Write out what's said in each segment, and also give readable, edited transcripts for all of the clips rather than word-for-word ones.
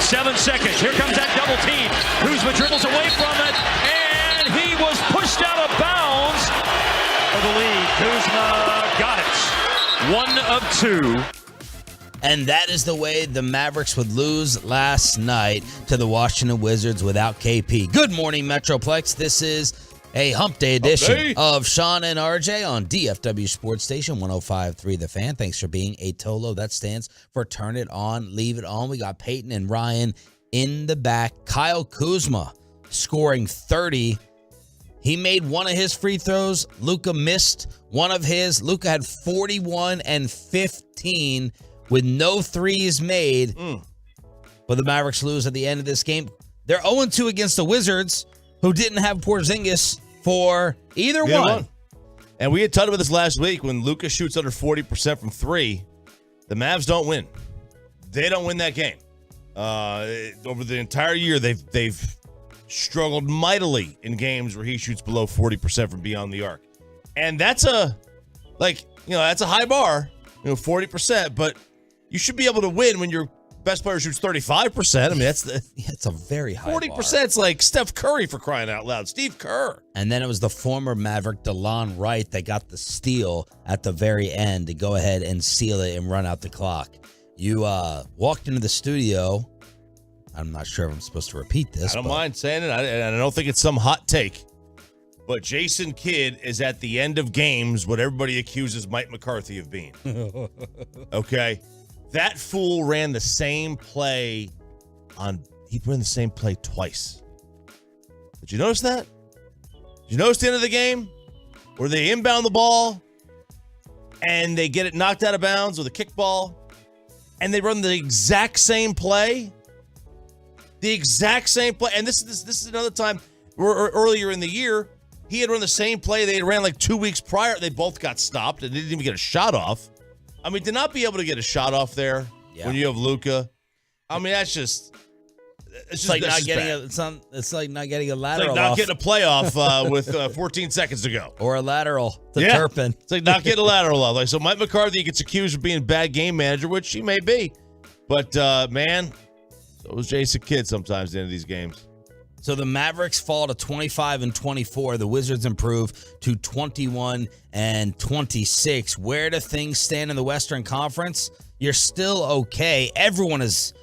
7 seconds. Here comes that double team. Kuzma dribbles away from it, and he was pushed out of bounds for the lead. Kuzma got it. 1 of 2. And that is the way the Mavericks would lose last night to the Washington Wizards without KP. Good morning, Metroplex. This is a Hump Day edition of Sean and RJ on DFW Sports Station 105.3 The Fan. Thanks for being a Tolo. That stands for Turn It On, Leave It On. We got Peyton and Ryan in the back. Kyle Kuzma scoring 30. He made one of his free throws. Luka missed one of his. Luka had 41 and 15 with no threes made. But the Mavericks lose at the end of this game. They're 0-2 against the Wizards, who didn't have Porzingis for either one. And we had talked about this last week. When Luka shoots under 40% from three, the Mavs don't win. They don't win that game. Over the entire year, they've struggled mightily in games where he shoots below 40% from beyond the arc. And that's a high bar, 40%, but you should be able to win when your best player shoots 35%. I mean, it's a very high 40%. bar. It's like Steph Curry, for crying out loud. Steve Kerr. And then it was the former Maverick, DeLon Wright, that got the steal at the very end to go ahead and seal it and run out the clock. You walked into the studio. I'm not sure if I'm supposed to repeat this. I don't mind saying it. I don't think it's some hot take. But Jason Kidd is at the end of games what everybody accuses Mike McCarthy of being. Okay? That fool ran the same play twice. Did you notice that? Did you notice the end of the game where they inbound the ball and they get it knocked out of bounds with a kickball and they run the exact same play? The exact same play. And this is another time earlier in the year, he had run the same play they had ran like 2 weeks prior. They both got stopped and they didn't even get a shot off. I mean, to not be able to get a shot off there when you have Luka, I mean, it's like not getting it's like not getting a lateral. It's like not off. getting a playoff with 14 seconds to go. Or a lateral to Turpin. It's like not getting a lateral off. Like, so Mike McCarthy gets accused of being a bad game manager, which he may be. But, man, so was Jason Kidd sometimes at the end of these games. So the Mavericks fall to 25 and 24. The Wizards improve to 21 and 26. Where do things stand in the Western Conference? You're still okay. Everyone is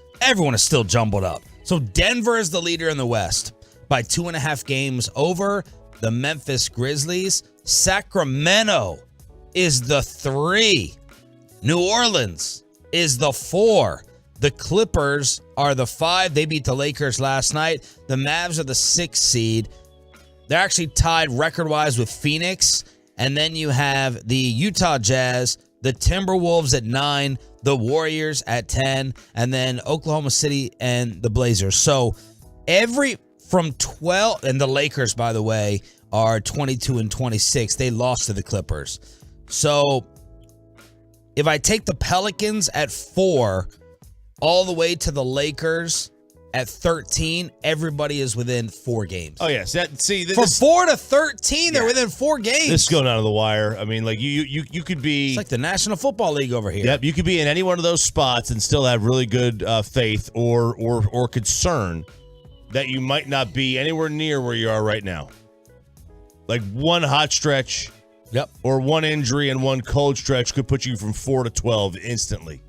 still jumbled up. So Denver is the leader in the West by 2.5 games over the Memphis Grizzlies. Sacramento is the 3. New Orleans is the 4. The Clippers are the 5. They beat the Lakers last night. The Mavs are the 6th seed. They're actually tied record-wise with Phoenix. And then you have the Utah Jazz, the Timberwolves at 9, the Warriors at 10, and then Oklahoma City and the Blazers. So from 12, and the Lakers, by the way, are 22 and 26. They lost to the Clippers. So if I take the Pelicans at 4 all the way to the Lakers at 13, everybody is within 4 games. Oh, yes. From 4 to 13, they're within 4 games. This is going down to the wire. I mean, like, you could be... It's like the National Football League over here. Yep, you could be in any one of those spots and still have really good faith or concern that you might not be anywhere near where you are right now. Like, one hot stretch or one injury and one cold stretch could put you from 4 to 12 instantly.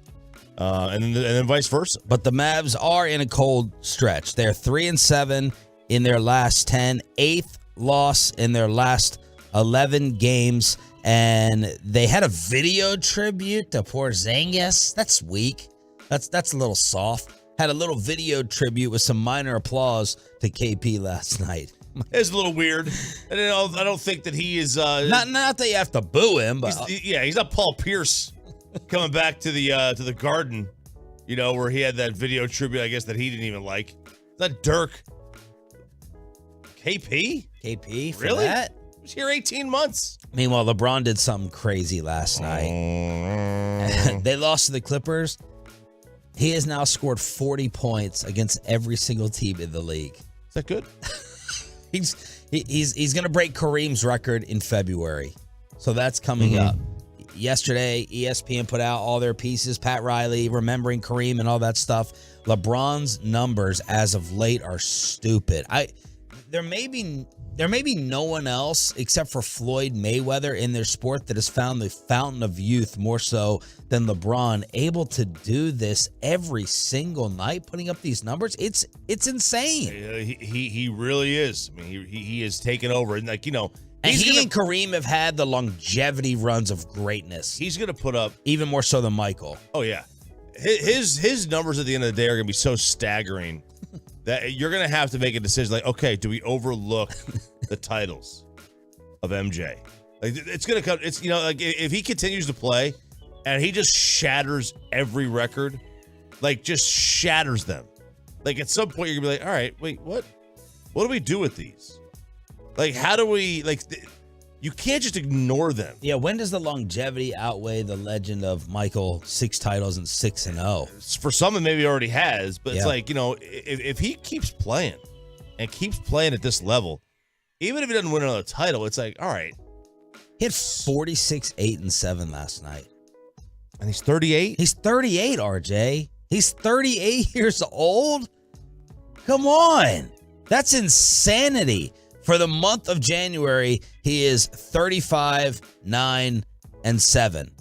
And then vice versa. But the Mavs are in a cold stretch. They're 3-7 in their last 10, 8th loss in their last 11 games, and they had a video tribute to Porzingis. That's weak. That's a little soft. Had a little video tribute with some minor applause to KP last night. It's a little weird. And I don't think that he is not that you have to boo him, but he's not Paul Pierce. Coming back to the Garden, where he had that video tribute, I guess, that he didn't even like. Is that Dirk? KP for really? That? He was here 18 months. Meanwhile, LeBron did something crazy last night. They lost to the Clippers. He has now scored 40 points against every single team in the league. Is that good? He's going to break Kareem's record in February. So that's coming up. Yesterday, ESPN put out all their pieces. Pat Riley, remembering Kareem and all that stuff. LeBron's numbers as of late are stupid. There may be no one else except for Floyd Mayweather in their sport that has found the fountain of youth more so than LeBron, able to do this every single night, putting up these numbers. It's insane. He really is. I mean, he has taken over, and and he and Kareem have had the longevity runs of greatness. He's going to put up even more so than Michael. Oh yeah, his numbers at the end of the day are going to be so staggering that you're going to have to make a decision. Like, okay, do we overlook the titles of MJ? Like, it's going to come. It's like if he continues to play and he just shatters every record, like just shatters them. Like at some point you're gonna be like, all right, wait, what do we do with these? Like, how do we you can't just ignore them. Yeah, when does the longevity outweigh the legend of Michael, 6 titles and 6-0? For some, it maybe already has, but it's like, if he keeps playing and keeps playing at this level, even if he doesn't win another title, it's like, all right. He had 46, 8, and 7 last night. And he's 38? He's 38, RJ. He's 38 years old? Come on. That's insanity. For the month of January, he is 35, 9, and 7.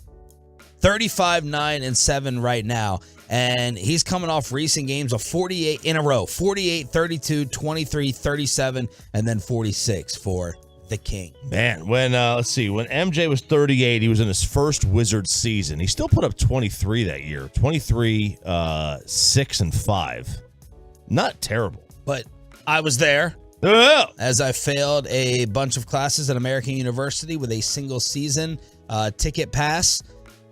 35, 9, and 7 right now. And he's coming off recent games of 48 in a row. 48, 32, 23, 37, and then 46 for the King. Man, when MJ was 38, he was in his first Wizards season. He still put up 23 that year. 23, 6, and 5. Not terrible. But I was there. As I failed a bunch of classes at American University with a single season ticket pass.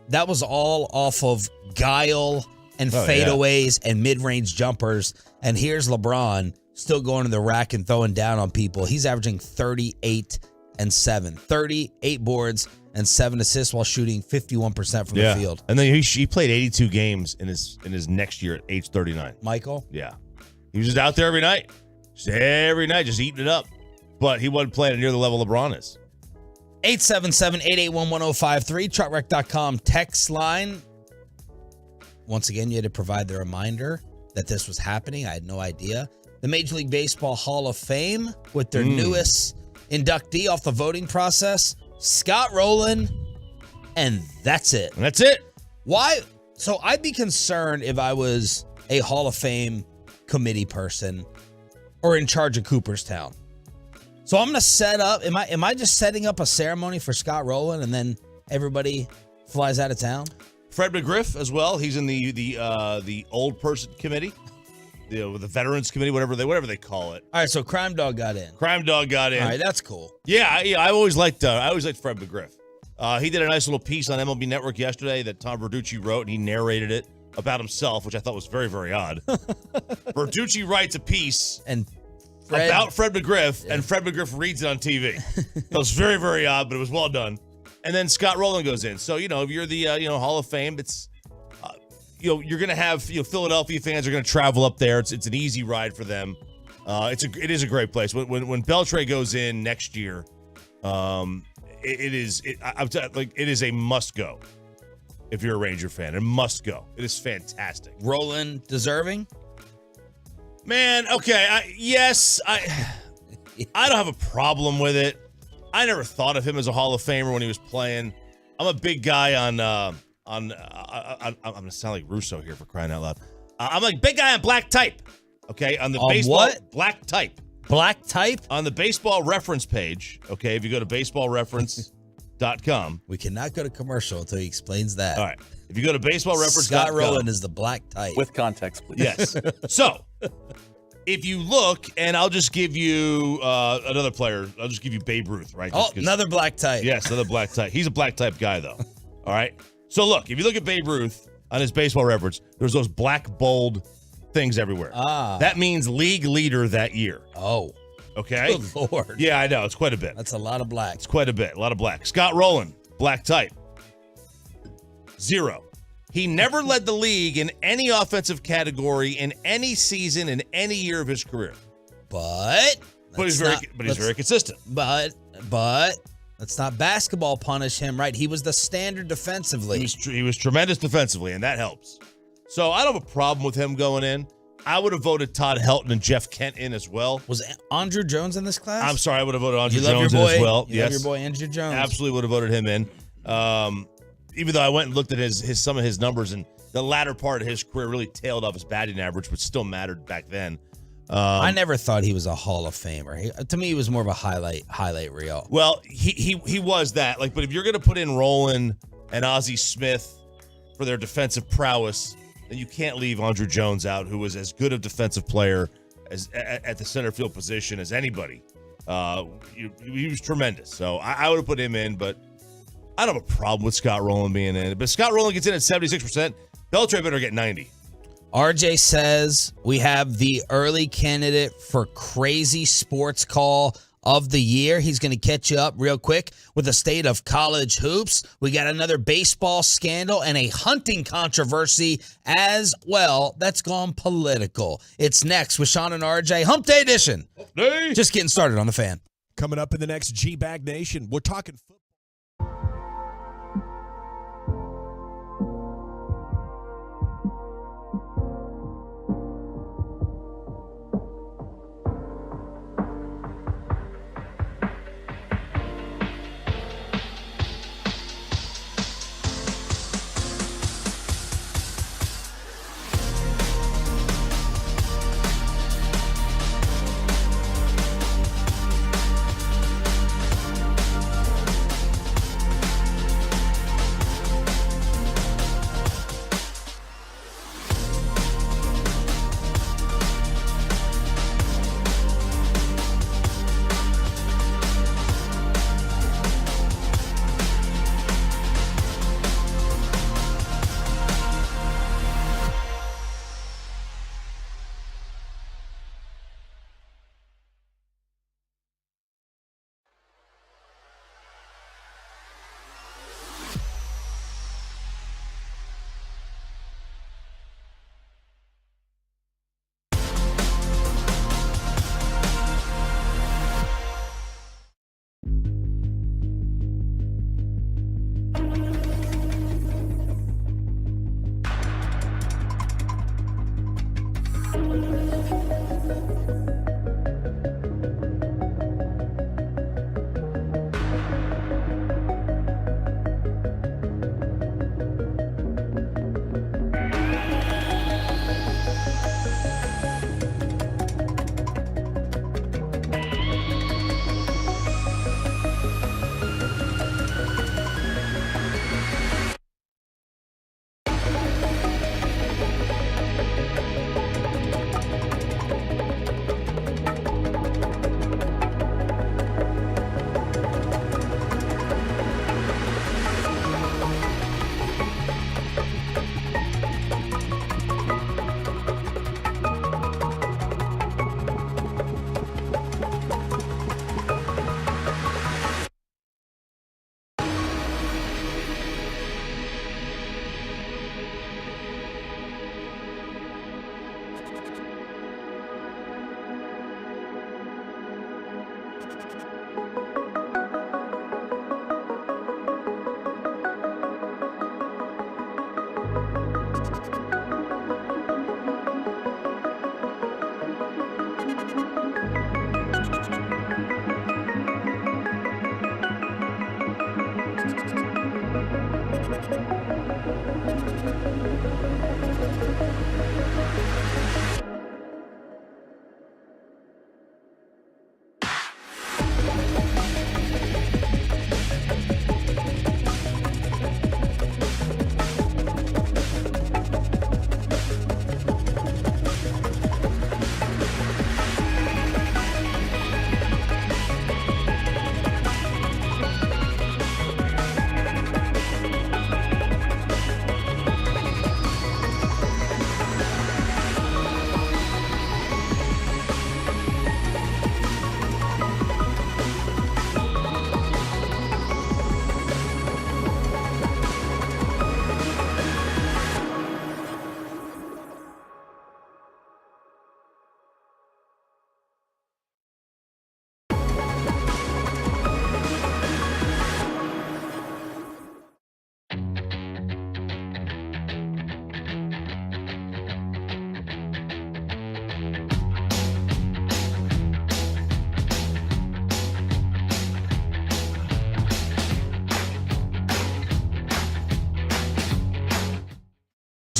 That was all off of guile and fadeaways and mid-range jumpers. And here's LeBron still going to the rack and throwing down on people. He's averaging 38 and 7. 38 boards and 7 assists while shooting 51% from the field. And then he played 82 games in his next year at age 39. Michael? Yeah. He was just out there every night. Just every night, just eating it up. But he wasn't playing near the level LeBron is. 877-881-1053, truckwreck.com text line. Once again, you had to provide the reminder that this was happening. I had no idea. The Major League Baseball Hall of Fame with their newest inductee off the voting process, Scott Rowland, and that's it. And that's it. Why? So I'd be concerned if I was a Hall of Fame committee person or in charge of Cooperstown. So I'm going to set up, am I just setting up a ceremony for Scott Rowland and then everybody flies out of town? Fred McGriff as well. He's in the old person committee, the veterans committee, whatever they call it. All right, so Crime Dog got in. Crime Dog got in. All right, that's cool. Yeah, I always liked Fred McGriff. He did a nice little piece on MLB Network yesterday that Tom Verducci wrote, and he narrated it about himself, which I thought was very, very odd. Verducci writes a piece about Fred McGriff, and Fred McGriff reads it on TV. That was very, very odd, but it was well done. And then Scott Rowland goes in. So, if you're the Hall of Fame, it's you're going to have Philadelphia fans are going to travel up there. It's an easy ride for them. It is a great place. When Beltre goes in next year, it is a must go. If you're a Ranger fan, it must go. It is fantastic. Rowland deserving? Man, okay. I don't have a problem with it. I never thought of him as a Hall of Famer when he was playing. I'm a big guy on I'm going to sound like Russo here for crying out loud. I'm a big guy on black type. Okay, on the baseball what? Black type. Black type? On the baseball reference page, okay, if you go to baseballreference.com. We cannot go to commercial until he explains that. All right. If you go to baseballreference.com. Scott Rowland is the black type. With context, please. Yes. So, if you look, and I'll just give you another player. I'll just give you Babe Ruth, right? Another black type. Yes, another black type. He's a black type guy, though. All right? So, look, if you look at Babe Ruth on his baseball reference, there's those black bold things everywhere. That means league leader that year. Oh. Okay? Good Lord. Yeah, I know. It's quite a bit. That's a lot of black. It's quite a bit. A lot of black. Scott Rowland, black type. 0. He never led the league in any offensive category in any season in any year of his career. But he's very consistent. But Let's not basketball punish him, right? He was the standard defensively. He was tremendous defensively, and that helps. So I don't have a problem with him going in. I would have voted Todd Helton and Jeff Kent in as well. Was Andrew Jones in this class? I'm sorry, I would have voted Andrew You love Jones your in boy? as well. You Yes, love your boy Andrew Jones. absolutely would have voted him in. Even though I went and looked at some of his numbers, and the latter part of his career really tailed off his batting average, which still mattered back then. I never thought he was a Hall of Famer. To me, he was more of a highlight reel. Well, he was that. But if you're going to put in Roland and Ozzie Smith for their defensive prowess, then you can't leave Andrew Jones out, who was as good a defensive player as at the center field position as anybody. He was tremendous. So I would have put him in, but I don't have a problem with Scott Rowland being in. But Scott Rowland gets in at 76%. Beltray better get 90. RJ says we have the early candidate for crazy sports call of the year. He's going to catch you up real quick with the state of college hoops. We got another baseball scandal and a hunting controversy as well that's gone political. It's next with Sean and RJ. Hump Day edition. Just getting started on the Fan. Coming up in the next G-Bag Nation, we're talking football.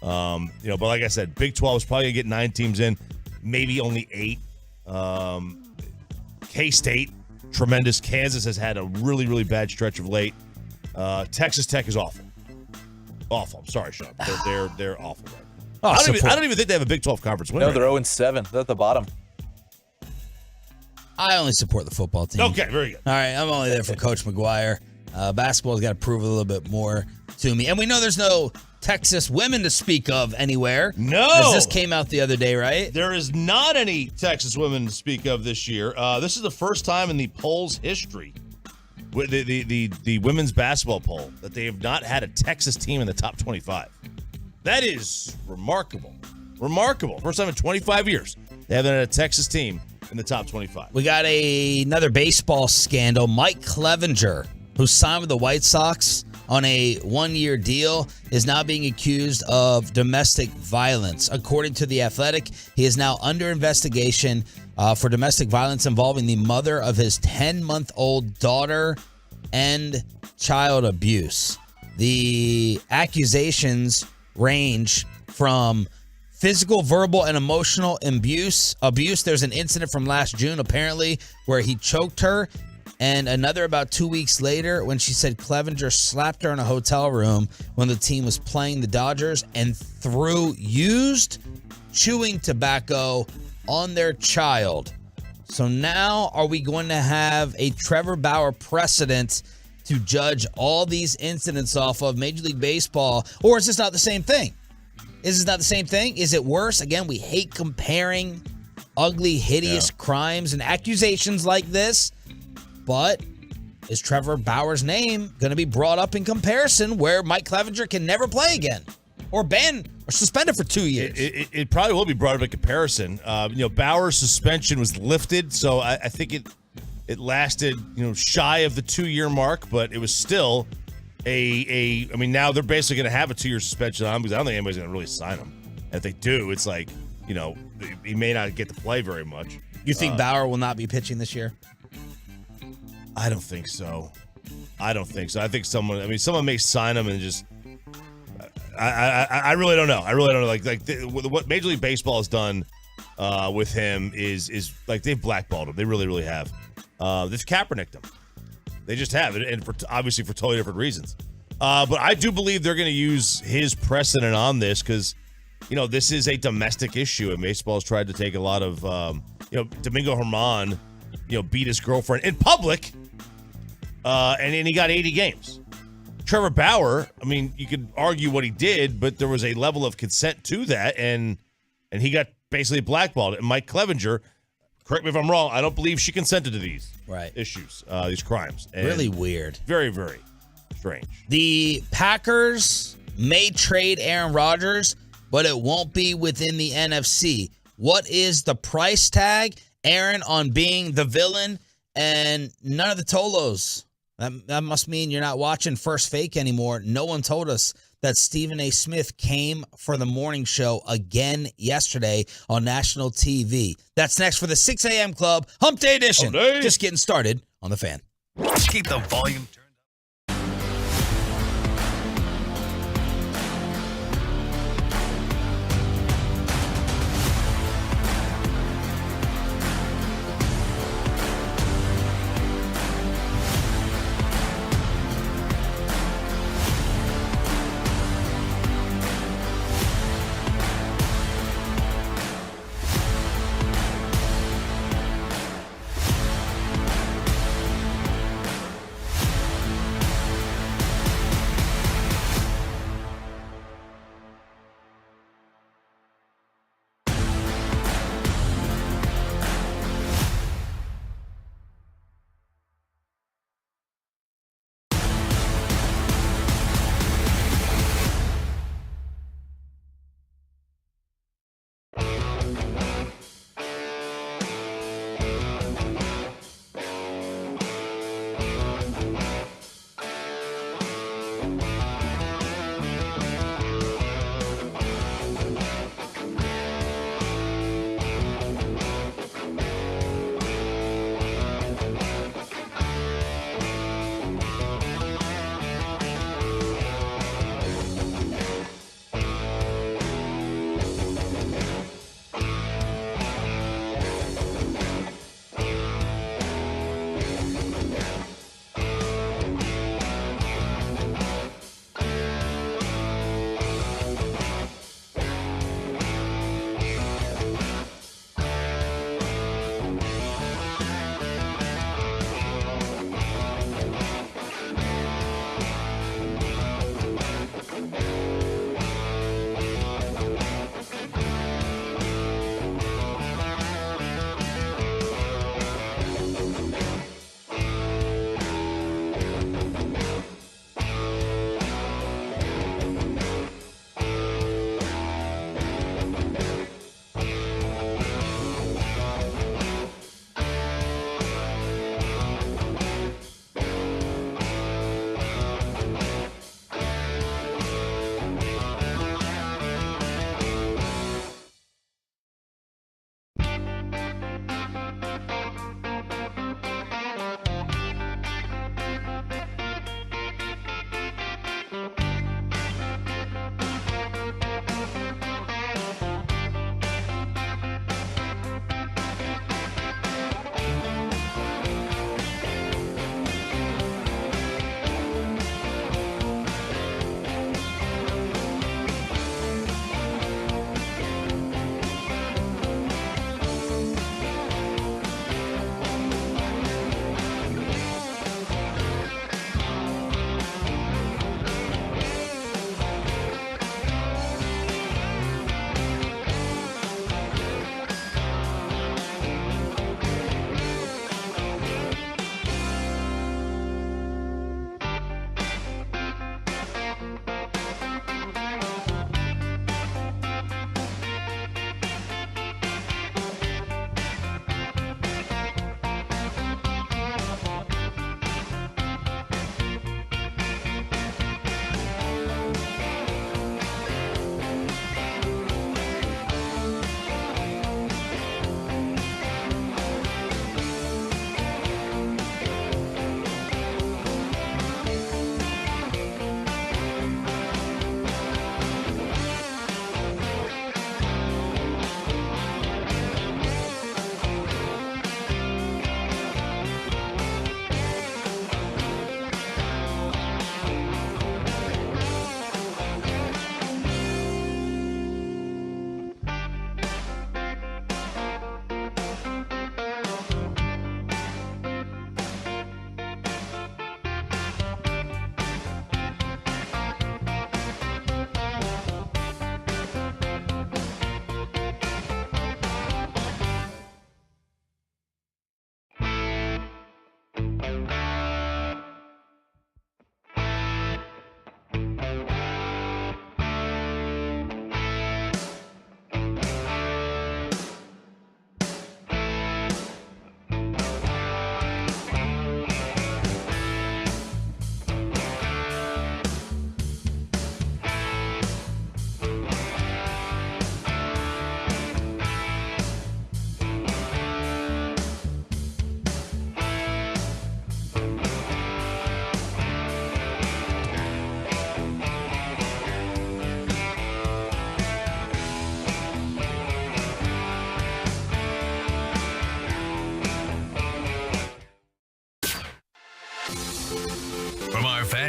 But like I said, Big 12 is probably going to get 9 teams in, maybe only 8. K-State, tremendous. Kansas has had a really, really bad stretch of late. Texas Tech is awful. Awful. I'm sorry, Sean. They're awful right now. I don't even think they have a Big 12 conference win. No, they're 0-7. They're at the bottom. I only support the football team. Okay, very good. All right, I'm only there for Coach McGuire. Basketball's got to prove a little bit more to me. And we know there's no Texas women to speak of anywhere. No. As this came out the other day, right? There is not any Texas women to speak of this year. This is the first time in the poll's history, with the women's basketball poll, that they have not had a Texas team in the top 25. That is remarkable. Remarkable. First time in 25 years they haven't had a Texas team in the top 25. We got another baseball scandal. Mike Clevinger, who signed with the White Sox on a 1-year deal, is now being accused of domestic violence. According to The Athletic, he is now under investigation for domestic violence involving the mother of his 10-month-old daughter and child abuse. The accusations range from physical, verbal, and emotional abuse. There's an incident from last June, apparently, where he choked her, and another about 2 weeks later when she said Clevinger slapped her in a hotel room when the team was playing the Dodgers and threw used chewing tobacco on their child. So now are we going to have a Trevor Bauer precedent to judge all these incidents off of Major League Baseball, or is this not the same thing? Is this not the same thing? Is it worse? Again, we hate comparing ugly, hideous crimes and accusations like this. But is Trevor Bauer's name going to be brought up in comparison where Mike Clevinger can never play again or banned or suspended for 2 years? It probably will be brought up in comparison. Bauer's suspension was lifted, so I think it lasted shy of the 2-year mark, but it was still now they're basically going to have a 2-year suspension on him because I don't think anybody's going to really sign him. And if they do, it's like, he may not get to play very much. You think Bauer will not be pitching this year? I don't think so. I think someone may sign him and just. I really don't know. What Major League Baseball has done with him is like they've blackballed him. They really, really have. They've Kaepernicked him. They just have, and obviously for totally different reasons. But I do believe they're going to use his precedent on this because, this is a domestic issue, and baseball has tried to take a lot of, Domingo Germán, beat his girlfriend in public, and he got 80 games. Trevor Bauer, you could argue what he did, but there was a level of consent to that, and he got basically blackballed. And Mike Clevinger, correct me if I'm wrong, I don't believe she consented to these issues, these crimes. And really weird. Very, very strange. The Packers may trade Aaron Rodgers, but it won't be within the NFC. What is the price tag, Aaron, on being the villain and none of the Tolos? That must mean you're not watching First Fake anymore. No one told us that Stephen A. Smith came for the morning show again yesterday on national TV. That's next for the 6 a.m. Club Hump Day Edition. Just getting started on The Fan. Keep the volume turned up.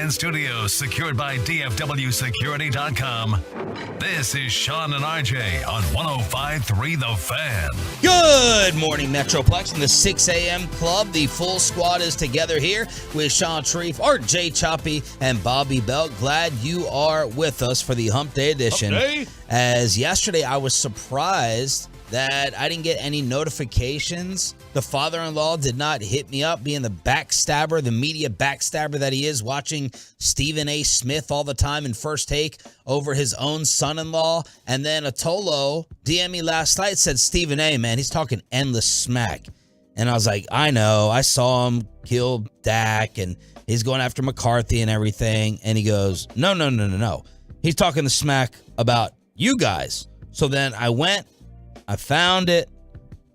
in studio secured by DFWsecurity.com. This is Sean and RJ on 105.3 The Fan. Good morning, Metroplex and the 6 a.m. Club. The full squad is together here with Sean Sharif, RJ Choppy, and Bobby Belt. Glad you are with us for the Hump Day edition. As yesterday, I was surprised that I didn't get any notifications. The father-in-law did not hit me up, being the backstabber, the media backstabber that he is, watching Stephen A. Smith all the time in First Take over his own son-in-law. And then Atolo DM'd me last night, said, Stephen A., man, he's talking endless smack. And I was like, I know, I saw him kill Dak, and he's going after McCarthy and everything. And he goes, no. He's talking the smack about you guys. So then I went, I found it.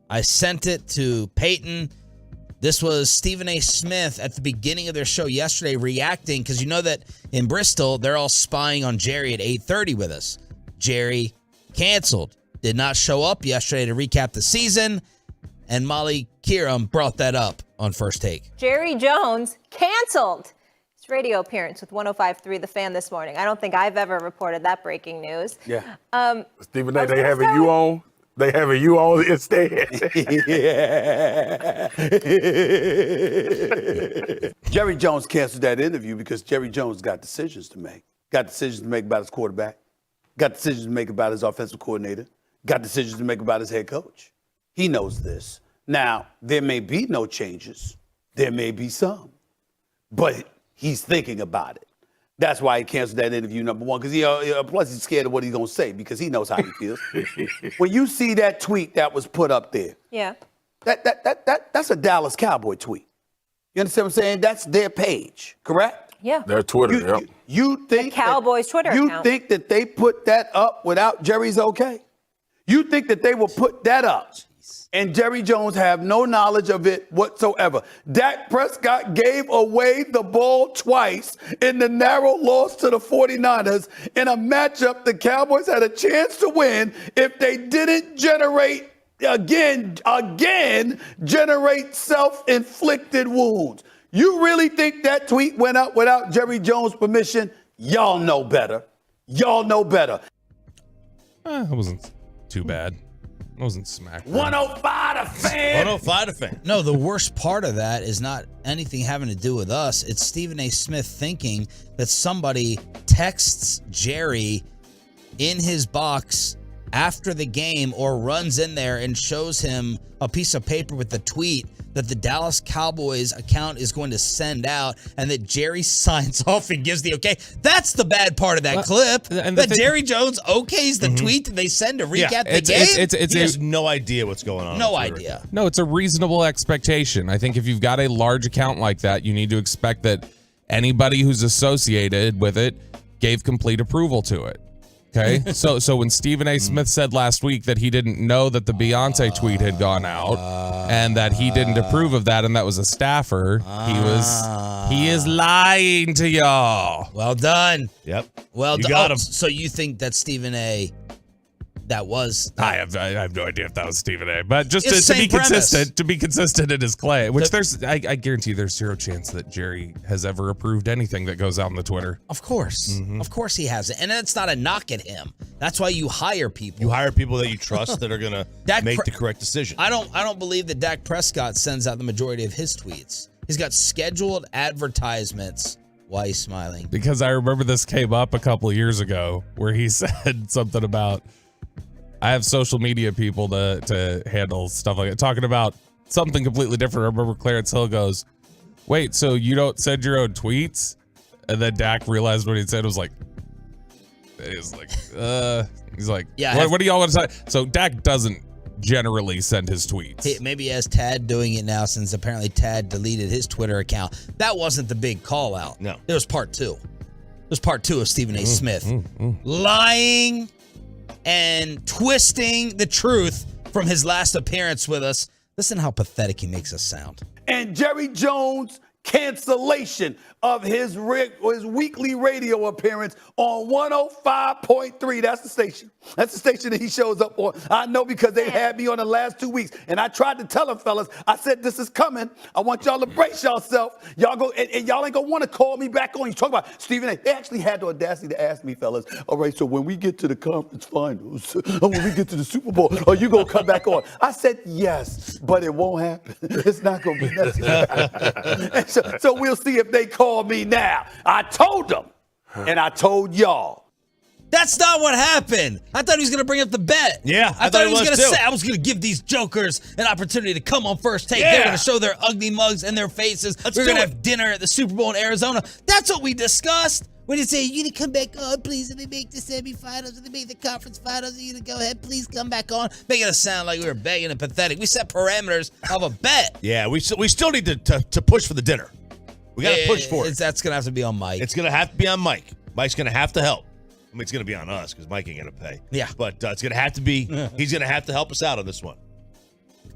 I sent it to Peyton. This was Stephen A. Smith at the beginning of their show yesterday reacting, because you know that in Bristol, they're all spying on Jerry at 8:30 with us. Jerry canceled. Did not show up yesterday to recap the season, and Molly Kieram brought that up on First Take. Jerry Jones canceled his radio appearance with 105.3 The Fan this morning. I don't think I've ever reported that breaking news. Yeah. Stephen A., they having you on? They having you on instead. Jerry Jones canceled that interview because Jerry Jones got decisions to make. Got decisions to make about his quarterback. Got decisions to make about his offensive coordinator. Got decisions to make about his head coach. He knows this. Now, there may be no changes. There may be some. But he's thinking about it. That's why he canceled that interview, number one, because plus he's scared of what he's going to say because he knows how he feels. When you see that tweet that was put up there, yeah, that's a Dallas Cowboy tweet. You understand what I'm saying? That's their page, correct? Yeah. Their Twitter, You think the Cowboys Twitter account. You think that they put that up without Jerry's okay? You think that they will put that up and Jerry Jones have no knowledge of it whatsoever? Dak Prescott gave away the ball twice in the narrow loss to the 49ers in a matchup the Cowboys had a chance to win if they didn't generate, generate self-inflicted wounds. You really think that tweet went up without Jerry Jones' permission? Y'all know better. Y'all know better. It wasn't too bad. It wasn't smack. 105 to Fan. 105 to Fan. No, the worst part of that is not anything having to do with us. It's Stephen A. Smith thinking that somebody texts Jerry in his box after the game or runs in there and shows him a piece of paper with the tweet that the Dallas Cowboys account is going to send out, and that Jerry signs off and gives the okay. That's the bad part of that clip. And that Jerry Jones okays the tweet that they send to recap the game. He has no idea what's going on. No idea. No, it's a reasonable expectation. I think if you've got a large account like that, you need to expect that anybody who's associated with it gave complete approval to it. Okay, so when Stephen A. Smith said last week that he didn't know that the Beyonce tweet had gone out and that he didn't approve of that and that was a staffer, he is lying to y'all. Well done. Yep. Well You done. got him. So you think that Stephen A. that was? I have no idea if that was Stephen A. But just It's to be same premise. consistent in his claim, which I guarantee there's zero chance that Jerry has ever approved anything that goes out on the Twitter. Of course. Of course he hasn't. And that's not a knock at him. That's why you hire people. You hire people that you trust that are going to make the correct decision. I don't believe that Dak Prescott sends out the majority of his tweets. He's got scheduled advertisements. Why are you smiling? Because I remember this came up a couple of years ago where he said something about, I have social media people to handle stuff like that. Talking about something completely different. I remember Clarence Hill goes, wait, so you don't send your own tweets? And then Dak realized what he said was like, yeah, what do y'all want to say? So Dak doesn't generally send his tweets. Maybe he has Tad doing it now since apparently Tad deleted his Twitter account. That wasn't the big call out. No. It was part two. It was part two of Stephen A. Smith lying and twisting the truth from his last appearance with us. Listen how pathetic he makes us sound. And Jerry Jones cancellation of his weekly radio appearance on 105.3. That's the station. That's the station that he shows up on. I know because they had me on the last 2 weeks. And I tried to tell them, fellas, I said, this is coming. I want y'all to brace yourself. Y'all go, and y'all ain't going to want to call me back on. You talk about Stephen A. They actually had the audacity to ask me, fellas, all right, so when we get to the conference finals, or when we get to the Super Bowl, are you going to come back on? I said, yes, but it won't happen. It's not going to be necessary. So we'll see if they call me now. I told them, and I told y'all. That's not what happened. I thought he was going to bring up the bet. Yeah, I thought he was going to too. say, I was going to give these jokers an opportunity to come on First Take. Yeah. They're going to show their ugly mugs and their faces. We're going to have dinner at the Super Bowl in Arizona. That's what we discussed. When you say, you need to come back on, please, and they make the semifinals, and they make the conference finals, you need to go ahead, please come back on. Making it sound like we were begging and pathetic. We set parameters of a bet. Yeah, we still need to push for the dinner. We got to push for it. That's going to have to be on Mike. It's going to have to be on Mike. Mike's going to have to help. I mean, it's going to be on us because Mike ain't going to pay. Yeah. But it's going to have to be, he's going to have to help us out on this one.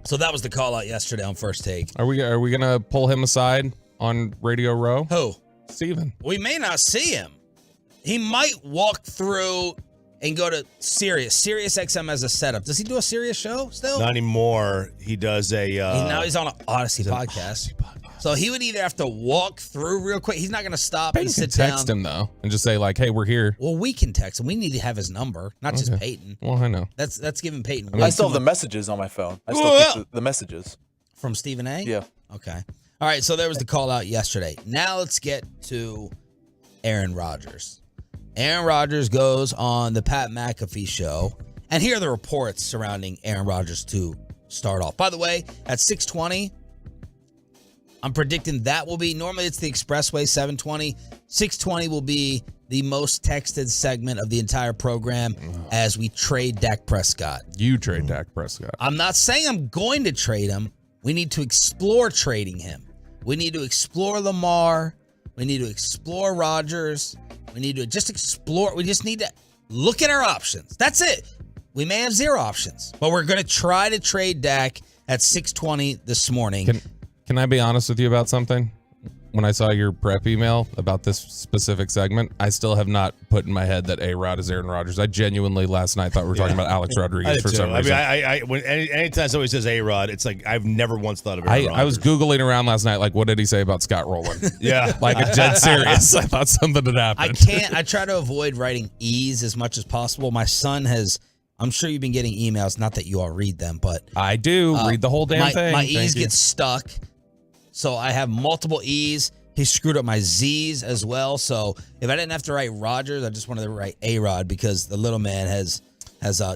So that was the call out yesterday on First Take. Are we going to pull him aside on Radio Row? Who? Steven. We may not see him. He might walk through and go to Sirius. Sirius XM as a setup. Does he do a Sirius show still? Not anymore. He does a... now he's on an Odyssey podcast. So he would either have to walk through real quick. He's not going to stop Peyton and sit can text him, though, and just say, like, hey, we're here. Well, we can text him. We need to have his number, not just Peyton. Well, I know. That's giving Peyton. I still have the messages on my phone. I still keep the messages. From Stephen A? Yeah. Okay. All right, so there was the call out yesterday. Now let's get to Aaron Rodgers. Aaron Rodgers goes on the Pat McAfee show, and here are the reports surrounding Aaron Rodgers to start off. By the way, at 6:20, I'm predicting that will be, normally it's the Expressway 7:20. 6:20 will be the most texted segment of the entire program as we trade Dak Prescott. You trade Dak Prescott. I'm not saying I'm going to trade him. We need to explore trading him. We need to explore Lamar. We need to explore Rodgers. We need to just explore. We just need to look at our options. That's it. We may have zero options, but we're going to try to trade Dak at 6:20 this morning. Can I be honest with you about something? When I saw your prep email about this specific segment, I still have not put in my head that A-Rod is Aaron Rodgers. I genuinely last night thought we were talking about Alex Rodriguez for some reason. I mean, anytime somebody says A-Rod, it's like I've never once thought of Aaron Rodgers. I was Googling around last night, like, what did he say about Scott Rowland? Yeah. Like, a dead serious. I thought something had happened. I try to avoid writing E's as much as possible. My son has, I'm sure you've been getting emails, not that you all read them, but. I do. Read the whole damn thing. My E's get stuck. So I have multiple E's. He screwed up my Z's as well. So if I didn't have to write Rodgers, I just wanted to write A-Rod because the little man has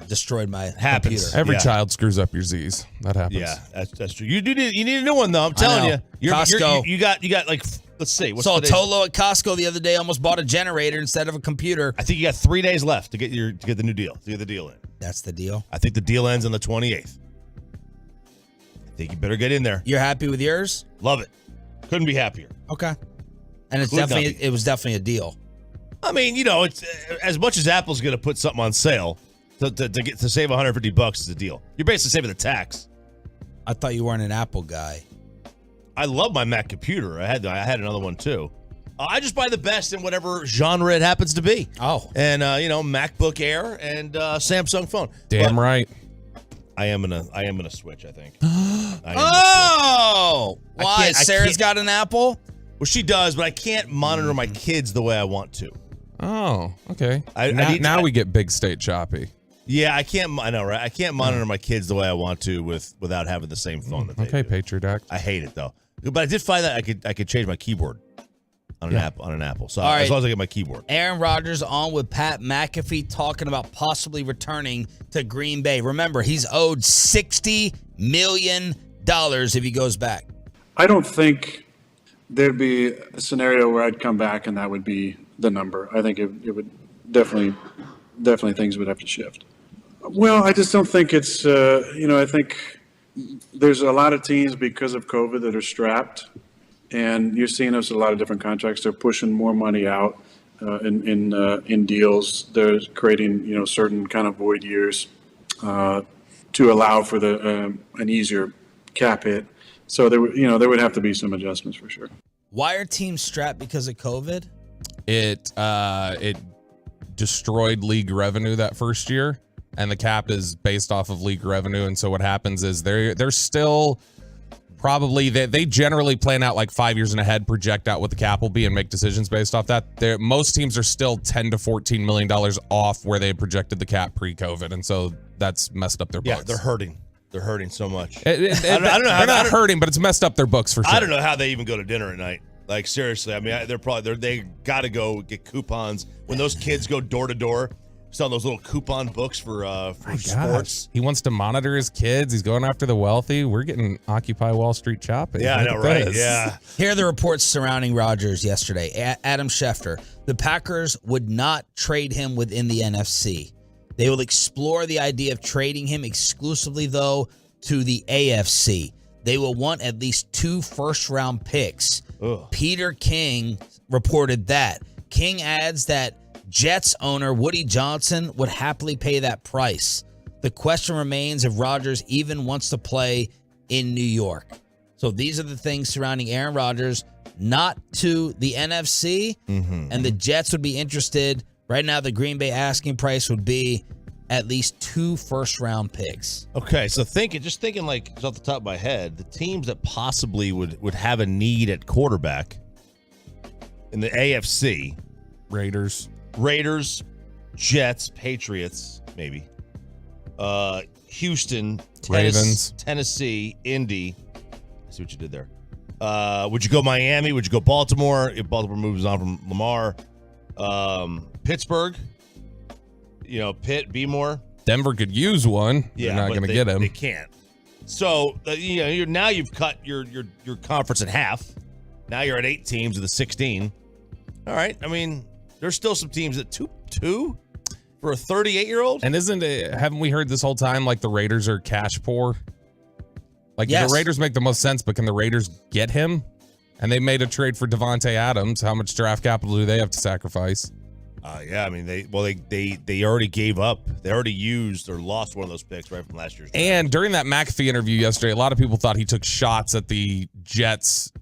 destroyed my computer. Every child screws up your Z's. That happens. Yeah, that's true. You need a new one though. I'm telling you. Costco. You got like, let's see. Saw Tolo at Costco the other day. Almost bought a generator instead of a computer. I think you got 3 days left to get the new deal. To get the deal in. That's the deal. I think the deal ends on the 28th. I think you better get in there. You're happy with yours? Love it. Couldn't be happier. Okay. And it was definitely a deal. I mean, it's as much as Apple's going to put something on sale to save $150 is a deal. You're basically saving the tax. I thought you weren't an Apple guy. I love my Mac computer. I had another one too. I just buy the best in whatever genre it happens to be. Oh. And MacBook Air and Samsung phone. Damn right. I am gonna switch, I think. Oh! Why? Sarah's got an Apple? Well, she does, but I can't monitor my kids the way I want to. Oh, okay. Now we get big state choppy. Yeah, I can't. I know, right? I can't monitor my kids the way I want to without having the same phone that they do. Patriot Act. I hate it though, but I did find that I could change my keyboard on an Apple. So All right. as long as I get my keyboard. Aaron Rodgers on with Pat McAfee talking about possibly returning to Green Bay. Remember, he's owed $60 million if he goes back. I don't think there'd be a scenario where I'd come back and that would be the number. I think it would definitely things would have to shift. Well, I just don't think it's, I think there's a lot of teams because of COVID that are strapped, and you're seeing us a lot of different contracts. They're pushing more money out in deals. They're creating, certain kind of void years to allow for an easier cap hit. So there would have to be some adjustments for sure. Why are teams strapped because of COVID? It destroyed league revenue that first year, and the cap is based off of league revenue. And so what happens is they're still probably they generally plan out like 5 years in ahead, project out what the cap will be, and make decisions based off that. Most teams are still $10 to $14 million off where they had projected the cap pre-COVID, and so that's messed up their books. Yeah, they're hurting. They're hurting so much. I don't know. They're not hurting, but it's messed up their books for sure. I don't know how they even go to dinner at night. Like, seriously, I mean, they got to go get coupons. When those kids go door to door, selling those little coupon books for sports. He wants to monitor his kids. He's going after the wealthy. We're getting Occupy Wall Street shopping. Yeah, I know, right? Yeah. Here are the reports surrounding Rodgers yesterday. Adam Schefter, the Packers would not trade him within the NFC. They will explore the idea of trading him exclusively, though, to the AFC. They will want at least 2 first-round picks. Ugh. Peter King reported that. King adds that Jets owner Woody Johnson would happily pay that price. The question remains if Rodgers even wants to play in New York. So these are the things surrounding Aaron Rodgers, not to the NFC, and the Jets would be interested. Right now, the Green Bay asking price would be at least 2 first-round picks. Okay, so just thinking like just off the top of my head, the teams that possibly would have a need at quarterback in the AFC: Raiders, Jets, Patriots, maybe. Houston, Ravens, Tennessee, Indy. I see what you did there. Would you go Miami? Would you go Baltimore if Baltimore moves on from Lamar? Pittsburgh, Pitt, be more. Denver could use one. Yeah, they're not going to get him. They can't. So now you've cut your conference in half. Now you're at 8 teams of the 16. All right. I mean, there's still some teams at two for a 38-year-old. And haven't we heard this whole time like the Raiders are cash poor? Like yes. The Raiders make the most sense, but can the Raiders get him? And they made a trade for Devontae Adams. How much draft capital do they have to sacrifice? Yeah, I mean, they already gave up. They already used or lost one of those picks right from last year's draft. And during that McAfee interview yesterday, a lot of people thought he took shots at the Jets,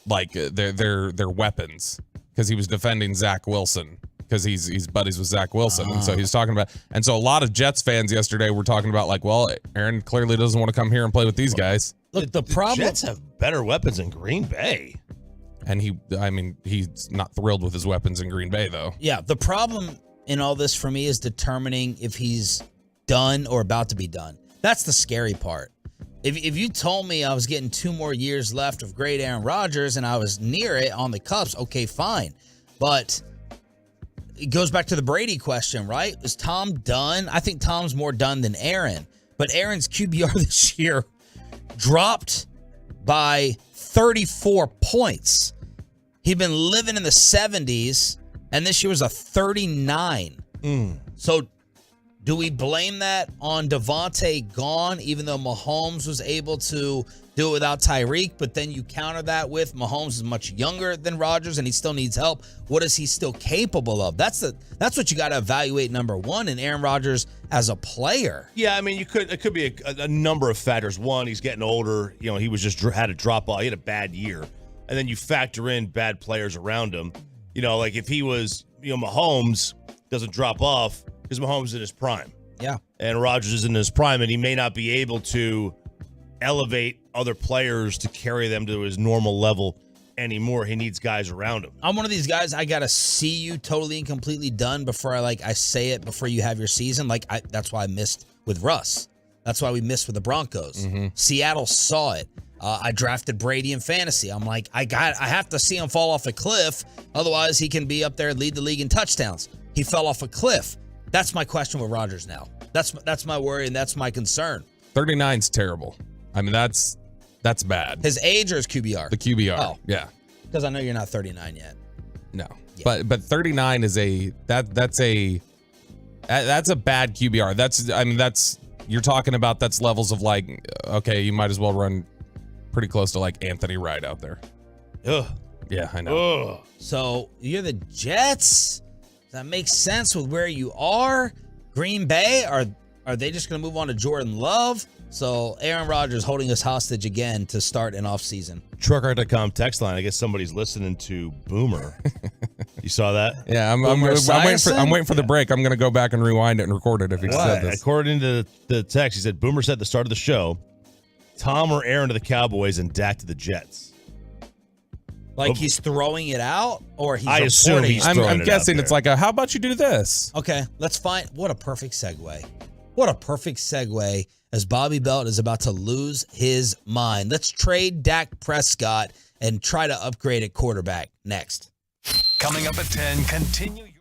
like their weapons, because he was defending Zach Wilson, because he's buddies with Zach Wilson, and so he's talking about. And so a lot of Jets fans yesterday were talking about like, well, Aaron clearly doesn't want to come here and play with these guys. Look, the problem. Jets have better weapons in Green Bay. And he's not thrilled with his weapons in Green Bay, though. Yeah, the problem in all this for me is determining if he's done or about to be done. That's the scary part. If you told me I was getting 2 more years left of great Aaron Rodgers and I was near it on the cusp, okay, fine. But it goes back to the Brady question, right? Is Tom done? I think Tom's more done than Aaron. But Aaron's QBR this year dropped by 34 points. He'd been living in the 70s, and this year was a 39. So do we blame that on Devontae gone, even though Mahomes was able to do it without Tyreek? But then you counter that with Mahomes is much younger than Rodgers, and he still needs help. What is he still capable of? That's what you got to evaluate, number one, in Aaron Rodgers as a player. Yeah, I mean, it could be a number of factors. One, he's getting older. He was just had a drop off. He had a bad year. And then you factor in bad players around him. Like if he was, Mahomes doesn't drop off because Mahomes is in his prime. Yeah. And Rodgers is in his prime, and he may not be able to elevate other players to carry them to his normal level anymore. He needs guys around him. I'm one of these guys, I got to see you totally and completely done before I say it before you have your season. That's why I missed with Russ. That's why we missed with the Broncos. Seattle saw it. I drafted Brady in fantasy. I'm like, I have to see him fall off a cliff. Otherwise, he can be up there and lead the league in touchdowns. He fell off a cliff. That's my question with Rodgers now. That's my worry, and that's my concern. 39's terrible. I mean, that's bad. His age or his QBR? The QBR. Oh, yeah. Because I know you're not 39 yet. No. Yeah. But 39 is that's a bad QBR. You're talking about that's levels of like, okay, you might as well run pretty close to like Anthony Wright out there. Ugh. Yeah, I know. Ugh. So you're the Jets. Does that make sense with where you are? Green Bay, Are they just going to move on to Jordan Love? So Aaron Rodgers holding us hostage again to start an offseason. Trucker.com text line. I guess somebody's listening to Boomer. You saw that? Yeah, I'm waiting for the break. I'm going to go back and rewind it and record it if he said this. According to the text, he said Boomer said at the start of the show, Tom or Aaron to the Cowboys and Dak to the Jets. Like he's throwing it out, or he's I assume he's throwing I'm it guessing out it's there. like how about you do this? Okay, let's find what a perfect segue. What a perfect segue as Bobby Belt is about to lose his mind. Let's trade Dak Prescott and try to upgrade at quarterback next. Coming up at 10, continue your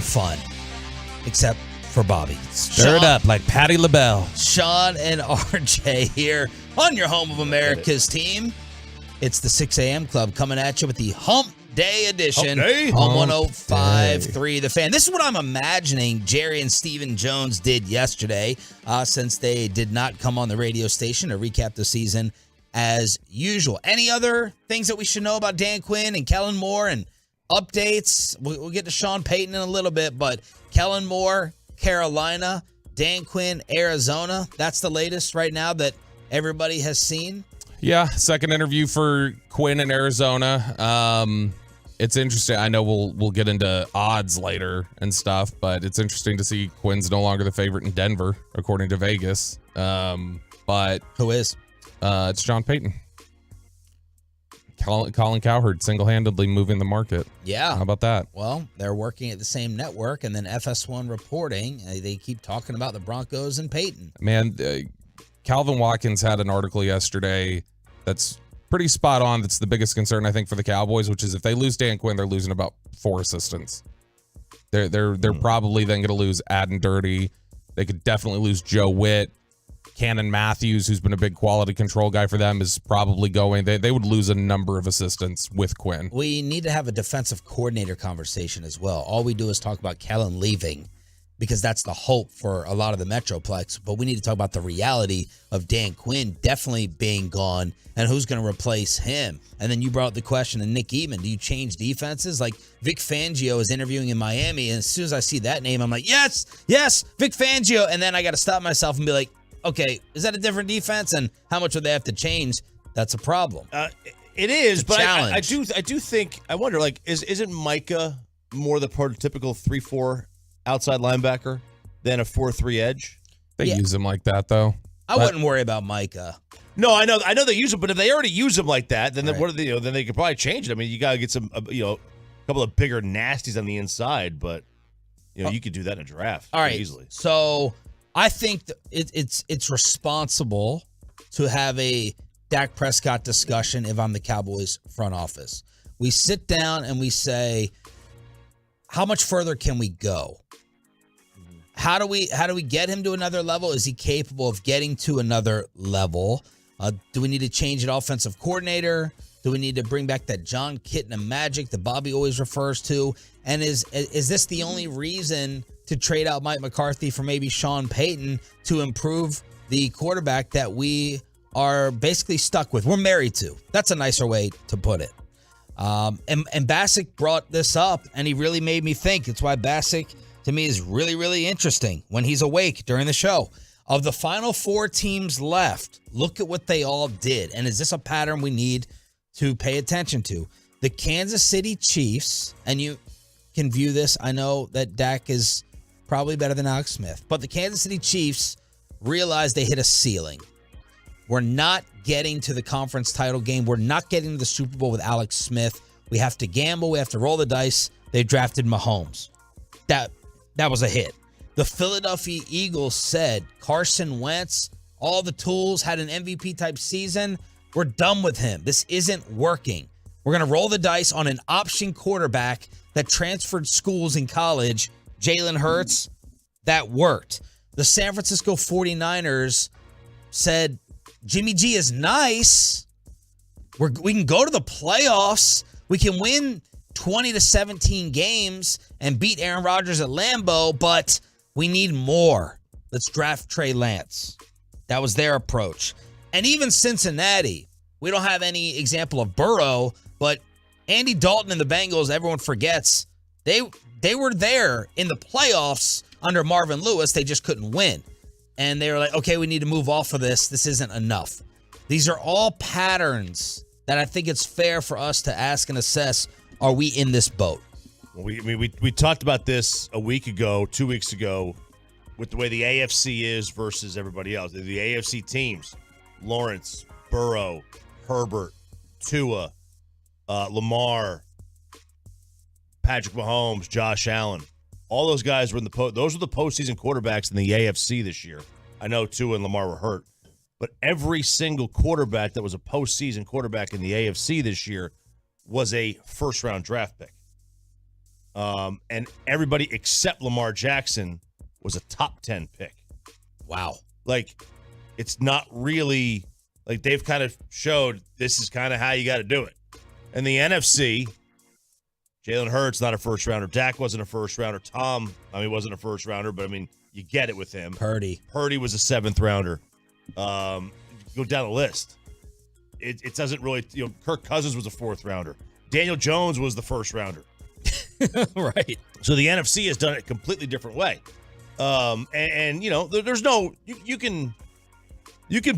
super fun, except for Bobby. Stir it up like Patti LaBelle. Sean and RJ here on your home of America's team. It's the 6 a.m. Club coming at you with the Hump Day edition on 105.3 The Fan. This is what I'm imagining Jerry and Stephen Jones did yesterday, since they did not come on the radio station to recap the season as usual. Any other things that we should know about Dan Quinn and Kellen Moore and updates? We'll get to Sean Payton in a little bit, but Kellen Moore, Carolina, Dan Quinn, Arizona. That's the latest right now that everybody has seen. Yeah, second interview for Quinn in Arizona. It's interesting. I know we'll get into odds later and stuff, but it's interesting to see Quinn's no longer the favorite in Denver, according to Vegas. But who is? It's Sean Payton. Colin Cowherd single-handedly moving the market. Yeah. How about that? Well, they're working at the same network, and then FS1 reporting. They keep talking about the Broncos and Payton. Man, Calvin Watkins had an article yesterday that's pretty spot on. That's the biggest concern, I think, for the Cowboys, which is if they lose Dan Quinn, they're losing about 4 assistants. They're probably then going to lose Adden Dirty. They could definitely lose Joe Witt. Cannon Matthews, who's been a big quality control guy for them, is probably going. They would lose a number of assistants with Quinn. We need to have a defensive coordinator conversation as well. All we do is talk about Kellen leaving because that's the hope for a lot of the Metroplex. But we need to talk about the reality of Dan Quinn definitely being gone and who's going to replace him. And then you brought up the question of Nick Eatman. Do you change defenses? Like Vic Fangio is interviewing in Miami, and as soon as I see that name, I'm like, yes, Vic Fangio. And then I got to stop myself and be like, okay, is that a different defense? And how much would they have to change? That's a problem. It is, but I do think, I wonder, like, isn't Micah more the prototypical 3-4 outside linebacker than a 4-3 edge? They use him like that, though. I wouldn't worry about Micah. No, I know they use him, but if they already use him like that, then what are they? Then they could probably change it. I mean, you got to get some, a couple of bigger nasties on the inside, but you could do that in a draft. All right, easily. So I think it's responsible to have a Dak Prescott discussion if I'm the Cowboys front office. We sit down and we say, how much further can we go? How do we get him to another level? Is he capable of getting to another level? Do we need to change an offensive coordinator? Do we need to bring back that John Kitna magic that Bobby always refers to? And is this the only reason to trade out Mike McCarthy for maybe Sean Payton to improve the quarterback that we are basically stuck with? We're married to. That's a nicer way to put it. And Bassick brought this up, and he really made me think. It's why Bassick, to me, is really, really interesting when he's awake during the show. Of the final 4 teams left, look at what they all did. And is this a pattern we need to pay attention to? The Kansas City Chiefs, and you can view this, I know that Dak is probably better than Alex Smith, but the Kansas City Chiefs realized they hit a ceiling. We're not getting to the conference title game. We're not getting to the Super Bowl with Alex Smith. We have to gamble. We have to roll the dice. They drafted Mahomes. That was a hit. The Philadelphia Eagles said Carson Wentz, all the tools, had an MVP-type season. We're done with him. This isn't working. We're going to roll the dice on an option quarterback that transferred schools in college, Jalen Hurts. That worked. The San Francisco 49ers said, Jimmy G is nice. We can go to the playoffs. We can win 20 to 17 games and beat Aaron Rodgers at Lambeau, but we need more. Let's draft Trey Lance. That was their approach. And even Cincinnati, we don't have any example of Burrow, but Andy Dalton and the Bengals, everyone forgets, they were there in the playoffs under Marvin Lewis. They just couldn't win. And they were like, okay, we need to move off of this. This isn't enough. These are all patterns that I think it's fair for us to ask and assess, are we in this boat? Well, we talked about this a week ago, 2 weeks ago, with the way the AFC is versus everybody else. The AFC teams, Lawrence, Burrow, Herbert, Tua, Lamar, Patrick Mahomes, Josh Allen. All those guys were in those were the postseason quarterbacks in the AFC this year. I know Tua and Lamar were hurt, but every single quarterback that was a postseason quarterback in the AFC this year was a first-round draft pick. And everybody except Lamar Jackson was a top 10 pick. Wow. Like, it's not really like they've kind of showed this is kind of how you got to do it. And the NFC, Jalen Hurts, not a first rounder. Dak wasn't a first rounder. Tom, wasn't a first rounder, but you get it with him. Purdy was a 7th rounder. Go down the list. It doesn't really, Kirk Cousins was a 4th rounder. Daniel Jones was the 1st rounder. Right. So the NFC has done it a completely different way. There's no, you can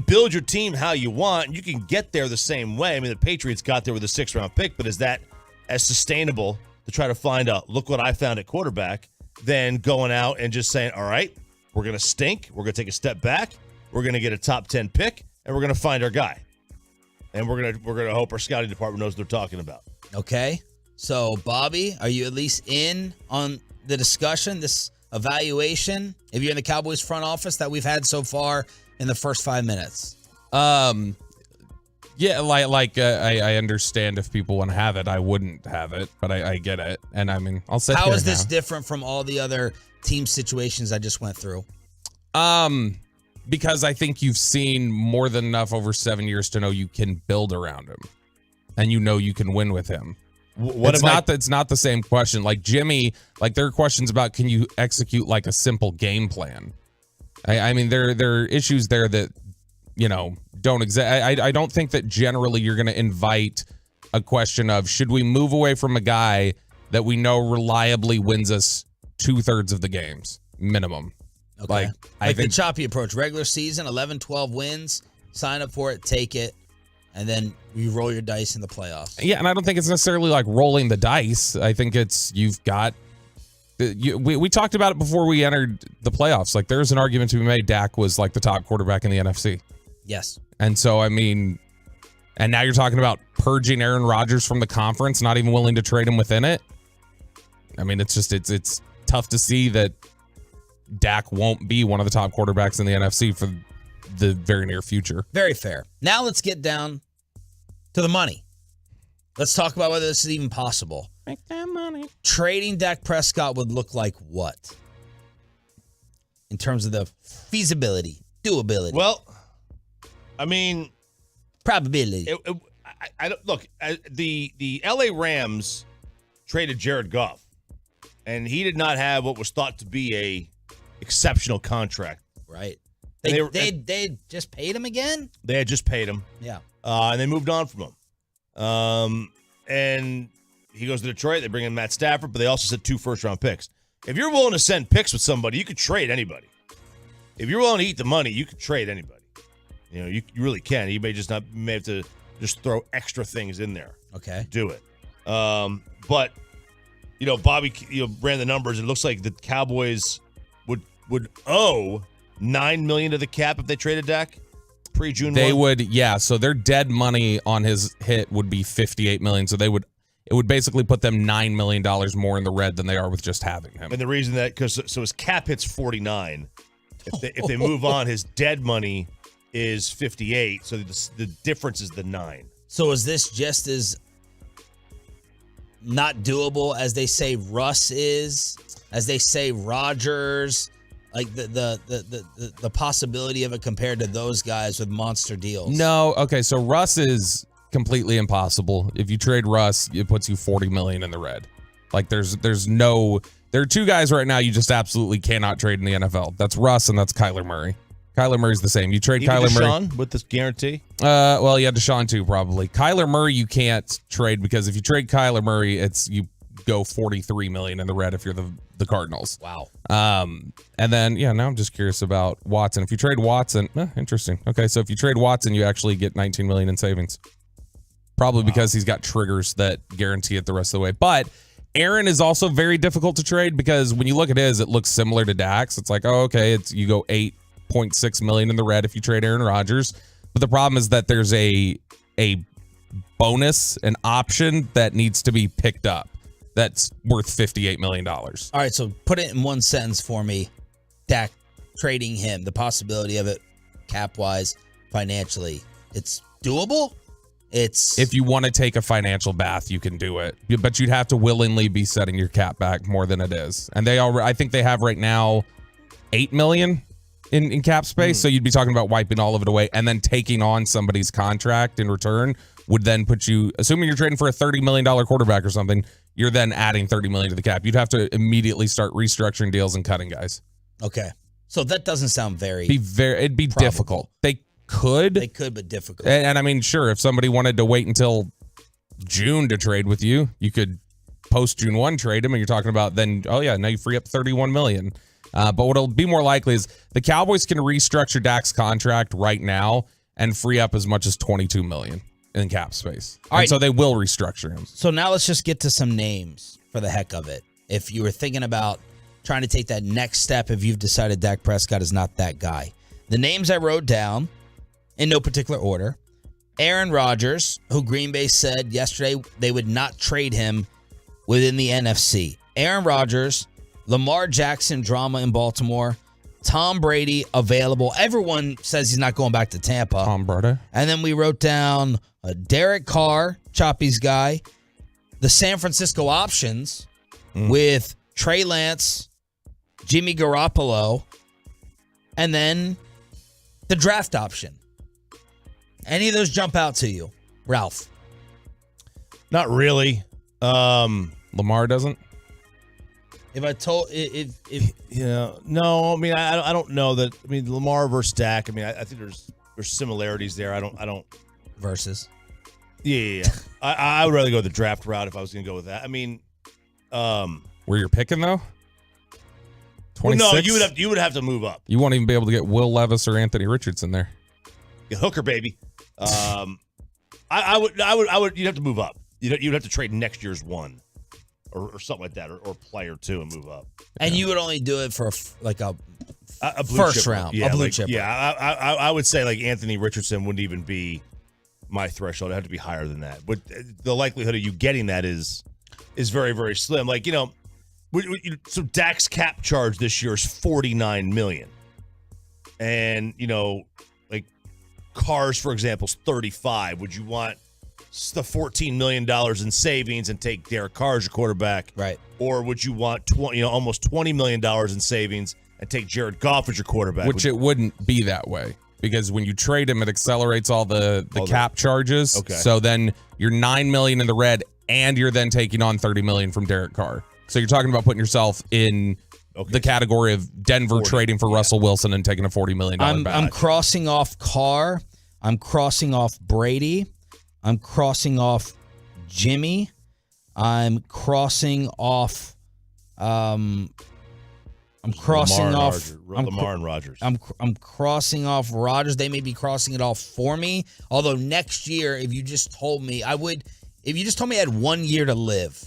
build your team how you want. You can get there the same way. The Patriots got there with a 6th round pick, but is that as sustainable to try to find out, look what I found at quarterback, than going out and just saying, all right, we're going to stink. We're going to take a step back. We're going to get a top 10 pick and we're going to find our guy. And we're going to hope our scouting department knows what they're talking about. Okay. So, Bobby, are you at least in on the discussion, this evaluation, if you're in the Cowboys front office that we've had so far in the first 5 minutes? Yeah, I understand if people want to have it. I wouldn't have it, but I get it. And I'll say how is this different from all the other team situations I just went through? Because I think you've seen more than enough over 7 years to know you can build around him, and you can win with him. It's not the same question. Like Jimmy, there are questions about can you execute like a simple game plan. There are issues there that don't exist. I don't think that generally you're going to invite a question of should we move away from a guy that we know reliably wins us 2/3 of the games minimum. Okay. I think the choppy approach, regular season, 11-12 wins, sign up for it, take it, and then you roll your dice in the playoffs. Yeah, and I don't think it's necessarily like rolling the dice. I think it's you've got we talked about it before we entered the playoffs. Like there's an argument to be made Dak was like the top quarterback in the NFC. Yes. And so and now you're talking about purging Aaron Rodgers from the conference, not even willing to trade him within it. It's just it's tough to see that Dak won't be one of the top quarterbacks in the NFC for the very near future. Very fair. Now let's get down to the money. Let's talk about whether this is even possible. Make that money. Trading Dak Prescott would look like what? In terms of the feasibility, doability. Well, probability. The LA Rams traded Jared Goff, and he did not have what was thought to be a exceptional contract. Right. They just paid him again? They had just paid him. Yeah. And they moved on from him. And he goes to Detroit. They bring in Matt Stafford, but they also said 2 first-round picks. If you're willing to send picks with somebody, you could trade anybody. If you're willing to eat the money, you could trade anybody. You really can. You may have to just throw extra things in there. Okay. Do it. But Bobby ran the numbers. It looks like the Cowboys would owe $9 million to the cap if they traded Dak pre-June. They would, yeah. So their dead money on his hit would be $58 million. So it would basically put them $9 million more in the red than they are with just having him. And the reason because his cap hit's 49. If they move on, his dead money is 58. So the difference is the 9. So is this just as not doable as they say Russ is, as they say Rodgers? Like the possibility of it compared to those guys with monster deals. No, okay, so Russ is completely impossible. If you trade Russ, it puts you $40 million in the red. Like there are 2 guys right now you just absolutely cannot trade in the NFL. That's Russ and that's Kyler Murray. Kyler Murray's the same. You trade Even Kyler Deshaun Murray with this guarantee. Well, yeah, Deshaun too probably. Kyler Murray you can't trade because if you trade Kyler Murray, you go $43 million in the red if you're the Cardinals. Wow. And then now I'm just curious about Watson. If you trade Watson, interesting. Okay, so if you trade Watson, you actually get $19 million in savings. Probably because he's got triggers that guarantee it the rest of the way. But Aaron is also very difficult to trade because when you look at his, it looks similar to Dak's. It's like, oh, okay, you go $8.6 million in the red if you trade Aaron Rodgers. But the problem is that there's a bonus, an option that needs to be picked up. That's worth $58 million. All right, so put it in one sentence for me. Dak, trading him, the possibility of it cap-wise, financially. It's doable If you want to take a financial bath, you can do it, but you'd have to willingly be setting your cap back more than it is. And I think they have right now $8 million in cap space. So you'd be talking about wiping all of it away and then taking on somebody's contract in return would then put you, assuming you're trading for a $30 million quarterback or something, you're then adding $30 million to the cap. You'd have to immediately start restructuring deals and cutting guys. Okay. So that doesn't sound it'd be probable. difficult. They could, but difficult. And I mean, sure, if somebody wanted to wait until June to trade with you, you could post June 1 trade him, and you're talking about then, now you free up $31 million. But what'll be more likely is the Cowboys can restructure Dak's contract right now and free up as much as $22 million in cap space. All right. So they will restructure him. So now let's just get to some names for the heck of it. If you were thinking about trying to take that next step, if you've decided Dak Prescott is not that guy. The names I wrote down in no particular order. Aaron Rodgers, who Green Bay said yesterday they would not trade him within the NFC. Aaron Rodgers, Lamar Jackson drama in Baltimore, Tom Brady available. Everyone says he's not going back to Tampa. Tom Brady. And then we wrote down Derek Carr, Choppy's guy, the San Francisco options with Trey Lance, Jimmy Garoppolo, and then the draft option. Any of those jump out to you, Ralph? Not really. Lamar doesn't? If I told no, I mean I don't know that. I mean Lamar versus Dak. I mean I think there's similarities there. I don't versus. Yeah. I would rather go the draft route if I was going to go with that. I mean, where you're picking though? 26? Well, no, you would have to move up. You won't even be able to get Will Levis or Anthony Richardson there. Get Hooker, baby. I would. You'd have to move up. You'd have to trade next year's one. Or something like that, or player two and move up. And you would only do it for a blue first chip, round, yeah, a blue like, chip. Yeah, I would say like Anthony Richardson wouldn't even be my threshold. It'd have to be higher than that. But the likelihood of you getting that is very, very slim. Like, so Dak's cap charge this year is $49 million. And, like Carr's, for example, is $35. Would you want the $14 million in savings and take Derek Carr as your quarterback? Right. Or would you want almost $20 million in savings and take Jared Goff as your quarterback? Which it wouldn't be that way, because when you trade him, it accelerates all the cap charges. Okay. So then you're $9 million in the red, and you're then taking on $30 million from Derek Carr. So you're talking about putting yourself in the category of Denver 40, trading for Russell Wilson and taking a $40 million bag. I'm crossing off Carr. I'm crossing off Brady. I'm crossing off Jimmy. I'm crossing off. I'm crossing off Lamar and Rodgers. I'm crossing off Rodgers. They may be crossing it off for me. Although next year, if you just told me I had 1 year to live,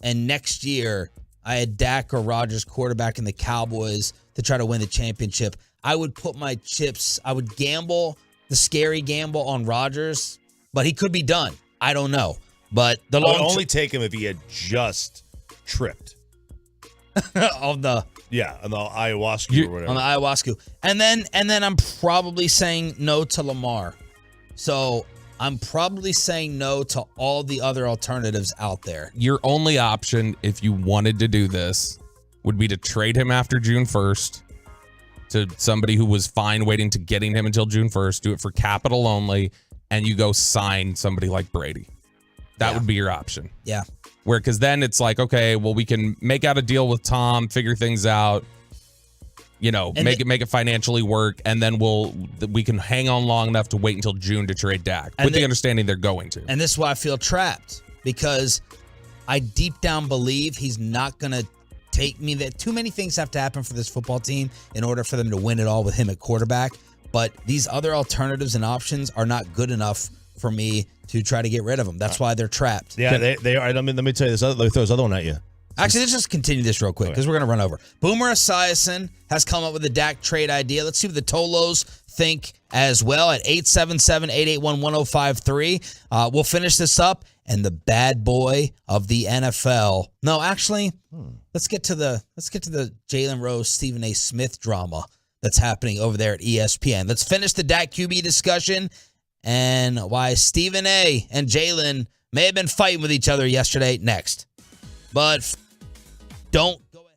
and next year I had Dak or Rodgers quarterback in the Cowboys to try to win the championship, I would put my chips. I would gamble the scary gamble on Rodgers. But he could be done. I don't know. But I would only take him if he had just tripped. on the ayahuasca or whatever. On the ayahuasca. And then I'm probably saying no to Lamar. So I'm probably saying no to all the other alternatives out there. Your only option, if you wanted to do this, would be to trade him after June 1st to somebody who was fine waiting to getting him until June 1st. Do it for capital only. And you go sign somebody like Brady. That would be your option. Yeah. Because then it's like, okay, well, we can make out a deal with Tom, figure things out, make it financially work, and then we can hang on long enough to wait until June to trade Dak, with the understanding they're going to. And this is why I feel trapped, because I deep down believe he's not going to take me there. Too many things have to happen for this football team in order for them to win it all with him at quarterback. But these other alternatives and options are not good enough for me to try to get rid of them. That's why they're trapped. Yeah, they are. Let me tell you this. Let me throw this other one at you. Actually, let's just continue this real quick because we're going to run over. Boomer Esiason has come up with a Dak trade idea. Let's see what the Tolos think as well at 877-881-1053. We'll finish this up. And the bad boy of the NFL. No, actually, let's get to the Jalen Rose, Stephen A. Smith drama that's happening over there at ESPN. Let's finish the Dak QB discussion and why Stephen A. and Jalen may have been fighting with each other yesterday next. But don't go ahead.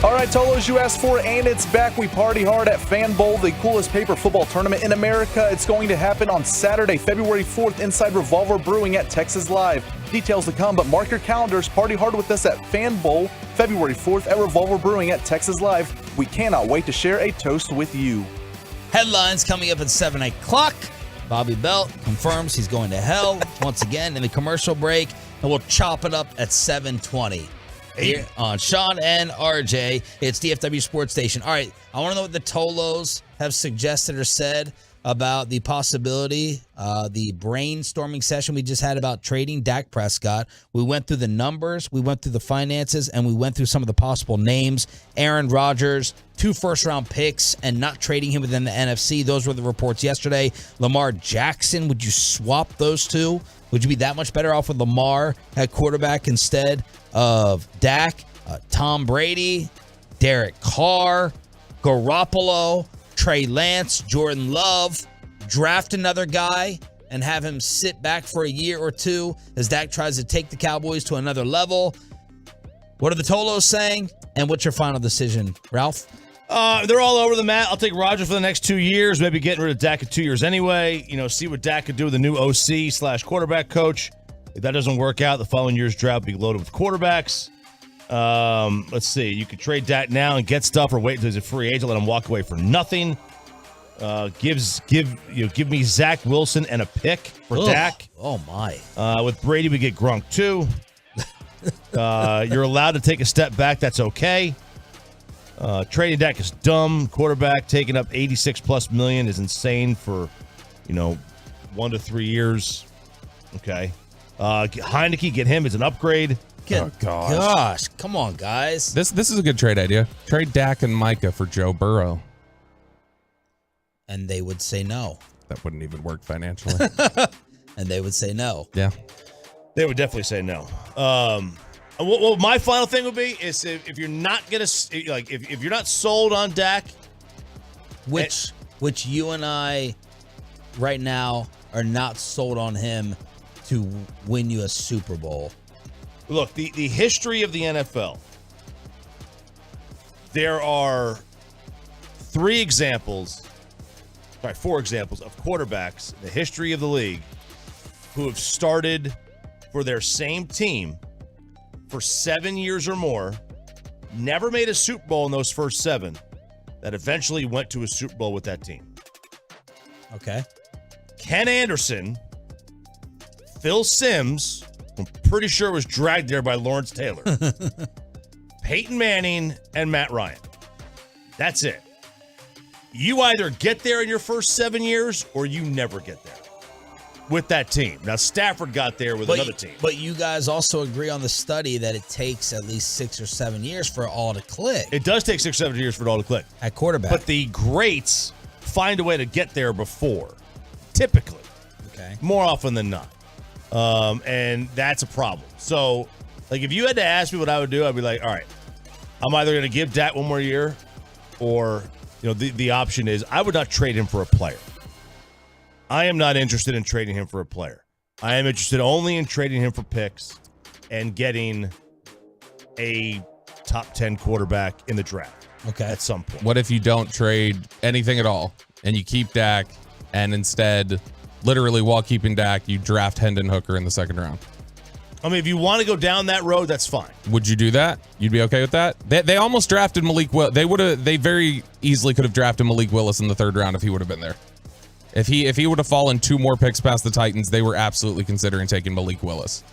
All right, Tolos, you asked for it, and it's back. We party hard at Fan Bowl, the coolest paper football tournament in America. It's going to happen on Saturday, February 4th, inside Revolver Brewing at Texas Live. Details to come, but mark your calendars. Party hard with us at Fan Bowl, February 4th at Revolver Brewing at Texas Live. We cannot wait to share a toast with you. Headlines coming up at 7 o'clock. Bobby Belt confirms he's going to hell once again in the commercial break, and we'll chop it up at 7:20. Here on Sean and RJ, it's DFW Sports Station. All right, I want to know what the Tolos have suggested or said about the possibility, the brainstorming session we just had about trading Dak Prescott. We went through the numbers, we went through the finances, and we went through some of the possible names. Aaron Rodgers, 2 first-round picks, and not trading him within the NFC. Those were the reports yesterday. Lamar Jackson, would you swap those two? Would you be that much better off with Lamar at quarterback instead of Dak? Tom Brady, Derek Carr, Garoppolo, Trey Lance, Jordan Love, draft another guy and have him sit back for a year or two as Dak tries to take the Cowboys to another level. What are the Tolos saying? And what's your final decision, Ralph? They're all over the map. I'll take Rodgers for the next 2 years, maybe getting rid of Dak in 2 years anyway. See what Dak could do with the new OC/quarterback coach. If that doesn't work out, the following year's draft will be loaded with quarterbacks. Let's see. You could trade Dak now and get stuff, or wait until he's a free agent, let him walk away for nothing. Give me Zach Wilson and a pick for Dak. Oh my! With Brady, we get Gronk too. You're allowed to take a step back. That's okay. Trading Dak is dumb. Quarterback taking up $86+ million is insane for 1 to 3 years. Okay. Heineke, get him as an upgrade. Gosh, come on, guys. This is a good trade idea. Trade Dak and Micah for Joe Burrow. And they would say no. That wouldn't even work financially. And they would say no. Yeah. They would definitely say no. What my final thing would be is if you're not gonna if you're not sold on Dak, which you and I right now are not sold on him to win you a Super Bowl. Look, the history of the NFL. There are 4 examples of quarterbacks in the history of the league who have started for their same team for 7 years or more, never made a Super Bowl in those first 7, that eventually went to a Super Bowl with that team. Okay. Ken Anderson, Phil Simms, I'm pretty sure was dragged there by Lawrence Taylor, Peyton Manning, and Matt Ryan. That's it. You either get there in your first 7 years or you never get there with that team. Now, Stafford got there with another team. But you guys also agree on the study that it takes at least 6 or 7 years for it all to click. It does take 6 or 7 years for it all to click. At quarterback. But the greats find a way to get there before, typically. Okay. More often than not. And that's a problem. So, if you had to ask me what I would do, I'd be like, all right, I'm either going to give Dak 1 more year or, the option is I would not trade him for a player. I am not interested in trading him for a player. I am interested only in trading him for picks and getting a top 10 quarterback in the draft. Okay. At some point. What if you don't trade anything at all and you keep Dak and instead, literally while keeping Dak, you draft Hendon Hooker in the 2nd round? I mean, if you want to go down that road, that's fine. Would you do that? You'd be okay with that? They almost drafted Malik Willis. They very easily could have drafted Malik Willis in the 3rd round if he would have been there. If he would have fallen 2 more picks past the Titans, they were absolutely considering taking Malik Willis.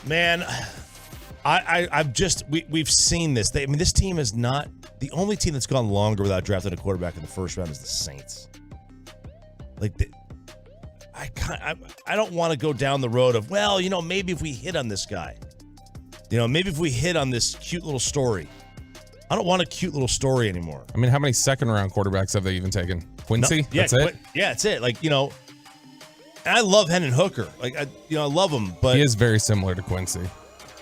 Man, we've seen this. This team is not the only team that's gone longer without drafting a quarterback in the 1st round is the Saints. I don't want to go down the road of, maybe if we hit on this guy, maybe if we hit on this cute little story. I don't want a cute little story anymore. I mean, how many 2nd round quarterbacks have they even taken? Quincy? That's it? Yeah, that's it. I love Hendon Hooker. I love him, but he is very similar to Quincy.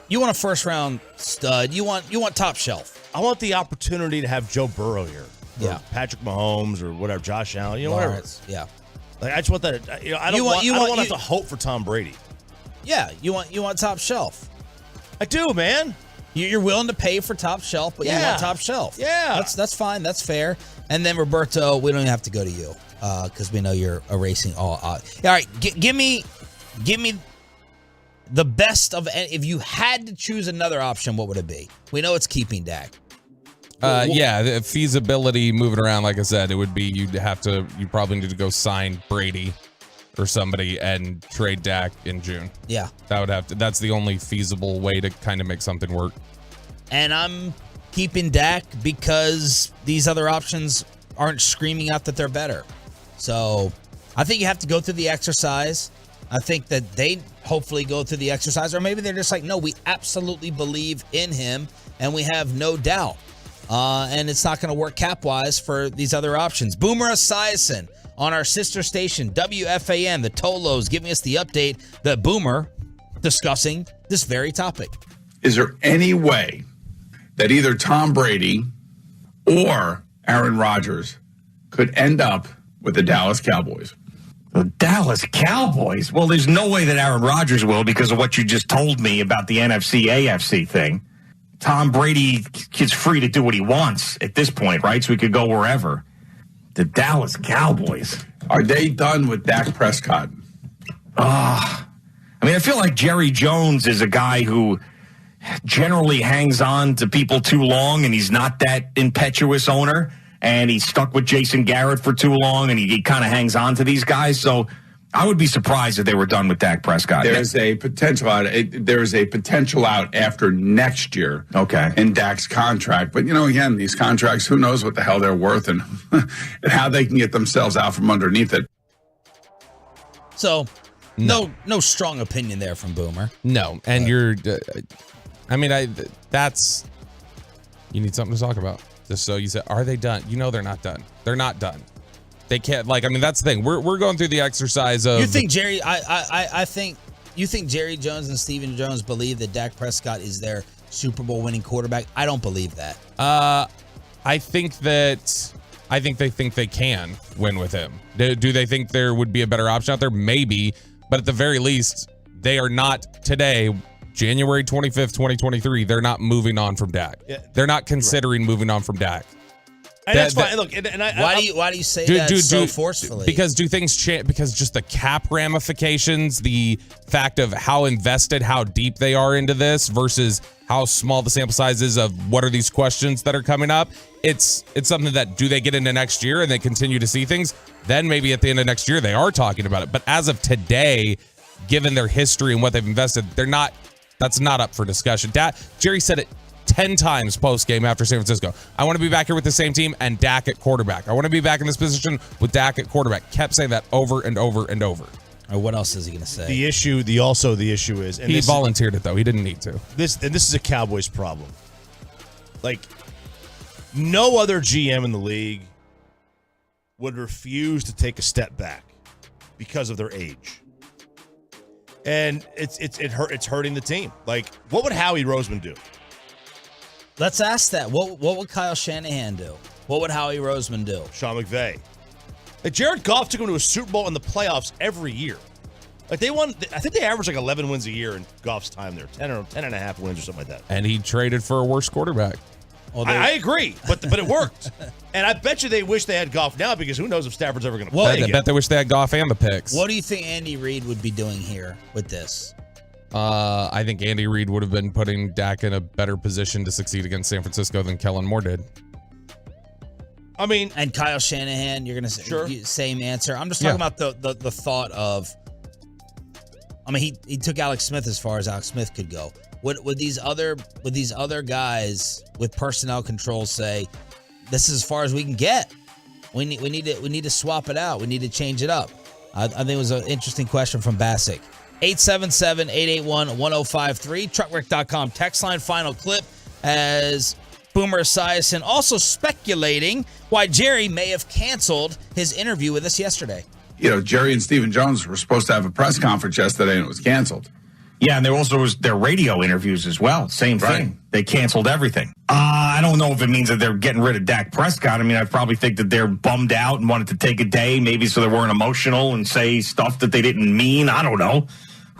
You want a 1st round stud. You want top shelf. I want the opportunity to have Joe Burrow here. Yeah. Patrick Mahomes or whatever, Josh Allen, whatever. Yeah. I just want that. I don't want to have to hope for Tom Brady. Yeah, you want top shelf. I do, man. You're willing to pay for top shelf, but you want top shelf. Yeah. That's fine. That's fair. And then, Roberto, we don't even have to go to you because we know you're erasing all. All right, give me the best of. If you had to choose another option, what would it be? We know it's keeping Dak. The feasibility moving around, like I said, it would be you probably need to go sign Brady or somebody and trade Dak in June. Yeah. That's the only feasible way to kind of make something work. And I'm keeping Dak because these other options aren't screaming out that they're better. So I think you have to go through the exercise. I think that they hopefully go through the exercise, or maybe they're just like, no, we absolutely believe in him and we have no doubt. And it's not going to work cap-wise for these other options. Boomer Esiason on our sister station, WFAN, the Tolos, giving us the update that Boomer discussing this very topic. Is there any way that either Tom Brady or Aaron Rodgers could end up with the Dallas Cowboys? The Dallas Cowboys? Well, there's no way that Aaron Rodgers will because of what you just told me about the NFC-AFC thing. Tom Brady is free to do what he wants at this point, right? So he could go wherever. The Dallas Cowboys. Are they done with Dak Prescott? I feel like Jerry Jones is a guy who generally hangs on to people too long, and he's not that impetuous owner, and he's stuck with Jason Garrett for too long, and he kind of hangs on to these guys. So I would be surprised if they were done with Dak Prescott. There's a potential out. There's a potential out after next year. Okay. In Dak's contract, but again, these contracts, who knows what the hell they're worth and and how they can get themselves out from underneath it. So, no strong opinion there from Boomer. No, and you're. That's. You need something to talk about. Just so you said, are they done? They're not done. They're not done. They can't, that's the thing. We're going through the exercise of. You think Jerry? I think you think Jerry Jones and Stephen Jones believe that Dak Prescott is their Super Bowl winning quarterback? I don't believe that. I think they think they can win with him. Do they think there would be a better option out there? Maybe, but at the very least, they are not today. January 25th, 2023. They're not moving on from Dak. Yeah. They're not considering moving on from Dak. And that's fine. Look, why do you say that so forcefully? Because do things change? Because just the cap ramifications, the fact of how invested, how deep they are into this versus how small the sample size is of what are these questions that are coming up. It's something that do they get into next year and they continue to see things? Then maybe at the end of next year they are talking about it. But as of today, given their history and what they've invested, they're not. That's not up for discussion. Jerry said it 10 times post-game after San Francisco. I want to be back here with the same team and Dak at quarterback. I want to be back in this position with Dak at quarterback. Kept saying that over and over and over. Or what else is he going to say? The issue is... And he volunteered it, though. He didn't need to. This is a Cowboys problem. Like, no other GM in the league would refuse to take a step back because of their age. And it's hurting the team. Like, what would Howie Roseman do? Let's ask that. What would Kyle Shanahan do? What would Howie Roseman do? Sean McVay. Like, Jared Goff took him to a Super Bowl in the playoffs every year. Like, they won. I think they averaged like 11 wins a year in Goff's time there, 10 and a half wins or something like that. And he traded for a worse quarterback. Well, I agree, but it worked. And I bet you they wish they had Goff now because who knows if Stafford's ever going to play again. I bet they wish they had Goff and the picks. What do you think Andy Reid would be doing here with this? I think Andy Reid would have been putting Dak in a better position to succeed against San Francisco than Kellen Moore did. I mean, and Kyle Shanahan, you're going to say same answer. I'm just talking about the thought of. I mean, he took Alex Smith as far as Alex Smith could go. Would these other guys with personnel control say, this is as far as we can get? We need to swap it out. We need to change it up. I think it was an interesting question from Bassick. 877-881-1053. Truckrick.com text line. Final clip as Boomer Esiason also speculating why Jerry may have canceled his interview with us yesterday. Jerry and Stephen Jones were supposed to have a press conference yesterday and it was canceled. Yeah, and there also was their radio interviews as well. Same thing. Right. They canceled everything. I don't know if it means that they're getting rid of Dak Prescott. I mean, I probably think that they're bummed out and wanted to take a day, maybe so they weren't emotional and say stuff that they didn't mean. I don't know.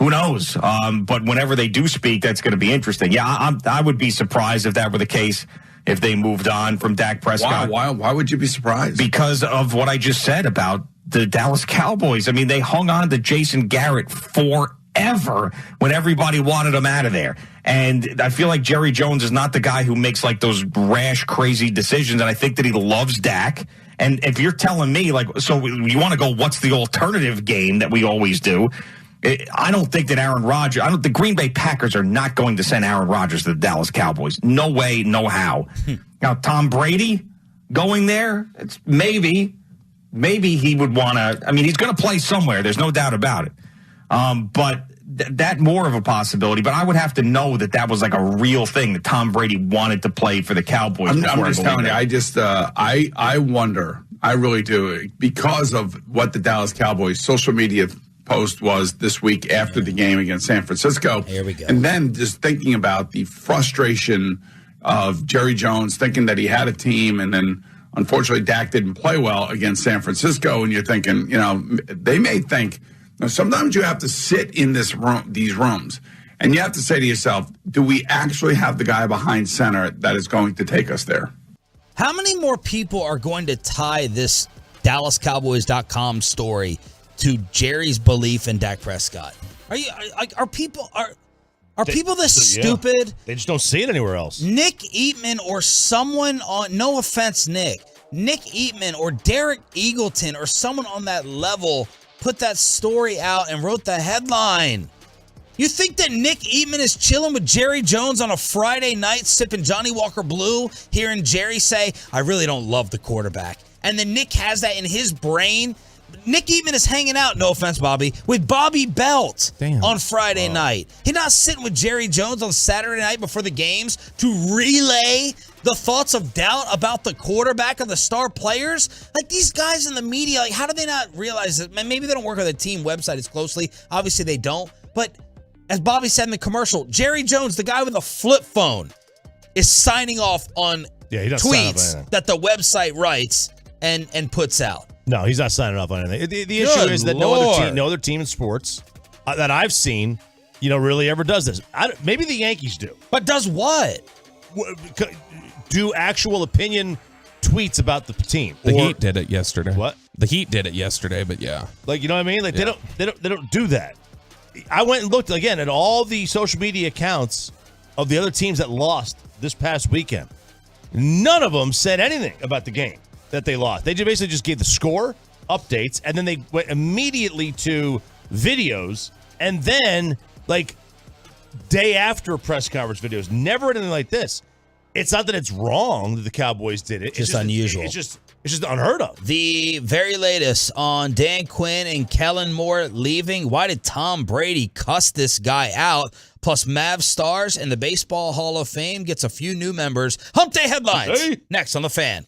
who knows? But whenever they do speak, that's going to be interesting. Yeah, I would be surprised if that were the case, if they moved on from Dak Prescott. Why would you be surprised? Because of what I just said about the Dallas Cowboys. I mean, they hung on to Jason Garrett forever when everybody wanted him out of there. And I feel like Jerry Jones is not the guy who makes like those rash, crazy decisions. And I think that he loves Dak. And if you're telling me, like, so you want to go, what's the alternative game that we always do? I don't think that Aaron Rodgers, the Green Bay Packers are not going to send Aaron Rodgers to the Dallas Cowboys. No way, no how. Now, Tom Brady going there, it's maybe he would want to, I mean, he's going to play somewhere. There's no doubt about it. But that more of a possibility. But I would have to know that was like a real thing, that Tom Brady wanted to play for the Cowboys. I'm just telling you, I wonder, I really do, because of what the Dallas Cowboys social media post was this week after the game against San Francisco. Here we go. And then just thinking about the frustration of Jerry Jones thinking that he had a team, and then unfortunately Dak didn't play well against San Francisco, and you're thinking, they may think, sometimes you have to sit in these rooms, and you have to say to yourself, do we actually have the guy behind center that is going to take us there? How many more people are going to tie this DallasCowboys.com story to Jerry's belief in Dak Prescott? Are people this stupid? They just don't see it anywhere else. Nick Eatman or someone on, no offense, Nick Eatman or Derek Eagleton or someone on that level put that story out and wrote the headline. You think that Nick Eatman is chilling with Jerry Jones on a Friday night sipping Johnny Walker Blue, hearing Jerry say, I really don't love the quarterback. And then Nick has that in his brain. Nick Eatman is hanging out, no offense, Bobby, with Bobby Belt on Friday night. He's not sitting with Jerry Jones on Saturday night before the games to relay the thoughts of doubt about the quarterback and the star players. Like, these guys in the media, like, how do they not realize that? Maybe they don't work on the team website as closely. Obviously, they don't. But as Bobby said in the commercial, Jerry Jones, the guy with the flip phone, is signing off on tweets that the website writes and puts out. No, he's not signing off on anything. The issue is that no other team in sports that I've seen, really ever does this. Maybe the Yankees do. But does what? Do actual opinion tweets about the team. The Heat did it yesterday. What? The Heat did it yesterday, but yeah. Like, you know what I mean? Like, they don't do that. I went and looked again at all the social media accounts of the other teams that lost this past weekend. None of them said anything about the game that they lost. They basically just gave the score, updates, and then they went immediately to videos, and then, like, day after press conference videos. Never anything like this. It's not that it's wrong that the Cowboys did it. It's just unusual. It's just unheard of. The very latest on Dan Quinn and Kellen Moore leaving. Why did Tom Brady cuss this guy out? Plus, Mavs stars and the Baseball Hall of Fame gets a few new members. Hump Day headlines. Hey. Next on The Fan.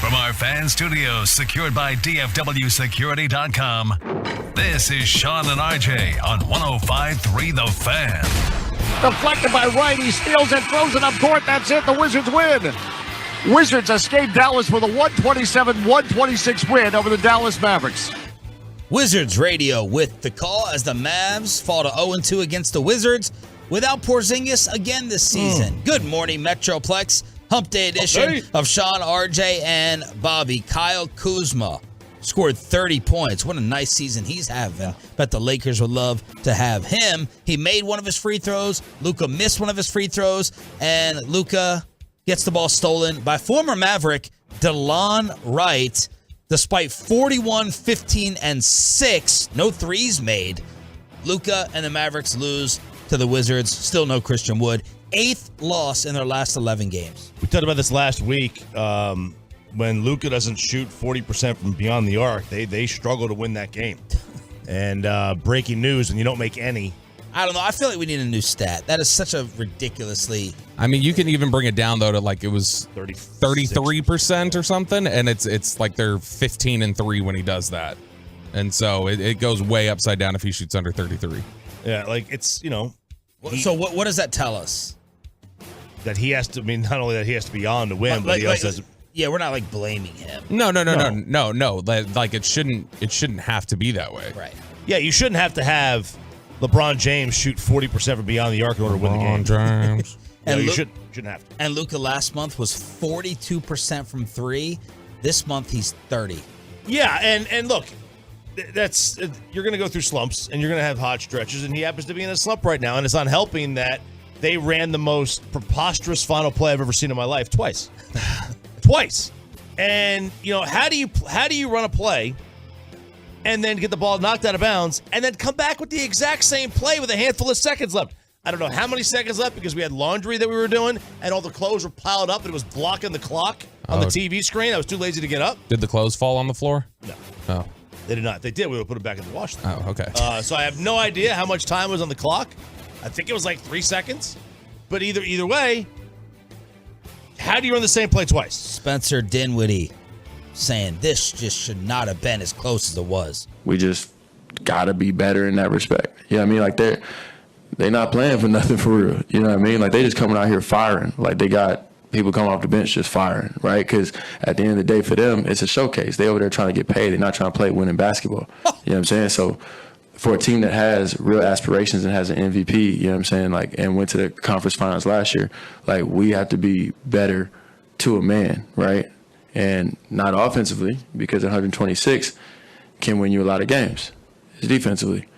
From our fan studios, secured by DFWsecurity.com, this is Sean and RJ on 105.3 The Fan. Deflected by Wright. He steals it, throws it up court. That's it. The Wizards win. Wizards escape Dallas with a 127-126 win over the Dallas Mavericks. Wizards Radio with the call as the Mavs fall to 0-2 against the Wizards without Porzingis again this season. Good morning, Metroplex. Hump Day edition of Sean, RJ, and Bobby. Kyle Kuzma scored 30 points. What a nice season he's having. Bet the Lakers would love to have him. He made one of his free throws. Luka missed one of his free throws. And Luka gets the ball stolen by former Maverick DeLon Wright. Despite 41, 15, and 6, no threes made, Luka and the Mavericks lose to the Wizards. Still no Christian Wood. 8th loss in their last 11 games. We talked about this last week. When Luka doesn't shoot 40% from beyond the arc, they struggle to win that game. And breaking news, when you don't make any. I don't know. I feel like we need a new stat. That is such a ridiculously... I mean, you can even bring it down, though, to like it was 33% or something, and it's like they're 15-3 when he does that. And so it goes way upside down if he shoots under 33. Yeah, like it's, So what does that tell us? That he has to, not only that he has to be on to win, but he also has to... Yeah, we're not like blaming him. No. Like it shouldn't have to be that way. Right. Yeah, you shouldn't have to have LeBron James shoot 40% from beyond the arc in order to win the game. James. And you shouldn't have to. And Luka last month was 42% from 3. This month he's 30. Yeah, and look, that's you're going to go through slumps and you're going to have hot stretches, and he happens to be in a slump right now, and it's not helping that they ran the most preposterous final play I've ever seen in my life twice. Twice. And, how do you run a play and then get the ball knocked out of bounds and then come back with the exact same play with a handful of seconds left? I don't know how many seconds left because we had laundry that we were doing and all the clothes were piled up and it was blocking the clock on the TV screen. I was too lazy to get up. Did the clothes fall on the floor? No. Oh. They did not. If they did, we would put them back in the wash. Oh, okay. So I have no idea how much time was on the clock. I think it was like 3 seconds. But either way, how do you run the same play twice? Spencer Dinwiddie saying this just should not have been as close as it was. We just got to be better in that respect. You know what I mean? Like they're not playing for nothing for real. You know what I mean? Like they just coming out here firing. Like they got people coming off the bench just firing, right? Because at the end of the day for them, it's a showcase. They over there trying to get paid. They're not trying to play winning basketball. You know what I'm saying? So for a team that has real aspirations and has an MVP, you know what I'm saying, like, and went to the conference finals last year, like, we have to be better to a man, right? And not offensively, because 126 can win you a lot of games. It's defensively.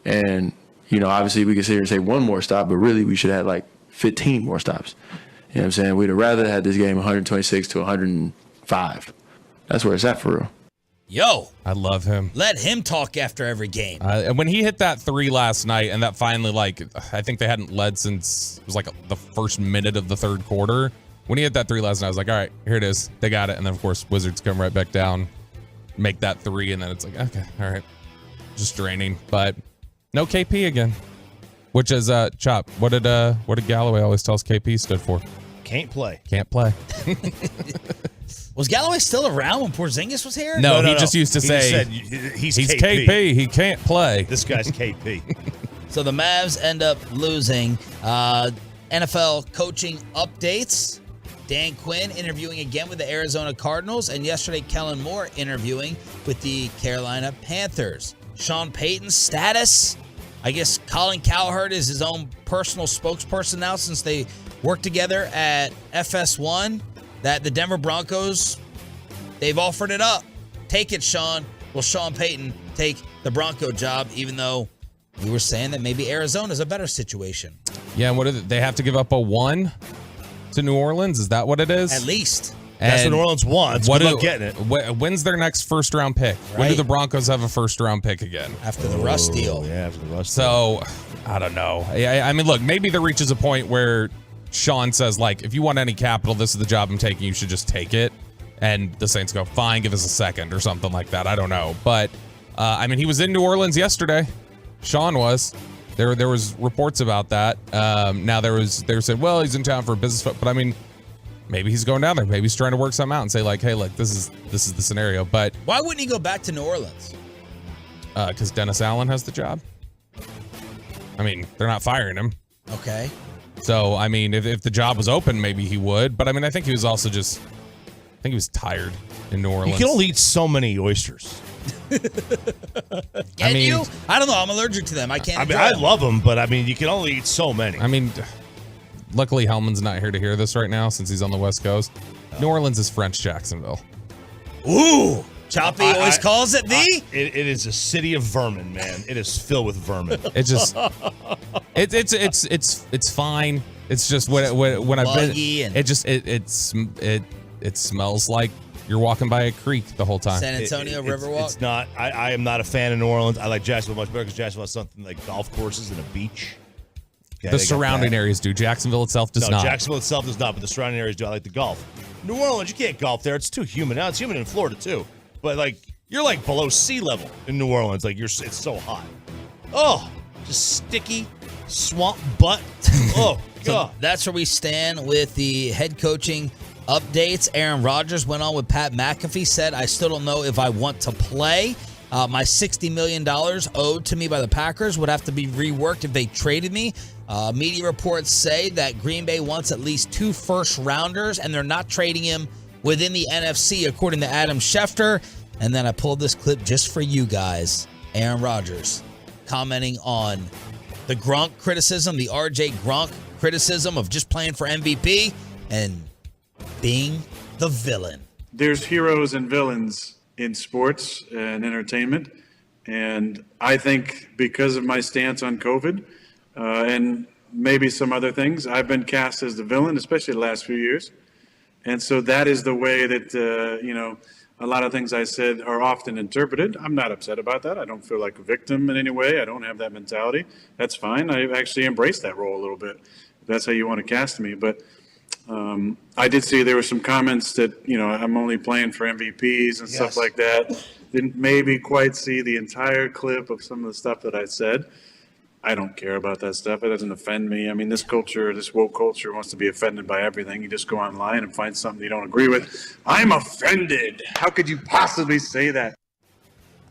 And, obviously we could sit here and say one more stop, but really we should have like 15 more stops. You know what I'm saying? We'd have rather had this game 126 to 105. That's where it's at for real. Yo, I love him. Let him talk after every game. And when he hit that 3 last night, and that finally, I think they hadn't led since it was like the first minute of the third quarter. When he hit that 3 last night, I was like, all right, here it is. They got it. And then, of course, Wizards come right back down, make that 3, and then it's like, okay, all right. Just draining. But no KP again, which is, Chop, what did Galloway always tell us KP stood for? Can't play. Can't play. Was Galloway still around when Porzingis was here? No, he just used to say he's KP. He can't play. This guy's KP. So the Mavs end up losing. NFL coaching updates. Dan Quinn interviewing again with the Arizona Cardinals, and yesterday Kellen Moore interviewing with the Carolina Panthers. Sean Payton's status. I guess Colin Cowherd is his own personal spokesperson now since they worked together at FS1. That the Denver Broncos, they've offered it up. Take it, Sean. Will Sean Payton take the Bronco job, even though we were saying that maybe Arizona's a better situation? Yeah, and what is it? They have to give up a 1 to New Orleans? Is that what it is? At least. That's what New Orleans wants. Good luck getting it. When's their next first-round pick? Right. When do the Broncos have a first-round pick again? After the Russ deal. Yeah, after the Russ deal. So, I don't know. I mean, look, maybe there reaches a point where Sean says, like, if you want any capital, this is the job I'm taking, you should just take it. And the Saints go, fine, give us a second or something like that. I don't know. But, I mean, he was in New Orleans yesterday. Sean was. There was reports about that. Now they said, well, he's in town for a business, but I mean, maybe he's going down there. Maybe he's trying to work something out and say like, hey, look, this is the scenario. But why wouldn't he go back to New Orleans? Because Dennis Allen has the job. I mean, they're not firing him. Okay. So, I mean, if the job was open, maybe he would. But, I mean, I think he was also I think he was tired in New Orleans. You can only eat so many oysters. Can you? I don't know. I'm allergic to them. I can't. I mean, I love them, but, I mean, you can only eat so many. I mean, luckily Hellman's not here to hear this right now since he's on the West Coast. New Orleans is French Jacksonville. Ooh. Choppy always calls it the? It is a city of vermin, man. It is filled with vermin. It just, it's fine. It's just when I've been, it smells like you're walking by a creek the whole time. San Antonio Riverwalk. It's not. I am not a fan of New Orleans. I like Jacksonville much better because Jacksonville has something like golf courses and a beach. The surrounding areas do. Jacksonville itself does not. Jacksonville itself does not, but the surrounding areas do. I like the golf. New Orleans, you can't golf there. It's too humid. Now it's humid in Florida too. But like you're like below sea level in New Orleans. Like it's so hot. Oh, just sticky swamp butt. Oh God. So that's where we stand with the head coaching updates. Aaron Rodgers went on with Pat McAfee, said, I still don't know if I want to play. My $60 million owed to me by the Packers would have to be reworked if they traded me. Media reports say that Green Bay wants at least 2 first-rounders, and they're not trading him within the NFC, according to Adam Schefter. And then I pulled this clip just for you guys. Aaron Rodgers commenting on the Gronk criticism, the RJ Gronk criticism of just playing for MVP and being the villain. There's heroes and villains in sports and entertainment. And I think because of my stance on COVID and maybe some other things, I've been cast as the villain, especially the last few years. And so that is the way that, a lot of things I said are often interpreted. I'm not upset about that. I don't feel like a victim in any way. I don't have that mentality. That's fine. I actually embraced that role a little bit. If that's how you want to cast me. But I did see there were some comments that, I'm only playing for MVPs and stuff like that. Didn't maybe quite see the entire clip of some of the stuff that I said. I don't care about that stuff. It doesn't offend me. I mean, this culture, this woke culture wants to be offended by everything. You just go online and find something you don't agree with. I'm offended. How could you possibly say that?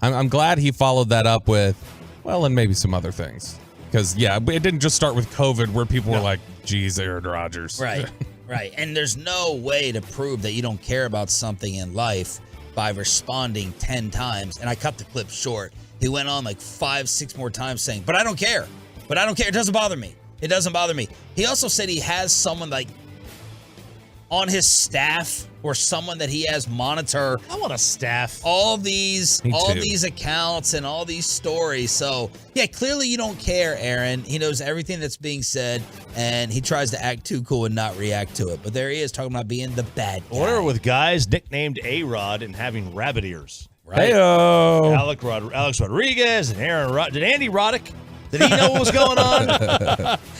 I'm glad he followed that up with, well, and maybe some other things. Because, it didn't just start with COVID where people were like, geez, Aaron Rodgers. Right. And there's no way to prove that you don't care about something in life by responding 10 times. And I cut the clip short. He went on like 5-6 more times saying, but I don't care. It doesn't bother me. He also said he has someone like on his staff or someone that he has monitor. I want a staff. All these accounts and all these stories. So, clearly you don't care, Aaron. He knows everything that's being said, and he tries to act too cool and not react to it. But there he is talking about being the bad guy. Or with guys nicknamed A-Rod and having rabbit ears. Right. Hey-o. Alex Rodriguez and Aaron Rod. Did Andy Roddick? Did he know what was going on?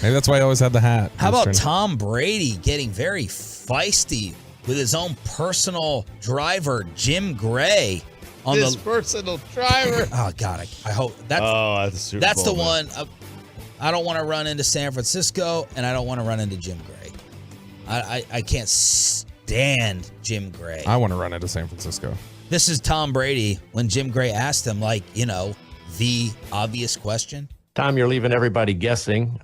Maybe that's why he always had the hat. How about Tom Brady getting very feisty with his own personal driver, Jim Gray? Personal driver. Oh, God. I hope that's the one. I don't want to run into San Francisco, and I don't want to run into Jim Gray. I can't stand Jim Gray. I want to run into San Francisco. This is Tom Brady when Jim Gray asked him, the obvious question. Tom, you're leaving everybody guessing.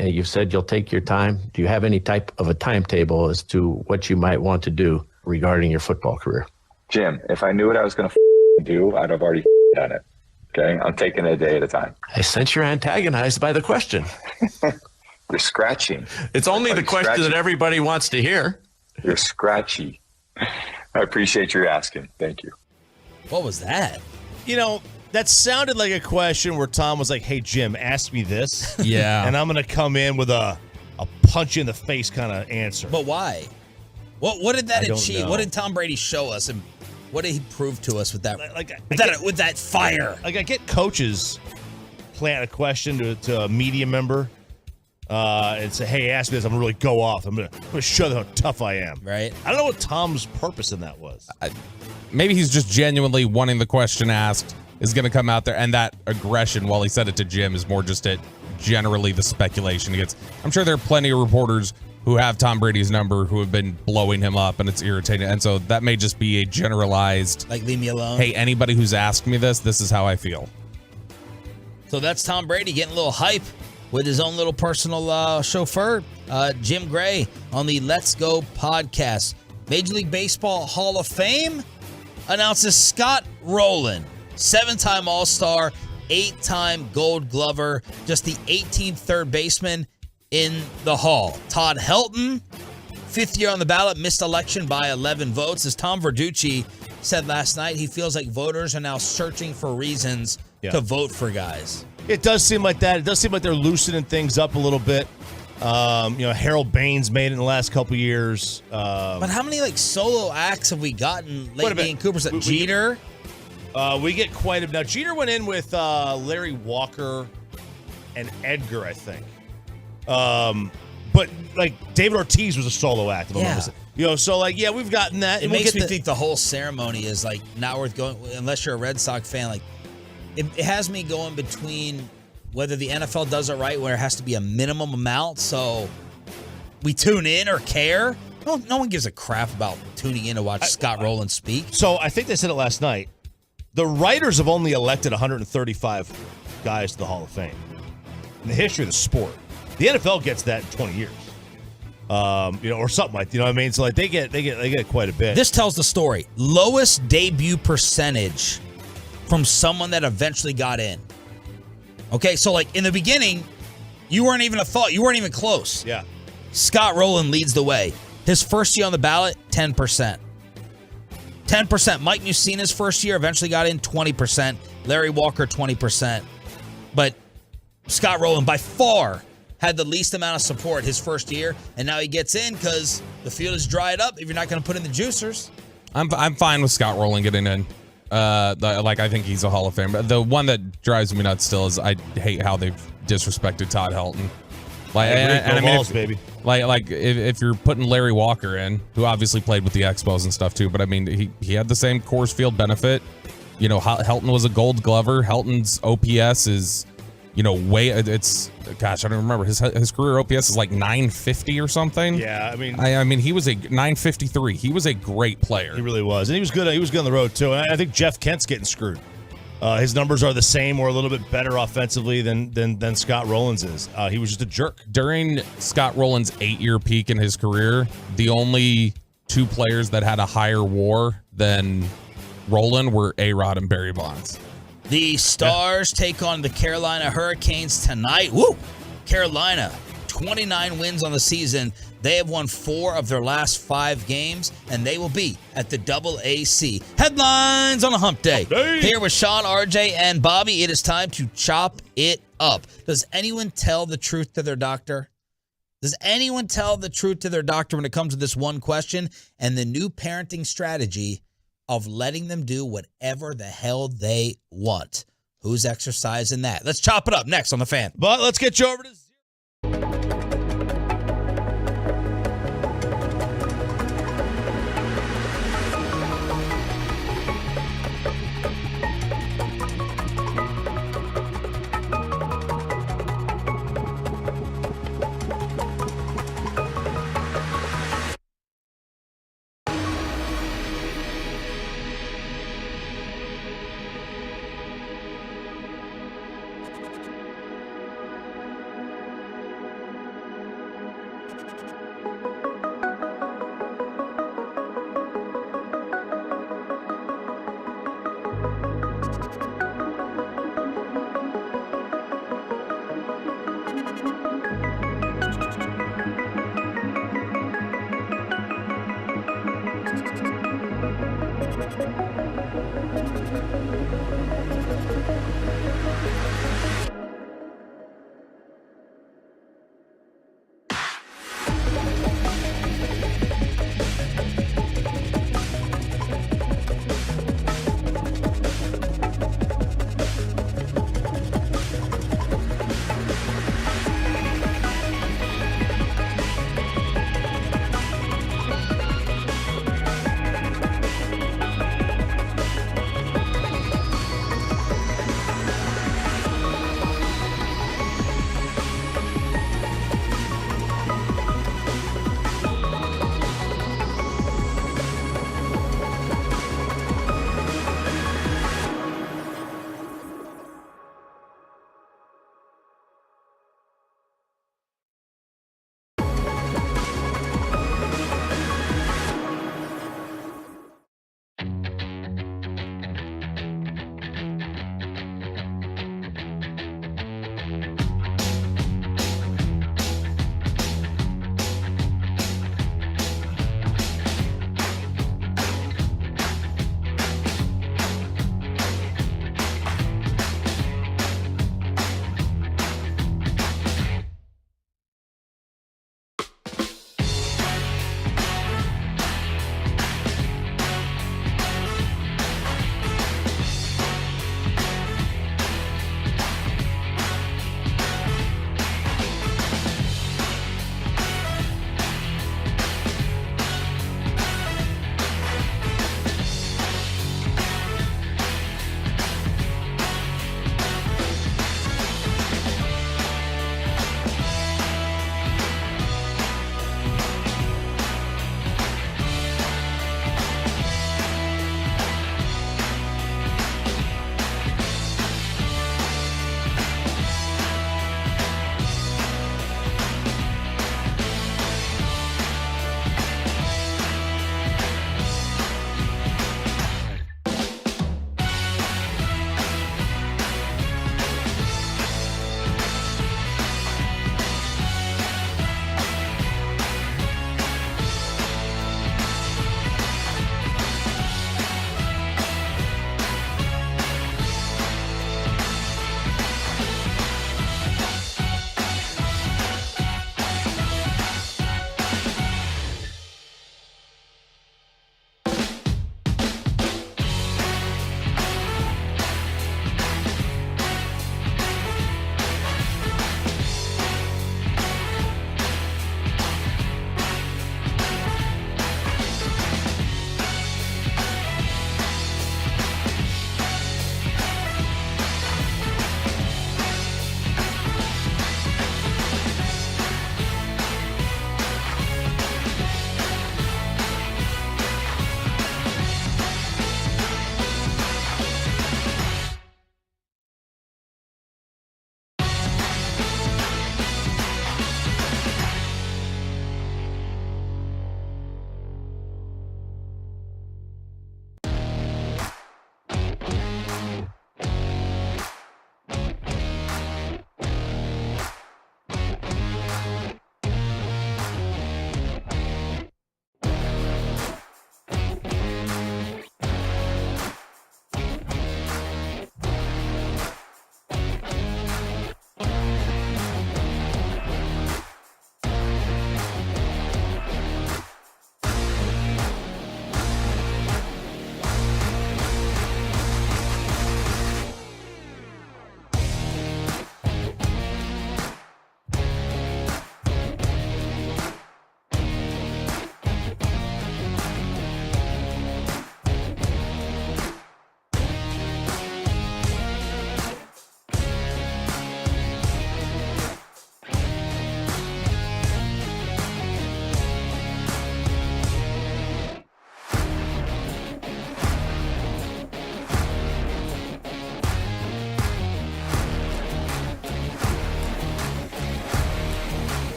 You said you'll take your time. Do you have any type of a timetable as to what you might want to do regarding your football career? Jim, if I knew what I was going to do, I'd have already done it. Okay? I'm taking it a day at a time. I sense you're antagonized by the question. You're scratching. It's only the question scratchy. that everybody wants to hear. You're scratchy. I appreciate your asking. Thank you. What was that? That sounded like a question where Tom was like, hey, Jim, ask me this. Yeah. And I'm going to come in with a punch you in the face kind of answer. But why? What did that I don't achieve? know. What did Tom Brady show us? And what did he prove to us with that? With that fire? I get coaches plant a question to a media member and say, hey, ask me this. I'm going to really go off. I'm going to show them how tough I am. Right. I don't know what Tom's purpose in that was. Maybe he's just genuinely wanting the question asked is going to come out there, and that aggression while he said it to Jim is more just generally the speculation he gets. I'm sure there are plenty of reporters who have Tom Brady's number who have been blowing him up, and it's irritating. And so that may just be a generalized, like, leave me alone. Hey, anybody who's asked me this is how I feel. So that's Tom Brady getting a little hype with his own little personal chauffeur, Jim Gray, on the Let's Go podcast. Major League Baseball Hall of Fame announces Scott Rowland, 7-time All-Star, 8-time Gold Glover, just the 18th third baseman in the Hall. Todd Helton, 5th year on the ballot, missed election by 11 votes. As Tom Verducci said last night, he feels like voters are now searching for reasons to vote for guys. It does seem like that. It does seem like they're loosening things up a little bit. Harold Baines made it in the last couple years. But how many solo acts have we gotten lately in Cooper's? Jeter? We get quite a... Now, Jeter went in with Larry Walker and Edgar, I think. But David Ortiz was a solo act. We've gotten that. It makes me think the whole ceremony is not worth going, unless you're a Red Sox fan. It has me going between whether the NFL does it right, where it has to be a minimum amount, so we tune in or care. No one gives a crap about tuning in to watch Scott Rowland speak. So I think they said it last night. The writers have only elected 135 guys to the Hall of Fame in the history of the sport. The NFL gets that in 20 years, or something like. You know what I mean? So they get quite a bit. This tells the story. Lowest debut percentage from someone that eventually got in. Okay, so in the beginning, you weren't even a thought. You weren't even close. Yeah. Scott Rowland leads the way. His first year on the ballot, 10%. 10%. Mike Mussina's first year eventually got in, 20%. Larry Walker, 20%. But Scott Rowland, by far, had the least amount of support his first year, and now he gets in because the field is dried up if you're not going to put in the juicers. I'm fine with Scott Rowland getting in. I think he's a Hall of Fame. But the one that drives me nuts still is I hate how they've disrespected Todd Helton. If you're putting Larry Walker in, who obviously played with the Expos and stuff too, but I mean he had the same Coors Field benefit. Helton was a Gold Glover. Helton's OPS is, I don't remember his career OPS is 950 or something. Yeah, I mean he was a 953. He was a great player. He really was, and he was good. He was good on the road too. And I think Jeff Kent's getting screwed. His numbers are the same or a little bit better offensively than Scott Rowland's is. He was just a jerk. During Scott Rowland's 8-year peak in his career, the only two players that had a higher WAR than Rowland were A-Rod and Barry Bonds. The Stars take on the Carolina Hurricanes tonight. Woo! Carolina, 29 wins on the season. They have won 4 of their last 5 games, and they will be at the AAC. Headlines on a hump day. Here with Sean, RJ, and Bobby. It is time to chop it up. Does anyone tell the truth to their doctor? Does anyone tell the truth to their doctor when it comes to this one question and the new parenting strategy of letting them do whatever the hell they want? Who's exercising that? Let's chop it up next on The Fan. But let's get you over to...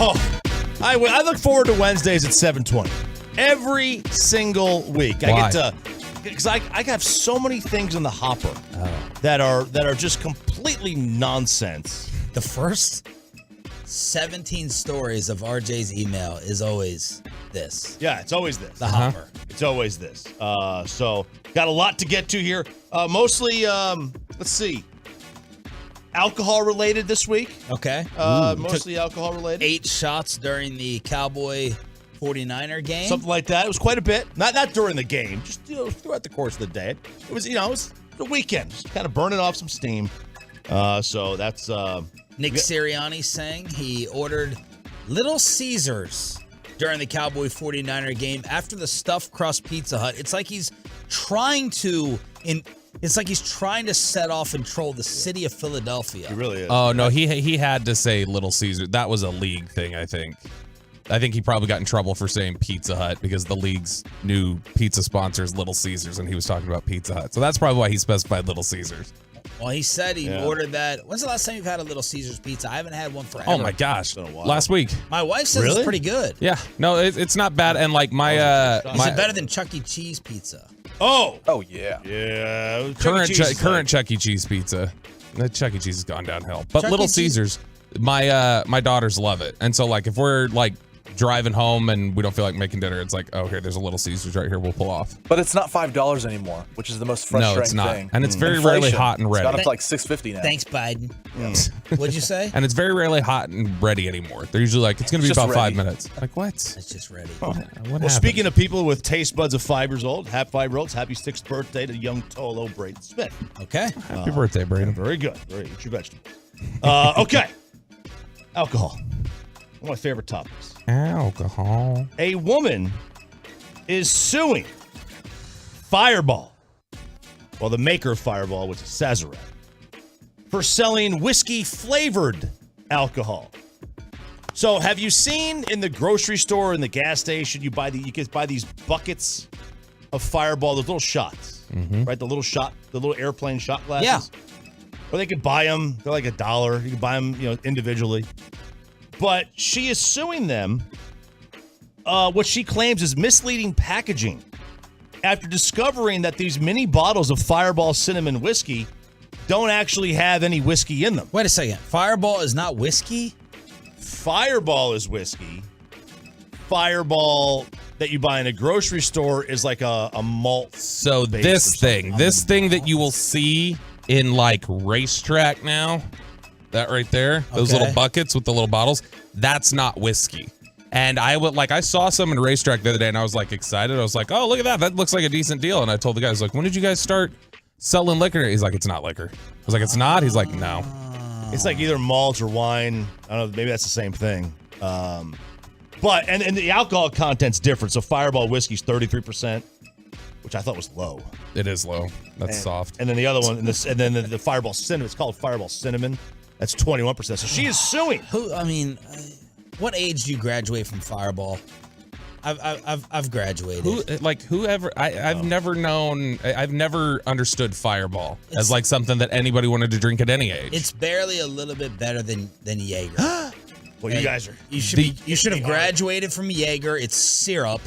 Oh, I look forward to Wednesdays at 7:20 every single week. Why? I get to, because I have so many things in the hopper that are just completely nonsense. The first 17 stories of RJ's email is always this. Yeah, it's always this. The hopper. It's always this. So got a lot to get to here. Mostly, let's see, alcohol related this week. Okay. Mostly alcohol related. 8 shots during the Cowboy 49er game. Something like that. It was quite a bit. Not during the game, just throughout the course of the day. It was, it was the weekend, just kind of burning off some steam. So that's Nick Sirianni saying he ordered Little Caesars during the Cowboy 49er game after the stuffed crust Pizza Hut. It's like he's trying to set off and troll the city of Philadelphia. He really is. Oh no, he had to say Little Caesar. That was a league thing, I think. I think he probably got in trouble for saying Pizza Hut because the league's new pizza sponsor is Little Caesars, and he was talking about Pizza Hut. So that's probably why he specified Little Caesars. Well, he said he ordered that. When's the last time you've had a Little Caesars pizza? I haven't had one forever. Oh my gosh, last week. My wife says it's pretty good. Yeah, no, it's not bad. And like my, is it better than Chuck E. Cheese pizza? Oh yeah. Yeah. Current Chuck E. Cheese pizza. The Chuck E. Cheese has gone downhill, but Chuck Little E. Cheese- Caesars, my daughters love it, and so like if we're like driving home and we don't feel like making dinner, it's like, oh, okay, there's a Little Caesars right here. We'll pull off. But it's not $5 anymore, which is the most frustrating No, it's not. thing. And it's very rarely hot and ready. It's got up to like $6.50 now. Thanks, Biden. What'd you say? And it's very rarely hot and ready anymore. They're usually like, it's going to be It's about just 5 ready. minutes. Like, what? It's just ready. What Well, happened? speaking of people with taste buds of 5 years old, happy 5-year-olds, happy 6th birthday to young Tolo Braden Smith. Okay. Happy birthday, Brandon. Very good. Eat your vegetables. Okay. Alcohol. One of my favorite topics. Alcohol. A woman is suing Fireball, well, the maker of Fireball, which is Sazerac, for selling whiskey-flavored alcohol. So have you seen in the grocery store, in the gas station, you can buy these buckets of Fireball, those little shots, right? The little airplane shot glasses. Yeah. Or they could buy them. They're like $1. You can buy them, individually. But she is suing them, what she claims is misleading packaging, after discovering that these mini bottles of Fireball cinnamon whiskey don't actually have any whiskey in them. Wait a second. Fireball is not whiskey? Fireball is whiskey. Fireball that you buy in a grocery store is like a malt. So this thing that you will see in like racetrack now, that right there, those little buckets with the little bottles, that's not whiskey. And I saw some in racetrack the other day and I was like excited. I was like, oh, look at that. That looks like a decent deal. And I told the guys, like, when did you guys start selling liquor? He's like, it's not liquor. I was like, it's not? He's like, no. It's like either malt or wine. I don't know. Maybe that's the same thing. But the alcohol content's different. So Fireball whiskey's 33%, which I thought was low. It is low. That's soft. And then the other one, and then the Fireball cinnamon. It's called Fireball cinnamon. That's 21%. So she is suing. What age do you graduate from Fireball? I've graduated. I've never understood Fireball as like something that anybody wanted to drink at any age. It's barely a little bit better than Jaeger. Well, you guys are. You should have graduated from Jaeger. It's syrup,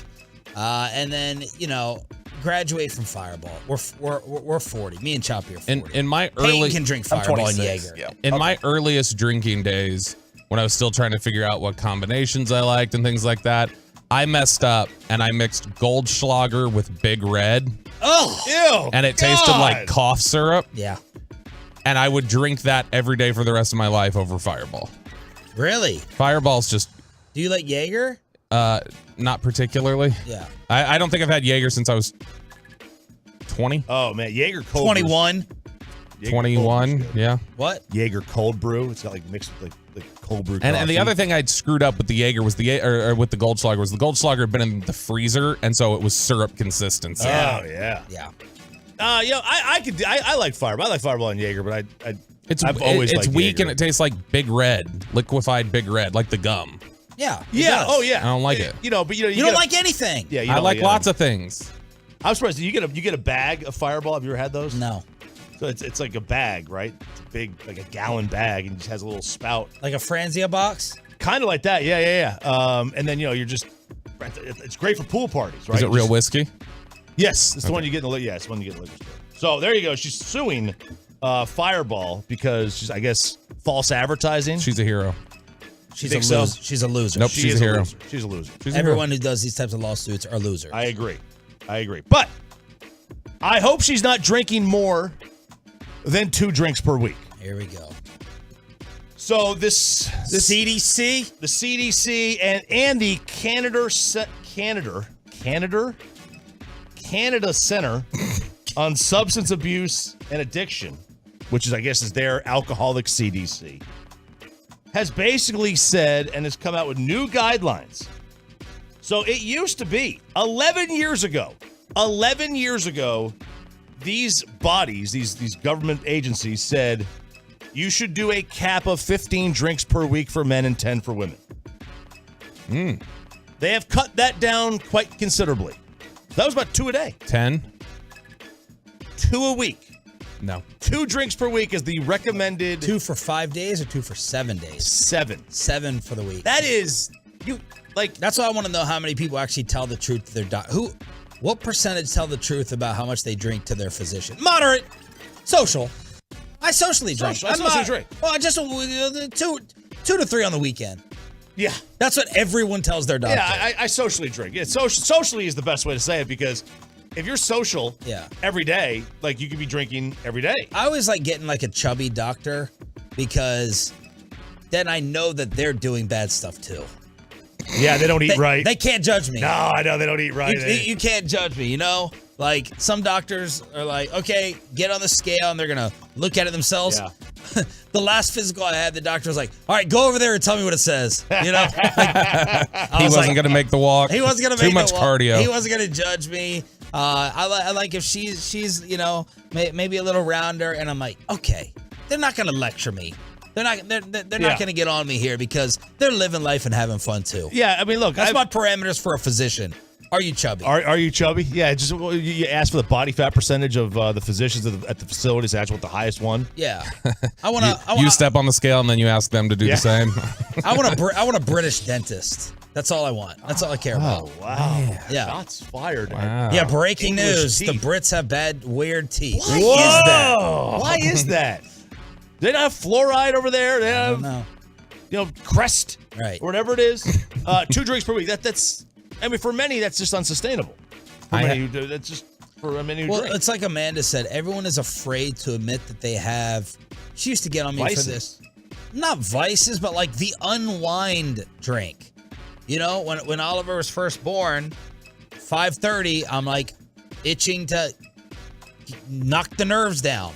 and then graduate from Fireball. We're 40. Me and Choppy are 40. In my Peyton can drink Fireball and Jaeger. Yeah. In my earliest drinking days, when I was still trying to figure out what combinations I liked and things like that, I messed up and I mixed Goldschlager with Big Red. Oh, ew! And it tasted like cough syrup. Yeah. And I would drink that every day for the rest of my life over Fireball. Really? Fireball's just. Do you like Jaeger? Not particularly. Yeah. I don't think I've had Jaeger since I was 20. Oh man, Jaeger cold 21. 21. Yeah. What? Jaeger cold brew. It's got like mixed with like cold brew. And the other thing I'd screwed up with the Jaeger was or with the Goldschlager was the Goldschlager had been in the freezer, and so it was syrup consistency. Oh yeah. Yeah. I like Fireball. I like Fireball and Jaeger, but I've always it's liked weak Jaeger. and it tastes like Big Red, liquefied Big Red, like the gum. Yeah. Yeah. Oh yeah. I don't like it. You don't like anything. Yeah. I like lots of things. I'm surprised you get a bag of Fireball. Have you ever had those? No. So it's like a bag, right? It's a big, like a gallon bag, and it just has a little spout. Like a Franzia box? Kind of like that. Yeah. And then, you're just, it's great for pool parties, right? Is it real whiskey? Yes. It's the one you get in the, it's the one you get in the liquor store. So there you go. She's suing Fireball because she's, I guess, false advertising. She's a hero. She's a loser. So? She's a loser. Nope, she's a hero. Loser. She's a loser. Everyone who does these types of lawsuits are losers. I agree. But I hope she's not drinking more than 2 drinks per week. Here we go. So this CDC, the CDC, and the Canada Center on Substance Abuse and Addiction, which is, I guess, is their alcoholic CDC, has basically said and has come out with new guidelines. So it used to be 11 years ago, these bodies, these government agencies said you should do a cap of 15 drinks per week for men and 10 for women. They have cut that down quite considerably. That was about 2 a day. 10? 2 a week. No. 2 drinks per week is the recommended. 2 for 5 days or 2 for 7 days? 7. 7 for the week. That is, that's why I want to know how many people actually tell the truth to their doctor. What percentage tell the truth about how much they drink to their physician? Moderate. Social. I socially drink. I socially drink. Well, just 2 to 3 on the weekend. Yeah. That's what everyone tells their doctor. Yeah, I socially drink. Yeah, socially is the best way to say it because if you're social every day, like you could be drinking every day. I always like getting like a chubby doctor because then I know that they're doing bad stuff too. Yeah, they don't eat right. They can't judge me. No, I know they don't eat right. You can't judge me, Like some doctors are like, okay, get on the scale and they're going to look at it themselves. Yeah. The last physical I had, the doctor was like, all right, go over there and tell me what it says. He wasn't going to make the walk. He wasn't going to make too much the walk. cardio. He wasn't going to judge me. I like if she's maybe a little rounder, and I'm like, okay, they're not going to lecture me. They're not going to get on me here because they're living life and having fun too. Yeah, I mean, look, that's my parameters for a physician. Are you chubby? Are you chubby? Yeah, just you ask for the body fat percentage of the physicians at the facilities. That's what the highest one. Yeah, you step on the scale and then you ask them to do the same. I want a British dentist. That's all I want. That's all I care about. Oh, wow. Yeah. Shots fired. Wow. Yeah, breaking English news. teeth. The Brits have bad, weird teeth. Why is that? Why is that? They don't have fluoride over there. They I have, don't know. Crest, right? Or whatever it is. 2 drinks per week. That's. I mean, for many, that's just unsustainable. For many who do, that's just for many who drink. Well, it's like Amanda said. Everyone is afraid to admit that they have. She used to get on me Vices. for this. Not vices, but like the unwind drink. When Oliver was first born, 5:30, I'm like itching to knock the nerves down.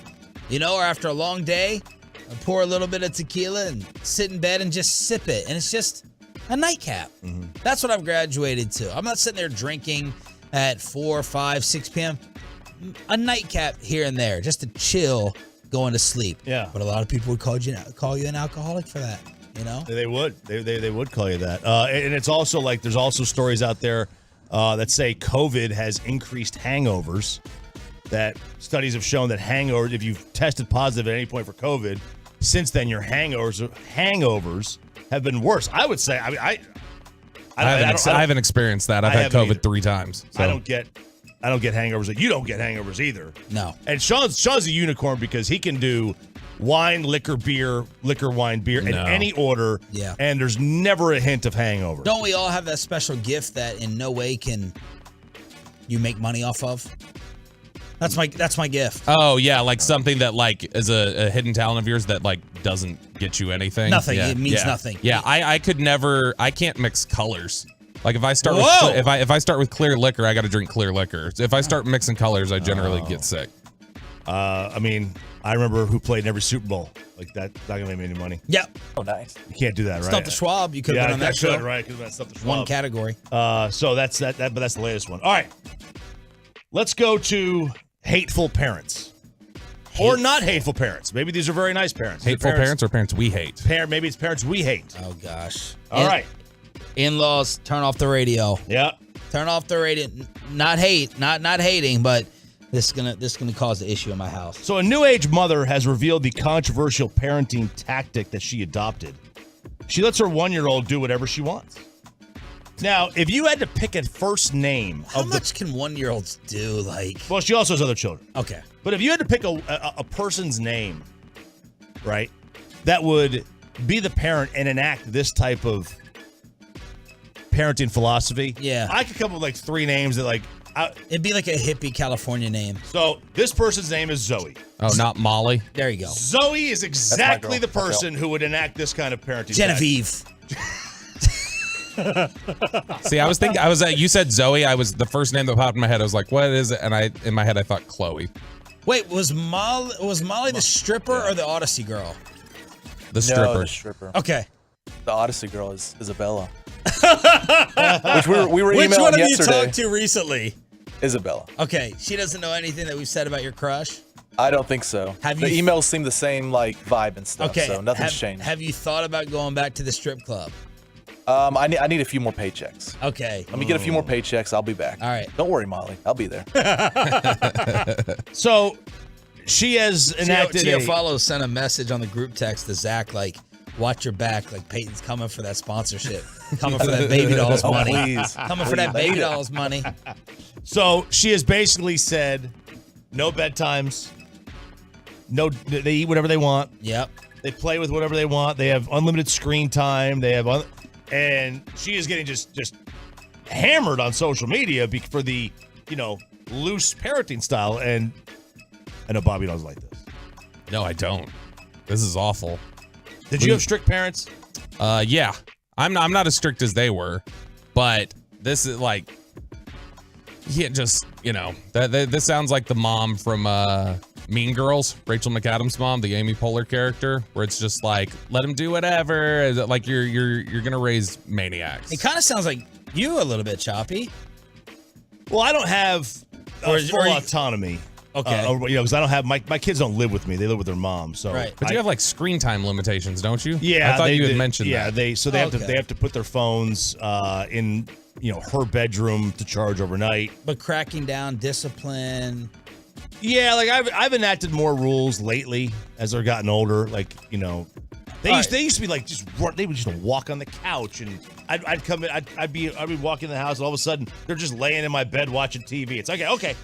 Or after a long day, I pour a little bit of tequila and sit in bed and just sip it. And it's just a nightcap. Mm-hmm. That's what I've graduated to. I'm not sitting there drinking at 4, 5, 6 p.m. A nightcap here and there just to chill going to sleep. Yeah. But a lot of people would call you an alcoholic for that. They would. They would call you that. And it's also like there's also stories out there that say COVID has increased hangovers. That studies have shown that hangovers, if you've tested positive at any point for COVID, since then your hangovers have been worse. I would say. I mean, I haven't experienced that. I've had COVID either. 3 times. So. I don't get hangovers. You don't get hangovers either. No. And Sean's a unicorn because he can do wine, liquor, wine, beer in any order. Yeah. And there's never a hint of hangover. Don't we all have that special gift that in no way can you make money off of? That's my gift. Oh yeah, like something that like is a hidden talent of yours that like doesn't get you anything. Nothing. Yeah. It means nothing. Yeah, I could never. I can't mix colors. Like if I start with if I start with clear liquor, I got to drink clear liquor. If I start mixing colors, I generally get sick. I mean, I remember who played in every Super Bowl. Like that, not gonna make me any money. Yep. Oh, nice. You can't do that, right? Stuff the Schwab. You could have been on that show. Right? Because that's Stuff the Schwab. One category. So that's that. But that's the latest one. All right. Let's go to hateful parents. Or not hateful parents. Maybe these are very nice parents. Hateful parents or parents we hate? Maybe it's parents we hate. Oh gosh. All right. In-laws, turn off the radio. Yeah. Turn off the radio. Not hating, but this is gonna cause an issue in my house. So a new age mother has revealed the controversial parenting tactic that she adopted. she lets her 1-year-old do whatever she wants. Now, if you had to pick a first name, how much can 1-year-olds do? Like, well, she also has other children. Okay, but if you had to pick a person's name, right, that would be the parent and enact this type of parenting philosophy. Yeah, I could come up with like 3 names that like. It'd be like a hippie California name. So this person's name is Zoe. Oh, not Molly. There you go. Zoe is exactly the person who would enact this kind of parenting. Genevieve. See, I was thinking. You said Zoe. The first name that popped in my head. I was like, "What is it?" And in my head, I thought Chloe. Wait, was Molly the stripper or the Odyssey girl? The stripper. No, the stripper. Okay. The Odyssey girl is Isabella. Which we were Which emailing one have yesterday. you talked to recently? Isabella. Okay, she doesn't know anything that we've said about your crush? I don't think so. The emails seem the same, like, vibe and stuff, Okay, so nothing's changed. Have you thought about going back to the strip club? I need a few more paychecks. Okay. Let me get a few more paychecks. I'll be back. All right. Don't worry, Molly. I'll be there. So she has enacted Teofalo sent a message on the group text to Zach, like, watch your back, like Peyton's coming for that sponsorship. Coming for that baby dolls money. Please. Coming for that baby dolls money. So she has basically said no bedtimes. No, they eat whatever they want. Yep. They play with whatever they want. They have unlimited screen time. And she is getting just hammered on social media for the, loose parenting style. And I know Bobby doesn't like this. No, I don't. This is awful. Did you have strict parents? Yeah. I'm not as strict as they were, but this is like, you can't just, this sounds like the mom from Mean Girls, Rachel McAdams' mom, the Amy Poehler character, where it's just like, let him do whatever. Like you're gonna raise maniacs. It kind of sounds like you a little bit, Choppy. Well, I don't have full autonomy. Okay. Because I don't have my kids don't live with me; they live with their mom. So, right. But you have like screen time limitations, don't you? Yeah, I thought you had mentioned that. Yeah, they have to put their phones in her bedroom to charge overnight. But cracking down discipline. Yeah, like I've enacted more rules lately as they're gotten older. Like they used to be like they would just walk on the couch and I'd come in I'd be walking in the house and all of a sudden they're just laying in my bed watching TV. It's okay.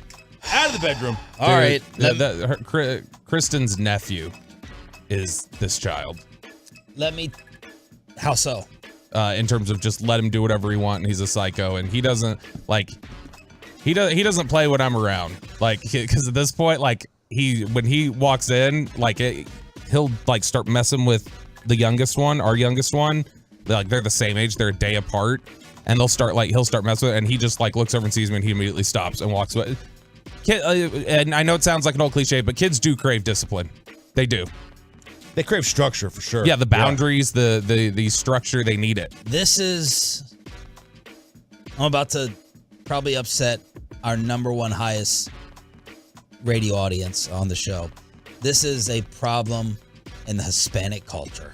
Out of the bedroom. All right. Kristen's nephew is this child. How so? In terms of just let him do whatever he wants, and he's a psycho, and he doesn't play when I'm around. Like, because at this point, like when he walks in, like he'll like start messing with the youngest one, our youngest one. They're the same age, they're a day apart, and he'll start messing with it, and he just like looks over and sees me, and he immediately stops and walks away. And I know it sounds like an old cliche, but kids do crave discipline. They do. They crave structure for sure. Yeah, the boundaries, the structure, they need it. I'm about to probably upset our number one highest radio audience on the show. This is a problem in the Hispanic culture.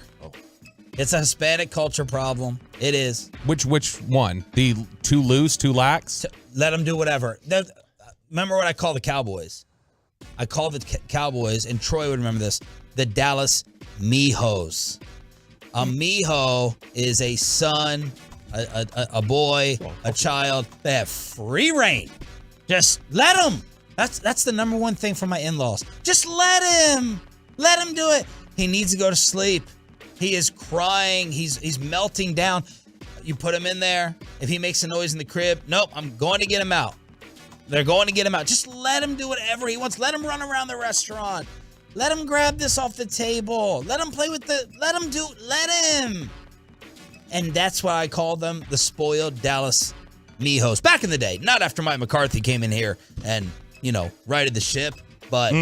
It's a Hispanic culture problem. It is. Which one? The too loose, too lax? Let them do whatever. Remember what I call the Cowboys? I call the Cowboys, and Troy would remember this, the Dallas Mijos. A Mijo is a son, a boy, a child. They have free reign. Just let them. That's the number one thing for my in-laws. Just let him. Let him do it. He needs to go to sleep. He is crying. He's melting down. You put him in there. If he makes a noise in the crib, nope, I'm going to get him out. They're going to get him out. Just let him do whatever he wants. Let him run around the restaurant. Let him grab this off the table. Let him play with let him. And that's why I call them the spoiled Dallas Mijos. Back in the day, not after Mike McCarthy came in here and, righted the ship. But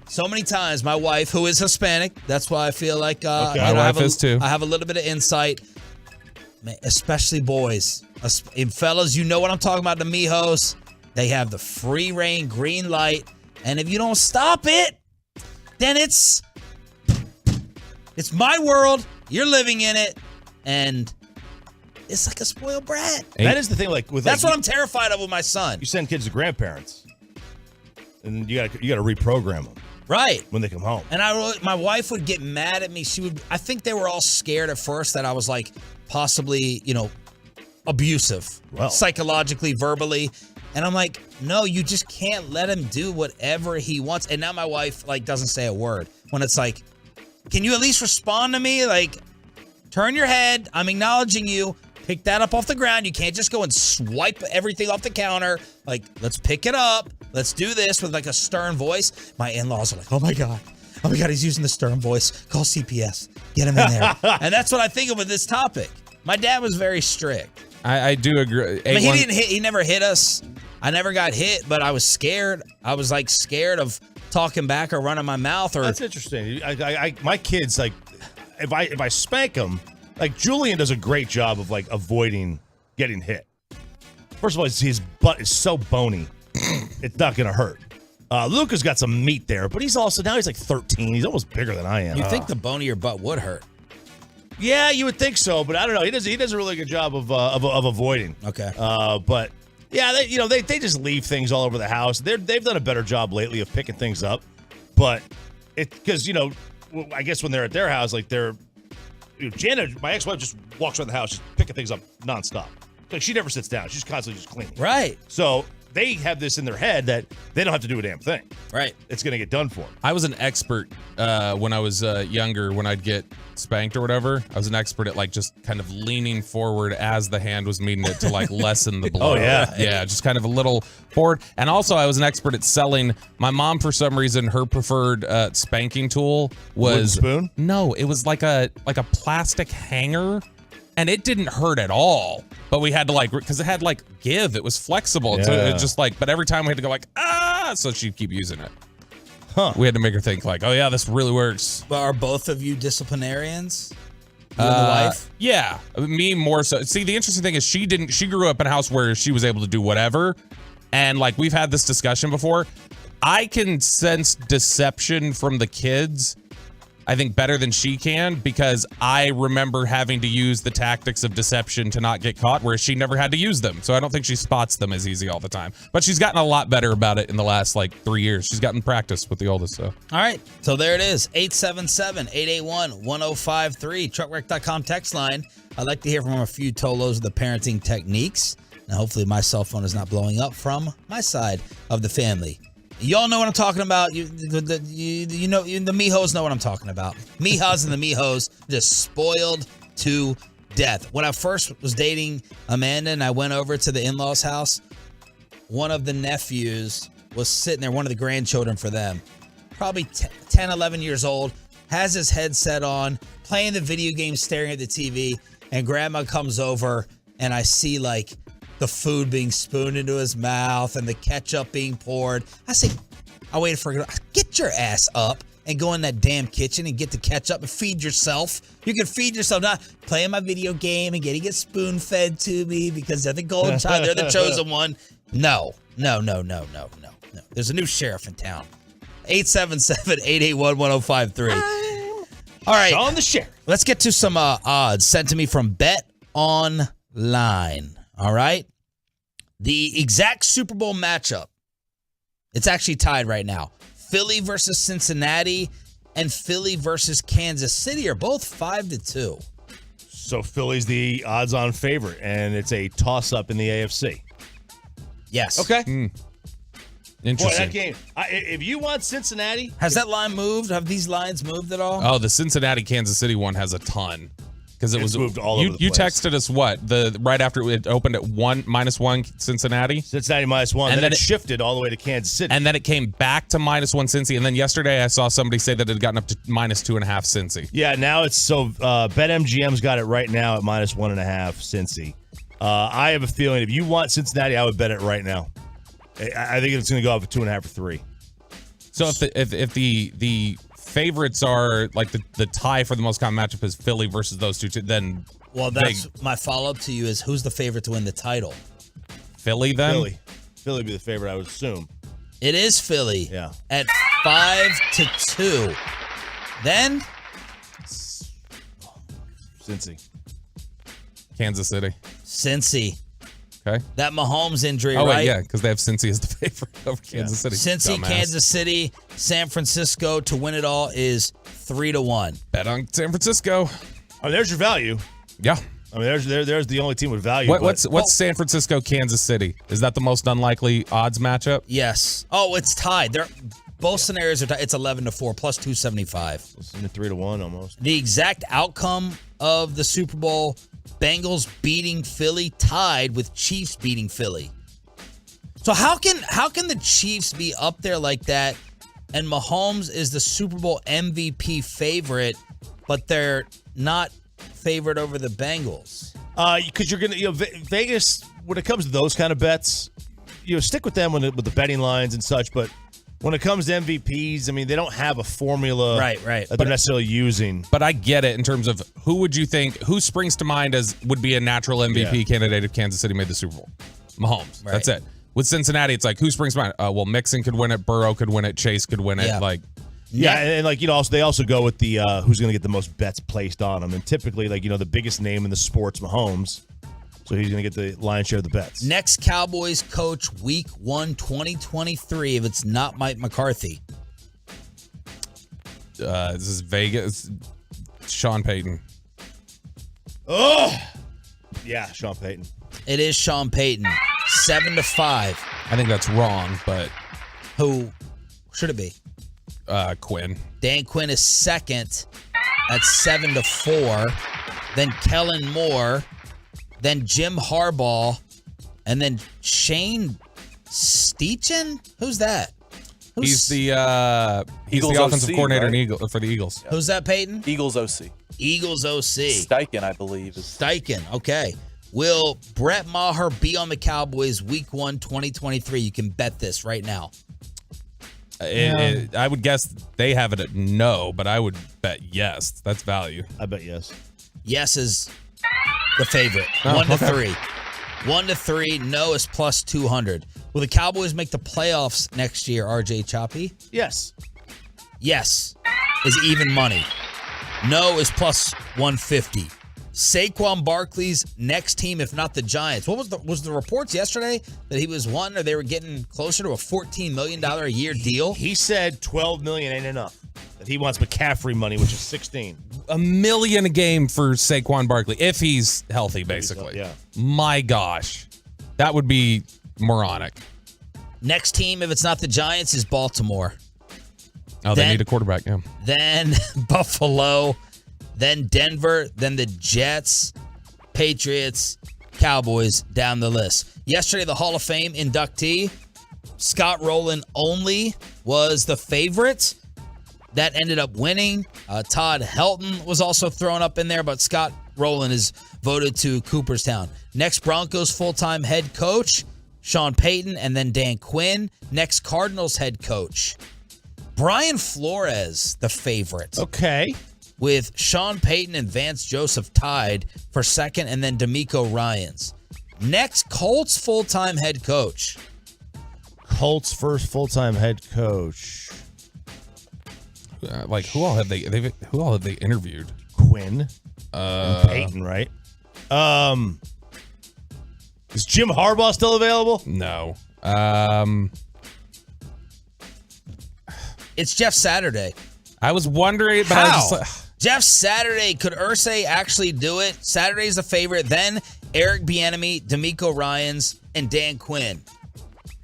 so many times, my wife, who is Hispanic, that's why I feel like my wife is too. I have a little bit of insight, man, especially boys. And fellas, you know what I'm talking about, the Mijos. They have the free reign, green light. And if you don't stop it, then it's my world. You're living in it. And it's like a spoiled brat. That is the thing. That's what I'm terrified of with my son. You send kids to grandparents, and you got to reprogram them. Right. When they come home. And my wife would get mad at me. I think they were all scared at first that I was like possibly, abusive, psychologically, verbally. And I'm like, no, you just can't let him do whatever he wants. And now my wife like doesn't say a word when it's like, can you at least respond to me? Like, turn your head. I'm acknowledging you. Pick that up off the ground. You can't just go and swipe everything off the counter. Like, let's pick it up. Let's do this with like a stern voice. My in-laws are like, oh my God, he's using the stern voice. Call CPS. Get him in there. And that's what I think of with this topic. My dad was very strict. I do agree. I mean, he never hit us. I never got hit, but I was scared. I was like scared of talking back or running my mouth. Or That's interesting. My kids, like, if I spank them, like Julian does a great job of like avoiding getting hit. First of all, his butt is so bony, it's not gonna hurt. Luca's got some meat there, but he's like 13. He's almost bigger than I am. You'd think the bone of your butt would hurt. Yeah, you would think so, but I don't know. He does a really good job of avoiding. Okay. But yeah, they just leave things all over the house. They've done a better job lately of picking things up, but because I guess when they're at their house, like Janet, my ex-wife, just walks around the house, just picking things up nonstop. Like she never sits down. She's constantly just cleaning. Right. So they have this in their head that they don't have to do a damn thing. Right. It's going to get done for them. I was an expert when I was younger, when I'd get spanked or whatever. I was an expert at like just kind of leaning forward as the hand was meeting it to like lessen the blow. Oh, yeah. Yeah, just kind of a little forward. And also I was an expert at selling. My mom, for some reason, her preferred spanking tool was... Wooden spoon? No, it was like a plastic hanger. And it didn't hurt at all. But we had to because it had give. It was flexible. Yeah. So it just but every time we had to go so she'd keep using it. Huh. We had to make her think oh yeah, this really works. But are both of you disciplinarians? You and the wife? Yeah. Me more so. See, the interesting thing is she grew up in a house where she was able to do whatever. And we've had this discussion before. I can sense deception from the kids, I think, better than she can, because I remember having to use the tactics of deception to not get caught, whereas she never had to use them. So I don't think she spots them as easy all the time. But she's gotten a lot better about it in the last 3 years. She's gotten practice with the oldest. So. All right. So there it is. 877-881-1053. Truckwreck.com text line. I'd like to hear from a few Tolos of the parenting techniques. Now, hopefully my cell phone is not blowing up from my side of the family. Y'all know what I'm talking about. The Mihos know what I'm talking about. Mijas and the Mihos just spoiled to death. When I first was dating Amanda and I went over to the in-laws' house, one of the nephews was sitting there, one of the grandchildren for them, probably 10, 11 years old, has his headset on, playing the video game, staring at the TV, and grandma comes over and I see the food being spooned into his mouth and the ketchup being poured. I waited for her. Get your ass up and go in that damn kitchen and get the ketchup and feed yourself. You can feed yourself, not playing my video game and getting it spoon fed to me because they're the golden child, they're the chosen one. No. There's a new sheriff in town. 877-881-1053. All right. On the sheriff. Let's get to some odds sent to me from Bet Online. All right. The exact Super Bowl matchup. It's actually tied right now. Philly versus Cincinnati and Philly versus Kansas City are both 5-2. So Philly's the odds-on favorite, and it's a toss-up in the AFC. Yes. Okay. Interesting. Boy, that game. If you want Cincinnati, has that line moved? Have these lines moved at all? Oh, the Cincinnati Kansas City one has a ton. Because it was moved all over the place. You texted us what? Right after it opened at -1 Cincinnati? Cincinnati -1. And then it shifted all the way to Kansas City. And then it came back to -1 Cincy. And then yesterday I saw somebody say that it had gotten up to -2.5 Cincy. Yeah, now it's BetMGM's got it right now at -1.5 Cincy. I have a feeling if you want Cincinnati, I would bet it right now. I think it's going to go up at 2.5 or 3. So if the favorites are the tie for the most common matchup is Philly versus those two, then that's my follow-up to you is who's the favorite to win the title? Philly then? Philly would be the favorite, I would assume. It is Philly. Yeah. At 5-2. Then Cincy. Kansas City. Cincy. Okay. That Mahomes injury, Oh, right? wait, yeah, because they have Cincy as the favorite over Kansas City. Cincy, Dumbass. Kansas City, San Francisco to win it all is 3-1. Bet on San Francisco. Oh, there's your value. Yeah. I mean, there's the only team with value. What's San Francisco, Kansas City? Is that the most unlikely odds matchup? Yes. Oh, it's tied. Both scenarios are tied. It's 11-4 plus 275. It's in the 3-1 almost. The exact outcome of the Super Bowl: Bengals beating Philly, tied with Chiefs beating Philly. So how can the Chiefs be up there like that, and Mahomes is the Super Bowl MVP favorite, but they're not favored over the Bengals? Because you're gonna, Vegas, when it comes to those kind of bets, stick with them with the betting lines and such. But when it comes to MVPs, I mean, they don't have a formula, right, that they're necessarily using. But I get it in terms of who springs to mind as would be a natural MVP candidate if Kansas City made the Super Bowl? Mahomes. Right. That's it. With Cincinnati, it's like, who springs to mind? Well, Mixon could win it. Burrow could win it. Chase could win it. Yeah. And they also go with the who's going to get the most bets placed on them. And typically, the biggest name in the sport's Mahomes. So he's going to get the lion's share of the bets. Next Cowboys coach, Week 1, 2023, if it's not Mike McCarthy. This is Vegas. Sean Payton. Oh, yeah, Sean Payton. It is Sean Payton, 7-5. I think that's wrong, but who should it be? Quinn. Dan Quinn is second at 7-4. Then Kellen Moore. Then Jim Harbaugh. And then Shane Steichen? Who's that? He's the offensive OC, coordinator right? for the Eagles. Yeah. Who's that, Peyton? Eagles OC. Eagles OC. Steichen, I believe. Steichen, okay. Will Brett Maher be on the Cowboys Week 1, 2023? You can bet this right now. I would guess they have it at no, but I would bet yes. That's value. I bet yes. Yes is the favorite. 1-3. 1-3. No is plus 200. Will the Cowboys make the playoffs next year, RJ Choppy? Yes. Yes is even money. No is plus 150. Saquon Barkley's next team, if not the Giants. What was the reports yesterday that he was one, or they were getting closer to a $14 million a year deal? He said $12 million ain't enough. That he wants McCaffrey money, which is $16 million a game for Saquon Barkley if he's healthy, basically. Yeah. My gosh, that would be moronic. Next team, if it's not the Giants, is Baltimore. Oh, they need a quarterback. Yeah. Then Buffalo. Then Denver, then the Jets, Patriots, Cowboys, down the list. Yesterday, the Hall of Fame inductee, Scott Rowland only, was the favorite. That ended up winning. Todd Helton was also thrown up in there, but Scott Rowland is voted to Cooperstown. Next, Broncos full-time head coach, Sean Payton, and then Dan Quinn. Next, Cardinals head coach, Brian Flores, the favorite. Okay. With Sean Payton and Vance Joseph tied for second, and then DeMeco Ryans. Next, Colts full-time head coach. Colts first full-time head coach. Who all have they interviewed? Quinn. And Payton, right? Is Jim Harbaugh still available? No. It's Jeff Saturday. I was wondering, but I was just like, Jeff Saturday, could Irsay actually do it? Saturday's the favorite. Then Eric Bieniemy, DeMeco Ryans, and Dan Quinn.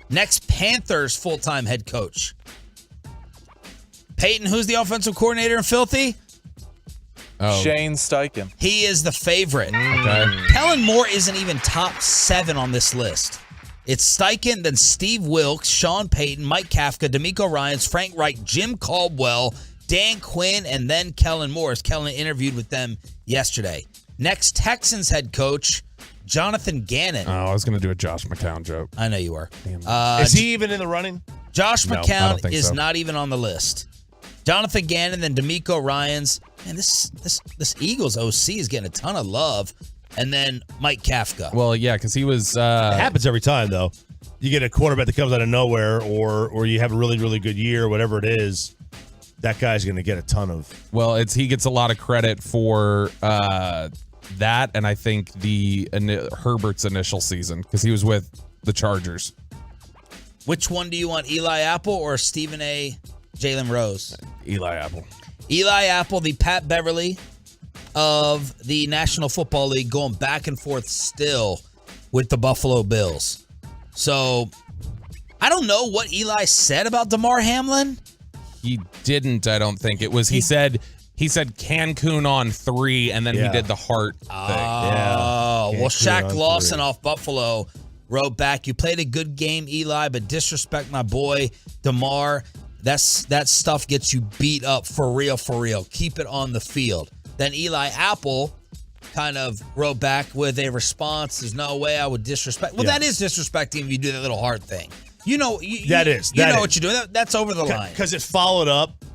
Next, Panthers full-time head coach. Peyton, who's the offensive coordinator in Filthy? Shane Steichen. He is the favorite. Okay. Kellen Moore isn't even top 7 on this list. It's Steichen, then Steve Wilkes, Sean Payton, Mike Kafka, DeMeco Ryans, Frank Reich, Jim Caldwell, Dan Quinn, and then Kellen Moore. Kellen interviewed with them yesterday. Next, Texans head coach, Jonathan Gannon. Oh, I was going to do a Josh McCown joke. I know you were. Is he even in the running? Josh No, I McCown don't think is so. not even on the list. Jonathan Gannon, then DeMeco Ryans. Man, this Eagles OC is getting a ton of love. And then Mike Kafka. Well, yeah, because he was. It happens every time, though. You get a quarterback that comes out of nowhere, or you have a really, really good year, whatever it is. That guy's going to get a ton of. Well, he gets a lot of credit for that, and I think Herbert's initial season because he was with the Chargers. Which one do you want, Eli Apple or Stephen A. Jalen Rose? Eli Apple. Eli Apple, the Pat Beverly of the National Football League, going back and forth still with the Buffalo Bills. So I don't know what Eli said about DeMar Hamlin. He didn't, I don't think. It was he said Cancun on 3, and then he did the heart thing. Oh, well, Shaq Lawson off Buffalo wrote back, "You played a good game, Eli, but disrespect my boy DeMar. That stuff gets you beat up for real, for real. Keep it on the field." Then Eli Apple kind of wrote back with a response, "There's no way I would disrespect." Well, that is disrespecting if you do that little heart thing. You know, what you're doing. That's over the line. Because it followed up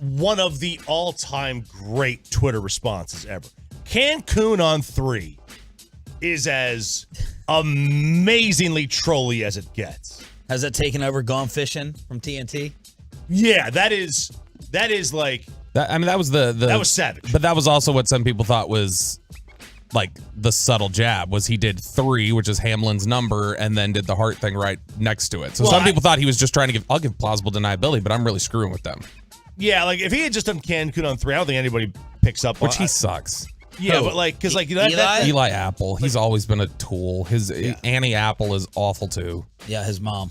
one of the all-time great Twitter responses ever. Cancun on 3 is as amazingly trolly as it gets. Has it taken over Gone Fishing from TNT? Yeah, that is like that. I mean, that was that was savage. But that was also what some people thought was like the subtle jab. Was he did 3, which is Hamlin's number, and then did the heart thing right next to it. So some people thought he was just trying to I'll give plausible deniability, but I'm really screwing with them. Yeah, like if he had just done Cancun on 3, I don't think anybody picks up. Which he sucks. Yeah, but like, because like Eli Apple, he's always been a tool. His Annie Apple is awful too. Yeah, his mom.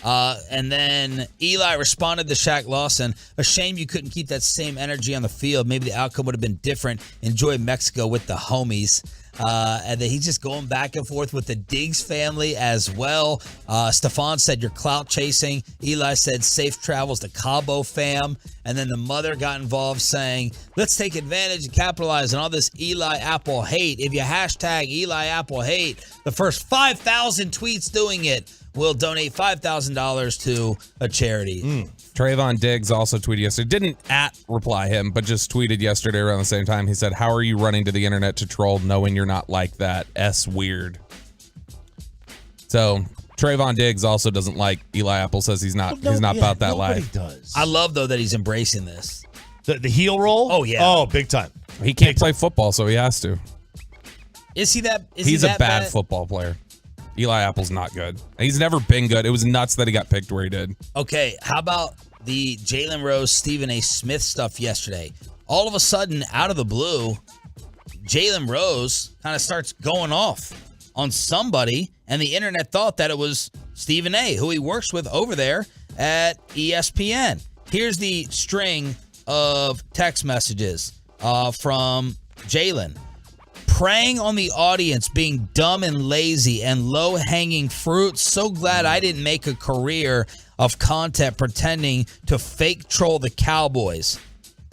And then Eli responded to Shaq Lawson, "A shame you couldn't keep that same energy on the field. Maybe the outcome would have been different. Enjoy Mexico with the homies." And then he's just going back and forth with the Diggs family as well. Stephon said, "You're clout chasing." Eli said, "Safe travels to Cabo fam." And then the mother got involved saying, "Let's take advantage and capitalize on all this Eli Apple hate. If you hashtag Eli Apple hate, the first 5,000 tweets doing it will donate $5,000 to a charity." Trayvon Diggs also tweeted yesterday. Didn't reply him, but just tweeted yesterday around the same time. He said, "How are you running to the internet to troll knowing you're not like that? Weird." So Trayvon Diggs also doesn't like Eli Apple. Says he's not about that life. Does. I love though that he's embracing this. The heel roll. Oh yeah. Oh, big time. He can't play football, so he has to. Is he that? He's a bad football player. Eli Apple's not good. He's never been good. It was nuts that he got picked where he did. Okay, how about the Jalen Rose, Stephen A. Smith stuff yesterday? All of a sudden, out of the blue, Jalen Rose kind of starts going off on somebody, and the internet thought that it was Stephen A., who he works with over there at ESPN. Here's the string of text messages from Jalen. "Preying on the audience being dumb and lazy and low-hanging fruit. So glad I didn't make a career of content pretending to fake troll the Cowboys."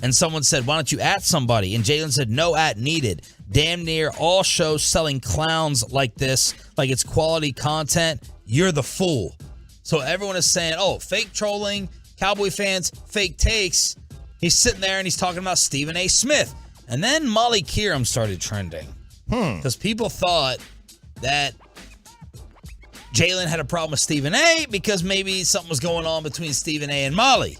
And someone said, "Why don't you at somebody?" And Jalen said, "No at needed. Damn near all shows selling clowns like this, like it's quality content. You're the fool." So everyone is saying, oh, fake trolling, Cowboy fans, fake takes. He's sitting there and he's talking about Stephen A. Smith. And then Molly Kieram started trending because people thought that Jalen had a problem with Stephen A. because maybe something was going on between Stephen A. and Molly,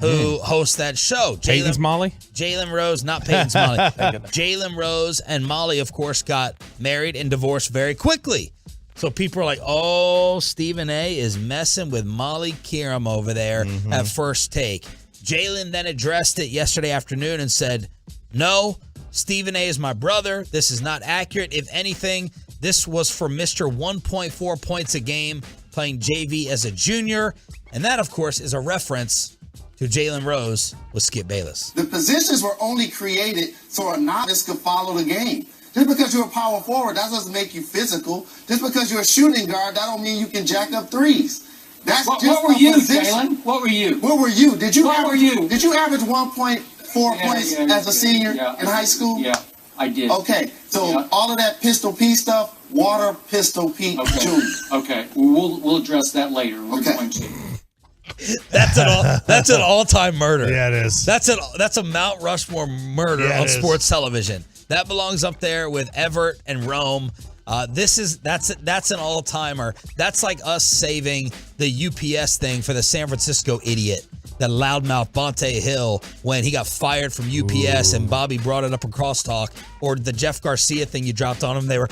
who hosts that show. Peyton's Molly? Jalen Rose, not Peyton's Molly. Jalen Rose and Molly, of course, got married and divorced very quickly. So people are like, oh, Stephen A. is messing with Molly Kieram over there at First Take. Jalen then addressed it yesterday afternoon and said, "No, Stephen A. is my brother. This is not accurate. If anything, this was for Mr. 1.4 points a game playing JV as a junior." And that, of course, is a reference to Jalen Rose with Skip Bayless. The positions were only created so a novice could follow the game. Just because you're a power forward, that doesn't make you physical. Just because you're a shooting guard, that don't mean you can jack up threes. That's just what were you, Jalen? What were you? Where were you? Did you What were you? Did you average 1.4 points as a senior in high school? Yeah, I did. Okay, so all of that Pistol P stuff, water Pistol Pete Jr. Okay, we'll address that later. We're going to. That's an all-time murder. Yeah, it is. That's a Mount Rushmore murder on sports television. That belongs up there with Everett and Rome. That's an all-timer. That's like us saving the UPS thing for the San Francisco idiot that loudmouth Bonte Hill when he got fired from UPS and Bobby brought it up in crosstalk, or the Jeff Garcia thing you dropped on him. They were,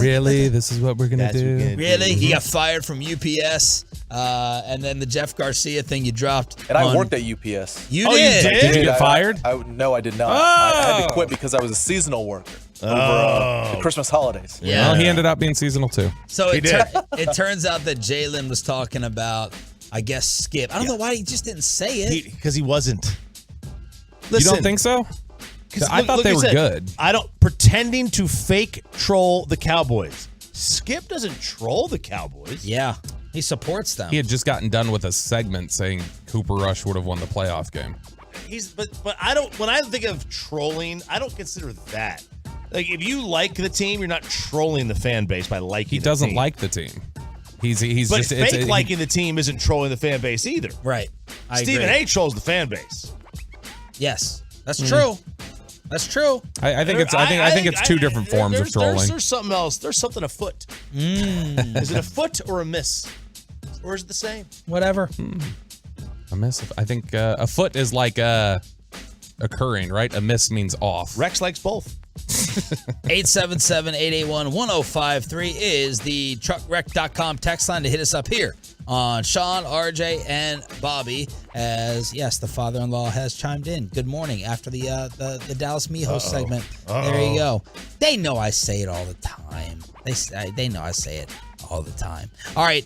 Really? This is what we're going to do? Really? He got fired from UPS, and then the Jeff Garcia thing you dropped. And I worked at UPS. You did? Did you get fired? No, I did not. I had to quit because I was a seasonal worker over the Christmas holidays. Yeah. Well, he ended up being seasonal too. So it turns out that Jalen was talking about, I guess, Skip. I don't know why he just didn't say it. Because he wasn't. You don't think so? I thought they were good. I don't pretending to fake troll the Cowboys. Skip doesn't troll the Cowboys. Yeah, he supports them. He had just gotten done with a segment saying Cooper Rush would have won the playoff game. But I don't. When I think of trolling, I don't consider that. Like, if you like the team, you're not trolling the fan base by liking. He doesn't like the team. He's but just fake liking the team isn't trolling the fan base either. Right. Stephen A. trolls the fan base. Yes, that's true. That's true. I think it's two different forms of trolling. There's something else. There's something afoot. Is it a foot or a miss, or is it the same? Whatever. A miss. I think a foot is like occurring, right? A miss means off. Rex likes both. 877-881-1053 is the truckwreck.com text line to hit us up here on Sean, RJ, and Bobby. As yes, the father-in-law has chimed in. Good morning after the Dallas Mijos segment. There you go. They know I say it all the time. They know I say it all the time. All right.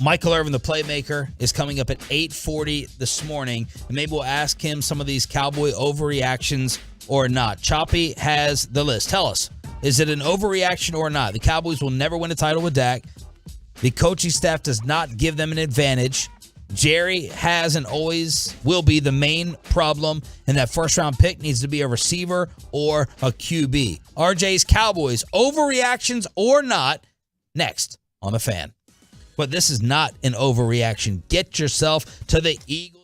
Michael Irvin, the playmaker, is coming up at 8:40 this morning, and maybe we'll ask him some of these Cowboy overreactions or not. Choppy has the list. Tell us, is it an overreaction or not? The Cowboys will never win a title with Dak. The coaching staff does not give them an advantage. Jerry has and always will be the main problem, and that first-round pick needs to be a receiver or a QB. RJ's Cowboys, overreactions or not, next on The Fan. But this is not an overreaction. Get yourself to the Eagles.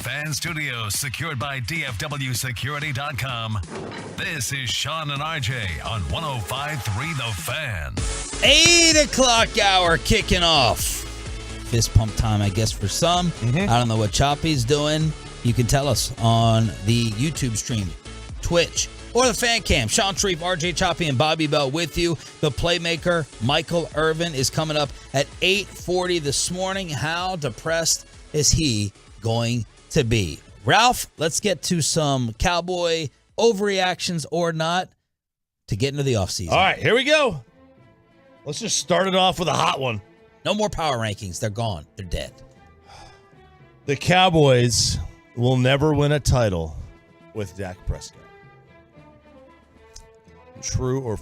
Fan Studios, secured by DFWSecurity.com. This is Sean and RJ on 105.3 The Fan. 8 o'clock hour kicking off. Fist pump time, I guess, for some. I don't know what Choppy's doing. You can tell us on the YouTube stream, Twitch, or the fan cam. Sean Sharif, RJ Choppy, and Bobby Bell with you. The playmaker, Michael Irvin, is coming up at 8:40 this morning. How depressed is he going to be? Ralph, let's get to some Cowboy overreactions or not to get into the offseason. All right, here we go. Let's just start it off with a hot one. No more power rankings. They're gone. They're dead. The Cowboys will never win a title with Dak Prescott. True or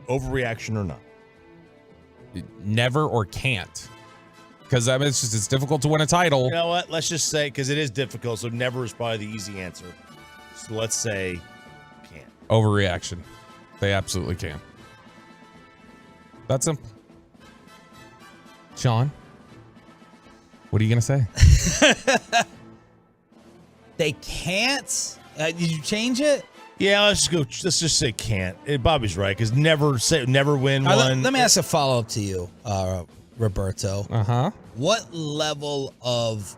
overreaction or not? Never or can't. Because I mean, it's difficult to win a title. You know what? Let's just say, because it is difficult, so never is probably the easy answer. So let's say can't. Overreaction. They absolutely can. That's simple. Sean, what are you going to say? They can't? Did you change it? Yeah, let's just say can't. Bobby's right, because never win one. Let me ask a follow-up to you, Roberto. Uh-huh. What level of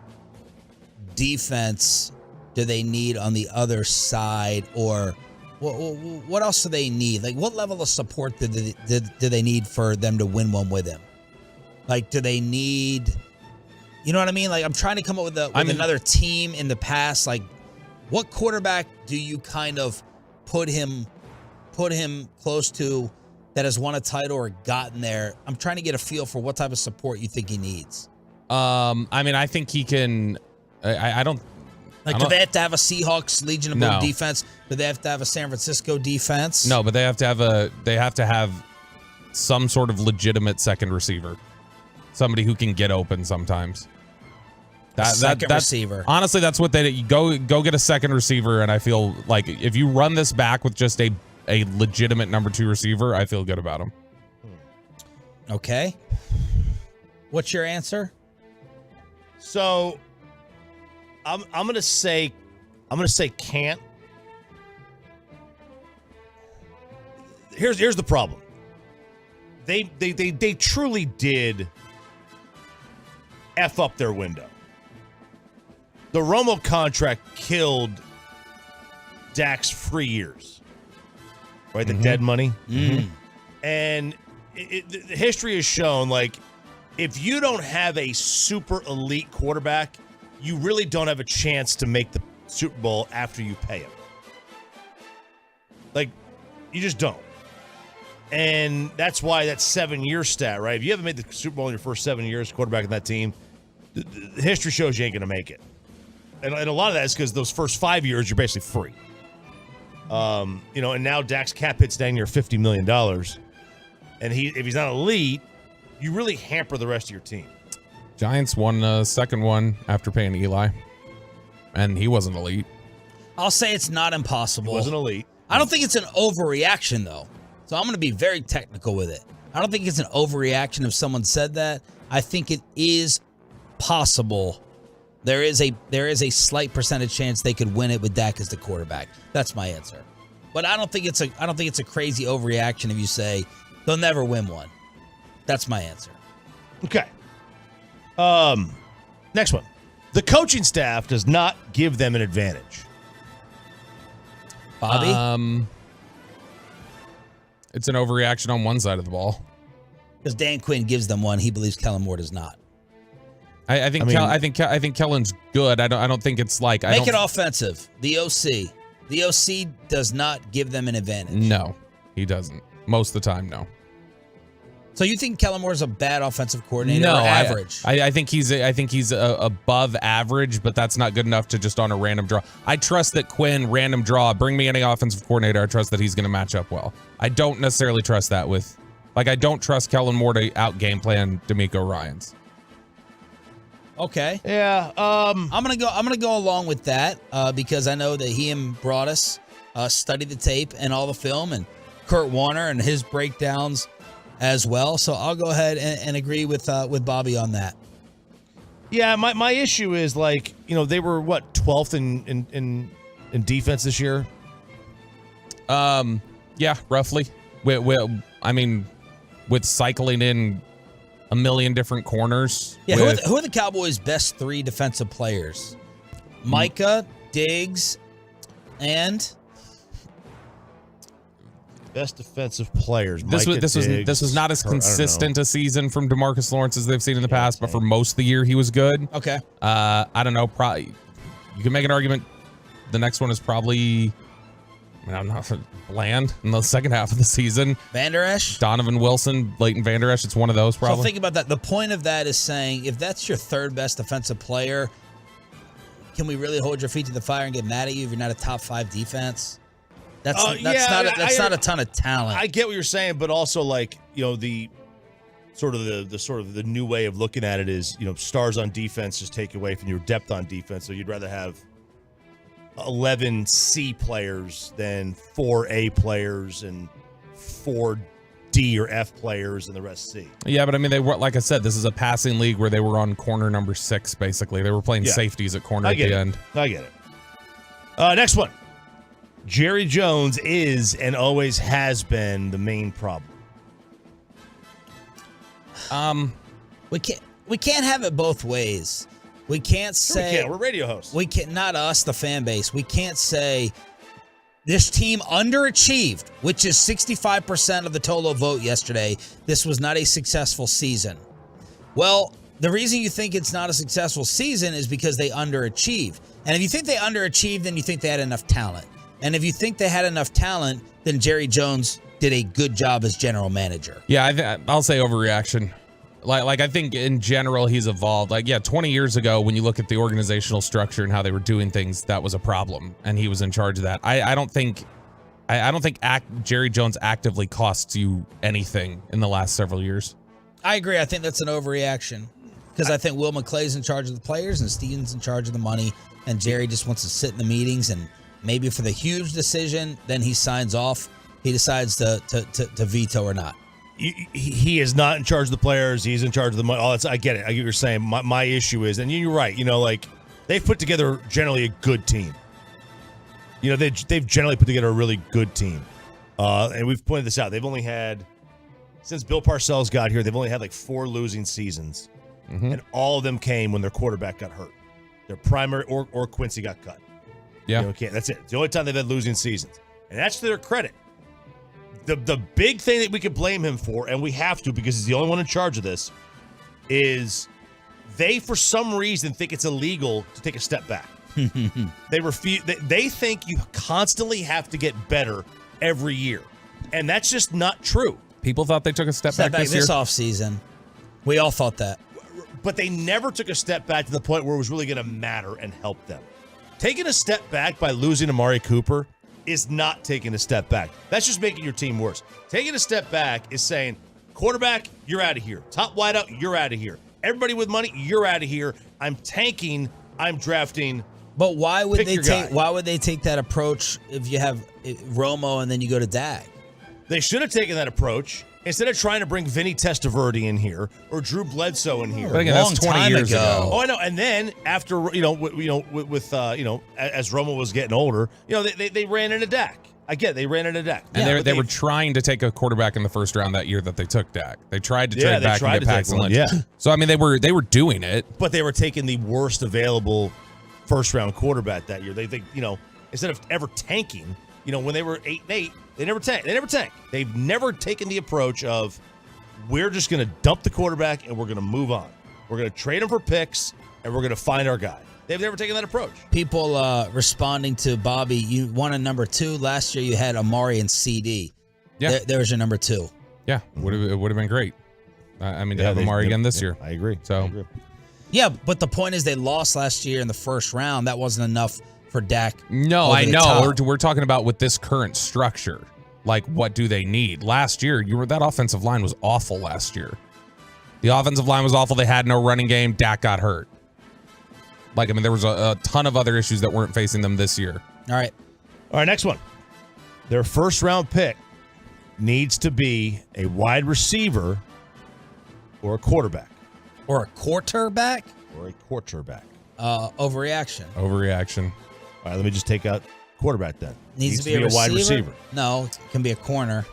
defense do they need on the other side, or what else do they need? Like, what level of support do they need for them to win one with him? Like, do they need, you know what I mean? Like, I'm trying to come up with another team in the past. Like, what quarterback do you kind of put him close to that has won a title or gotten there? I'm trying to get a feel for what type of support you think he needs. I mean, I think he can. I don't. Like, do they have to have a Seahawks Legion of Boom defense? Do they have to have a San Francisco defense? No, but they have to have some sort of legitimate second receiver, somebody who can get open sometimes. Second receiver. Honestly, that's what they go get a second receiver, and I feel like if you run this back with just a legitimate number 2 receiver, I feel good about him. Okay. What's your answer? So I'm gonna say can't. Here's the problem. They truly did F up their window. The Romo contract killed Dak's free years, right? The dead money. And the history has shown, like, if you don't have a super elite quarterback, you really don't have a chance to make the Super Bowl after you pay him. Like, you just don't. And that's why that 7-year stat, right? If you haven't made the Super Bowl in your first 7 years, quarterback in that team, the history shows you ain't going to make it. And a lot of that is because those first 5 years, you're basically free. And now Dak's cap hits down near $50 million. And if he's not elite, you really hamper the rest of your team. Giants won the second one after paying Eli, and he wasn't elite. I'll say it's not impossible. He wasn't elite. I don't think it's an overreaction, though. So I'm going to be very technical with it. I don't think it's an overreaction if someone said that. I think it is possible. There is a slight percentage chance they could win it with Dak as the quarterback. That's my answer. But I don't think it's a crazy overreaction if you say they'll never win one. That's my answer. Okay. Next one. The coaching staff does not give them an advantage. Bobby? It's an overreaction on one side of the ball. Because Dan Quinn gives them one, he believes Kellen Moore does not. I think Kellen's good. I don't think it's like make it offensive. The OC does not give them an advantage. No, he doesn't. Most of the time, no. So you think Kellen Moore's a bad offensive coordinator? No, or average. I think he's above average, but that's not good enough to just on a random draw. I trust that Quinn, random draw, bring me any offensive coordinator. I trust that he's going to match up well. I don't necessarily trust that with, I don't trust Kellen Moore to out game plan DeMeco Ryans. Okay. Yeah. I'm gonna go along with that because I know that he and Broadus studied the tape and all the film, and Kurt Warner and his breakdowns as well. So I'll go ahead and agree with Bobby on that. Yeah, my issue is like, they were 12th in defense this year. Yeah, roughly. With cycling in a million different corners. Yeah, who are the Cowboys' best 3 defensive players? Micah, Diggs, and best defensive players. This was not as consistent a season from DeMarcus Lawrence as they've seen in the past, but for most of the year he was good. Okay. I don't know. Probably you can make an argument. The next one is probably I'm not Bland in the second half of the season. Van Der Esch, Donovan Wilson, Leighton Van Der Esch. It's one of those probably. So think about that. The point of that is saying if that's your 3rd best defensive player, can we really hold your feet to the fire and get mad at you if you're not a top 5 defense? That's not a ton of talent. I get what you're saying, but also the new way of looking at it is, stars on defense just take away from your depth on defense. So you'd rather have 11 C players than 4 A players and 4 D or F players and the rest C. Yeah, but they were, like I said, this is a passing league where they were on corner number 6, basically. They were playing safeties at corner at the end. I get it. Next one. Jerry Jones is and always has been the main problem. We can't have it both ways. We can't say we can't. We're radio hosts. We can't, not us, the fan base. We can't say this team underachieved, which is 65% of the total vote yesterday. This was not a successful season. Well, the reason you think it's not a successful season is because they underachieved. And if you think they underachieved, then you think they had enough talent. And if you think they had enough talent, then Jerry Jones did a good job as general manager. Yeah, I'll say overreaction. Like I think in general he's evolved. 20 years ago when you look at the organizational structure and how they were doing things, that was a problem, and he was in charge of that. I don't think Jerry Jones actively costs you anything in the last several years. I agree. I think that's an overreaction because I think Will McClay's in charge of the players and Steven's in charge of the money, and Jerry just wants to sit in the meetings and maybe for the huge decision, then he signs off. He decides to veto or not. He is not in charge of the players. He's in charge of the money. I get it. I get what you're saying. My issue is, and you're right. They've put together generally a good team. They've generally put together a really good team. And we've pointed this out. They've only had, since Bill Parcells got here, they've only had 4 losing seasons, and all of them came when their quarterback got hurt. Their primary or Quincy got cut. Yeah, that's it. It's the only time they've had losing seasons, and that's to their credit. The big thing that we could blame him for, and we have to because he's the only one in charge of this, is they, for some reason, think it's illegal to take a step back. They refuse. They think you constantly have to get better every year, and that's just not true. People thought they took a step back this offseason. We all thought that. But they never took a step back to the point where it was really going to matter and help them. Taking a step back by losing Amari Cooper is not taking a step back. That's just making your team worse. Taking a step back is saying, quarterback, you're out of here. Top wideout, you're out of here. Everybody with money, you're out of here. I'm tanking. I'm drafting. But why would they take that approach if you have Romo and then you go to Dak? They should have taken that approch instead of trying to bring Vinny Testaverde in here or Drew Bledsoe in here. But again, that's 20 years ago. Oh, I know. And then after as Romo was getting older, they ran into Dak. I get it, they ran into Dak. And they were trying to take a quarterback in the first round that year that they took Dak. They tried to trade back and get Paxton Lynch. Yeah. So they were doing it, but they were taking the worst available first round quarterback that year. They instead of ever tanking, when they were 8-8, they never tanked. They've never taken the approach of we're just going to dump the quarterback and we're going to move on. We're going to trade him for picks and we're going to find our guy. They've never taken that approach. People responding to Bobby, you won a number 2. Last year you had Amari and CD. Yeah. There was your number 2. Yeah, it would have been great. To have Amari again this year. I agree. Yeah, but the point is they lost last year in the first round. That wasn't enough for Dak. No, I know. We're talking about with this current structure. What do they need? Last year, that offensive line was awful last year. The offensive line was awful. They had no running game. Dak got hurt. There was a ton of other issues that weren't facing them this year. All right, next one. Their first round pick needs to be a wide receiver or a quarterback. Or a quarterback? or a quarterback? Overreaction. Overreaction. All right, let me just take out quarterback then. Needs to be a wide receiver. No, it can be a corner.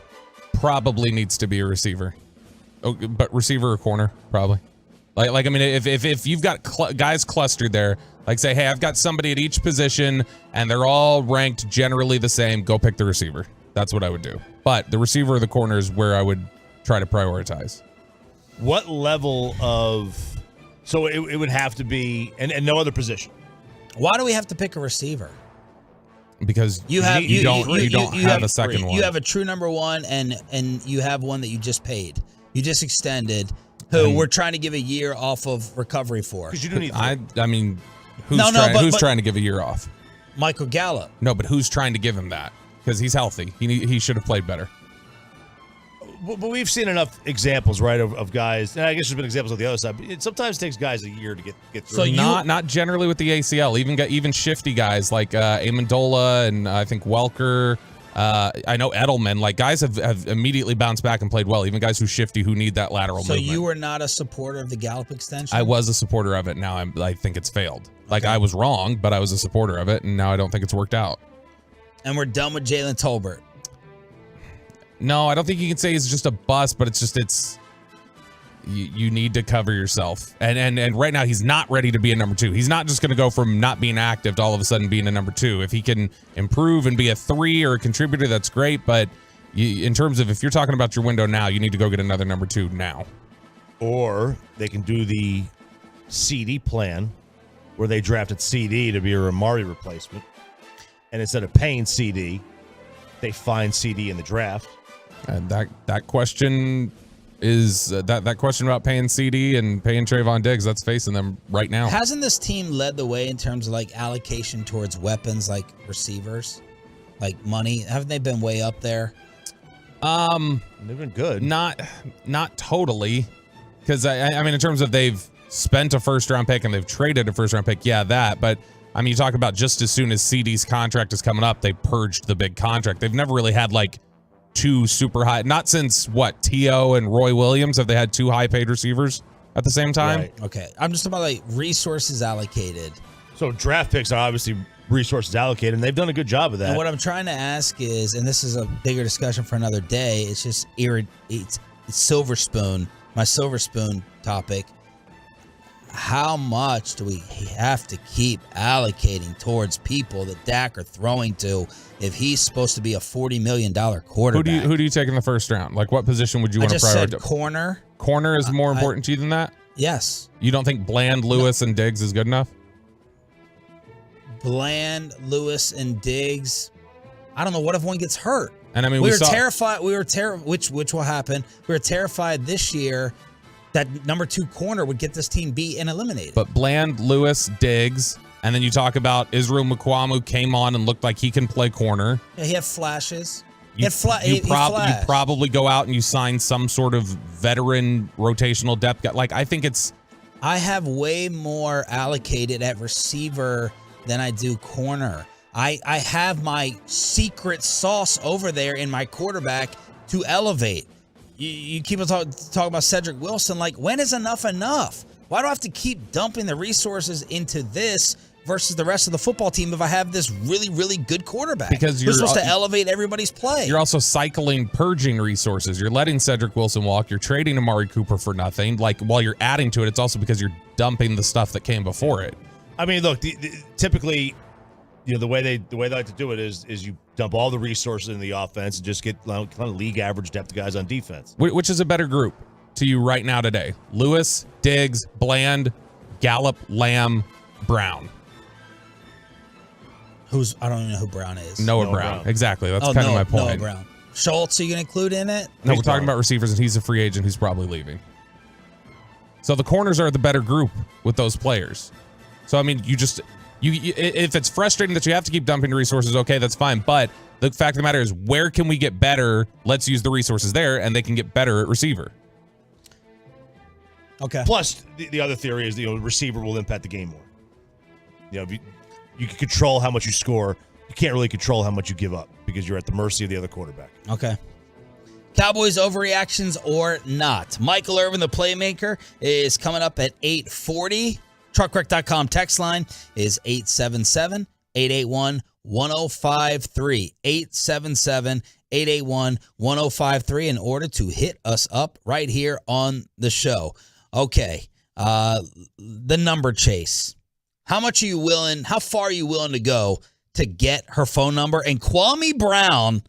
Probably needs to be a receiver. Oh, but receiver or corner, probably. Like I mean, if you've got guys clustered there, like say, hey, I've got somebody at each position and they're all ranked generally the same, go pick the receiver. That's what I would do. But the receiver or the corner is where I would try to prioritize. What level of... So it would have to be... And no other position. Why do we have to pick a receiver? Because you don't have a second one. You have a true number one, and you have one that you just paid. You just extended, who we're trying to give a year off of recovery for. Because you don't need... I mean, who's trying to give a year off? Michael Gallup. No, but who's trying to give him that? Because he's healthy. He should have played better. But we've seen enough examples, right, of guys. And I guess there's been examples on the other side. But it sometimes takes guys a year to get through. So not generally with the ACL. Even shifty guys like Amendola and I think Welker. I know Edelman. Like guys have immediately bounced back and played well. Even guys who shifty who need that lateral movement. So you were not a supporter of the Gallup extension? I was a supporter of it. Now I think it's failed. Like I was wrong, but I was a supporter of it, and now I don't think it's worked out. And we're done with Jalen Tolbert. No, I don't think you can say he's just a bust, but it's you need to cover yourself. And right now he's not ready to be a number two. He's not just going to go from not being active to all of a sudden being a number two. If he can improve and be a 3 or a contributor, that's great. But in terms of if you're talking about your window now, you need to go get another number 2 now. Or they can do the CD plan where they drafted CD to be a Ramari replacement. And instead of paying CD, they find CD in the draft. And that question is that question about paying CD and paying Trayvon Diggs, that's facing them right now. Hasn't this team led the way in terms of like allocation towards weapons like receivers, like money? Haven't they been way up there? They've been good. Not totally, because I mean in terms of they've spent a first-round pick and they've traded a first-round pick, yeah, that. But I mean, you talk about just as soon as CD's contract is coming up, they purged the big contract. They've never really had like 2 super high, not since what, T.O. and Roy Williams, have they had 2 high-paid receivers at the same time? Right. Okay, I'm just talking about like resources allocated. So draft picks are obviously resources allocated, and they've done a good job of that. And what I'm trying to ask is, and this is a bigger discussion for another day, it's just it's silver spoon, my silver spoon topic. How much do we have to keep allocating towards people that Dak are throwing to if he's supposed to be a $40 million quarterback? Who do you take in the first round? Like what position would you want to prioritize? I just said corner. Corner is more important to you than that? Yes. You don't think Bland, Lewis, and Diggs is good enough? Bland, Lewis, and Diggs. I don't know. What if one gets hurt? And I mean, we were terrified. Which will happen. We were terrified this year that number 2 corner would get this team beat and eliminated. But Bland, Lewis, Diggs, and then you talk about Israel Mukuamu came on and looked like he can play corner. Yeah, he had flashes. You probably go out and you sign some sort of veteran rotational depth guy. Like I have way more allocated at receiver than I do corner. I have my secret sauce over there in my quarterback to elevate. You keep talking about Cedric Wilson. Like, when is enough enough? Why do I have to keep dumping the resources into this versus the rest of the football team if I have this really, really good quarterback? Because you're supposed to elevate everybody's play. You're also purging resources. You're letting Cedric Wilson walk. You're trading Amari Cooper for nothing. Like, while you're adding to it, it's also because you're dumping the stuff that came before it. I mean, look, typically, the way they like to do it is you dump all the resources in the offense and just get kind of league average depth guys on defense. Which is a better group to you right now today? Lewis, Diggs, Bland, Gallup, Lamb, Brown. I don't even know who Brown is. Noah Brown. Exactly. That's kind of my point. Noah Brown. Schultz, are you going to include in it? No, we're talking about receivers, and he's a free agent who's probably leaving. So the corners are the better group with those players. So, I mean, if it's frustrating that you have to keep dumping resources, okay, that's fine. But the fact of the matter is, where can we get better? Let's use the resources there, and they can get better at receiver. Okay. Plus, the other theory is, receiver will impact the game more. You can control how much you score. You can't really control how much you give up because you're at the mercy of the other quarterback. Okay. Cowboys overreactions or not? Michael Irvin, the playmaker, is coming up at 8:40. Truckwreck.com text line is 877-881-1053. 877-881-1053 in order to hit us up right here on the show. Okay, the number chase. How far are you willing to go to get her phone number? And Kwame Brown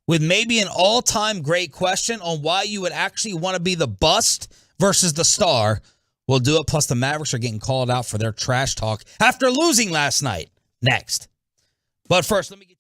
with maybe an all-time great question on why you would actually want to be the bust versus the star. We'll do it. Plus, the Mavericks are getting called out for their trash talk after losing last night. Next. But first, let me get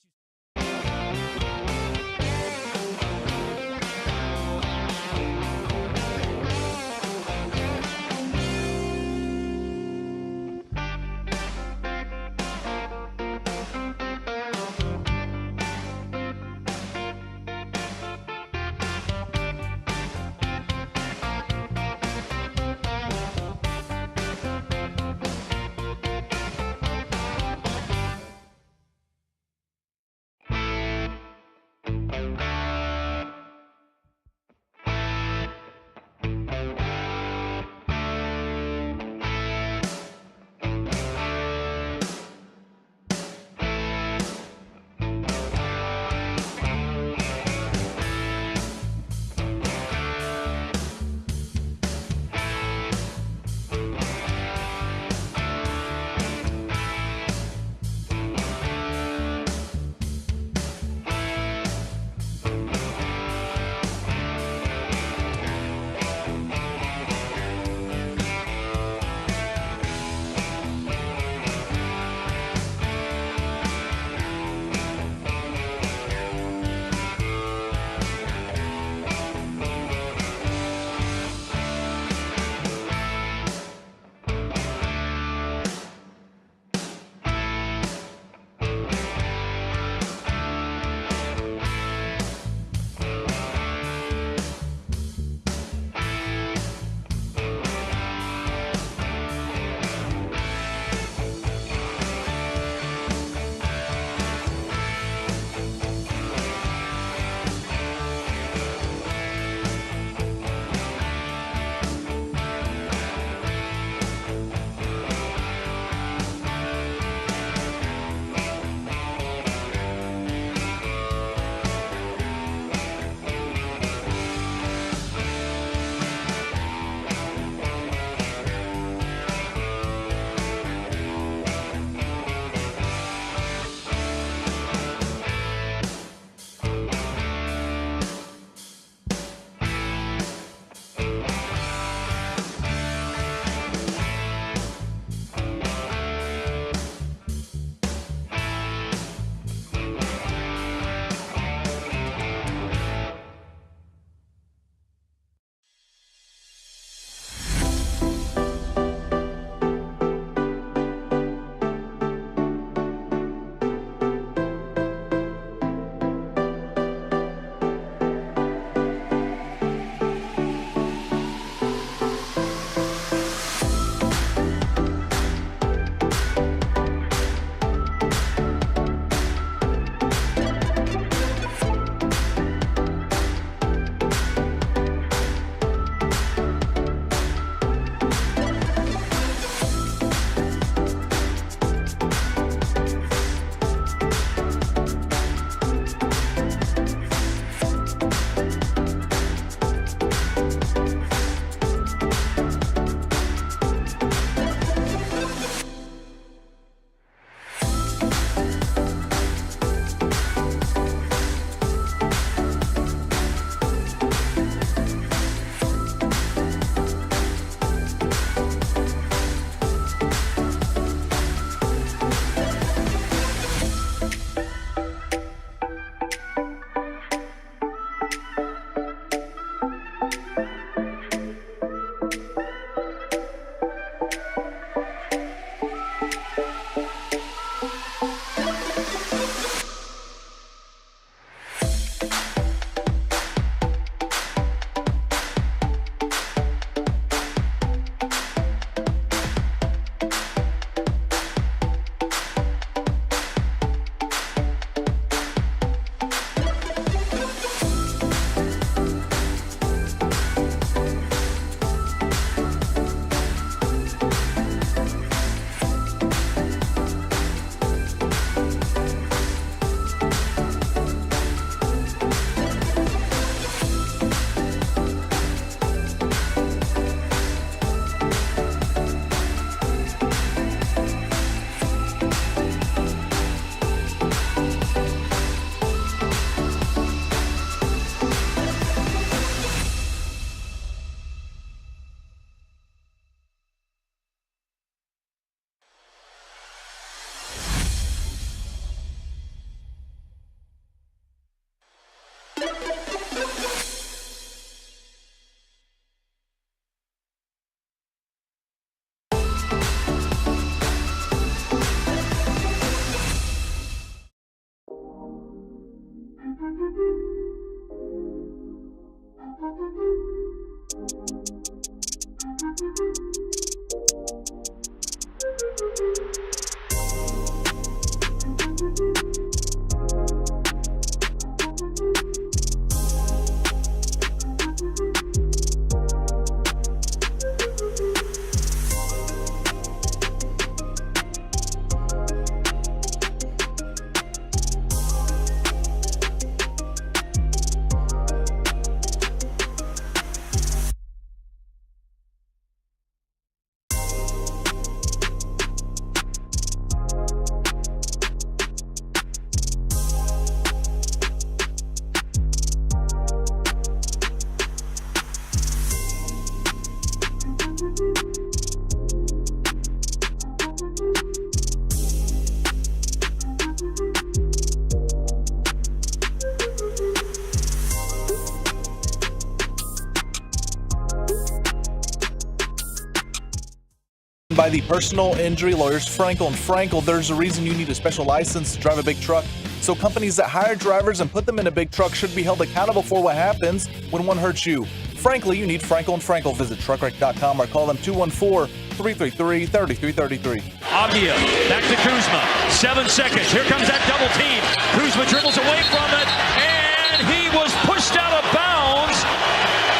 By the personal injury lawyers Frankel and Frankel. There's a reason you need a special license to drive a big truck. So companies that hire drivers and put them in a big truck should be held accountable for what happens when one hurts you. Frankly, you need Frankel and Frankel. Visit truckwreck.com or call them 214-333-3333. Avdia, back to Kuzma. 7 seconds. Here comes that double team. Kuzma dribbles away from it, and he was pushed out of bounds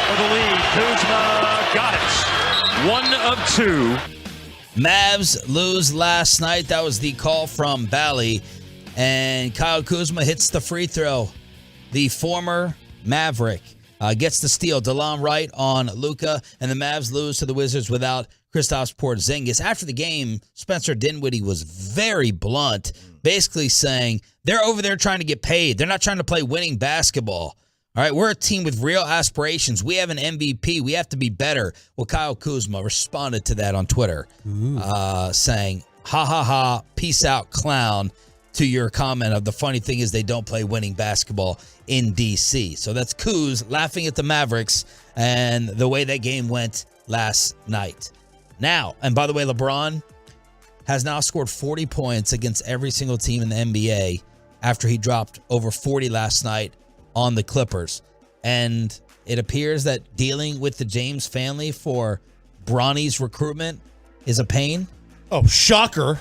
for the lead. Kuzma got it. 1 of 2. Mavs lose last night. That was the call from Bally. And Kyle Kuzma hits the free throw. The former Maverick gets the steal. DeLon Wright on Luka. And the Mavs lose to the Wizards without Kristaps Porzingis. After the game, Spencer Dinwiddie was very blunt, basically saying they're over there trying to get paid. They're not trying to play winning basketball. All right, we're a team with real aspirations. We have an MVP. We have to be better. Well, Kyle Kuzma responded to that on Twitter, saying, ha, ha, ha, peace out, clown, to your comment of the funny thing is they don't play winning basketball in D.C. So that's Kuz laughing at the Mavericks and the way that game went last night. Now, and by the way, LeBron has now scored 40 points against every single team in the NBA after he dropped over 40 last night on the Clippers. And it appears that dealing with the James family for Bronny's recruitment is a pain. Oh, shocker.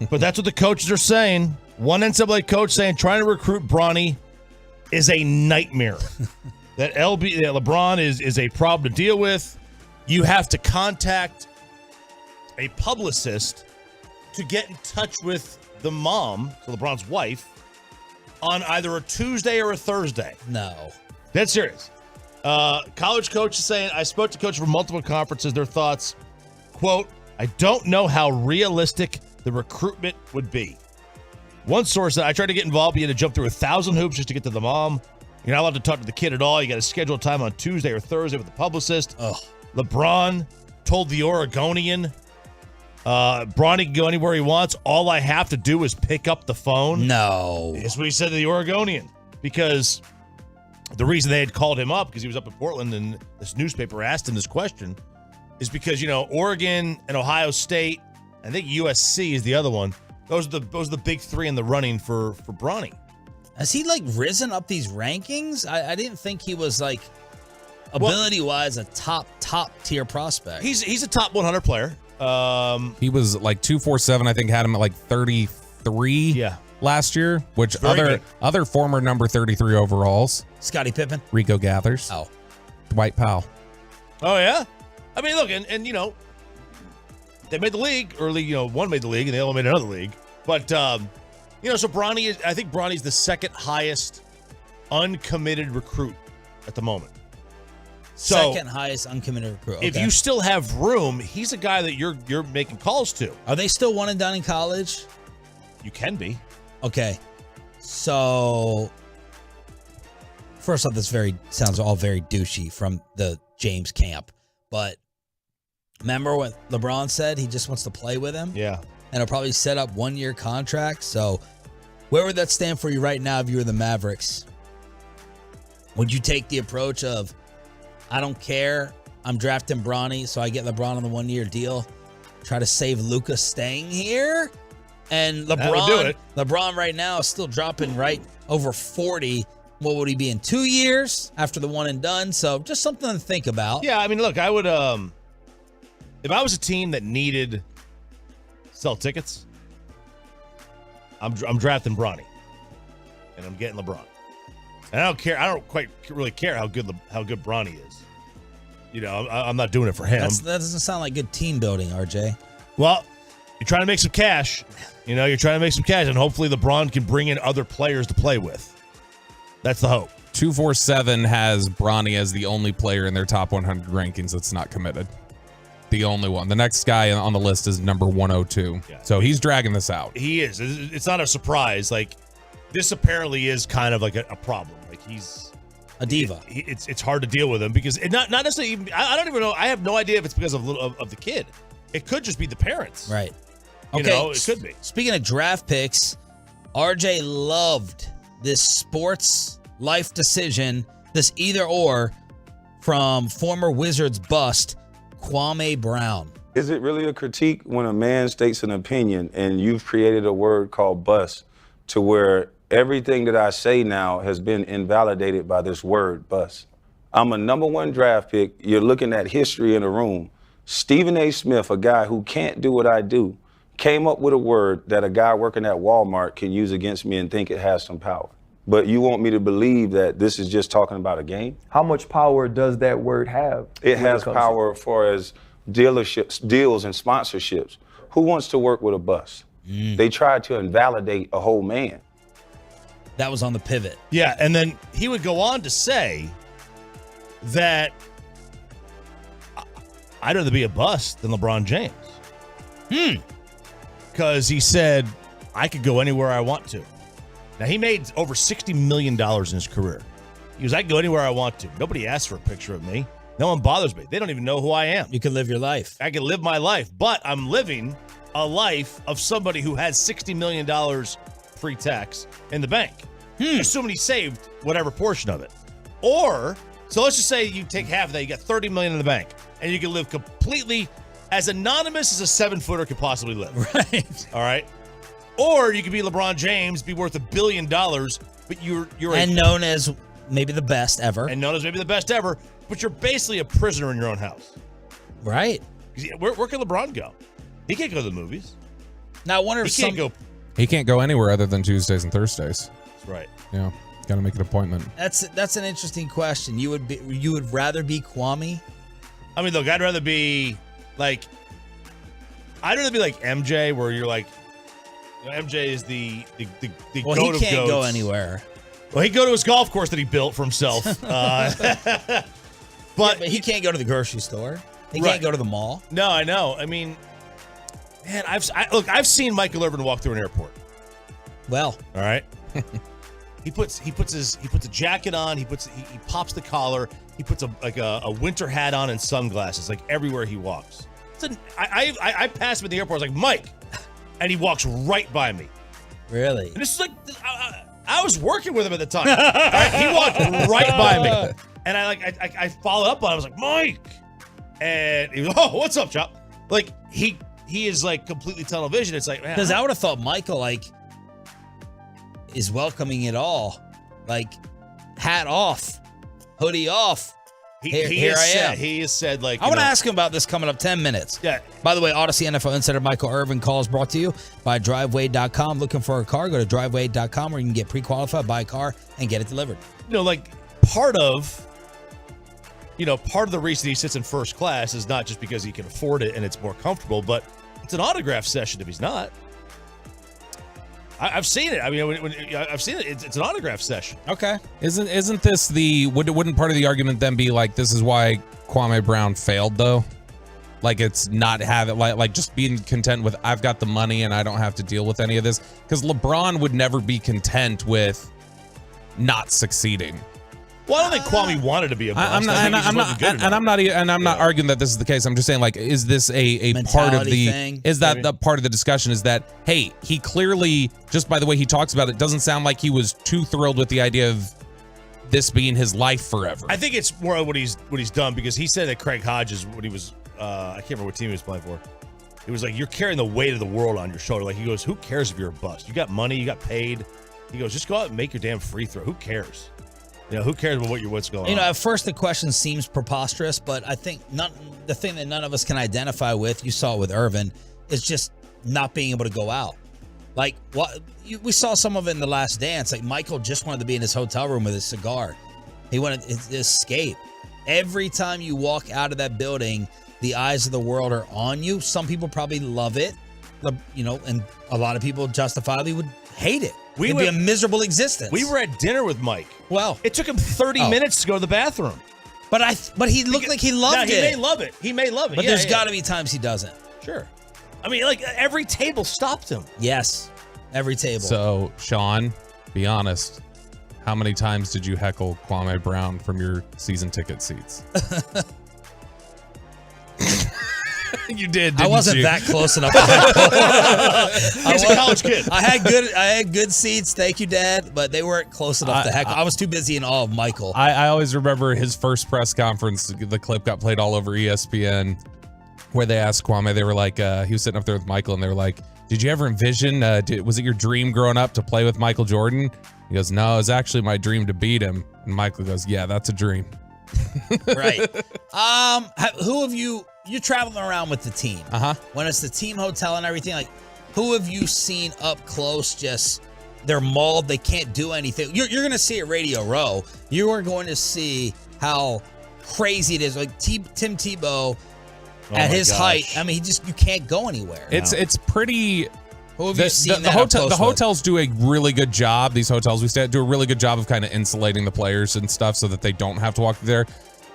But that's what the coaches are saying. One NCAA coach saying trying to recruit Bronny is a nightmare. that LeBron is a problem to deal with. You have to contact a publicist to get in touch with the mom, so LeBron's wife, on either a Tuesday or a Thursday. No. That's serious. College coach is saying, I spoke to coaches from multiple conferences. Their thoughts, quote, I don't know how realistic the recruitment would be. One source said, I tried to get involved, but you had to jump through 1,000 hoops just to get to the mom. You're not allowed to talk to the kid at all. You got to schedule time on Tuesday or Thursday with the publicist. Ugh. LeBron told the Oregonian, Bronny can go anywhere he wants. All I have to do is pick up the phone. No. That's what he said to the Oregonian. Because the reason they had called him up, because he was up in Portland and this newspaper asked him this question, is because, Oregon and Ohio State, I think USC is the other one. Those are the big three in the running for Bronny. Has he risen up these rankings? I didn't think he was ability-wise a top tier prospect. He's a top 100 player. He was 247. I think had him at 33 last year, which other former number 33 overalls. Scottie Pippen. Rico Gathers. Oh. Dwight Powell. Oh, yeah? I mean, look, and they made the league early, one made the league and the other one made another league. But, so Bronny I think Bronny's the second highest uncommitted recruit at the moment. So, second highest uncommitted recruit. Okay. If you still have room, he's a guy that you're making calls to. Are they still one and done in college? You can be. Okay. So, first off, this sounds all very douchey from the James camp. But remember what LeBron said? He just wants to play with him? Yeah. And he'll probably set up 1-year contracts. So, where would that stand for you right now if you were the Mavericks? Would you take the approach of, I don't care, I'm drafting Bronny, so I get LeBron on the 1-year deal, try to save Luka staying here? And LeBron right now is still dropping right over 40 What would he be in 2 years after the one and done? So just something to think about. Yeah, I mean, look, I would, if I was a team that needed sell tickets, I'm drafting Bronny, and I'm getting LeBron. And I don't care. I don't quite really care how good Bronny is. You know, I'm not doing it for him. That doesn't sound like good team building, RJ. Well, you're trying to make some cash. You know, you're trying to make some cash, and hopefully LeBron can bring in other players to play with. That's the hope. 247 has Bronny as the only player in their top 100 rankings that's not committed. The only one. The next guy on the list is number 102. Yeah. So he's dragging this out. He is. It's not a surprise. Like, this apparently is kind of like a problem. Like, he's a diva. It's hard to deal with him because it not necessarily even. I don't even know. I have no idea if it's because of the kid. It could just be the parents. Right. You know, it could be. Speaking of draft picks, RJ loved this sports life decision, this either or from former Wizards bust Kwame Brown. Is it really a critique when a man states an opinion and you've created a word called bust to where everything that I say now has been invalidated by this word bust? I'm a number 1 draft pick. You're looking at history in a room. Stephen A. Smith, a guy who can't do what I do, came up with a word that a guy working at Walmart can use against me and think it has some power. But you want me to believe that this is just talking about a game? How much power does that word have? It has power as far as dealerships, deals and sponsorships. Who wants to work with a bust? They tried to invalidate a whole man. That was on the pivot. Yeah, and then he would go on to say that I'd rather be a bust than LeBron James. Because he said, I could go anywhere I want to. Now, he made over $60 million in his career. He goes, I can go anywhere I want to. Nobody asks for a picture of me. No one bothers me. They don't even know who I am. You can live your life. I can live my life, but I'm living a life of somebody who has $60 million pre-tax in the bank. Assuming he saved whatever portion of it. Or, so let's just say you take half of that, you got $30 million in the bank, and you can live completely as anonymous as a 7-footer could possibly live. Right. All right. Or you could be LeBron James, be worth $1 billion, but you're and known as maybe the best ever. And known as maybe the best ever, but you're basically a prisoner in your own house. Right. Where can LeBron go? He can't go to the movies. Now I wonder if He can't go anywhere other than Tuesdays and Thursdays. That's right. Yeah. Got to make an appointment. That's an interesting question. You would rather be Kwame? I mean, look, I'd rather be like MJ, where you're like, MJ is the well, goat he can't of go goats. anywhere. Well, he'd go to his golf course that he built for himself. But he can't go to the grocery store. He Right. can't go to the mall. No, I know. I mean, man, I've seen Michael Irvin walk through an airport. Well, all right. He puts a jacket on. He pops the collar. He puts a winter hat on and sunglasses like everywhere he walks. I passed him at the airport. I was like, Mike, and he walks right by me. Really? And this is like I was working with him at the time. Right? He walked right by me, and I followed up on him. I was like, Mike, and he was, oh, what's up, Chop? Like he is like completely tunnel vision. It's like, man, because I would have thought Michael is welcoming it all, like hat off, hoodie off. Here I am. He has said like I want to ask him about this coming up 10 minutes. Yeah. By the way, Odyssey NFL Insider Michael Irvin calls brought to you by Driveway.com. Looking for a car? Go to Driveway.com where you can get pre-qualified, buy a car, and get it delivered. Like part of the reason he sits in first class is not just because he can afford it and it's more comfortable, but it's an autograph session if he's not. I've seen it. I mean, I've seen it. It's an autograph session. Okay. Isn't this wouldn't part of the argument then be like this is why Kwame Brown failed though? Like it's not having like just being content with I've got the money and I don't have to deal with any of this, because LeBron would never be content with not succeeding. Well, I don't think Kwame wanted to be a bust. I'm not arguing that this is the case. I'm just saying, like, is this a part of the thing, is that the part of the discussion is that, hey, he clearly, just by the way he talks about it, doesn't sound like he was too thrilled with the idea of this being his life forever. I think it's more of what he's done, because he said that Craig Hodges, when he was I can't remember what team he was playing for, it was like, you're carrying the weight of the world on your shoulder. Like, he goes, who cares if you're a bust? You got money, you got paid. He goes, just go out and make your damn free throw. Who cares? Who cares about what's going on? At first the question seems preposterous, but I think the thing that none of us can identify with, you saw it with Irvin, is just not being able to go out. Like, we saw some of it in The Last Dance. Like, Michael just wanted to be in his hotel room with his cigar. He wanted to escape. Every time you walk out of that building, the eyes of the world are on you. Some people probably love it, and a lot of people justifiably would hate it. It'd be a miserable existence. We were at dinner with Mike. Well, it took him 30 minutes to go to the bathroom. But he looked like he loved it. He may love it. He may love it. But there's got to be times he doesn't. Sure. I mean, like, every table stopped him. Yes, every table. So, Sean, be honest. How many times did you heckle Kwame Brown from your season ticket seats? You did. I wasn't that close enough. He's a college kid. I had good seats. Thank you, Dad. But they weren't close enough to heckle. I was too busy in awe of Michael. I always remember his first press conference. The clip got played all over ESPN, where they asked Kwame. They were like, he was sitting up there with Michael, and they were like, "Did you ever envision? Was it your dream growing up to play with Michael Jordan?" He goes, "No, it was actually my dream to beat him." And Michael goes, "Yeah, that's a dream." Right. Who have you're traveling around with the team. When it's the team hotel and everything, like, who have you seen up close? Just they're mauled. They can't do anything. You're going to see at Radio Row. You are going to see how crazy it is. Like Tim Tebow at his height. I mean, you can't go anywhere. It's pretty. Who have you seen the hotels do a really good job. These hotels we stay at do a really good job of kind of insulating the players and stuff so that they don't have to walk through there.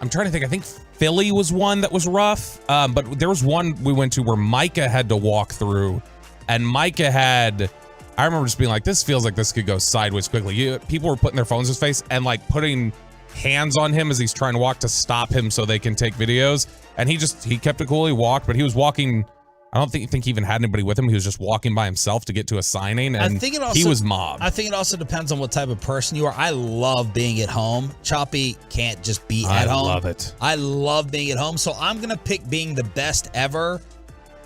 I'm trying to think. I think Philly was one that was rough. But there was one we went to where Micah had to walk through, and Micah had. I remember just being like, "This feels like this could go sideways quickly." People were putting their phones in his face and like putting hands on him as he's trying to walk to stop him so they can take videos. And he kept it cool. He walked, but he was walking. I don't think he even had anybody with him. He was just walking by himself to get to a signing, and he was mobbed. I think it also depends on what type of person you are. I love being at home. Choppy can't just be at home. I love it. I love being at home, so I'm going to pick being the best ever.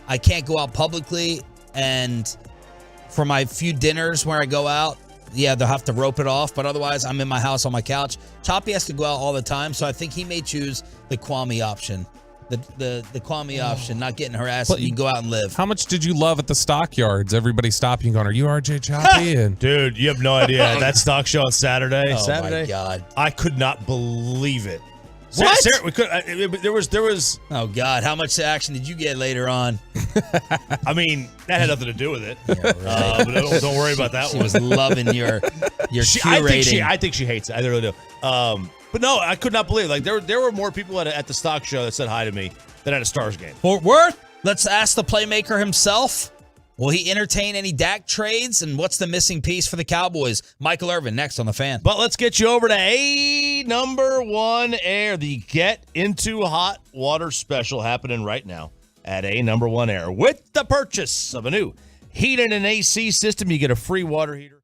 I can't go out publicly, and for my few dinners where I go out, yeah, they'll have to rope it off, but otherwise I'm in my house on my couch. Choppy has to go out all the time, so I think he may choose the Kwame option. The Kwame option, not getting harassed, so you can go out and live. How much did you love at the stockyards? Everybody stopping and going, "Are you RJ Choppy?" And dude, you have no idea. That stock show on Saturday. Oh my God! I could not believe it. What? Sarah, we could. There was. Oh God! How much action did you get later on? I mean, that had nothing to do with it. Yeah, right. But don't worry about that she one. She was loving your curating. I think she hates it. I really do. But no, I could not believe it. Like there were more people at the stock show that said hi to me than at a Stars game. Fort Worth. Let's ask the playmaker himself. Will he entertain any Dak trades? And what's the missing piece for the Cowboys? Michael Irvin next on The Fan. But let's get you over to A number one air, the Get Into Hot Water special happening right now at A number one air. With the purchase of a new heating and AC system, you get a free water heater.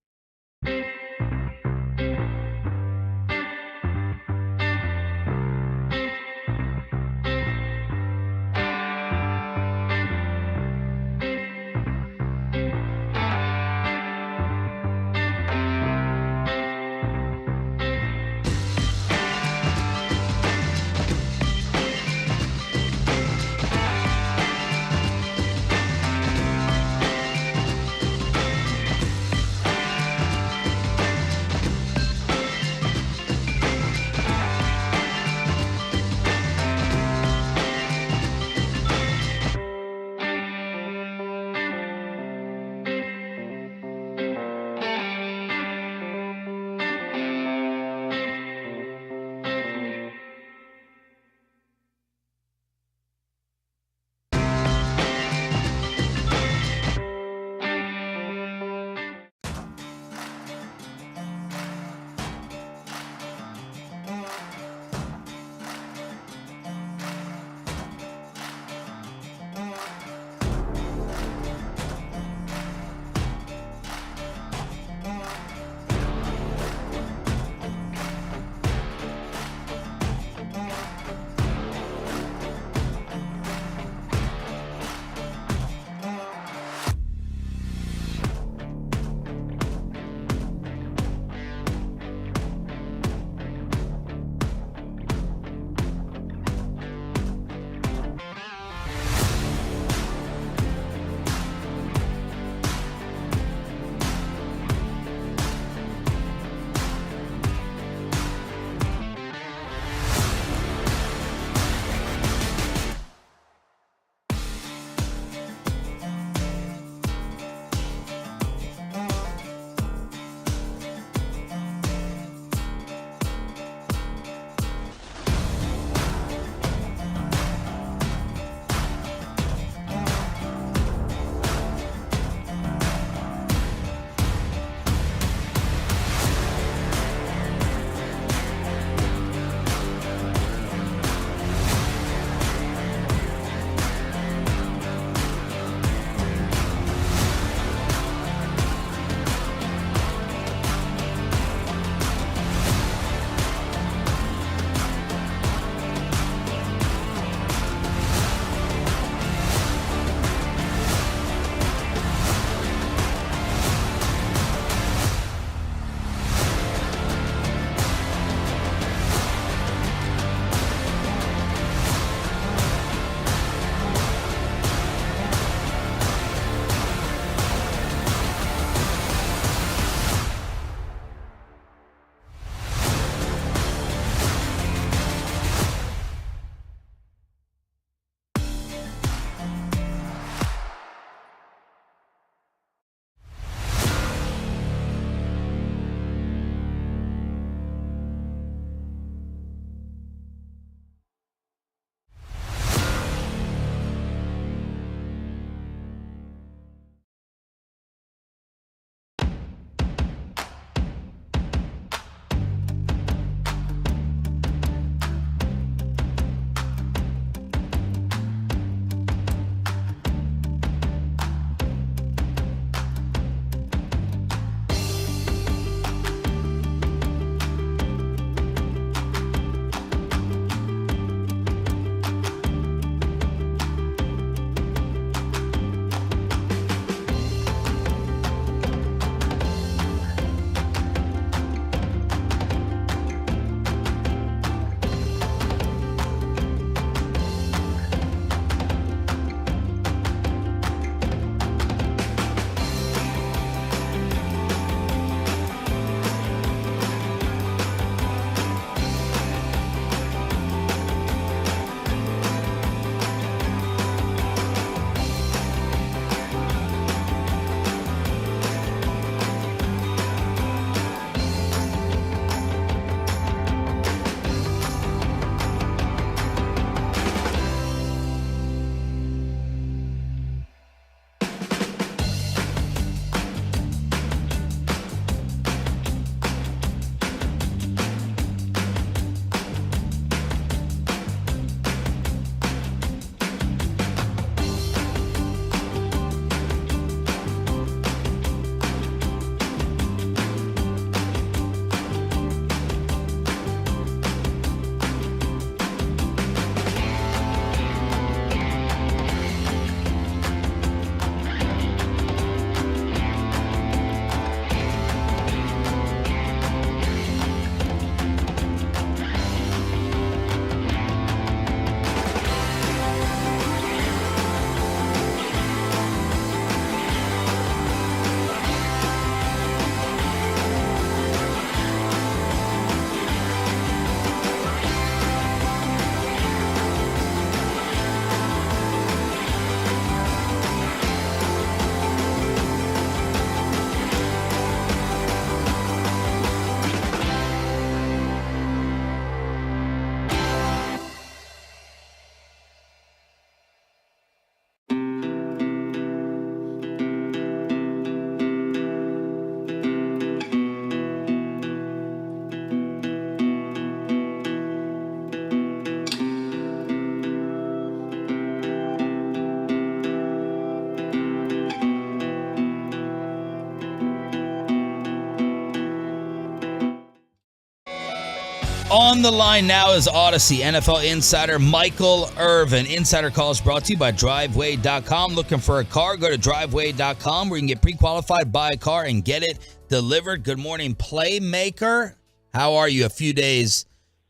On the line now is Odyssey NFL insider Michael Irvin. Insider calls brought to you by Driveway.com. Looking for a car? Go to Driveway.com where you can get pre-qualified, buy a car, and get it delivered. Good morning, Playmaker. How are you a few days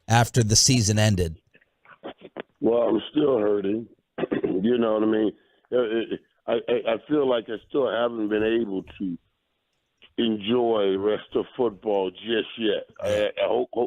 after the season ended? Well, I'm still hurting. You know what I mean? I feel like I still haven't been able to enjoy the rest of football just yet. I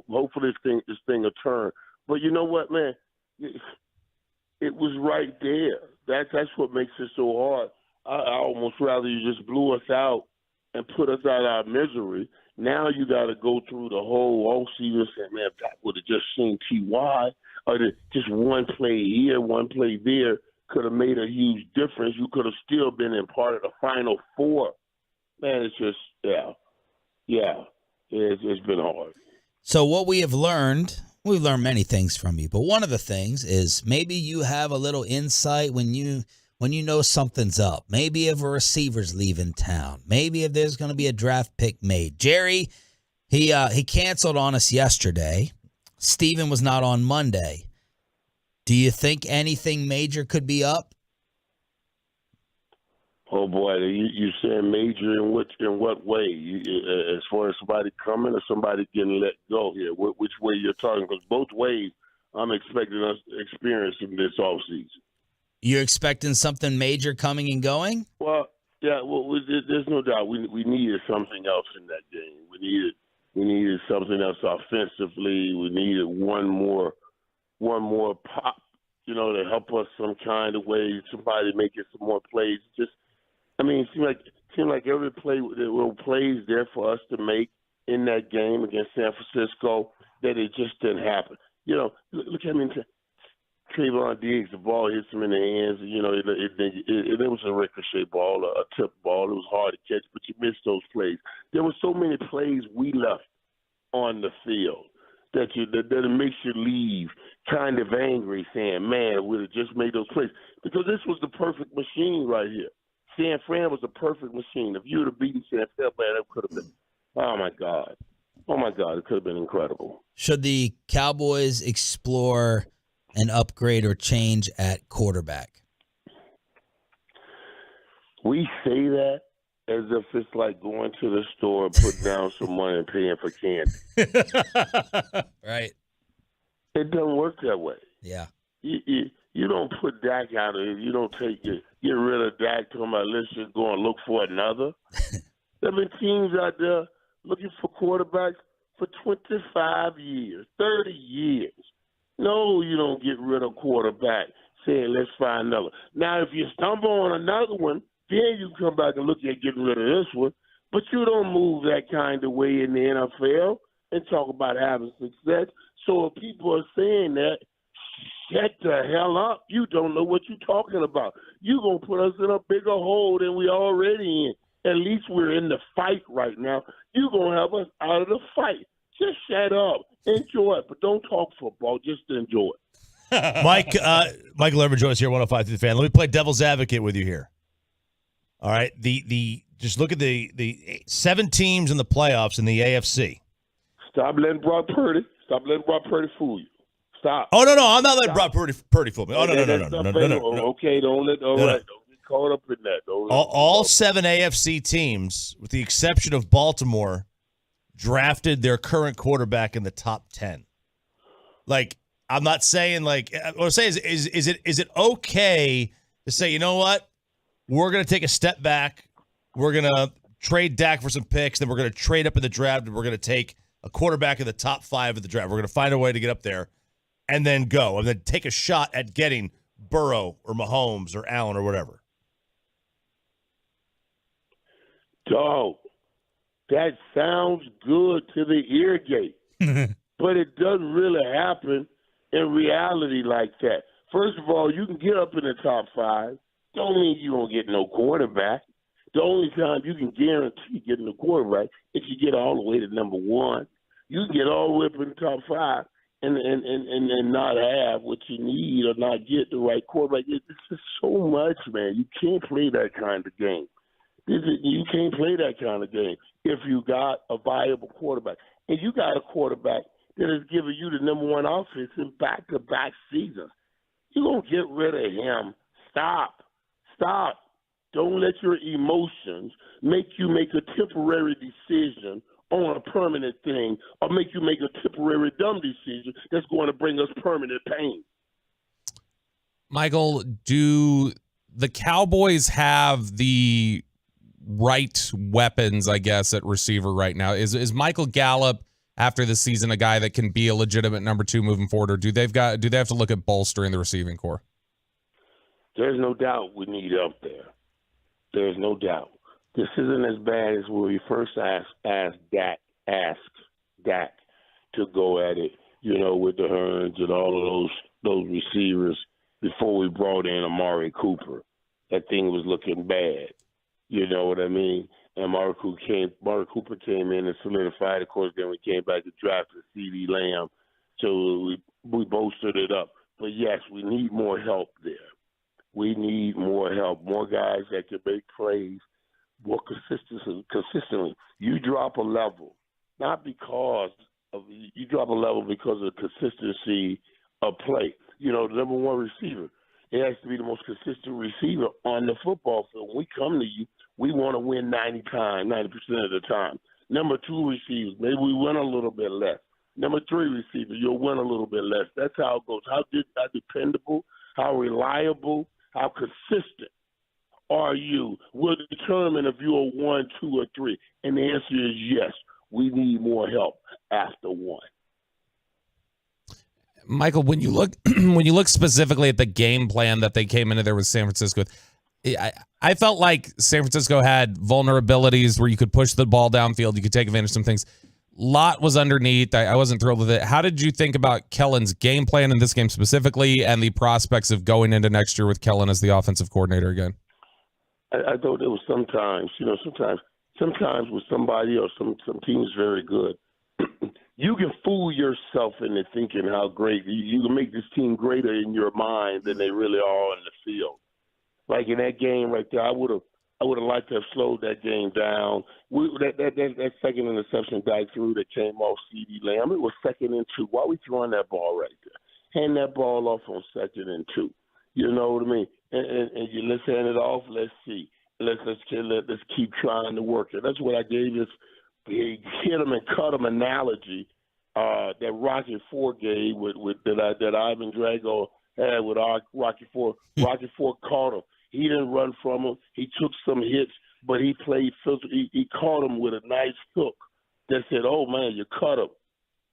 hopefully this thing will turn. But you know what, man? It was right there. That's what makes it so hard. I almost rather you just blew us out and put us out of our misery. Now you got to go through the whole offseason and say, man, if that would have just seen T.Y. or just one play here, one play there could have made a huge difference. You could have still been in part of the Final Four. Man, it's just, it's been hard. So what we have learned, we've learned many things from you, but one of the things is maybe you have a little insight when you know something's up. Maybe if a receiver's leaving town. Maybe if there's going to be a draft pick made. Jerry, he canceled on us yesterday. Steven was not on Monday. Do you think anything major could be up? Oh boy, you saying major in what way? As far as somebody coming or somebody getting let go here? Which way you're talking? Because both ways, I'm expecting us experiencing this offseason. You're expecting something major coming and going? Well, yeah. Well, there's no doubt we needed something else in that game. We needed something else offensively. We needed one more pop, to help us some kind of way. Somebody making some more plays. It seemed like every play there were plays there for us to make in that game against San Francisco that it just didn't happen. Look at me. Trayvon Diggs, the ball hits him in the hands. It was a ricochet ball, a tip ball. It was hard to catch, but you missed those plays. There were so many plays we left on the field that it makes you leave kind of angry, saying, man, we'd have just made those plays. Because this was the perfect machine right here. San Fran was a perfect machine. If you would have beaten San Fran, man, that could have been, oh, my God, it could have been incredible. Should the Cowboys explore an upgrade or change at quarterback? We say that as if it's like going to the store and putting down some money and paying for candy. Right. It doesn't work that way. Yeah. You don't put Dak out of it. You don't get rid of Dak talking about let's just go and look for another. There have been teams out there looking for quarterbacks for 25 years, 30 years. No, you don't get rid of quarterback saying let's find another. Now, if you stumble on another one, then you come back and look at getting rid of this one. But you don't move that kind of way in the NFL and talk about having success. So if people are saying that, shut the hell up. You don't know what you're talking about. You're going to put us in a bigger hole than we already in. At least we're in the fight right now. You're going to have us out of the fight. Just shut up. Enjoy it, but don't talk football. Just enjoy it. Michael Irvin joins us here, 105 through the Fan. Let me play devil's advocate with you here. All right, just look at the 7 teams in the playoffs in the AFC. Stop letting Brock Purdy fool you. Stop. Oh, no, I'm not letting Brock Purdy fool me. Oh, no. Okay, don't get caught up in that. All 7 AFC teams, with the exception of Baltimore, drafted their current quarterback in the top 10. Like, I'm not saying what I'm saying is it okay to say, you know what? We're going to take a step back. We're going to trade Dak for some picks. Then we're going to trade up in the draft, and we're going to take a quarterback in the top 5 of the draft. We're going to find a way to get up there and then go and then take a shot at getting Burrow or Mahomes or Allen or whatever. Dog, that sounds good to the ear gate, but it doesn't really happen in reality like that. First of all, you can get up in the top 5. Don't mean you don't get no quarterback. The only time you can guarantee getting a quarterback is you get all the way to number 1. You can get all the way up in the top 5 and not have what you need or not get the right quarterback. It's just so much, man. You can't play that kind of game. You can't play that kind of game if you got a viable quarterback. And you got a quarterback that has given you the number one offense in back-to-back seasons. You're going to get rid of him. Stop. Don't let your emotions make you make a temporary decision on a permanent thing, or make you make a temporary dumb decision that's going to bring us permanent pain. Michael, do the Cowboys have the right weapons, I guess, at receiver right now? Is Michael Gallup, after the season, a guy that can be a legitimate number 2 moving forward, or do they have to look at bolstering the receiving core? There's no doubt we need help there. There's no doubt. This isn't as bad as when we first asked Dak to go at it, with the Hearns and all of those receivers before we brought in Amari Cooper. That thing was looking bad. You know what I mean? And Amari Cooper came in and solidified. Of course, then we came back to draft CD Lamb. So we bolstered it up. But, yes, we need more help there. We need more help, more guys that can make plays more consistently. You drop a level, not because of you drop a level because of the consistency of play. The number one receiver, it has to be the most consistent receiver on the football field. When we come to you, we want to win 90% of the time. Number 2 receivers, maybe we win a little bit less. Number 3 receiver, you'll win a little bit less. That's how it goes. How dependable, how reliable, how consistent are you will determine if you're 1, 2, or 3. And the answer is yes. We need more help after 1. Michael, when you look specifically at the game plan that they came into there with San Francisco, I felt like San Francisco had vulnerabilities where you could push the ball downfield, you could take advantage of some things. Lot was underneath. I wasn't thrilled with it. How did you think about Kellen's game plan in this game specifically, and the prospects of going into next year with Kellen as the offensive coordinator again? I thought there was sometimes with somebody or some teams very good, you can fool yourself into thinking how great you can make this team greater in your mind than they really are on the field. Like in that game right there, I would have liked to have slowed that game down. That second interception Dak threw that came off CD Lamb, it was 2nd and 2. Why are we throwing that ball right there? Hand that ball off on 2nd and 2. You know what I mean? And let's hand it off. Let's see. Let's keep trying to work it. That's what I gave this hit him and cut him analogy that Rocky IV gave that Ivan Drago had with Rocky IV. Rocky IV caught him. He didn't run from him. He took some hits, but he played physical. He caught him with a nice hook that said, "Oh man, you cut him.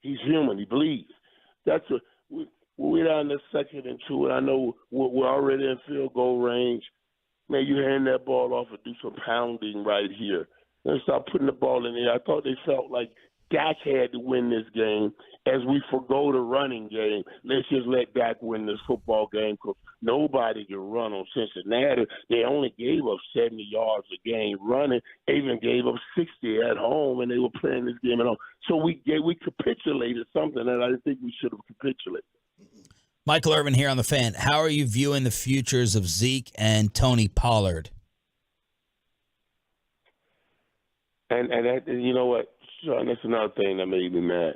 He's human. He bleeds." That's we're down to 2nd and 2, and I know we're already in field goal range. Man, you hand that ball off and do some pounding right here. Then start putting the ball in there. I thought they felt like Dak had to win this game. As we forgo the running game, let's just let Dak win this football game because nobody can run on Cincinnati. They only gave up 70 yards a game running. They even gave up 60 at home, and they were playing this game at home. So we capitulated something that I didn't think we should have capitulated. Michael Irvin here on The Fan. How are you viewing the futures of Zeke and Tony Pollard? And that, you know what, Sean, that's another thing that made me mad.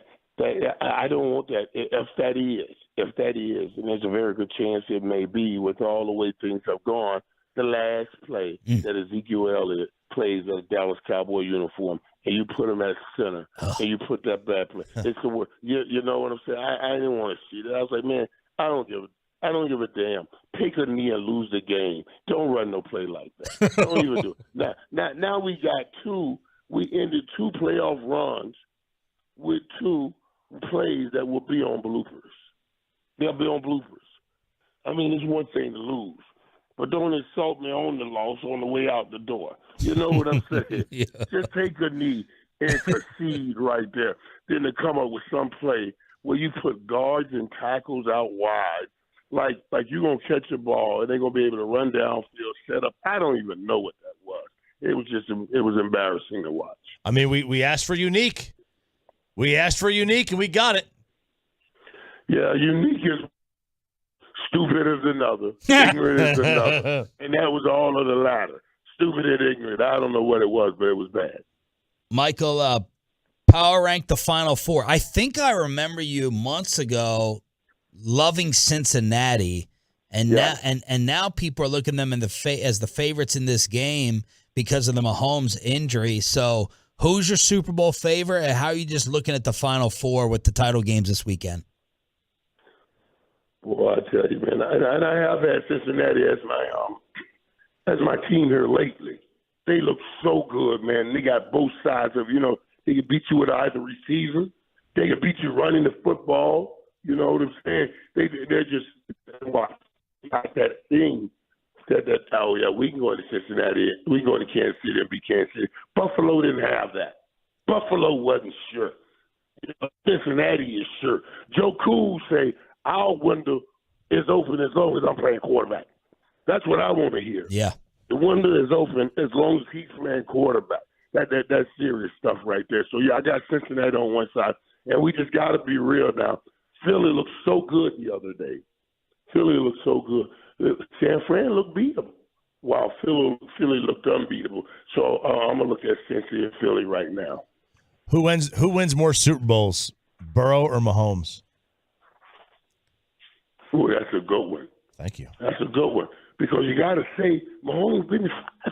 I don't want that. If that is, and there's a very good chance it may be with all the way things have gone, the last play that Ezekiel Elliott plays in a Dallas Cowboy uniform, and you put him at center, and you put that bad play. It's the worst. You know what I'm saying? I didn't want to see that. I was like, man, I don't give a damn. Take a knee and lose the game. Don't run no play like that. Don't even do it. Now we got two. We ended 2 playoff runs with 2 plays that will be on bloopers. They'll be on bloopers. I mean, it's one thing to lose, but don't insult me on the loss on the way out the door. You know what I'm saying? Yeah. Just take a knee and concede right there. Then to come up with some play where you put guards and tackles out wide, like you're going to catch a ball and they're going to be able to run downfield, set up. I don't even know what that was. It was embarrassing to watch. I mean, we asked for unique. We asked for unique, and we got it. Yeah, unique is stupid as another, ignorant as another. And that was all of the latter. Stupid and ignorant. I don't know what it was, but it was bad. Michael, Power rank the Final Four. I think I remember you months ago loving Cincinnati, and now people are looking at them as the favorites in this game because of the Mahomes injury. So who's your Super Bowl favorite, and how are you just looking at the Final Four with the title games this weekend? Well, I tell you, man, and I have had Cincinnati as my team here lately. They look so good, man. They got both sides of, they can beat you with either receiver. They can beat you running the football. You know what I'm saying? They're just like that thing that oh yeah, we can go to Cincinnati, we can go to Kansas City and beat Kansas City. Buffalo didn't have that. Buffalo wasn't sure. Cincinnati is sure. Joe Cool say our window is open as long as I'm playing quarterback. That's what I want to hear. Yeah. The window is open as long as he's playing quarterback. That's serious stuff right there. So yeah, I got Cincinnati on one side, and we just got to be real now. Philly looked so good the other day. Philly looked so good. San Fran looked beatable, while Philly looked unbeatable. So I'm gonna look at Cincinnati and Philly right now. Who wins more Super Bowls, Burrow or Mahomes? Oh, that's a good one. Thank you. That's a good one because you got to say Mahomes been in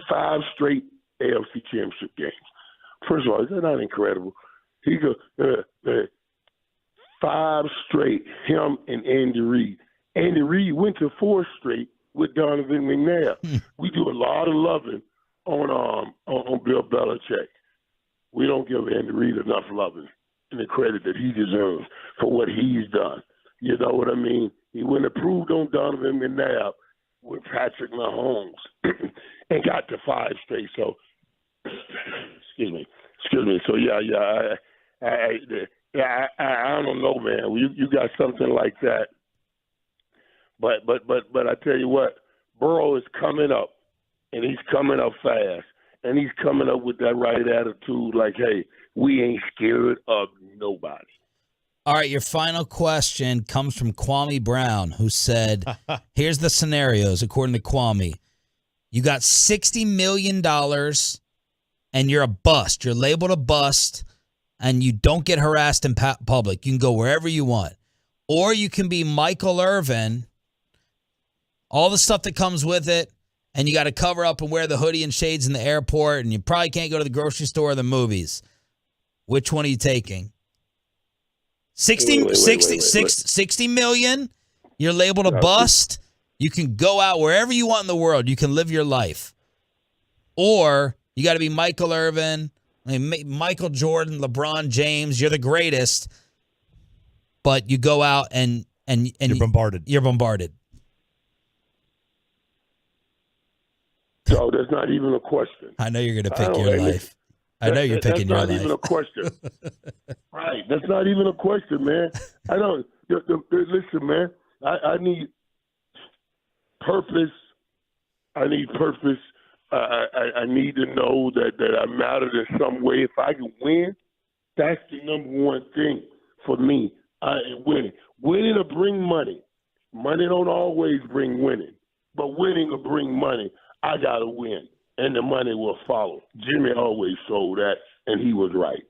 5 straight AFC Championship games. First of all, is that not incredible? He go 5 straight. Him and Andy Reid. Andy Reid went to 4 straight with Donovan McNabb. We do a lot of loving on Bill Belichick. We don't give Andy Reid enough loving and the credit that he deserves for what he's done. You know what I mean? He went and proved on Donovan McNabb with Patrick Mahomes and got to 5 straight. So, excuse me. So I don't know, man. You got something like that. But I tell you what, Burrow is coming up, and he's coming up fast, and he's coming up with that right attitude, like, hey, we ain't scared of nobody. All right, your final question comes from Kwame Brown, who said, here's the scenarios, according to Kwame. You got $60 million, and you're a bust. You're labeled a bust, and you don't get harassed in public. You can go wherever you want. Or you can be Michael Irvin, all the stuff that comes with it, and you got to cover up and wear the hoodie and shades in the airport, and you probably can't go to the grocery store or the movies. Which one are you taking? 60 million, you're labeled a bust. You can go out wherever you want in the world. You can live your life. Or you got to be Michael Irvin, Michael Jordan, LeBron James. You're the greatest, but you go out and you're bombarded. You're bombarded. So there's not even a question. I know you're going to pick your life. I know you're picking your life. That's not even a question. Right. That's not even a question, man. I don't. Listen, man. I need purpose. I need purpose. I need to know that I matter in some way. If I can win, that's the number one thing for me. Winning. Winning will bring money. Money don't always bring winning, but winning will bring money. I got to win, and the money will follow. Jimmy always sold that, and he was right.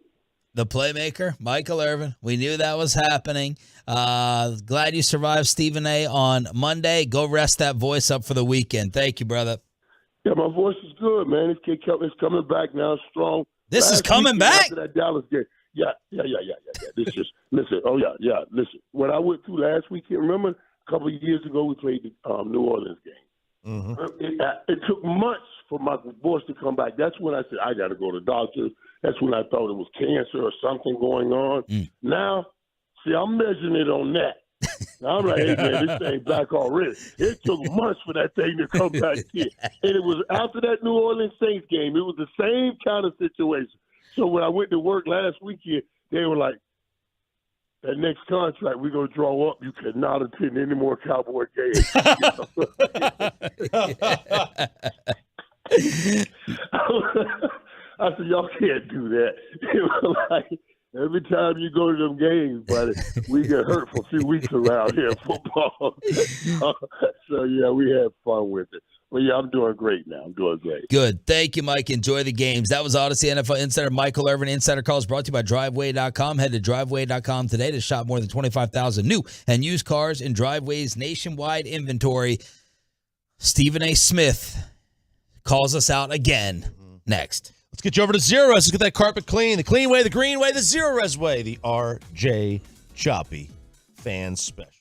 The playmaker, Michael Irvin. We knew that was happening. Glad you survived Stephen A. on Monday. Go rest that voice up for the weekend. Thank you, brother. Yeah, my voice is good, man. It's coming back now strong. This is coming back? After that Dallas game. Yeah. This just, listen, listen. What I went through last weekend, remember a couple of years ago we played the New Orleans game. Mm-hmm. It took months for my voice to come back. That's when I said, I got to go to the doctor. That's when I thought it was cancer or something going on. Now, see, I'm measuring it on that. Now, I'm like, hey, man, this thing back already. It took months for that thing to come back in. And it was after that New Orleans Saints game. It was the same kind of situation. So when I went to work last weekend, they were like, that next contract we're going to draw up, you cannot attend any more Cowboy games. I said, y'all can't do that. It was like, every time you go to them games, buddy, we get hurt for a few weeks around here in football. So, yeah, we had fun with it. But yeah, I'm doing great now. I'm doing great. Good. Thank you, Mike. Enjoy the games. That was Odyssey NFL Insider Michael Irvin. Insider Calls brought to you by Driveway.com. Head to Driveway.com today to shop more than 25,000 new and used cars in Driveway's nationwide inventory. Stephen A. Smith calls us out again next. Let's get you over to Zero Res. Let's get that carpet clean. The clean way, the green way, the Zero Res way. The RJ Choppy Fan Special.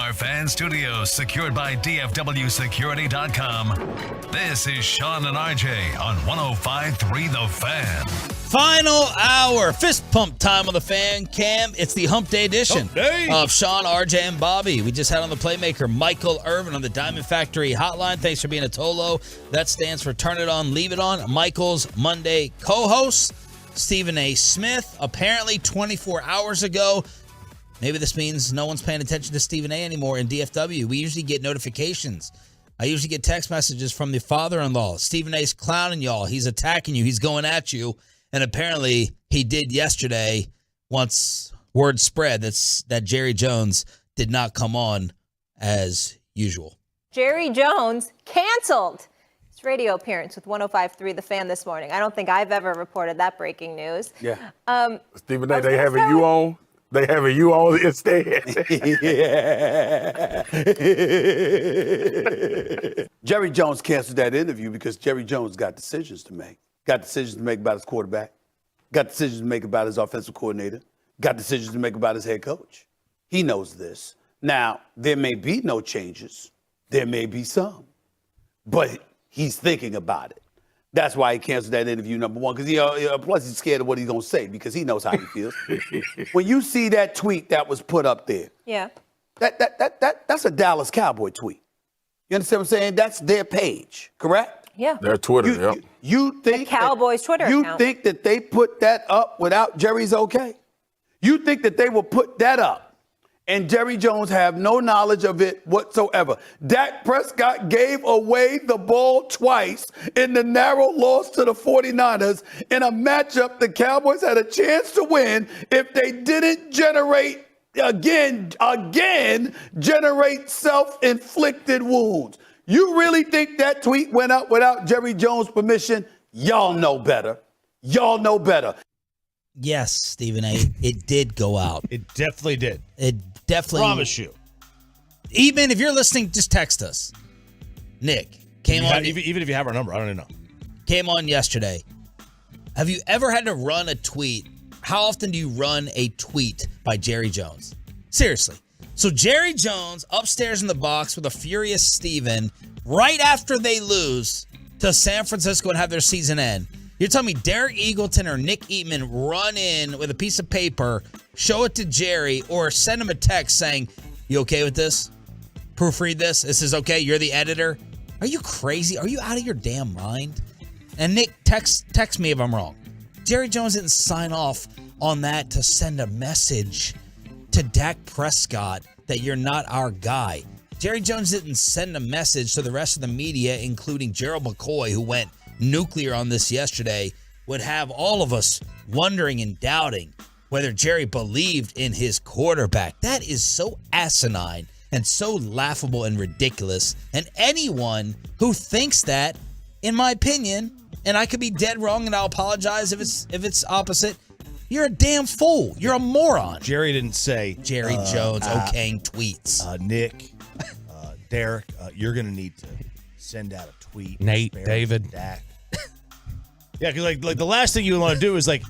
Our fan studios secured by DFWsecurity.com. This is Sean and RJ on 105.3 The Fan. Final hour, fist pump time on the Fan Cam. It's the Hump Day edition of Sean, RJ, and Bobby. We just had on the playmaker Michael Irvin on the Diamond Factory hotline. Thanks for being a Tolo. That stands for Turn It On, Leave It On. Michael's Monday co-host, Stephen A. Smith, apparently 24 hours ago. Maybe this means no one's paying attention to Stephen A. anymore in DFW. We usually get notifications. I usually get text messages from the father-in-law. Stephen A.'s clowning y'all. He's attacking you. He's going at you. And apparently he did yesterday once word spread that Jerry Jones did not come on as usual. Jerry Jones canceled his radio appearance with 105.3 The Fan this morning. I don't think I've ever reported that breaking news. Yeah. Stephen A., they having you on? They having you on instead. Jerry Jones canceled that interview because Jerry Jones got decisions to make. Got decisions to make about his quarterback. Got decisions to make about his offensive coordinator. Got decisions to make about his head coach. He knows this. Now, there may be no changes. There may be some. But he's thinking about it. That's why he canceled that interview, number one, because plus he's scared of what he's going to say because he knows how he feels. When you see that tweet that was put up there, yeah, that's a Dallas Cowboy tweet. You understand what I'm saying? That's their page, correct? Yeah. Their Twitter, You think the Cowboys Twitter account. You think that they put that up without Jerry's okay? You think that they will put that up and Jerry Jones have no knowledge of it whatsoever? Dak Prescott gave away the ball twice in the narrow loss to the 49ers in a matchup the Cowboys had a chance to win if they didn't generate generate self-inflicted wounds. You really think that tweet went up without Jerry Jones' permission? Y'all know better. Y'all know better. Yes, Stephen A., it did go out. It definitely did. It definitely. Promise you. Even if you're listening, just text us. Nick came on. Even if you have our number, I don't even know. Came on yesterday. Have you ever had to run a tweet? How often do you run a tweet by Jerry Jones? Seriously. So Jerry Jones upstairs in the box with a furious Steven right after they lose to San Francisco and have their season end. You're telling me Derek Eagleton or Nick Eatman run in with a piece of paper, show it to Jerry, or send him a text saying, "You okay with this? Proofread this. This is okay. You're the editor." Are you crazy? Are you out of your damn mind? And Nick, text me if I'm wrong. Jerry Jones didn't sign off on that to send a message to Dak Prescott that you're not our guy. Jerry Jones didn't send a message to the rest of the media, including Gerald McCoy, who went nuclear on this yesterday, would have all of us wondering and doubting whether Jerry believed in his quarterback. That is so asinine and so laughable and ridiculous. And anyone who thinks that, in my opinion, and I could be dead wrong and I'll apologize if it's opposite, you're a damn fool. You're a moron. Jerry didn't say Jerry Jones okaying tweets. Nick, Derek, you're going to need to send out a tweet. Nate, David. Dak. Yeah, because like the last thing you want to do is like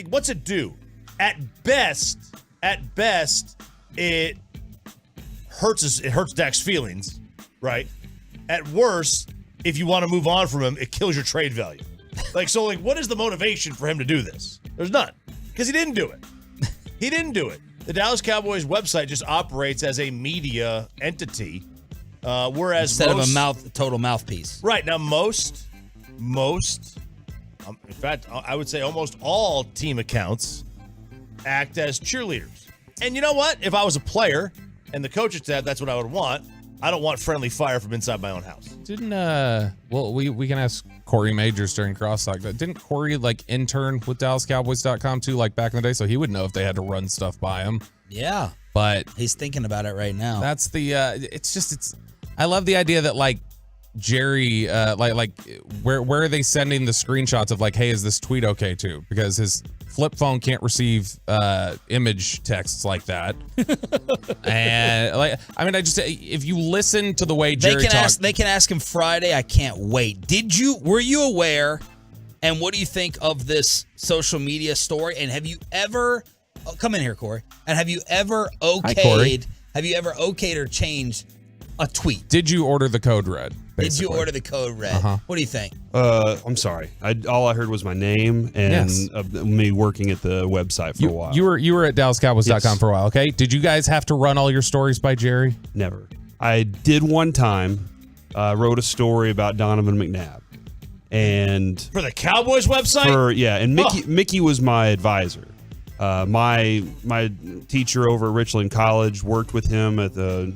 what's it do? At best, it hurts Dak's feelings, right? At worst, if you want to move on from him, it kills your trade value. What is the motivation for him to do this? There's none. Because he didn't do it. He didn't do it. The Dallas Cowboys website just operates as a media entity, whereas instead of a total mouthpiece. Right. Now, most, in fact, I would say almost all team accounts act as cheerleaders. And you know what? If I was a player and the coach said that's what I would want, I don't want friendly fire from inside my own house. Didn't we can ask Corey Majors during Crosstalk. Didn't Corey intern with DallasCowboys.com too, back in the day? So he would know if they had to run stuff by him. Yeah. But he's thinking about it right now. That's the I love the idea that Jerry where are they sending the screenshots of hey, is this tweet okay too? Because his flip phone can't receive image texts like that. And if you listen to the way Jerry talks, they can ask him Friday. I can't wait. Were you aware? And what do you think of this social media story? And have you ever come in here, Corey? And have you ever okayed Have you ever okayed or changed a tweet? Did you order the code red? Did you order the code red? What do you think? I'm sorry. All I heard was my name and me working at the website for a while. You were at DallasCowboys.com for a while, okay? Did you guys have to run all your stories by Jerry? Never. I did one time. Wrote a story about Donovan McNabb, and for the Cowboys website. And Mickey was my advisor. My teacher over at Richland College worked with him at the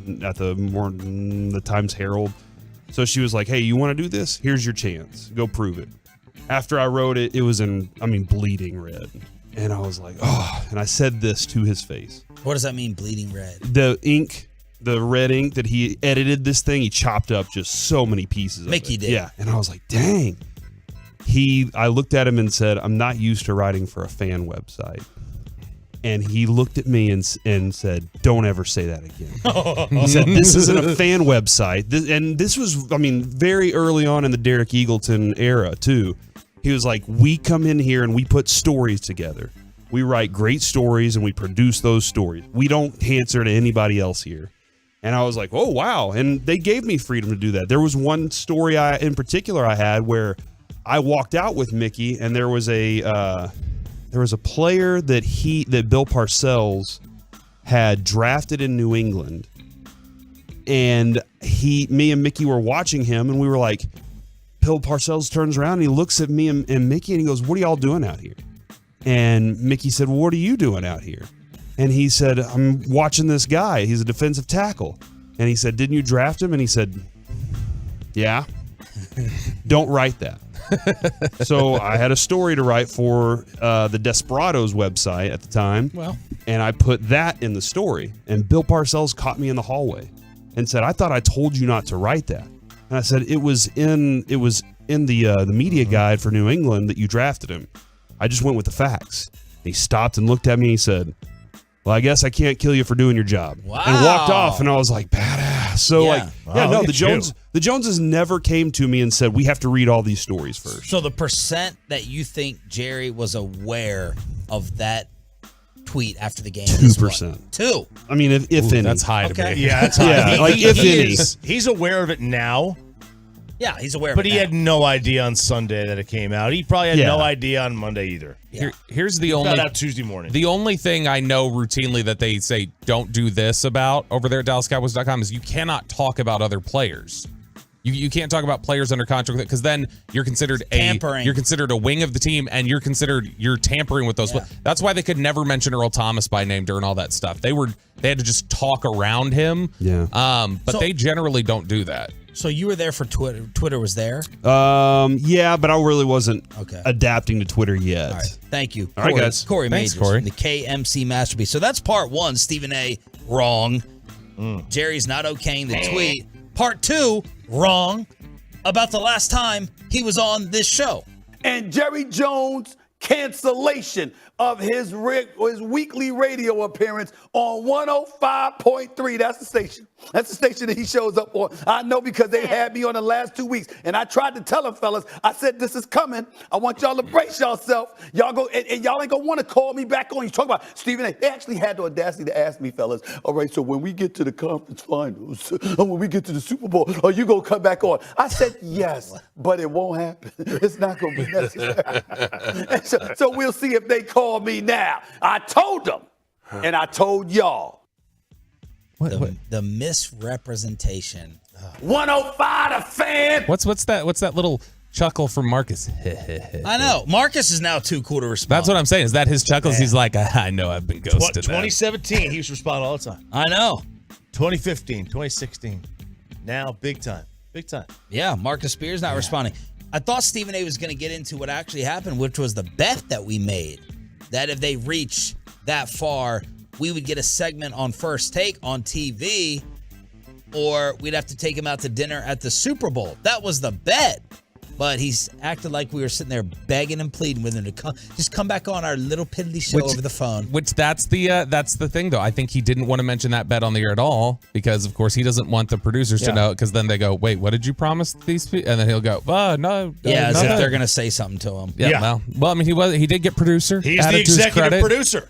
Times Herald. So she was like, "Hey, you want to do this? Here's your chance. Go prove it." After I wrote it, it was bleeding red, and I was like, "Oh!" And I said this to his face. What does that mean, bleeding red? The ink. The red ink that he edited this thing, he chopped up just so many pieces of it. Mickey did. Yeah. And I was like, dang. I looked at him and said, I'm not used to writing for a fan website. And he looked at me and said, don't ever say that again. He said, this isn't a fan website. This was, very early on in the Derek Eagleton era, too. He was like, we come in here and we put stories together. We write great stories and we produce those stories. We don't answer to anybody else here. And I was like, oh, wow. And they gave me freedom to do that. There was one story in particular I had where I walked out with Mickey, and there was a player that Bill Parcells had drafted in New England. And me and Mickey were watching him, and we were like, Bill Parcells turns around and he looks at me and Mickey and he goes, what are y'all doing out here? And Mickey said, well, what are you doing out here? And he said, I'm watching this guy. He's a defensive tackle. And he said, didn't you draft him? And he said, yeah. Don't write that. So I had a story to write for the Desperados website at the time. Well, and I put that in the story. And Bill Parcells caught me in the hallway and said, I thought I told you not to write that. And I said, it was in the media guide for New England that you drafted him. I just went with the facts. And he stopped and looked at me and he said, well, I guess I can't kill you for doing your job. Wow. And walked off, and I was like, badass. So, the Joneses never came to me and said, we have to read all these stories first. So the percent that you think Jerry was aware of that tweet after the game 2%. 2. I mean, if any. That's high to me. Yeah, that's high. Yeah, if any. He's aware of it now. Yeah, he's aware of it. But he had no idea on Sunday that it came out. He probably had no idea on Monday either. Here's the only found out Tuesday morning. The only thing I know routinely that they say don't do this about over there at DallasCowboys.com is you cannot talk about other players. You can't talk about players under contract because then you're considered tampering. You're considered a wing of the team, and you're tampering with those. That's why they could never mention Earl Thomas by name during all that stuff. They had to just talk around him. Yeah. But they generally don't do that. So you were there for Twitter. Twitter was there? Yeah, but I really wasn't adapting to Twitter yet. All right. Thank you. All right, guys. Corey Thanks, Majors, Corey. the KMC Masterpiece. So that's part 1, Stephen A. Wrong. Jerry's not okaying the tweet. Part 2, wrong about the last time he was on this show. And Jerry Jones' cancellation of his weekly radio appearance on 105.3. That's the station. That's the station that he shows up on. I know because they had me on the last 2 weeks. And I tried to tell them, fellas, I said, this is coming. I want y'all to brace yourself. Y'all go, and y'all ain't going to want to call me back on. You talk about Stephen A. They actually had the audacity to ask me, fellas, all right, so when we get to the conference finals, when we get to the Super Bowl, are you going to come back on? I said, yes, but it won't happen. It's not going to be necessary. So we'll see if they call me now. I told them, and I told y'all. The misrepresentation. 105 the fan. What's that little chuckle from Marcus? I know. Marcus is now too cool to respond. That's what I'm saying. Is that his chuckles? He's like, I know I've been ghosted. 2017, he used to respond all the time. I know. 2015, 2016. Now, big time. Big time. Yeah, Marcus Spears not responding. I thought Stephen A. was going to get into what actually happened, which was the bet that we made, that if they reach that far, we would get a segment on First Take on TV, or we'd have to take him out to dinner at the Super Bowl. That was the bet. But he's acted like we were sitting there begging and pleading with him to come back on our little piddly show over the phone. Which that's the thing, though. I think he didn't want to mention that bet on the air at all because, of course, he doesn't want the producers to know because then they go, wait, what did you promise these people? And then he'll go, no. Yeah, as if they're going to say something to him. Yeah. Well, I mean, he did get producer. He's the executive producer.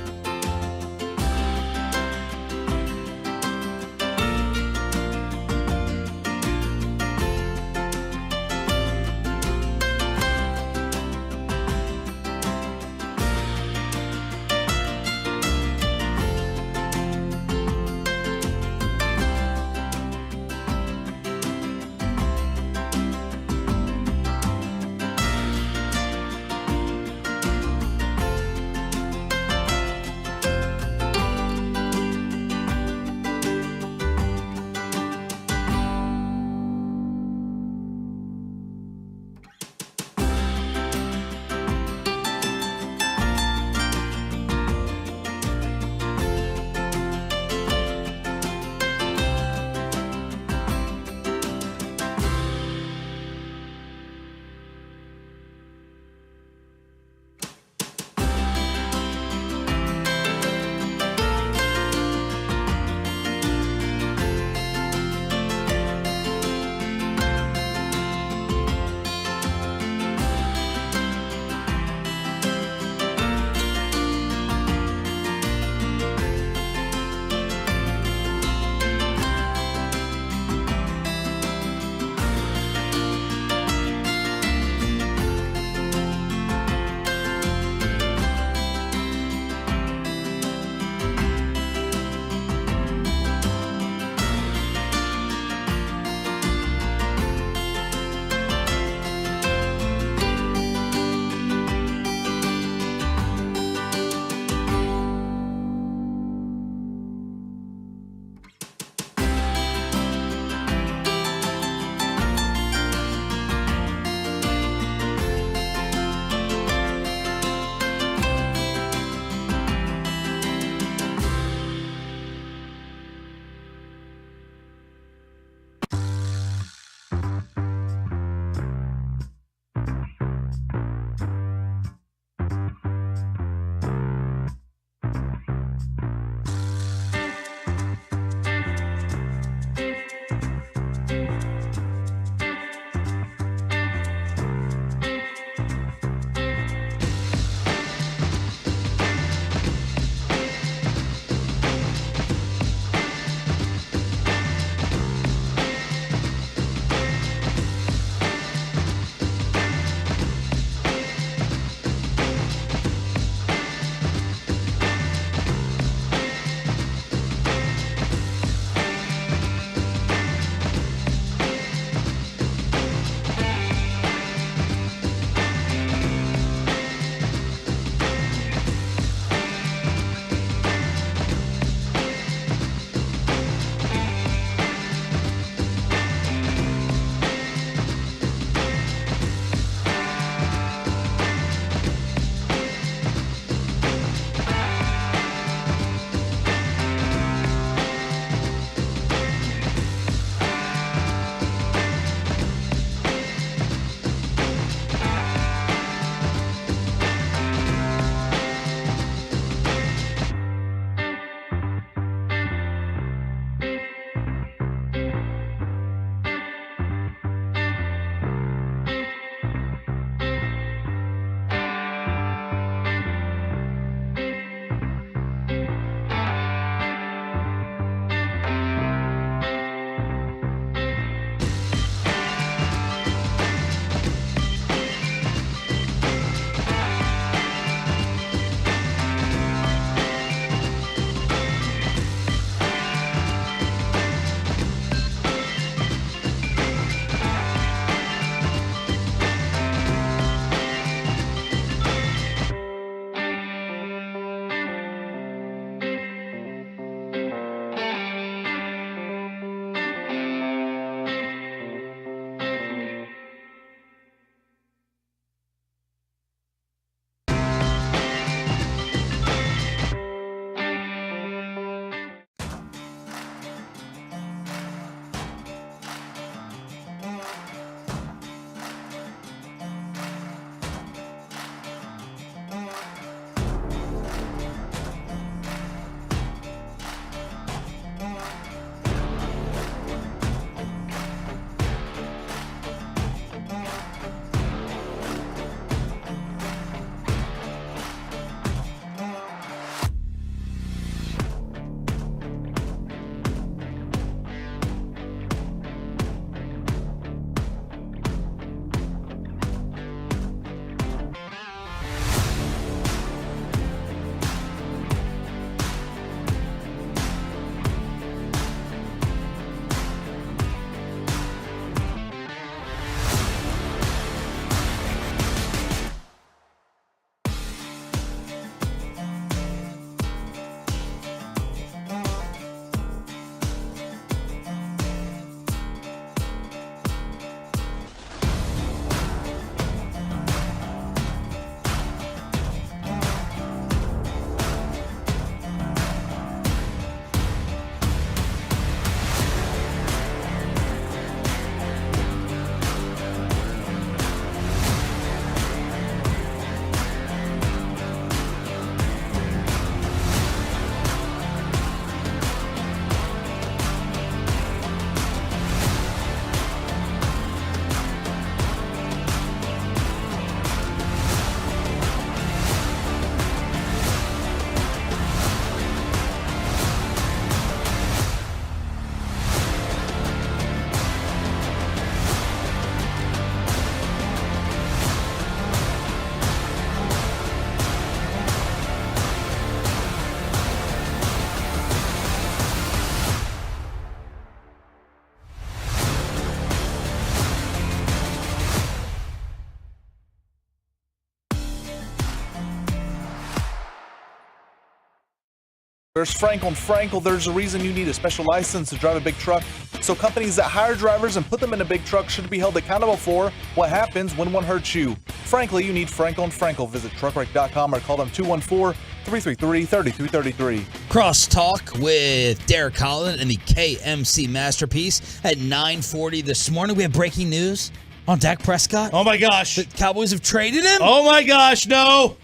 There's Frankel and Frankel. There's a reason you need a special license to drive a big truck. So companies that hire drivers and put them in a big truck should be held accountable for what happens when one hurts you. Frankly, you need Frankel and Frankel. Visit truckwreck.com or call them 214-333-3333. Crosstalk with Derek Holland and the KMC Masterpiece at 9:40 this morning. We have breaking news on Dak Prescott. Oh, my gosh. The Cowboys have traded him? Oh, my gosh, no.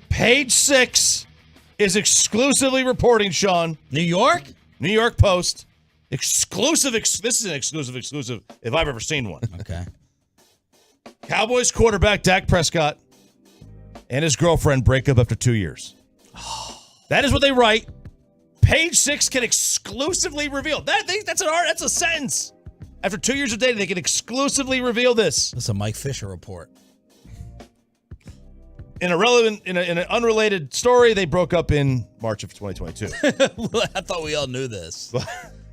Page 6 is exclusively reporting, Sean. New York? New York Post. Exclusive. This is an exclusive if I've ever seen one. Okay. Cowboys quarterback Dak Prescott and his girlfriend break up after 2 years. That is what they write. Page 6 can exclusively reveal. That's a sentence. After 2 years of dating, they can exclusively reveal this. That's a Mike Fisher report. In an unrelated story, they broke up in March of 2022. I thought we all knew this.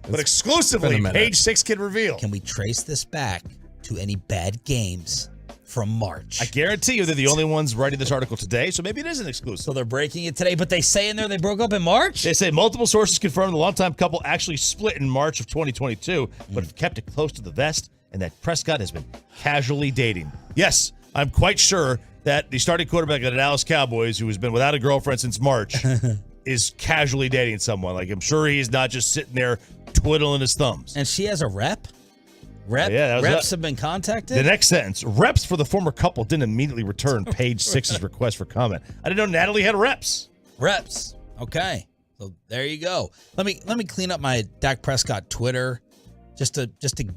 But exclusively, Page 6 can reveal. Can we trace this back to any bad games from March? I guarantee you they're the only ones writing this article today, so maybe it is an exclusive. So they're breaking it today, but they say in there they broke up in March? They say multiple sources confirm the longtime couple actually split in March of 2022, but have kept it close to the vest, and that Prescott has been casually dating. Yes, I'm quite sure that the starting quarterback of the Dallas Cowboys, who has been without a girlfriend since March, is casually dating someone. Like, I'm sure he's not just sitting there twiddling his thumbs. And she has a rep? Yeah, Reps have been contacted? The next sentence, reps for the former couple didn't immediately return Page 6's request for comment. I didn't know Natalie had reps. Reps. Okay. So there you go. Let me clean up my Dak Prescott Twitter just to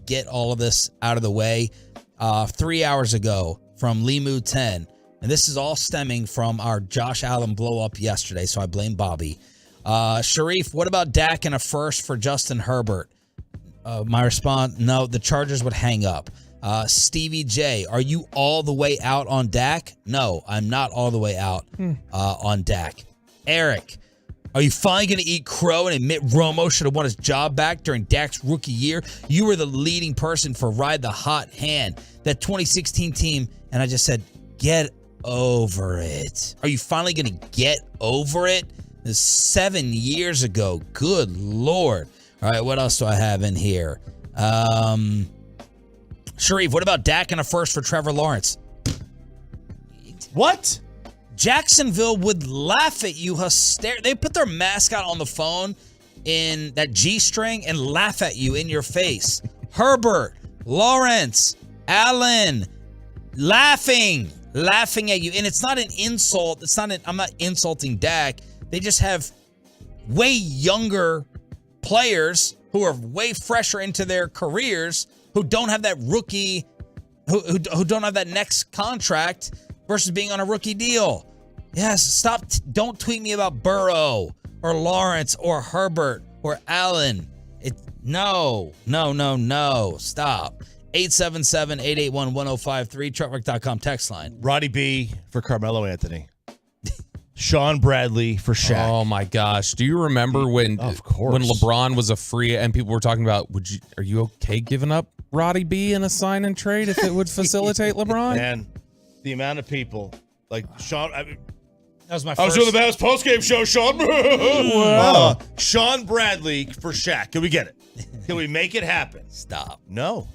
get all of this out of the way. 3 hours ago from Limu 10, and this is all stemming from our Josh Allen blow up yesterday, so I blame Bobby. Sharif, what about Dak and a first for Justin Herbert? My response, no, the Chargers would hang up. Stevie J, are you all the way out on Dak? No, I'm not all the way out on Dak. Eric, are you finally going to eat crow and admit Romo should have won his job back during Dak's rookie year? You were the leading person for Ride the Hot Hand, that 2016 team, and I just said, get over it. Are you finally going to get over it? This 7 years ago. Good Lord. All right, what else do I have in here? Sharif, what about Dak and a first for Trevor Lawrence? What? Jacksonville would laugh at you. They put their mascot on the phone in that G-string and laugh at you in your face. Herbert, Lawrence, Allen, laughing at you. And it's not an insult. I'm not insulting Dak. They just have way younger players who are way fresher into their careers, who don't have that rookie, who don't have that next contract versus being on a rookie deal. Yes, don't tweet me about Burrow or Lawrence or Herbert or Allen. No. Stop. 877-881-1053, truckwork.com text line. Roddy B for Carmelo Anthony. Sean Bradley for Shaq. Oh my gosh! Do you remember when LeBron was a free and people were talking about are you okay giving up Roddy B in a sign and trade if it would facilitate LeBron? Man, the amount of people like Sean. That was my I was doing the Mavs postgame show, Sean. Wow. Sean Bradley for Shaq. Can we get it? Can we make it happen? Stop. No.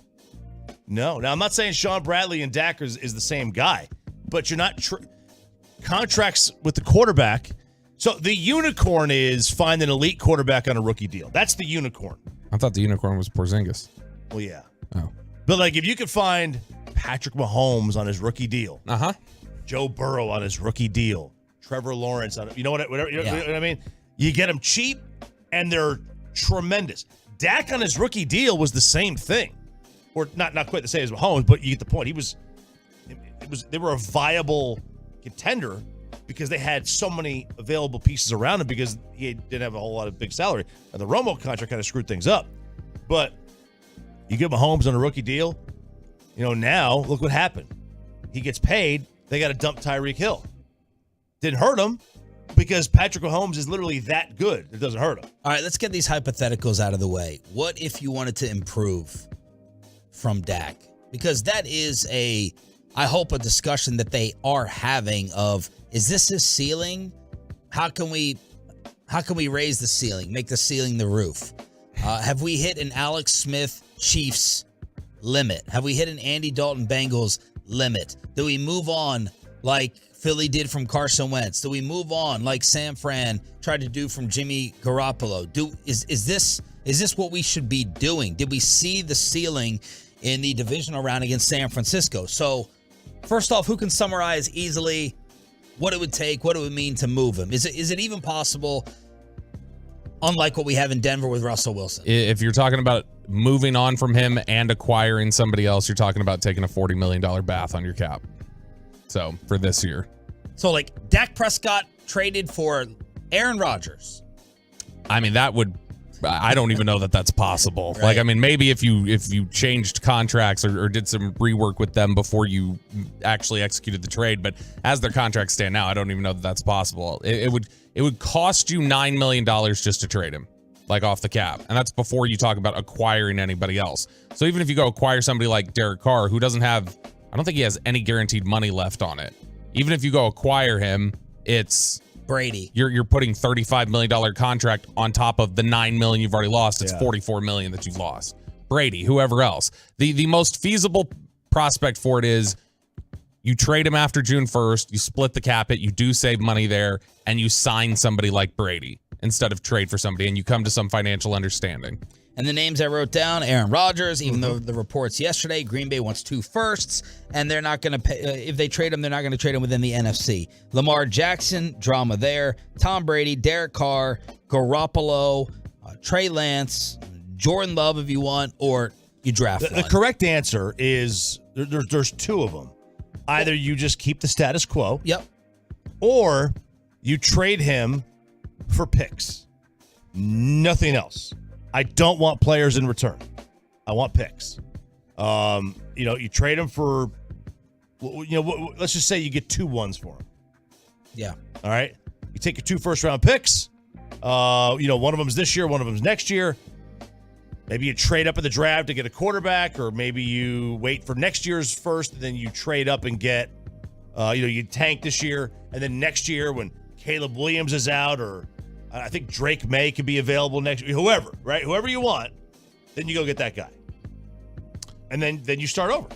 Now, I'm not saying Sean Bradley and Dak is the same guy, but you're not contracts with the quarterback. So the unicorn is find an elite quarterback on a rookie deal. That's the unicorn. I thought the unicorn was Porzingis. Well, yeah. Oh. But like if you could find Patrick Mahomes on his rookie deal, Joe Burrow on his rookie deal, Trevor Lawrence on it, you know what I mean? You get them cheap and they're tremendous. Dak on his rookie deal was the same thing. Or not quite the same as Mahomes, but you get the point. They were a viable contender because they had so many available pieces around him because he didn't have a whole lot of big salary. And the Romo contract kind of screwed things up. But you get Mahomes on a rookie deal, now look what happened. He gets paid, they got to dump Tyreek Hill. Didn't hurt him because Patrick Mahomes is literally that good. It doesn't hurt him. All right, let's get these hypotheticals out of the way. What if you wanted to improve from Dak? Because that is I hope a discussion that they are having of, is this his ceiling? How can we How can we raise the ceiling, make the ceiling the roof? Have we hit an Alex Smith Chiefs limit? Have we hit an Andy Dalton Bengals limit? Do we move on like Philly did from Carson Wentz? Do we move on like San Fran tried to do from Jimmy Garoppolo? Is this what we should be doing? Did we see the ceiling in the divisional round against San Francisco? So, first off, who can summarize easily what it would take, what it would mean to move him? Is it even possible, unlike what we have in Denver with Russell Wilson? If you're talking about moving on from him and acquiring somebody else, you're talking about taking a $40 million bath on your cap. So, for this year. So, like, Dak Prescott traded for Aaron Rodgers. I mean, I don't even know that that's possible. Right. Like, I mean, maybe if you changed contracts or did some rework with them before you actually executed the trade, but as their contracts stand now, I don't even know that that's possible. It would cost you $9 million just to trade him, like off the cap, and that's before you talk about acquiring anybody else. So even if you go acquire somebody like Derek Carr, who doesn't have, I don't think he has any guaranteed money left on it. Even if you go acquire him, it's Brady. You're putting $35 million contract on top of the $9 million you've already lost. It's $44 million that you've lost. Brady, whoever else. The most feasible prospect for it is you trade him after June 1st, you split the cap hit, you do save money there, and you sign somebody like Brady instead of trade for somebody, and you come to some financial understanding. And the names I wrote down, Aaron Rodgers, even though the reports yesterday, Green Bay wants 2 firsts, and they're not going to pay. If they trade him, they're not going to trade him within the NFC. Lamar Jackson, drama there. Tom Brady, Derek Carr, Garoppolo, Trey Lance, Jordan Love if you want, or you draft one. The correct answer is there's 2 of them. Either you just keep the status quo. Yep. Or you trade him for picks. Nothing else. I don't want players in return. I want picks. You trade them for, let's just say you get 2 ones for him. Yeah. All right. You take your 2 first-round picks. One of them's this year, one of them's next year. Maybe you trade up in the draft to get a quarterback, or maybe you wait for next year's first, and then you trade up and get, you tank this year, and then next year when Caleb Williams is out, or I think Drake May could be available next year, whoever, right? Whoever you want, then you go get that guy. And then you start over.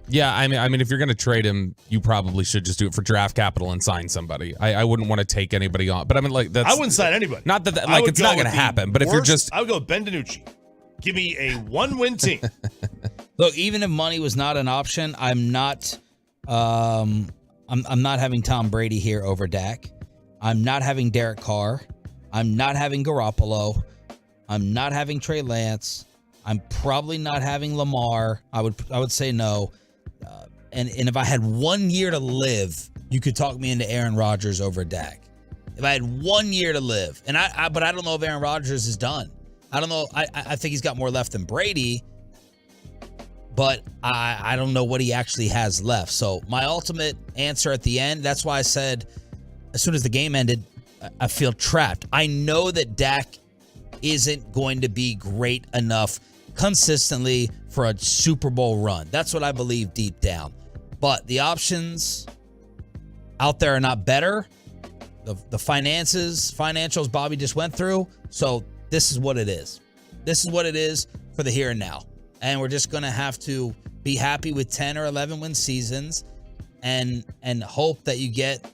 Yeah, I mean, if you're going to trade him, you probably should just do it for draft capital and sign somebody. I wouldn't want to take anybody on, but I mean, like that's. I wouldn't sign anybody. Not that like it's not going to happen, but if you're just, I would go Ben DiNucci. Give me a 1-win team. Look, even if money was not an option, I'm not having Tom Brady here over Dak. I'm not having Derek Carr. I'm not having Garoppolo. I'm not having Trey Lance. I'm probably not having Lamar. I would say no. And if I had 1 year to live, you could talk me into Aaron Rodgers over Dak. If I had 1 year to live, but I don't know if Aaron Rodgers is done. I don't know. I think he's got more left than Brady, but I don't know what he actually has left. So my ultimate answer at the end, that's why I said as soon as the game ended, I feel trapped. I know that Dak isn't going to be great enough consistently for a Super Bowl run. That's what I believe deep down. But the options out there are not better. The financials Bobby just went through. So this is what it is. This is what it is for the here and now. And we're just going to have to be happy with 10 or 11 win seasons and hope that you get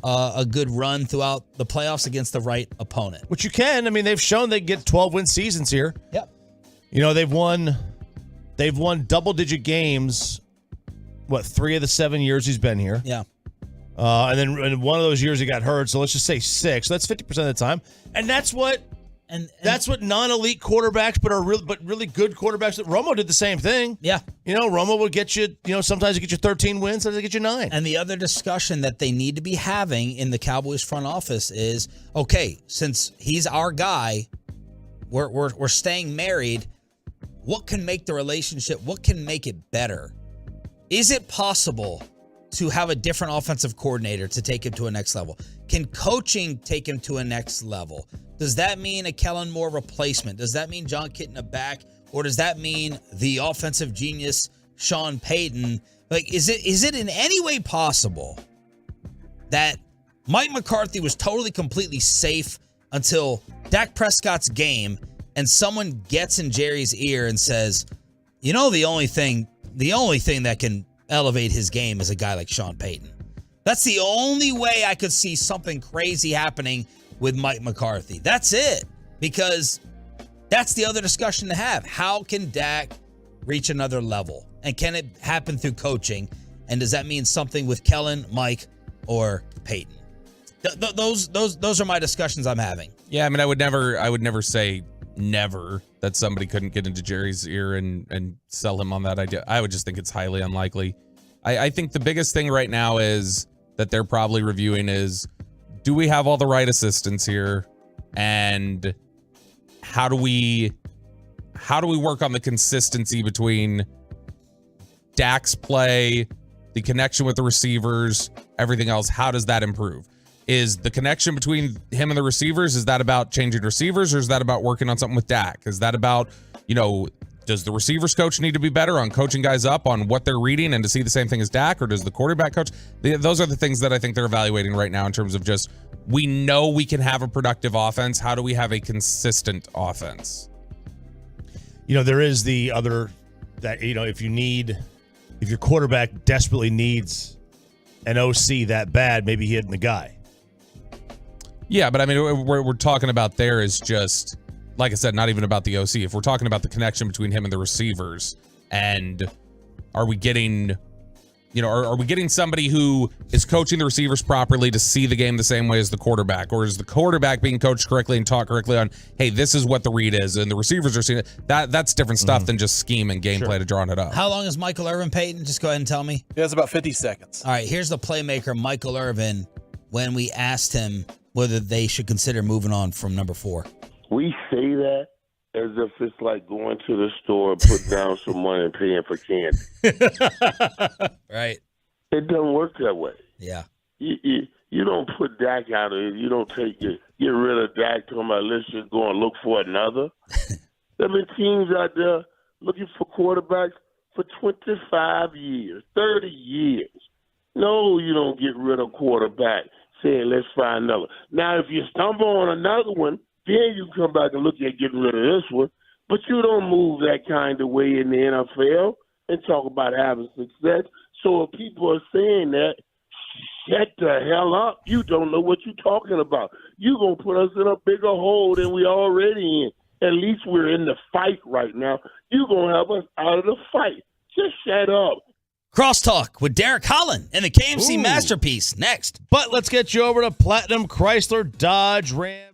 a good run throughout the playoffs against the right opponent. Which you can. I mean, they've shown they get 12-win seasons here. Yep. They've won double-digit games, 3 of the 7 years he's been here. Yeah. And then in one of those years he got hurt, so let's just say 6. So that's 50% of the time. And that's what that's what non-elite quarterbacks but really good quarterbacks. Romo did the same thing. Yeah. Romo would get you, sometimes he get you 13 wins, sometimes he get you 9. And the other discussion that they need to be having in the Cowboys front office is, okay, since he's our guy, we're staying married, what can make the relationship, what can make it better? Is it possible to have a different offensive coordinator to take him to a next level? Can coaching take him to a next level? Does that mean a Kellen Moore replacement? Does that mean John Kitna back? Or does that mean the offensive genius Sean Payton? Like, is it in any way possible that Mike McCarthy was totally, completely safe until Dak Prescott's game and someone gets in Jerry's ear and says, you know, the only thing that can elevate his game is a guy like Sean Payton. That's the only way I could see something crazy happening with Mike McCarthy. That's it. Because that's the other discussion to have. How can Dak reach another level? And can it happen through coaching? And does that mean something with Kellen, Mike, or Peyton? Those are my discussions I'm having. Yeah, I mean, I would never say never that somebody couldn't get into Jerry's ear and sell him on that idea. I would just think it's highly unlikely. I think the biggest thing right now is that they're probably reviewing is, do we have all the right assistants here? And how do we work on the consistency between Dak's play, the connection with the receivers, everything else? How does that improve? Is the connection between him and the receivers, is that about changing receivers, or is that about working on something with Dak? Is that about, does the receivers coach need to be better on coaching guys up on what they're reading and to see the same thing as Dak, or does the quarterback coach? Those are the things that I think they're evaluating right now in terms of just, we know we can have a productive offense. How do we have a consistent offense? There is the other that, if your quarterback desperately needs an OC that bad, maybe hitting the guy. Yeah, but I mean, we're talking about there is just, like I said, not even about the OC. If we're talking about the connection between him and the receivers, and are we getting, are we getting somebody who is coaching the receivers properly to see the game the same way as the quarterback? Or is the quarterback being coached correctly and taught correctly on, hey, this is what the read is, and the receivers are seeing it? That's different stuff than just scheme and gameplay to drawing it up. How long is Michael Irvin, Peyton? Just go ahead and tell me. Yeah, it's about 50 seconds. All right, here's the playmaker, Michael Irvin, when we asked him whether they should consider moving on from number 4. We say that as if it's like going to the store and putting down some money and paying for candy. Right. It doesn't work that way. Yeah. You don't put Dak out of it. You don't get rid of Dak talking about let's just go and look for another. There have been teams out there looking for quarterbacks for 25 years, 30 years. No, you don't get rid of quarterback saying let's find another. Now, if you stumble on another one, then you come back and look at getting rid of this one. But you don't move that kind of way in the NFL and talk about having success. So if people are saying that, shut the hell up. You don't know what you're talking about. You're going to put us in a bigger hole than we already in. At least we're in the fight right now. You're going to have us out of the fight. Just shut up. Crosstalk with Derek Holland and the KMC Masterpiece next. But let's get you over to Platinum Chrysler Dodge Ram.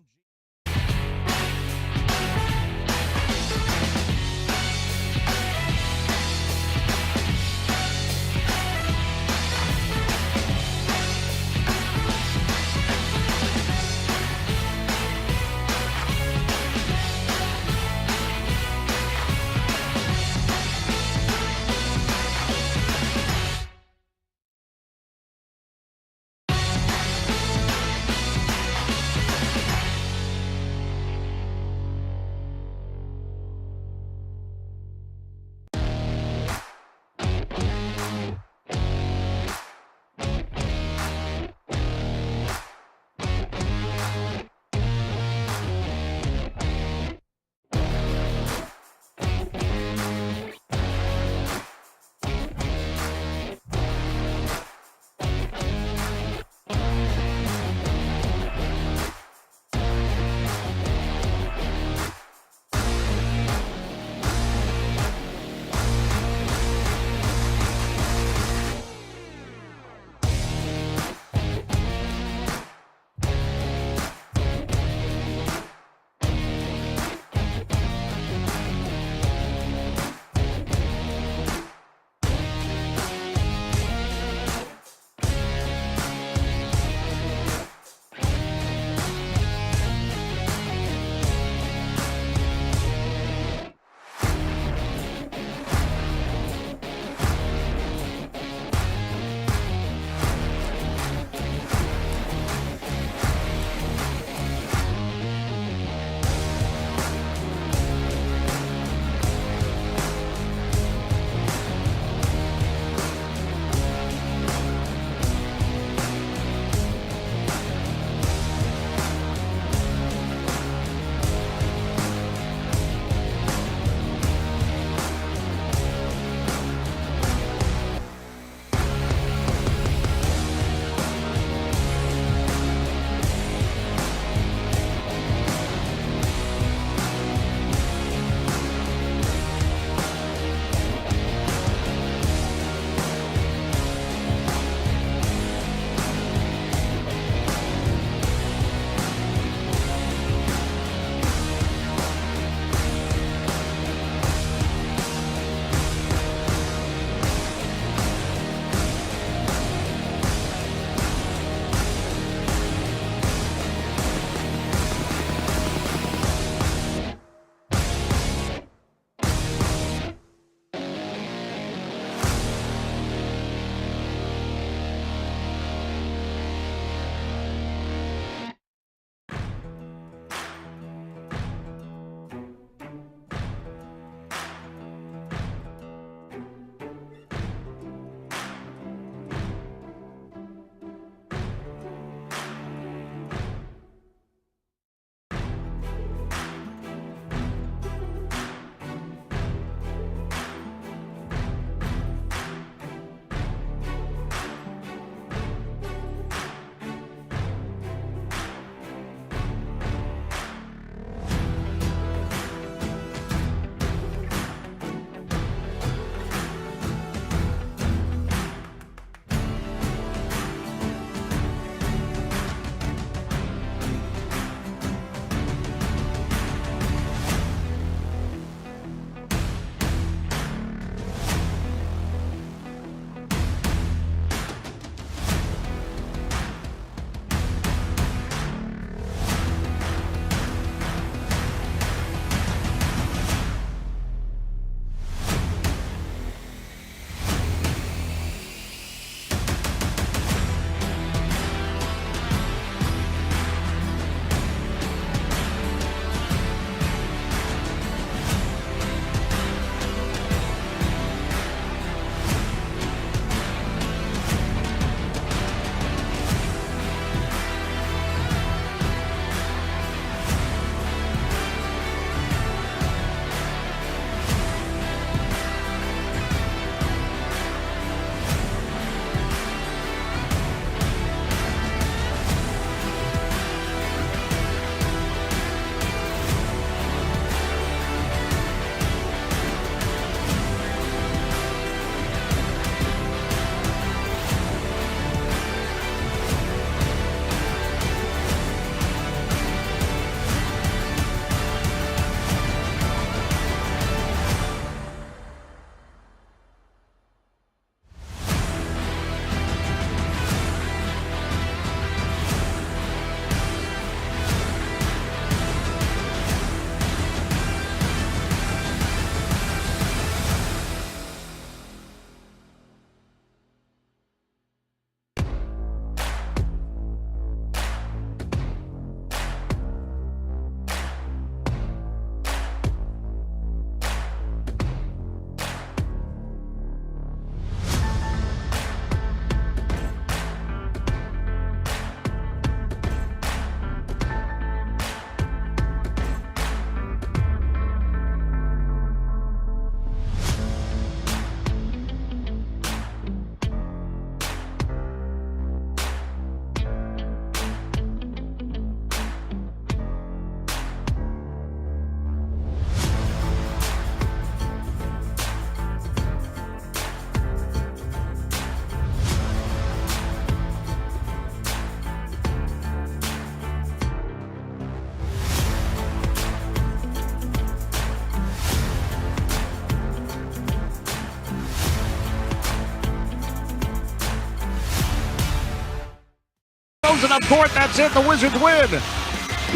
frozen up court. That's it. The Wizards win.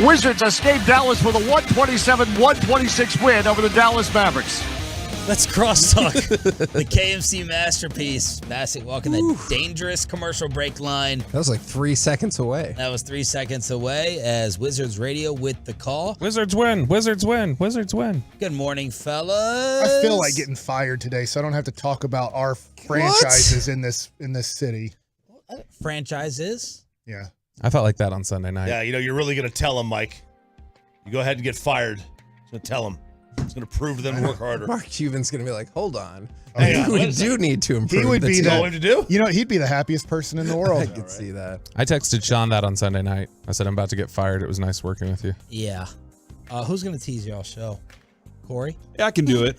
Wizards escape Dallas with a 127-126 win over the Dallas Mavericks. Let's crosstalk the KMC masterpiece. Bassett walking the dangerous commercial break line. That was like 3 seconds away. That was 3 seconds away as Wizards Radio with the call. Wizards win. Wizards win. Wizards win. Good morning, fellas. I feel like getting fired today, so I don't have to talk about our franchises in this city. Franchises? Yeah. I felt like that on Sunday night. Yeah, you're really going to tell him, Mike. You go ahead and get fired. Just going to tell him. It's going to prove to them to work harder. Mark Cuban's going to be like, hold on. Hang on, We do need to improve. He would be what to do? He'd be the happiest person in the world. I could see that. I texted Sean that on Sunday night. I said, I'm about to get fired. It was nice working with you. Yeah. Who's going to tease y'all show? Corey? Yeah, I can do it.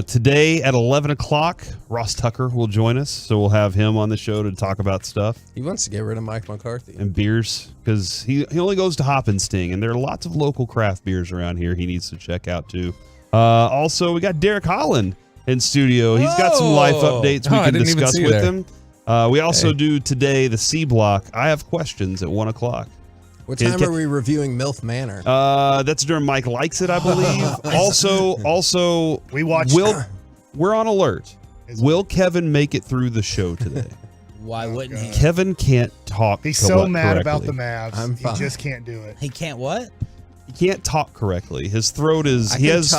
Today at 11 o'clock, Ross Tucker will join us. So we'll have him on the show to talk about stuff. He wants to get rid of Mike McCarthy. And beers, because he only goes to Hop and Sting, and there are lots of local craft beers around here he needs to check out, too. Also, we got Derek Holland in studio. He's got some life updates we can discuss with him. We also do today the C Block. I have questions at 1 o'clock. What time are we reviewing MILF Manor? That's during Mike Likes It, I believe. also, we watched. We're on alert. Will Kevin make it through the show today? Why wouldn't he? Kevin can't talk. He's so mad correctly. about the Mavs. I'm fine. He just can't do it. He can't what? He can't talk correctly. His throat is. He has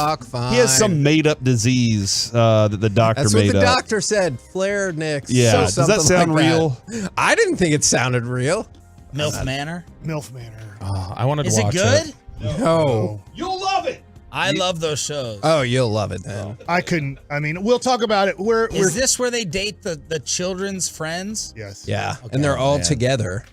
some made up disease that the doctor That's made what the up. doctor said. Flarenix. Yeah. Does that sound real? I didn't think it sounded real. MILF Manor? MILF Manor. Oh, I wanted to Is it watch good? No. You'll love it. I love those shows. Oh, you'll love it then. I couldn't. I mean, we'll talk about it. Is this where they date the children's friends? Yes. Yeah. And they're all together.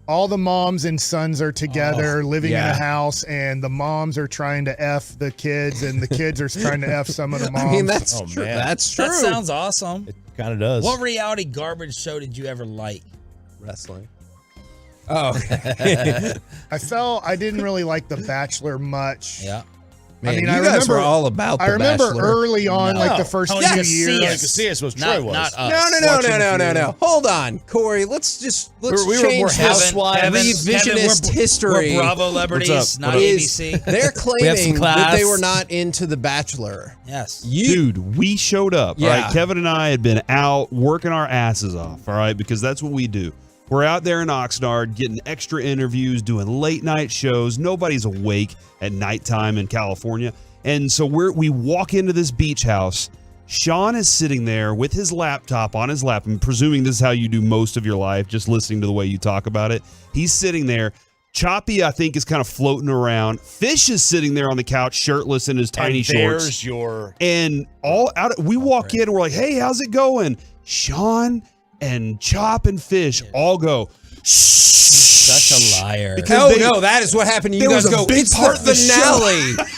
All the moms and sons are together living in yeah. a house, and the moms are trying to F the kids, and the kids are trying to F some of the moms. I mean, that's true. man. That's true. That sounds awesome. It kind of does. What reality garbage show did you ever like? Wrestling. Oh. Okay. I didn't really like The Bachelor much. Yeah. Man, I mean, you I guys remember were all about The I remember Bachelor. early on, like the first Tony few Casillas. years. Casillas was Troy was. Not us. No. Hold on, Corey. Let's we were change more this. housewives. Revisionist history. We're Bravo celebrities, not ABC. They're claiming that they were not into The Bachelor. Yes. Dude, we showed up. Yeah. All right, Kevin and I had been out working our asses off. All right, because that's what we do. We're out there in Oxnard getting extra interviews, doing late night shows. Nobody's awake at nighttime in California. And so we walk into this beach house. Sean is sitting there with his laptop on his lap. I'm presuming this is how you do most of your life, just listening to the way you talk about it. He's sitting there. Choppy, I think, is kind of floating around. Fish is sitting there on the couch, shirtless in his tiny shorts. And we walk in and we're like, hey, how's it going? Sean and Chop and Fish all go, Such a liar. No, that is what happened. You guys go, it's the finale.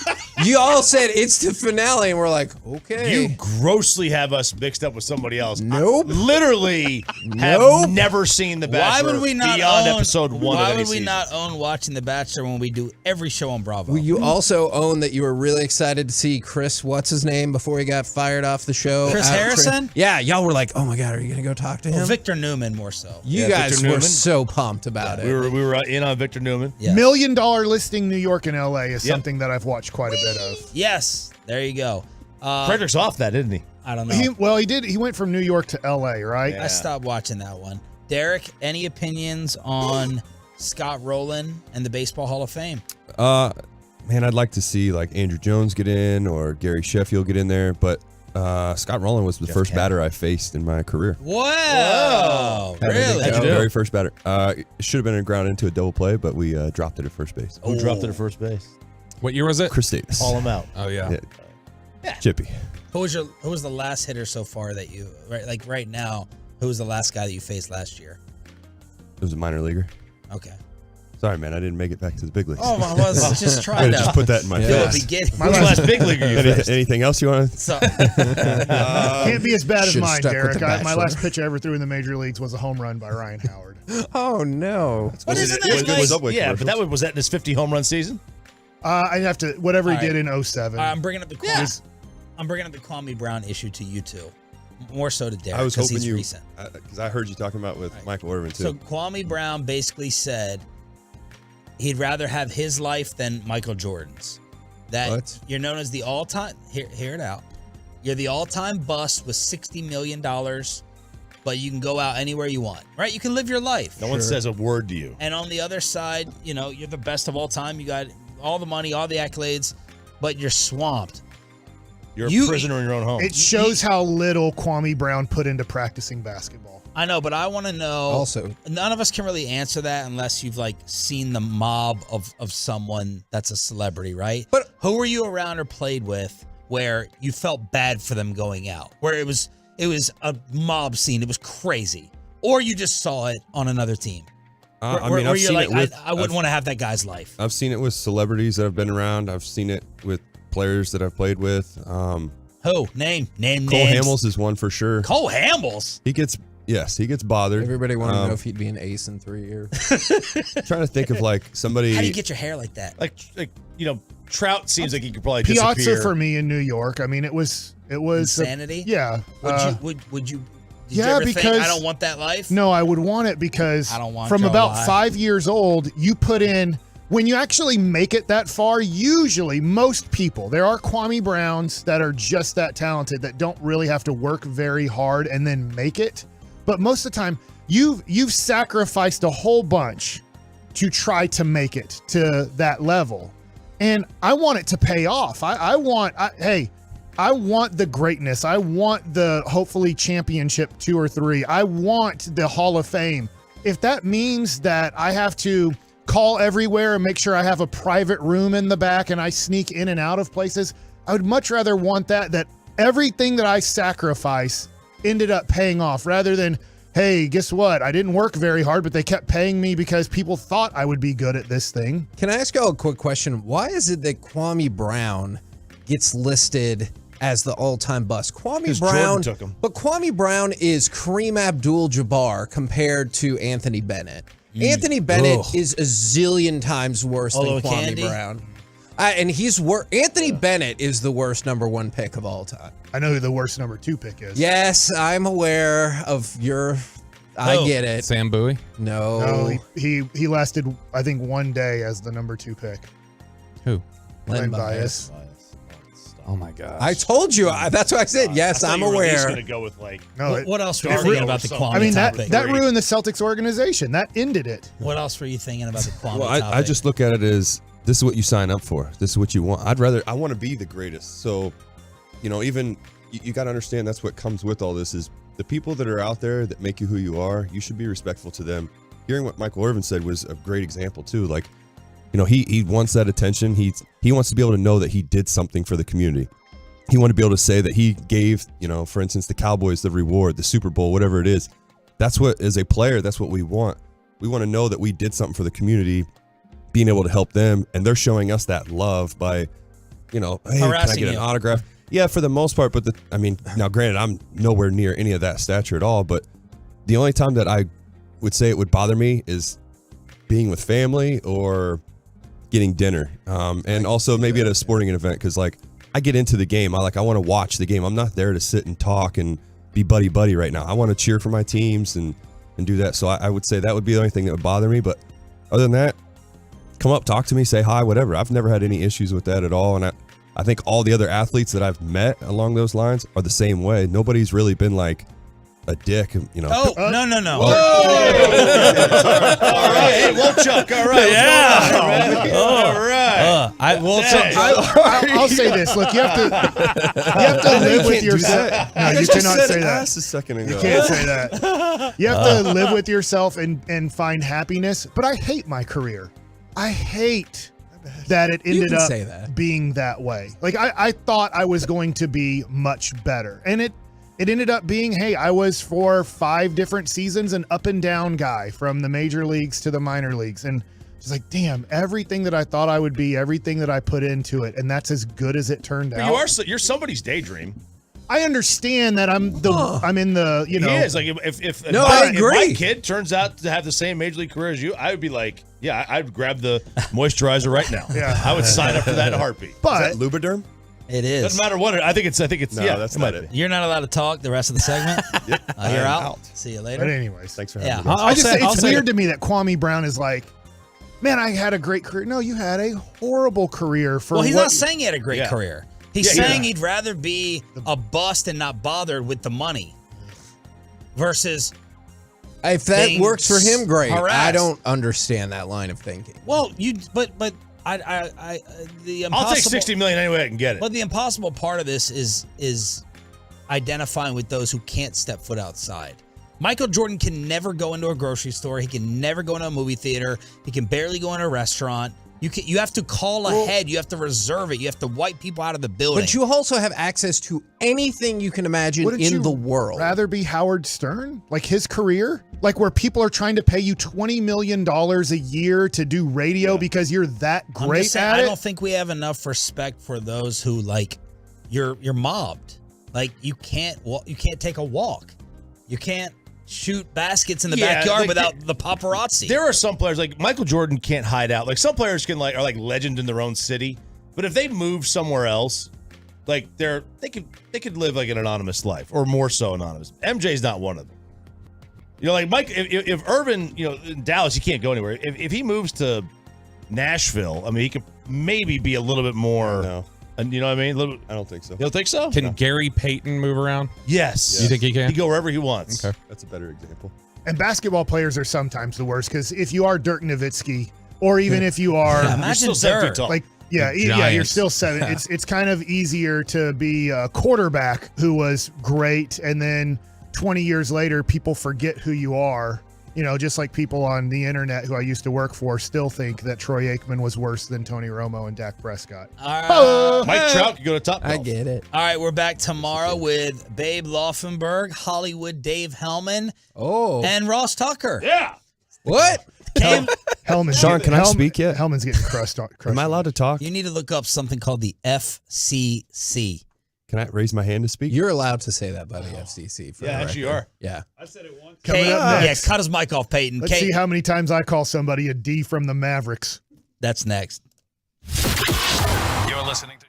You all said it's the finale, and we're like, okay. You grossly have us mixed up with somebody else. Nope. Literally have never seen The Bachelor Why would we not beyond own episode 1 Why of would any we season. not own watching The Bachelor when we do every show on Bravo? Well, you also own that you were really excited to see Chris, what's his name, before he got fired off the show. Chris Harrison? Yeah, y'all were like, oh my God, are you going to go talk to him? Well, Victor Newman more so. You guys were so pumped about it. We were in on Victor Newman. Yeah. $1 million listing New York and LA is something that I've watched quite a bit of. Yes, there you go. Frederick's off that, didn't he? I don't know. He did. He went from New York to LA, right? I stopped watching that one. Derek, any opinions on Scott Rowland and the Baseball Hall of Fame? Man, I'd like to see like Andrew Jones get in or Gary Sheffield get in there, but Scott Rowland was the first batter I faced in my career. Wow, really? The very first batter. It should have been a ground into a double play, but we dropped it at first base. Who dropped it at first base? What year was it? Chris Davis. Call him out. Oh yeah. Chippy. Who was the last hitter so far that you right now? Who was the last guy that you faced last year? It was a minor leaguer. Okay. Sorry, man. I didn't make it back to the big leagues. Oh, I was just trying to just put that in my face. My last big leaguer you faced. Anything else you want to? Can't be as bad as mine, stuck with Derek. The My Bachelor. last pitch I ever threw in the major leagues was a home run by Ryan Howard. Oh, no. What isn't that nice? Yeah, but was that in his 50 home run season? I'd have to whatever he All did right. in 07. I'm bringing up the Kwame Brown issue to you two. more so to Derek. I was hoping he's you, recent. because I heard you talking about with Michael Irvin too. So Kwame Brown basically said he'd rather have his life than Michael Jordan's. That you're known as the all-time. Hear it out. You're the all-time bust with $60 million, but you can go out anywhere you want, right? You can live your life. No one says a word to you. And on the other side, you're the best of all time. You got all the money, all the accolades, but you're swamped. You're a prisoner in your own home. It shows how little Kwame Brown put into practicing basketball. I know, but I want to know. Also, none of us can really answer that unless you've seen the mob of someone that's a celebrity, right? But who were you around or played with where you felt bad for them going out, where it was a mob scene, it was crazy, or you just saw it on another team? I mean, I've seen it with. I wouldn't want to have that guy's life. I've seen it with celebrities that have been around. I've seen it with players that I've played with. Who? Name Cole Hamels is one for sure. Cole Hamels? He gets bothered. Everybody wanted to know if he'd be an ace in 3 years. Trying to think of somebody. How do you get your hair like that? Like Trout seems like he could probably Piazza disappear. for me in New York. I mean, it was insanity. Yeah. Would you? Did Yeah, you ever because think, I don't want that life? No, I would want it because I don't want from your about life. 5 years old, you put in, when you actually make it that far, usually most people, there are Kwame Browns that are just that talented that don't really have to work very hard and then make it. But most of the time, you've sacrificed a whole bunch to try to make it to that level. And I want it to pay off. I want the greatness. I want the hopefully championship 2 or 3. I want the Hall of Fame. If that means that I have to call everywhere and make sure I have a private room in the back and I sneak in and out of places, I would much rather want that everything that I sacrifice ended up paying off rather than, hey, guess what? I didn't work very hard, but they kept paying me because people thought I would be good at this thing. Can I ask you a quick question? Why is it that Kwame Brown gets listed as the all-time bust? Kwame Brown took him. But Kwame Brown is Kareem Abdul-Jabbar compared to Anthony Bennett. Anthony Bennett is a zillion times worse than Kwame Candy? Brown. And he's Anthony Bennett is the worst #1 pick of all time. I know who the worst #2 pick is. Yes, I'm aware of your. I get it. Sam Bowie? No. No, he lasted, I think, 1 day as the #2 pick. Who? Len Bias. Oh my gosh. I told you. That's what I said. Yes, I thought I'm you were at least aware. gonna go with No, What else were you Darko thinking or about the something. Kwame I mean, topic? that ruined the Celtics organization. That ended it. What else were you thinking about the Kwame Well, topic? I just look at it as this is what you sign up for. This is what you want. I want to be the greatest. So, even you got to understand that's what comes with all this is the people that are out there that make you who you are. You should be respectful to them. Hearing what Michael Irvin said was a great example too. Like, he wants that attention. He wants to be able to know that he did something for the community. He wanted to be able to say that he gave, for instance, the Cowboys the reward, the Super Bowl, whatever it is. That's what, as a player, that's what we want. We want to know that we did something for the community, being able to help them, and they're showing us that love by, hey, can I get an autograph? Yeah, for the most part, but now granted, I'm nowhere near any of that stature at all, but the only time that I would say it would bother me is being with family or getting dinner, and also maybe at a sporting event, because I get into the game. I want to watch the game. I'm not there to sit and talk and be buddy right now. I want to cheer for my teams and do that. So I would say that would be the only thing that would bother me. But other than that, come up, talk to me, say hi, whatever. I've never had any issues with that at all. And I think all the other athletes that I've met along those lines are the same way. Nobody's really been like a dick, no. All right, hey, Wolchuk. All right, Yeah. All right. I'll say this. Look, you have to live with yourself. No, you cannot say that. A second ago. You can't say that. You have to live with yourself and find happiness. But I hate my career. I hate that it ended up being that way. I thought I was going to be much better, and it ended up being, hey, I was for 5 different seasons an up and down guy from the major leagues to the minor leagues. And it's like, damn, everything that I thought I would be, everything that I put into it, and that's as good as it turned out. You're somebody's daydream. I understand that I'm in the, He is. If my kid turns out to have the same major league career as you, I would be like, yeah, I'd grab the moisturizer right now. Yeah. I would sign up for that in a heartbeat. But Lubriderm? It is. Doesn't matter what. I think it's. No, yeah, that's it not might it. be. You're not allowed to talk the rest of the segment. Yep. You're I'm out. See you later. But anyways, Thanks for Yeah. having me. I'll It's say weird it. to me that Kwame Brown is like, man, I had a great career. No, you had a horrible career for. Well, he's what- not saying he had a great Yeah. career. He's saying he'd rather be a bust and not bothered with the money versus. If that being works for him, great. I harassed. don't understand that line of thinking. Well, but I the impossible. I'll take $60 million anyway I can get it. But the impossible part of this is identifying with those who can't step foot outside. Michael Jordan can never go into a grocery store. He can never go into a movie theater. He can barely go in a restaurant. You have to call ahead. You have to reserve it. You have to wipe people out of the building. But you also have access to anything you can imagine Wouldn't in you the world. rather be Howard Stern? Like his career? Like where people are trying to pay you $20 million a year to do radio because you're that I'm great just saying, at I it? don't think we have enough respect for those who like you're mobbed. Like you can't take a walk. You can't shoot baskets in the backyard like, without the paparazzi. There are some players like Michael Jordan can't hide out. Like some players are like legend in their own city, but if they move somewhere else, like they could live like an anonymous life or more so anonymous. MJ's not one of them. You know, like Mike, if Irvin, you know, in Dallas, you can't go anywhere. If he moves to Nashville, I mean, he could maybe be a little bit more. No. And you know what I mean? I don't think so. You don't think so? Can Gary Payton move around? Yes. You think he can? He go wherever he wants. Okay. That's a better example. And basketball players are sometimes the worst because if you are Dirk Nowitzki, or even if you are, imagine still 7 feet Dirk. tall. like, yeah, you're Giants. still 7. It's kind of easier to be a quarterback who was great, and then 20 years later, people forget who you are. You know, just like people on the internet who I used to work for still think that Troy Aikman was worse than Tony Romo and Dak Prescott. Mike Trout could go to Top Golf. I get it. All right, we're back tomorrow with Babe Laufenberg, Hollywood Dave Hellman, Oh. and Ross Tucker. Yeah. What? Hellman's Sean, can I speak yet? Hellman's getting crushed. Am I allowed to talk? You need to look up something called the FCC. Can I raise my hand to speak? You're allowed to say that by the FCC. For Yeah, the actually you record. are. Yeah. Coming up next. Yeah, cut his mic off, Peyton. Let's see how many times I call somebody a D from the Mavericks. That's next. You're listening to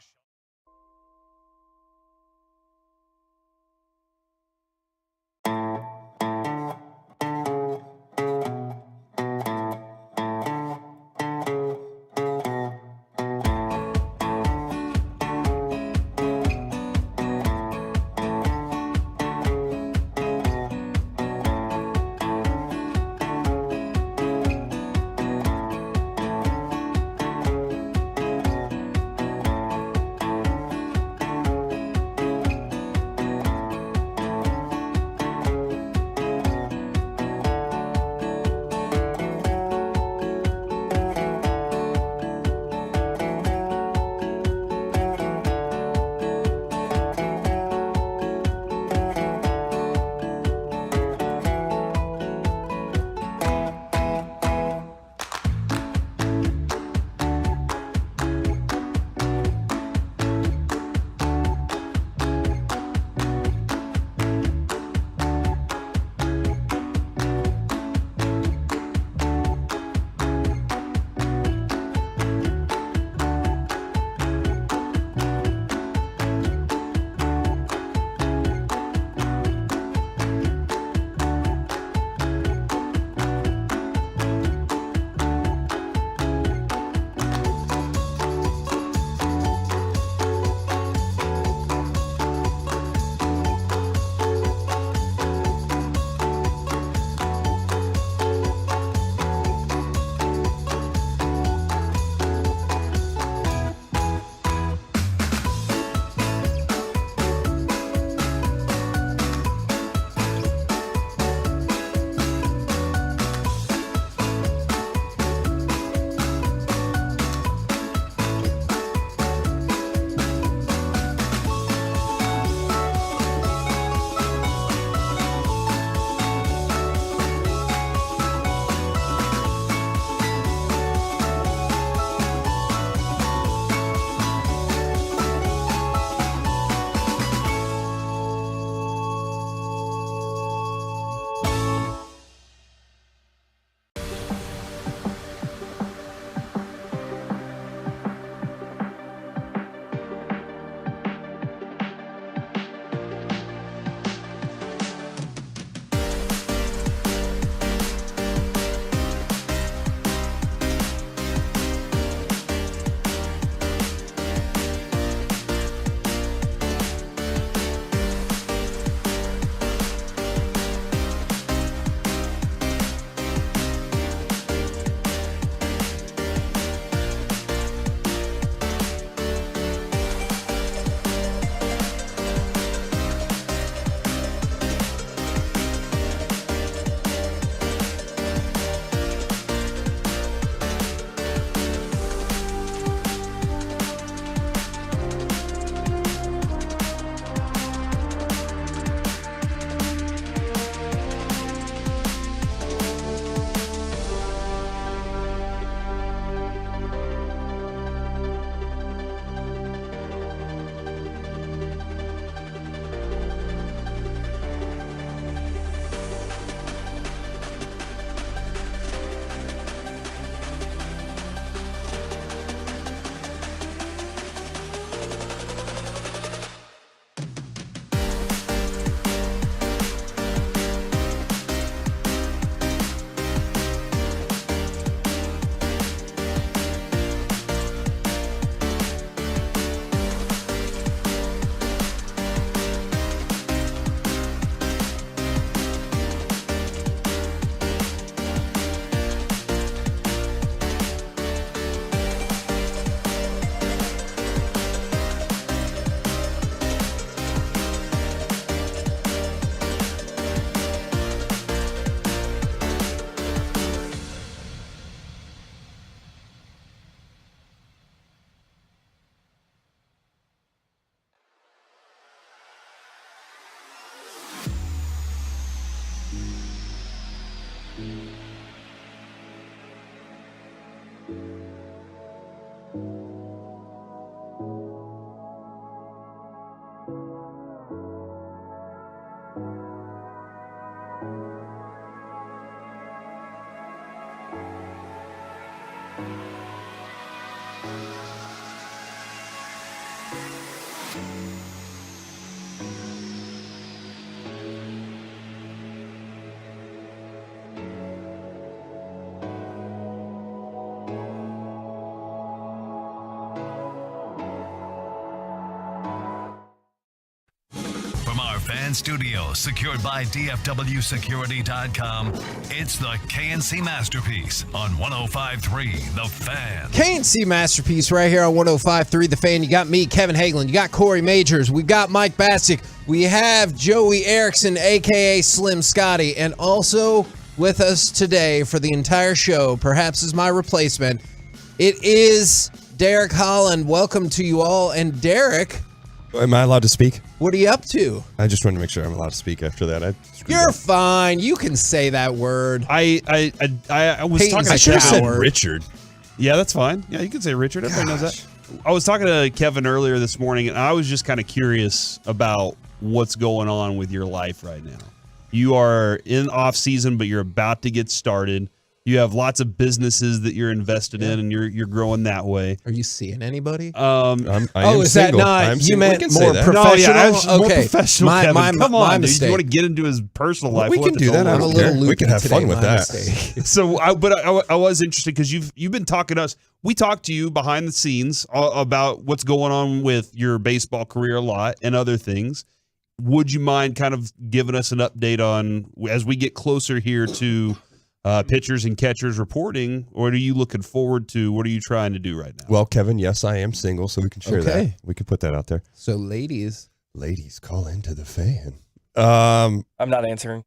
From our fan studio, secured by DFWsecurity.com, it's the KNC Masterpiece on 105.3 The Fan. KNC Masterpiece right here on 105.3 The Fan. You got me, Kevin Hagelin. You got Corey Majors. We got Mike Bastick. We have Joey Erickson, a.k.a. Slim Scotty. And also with us today for the entire show, perhaps as my replacement, it is Derek Holland. Welcome to you all. And Derek... Am I allowed to speak? What are you up to? I just wanted to make sure I'm allowed to speak after that. You're fine. You can say that word. I was Peyton's talking. I should have said Richard. Yeah, that's fine. Yeah, you can say Richard. Everybody knows that. I was talking to Kevin earlier this morning, and I was just kind of curious about what's going on with your life right now. You are in off season, but you're about to get started. You have lots of businesses that you're invested in, and you're growing that way. Are you seeing anybody? Is that not? You meant more professional? More professional. Kevin. Come on, dude. mistake. You want to get into his personal life? We can do that. I'm a little loopy we can have today, fun with my that. mistake. So, I was interested because you've been talking to us. We talked to you behind the scenes about what's going on with your baseball career a lot and other things. Would you mind kind of giving us an update on as we get closer here to pitchers and catchers reporting? What are you looking forward to? What are you trying to do right now? Well, Kevin, yes, I am single, so we can share that. We can put that out there. So, ladies, call into the fan. I'm not answering.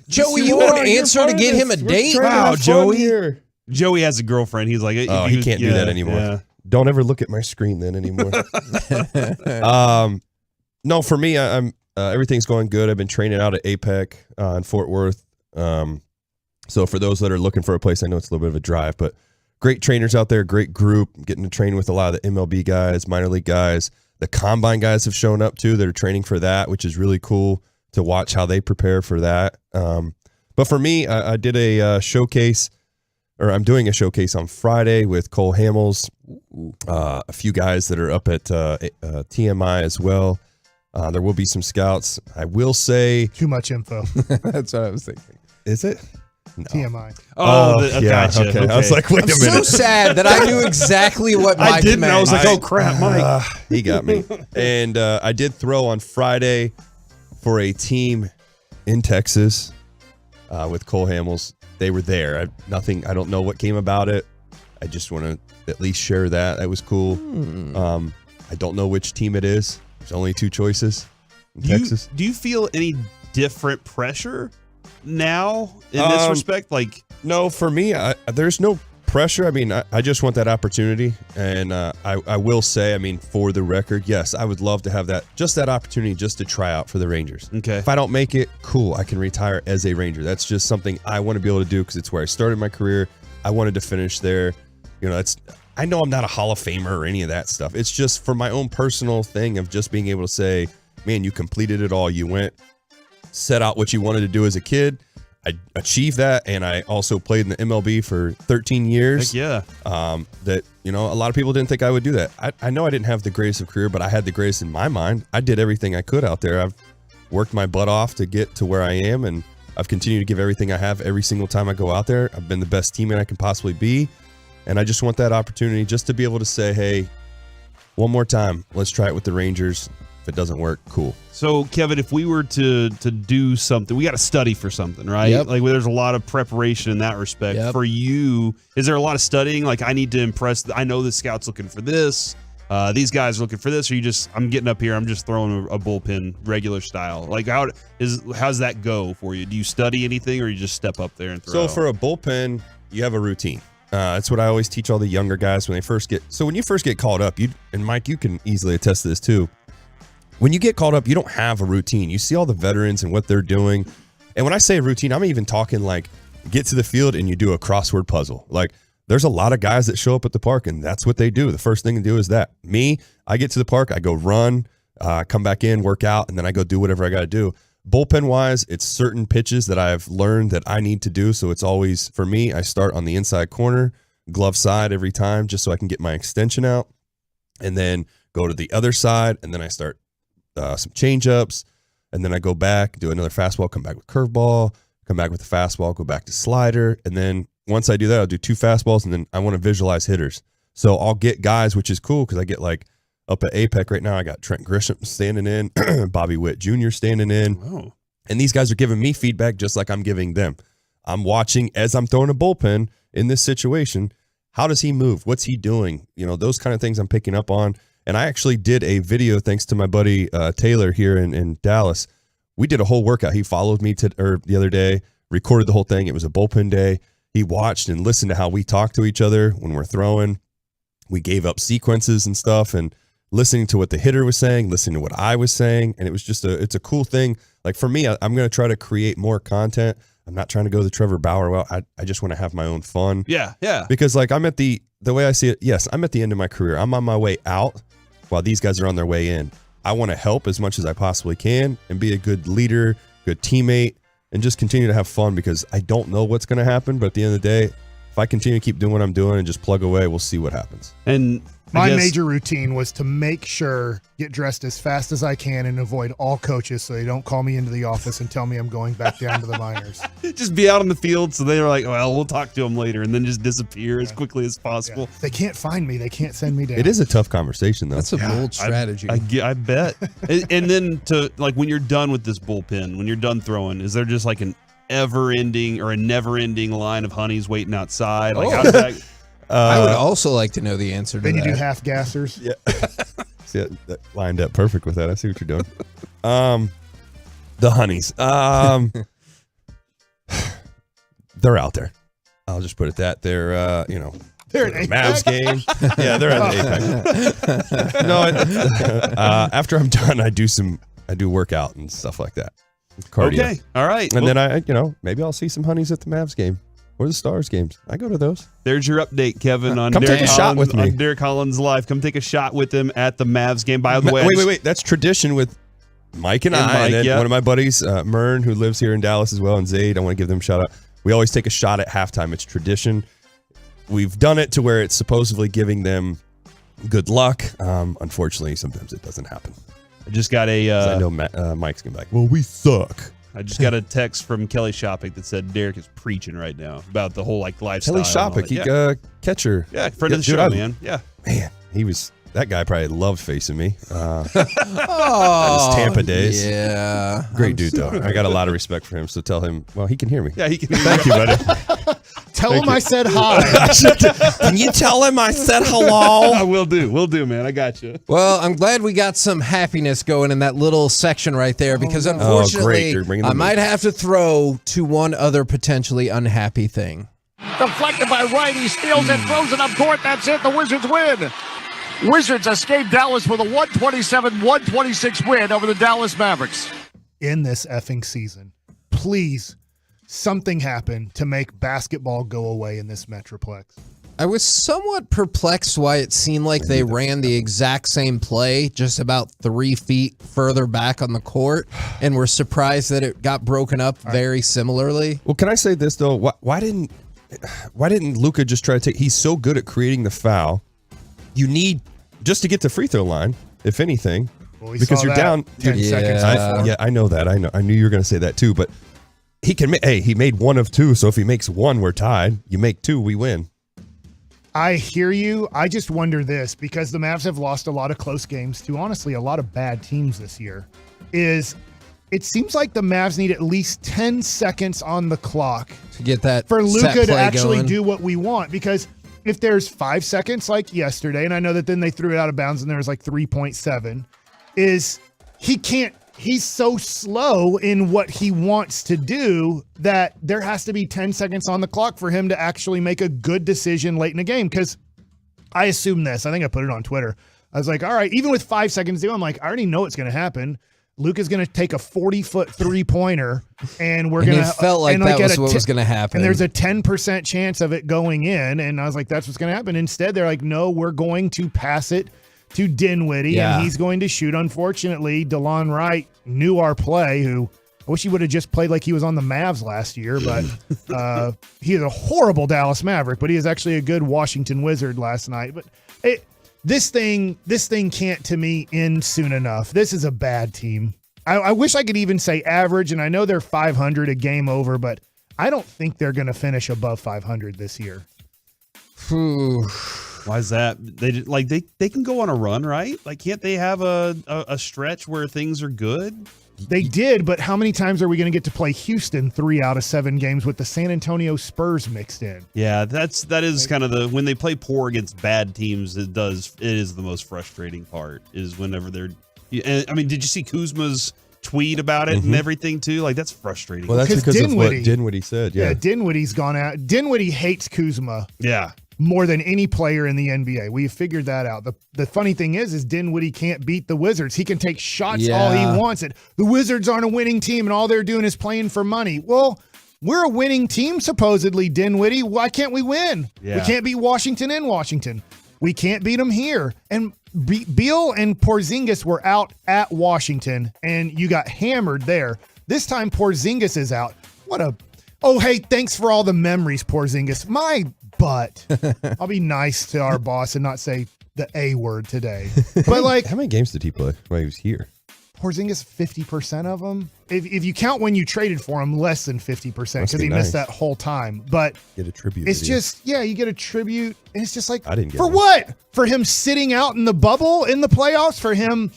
Joey, you won't answer to get him a date? Wow, Joey. Joey has a girlfriend. He's like, oh, he can't do that anymore. Yeah. Don't ever look at my screen then anymore. No, for me, I'm everything's going good. I've been training out at APEC in Fort Worth. So for those that are looking for a place, I know it's a little bit of a drive, but great trainers out there, great group. I'm getting to train with a lot of the MLB guys, minor league guys. The combine guys have shown up too that are training for that, which is really cool to watch how they prepare for that. But for me, I did a showcase, or I'm doing a showcase on Friday with Cole Hamels, a few guys that are up at TMI as well. There will be some scouts. I will say... Too much info. That's what I was thinking. Is it? No. TMI. Yeah, gotcha. Okay. I was like, wait a minute. I'm so sad that I knew exactly what Mike I didn't. meant. I was like, oh, crap, Mike. He got me. And I did throw on Friday for a team in Texas with Cole Hamels. They were there. I don't know what came about it. I just want to at least share that. That was cool. I don't know which team it is. There's only two choices in Texas. Do you feel any different pressure now in this respect? Like, no, for me, there's no pressure. I mean, I just want that opportunity. And I will say, I mean, for the record, yes, I would love to have that opportunity just to try out for the Rangers. Okay. If I don't make it, cool. I can retire as a Ranger. That's just something I want to be able to do because it's where I started my career. I wanted to finish there. You know, I know I'm not a Hall of Famer or any of that stuff. It's just for my own personal thing of just being able to say, man, you completed it all. You went, set out what you wanted to do as a kid. I achieved that, and I also played in the MLB for 13 years. Heck yeah. That, you know, a lot of people didn't think I would do that. I know I didn't have the greatest of career, but I had the greatest in my mind. I did everything I could out there. I've worked my butt off to get to where I am, and I've continued to give everything I have every single time I go out there. I've been the best teammate I can possibly be, and I just want that opportunity just to be able to say, hey, one more time, let's try it with the Rangers. If it doesn't work, cool. So, Kevin, if we were to do something, we got to study for something, right? Yep. Like, there's a lot of preparation in that respect. Yep. For you, is there a lot of studying? Like, I need to impress. I know the scout's looking for this. These guys are looking for this. Or you just, I'm getting up here, I'm just throwing a bullpen regular style. Like, how's that go for you? Do you study anything, or you just step up there and throw? So for a bullpen, you have a routine. That's what I always teach all the younger guys when they first get. So when you first get called up, and Mike, you can easily attest to this too. When you get called up, you don't have a routine. You see all the veterans and what they're doing. And when I say routine, I'm even talking like get to the field and you do a crossword puzzle. Like there's a lot of guys that show up at the park and that's what they do. The first thing to do is that. Me, I get to the park, I go run, come back in, work out, and then I go do whatever I got to do. Bullpen wise, it's certain pitches that I've learned that I need to do. So it's always, for me, I start on the inside corner, glove side every time, just so I can get my extension out, and then go to the other side, and then I start some change-ups, and then I go back, do another fastball, come back with curveball, come back with the fastball, go back to slider, and then once I do that, I'll do 2 fastballs, and then I want to visualize hitters. So I'll get guys, which is cool because I get like up at APEC right now, I got Trent Grisham standing in, Bobby Witt Jr. standing in. Oh. And these guys are giving me feedback just like I'm giving them. I'm watching as I'm throwing a bullpen in this situation. How does he move? What's he doing? You know, those kind of things I'm picking up on. And I actually did a video thanks to my buddy Taylor here in Dallas. We did a whole workout. He followed me the other day, recorded the whole thing. It was a bullpen day. He watched and listened to how we talk to each other when we're throwing. We gave up sequences and stuff, and listening to what the hitter was saying, listening to what I was saying. And it was just it's a cool thing. Like for me, I'm going to try to create more content. I'm not trying to go the Trevor Bauer well. I just want to have my own fun. Yeah. Because like I'm at the way I see it, yes, I'm at the end of my career. I'm on my way out while these guys are on their way in. I want to help as much as I possibly can and be a good leader, good teammate, and just continue to have fun because I don't know what's going to happen. But at the end of the day, if I continue to keep doing what I'm doing and just plug away, we'll see what happens. And my major routine was to make sure, get dressed as fast as I can and avoid all coaches so they don't call me into the office and tell me I'm going back down to the minors. Just be out on the field so they were like, well, we'll talk to them later, and then just disappear as quickly as possible. They can't find me. They can't send me down. It is a tough conversation, though. That's a bold strategy. I bet. and then when you're done with this bullpen, when you're done throwing, is there just like an ever-ending or a never-ending line of honeys waiting outside? Like, how does that... I would also like to know the answer to then that. Then you do half gassers. Yeah. See, that lined up perfect with that. I see what you're doing. The honeys. They're out there. I'll just put it that. They're, they're at Mavs game. Yeah, they're at the APEC. No, after I'm done, I do workout and stuff like that. Cardio. Okay. All right. And then maybe I'll see some honeys at the Mavs game. Or the Stars games. I go to those. There's your update, Kevin, on Come Derek take a shot with me. On Derek Collins Live. Come take a shot with him at the Mavs game. By the way, wait. That's tradition with Mike and I. And then one of my buddies, Mern, who lives here in Dallas as well, and Zaid. I want to give them a shout out. We always take a shot at halftime. It's tradition. We've done it to where it's supposedly giving them good luck. Unfortunately, sometimes it doesn't happen. I just got I know Mike's going to be like, well, we suck. I just got a text from Kelly Shoppick that said Derek is preaching right now about the whole lifestyle. Kelly Shoppick, catcher. Yeah, friend of the show, man. Yeah. Man, that guy probably loved facing me. His Tampa days. Yeah. Great dude, though. I got a lot of respect for him, so tell him, well, he can hear me. Yeah, he can hear Thank you, buddy. Tell him I said hi. Can you tell him I said hello? I will do. Will do, man. I got you. Well, I'm glad we got some happiness going in that little section right there because unfortunately, I might have to throw to one other potentially unhappy thing. Deflected by Wright. He steals it, throws it up court. That's it. The Wizards win. Wizards escape Dallas with a 127-126 win over the Dallas Mavericks. In this effing season, please, something happen to make basketball go away in this Metroplex. I was somewhat perplexed why it seemed like they ran the exact same play just about 3 feet further back on the court and were surprised that it got broken up very similarly. Well, can I say this, though? Why didn't Luka just try to take – he's so good at creating the foul. You need – just to get to free throw line, if anything, because you're down 10 seconds. I know that. I knew you were going to say that too, but he can he made 1 of 2, so if he makes 1, we're tied. You make 2, we win. I hear you. I just wonder this, because the Mavs have lost a lot of close games to, honestly, a lot of bad teams this year, it seems like the Mavs need at least 10 seconds on the clock to get that for Luka to actually going. do what we want, because if there's 5 seconds like yesterday, and I know that then they threw it out of bounds and there was like 3.7, he's so slow in what he wants to do that there has to be 10 seconds on the clock for him to actually make a good decision late in the game. Because I assume this, I think I put it on Twitter. I was like, all right, even with 5 seconds to go, I'm like, I already know what's going to happen. Luka's going to take a 40-foot three-pointer, and we're going to. It felt like that was what was going to happen. And there's a 10% chance of it going in, and I was like, that's what's going to happen. Instead, they're like, no, we're going to pass it to Dinwiddie, and he's going to shoot. Unfortunately, DeLon Wright knew our play, who I wish he would have just played like he was on the Mavs last year, but he is a horrible Dallas Maverick, but he is actually a good Washington Wizard last night. But this thing can't, to me, end soon enough. This is a bad team. I wish I could even say average, and I know they're 500, a game over, but I don't think they're going to finish above 500 this year. Why is that? They can go on a run, right? Like, can't they have a stretch where things are good? They did, but how many times are we going to get to play Houston 3 out of 7 games with the San Antonio Spurs mixed in? Yeah, that is kind of when they play poor against bad teams. It is the most frustrating part is whenever they're. I mean, did you see Kuzma's tweet about it and everything too? Like, that's frustrating. Well, that's because of what Dinwiddie said. Yeah, Dinwiddie's gone out. Dinwiddie hates Kuzma. Yeah. More than any player in the NBA. We figured that out. The funny thing is Dinwiddie can't beat the Wizards. He can take shots all he wants. The Wizards aren't a winning team, and all they're doing is playing for money. Well, we're a winning team, supposedly, Dinwiddie. Why can't we win? Yeah. We can't beat Washington in Washington. We can't beat them here. And Beal and Porzingis were out at Washington, and you got hammered there. This time, Porzingis is out. Hey, thanks for all the memories, Porzingis. My butt. I'll be nice to our boss and not say the A word today. But how many games did he play while he was here? Porzingis, 50% of them. If you count when you traded for him, less than 50% because he missed that whole time. But get a tribute. It's just, you get a tribute, and it's just like, I didn't get for one. what? For him sitting out in the bubble in the playoffs? For him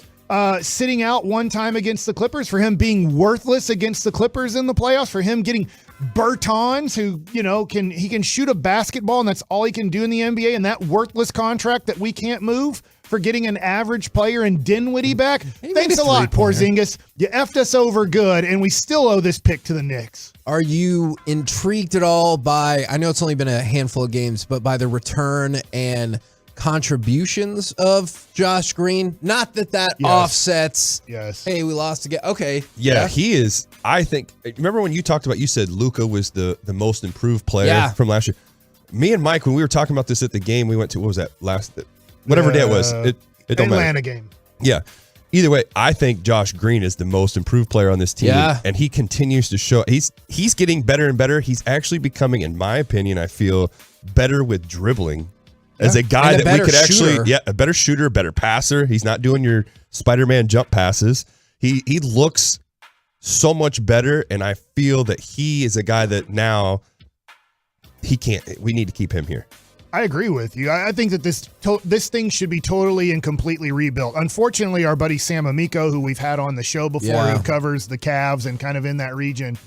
sitting out one time against the Clippers? For him being worthless against the Clippers in the playoffs? For him getting Bertans, who can shoot a basketball and that's all he can do in the NBA, and that worthless contract that we can't move for getting an average player and Dinwiddie back. Thanks a lot, Porzingis. You effed us over good, and we still owe this pick to the Knicks. Are you intrigued at all by, I know it's only been a handful of games, but by the return and contributions of Josh Green? Not that offsets. Yes. Hey, we lost again. Okay. Yeah, he is. I think. Remember when you talked about? You said Luka was the most improved player from last year. Me and Mike, when we were talking about this at the game, we went to, what was that whatever day it was. It don't Atlanta matter. Game. Yeah. Either way, I think Josh Green is the most improved player on this team, and he continues to show. He's getting better and better. He's actually becoming, in my opinion, I feel better with dribbling. As a guy that we could actually, a better shooter, a better passer. He's not doing your Spider-Man jump passes. He looks so much better, and I feel that he is a guy that now we need to keep him here. I agree with you. I think that this thing should be totally and completely rebuilt. Unfortunately, our buddy Sam Amico, who we've had on the show before, who covers the Cavs and kind of in that region,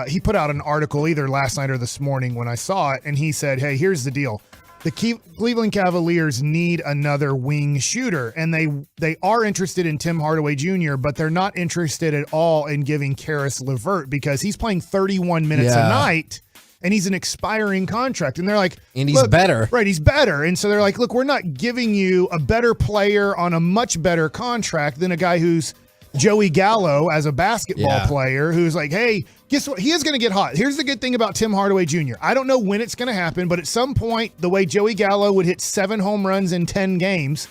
he put out an article either last night or this morning when I saw it, and he said, hey, here's the deal. The Cleveland Cavaliers need another wing shooter, and they are interested in Tim Hardaway Jr., but they're not interested at all in giving Karis LeVert because he's playing 31 minutes a night, and he's an expiring contract. And they're like, and he's better. Right, he's better. And so they're like, look, we're not giving you a better player on a much better contract than a guy who's Joey Gallo as a basketball player who's like, hey, guess what? He is going to get hot. Here's the good thing about Tim Hardaway Jr. I don't know when it's going to happen, but at some point, the way Joey Gallo would hit 7 home runs in 10 games,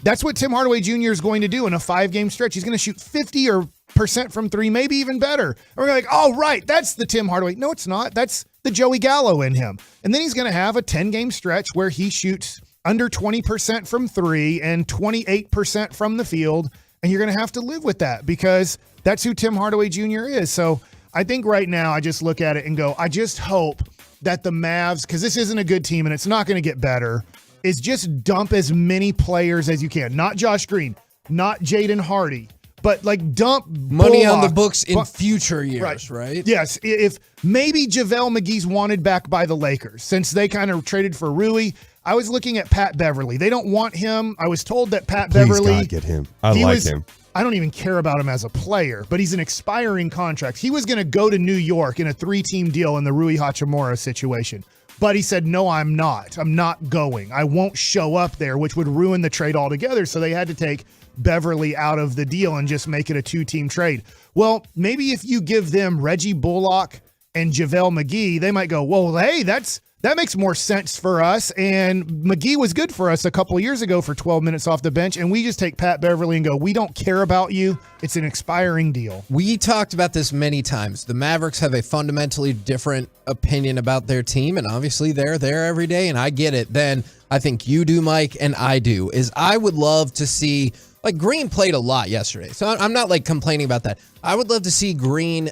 that's what Tim Hardaway Jr. is going to do in a 5-game stretch. He's going to shoot 50% from 3, maybe even better. And we're like, oh, right, that's the Tim Hardaway. No, it's not. That's the Joey Gallo in him. And then he's going to have a 10-game stretch where he shoots under 20% from 3 and 28% from the field. And you're going to have to live with that because that's who Tim Hardaway Jr. is. So I think right now I just look at it and go, I just hope that the Mavs, because this isn't a good team and it's not going to get better, is just dump as many players as you can. Not Josh Green, not Jaden Hardy, but like dump money on the books in future years, right? Yes. If maybe JaVale McGee's wanted back by the Lakers since they kind of traded for Rui. I was looking at Pat Beverly. They don't want him. I was told that Pat Beverly. God, get him. I like him. I don't even care about him as a player, but he's an expiring contract. He was going to go to New York in a 3-team deal in the Rui Hachimura situation. But he said, no, I'm not. I'm not going. I won't show up there, which would ruin the trade altogether. So they had to take Beverly out of the deal and just make it a 2-team trade. Well, maybe if you give them Reggie Bullock and JaVale McGee, they might go, well, hey, that's That makes more sense for us. And McGee was good for us a couple years ago for 12 minutes off the bench. And we just take Pat Beverly and go, we don't care about you. It's an expiring deal. We talked about this many times. The Mavericks have a fundamentally different opinion about their team. And obviously they're there every day. And I get it. Then I think you do, Mike, and I do. Is I would love to see, like, Green played a lot yesterday. So I'm not like complaining about that. I would love to see Green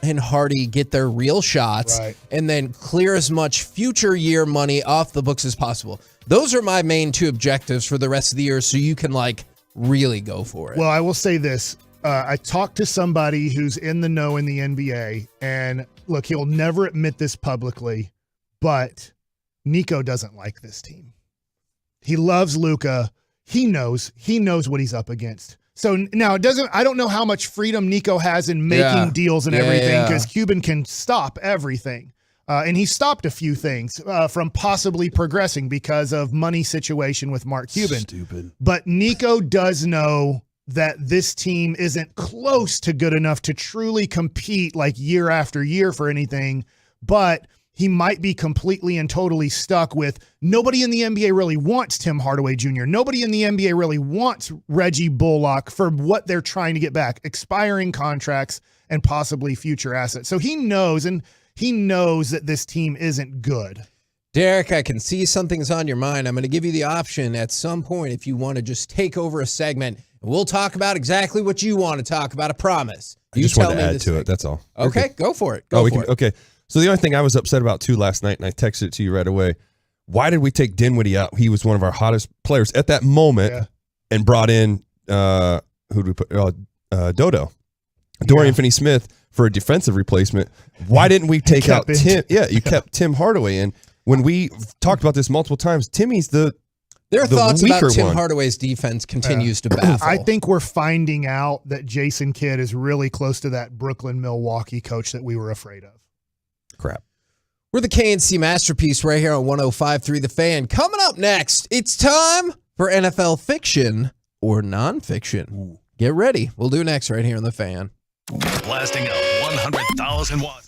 and Hardy get their real shots and then clear as much future year money off the books as possible. Those are my main two objectives for the rest of the year, so you can like really go for it. Well, I will say this. I talked to somebody who's in the know in the NBA, and look, he'll never admit this publicly, but Nico doesn't like this team. He loves Luka. He knows what he's up against. So now I don't know how much freedom Nico has in making deals and everything, because Cuban can stop everything. And he stopped a few things from possibly progressing because of money situation with Mark Cuban. Stupid. But Nico does know that this team isn't close to good enough to truly compete like year after year for anything. But he might be completely and totally stuck with nobody in the NBA really wants Tim Hardaway Jr. Nobody in the NBA really wants Reggie Bullock for what they're trying to get back, expiring contracts and possibly future assets. So he knows that this team isn't good. Derek, I can see something's on your mind. I'm going to give you the option at some point if you want to just take over a segment. And we'll talk about exactly what you want to talk about, I promise. I just want to add to it, that's all. Okay, go for it. Okay. So the only thing I was upset about too last night, and I texted it to you right away, why did we take Dinwiddie out? He was one of our hottest players at that moment, and brought in who did we put? Dorian Finney-Smith for a defensive replacement. Why didn't we take out Tim? Yeah, you kept Tim Hardaway in. When we talked about this multiple times, Timmy's the thoughts about Tim one. Hardaway's defense continues to baffle. I think we're finding out that Jason Kidd is really close to that Brooklyn-Milwaukee coach that we were afraid of. Crap. We're the KNC Masterpiece right here on 105.3 The Fan. Coming up next, it's time for NFL fiction or nonfiction. Get ready. We'll do next right here on The Fan. Blasting out 100,000 watts.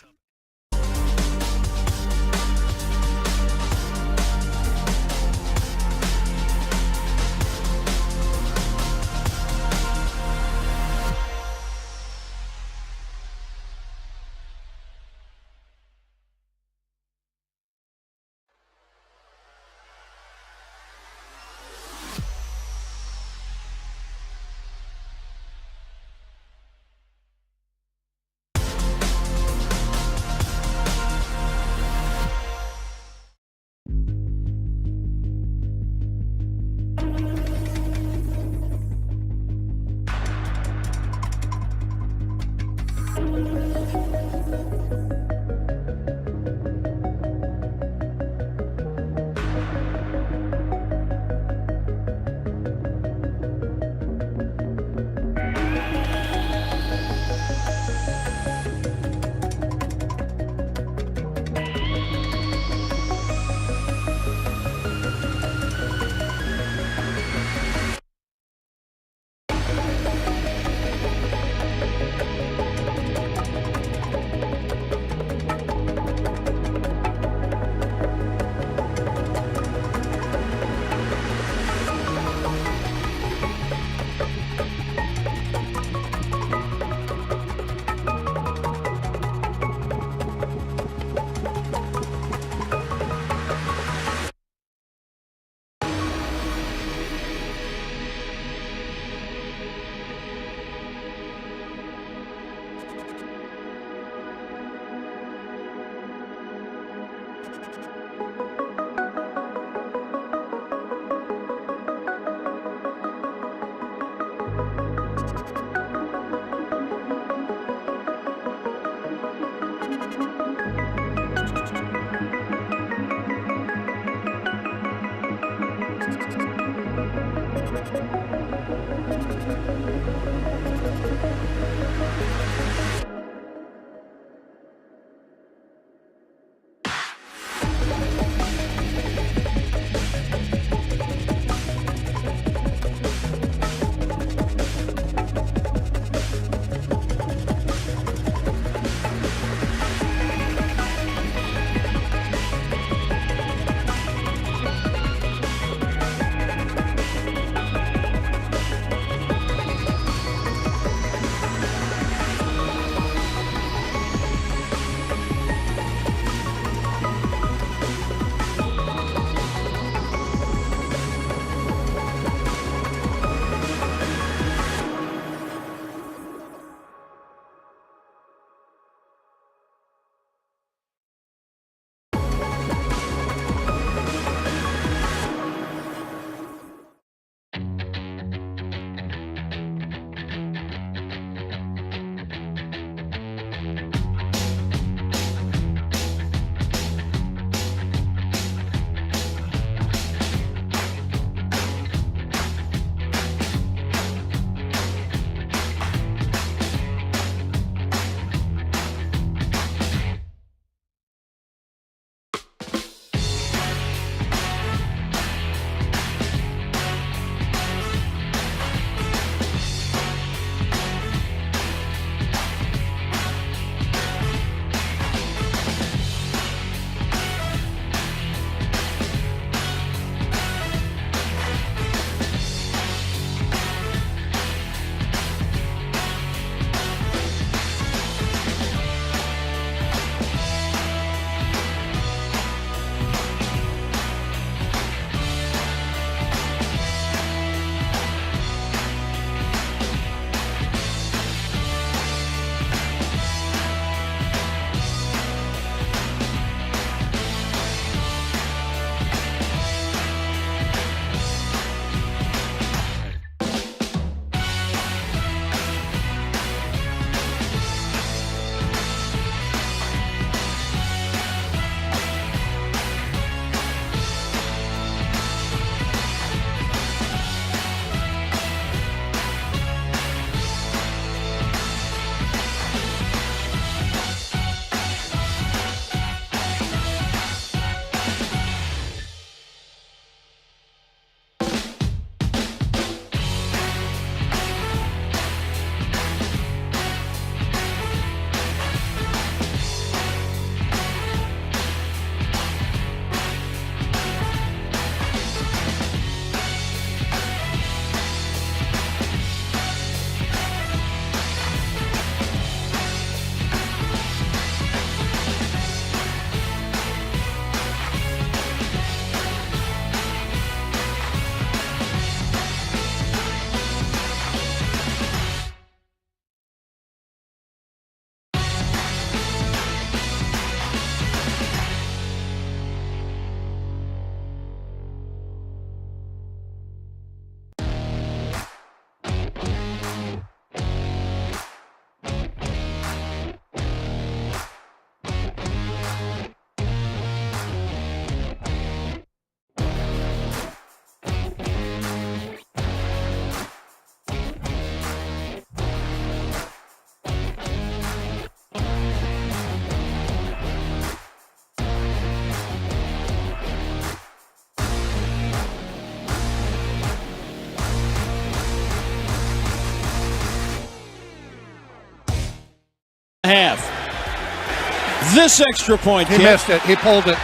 half. This extra point He kick. missed it. He pulled it.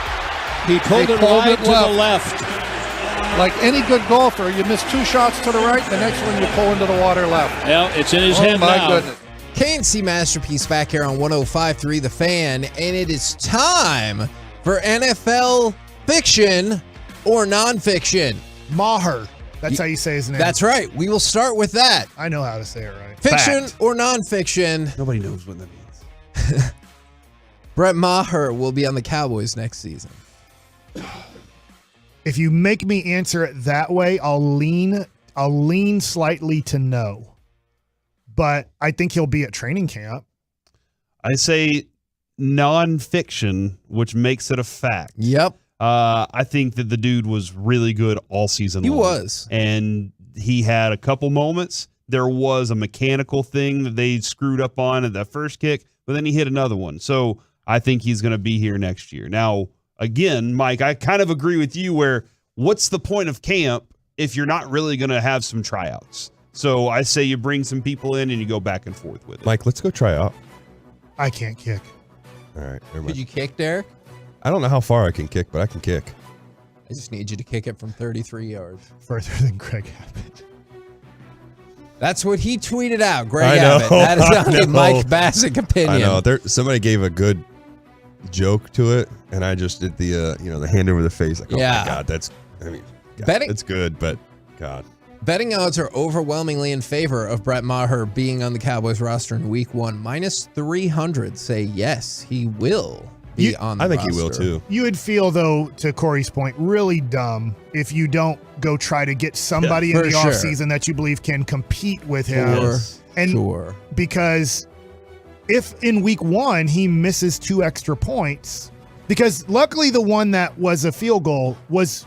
He pulled it pulled wide it to the left. Like any good golfer, you miss 2 shots to the right, the next one you pull into the water left. Well, it's in his Oh, head my now. goodness. KNC Masterpiece back here on 105.3 The Fan, and it is time for NFL fiction or nonfiction. Maher. That's how you say his name. That's right. We will start with that. I know how to say it right. Fiction Fact. or nonfiction. Nobody knows what that means. Brett Maher will be on the Cowboys next season. If you make me answer it that way, I'll lean slightly to no. But I think he'll be at training camp. I say nonfiction, which makes it a fact. Yep. I think that the dude was really good all season long. He was. And he had a couple moments. There was a mechanical thing that they screwed up on at that first kick, but then he hit another one. So I think he's going to be here next year. Now, again, Mike, I kind of agree with you where what's the point of camp if you're not really going to have some tryouts? So I say you bring some people in and you go back and forth with it. Mike, let's go try out. I can't kick. All right. Never mind. Could you kick, Derek? I don't know how far I can kick, but I can kick. I just need you to kick it from 33 yards. Further than Greg Abbott. That's what he tweeted out, Greg I know, Abbott. That is I not a know. Mike Bassick opinion. I know. Somebody gave a good joke to it, and I just did the the hand over the face. Like, oh Yeah. my God, that's God, Betting- it's good, but God. Betting odds are overwhelmingly in favor of Brett Maher being on the Cowboys roster in week 1. Minus 300 say yes, he will be on the roster. I think he will too. You would feel, though, to Corey's point, really dumb if you don't go try to get somebody in for the sure. offseason that you believe can compete with him. Sure. Because if in week 1 he misses 2 extra points, because luckily the one that was a field goal was,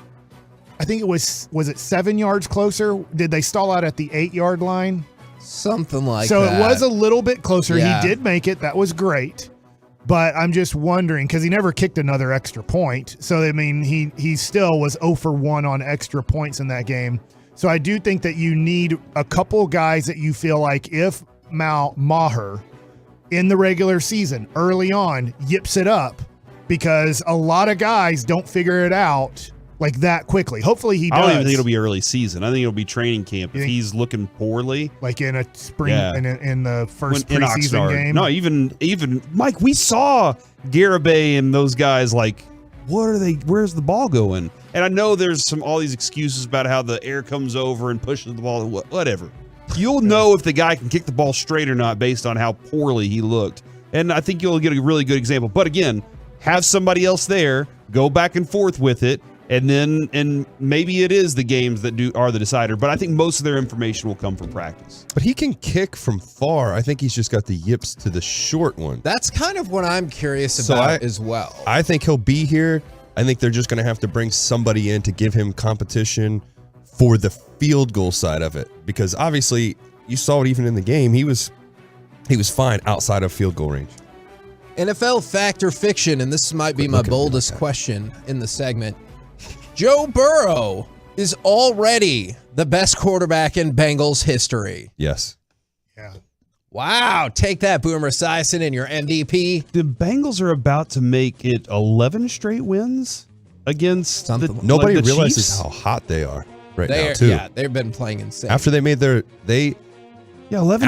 I think it was it 7 yards closer? Did they stall out at the 8-yard line? Something like so that. it was a little bit closer. Yeah. He did make it. That was great. But I'm just wondering, because he never kicked another extra point. So, I mean, he still was 0 for 1 on extra points in that game. So I do think that you need a couple guys that you feel like if Maher in the regular season early on yips it up, because a lot of guys don't figure it out like that quickly. Hopefully he does. I don't even think it'll be early season. I think it'll be training camp. You If think- he's looking poorly, like in a spring, Yeah. in the first in preseason Oxnard. game. No, even Mike, we saw Garibay and those guys like, what are they? Where's the ball going? And I know there's all these excuses about how the air comes over and pushes the ball. Whatever. You'll know if the guy can kick the ball straight or not based on how poorly he looked. And I think you'll get a really good example. But again, have somebody else there, go back and forth with it. And maybe it is the games that are the decider, but I think most of their information will come from practice. But he can kick from far. I think he's just got the yips to the short one. That's kind of what I'm curious So about as well. I think he'll be here. I think they're just going to have to bring somebody in to give him competition for the field goal side of it, because obviously you saw it even in the game. He was fine outside of field goal range. NFL fact or fiction, and this might be my boldest question in the segment. Joe Burrow is already the best quarterback in Bengals history. Yes. Wow. Take that, Boomer Esiason, and your MVP. The Bengals are about to make it 11 straight wins against Nobody the realizes Chiefs. how hot they are right They now are, too. yeah, they've been playing insane. After they made 11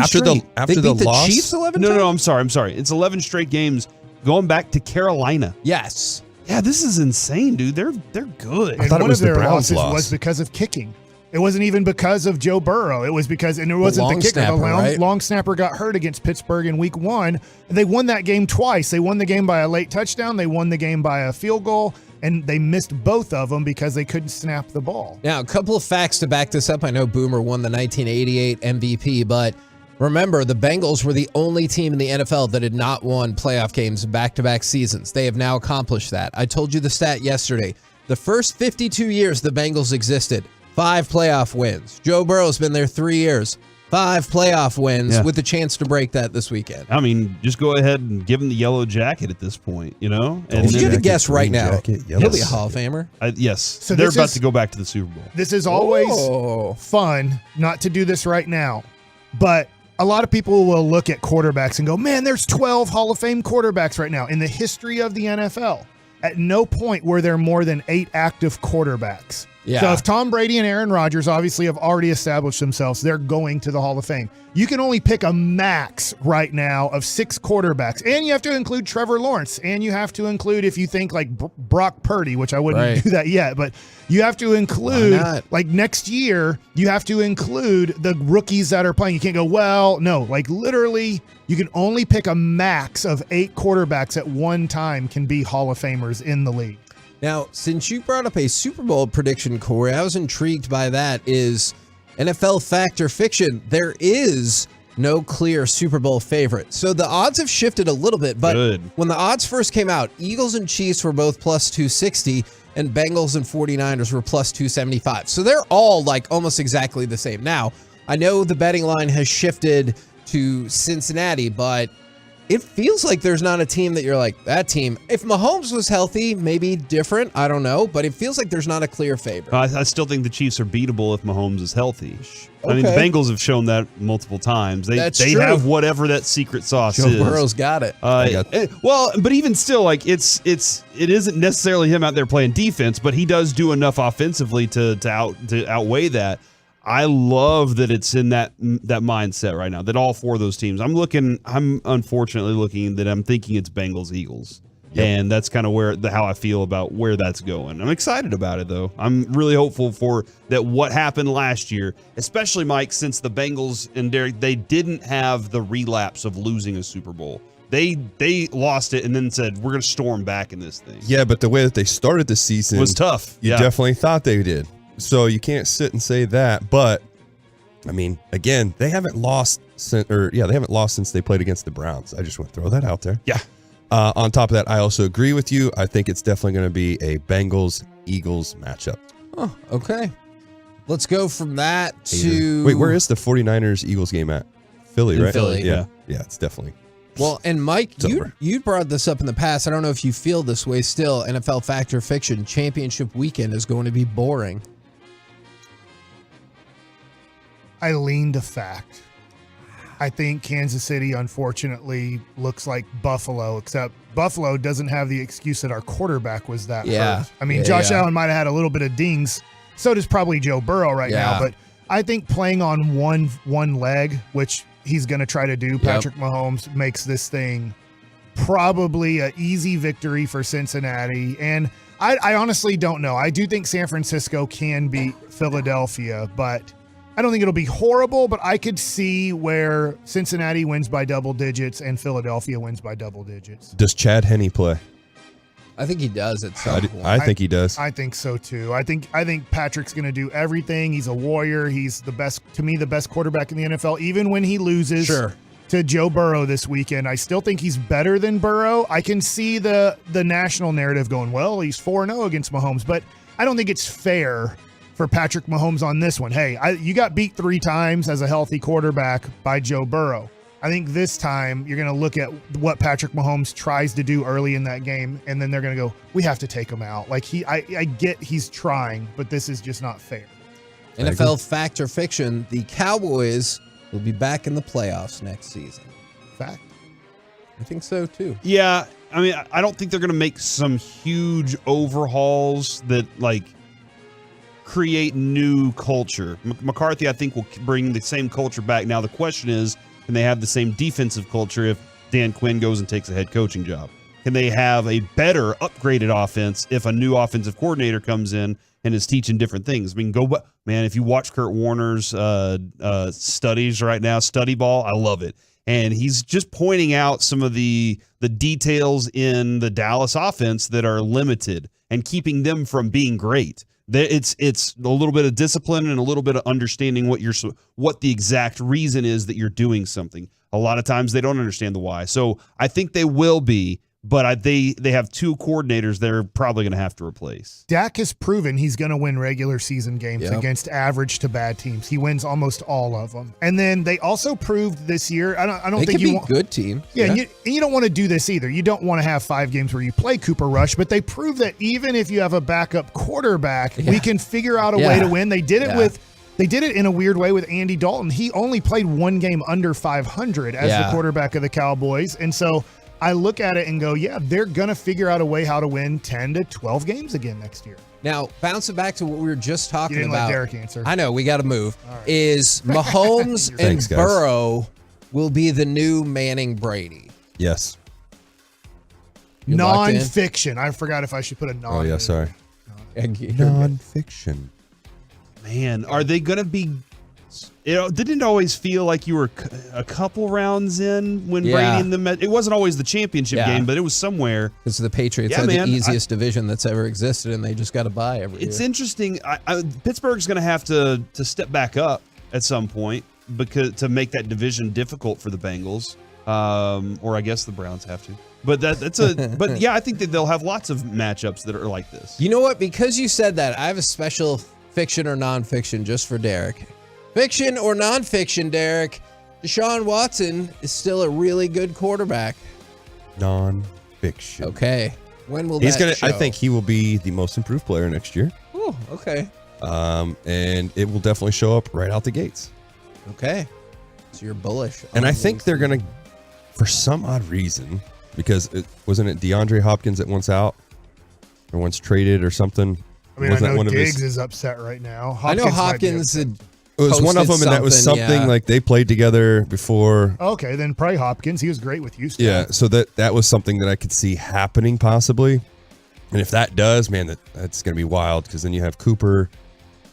after straight. after They the beat the loss. Chiefs 11 No, times? I'm sorry. It's 11 straight games going back to Carolina. Yes. Yeah, this is insane, dude. They're good. And one of their losses was because of kicking. It wasn't even because of Joe Burrow. It was because, and it wasn't the long kicker. snapper, The right? long snapper got hurt against Pittsburgh in week 1. And they won that game twice. They won the game by a late touchdown. They won the game by a field goal. And they missed both of them because they couldn't snap the ball. Now, a couple of facts to back this up. I know Boomer won the 1988 MVP, but remember, the Bengals were the only team in the NFL that had not won playoff games back-to-back seasons. They have now accomplished that. I told you the stat yesterday. The first 52 years the Bengals existed, 5 playoff wins. Joe Burrow's been there 3 years, 5 playoff wins with the chance to break that this weekend. I mean, just go ahead and give him the yellow jacket at this point, you know? And If you had to guess right now, jacket, he'll be a Hall of Famer. Yes. So They're this about is- to go back to the Super Bowl. This is always Oh. fun not to do this right now. But a lot of people will look at quarterbacks and go, man, there's 12 Hall of Fame quarterbacks right now. In the history of the NFL, at no point were there more than 8 active quarterbacks. Yeah. So if Tom Brady and Aaron Rodgers obviously have already established themselves, they're going to the Hall of Fame. You can only pick a max right now of 6 quarterbacks. And you have to include Trevor Lawrence. And you have to include, if you think like Brock Purdy, which I wouldn't do that yet, but you have to include, like next year, you have to include the rookies that are playing. You can't go, well, no, like literally you can only pick a max of 8 quarterbacks at one time can be Hall of Famers in the league. Now, since you brought up a Super Bowl prediction, Corey, I was intrigued by that. Is NFL Fact or Fiction? There is no clear Super Bowl favorite. So the odds have shifted a little bit, but when the odds first came out, Eagles and Chiefs were both plus 260 and Bengals and 49ers were plus 275. So they're all like almost exactly the same. Now, I know the betting line has shifted to Cincinnati, but it feels like there's not a team that you're like, that team. If Mahomes was healthy, maybe different. I don't know. But it feels like there's not a clear favorite. I still think the Chiefs are beatable if Mahomes is healthy. I mean, the Bengals have shown that multiple times. They true. have whatever that secret sauce Joe is. Burrow's got it. Well, but even still, like it isn't necessarily him out there playing defense, but he does do enough offensively to outweigh that. I love that it's in that mindset right now, that all 4 of those teams. I'm unfortunately looking that I'm thinking it's Bengals Eagles. Yep. And that's kind of how I feel about where that's going. I'm excited about it though. I'm really hopeful for that what happened last year, especially Mike, since the Bengals and Derek, they didn't have the relapse of losing a Super Bowl. They lost it and then said, we're going to storm back in this thing. Yeah, but the way that they started the season was tough. You definitely thought they did. So you can't sit and say that, but I mean, again, they haven't lost since they played against the Browns. I just want to throw that out there. Yeah. On top of that, I also agree with you. I think it's definitely going to be a Bengals-Eagles matchup. Oh, okay. Let's go from that to... Wait, where is the 49ers-Eagles game at? Philly, right? Philly. Yeah, it's definitely... Well, and Mike, you brought this up in the past. I don't know if you feel this way still. NFL Fact or Fiction championship weekend is going to be boring. I lean to fact. I think Kansas City, unfortunately, looks like Buffalo, except Buffalo doesn't have the excuse that our quarterback was that hurt. I mean, Josh Allen might have had a little bit of dings. So does probably Joe Burrow right now. But I think playing on one leg, which he's going to try to do, Patrick Mahomes, makes this thing probably an easy victory for Cincinnati. And I honestly don't know. I do think San Francisco can beat Philadelphia, but I don't think it'll be horrible, but I could see where Cincinnati wins by double digits and Philadelphia wins by double digits. Does Chad Henne play? I think he does at some point. I think he does. I think so too. I think Patrick's going to do everything. He's a warrior. He's the best quarterback in the NFL, even when he loses to Joe Burrow this weekend. I still think he's better than Burrow. I can see the national narrative going, well, he's 4-0 against Mahomes, but I don't think it's fair for Patrick Mahomes on this one. Hey, you got beat 3 times as a healthy quarterback by Joe Burrow. I think this time you're going to look at what Patrick Mahomes tries to do early in that game, and then they're going to go, we have to take him out. Like I get he's trying, but this is just not fair. NFL Fact or Fiction, the Cowboys will be back in the playoffs next season. Fact. I think so too. Yeah, I mean, I don't think they're going to make some huge overhauls that like create new culture. McCarthy, I think, will bring the same culture back. Now, the question is, can they have the same defensive culture if Dan Quinn goes and takes a head coaching job? Can they have a better, upgraded offense if a new offensive coordinator comes in and is teaching different things? I mean, if you watch Kurt Warner's studies right now, study ball, I love it. And he's just pointing out some of the details in the Dallas offense that are limited and keeping them from being great. It's a little bit of discipline and a little bit of understanding what the exact reason is that you're doing something. A lot of times they don't understand the why. So I think they will be, but they have 2 coordinators they're probably going to have to replace. Dak has proven he's going to win regular season games against average to bad teams. He wins almost all of them. And then they also proved this year, I don't think you want good team. Yeah, and you don't want to do this either. You don't want to have 5 games where you play Cooper Rush, but they proved that even if you have a backup quarterback, we can figure out a way to win. They did it with They did it in a weird way with Andy Dalton. He only played one game under 500 as the quarterback of the Cowboys. And so I look at it and go, yeah, they're going to figure out a way how to win 10 to 12 games again next year. Now, bouncing back to what we were just talking You didn't about. let Derek answer. I know, we got to move. Is Mahomes and Thanks, guys. Burrow will be the new Manning Brady. Yes. You locked in? Non-fiction. I forgot if I should put a non. Oh, yeah, sorry. Non-fiction. Man, are they going to be? Didn't it always feel like you were a couple rounds in when Brady and them? It wasn't always the championship game, but it was somewhere. Because the Patriots are the easiest division that's ever existed, and they just got to buy every year. It's interesting. Pittsburgh's going to have to step back up at some point because to make that division difficult for the Bengals, or I guess the Browns have to. But but yeah, I think that they'll have lots of matchups that are like this. You know what? Because you said that, I have a special fiction or nonfiction just for Derek. Fiction or nonfiction, Derek? Deshaun Watson is still a really good quarterback. Non-fiction. Okay. When will He's that gonna? show? I think he will be the most improved player next year. Oh, okay. And it will definitely show up right out the gates. Okay. So you're bullish. And I think they're gonna, for some odd reason, because wasn't it DeAndre Hopkins that once out or once traded or something? I mean, Wasn't I that know one of Diggs his? is upset right now. I know Hopkins had It was one of them, and that was something like they played together before. Okay, then probably Hopkins. He was great with Houston. Yeah, so that was something that I could see happening possibly. And if that does, man, that's going to be wild because then you have Cooper,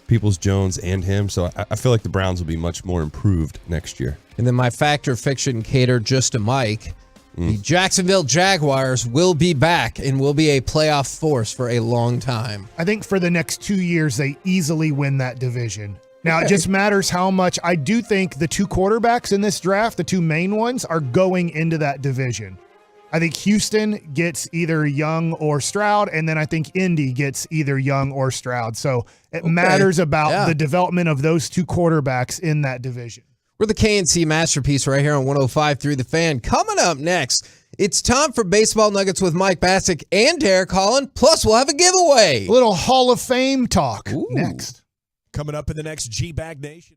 Peoples-Jones, and him. So I feel like the Browns will be much more improved next year. And then my factor fiction catered just to Mike. The Jacksonville Jaguars will be back and will be a playoff force for a long time. I think for the next 2 years, they easily win that division. Now, it just matters how much. I do think the two quarterbacks in this draft, the two main ones, are going into that division. I think Houston gets either Young or Stroud, and then I think Indy gets either Young or Stroud. So it matters about the development of those two quarterbacks in that division. We're the KNC Masterpiece right here on 105.3 The Fan. Coming up next, it's time for Baseball Nuggets with Mike Bassick and Derek Holland. Plus, we'll have a giveaway. A little Hall of Fame talk next. Coming up in the next G-Bag Nation.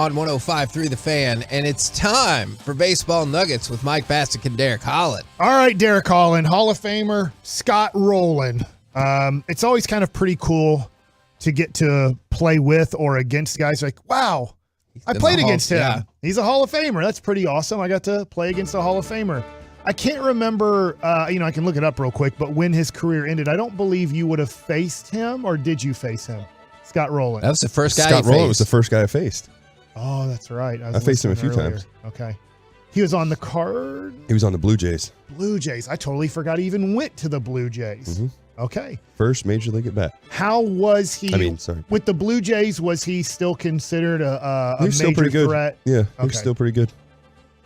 on 105.3 The Fan, and it's time for Baseball Nuggets with Mike Bassick and Derek Holland. All right, Derek Holland, Hall of Famer Scott Rowland. It's always kind of pretty cool to get to play with or against guys like, wow, I played against him. Yeah. He's a Hall of Famer. That's pretty awesome. I got to play against a Hall of Famer. I can't remember, I can look it up real quick, but when his career ended, I don't believe you would have faced him, or did you face him? Scott Rowland. That was the first guy Scott Rowland was the first guy I faced. Oh, that's right. I faced him a few times. Okay. He was on the card? He was on the Blue Jays. Blue Jays. I totally forgot he even went to the Blue Jays. Mm-hmm. Okay. First major league at bat. How was he? Sorry. With the Blue Jays, was he still considered a major still pretty good threat? Yeah, he was still pretty good.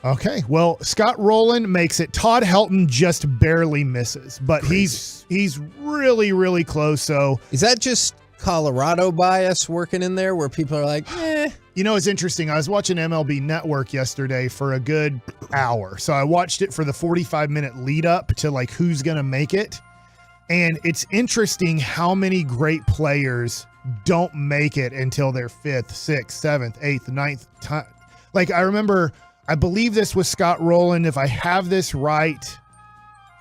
Okay. Well, Scott Rowland makes it. Todd Helton just barely misses, but he's really, really close. So is that just Colorado bias working in there where people are like, eh. You know, it's interesting. I was watching MLB Network yesterday for a good hour. So I watched it for the 45-minute lead up to like who's going to make it. And it's interesting how many great players don't make it until their 5th, 6th, 7th, 8th, 9th time. Like I remember, I believe this was Scott Rowland. If I have this right,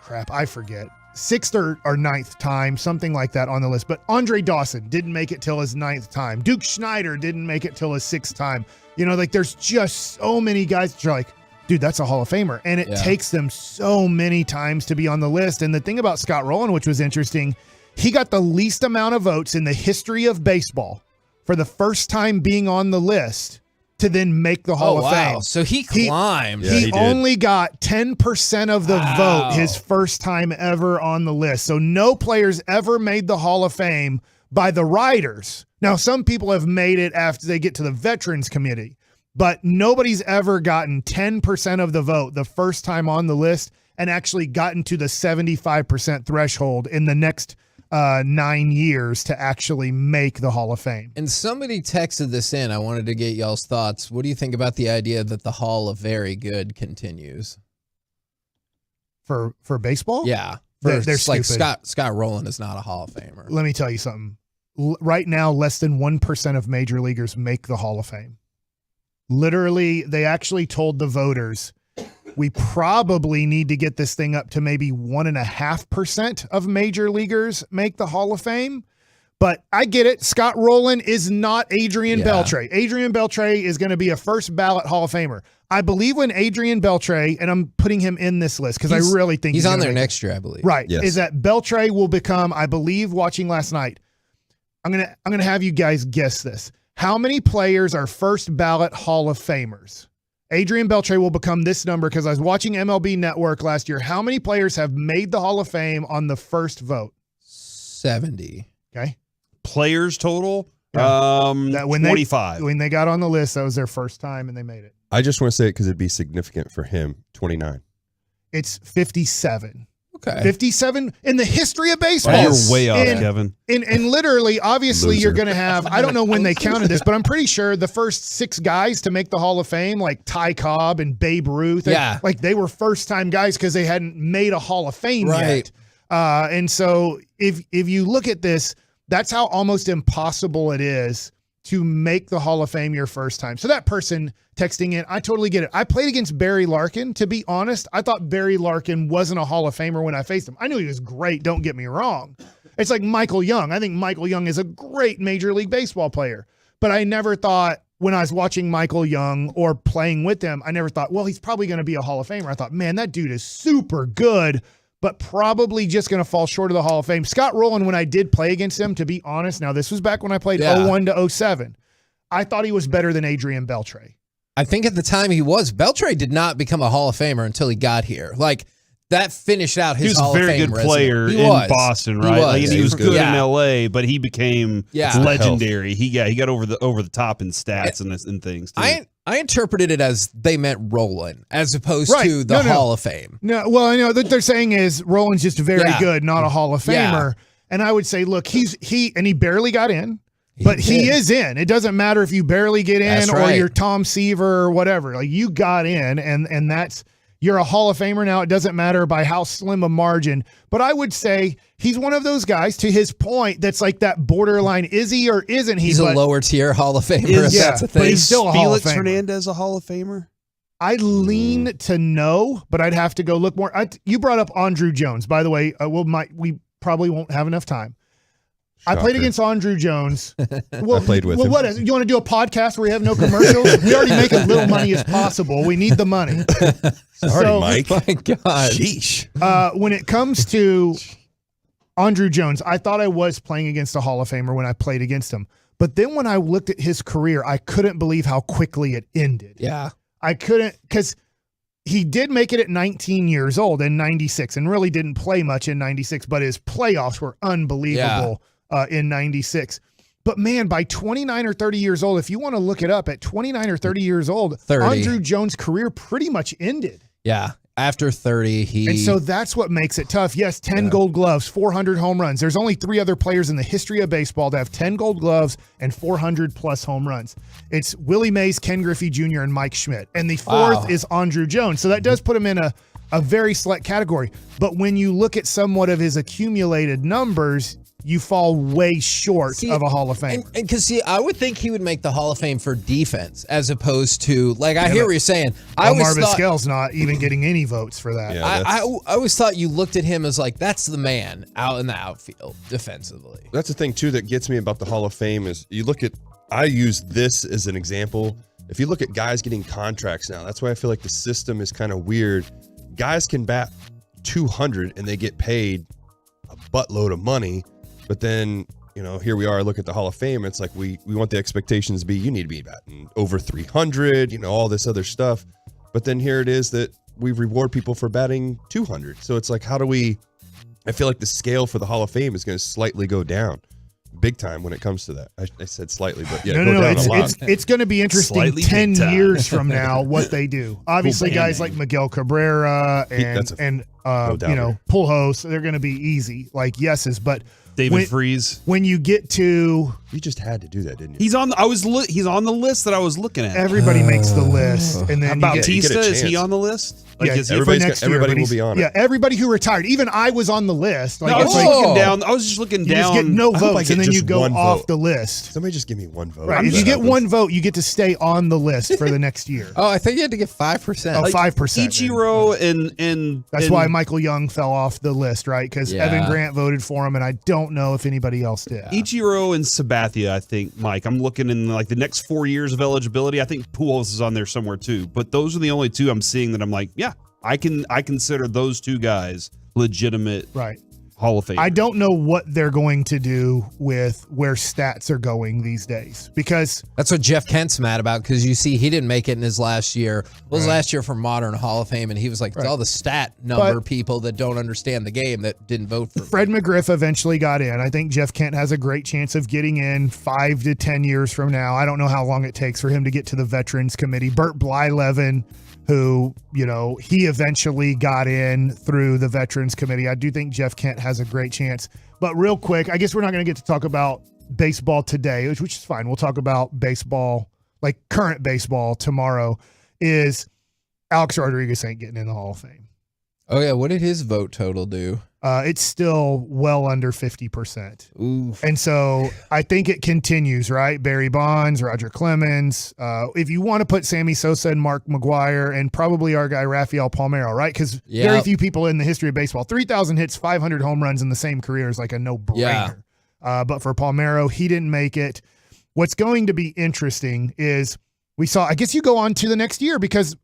crap, I forget. 6th or 9th time, something like that on the list. But Andre Dawson didn't make it till his 9th time. Duke Schneider didn't make it till his 6th time. You know, like there's just so many guys that are like, dude, that's a Hall of Famer. And it takes them so many times to be on the list. And the thing about Scott Rowland, which was interesting, he got the least amount of votes in the history of baseball for the first time being on the list to then make the Hall of Fame. So he climbed. He only got 10% of the vote his first time ever on the list. So no players ever made the Hall of Fame by the writers. Now, some people have made it after they get to the Veterans Committee, but nobody's ever gotten 10% of the vote the first time on the list and actually gotten to the 75% threshold in the next 9 years to actually make the Hall of Fame. And somebody texted this in. I wanted to get y'all's thoughts. What do you think about the idea that the Hall of Very Good continues? For baseball? Yeah. They're like stupid. Scott Rowland is not a Hall of Famer. Let me tell you something. Right now, less than 1% of major leaguers make the Hall of Fame. Literally, they actually told the voters, we probably need to get this thing up to maybe 1.5% of major leaguers make the Hall of Fame. But I get it. Scott Rowland is not Adrian Beltre. Adrian Beltre is going to be a first ballot Hall of Famer. I believe when Adrian Beltre, and I'm putting him in this list because I really think he's on there next year, I believe. Right. Yes. Is that Beltre will become, I believe, watching last night. I'm gonna have you guys guess this. How many players are first ballot Hall of Famers? Adrian Beltre will become this number because I was watching MLB Network last year. How many players have made the Hall of Fame on the first vote? 70. Okay. Players total? That when 25. When they got on the list, that was their first time and they made it. I just want to say it because it'd be significant for him. 29. It's 57. Okay. 57 in the history of baseball. You're way off, Kevin. And literally, obviously, Loser. you're going to have, I don't know when they counted this, but I'm pretty sure the first 6 guys to make the Hall of Fame, like Ty Cobb and Babe Ruth, like they were first-time guys because they hadn't made a Hall of Fame yet. And so if you look at this, that's how almost impossible it is to make the Hall of Fame your first time. So that person texting in, I totally get it. I played against Barry Larkin. To be honest, I thought Barry Larkin wasn't a Hall of Famer when I faced him. I knew he was great, don't get me wrong. It's like Michael Young. I think Michael Young is a great Major League Baseball player. But I never thought when I was watching Michael Young or playing with him, I never thought, well, he's probably going to be a Hall of Famer. I thought, man, that dude is super good, but probably just going to fall short of the Hall of Fame. Scott Rowland, when I did play against him, to be honest, now this was back when I played 01 to 07, I thought he was better than Adrian Beltre. I think at the time he was. Beltre did not become a Hall of Famer until he got here. Like, that finished out his Hall of Fame. He was a very good player in Boston, right? He was good in LA, but he became legendary. He got over the top in stats and things too. I interpreted it as they meant Rowland as opposed to the Hall of Fame. No, well, I know what they're saying is Rowland's just very good, not a Hall of Famer. And I would say, look, he barely got in. But he is in. It doesn't matter if you barely get in or you're Tom Seaver or whatever. Like, you got in, and that's, you're a Hall of Famer now. It doesn't matter by how slim a margin. But I would say he's one of those guys, to his point, that's like that borderline. Is he or isn't he? He's a lower tier Hall of Famer. That's a thing. But he's still a Hall of Famer. Felix Hernandez a Hall of Famer? I lean to no, but I'd have to go look more. You brought up Andrew Jones. By the way, we probably won't have enough time. Shocker. I played against Andrew Jones. Well, I played with him. What is it? You want to do a podcast where we have no commercials? We already make as little money as possible. We need the money. Sorry, Mike. My God. Sheesh. When it comes to Andrew Jones, I thought I was playing against a Hall of Famer when I played against him. But then when I looked at his career, I couldn't believe how quickly it ended. Yeah. I couldn't, because he did make it at 19 years old in 96 and really didn't play much in 96, but his playoffs were unbelievable. In 96. But man, by 29 or 30 years old, if you want to look it up, at 29 or 30 years old, Andrew Jones' career pretty much ended. Yeah. After 30, And so that's what makes it tough. Yes, 10 gold gloves, 400 home runs. There's only 3 other players in the history of baseball to have 10 gold gloves and 400-plus home runs. It's Willie Mays, Ken Griffey Jr., and Mike Schmidt. And the fourth is Andruw Jones. So that does put him in a very select category. But when you look at somewhat of his accumulated numbers, you fall way short of a Hall of Fame. And because, I would think he would make the Hall of Fame for defense as opposed to, like, I hear what you're saying. Omar Vizquel's not even getting any votes for that. Yeah, I always thought you looked at him as like, that's the man out in the outfield defensively. That's the thing, too, that gets me about the Hall of Fame is you look at, I use this as an example. If you look at guys getting contracts now, that's why I feel like the system is kind of weird. Guys can bat 200 and they get paid a buttload of money. But then, here we are, look at the Hall of Fame. It's like we want the expectations to be, you need to be batting over 300, all this other stuff. But then here it is that we reward people for batting 200. So it's like, I feel like the scale for the Hall of Fame is going to slightly go down big time when it comes to that. I said slightly, but yeah, no, it's going to be interesting slightly 10 years from now what they do. Obviously, guys like Miguel Cabrera and Pujols, they're going to be easy, like yeses, but David Freese. When you get to, you just had to do that, didn't you? He's on the list that I was looking at. Everybody makes the list, and then Bautista, is he on the list? Like, everybody will be on it. Yeah, everybody who retired. Even I was on the list. Like, I was just looking down. You just get no votes, and then you go off the list. Somebody just give me one vote. Right. If you get one vote, you get to stay on the list for the next year. Oh, I think you had to get 5%. Oh, 5%. Ichiro and that's why Michael Young fell off the list, right? Because Evan Grant voted for him, and I don't know if anybody else did. Ichiro and Sabathia, I think, Mike. I'm looking in like the next 4 years of eligibility. I think Pujols is on there somewhere too. But those are the only two I'm seeing that I'm like, yeah, I consider those two guys legitimate Hall of Fame. I don't know what they're going to do with where stats are going these days, because that's what Jeff Kent's mad about, because you see he didn't make it in his last year. It was last year for Modern Hall of Fame, and he was like, it's all the stat number people that don't understand the game that didn't vote for Fred McGriff eventually got in. I think Jeff Kent has a great chance of getting in 5 to 10 years from now. I don't know how long it takes for him to get to the Veterans Committee. Burt Blyleven, who, he eventually got in through the Veterans Committee. I do think Jeff Kent has a great chance. But real quick, I guess we're not going to get to talk about baseball today, which is fine. We'll talk about baseball, like current baseball tomorrow, is Alex Rodriguez ain't getting in the Hall of Fame. Oh, yeah. What did his vote total do? It's still well under 50%. Oof. And so I think it continues, right? Barry Bonds, Roger Clemens. If you want to put Sammy Sosa and Mark McGwire and probably our guy Rafael Palmeiro, right? Because very few people in the history of baseball, 3,000 hits, 500 home runs in the same career is like a no-brainer. Yeah. But for Palmeiro, he didn't make it. What's going to be interesting is I guess you go on to the next year, because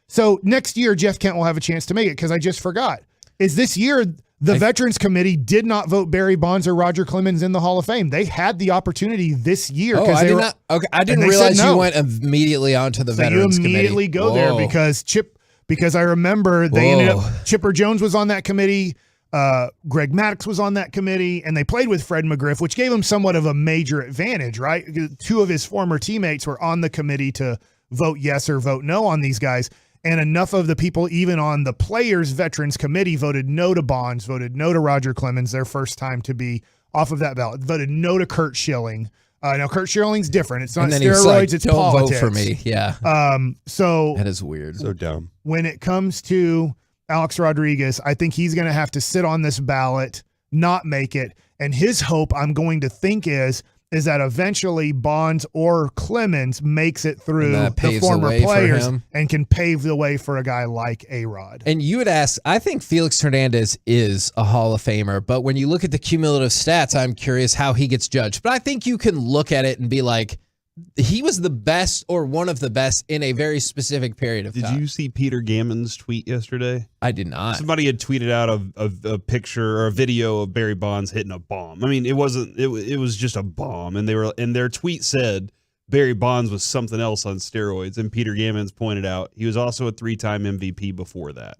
so next year Jeff Kent will have a chance to make it, because I just forgot. Is this year the Veterans Committee did not vote Barry Bonds or Roger Clemens in the Hall of Fame. They had the opportunity this year. Oh, I didn't realize you went immediately onto the Veterans Committee. You immediately go there because I remember they ended up, Chipper Jones was on that committee. Greg Maddux was on that committee, and they played with Fred McGriff, which gave him somewhat of a major advantage, right? 2 of his former teammates were on the committee to vote yes or vote no on these guys. And enough of the people, even on the Players Veterans Committee, voted no to Bonds, voted no to Roger Clemens, their first time to be off of that ballot, voted no to Curt Schilling. Now, Curt Schilling's different. It's not steroids, it's politics. Don't vote for me, yeah. So that is weird. So dumb. When it comes to Alex Rodriguez, I think he's going to have to sit on this ballot, not make it. And his hope, I'm going to think, is that eventually Bonds or Clemens makes it through the former players and can pave the way for a guy like A-Rod. And you would ask, I think Felix Hernandez is a Hall of Famer, but when you look at the cumulative stats, I'm curious how he gets judged. But I think you can look at it and be like, he was the best or one of the best in a very specific period of time. Did you see Peter Gammon's tweet yesterday? I did not. Somebody had tweeted out a picture or a video of Barry Bonds hitting a bomb. I mean, it was just a bomb, and their tweet said Barry Bonds was something else on steroids, and Peter Gammons pointed out he was also a 3-time MVP before that.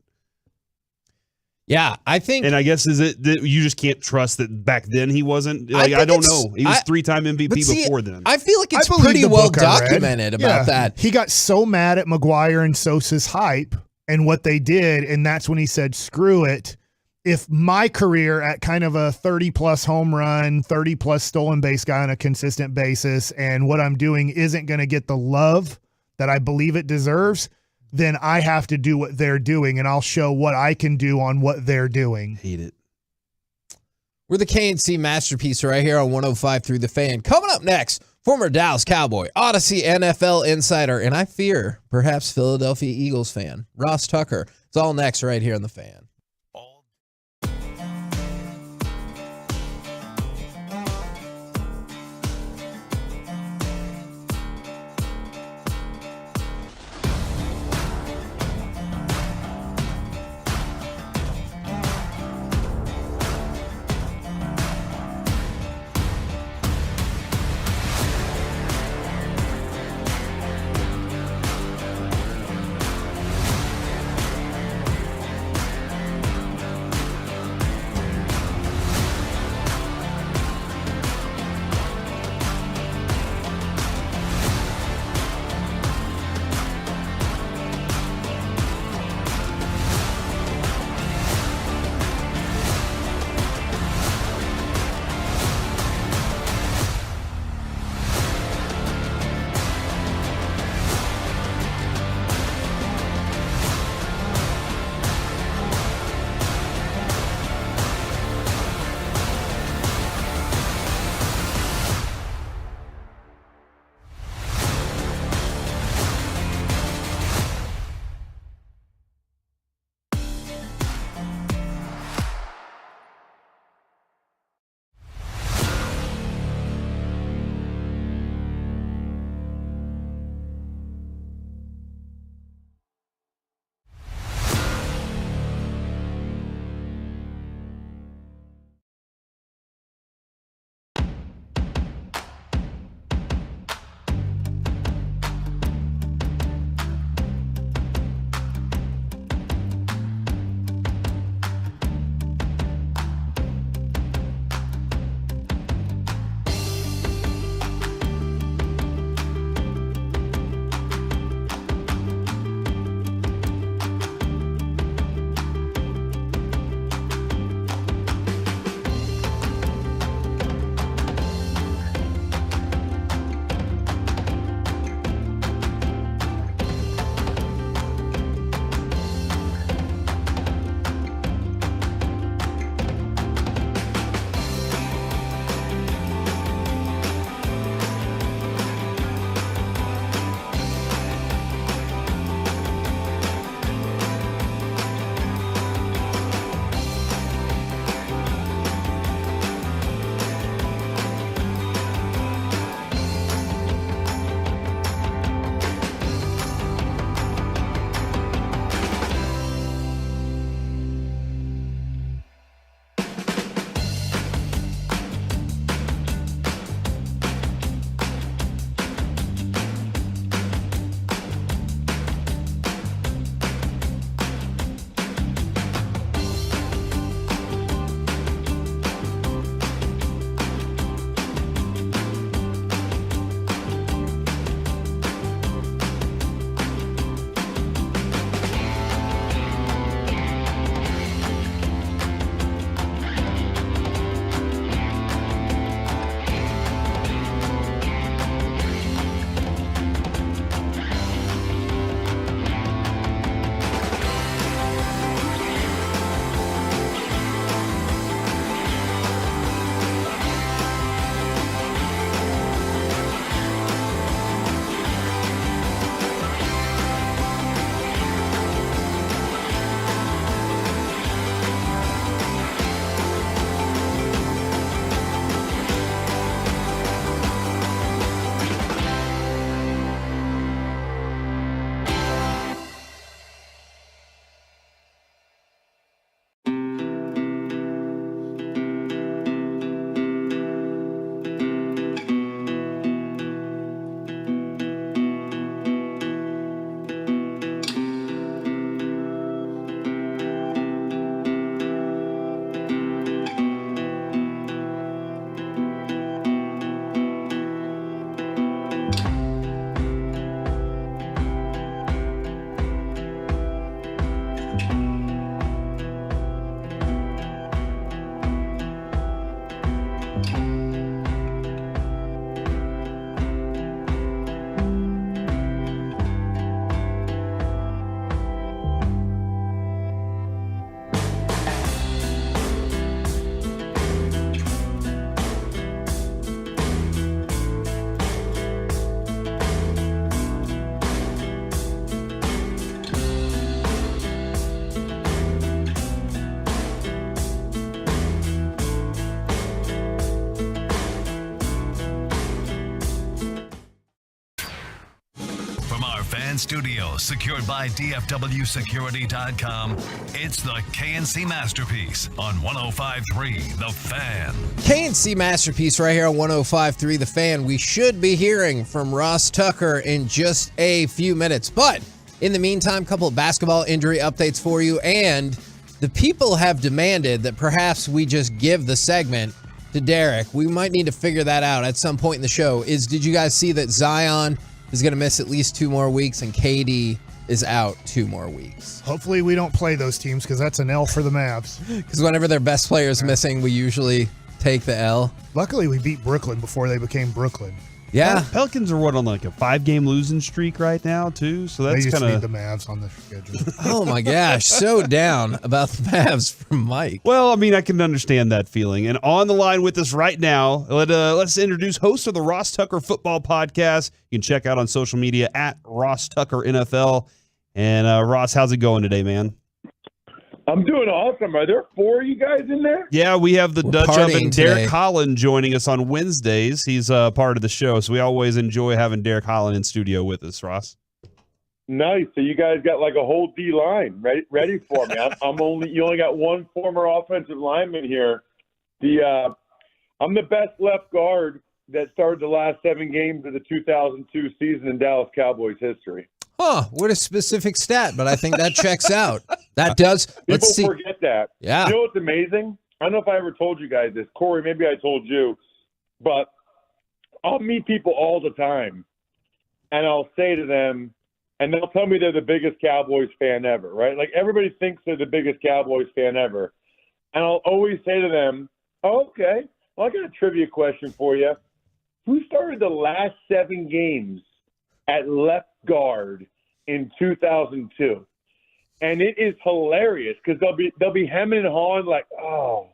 Yeah, I think, and I guess is it that you just can't trust that back then he wasn't. Like, I don't know. He was 3-time MVP before then. I feel like it's pretty well documented about that. He got so mad at McGwire and Sosa's hype and what they did. And that's when he said, screw it. If my career at kind of a 30-plus home run, 30-plus stolen base guy on a consistent basis, and what I'm doing isn't going to get the love that I believe it deserves, then I have to do what they're doing, and I'll show what I can do on what they're doing. Hate it. We're the KNC Masterpiece right here on 105.3 The Fan. Coming up next, former Dallas Cowboy, Odyssey NFL insider, and I fear perhaps Philadelphia Eagles fan, Ross Tucker. It's all next right here on The Fan. From our fan studio, secured by DFWsecurity.com, it's the KNC Masterpiece on 105.3 The Fan. KNC Masterpiece right here on 105.3 The Fan. We should be hearing from Ross Tucker in just a few minutes. But in the meantime, a couple of basketball injury updates for you. And the people have demanded that perhaps we just give the segment to Derek. We might need to figure that out at some point in the show. Did you guys see that Zion is going to miss at least 2 more weeks and KD is out 2 more weeks? Hopefully we don't play those teams because that's an L for the Mavs. Because whenever their best player is missing, we usually take the L. Luckily, we beat Brooklyn before they became Brooklyn. Yeah. Pelicans are on like a 5-game losing streak right now, too. So that's kind of need the Mavs on the schedule. Oh, my gosh. So down about the Mavs from Mike. Well, I mean, I can understand that feeling. And on the line with us right now, let's introduce host of the Ross Tucker Football Podcast. You can check out on social media at Ross Tucker NFL. And Ross, how's it going today, man? I'm doing awesome. Are there 4 of you guys in there? Yeah, we have the Dutch oven, today. Derek Holland, joining us on Wednesdays. He's part of the show, so we always enjoy having Derek Holland in studio with us, Ross. Nice. So you guys got like a whole D line ready for me. You only got one former offensive lineman here. I'm the best left guard that started the last 7 games of the 2002 season in Dallas Cowboys history. Huh, what a specific stat, but I think that checks out. That does. Let's see. People forget that. Yeah. You know what's amazing? I don't know if I ever told you guys this. Corey, maybe I told you. But I'll meet people all the time, and I'll say to them, and they'll tell me they're the biggest Cowboys fan ever, right? Like everybody thinks they're the biggest Cowboys fan ever. And I'll always say to them, oh, okay, well, I got a trivia question for you. Who started the last 7 games at left guard in 2002? And it is hilarious because they'll be hemming and hawing like, oh,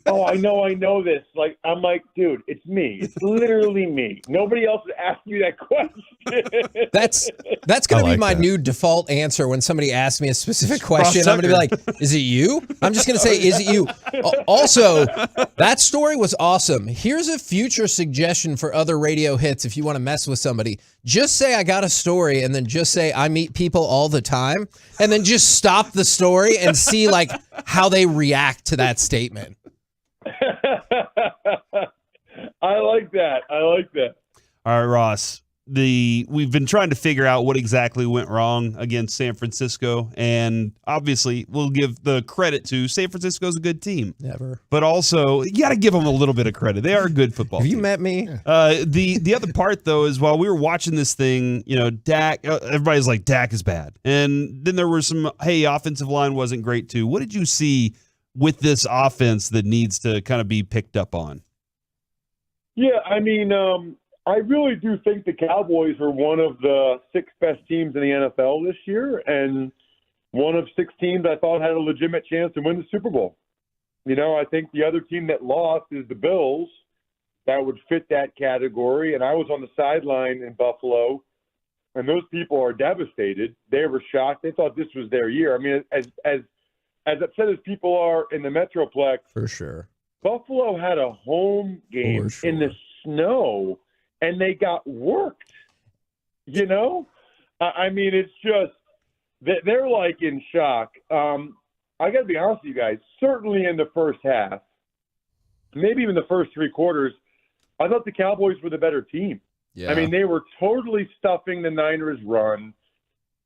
I know this. Like, I'm like, dude, it's me. It's literally me. Nobody else would ask you that question. That's going to be my new default answer when somebody asks me a specific question. I'm going to be like, is it you? I'm just going to say, is it you? Also, that story was awesome. Here's a future suggestion for other radio hits if you want to mess with somebody. Just say I got a story and then just say I meet people all the time and then just stop the story and see like how they react to that statement. I like that. All right, Ross. We've been trying to figure out what exactly went wrong against San Francisco, and obviously we'll give the credit to San Francisco's a good team. Never. But also, you got to give them a little bit of credit. They are a good football team. Have you met me? The other part, though, is while we were watching this thing, Dak, everybody's like, Dak is bad. And then there were some, hey, offensive line wasn't great, too. What did you see with this offense that needs to kind of be picked up on? Yeah, I mean, I really do think the Cowboys are one of the 6 best teams in the NFL this year, and one of 6 teams I thought had a legitimate chance to win the Super Bowl. I think the other team that lost is the Bills. That would fit that category, and I was on the sideline in Buffalo, and those people are devastated. They were shocked. They thought this was their year. I mean, as upset as people are in the Metroplex, for sure, Buffalo had a home game in the snow, and they got worked. I mean, it's just they're like in shock. I got to be honest with you guys. Certainly in the first half, maybe even the first 3 quarters, I thought the Cowboys were the better team. Yeah. I mean, they were totally stuffing the Niners' run.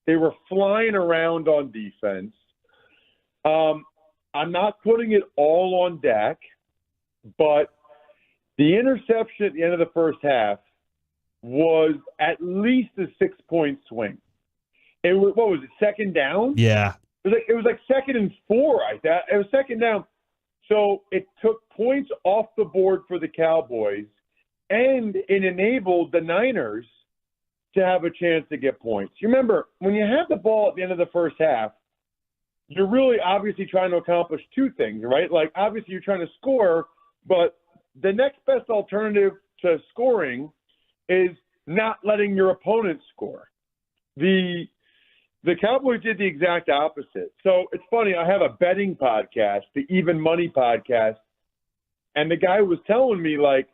They were flying around on defense. I'm not putting it all on Dak, but the interception at the end of the first half was at least a 6-point swing. It was, what was it, second down? Yeah. It was like 2nd and 4, I thought. It was second down. So it took points off the board for the Cowboys, and it enabled the Niners to have a chance to get points. You remember, when you have the ball at the end of the first half, you're really obviously trying to accomplish 2 things, right? Like, obviously you're trying to score, but the next best alternative to scoring is not letting your opponent score. The Cowboys did the exact opposite. So it's funny, I have a betting podcast, the Even Money podcast, and the guy was telling me, like,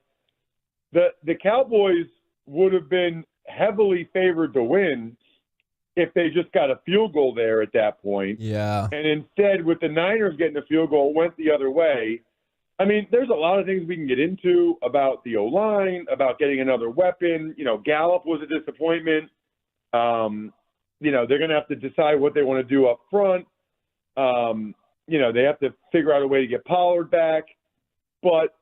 the Cowboys would have been heavily favored to win if they just got a field goal there at that point. Yeah. And instead, with the Niners getting a field goal, it went the other way. I mean, there's a lot of things we can get into about the O-line, about getting another weapon. You know, Gallup was a disappointment. You know, they're going to have to decide what they want to do up front. You know, they have to figure out a way to get Pollard back. But,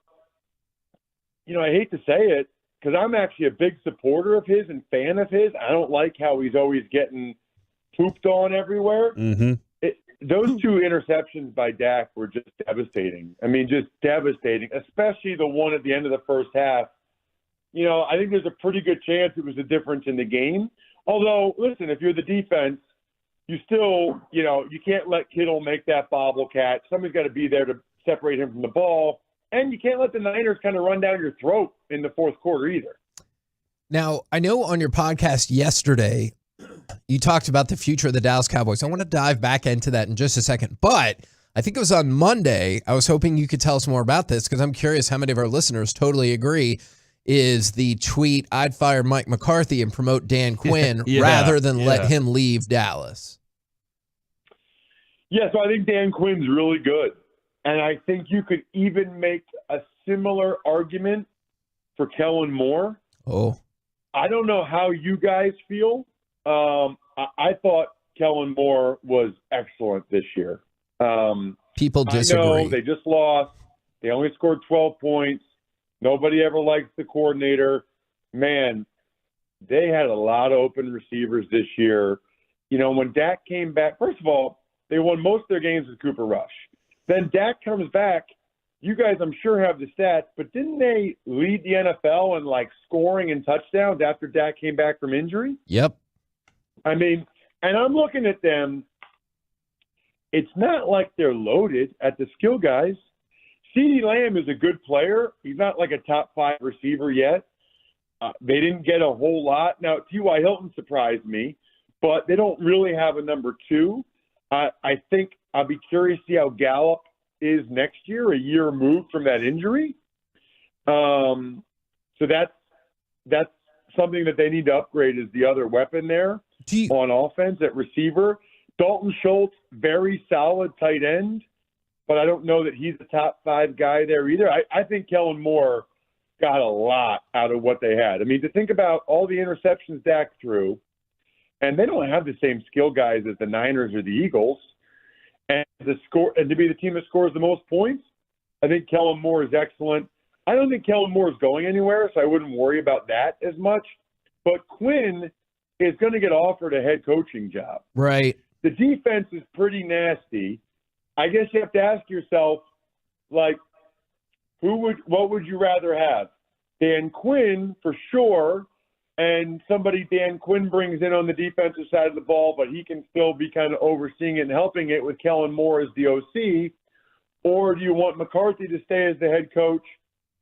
you know, I hate to say it, because I'm actually a big supporter of his and fan of his. I don't like how he's always getting pooped on everywhere. Mm-hmm. Those two interceptions by Dak were just devastating. I mean, just devastating, especially the one at the end of the first half. You know, I think there's a pretty good chance it was the difference in the game. Although, listen, if you're the defense, you still, you know, you can't let Kittle make that bobble catch. Somebody's got to be there to separate him from the ball. And you can't let the Niners kind of run down your throat in the fourth quarter either. Now, I know on your podcast yesterday, you talked about the future of the Dallas Cowboys. I want to dive back into that in just a second. But I think it was on Monday. I was hoping you could tell us more about this because I'm curious how many of our listeners totally agree is the tweet, I'd fire Mike McCarthy and promote Dan Quinn rather than let him leave Dallas. Yeah, so I think Dan Quinn's really good. And I think you could even make a similar argument for Kellen Moore. Oh. I don't know how you guys feel. I thought Kellen Moore was excellent this year. People disagree. I know they just lost. They only scored 12 points. Nobody ever likes the coordinator. Man, they had a lot of open receivers this year. You know, when Dak came back, first of all, they won most of their games with Cooper Rush. Then Dak comes back. You guys, I'm sure, have the stats, but didn't they lead the NFL in, like, scoring and touchdowns after Dak came back from injury? Yep. I mean, and I'm looking at them. It's not like they're loaded at the skill guys. CeeDee Lamb is a good player. He's not like a top 5 receiver yet. They didn't get a whole lot. Now, T.Y. Hilton surprised me, but they don't really have a number 2. I think I'll be curious to see how Gallup is next year, a year removed from that injury. So that's something that they need to upgrade is the other weapon there on offense at receiver. Dalton Schultz, very solid tight end, but I don't know that he's a top 5 guy there either. I think Kellen Moore got a lot out of what they had. I mean, to think about all the interceptions Dak threw, and they don't have the same skill guys as the Niners or the Eagles. And to be the team that scores the most points, I think Kellen Moore is excellent. I don't think Kellen Moore is going anywhere, so I wouldn't worry about that as much. But Quinn is going to get offered a head coaching job. Right. The defense is pretty nasty. I guess you have to ask yourself, like, what would you rather have? Dan Quinn, for sure, and somebody Dan Quinn brings in on the defensive side of the ball, but he can still be kind of overseeing it and helping it with Kellen Moore as the OC? Or do you want McCarthy to stay as the head coach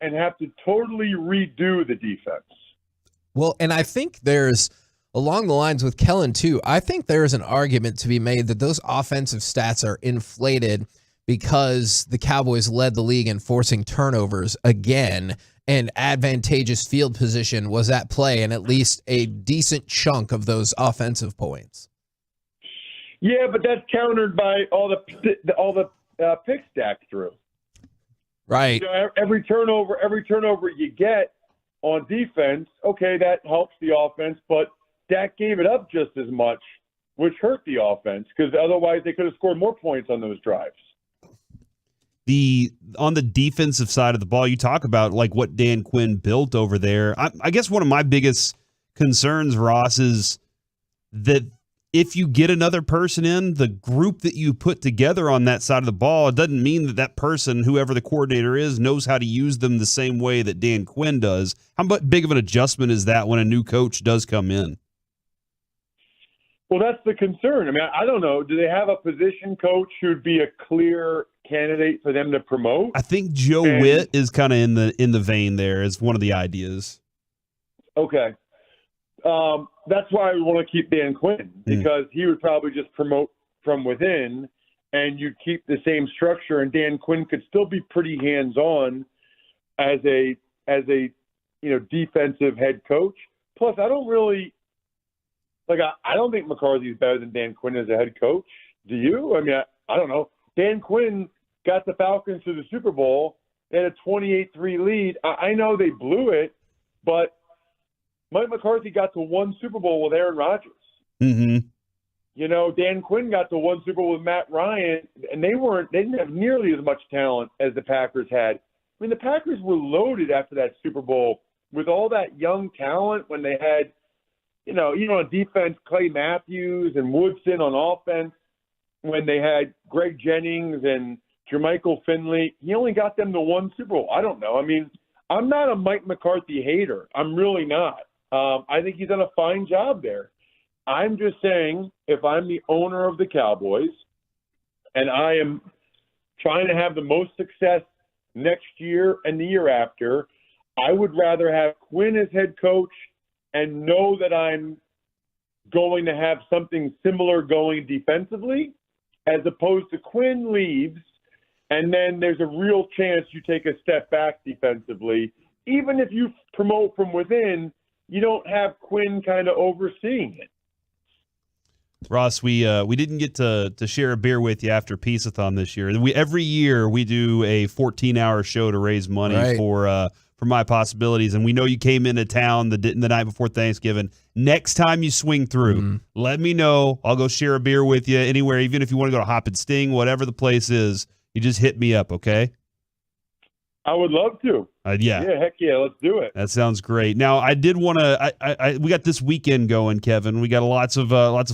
and have to totally redo the defense? Well, and I think there's, along the lines with Kellen too, I think there is an argument to be made that those offensive stats are inflated because the Cowboys led the league in forcing turnovers again, and advantageous field position was at play in at least a decent chunk of those offensive points. Yeah, but that's countered by all the picks Dak threw. Right. You know, every turnover you get on defense, okay, that helps the offense, but Dak gave it up just as much, which hurt the offense because otherwise they could have scored more points on those drives. On the defensive side of the ball, you talk about like what Dan Quinn built over there. I guess one of my biggest concerns, Ross, is that if you get another person in, the group that you put together on that side of the ball, it doesn't mean that that person, whoever the coordinator is, knows how to use them the same way that Dan Quinn does. How big of an adjustment is that when a new coach does come in? Well, that's the concern. I mean, I don't know. Do they have a position coach who'd be a clear candidate for them to promote? I think Joe Witt is kind of in the vein there as one of the ideas. Okay. That's why we want to keep Dan Quinn, because he would probably just promote from within and you'd keep the same structure, and Dan Quinn could still be pretty hands-on as a defensive head coach. Plus, I don't really I don't think McCarthy's better than Dan Quinn as a head coach. Do you? I mean, I don't know. Dan Quinn got the Falcons to the Super Bowl. They had a 28-3 lead. I know they blew it, but Mike McCarthy got to one Super Bowl with Aaron Rodgers. Mm-hmm. You know, Dan Quinn got to one Super Bowl with Matt Ryan, and they didn't have nearly as much talent as the Packers had. I mean, the Packers were loaded after that Super Bowl with all that young talent when they had, even on defense, Clay Matthews and Woodson on offense, when they had Greg Jennings and Jermichael Finley. He only got them to one Super Bowl. I don't know. I mean, I'm not a Mike McCarthy hater. I'm really not. I think he's done a fine job there. I'm just saying, if I'm the owner of the Cowboys and I am trying to have the most success next year and the year after, I would rather have Quinn as head coach and know that I'm going to have something similar going defensively, as opposed to Quinn leaves and then there's a real chance you take a step back defensively. Even if you promote from within, you don't have Quinn kind of overseeing it. Ross, we didn't get to share a beer with you after Peace-a-thon this year. Every year we do a 14-hour show to raise money for My Possibilities, and we know you came into town the night before Thanksgiving. Next time you swing through, let me know. I'll go share a beer with you anywhere, even if you want to go to Hop and Sting, whatever the place is. You just hit me up, okay? I would love to. Yeah, heck yeah, let's do it. That sounds great. Now, I did want to. We got this weekend going, Kevin. We got lots of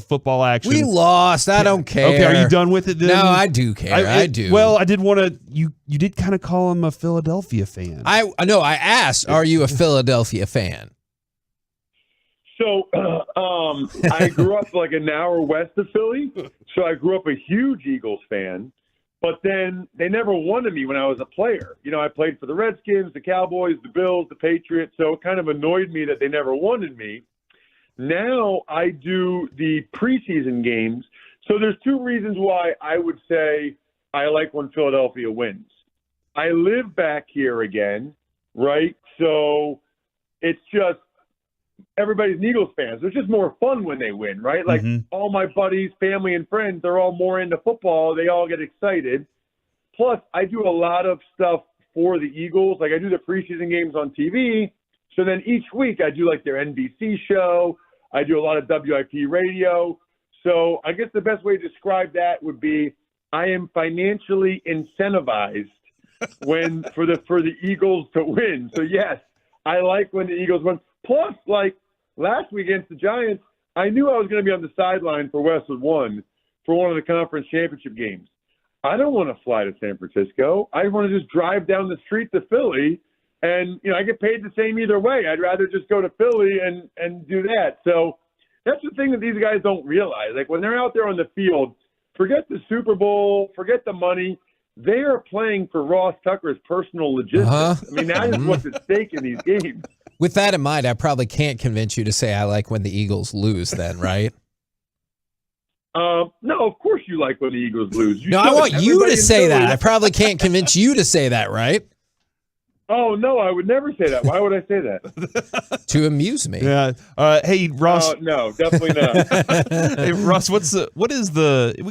football action. We lost. I don't care. Okay, are you done with it then? No, I do care. I do. Well, I did want to. You did kind of call him a Philadelphia fan. I know. I asked, are you a Philadelphia fan? So I grew up like an hour west of Philly. So I grew up a huge Eagles fan. But then they never wanted me when I was a player. You know, I played for the Redskins, the Cowboys, the Bills, the Patriots. So it kind of annoyed me that they never wanted me. Now I do the preseason games. So there's two reasons why I would say I like when Philadelphia wins. I live back here again, right? So it's just everybody's an Eagles fan. So it's just more fun when they win, right? Like all my buddies, family, and friends, they're all more into football. They all get excited. Plus, I do a lot of stuff for the Eagles. Like I do the preseason games on TV. So then each week I do like their NBC show. I do a lot of WIP radio. So I guess the best way to describe that would be I am financially incentivized for the Eagles to win. So yes, I like when the Eagles win. Plus, like last week against the Giants, I knew I was going to be on the sideline for Westwood One for one of the conference championship games. I don't want to fly to San Francisco. I want to just drive down the street to Philly, and I get paid the same either way. I'd rather just go to Philly and do that. So that's the thing that these guys don't realize. Like when they're out there on the field, forget the Super Bowl, forget the money. They are playing for Ross Tucker's personal logistics. I mean, that is what's at stake in these games. With that in mind, I probably can't convince you to say I like when the Eagles lose then, right? No, of course you like when the Eagles lose. I want you to say that. I probably can't convince you to say that, right? Oh, no, I would never say that. Why would I say that? To amuse me. Yeah. Hey, Ross. No, definitely not. Hey, Ross, we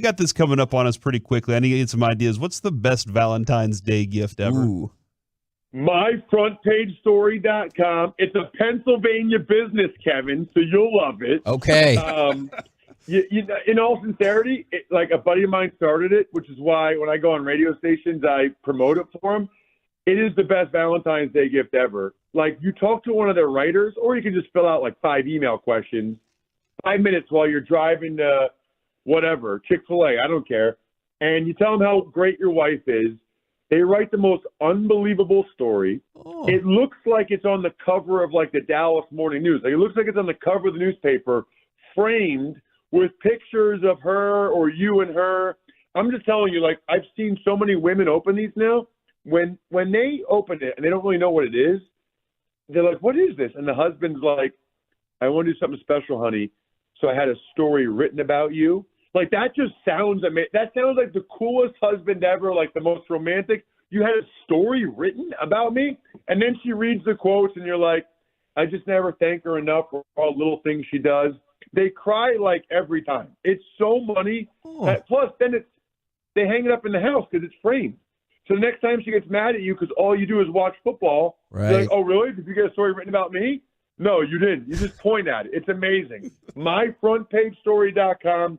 got this coming up on us pretty quickly. I need to get some ideas. What's the best Valentine's Day gift ever? Ooh. MyFrontPageStory.com. It's a Pennsylvania business, Kevin, so you'll love it. Okay. In all sincerity, like a buddy of mine started it, which is why when I go on radio stations, I promote it for them. It is the best Valentine's Day gift ever. Like you talk to one of their writers, or you can just fill out like 5 email questions, 5 minutes while you're driving to whatever, Chick-fil-A, I don't care. And you tell them how great your wife is. They write the most unbelievable story. Oh. It looks like it's on the cover of like the Dallas Morning News. Like it looks like it's on the cover of the newspaper, framed with pictures of her or you and her. I'm just telling you, like I've seen so many women open these now. When they open it and they don't really know what it is, they're like, "What is this?" And the husband's like, "I want to do something special, honey. So I had a story written about you." Like, that just sounds amazing. That sounds like the coolest husband ever, like the most romantic. You had a story written about me? And then she reads the quotes, and you're like, I just never thank her enough for all the little things she does. They cry like every time. It's so money. Plus, then they hang it up in the house because it's framed. So the next time she gets mad at you because all you do is watch football, you're like, oh, really? Did you get a story written about me? No, you didn't. You just point at it. It's amazing. MyFrontPageStory.com.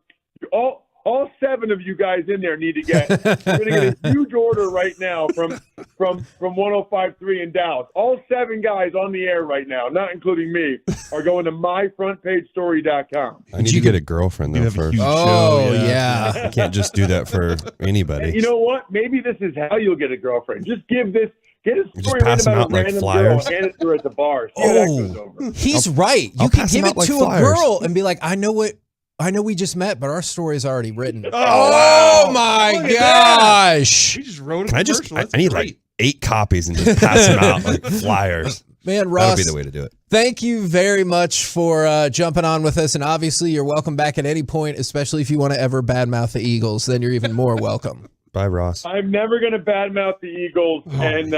All 7 of you guys in there need to get. We're going to get a huge order right now from 105.3 in Dallas. All 7 guys on the air right now, not including me, are going to MyFrontPageStory.com. I need to get a girlfriend though first. Oh yeah. I can't just do that for anybody. You know what? Maybe this is how you'll get a girlfriend. Just get a story pass them about out a like random flyers. girl and hand it to her at the bar. See how that goes over. He's right. You I'll can pass give them it out to like a flyers. girl and be like, I know we just met, but our story's already written. Oh, my gosh. We just wrote a Can I commercial. I need like 8 copies and just pass them out like flyers. Man, That Ross, would be the way to do it. thank you very much for jumping on with us. And obviously, you're welcome back at any point, especially if you want to ever badmouth the Eagles. Then you're even more welcome. Bye, Ross. I'm never going to badmouth the Eagles. Man,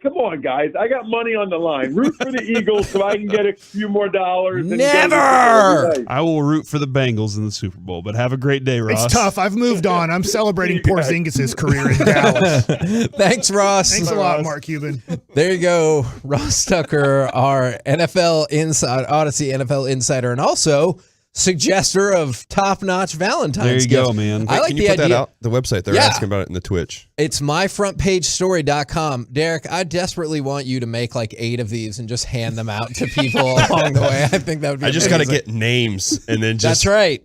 come on, guys. I got money on the line. Root for the Eagles so I can get a few more dollars. Never! I will root for the Bengals in the Super Bowl, but have a great day, Ross. It's tough. I've moved on. I'm celebrating Porzingis' career in Dallas. Thanks, Ross. Thanks a lot, Mark Cuban. There you go. Ross Tucker, our NFL Inside, Odyssey NFL Insider, and also suggester of top-notch Valentine's There you gifts. go, man. I like Can the you put idea. that out? The website. They're asking about it in the Twitch. It's myfrontpagestory.com. Derek, I desperately want you to make like 8 of these and just hand them out to people along the way. I think that would be I just got to amazing. get names and then just. That's right.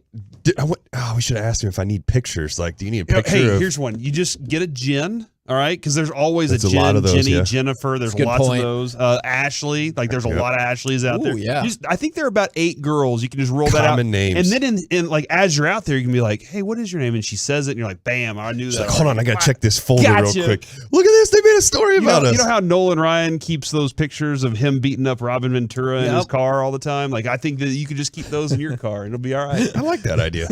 We should have asked him if I need pictures. Like, do you need a picture Hey, of? here's one. You just get a Jen, all right? Because there's always There's a a Jen, lot of those, Jenny, yeah. Jennifer. There's That's a good lots point. of those. Ashley, like there's a Yep. lot of Ashleys out there. Ooh, yeah. I think there are about 8 girls. You can just roll that out. Common names. And then in like as you're out there, you can be like, hey, what is your name? And she says it, and you're like, bam, I knew She's that. like, hold on, I got to check this folder Gotcha. real quick. Look at this. They made a story about us. You know how Nolan Ryan keeps those pictures of him beating up Robin Ventura in his car all the time? Like, I think that you could just keep those in your car. It'll be all right. I like that idea.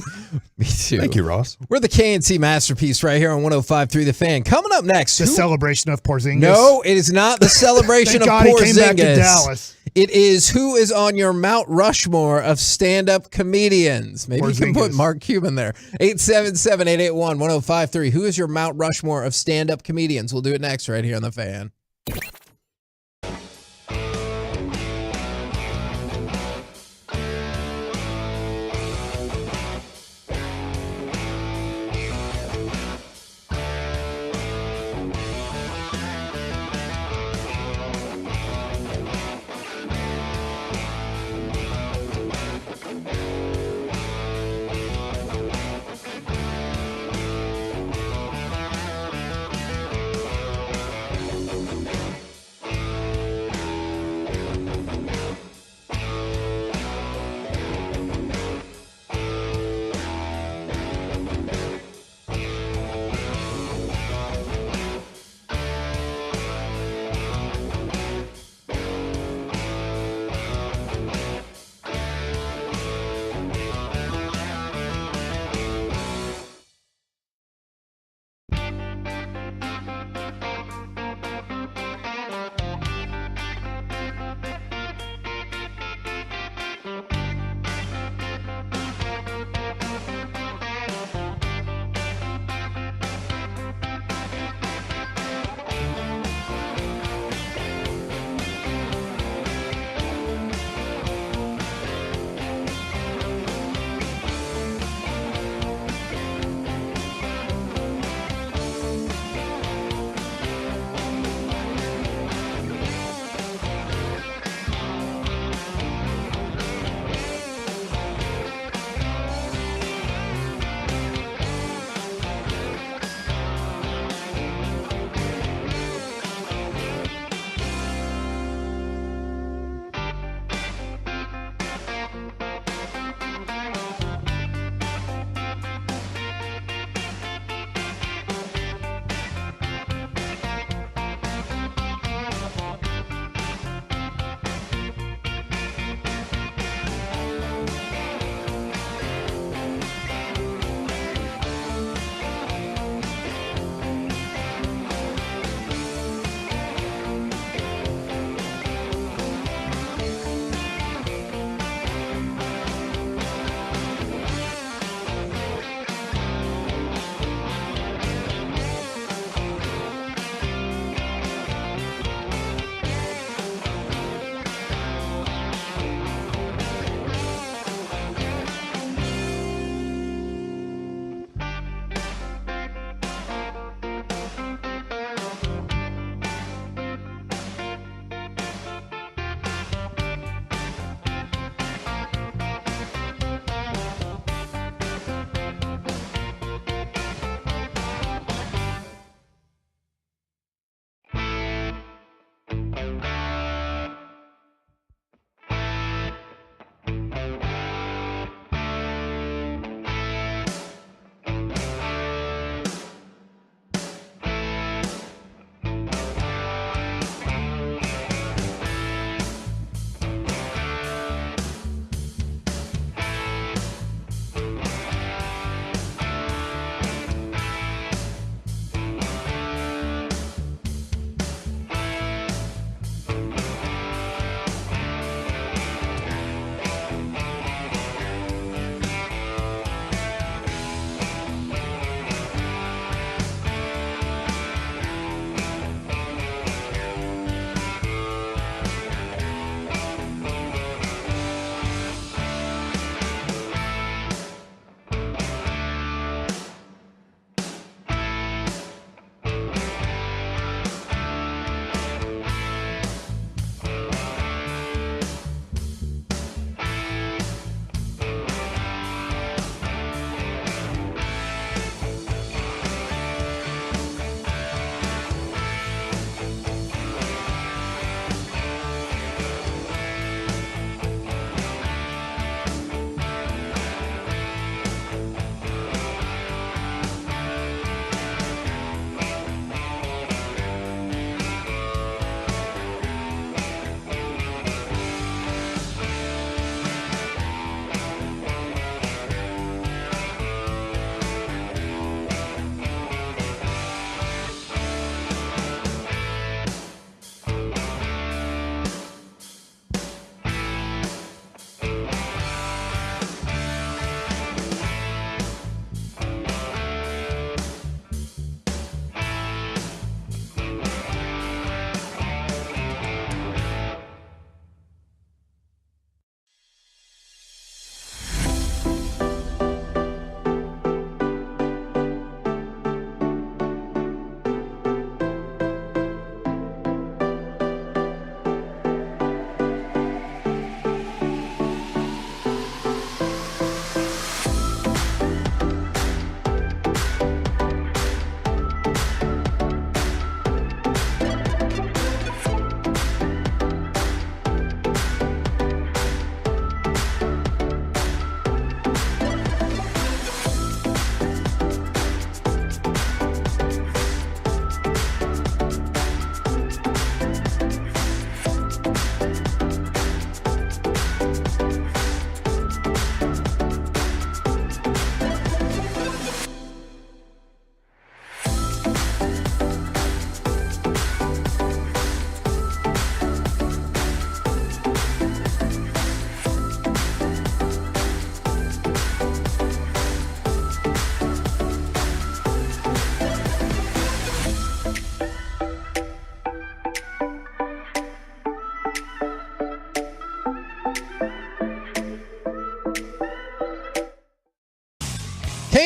Me too. Thank you, Ross. We're the KNC Masterpiece right here on 105.3 The Fan. Coming up next. The celebration of Porzingis. No, it is not the celebration Thank of God he Porzingis. came back to Dallas. It is who is on your Mount Rushmore of stand-up comedians. Maybe you can put Porzingis. Mark Cuban there. 877-881-1053. Who is your Mount Rushmore of stand-up comedians? We'll do it next right here on The Fan.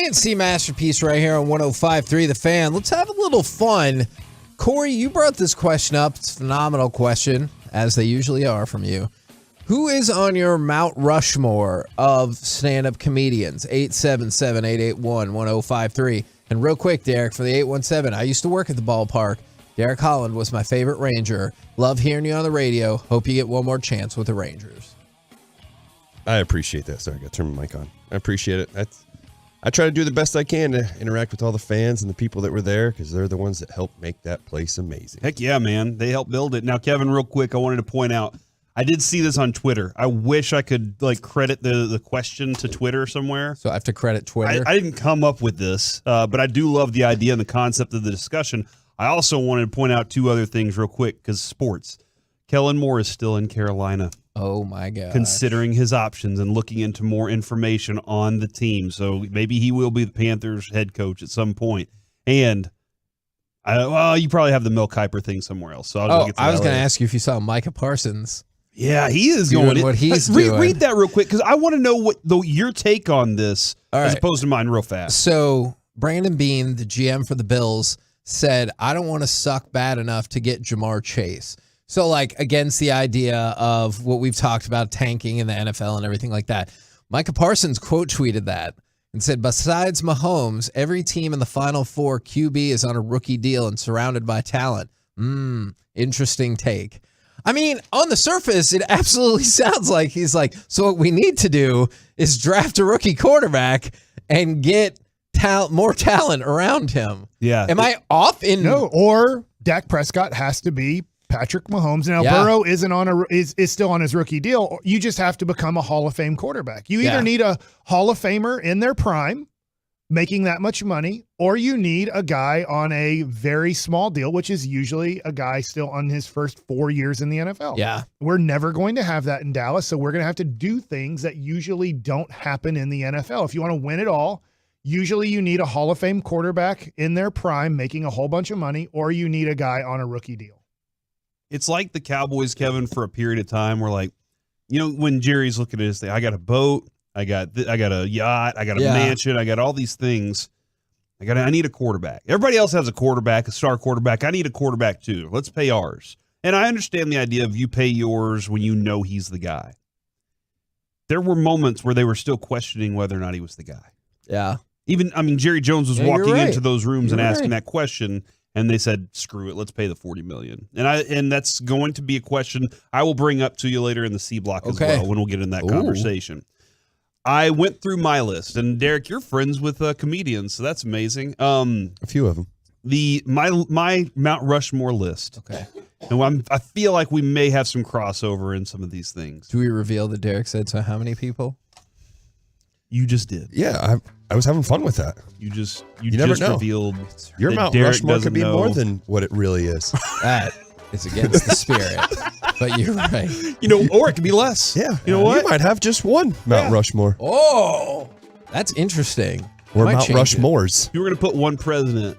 K&C Masterpiece right here on 105.3 The Fan. Let's have a little fun. Corey, you brought this question up. It's a phenomenal question, as they usually are from you. Who is on your Mount Rushmore of stand-up comedians? 877-881-1053. And real quick, Derek, for the 817, I used to work at the ballpark. Derek Holland was my favorite Ranger. Love hearing you on the radio. Hope you get one more chance with the Rangers. I appreciate that. Sorry, I got to turn my mic on. I appreciate it. I try to do the best I can to interact with all the fans and the people that were there because they're the ones that helped make that place amazing. Heck yeah, man. They helped build it. Now, Kevin, real quick, I wanted to point out, I did see this on Twitter. I wish I could credit the question to Twitter somewhere. So I have to credit Twitter? I didn't come up with this, but I do love the idea and the concept of the discussion. I also wanted to point out two other things real quick because sports. Kellen Moore is still in Carolina. Oh, my God. Considering his options and looking into more information on the team. So maybe he will be the Panthers head coach at some point. And, you probably have the Mel Kiper thing somewhere else. So I was going to ask you if you saw Micah Parsons. Yeah, he is doing going. What he's doing. Read that real quick because I want to know your take on this as opposed to mine real fast. So Brandon Beane, the GM for the Bills, said, I don't want to suck bad enough to get Jamar Chase. So, against the idea of what we've talked about, tanking in the NFL and everything like that. Micah Parsons quote tweeted that and said, besides Mahomes, every team in the Final Four QB is on a rookie deal and surrounded by talent. Interesting take. I mean, on the surface, it absolutely sounds like he's like, so what we need to do is draft a rookie quarterback and get more talent around him. Yeah. Am I off in? No, or Dak Prescott has to be Patrick Mahomes. Now, Burrow is still on his rookie deal. You just have to become a Hall of Fame quarterback. You either need a Hall of Famer in their prime, making that much money, or you need a guy on a very small deal, which is usually a guy still on his first 4 years in the NFL. Yeah. We're never going to have that in Dallas, so we're going to have to do things that usually don't happen in the NFL. If you want to win it all, usually you need a Hall of Fame quarterback in their prime making a whole bunch of money, or you need a guy on a rookie deal. It's like the Cowboys, Kevin, for a period of time where, like, you know, when Jerry's looking at his thing, I got a boat, I got a yacht, I got a mansion, I got all these things. I need a quarterback. Everybody else has a quarterback, a star quarterback. I need a quarterback too. Let's pay ours. And I understand the idea of you pay yours when you know he's the guy. There were moments where they were still questioning whether or not he was the guy. Yeah. Jerry Jones was walking right. into those rooms and asking right. that question, and they said, "Screw it, let's pay the $40 million." And that's going to be a question I will bring up to you later in the C block as well when we'll get in that conversation. I went through my list, and Derek, you're friends with comedians, so that's amazing. A few of them. My Mount Rushmore list. Okay. And I feel like we may have some crossover in some of these things. Do we reveal that Derek said so? How many people? You just did. Yeah, I was having fun with that. You never just know. revealed Your that Mount Derek Rushmore could be doesn't more know. than what it really is. That is against the spirit. But you're right. Or it could be less. Yeah. You know what? You might have just one Mount Rushmore. Oh, that's interesting. Or Might Mount change it. Rushmores. You were going to put one president,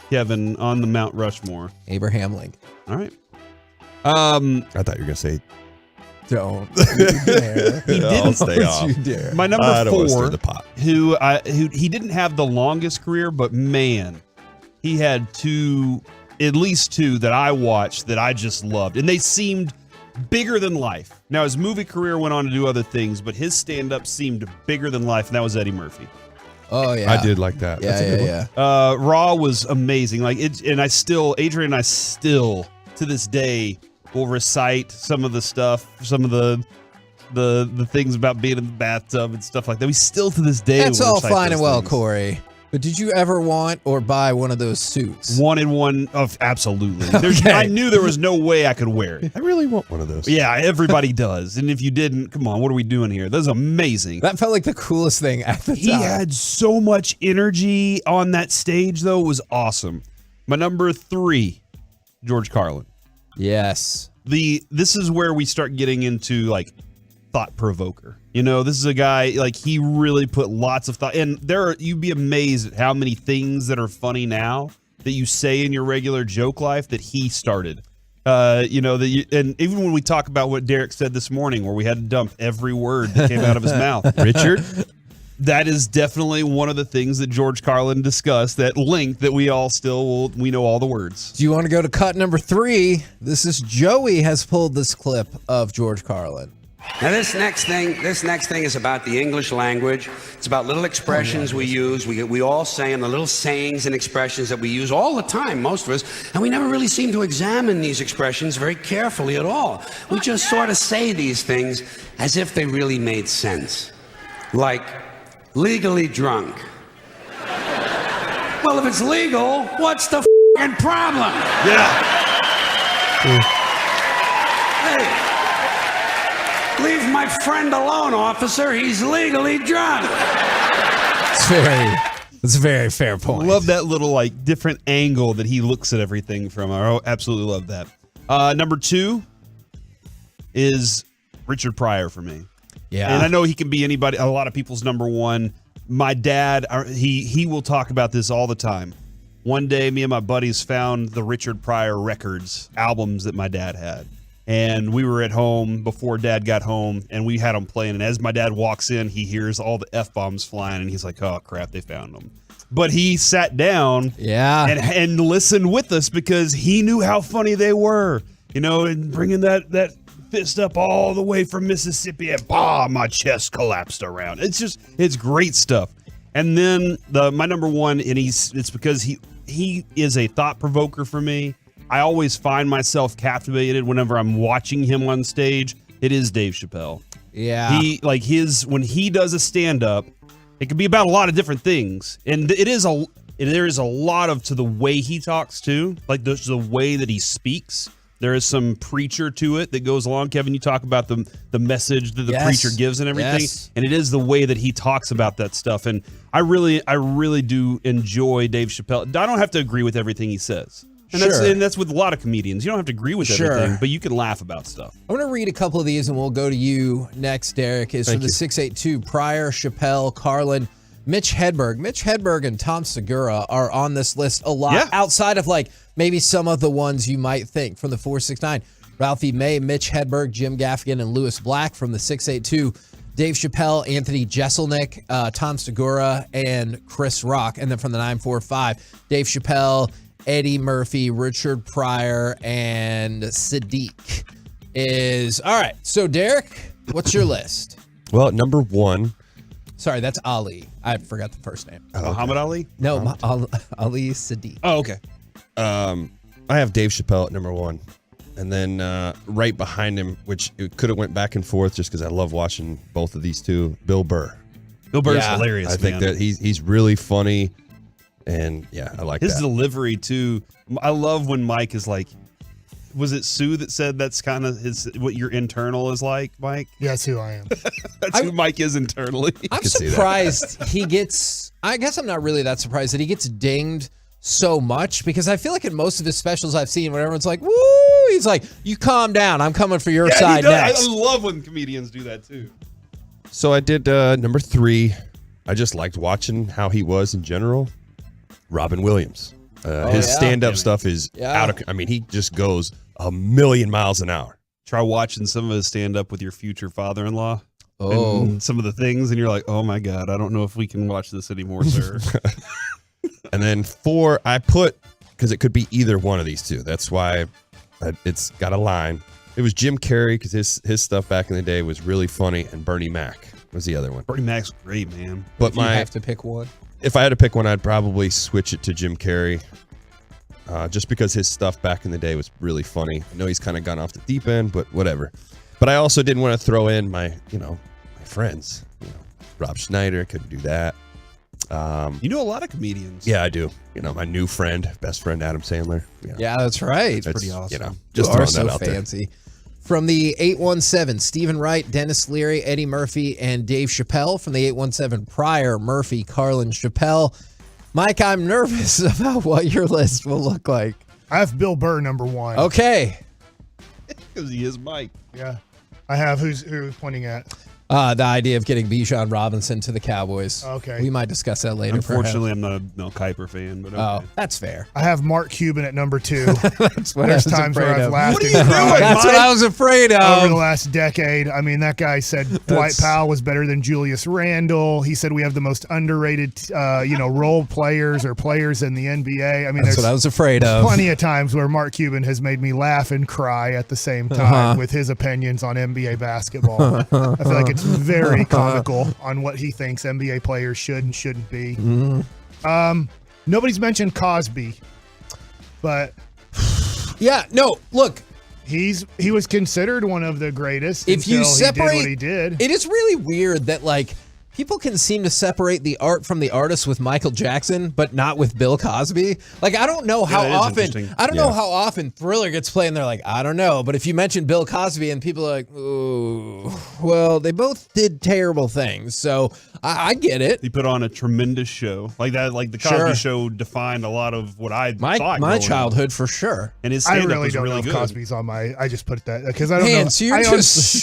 Kevin, on the Mount Rushmore. Abraham Lincoln. All right. I thought you were going to say. Don't. You dare. He I'll didn't. stay off. You dare. My I number don't wanna stir 4, the pot. who he didn't have the longest career, but man, he had at least two that I watched that I just loved, and they seemed bigger than life. Now his movie career went on to do other things, but his stand-up seemed bigger than life, and that was Eddie Murphy. Oh yeah, I did like that. That's a good one. Raw was amazing. Like it, and Adrian and I still to this day will recite some of the stuff, some of the things about being in the bathtub and stuff like that. We still to this day. That's will all recite fine those and well, things. Corey. But did you ever want or buy one of those suits? Wanted one of absolutely. I knew there was no way I could wear it. I really want one of those. Yeah, everybody does. And if you didn't, come on, what are we doing here? That's amazing. That felt like the coolest thing at the time. He had so much energy on that stage, though. It was awesome. My number 3, George Carlin. Yes. This is where we start getting into like thought provoker. You know, this is a guy like he really put lots of thought. And you'd be amazed at how many things that are funny now that you say in your regular joke life that he started. And even when we talk about what Derek said this morning, where we had to dump every word that came out of his mouth, Richard. That is definitely one of the things that George Carlin discussed, that link that we know all the words. Do you want to go to cut number 3? This is Joey has pulled this clip of George Carlin. Now this next thing is about the English language. It's about little expressions we use. We all say them, the little sayings and expressions that we use all the time, most of us, and we never really seem to examine these expressions very carefully at all. We just sort of say these things as if they really made sense. Like, legally drunk. Well, if it's legal, what's the f***ing problem? Yeah. Hey. Leave my friend alone, officer. He's legally drunk. It's a very fair point. Love that little like different angle that he looks at everything from. I absolutely love that. Number 2 is Richard Pryor for me. Yeah. And I know he can be a lot of people's number 1. My dad, he will talk about this all the time. One day, me and my buddies found the Richard Pryor records, albums that my dad had. And we were at home before Dad got home, and we had them playing. And as my dad walks in, he hears all the F-bombs flying, and he's like, oh, crap, they found them. But he sat down and listened with us because he knew how funny they were. You know, and bringing that fist up all the way from Mississippi, and my chest collapsed around. It's great stuff. And then my number 1, and it's because he is a thought provoker for me. I always find myself captivated whenever I'm watching him on stage. It is Dave Chappelle. Yeah. When he does a stand-up, it can be about a lot of different things. And there is a lot to the way he talks too. Like the way that he speaks. There is some preacher to it that goes along. Kevin, you talk about the message that the preacher gives and everything. Yes. And it is the way that he talks about that stuff. And I really do enjoy Dave Chappelle. I don't have to agree with everything he says. And that's with a lot of comedians. You don't have to agree with everything, but you can laugh about stuff. I'm going to read a couple of these, and we'll go to you next, Derek. Is from the 682, Pryor, Chappelle, Carlin, Mitch Hedberg. Mitch Hedberg and Tom Segura are on this list a lot, outside of like maybe some of the ones you might think. From the 469, Ralphie May, Mitch Hedberg, Jim Gaffigan, and Lewis Black. From the 682, Dave Chappelle, Anthony Jeselnik, Tom Segura, and Chris Rock. And then from the 945, Dave Chappelle, Eddie Murphy, Richard Pryor, and Sadiq is... All right, so Derek, what's your list? Well, number one... Sorry, that's Ali. I forgot the first name. Muhammad Ali? No, Ali Sadiq. Oh, okay. I have Dave Chappelle at number one. And then right behind him, which it could have went back and forth just because I love watching both of these two, Bill Burr. Bill Burr's hilarious, I think that he's really funny. And yeah, I like his that. delivery too. I love when Mike is like, was it Sue that said that's kind of what your internal is like, Mike? Yeah, that's who I am. That's who Mike is internally. I'm surprised he gets... I guess I'm not really that surprised that he gets dinged so much, because I feel like in most of his specials I've seen, when everyone's like, woo, he's like, you calm down, I'm coming for your side next. I love when comedians do that too. So I did number three. I just liked watching how he was in general. Robin Williams. His stand-up stuff is out of... I mean, he just goes a million miles an hour. Try watching some of his stand-up with your future father-in-law. Oh. And some of the things, and you're like, oh my God, I don't know if we can watch this anymore, sir. And then four, I put... Because it could be either one of these two. That's why it's got a line. It was Jim Carrey, because his stuff back in the day was really funny, and Bernie Mac was the other one. Bernie Mac's great, man. But you have to pick one. If I had to pick one, I'd probably switch it to Jim Carrey, just because his stuff back in the day was really funny. I know he's kind of gone off the deep end, but whatever. But I also didn't want to throw in my friends. Rob Schneider, couldn't do that. You know a lot of comedians. Yeah, I do. My new best friend, Adam Sandler. Yeah, that's right. That's pretty awesome. Just you are throwing that so out fancy. there. From the 817, Stephen Wright, Dennis Leary, Eddie Murphy, and Dave Chappelle. From the 817, Pryor, Murphy, Carlin, Chappelle. Mike, I'm nervous about what your list will look like. I have Bill Burr number one. Okay. Because he is Mike. Yeah. I have who's pointing at? The idea of getting Bijan Robinson to the Cowboys. Okay. We might discuss that later. Unfortunately, I'm not a Mel Kiper fan, but okay. Oh, that's fair. I have Mark Cuban at number two. That's what There's I was times where afraid I've of. laughed What are and you doing, cried. That's what I was afraid of. Over the last decade. I mean, that guy said Dwight Powell was better than Julius Randle. He said we have the most underrated, role players or players in the NBA. I mean, That's what I was afraid of. Plenty of times where Mark Cuban has made me laugh and cry at the same time with his opinions on NBA basketball. I feel like it's very comical on what he thinks NBA players should and shouldn't be. Mm-hmm. Nobody's mentioned Cosby, but yeah, no, look. He was considered one of the greatest If you until separate, he did what he did. It is really weird that people can seem to separate the art from the artist with Michael Jackson, but not with Bill Cosby. I don't know how often. I don't know how often Thriller gets played, and they're like, I don't know. But if you mention Bill Cosby, and people are like, ooh, well, they both did terrible things. So I get it. He put on a tremendous show like that. Like the Cosby Show defined a lot of what I thought. My childhood for sure. And his I stand-up really was don't really know if good. Cosby's on my. I just put that because I don't know. So you're just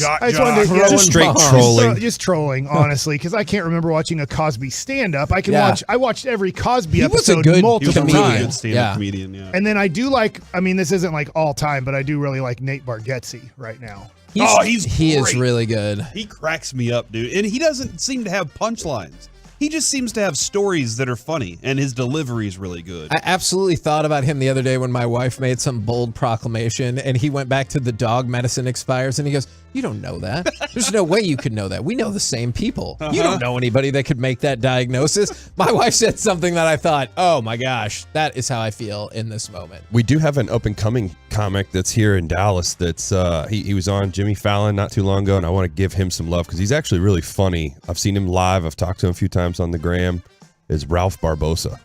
straight trolling. Just trolling, honestly, because I can't remember watching a Cosby stand-up. I watched every Cosby episode multiple times. Comedian, yeah. And then I do like. I mean, this isn't like all time, but I do really like Nate Bargatze right now. He is really good. He cracks me up, dude. And he doesn't seem to have punchlines. He just seems to have stories that are funny, and his delivery is really good. I absolutely thought about him the other day when my wife made some bold proclamation, and he went back to the dog medicine expires, and he goes, You don't know that. There's no way you could know that. We know the same people. You don't know anybody that could make that diagnosis. My wife said something that I thought, oh my gosh, that is how I feel in this moment. We do have an up-and-coming comic that's here in Dallas that's he was on Jimmy Fallon not too long ago, and I want to give him some love because he's actually really funny. I've seen him live. I've talked to him a few times on the gram. Is Ralph Barbosa.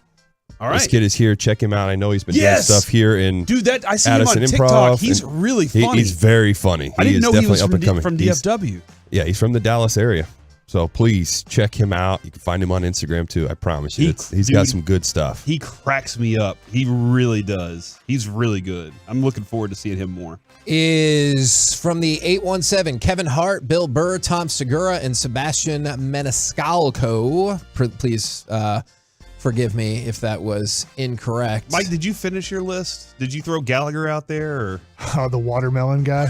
All right. This kid is here. Check him out. I know he's been doing stuff here in I see him Addison on TikTok. Improv, He's and really funny. He's very funny. I didn't is know he definitely was up and coming. from DFW. He's from the Dallas area. So please check him out. You can find him on Instagram too. I promise you. He's got some good stuff. He cracks me up. He really does. He's really good. I'm looking forward to seeing him more. Is from the 817, Kevin Hart, Bill Burr, Tom Segura, and Sebastian Maniscalco. Please forgive me if that was incorrect. Mike, did you finish your list? Did you throw Gallagher out there? Or? The watermelon guy.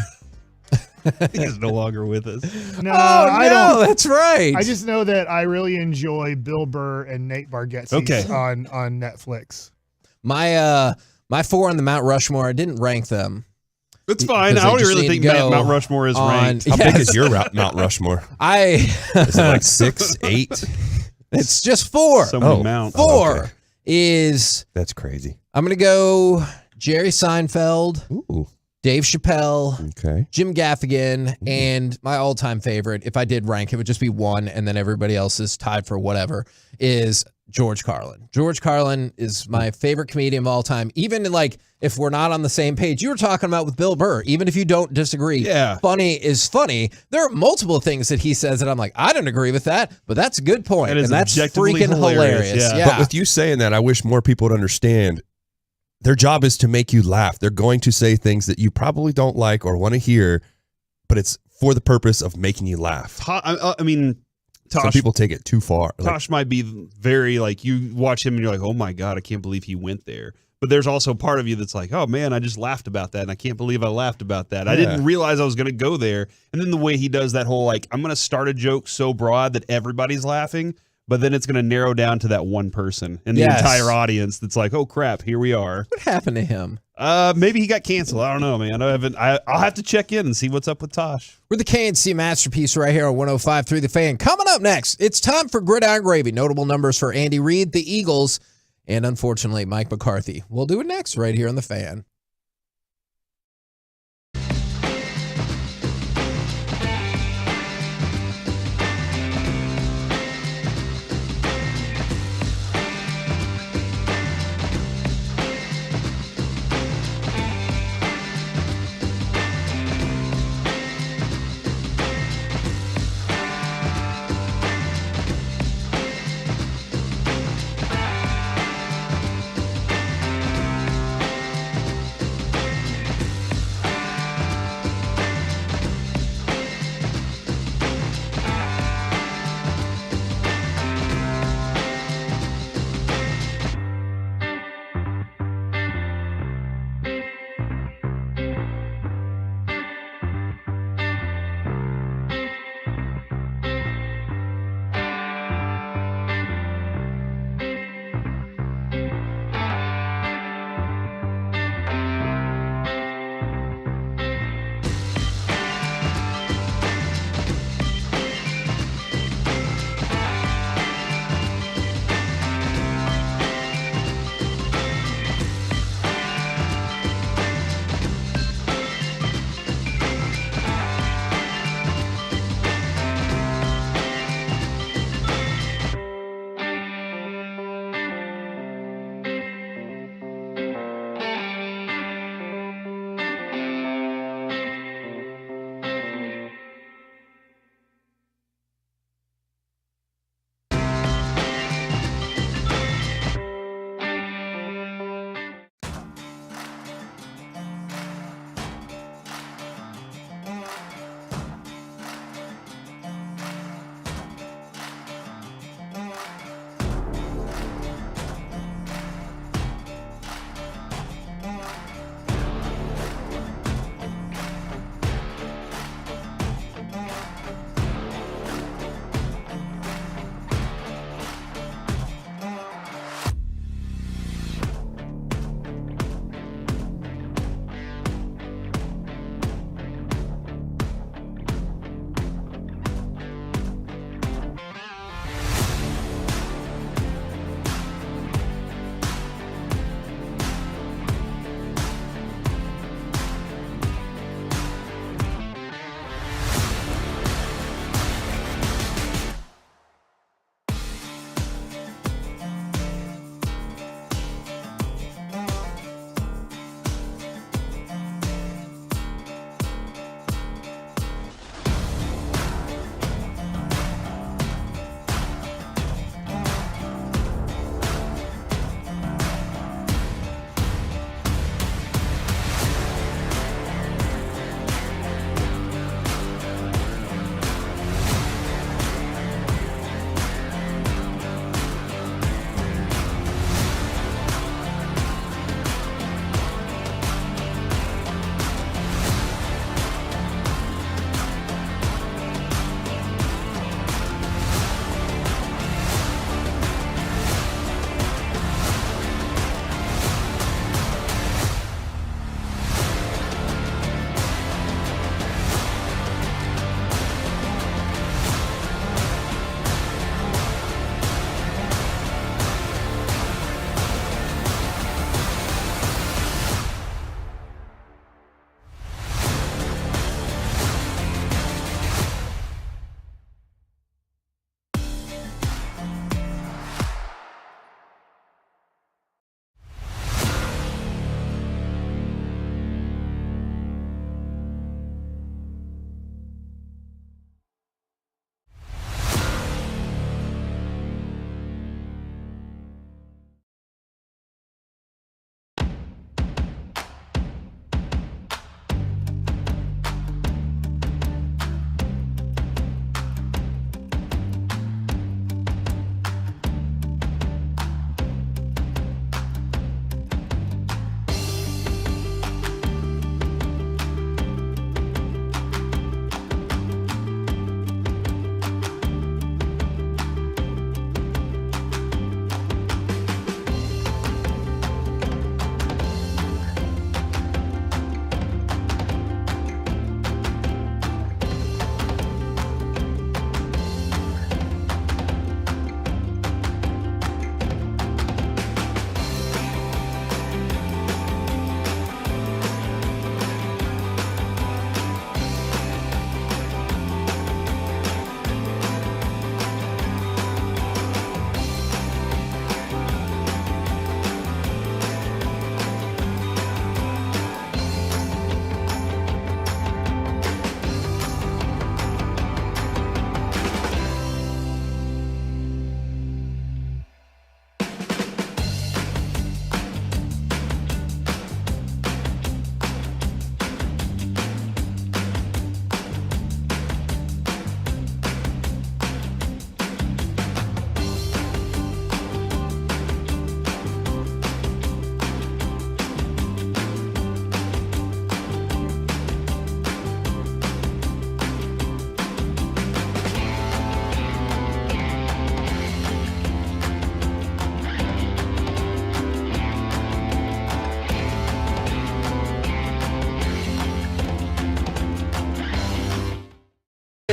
He's no longer with us. No, I don't. That's right. I just know that I really enjoy Bill Burr and Nate Bargatze on Netflix. My 4 on the Mount Rushmore, I didn't rank them. It's fine. I don't really think Mount Rushmore is ranked. How big is your Mount Rushmore? Is it like 6, 8? It's just 4. So many mounts. 4 is... That's crazy. I'm going to go Jerry Seinfeld, Dave Chappelle, Jim Gaffigan, and my all-time favorite, if I did rank, it would just be 1, and then everybody else is tied for whatever, is George Carlin. George Carlin is my favorite comedian of all time. Even if we're not on the same page, you were talking about with Bill Burr, even if you don't disagree, funny is funny. There are multiple things that he says that I'm like, I don't agree with that, but that's a good point. And that's freaking hilarious. Yeah. But with you saying that, I wish more people would understand their job is to make you laugh. They're going to say things that you probably don't like or want to hear, but it's for the purpose of making you laugh. I mean, Tosh, some people take it too far. Tosh might be very you watch him and you're like, oh my God, I can't believe he went there. But there's also part of you that's like, oh man, I just laughed about that and I can't believe I laughed about that. I didn't realize I was going to go there. And then the way he does that whole I'm going to start a joke so broad that everybody's laughing, but then it's going to narrow down to that one person and the entire audience that's like, oh crap, here we are. What happened to him? Maybe he got canceled. I don't know, man. I'll have to check in and see what's up with Tosh. We're the KNC Masterpiece right here on 105.3 The Fan. Coming up next, it's time for Gridiron Gravy. Notable numbers for Andy Reid, the Eagles, and unfortunately, Mike McCarthy. We'll do it next right here on The Fan.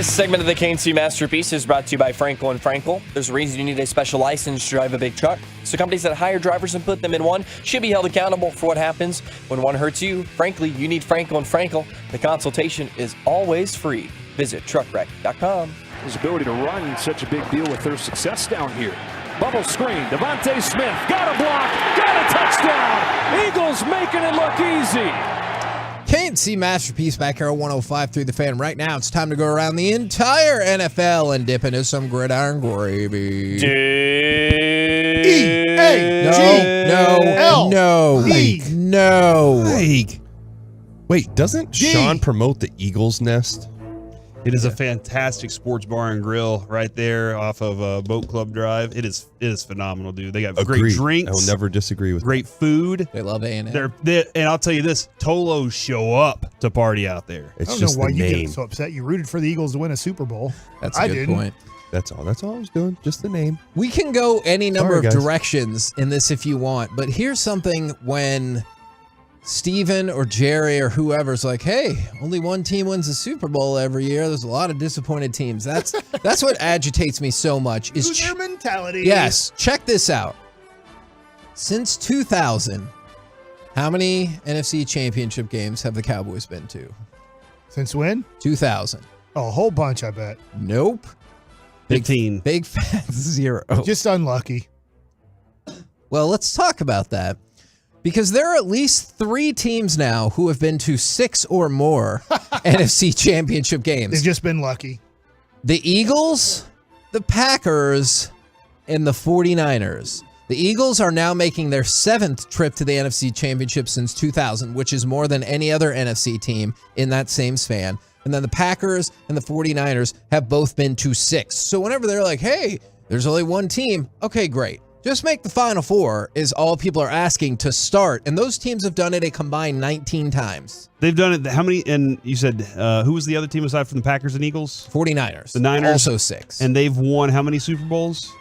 This segment of the KNC Masterpiece is brought to you by Frankel & Frankel. There's a reason you need a special license to drive a big truck. So companies that hire drivers and put them in one should be held accountable for what happens when one hurts you. Frankly, you need Frankel & Frankel. The consultation is always free. Visit truckwreck.com. His ability to run such a big deal with their success down here. Bubble screen. Devontae Smith got a block. Got a touchdown. Eagles making it look easy. KNC Masterpiece back here at 105.3 The Fan. Right now, it's time to go around the entire NFL and dip into some gridiron gravy. No. Wait, doesn't Sean promote the Eagles Nest? It is a fantastic sports bar and grill right there off of Boat Club Drive. It is phenomenal, dude. They got great drinks. I will never disagree with great food. They love A&M. And I'll tell you this, Tolos show up to party out there. It's I don't just know why the you name. get so upset. You rooted for the Eagles to win a Super Bowl. That's a good point. That's all I was doing. Just the name. We can go any number Sorry, of guys. directions in this if you want, but here's something when Steven or Jerry or whoever's like, hey, only one team wins the Super Bowl every year. There's a lot of disappointed teams. That's what agitates me so much. Is Loser mentality. Yes, check this out. Since 2000, how many NFC championship games have the Cowboys been to? Since when? 2000. Oh, a whole bunch, I bet. Nope. 15. Big fat 0. Just unlucky. Well, let's talk about that. Because there are at least 3 teams now who have been to 6 or more NFC championship games. They've just been lucky. The Eagles, the Packers, and the 49ers. The Eagles are now making their 7th trip to the NFC championship since 2000, which is more than any other NFC team in that same span. And then the Packers and the 49ers have both been to 6. So whenever they're like, hey, there's only one team, okay, great. Just make the Final Four is all people are asking to start. And those teams have done it a combined 19 times. They've done it. How many? And you said, who was the other team aside from the Packers and Eagles? 49ers. The Niners. Also 6. And they've won how many Super Bowls?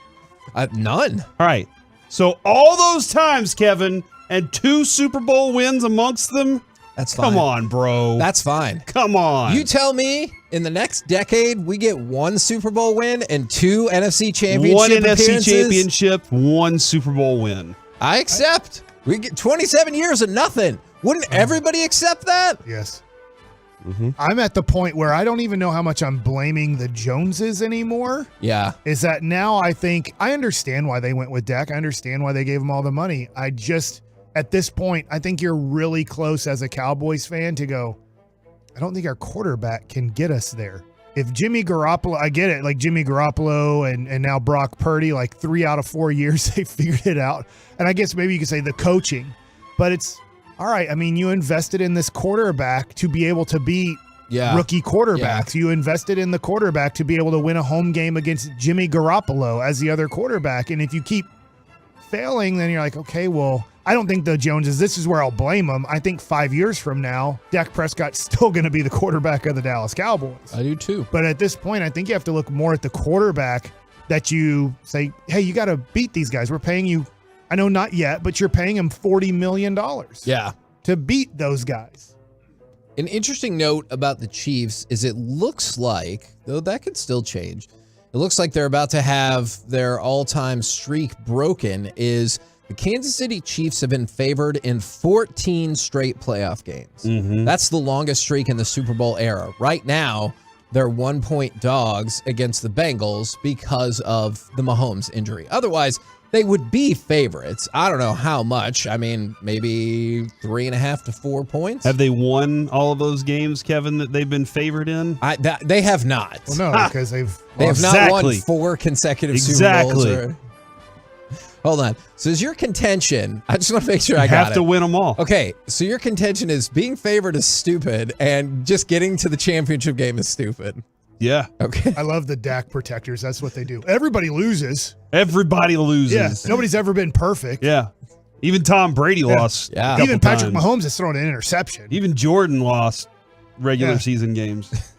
None. All right. So all those times, Kevin, and 2 Super Bowl wins amongst them? That's fine. Come on, bro. That's fine. Come on. You tell me in the next decade we get 1 Super Bowl win and 2 NFC championship 1 NFC appearances? championship, 1 Super Bowl win. I accept. We get 27 years of nothing. Wouldn't everybody accept that? Yes. I'm at the point where I don't even know how much I'm blaming the Joneses anymore. Yeah. Is that now I think I understand why they went with Dak. I understand why they gave him all the money. I just, at this point, I think you're really close as a Cowboys fan to go, I don't think our quarterback can get us there. If Jimmy Garoppolo, I get it, like Jimmy Garoppolo and now Brock Purdy, like 3 out of 4 years, they figured it out. And I guess maybe you could say the coaching, but it's, all right, I mean, you invested in this quarterback to be able to beat rookie quarterbacks. You invested in the quarterback to be able to win a home game against Jimmy Garoppolo as the other quarterback. And if you keep failing, then you're like, okay, well, I don't think the Joneses, this is where I'll blame them. I think 5 years from now, Dak Prescott's still going to be the quarterback of the Dallas Cowboys. I do too. But at this point, I think you have to look more at the quarterback that you say, hey, you got to beat these guys. We're paying you, I know not yet, but you're paying them $40 million. Yeah. To beat those guys. An interesting note about the Chiefs is it looks like, though that could still change, it looks like they're about to have their all-time streak broken, is the Kansas City Chiefs have been favored in 14 straight playoff games. That's the longest streak in the Super Bowl era. Right now, they're 1-point dogs against the Bengals because of the Mahomes injury. Otherwise, they would be favorites. I don't know how much. I mean, maybe 3.5 to 4 points. Have they won all of those games, Kevin, that they've been favored in? They have not. Well, no, because they have not won 4 consecutive Super Bowls. Hold on. So is your contention, I just want to make sure I got it. You have to win them all. Okay, so your contention is being favored is stupid and just getting to the championship game is stupid. Yeah. Okay. I love the Dak protectors. That's what they do. Everybody loses. Everybody loses. Yeah. Nobody's ever been perfect. Yeah. Even Tom Brady lost. Yeah. Even Patrick Mahomes has thrown an interception. Even Jordan lost regular season games.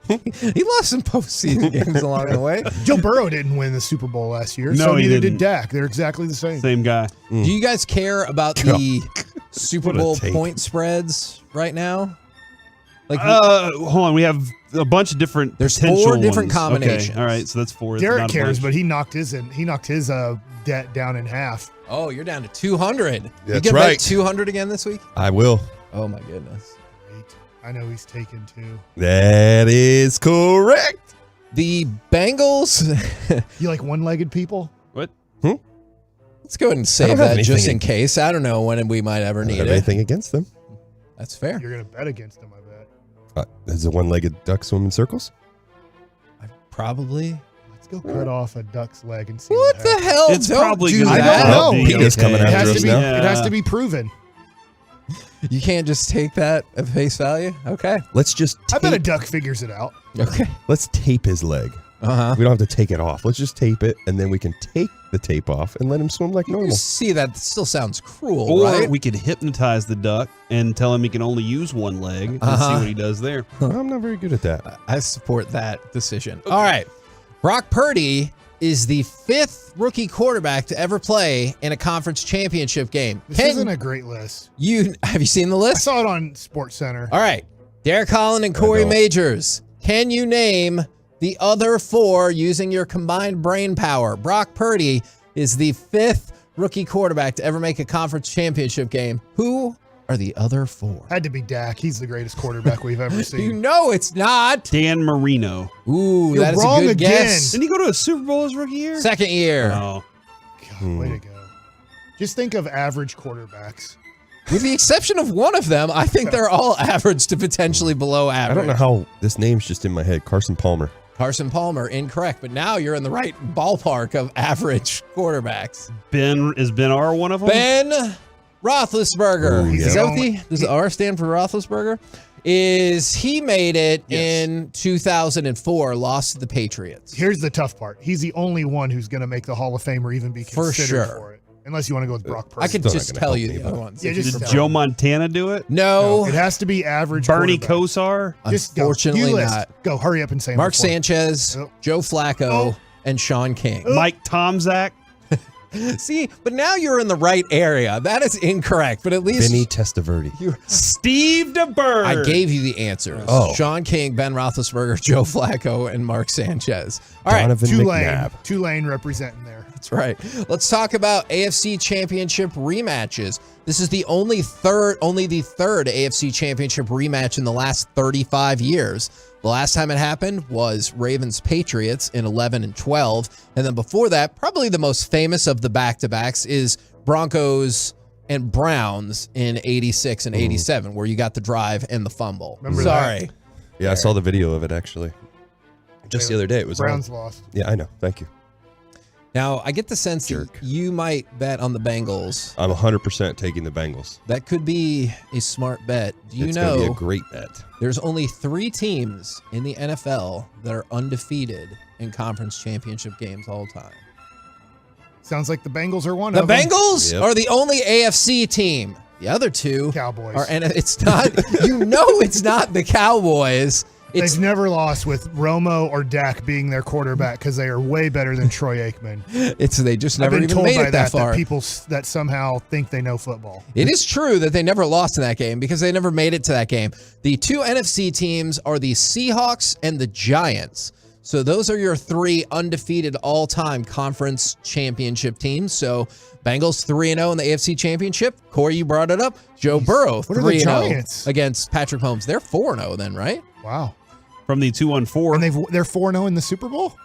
He lost some postseason games along the way. Joe Burrow didn't win the Super Bowl last year, No, so he neither didn't. did Dak. They're exactly the same. Same guy. Do you guys care about the Super What a Bowl take. point spreads right now? Like, hold on. We have a bunch of different. There's potential 4 different ones. combinations. Okay. All right, so that's 4. Derek Not a cares, bunch. but he knocked his debt down in half. Oh, you're down to 200. You That's get right. back 200 again this week? I will. Oh my goodness. I know he's taken 2. That is correct. The Bengals. You like one-legged people? What? Let's go ahead and I save don't have that just anything in case. I don't know when we might ever I don't need have it. anything against them. That's fair. You're gonna bet against him, I bet. Does a one-legged duck swim in circles? Probably. Let's go cut off a duck's leg and see What the hell? It's Don't probably do gonna that. I don't know. Peter's coming It after has us to be. now. It has to be proven. You can't just take that at face value? Okay. Let's just I bet a tape, duck figures it out. Okay. let's tape his leg. Uh-huh. We don't have to take it off. Let's just tape it, and then we can take the tape off and let him swim like You normal. see, that still sounds cruel, Or right? we could hypnotize the duck and tell him he can only use one leg and see what he does there. I'm not very good at that. I support that decision. All right. Brock Purdy is the 5th rookie quarterback to ever play in a conference championship game. This isn't a great list. Have you seen the I list? saw it on SportsCenter. All right. Derek Holland and Corey don't. Majors. Can you name the other 4 using your combined brain power? Brock Purdy is the 5th rookie quarterback to ever make a conference championship game. Who are the other 4? Had to be Dak. He's the greatest quarterback we've ever You seen. know it's not. Dan Marino. Ooh, You're that is wrong a good again. guess. Didn't he go to a Super Bowl his rookie year? 2nd year. Oh. God, way to go. Just think of average quarterbacks. With the exception of one of them, I think they're all average to potentially below I average. don't know how this name's just in my head. Carson Palmer. Carson Palmer, incorrect. But now you're in the right ballpark of average quarterbacks. Is Ben R one of them? Ben Roethlisberger. Ooh, Is yeah. that what does the R stand for Roethlisberger? He made it in 2004, lost to the Patriots. Here's the tough part. He's the only one who's going to make the Hall of Fame or even be For considered sure. for it. Unless you want to go with Brock Purdy. I could Still not just gonna tell help you me, the but- other ones. Yeah, just Did tell Joe me. Montana do it? No. It has to be average Bernie quarterback. Kosar? Just go. Unfortunately You list. not. Go. Hurry up and say them Mark before. Sanchez, Oh. Joe Flacco, and Sean King. Mike Tomczak? See, but now you're in the right area. That is incorrect, but at least Vinny Testaverde. Steve DeBerg. I gave you the answers. Oh. Sean King, Ben Roethlisberger, Joe Flacco, and Mark Sanchez. All right, Donovan Tulane. McNabb. Tulane representing there. that's right. Let's talk about AFC Championship rematches. This is the only third AFC Championship rematch in the last 35 years. The last time it happened was Ravens-Patriots in 11 and 12. And then before that, probably the most famous of the back-to-backs is Broncos and Browns in 86 and 87, where you got the drive and the fumble. Remember Sorry. Yeah, I saw the video of it actually. Just the other day. It was Browns on. lost. Yeah, I know. Thank you. Now, I get the sense that Jerk. you might bet on the Bengals. I'm 100% taking the Bengals. That could be a smart bet. Do you It's gonna be know a great bet. there's only 3 teams in the NFL that are undefeated in conference championship games all time? Sounds like the Bengals are one The of them. Bengals Yep. are the only AFC team. The other 2 Cowboys. are, and it's not, it's not the Cowboys. It's They've never lost with Romo or Dak being their quarterback because they are way better than Troy Aikman. they just I've never been even told made by it that far. that people that somehow think they know football. It is true that they never lost in that game because they never made it to that game. The 2 NFC teams are the Seahawks and the Giants. So those are your 3 undefeated all-time conference championship teams. So Bengals 3-0 in the AFC Championship. Corey, you brought it up. Joe Burrow What are the 3-0 Giants? against Patrick Mahomes. They're 4-0 then, right? Wow. From the 2-4. And they're 4-0 in the Super Bowl?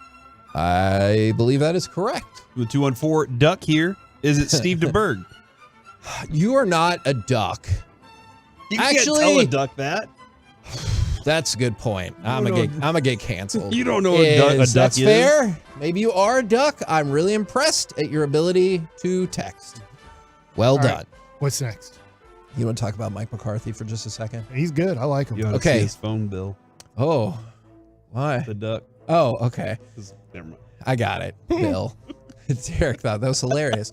I believe that is correct. The 2-4 duck here. Is it Steve DeBerg? You are not a duck. You Actually, can't tell a duck that. That's a good point. I'm gonna get canceled. You don't know what a duck That's is. fair. Maybe you are a duck. I'm really impressed at your ability to text. Well All done. right. What's next? You want to talk about Mike McCarthy for just a second? He's good. I like him. You ought to Okay. see his phone bill. Oh, why? The duck. Oh, okay. Never mind. I got it, Bill. Derek thought that was hilarious.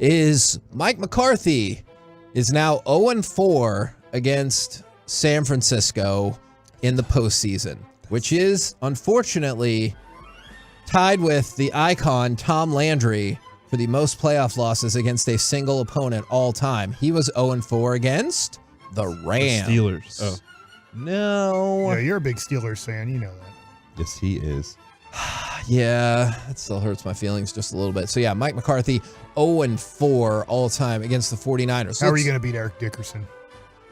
Is Mike McCarthy is now 0-4 against San Francisco in the postseason, which is unfortunately tied with the icon Tom Landry for the most playoff losses against a single opponent all time. He was 0-4 against the Rams. The Steelers. Oh. No. Yeah, you're a big Steelers fan. You know that. Yes, he is. Yeah, that still hurts my feelings just a little bit. So, yeah, Mike McCarthy, 0-4 all time against the 49ers. How are you going to beat Eric Dickerson?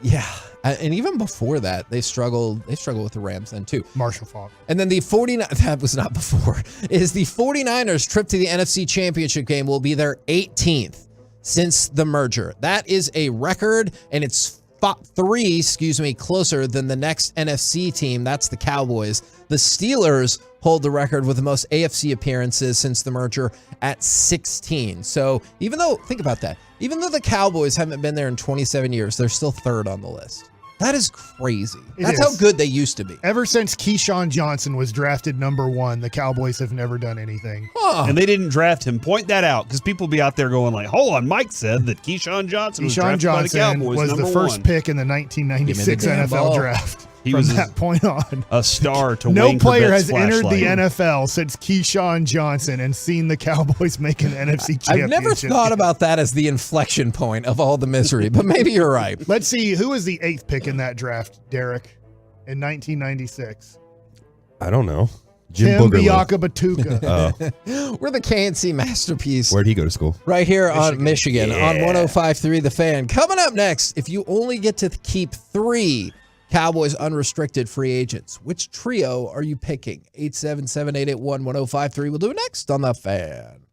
Yeah, and even before that, they struggled with the Rams then, too. Marshall Faulk. And then the 49ers, that was not before, is the 49ers trip to the NFC Championship game will be their 18th since the merger. That is a record, and it's closer than the next NFC team. That's the Cowboys. The Steelers hold the record with the most AFC appearances since the merger at 16. So even though the Cowboys haven't been there in 27 years, they're still third on the list. That is crazy. That's how good they used to be. Ever since Keyshawn Johnson was drafted number 1, the Cowboys have never done anything. And they didn't draft him. Point that out, because people be out there going like, hold on, Mike said that Keyshawn Johnson was drafted by the Cowboys was the first pick in the 1996 NFL draft. He From was that point on, a star to no Wayne player Corbett's has entered the flashlight. NFL since Keyshawn Johnson and seen the Cowboys make an NFC championship. I've never thought about that as the inflection point of all the misery, but maybe you're right. Let's see, who was the 8th pick in that draft, Derek, in 1996? I don't know. Tim Boogerloo. Biakabatuka. We're the KNC masterpiece. Where'd he go to school? Right here on Michigan on Yeah. 105.3 The Fan. Coming up next, if you only get to keep 3 Cowboys unrestricted free agents, which trio are you picking? 877-881-1053. We'll do it next on The Fan.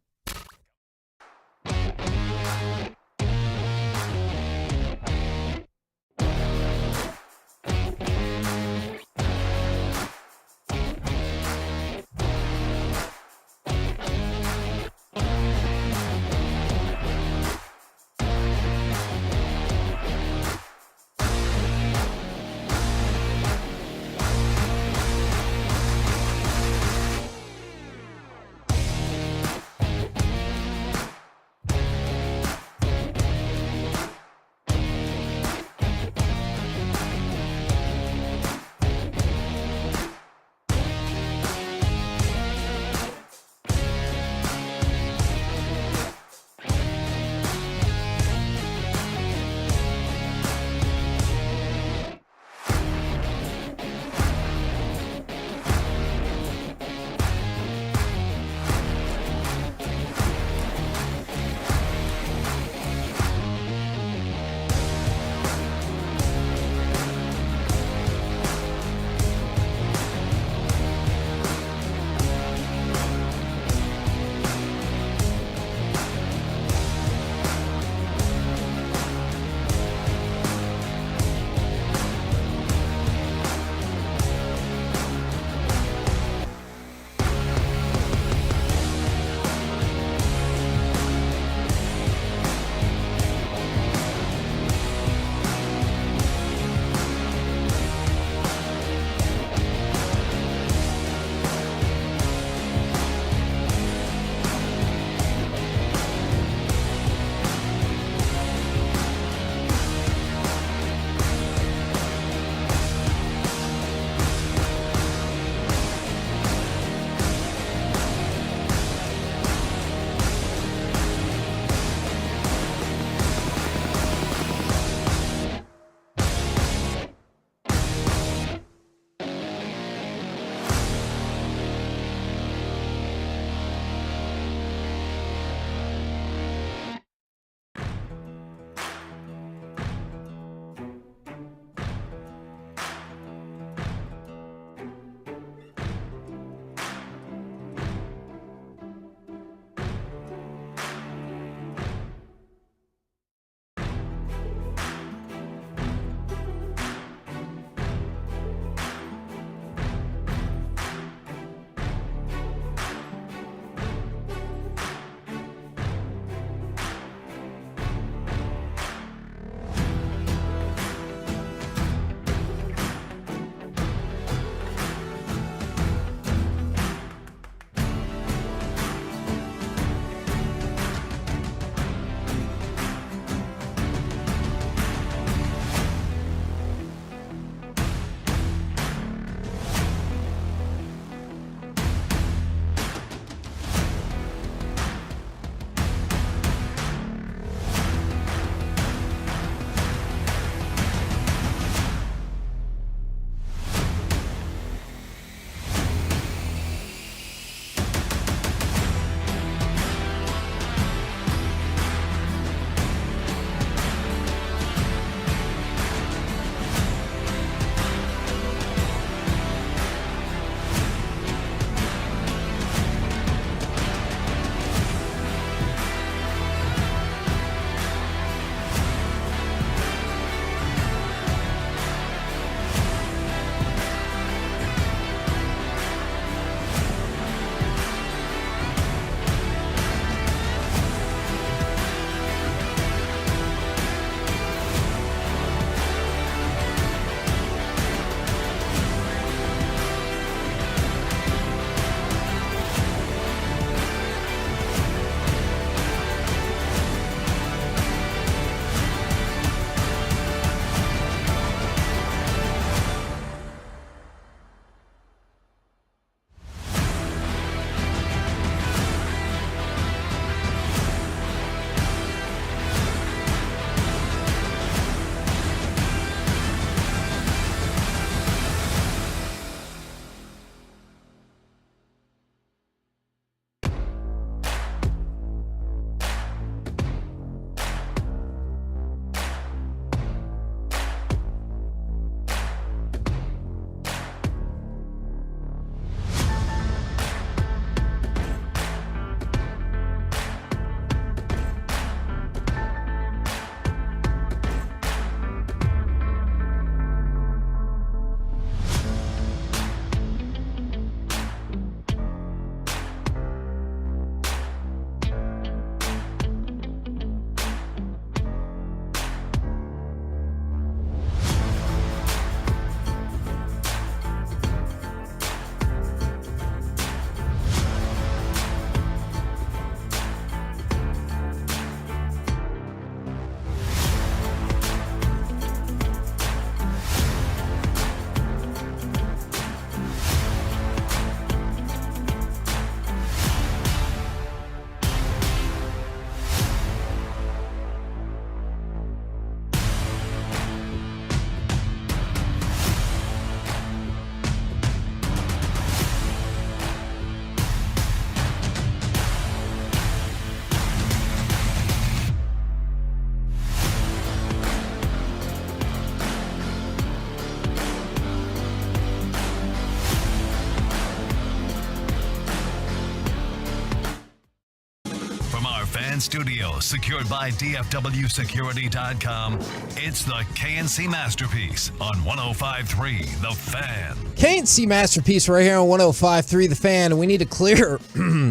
studio, secured by DFWsecurity.com. It's the KNC Masterpiece on 105.3 The Fan. KNC Masterpiece right here on 105.3 The Fan. We need to clear,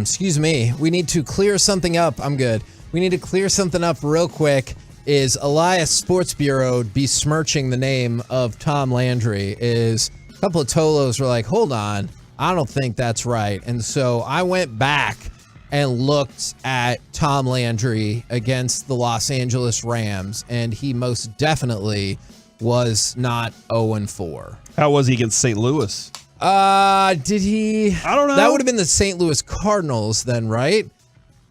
excuse me, we need to clear something up. I'm good. We need to clear something up real quick. Is Elias Sports Bureau besmirching the name of Tom Landry? Is a couple of Tolos were like, hold on, I don't think that's right. And so I went back and looked at Tom Landry against the Los Angeles Rams, and he most definitely was not 0-4. How was he against St. Louis? Did he? I don't know. That would have been the St. Louis Cardinals then, right?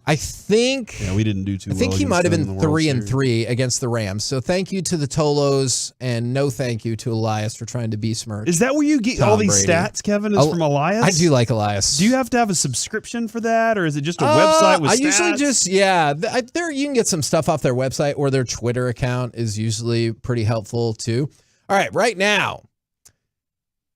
I think. Yeah, we didn't do too well. I think he might have been 3-3 3-3 against the Rams. So thank you to the Tolos, and no thank you to Elias for trying to besmirch. Is that where you get Tom all these Brady. stats, Kevin? Is from Elias? I do like Elias. Do you have to have a subscription for that, or is it just a website with I stats? usually just there you can get some stuff off their website, or their Twitter account is usually pretty helpful too. All right, right now,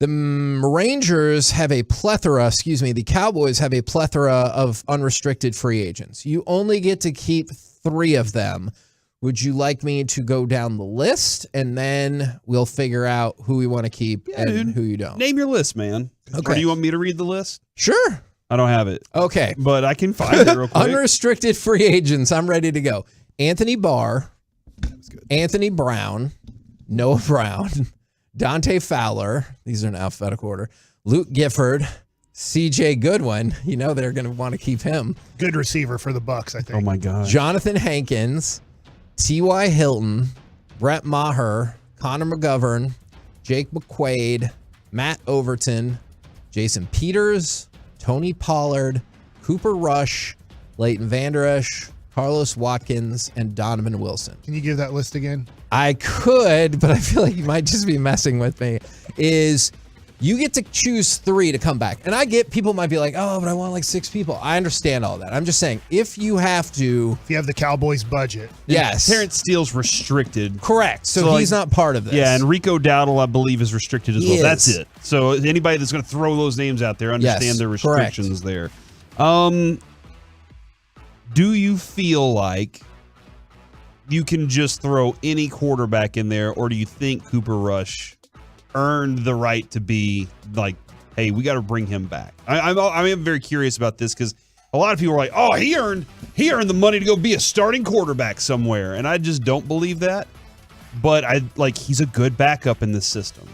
the Rangers have a plethora, the Cowboys have a plethora of unrestricted free agents. You only get to keep 3 of them. Would you like me to go down the list, and then we'll figure out who we want to keep and who you don't? Name your list, man. Okay. Or do you want me to read the list? Sure. I don't have it. Okay. But I can find it real quick. Unrestricted free agents. I'm ready to go. Anthony Barr, Anthony Brown, Noah Brown, Dante Fowler. These are in alphabetical order. Luke Gifford, C.J. Goodwin. You know they're going to want to keep him. Good receiver for the Bucks, I think. Oh, my God. Jonathan Hankins, T.Y. Hilton, Brett Maher, Connor McGovern, Jake McQuaid, Matt Overton, Jason Peters, Tony Pollard, Cooper Rush, Leighton Vander Esch, Carlos Watkins, and Donovan Wilson. Can you give that list again? I could, but I feel like you might just be messing with me. Is you get to choose 3 to come back. And I get people might be like, oh, but I want like 6 people. I understand all that. I'm just saying, if you have to. If you have the Cowboys budget. Yes. Terrence Steele's restricted. Correct. So he's not part of this. Yeah, and Rico Dowdle, I believe, is restricted as He well. That's is. it. So anybody that's going to throw those names out there, understand the restrictions there. Do you feel like you can just throw any quarterback in there, or do you think Cooper Rush earned the right to be like, hey, we got to bring him back? I am very curious about this because a lot of people are like, oh, he earned the money to go be a starting quarterback somewhere, and I just don't believe that. But he's a good backup in this system.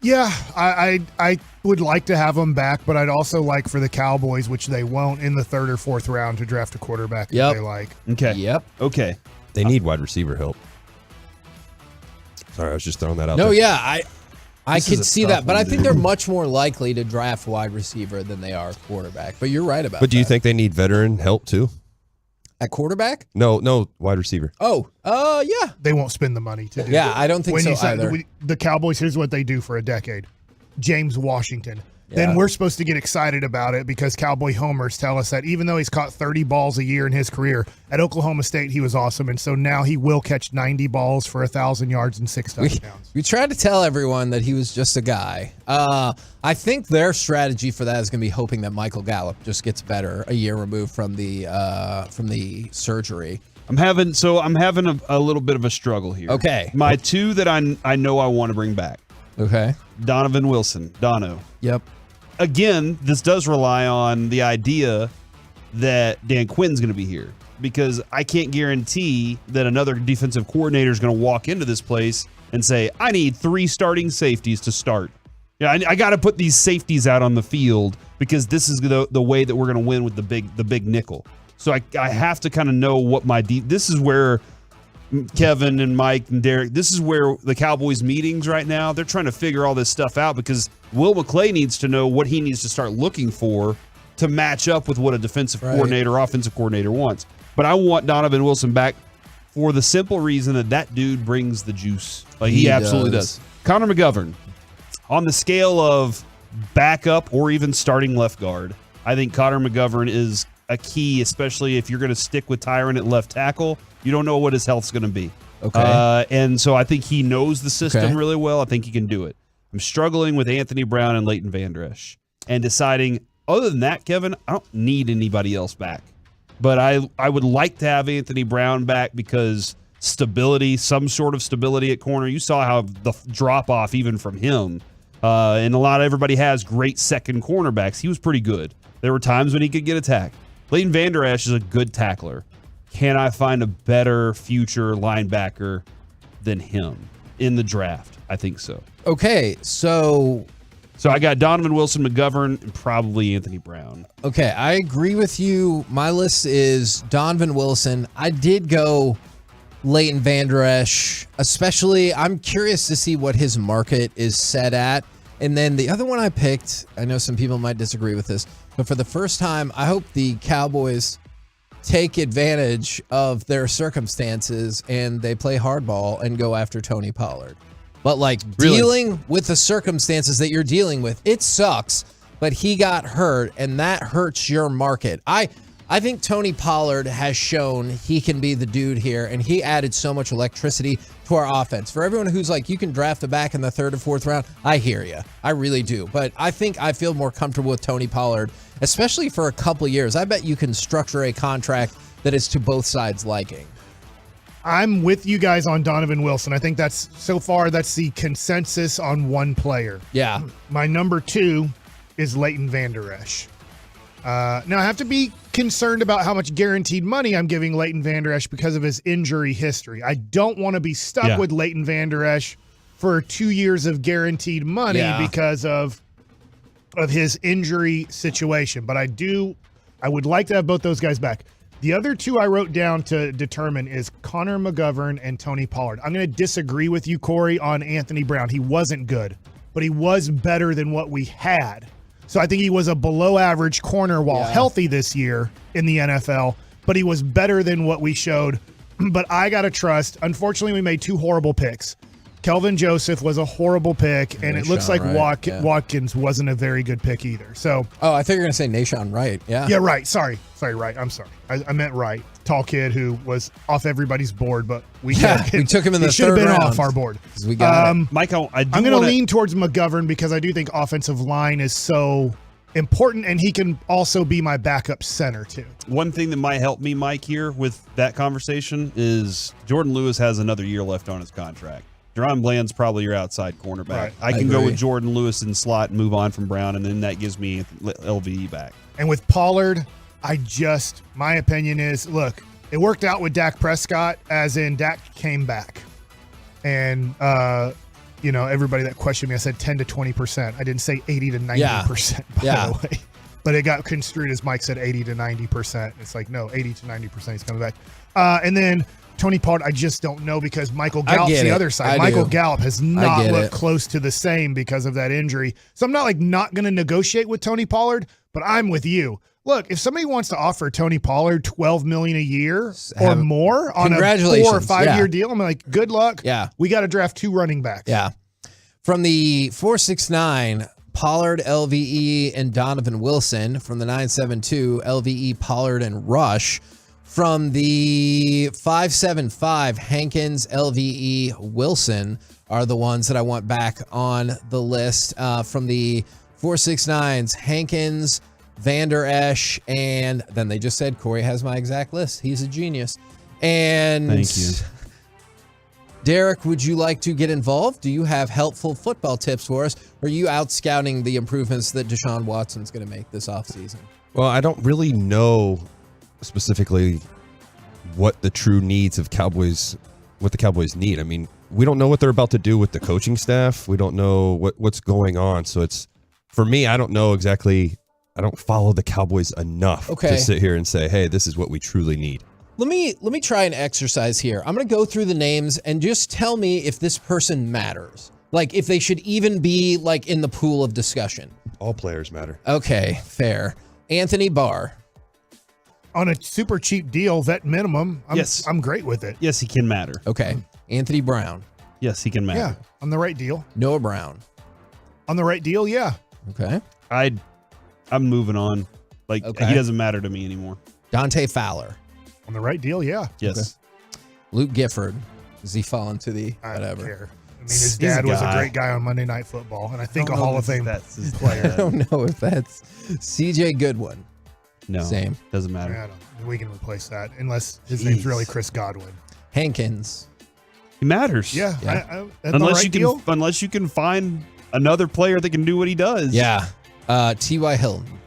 Yeah, I would like to have him back, but I'd also like for the Cowboys, which they won't, in the 3rd or 4th round to draft a quarterback that they like. Okay. Yep. Okay. They need wide receiver help. Sorry, I was just throwing that out No, there. yeah, I This is could a see tough that, but one, I think dude. they're much more likely to draft wide receiver than they are quarterback. But you're right about that. But do you think they need veteran help too? At quarterback? No, wide receiver. Yeah. They won't spend the money to do Yeah, it. I don't think so say- either. The Cowboys, here's what they do for a decade. James Washington. Yeah. Then we're supposed to get excited about it because Cowboy homers tell us that even though he's caught 30 balls a year in his career, at Oklahoma State he was awesome, and so now he will catch 90 balls for 1,000 yards and 6 touchdowns. We tried to tell everyone that he was just a guy. I think their strategy for that is going to be hoping that Michael Gallup just gets better a year removed from the surgery. I'm having a little bit of a struggle here. Okay. My 2 that I know I want to bring back. Okay. Donovan Wilson, Dono. Yep. Again, this does rely on the idea that Dan Quinn's going to be here, because I can't guarantee that another defensive coordinator is going to walk into this place and say, I need 3 starting safeties to start. Yeah, I got to put these safeties out on the field because this is the way that we're going to win with the big nickel. So I have to kind of know what this is where Kevin and Mike and Derek, this is where the Cowboys meetings right now, they're trying to figure all this stuff out because Will McClay needs to know what he needs to start looking for to match up with what a defensive coordinator, offensive coordinator wants. But I want Donovan Wilson back for the simple reason that dude brings the juice. Like he absolutely does. Connor McGovern, on the scale of backup or even starting left guard, I think Connor McGovern is a key, especially if you're going to stick with Tyron at left tackle. You don't know what his health's going to be. Okay. And so I think he knows the system really well. I think he can do it. I'm struggling with Anthony Brown and Leighton Vander Esch and deciding, other than that, Kevin, I don't need anybody else back. But I would like to have Anthony Brown back because stability, some sort of stability at corner. You saw how the drop-off even from him. And everybody has great second cornerbacks. He was pretty good. There were times when he could get attacked. Leighton Vander Esch is a good tackler. Can I find a better future linebacker than him in the draft? I think so. Okay, so I got Donovan Wilson, McGovern, and probably Anthony Brown. Okay, I agree with you. My list is Donovan Wilson. I did go Leighton Vander Esch, especially I'm curious to see what his market is set at. And then the other one I picked, I know some people might disagree with this, but for the first time, I hope the Cowboys take advantage of their circumstances and they play hardball and go after Tony Pollard. But dealing with the circumstances that you're dealing with, it sucks, but he got hurt and that hurts your market. I think Tony Pollard has shown he can be the dude here, and he added so much electricity to our offense. For everyone who's like, you can draft the back in the 3rd or 4th round, I hear you. I really do. But I think I feel more comfortable with Tony Pollard, especially for a couple years. I bet you can structure a contract that is to both sides' liking. I'm with you guys on Donovan Wilson. I think that's the consensus on one player. Yeah. My number 2 is Leighton Vander Esch. Now, I have to be concerned about how much guaranteed money I'm giving Leighton Vander Esch because of his injury history. I don't want to be stuck with Leighton Vander Esch for 2 years of guaranteed money because of his injury situation. But I would like to have both those guys back. The other 2 I wrote down to determine is Connor McGovern and Tony Pollard. I'm going to disagree with you, Corey, on Anthony Brown. He wasn't good, but he was better than what we had. So I think he was a below average corner while healthy this year in the NFL, but he was better than what we showed. But I got to trust. Unfortunately, we made 2 horrible picks. Kelvin Joseph was a horrible pick, and it looks like Watkins wasn't a very good pick either. So, I thought you were going to say Nashawn Wright. Yeah. Yeah, Wright. Sorry, Wright. I'm sorry. I meant Wright. Tall kid who was off everybody's board, but we took him in the 3rd round. Should have been off our board. We got Michael, I'm going to lean towards McGovern because I do think offensive line is so important, and he can also be my backup center too. One thing that might help me, Mike, here with that conversation is Jordan Lewis has another year left on his contract. Deron Bland's probably your outside cornerback. Right. I can go with Jordan Lewis in slot and move on from Brown, and then that gives me LVE back. And with Pollard, my opinion is, look, it worked out with Dak Prescott, as in Dak came back. And, everybody that questioned me, I said 10 to 20%. I didn't say 80 to 90%, by the way. But it got construed, as Mike said, 80 to 90%. It's like, no, 80 to 90% he's coming back. And then Tony Pollard, I just don't know because Michael Gallup's the other side. Michael Gallup has not looked close to the same because of that injury. So I'm not going to negotiate with Tony Pollard, but I'm with you. Look, if somebody wants to offer Tony Pollard $12 million a year or more on a 4 or 5 year deal, I'm like, good luck. Yeah. We got to draft 2 running backs. Yeah. From the 469, Pollard, LVE, and Donovan Wilson. From the 972, LVE, Pollard, and Rush. From the 575, Hankins, LVE, Wilson are the ones that I want back on the list. From the 469s, Hankins, Vander Esch, and then they just said Corey has my exact list. He's a genius. And thank you. Derek, would you like to get involved? Do you have helpful football tips for us? Or are you out scouting the improvements that Deshaun Watson's going to make this offseason? Well, I don't really know specifically what the true needs of what the Cowboys need. I mean, we don't know what they're about to do with the coaching staff. We don't know what's going on. So for me, I don't know exactly. I don't follow the Cowboys enough to sit here and say, hey, this is what we truly need. Let me try an exercise here. I'm going to go through the names and just tell me if this person matters. Like if they should even be like in the pool of discussion. All players matter. Okay, fair. Anthony Barr. On a super cheap deal, vet minimum, I'm great with it. Yes, he can matter. Okay. Anthony Brown. Yes, he can matter. Yeah, on the right deal. Noah Brown. On the right deal, yeah. Okay. I'm moving on. He doesn't matter to me anymore. Dante Fowler. On the right deal, yeah. Yes. Okay. Luke Gifford. Does he fall into the whatever? I don't care. I mean, his dad was a great guy on Monday Night Football, and I think a Hall of Fame player. I don't know if that's CJ Goodwin. No. Same. Doesn't matter. Yeah, we can replace that unless his name's really Chris Godwin. Hankins. He matters. Yeah. Unless you can find another player that can do what he does. Yeah. T.Y. Hilton.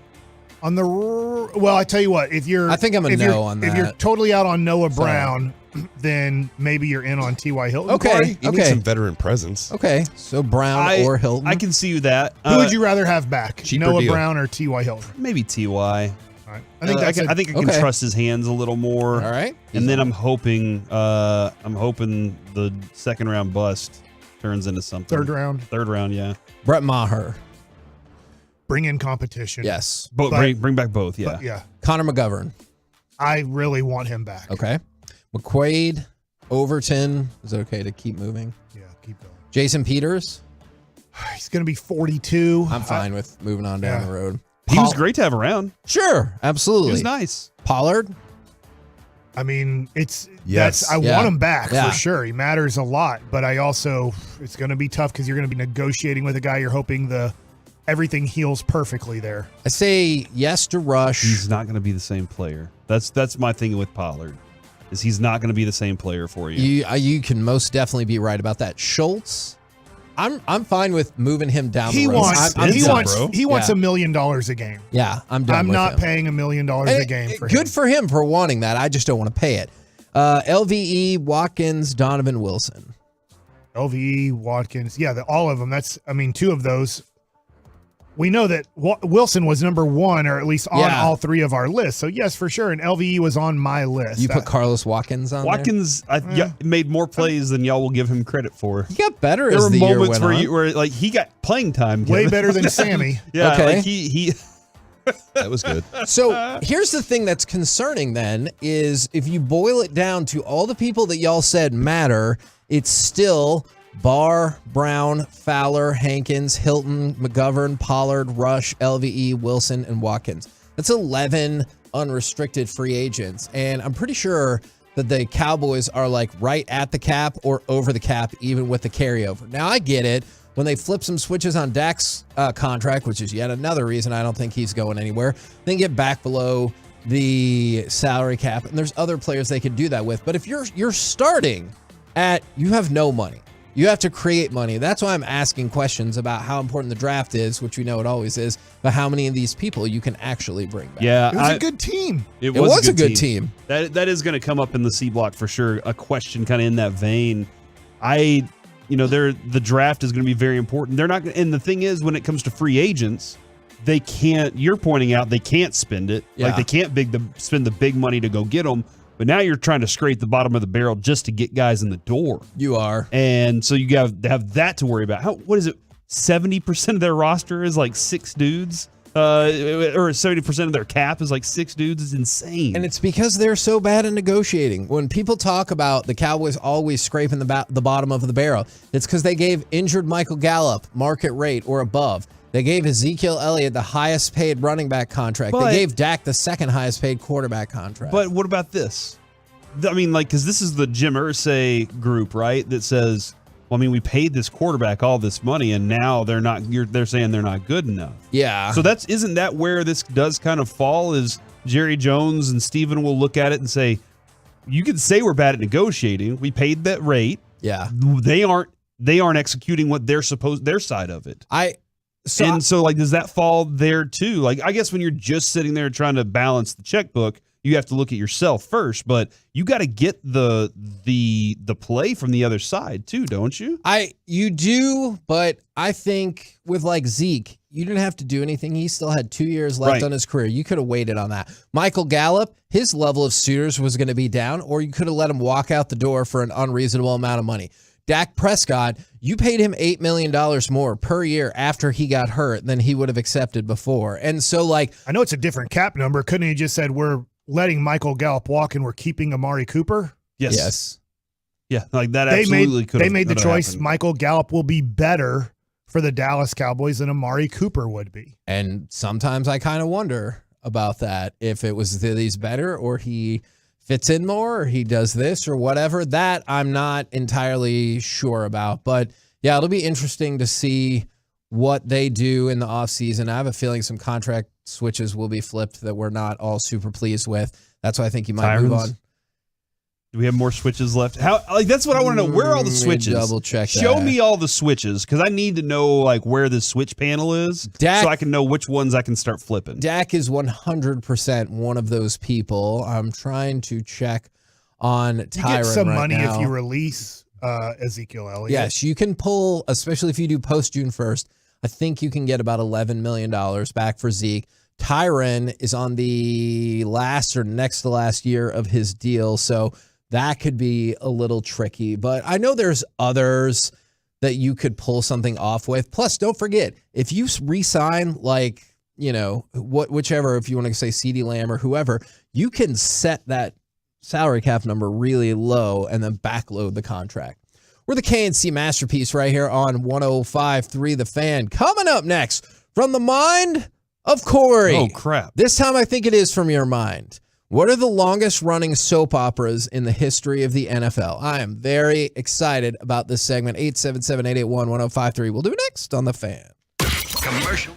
Well, I tell you what, if you're, I think I'm a no on that. If you're totally out on Noah Brown, then maybe you're in on T.Y. Hilton. Okay. You need some veteran presence. Okay. So Brown or Hilton. I can see you that. Who would you rather have back, cheaper Noah deal. Brown or T.Y. Hilton? Maybe T.Y. All right. I think I think I can trust his hands a little more. All right. And then I'm hoping the second round bust turns into something. Third round, yeah. Brett Maher. Bring in competition. Yes. Bring back both, yeah. But yeah. Connor McGovern. I really want him back. Okay. McQuaid, Overton. Is it okay to keep moving? Yeah, keep going. Jason Peters. He's going to be 42. I'm fine with moving on down the road. He was great to have around. Sure, absolutely. He was nice. Pollard. I mean, Yes. I want him back Yeah. for sure. He matters a lot, but it's going to be tough because you're going to be negotiating with a guy you're hoping everything heals perfectly there. I say yes to Rush. He's not going to be the same player. That's my thing with Pollard. Is he's not going to be the same player for you. You can most definitely be right about that. Schultz. I'm fine with moving him down the road. He wants $1 million a game. Yeah, I'm done. I'm with not him. paying $1 million a game for him. Good for him for wanting that. I just don't want to pay it. LVE, Watkins, Donovan Wilson. LVE, Watkins. Yeah, all of them. Two of those. We know that Wilson was number one, or at least on all three of our lists. So, yes, for sure. And LVE was on my list. You put Carlos Watkins on Watkins made more plays than y'all will give him credit for. He got better there as were the year moments went on. where he got playing time. Way better than Sammy. Yeah, Okay. he That was good. So here's the thing that's concerning then is if you boil it down to all the people that y'all said matter, it's still Barr, Brown, Fowler, Hankins, Hilton, McGovern, Pollard, Rush, LVE, Wilson, and Watkins. That's 11 unrestricted free agents. And I'm pretty sure that the Cowboys are like right at the cap or over the cap, even with the carryover. Now, I get it. When they flip some switches on Dak's contract, which is yet another reason I don't think he's going anywhere, then get back below the salary cap. And there's other players they could do that with. But if you're starting you have no money. You have to create money. That's why I'm asking questions about how important the draft is, which we know it always is, but how many of these people you can actually bring back. Yeah, It was a good team. It was a good team. That is going to come up in the C block for sure. A question kind of in that vein. The draft is going to be very important. They're not, and the thing is, when it comes to free agents, they can't. You're pointing out they can't spend it. Yeah. Like they can't spend the big money to go get them. But now you're trying to scrape the bottom of the barrel just to get guys in the door. You are, and so you have that to worry about. What is it? 70% of their roster is like 6 dudes. Or 70% of their cap is like 6 dudes. It's insane. And it's because they're so bad at negotiating. When people talk about the Cowboys always scraping the bottom of the barrel, it's because they gave injured Michael Gallup market rate or above. They gave Ezekiel Elliott the highest paid running back contract. They gave Dak the second highest paid quarterback contract. But what about this? I mean, because this is the Jim Irsay group, right? That says, well, I mean, we paid this quarterback all this money, and now they're saying they're not good enough. Yeah. So isn't that where this does kind of fall? Is Jerry Jones and Steven will look at it and say, you can say we're bad at negotiating. We paid that rate. Yeah. They aren't executing what they're supposed, their side of it. So does that fall there too? Like, I guess when you're just sitting there trying to balance the checkbook, you have to look at yourself first, but you got to get the play from the other side too, don't you? You do, but I think with like Zeke, you didn't have to do anything. He still had 2 years left on his career. You could have waited on that. Michael Gallup, his level of suitors was going to be down, or you could have let him walk out the door for an unreasonable amount of money. Dak Prescott, you paid him $8 million more per year after he got hurt than he would have accepted before. And so, I know it's a different cap number. Couldn't he just said, we're letting Michael Gallup walk and we're keeping Amari Cooper? Yes. Yeah, like that absolutely could have. They made the choice. Happened. Michael Gallup will be better for the Dallas Cowboys than Amari Cooper would be. And sometimes I kind of wonder about that, if it was that he's better or he fits in more or he does this or whatever. That I'm not entirely sure about. But yeah, it'll be interesting to see what they do in the offseason. I have a feeling some contract switches will be flipped that we're not all super pleased with. That's why I think you might move on. Do we have more switches left? That's what I want to know. Where are all the switches? Double check. Show me all the switches because I need to know where the switch panel is, so I can know which ones I can start flipping. Dak is 100% one of those people. I'm trying to check on Tyron. You get some right money now. if you release Ezekiel Elliott. Yes, you can pull, especially if you do post June 1st. I think you can get about $11 million back for Zeke. Tyron is on the last or next to last year of his deal, so that could be a little tricky. But I know there's others that you could pull something off with. Plus, don't forget, if you re-sign, whichever, if you want to say CeeDee Lamb or whoever, you can set that salary cap number really low and then backload the contract. We're the KNC Masterpiece right here on 105.3 The Fan. Coming up next, from the mind of Corey. Oh, crap. This time I think it is from your mind. What are the longest running soap operas in the history of the NFL? I am very excited about this segment. 877-881-1053. We'll do it next on The Fan. Commercial.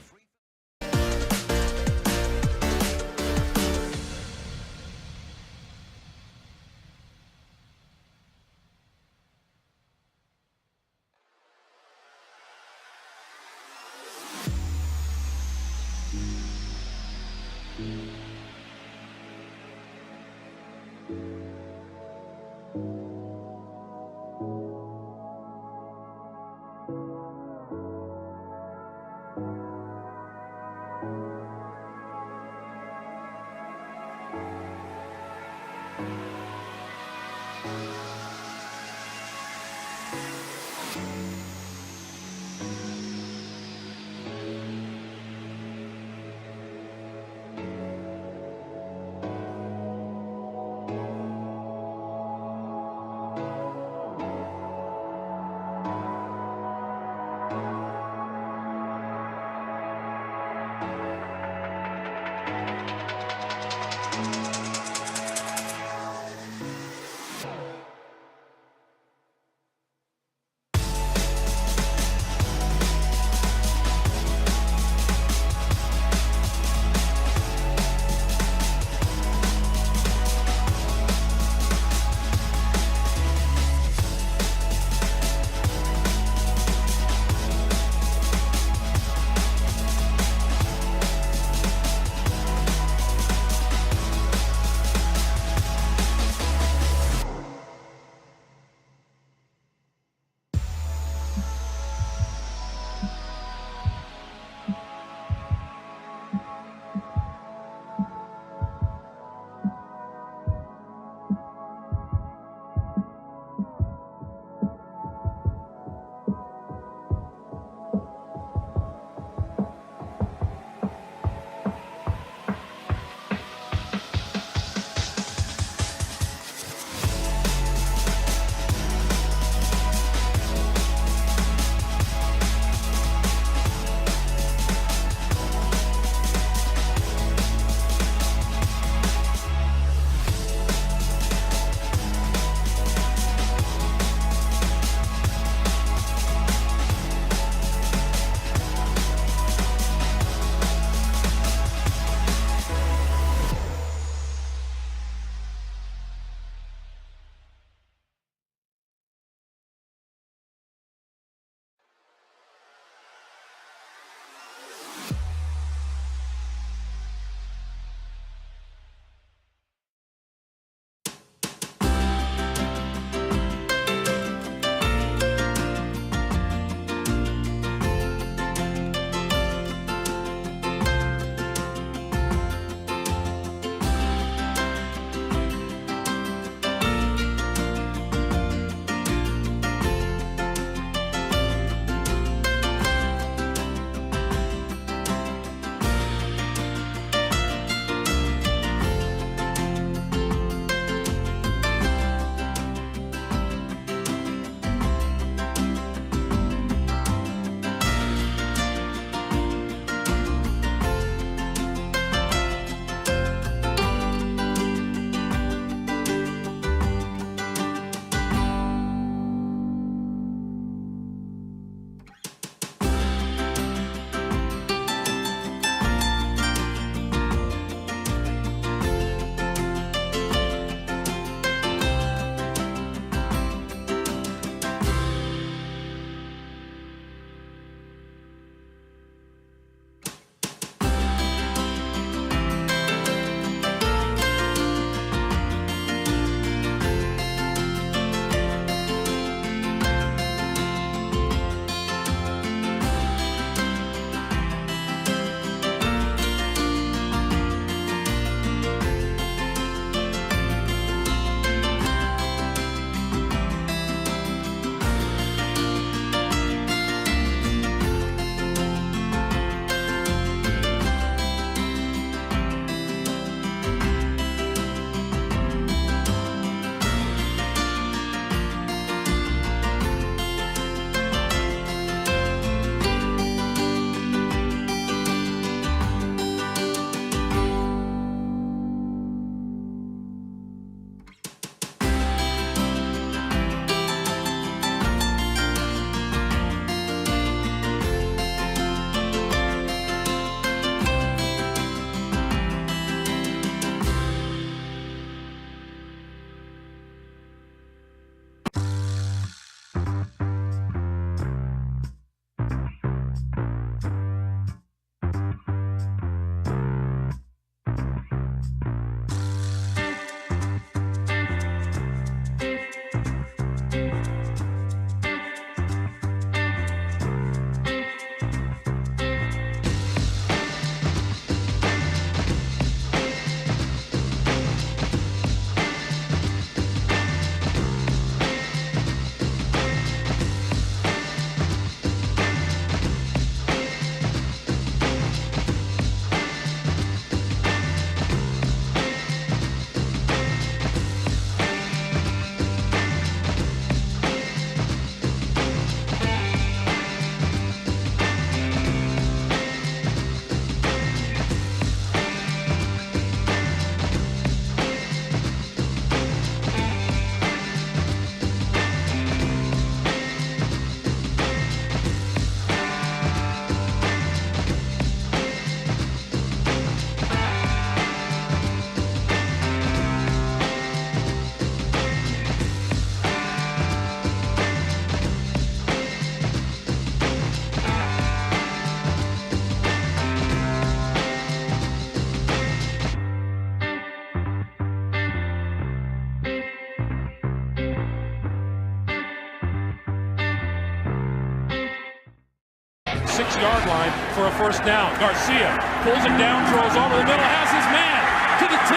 the 6-yard line for a first down. Garcia pulls it down, throws over the middle, has his man to the 10,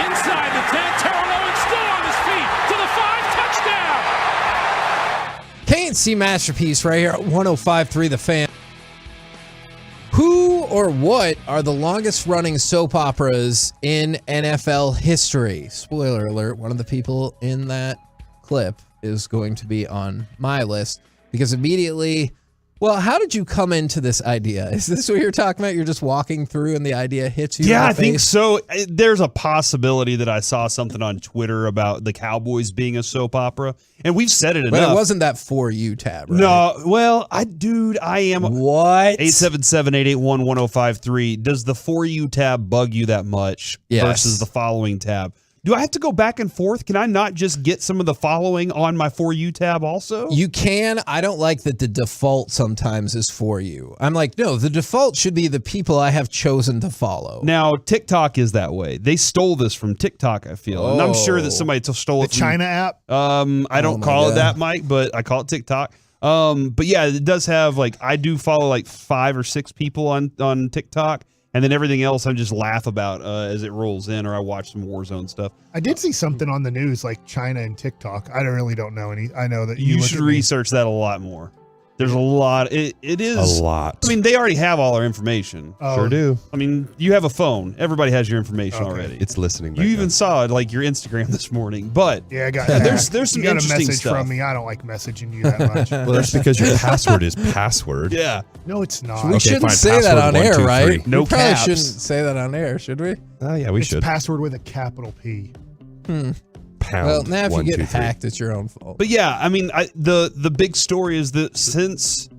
inside the 10. Terrell Owens still on his feet to the 5, touchdown. K&C Masterpiece right here at 105.3 The Fan. Who or what are the longest running soap operas in NFL history? Spoiler alert, one of the people in that clip is going to be on my list because immediately, well, how did you come into this idea? Is this what you're talking about? You're just walking through and the idea hits you? Yeah, in I the think face? so. There's a possibility that I saw something on Twitter about the Cowboys being a soap opera, and we've said it enough. But it wasn't that For You tab, right? No, well, I am. What? 877-881-1053. Does the For You tab bug you that much versus the following tab? Do I have to go back and forth? Can I not just get some of the following on my For You tab also? You can. I don't like that the default sometimes is For You. I'm like, no, the default should be the people I have chosen to follow. Now, TikTok is that way. They stole this from TikTok, I feel. And I'm sure that somebody stole it The from China app? I don't call it that, Mike, but I call it TikTok. But yeah, it does have, like, I do follow like 5 or 6 people on TikTok. And then everything else I just laugh about as it rolls in, or I watch some Warzone stuff. I did see something on the news like China and TikTok. I really don't know any. I know that You should research that a lot more. There's a lot. It is a lot. I mean, they already have all our information. Oh. Sure do. I mean, you have a phone. Everybody has your information already. It's listening. You even saw it, like your Instagram this morning. But Yeah, I got there's some you got a interesting message stuff. from me. I don't like messaging you that much. Well, that's because your password is password. Yeah. No, it's not. We shouldn't say that on air, right? No we probably caps. shouldn't say that on air, should we? Oh, yeah, we It's should. password with a capital P. Pound. Well, now if you 1, get 2, 3. hacked, it's your own fault. But yeah, I mean, the big story is that since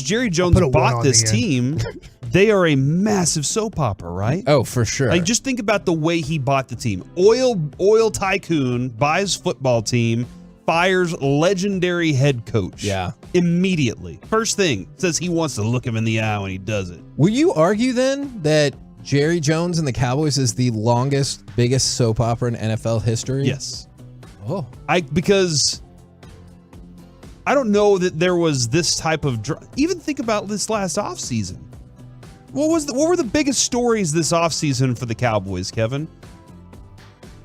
Jerry Jones put a 1 bought on this the team, they are a massive soap opera, right? Oh, for sure. Like, just think about the way he bought the team. Oil tycoon buys football team, fires legendary head coach. Yeah. Immediately. First thing, says he wants to look him in the eye when he does it. Will you argue then that Jerry Jones and the Cowboys is the longest, biggest soap opera in NFL history? Yes. Oh. Because I don't know that there was this type of even think about this last offseason. What were the biggest stories this offseason for the Cowboys, Kevin?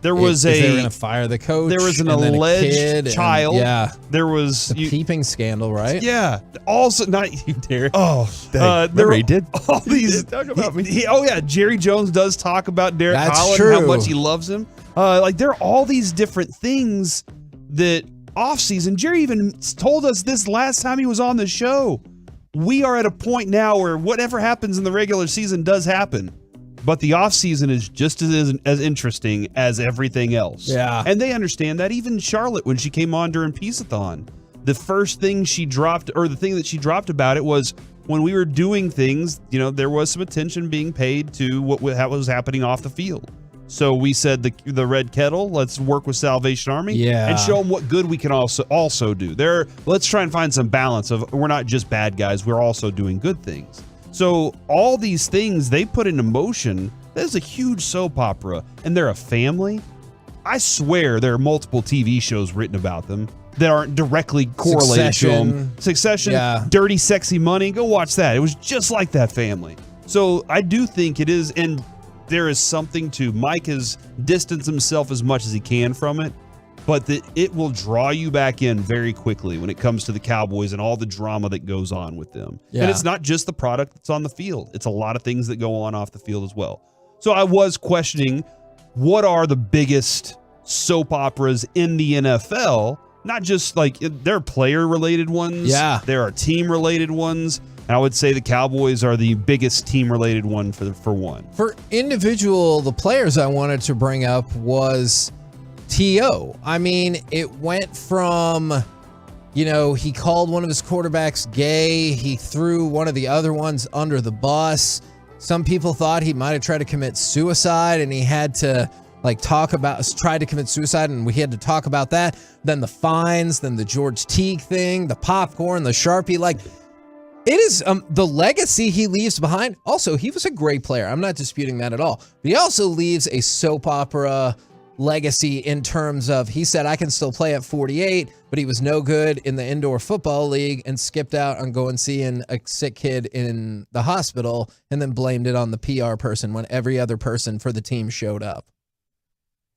There was If they were going to fire the coach. There was an and then a alleged kid child. yeah. There was The peeping scandal, right? Yeah. Also, not you, Derek. Oh, there remember were he did. all these. Talk about me. Oh yeah, Jerry Jones does talk about Derek That's Holland, true. how much he loves him. Like there are all these different things that offseason. Jerry even told us this last time he was on the show. We are at a point now where whatever happens in the regular season does happen, but the offseason is just as interesting as everything else. Yeah. And they understand that. Even Charlotte, when she came on during Peace-a-thon, the first thing she dropped, or the thing that she dropped about it was when we were doing things, there was some attention being paid to what was happening off the field. So we said the Red Kettle, let's work with Salvation Army and show them what good we can also do. Let's try and find some balance of we're not just bad guys, we're also doing good things. So all these things they put into motion, that is a huge soap opera, and they're a family. I swear there are multiple TV shows written about them that aren't directly correlated to them. Succession, Yeah. Dirty Sexy Money, go watch that. It was just like that family. So I do think it is, and there is something to Mike has distanced himself as much as he can from it, but it will draw you back in very quickly when it comes to the Cowboys and all the drama that goes on with them. Yeah. And it's not just the product that's on the field. It's a lot of things that go on off the field as well. So I was questioning what are the biggest soap operas in the NFL, not just like there are player related ones. Yeah. There are team related ones. And I would say the Cowboys are the biggest team-related one for one. For the players I wanted to bring up was T.O. I mean, it went from, he called one of his quarterbacks gay. He threw one of the other ones under the bus. Some people thought he might have tried to commit suicide, and he had to tried to commit suicide, and we had to talk about that. Then the fines, then the George Teague thing, the popcorn, the Sharpie, it is the legacy he leaves behind. Also, he was a great player. I'm not disputing that at all. But he also leaves a soap opera legacy in terms of, he said, I can still play at 48, but he was no good in the indoor football league and skipped out on going seeing a sick kid in the hospital and then blamed it on the PR person when every other person for the team showed up.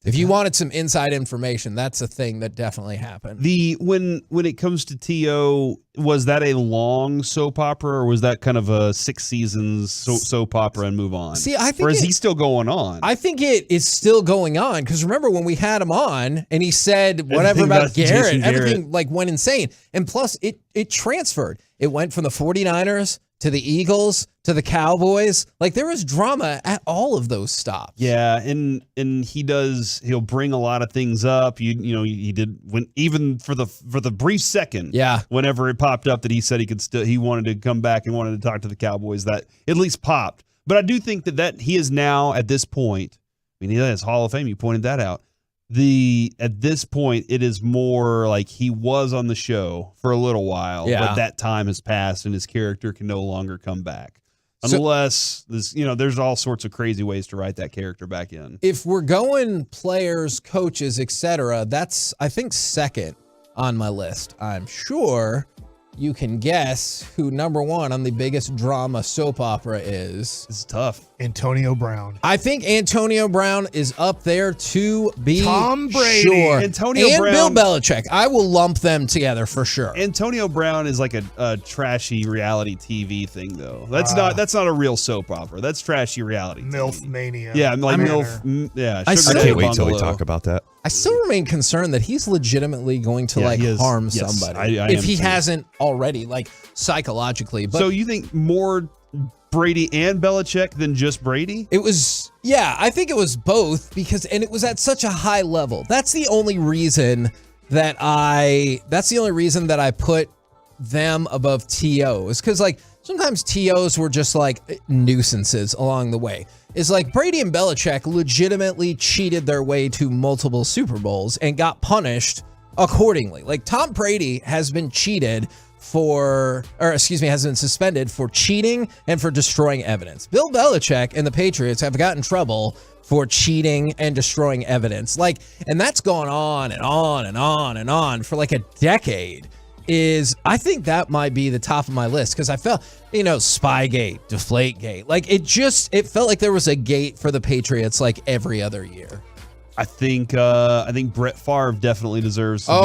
If you wanted some inside information, that's a thing that definitely happened. When it comes to T.O., was that a long soap opera or was that kind of a 6 seasons soap opera and move on? See, I think or is he still going on? I think it is still going on because remember when we had him on and he said whatever about Garrett, everything like went insane. And plus it transferred. It went from the 49ers to the Eagles, to the Cowboys. Like there was drama at all of those stops. Yeah, and he'll bring a lot of things up. He did when even for the brief second. Yeah. Whenever it popped up that he said he wanted to come back and wanted to talk to the Cowboys, that at least popped. But I do think that he is now at this point. I mean, he has Hall of Fame. You pointed that out. At this point, it is more like he was on the show for a little while, but that time has passed and his character can no longer come back. Unless there's all sorts of crazy ways to write that character back in. If we're going players, coaches, etc., that's I think second on my list. I'm sure you can guess who number one on the biggest drama soap opera is. It's tough. Antonio Brown. I think Antonio Brown is up there to be Tom Brady. Sure. Antonio and Brown. Bill Belichick. I will lump them together for sure. Antonio Brown is like a trashy reality TV thing, though. That's not a real soap opera. That's trashy reality MILF TV. Mania. Yeah, like MILF. Yeah, I can't wait till we talk about that. I still remain concerned that he's legitimately going to harm somebody if he hasn't already, like psychologically. But so you think more Brady and Belichick than just Brady? It was, I think it was both and it was at such a high level. That's the only reason that I put them above T.O. is because like sometimes T.O.s were just like nuisances along the way. It's like Brady and Belichick legitimately cheated their way to multiple Super Bowls and got punished accordingly. Like Tom Brady has been has been suspended for cheating and for destroying evidence. Bill Belichick and the Patriots have gotten in trouble for cheating and destroying evidence. And that's gone on and on and on and on for like a decade. I think that might be the top of my list because I felt, Spygate, Deflategate. Like it felt like there was a gate for the Patriots like every other year. I think Brett Favre definitely deserves to be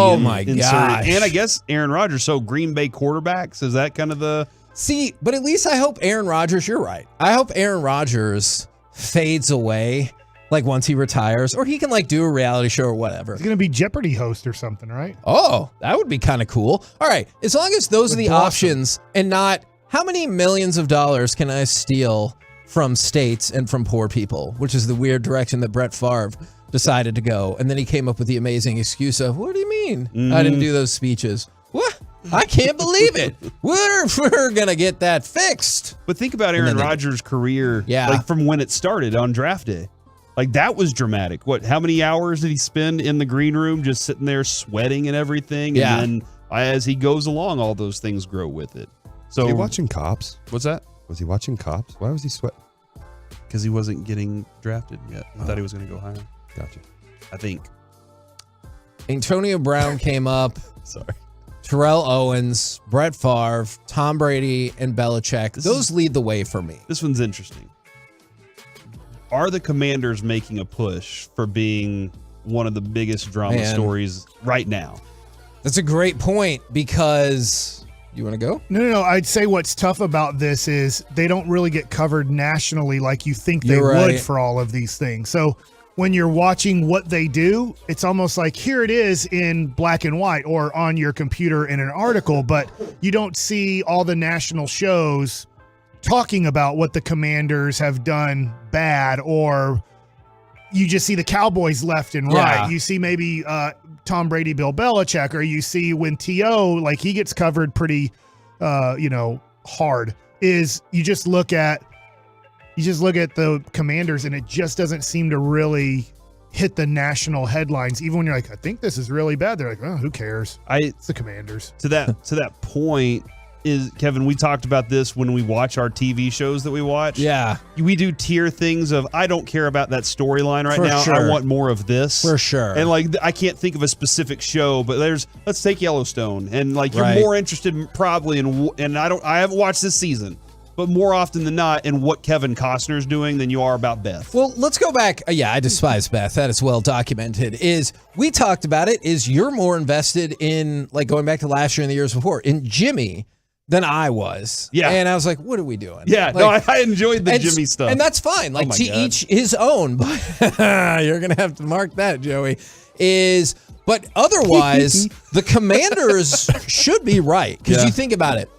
inserted. Gosh. And I guess Aaron Rodgers. So Green Bay quarterbacks, is that kind of the... See, but at least I hope Aaron Rodgers, you're right. I hope Aaron Rodgers fades away like once he retires or he can like do a reality show or whatever. He's going to be Jeopardy host or something, right? Oh, that would be kind of cool. All right. As long as those are the options and not how many millions of dollars can I steal from states and from poor people, which is the weird direction that Brett Favre decided to go. And then he came up with the amazing excuse of, what do you mean? I didn't do those speeches. What? I can't believe it. We're going to get that fixed. But think about Aaron Rodgers' career, like from when it started on draft day. Like that was dramatic. How many hours did he spend in the green room just sitting there sweating and everything? Yeah. And then as he goes along, all those things grow with it. So was he watching Cops? What's that? Was he watching Cops? Why was he sweating? Because he wasn't getting drafted yet. I thought he was going to go higher. Gotcha. I think. Antonio Brown came up. Sorry. Terrell Owens, Brett Favre, Tom Brady, and Belichick. Those lead the way for me. This one's interesting. Are the Commanders making a push for being one of the biggest drama stories right now? That's a great point because... You want to go? No. I'd say what's tough about this is they don't really get covered nationally like you think they would for all of these things. So when you're watching what they do, it's almost like here it is in black and white or on your computer in an article, but you don't see all the national shows talking about what the Commanders have done bad, or you just see the Cowboys left and right. You see maybe Tom Brady, Bill Belichick, or you see when T.O., like he gets covered pretty, hard. Is you just look at the Commanders and it just doesn't seem to really hit the national headlines. Even when you're like, I think this is really bad. They're like, oh, who cares? It's the Commanders. To that point, is, Kevin, we talked about this when we watch our TV shows that we watch. Yeah. We do tier things of, I don't care about that storyline right For now. sure. I want more of this. For sure. And like, I can't think of a specific show, but let's take Yellowstone. And like, you're Right. more interested probably in, and I haven't watched this season, but more often than not in what Kevin Costner's doing than you are about Beth. Well, let's go back. Yeah, I despise Beth. That is well documented. We talked about it, you're more invested in, like, going back to last year and the years before, in Jimmy than I was. Yeah. And I was like, what are we doing? Yeah, Like, I enjoyed the Jimmy stuff. And that's fine. Like, Oh my to God. each his own. But you're going to have to mark that, Joey. But otherwise, the Commanders should be right. Because you think about it.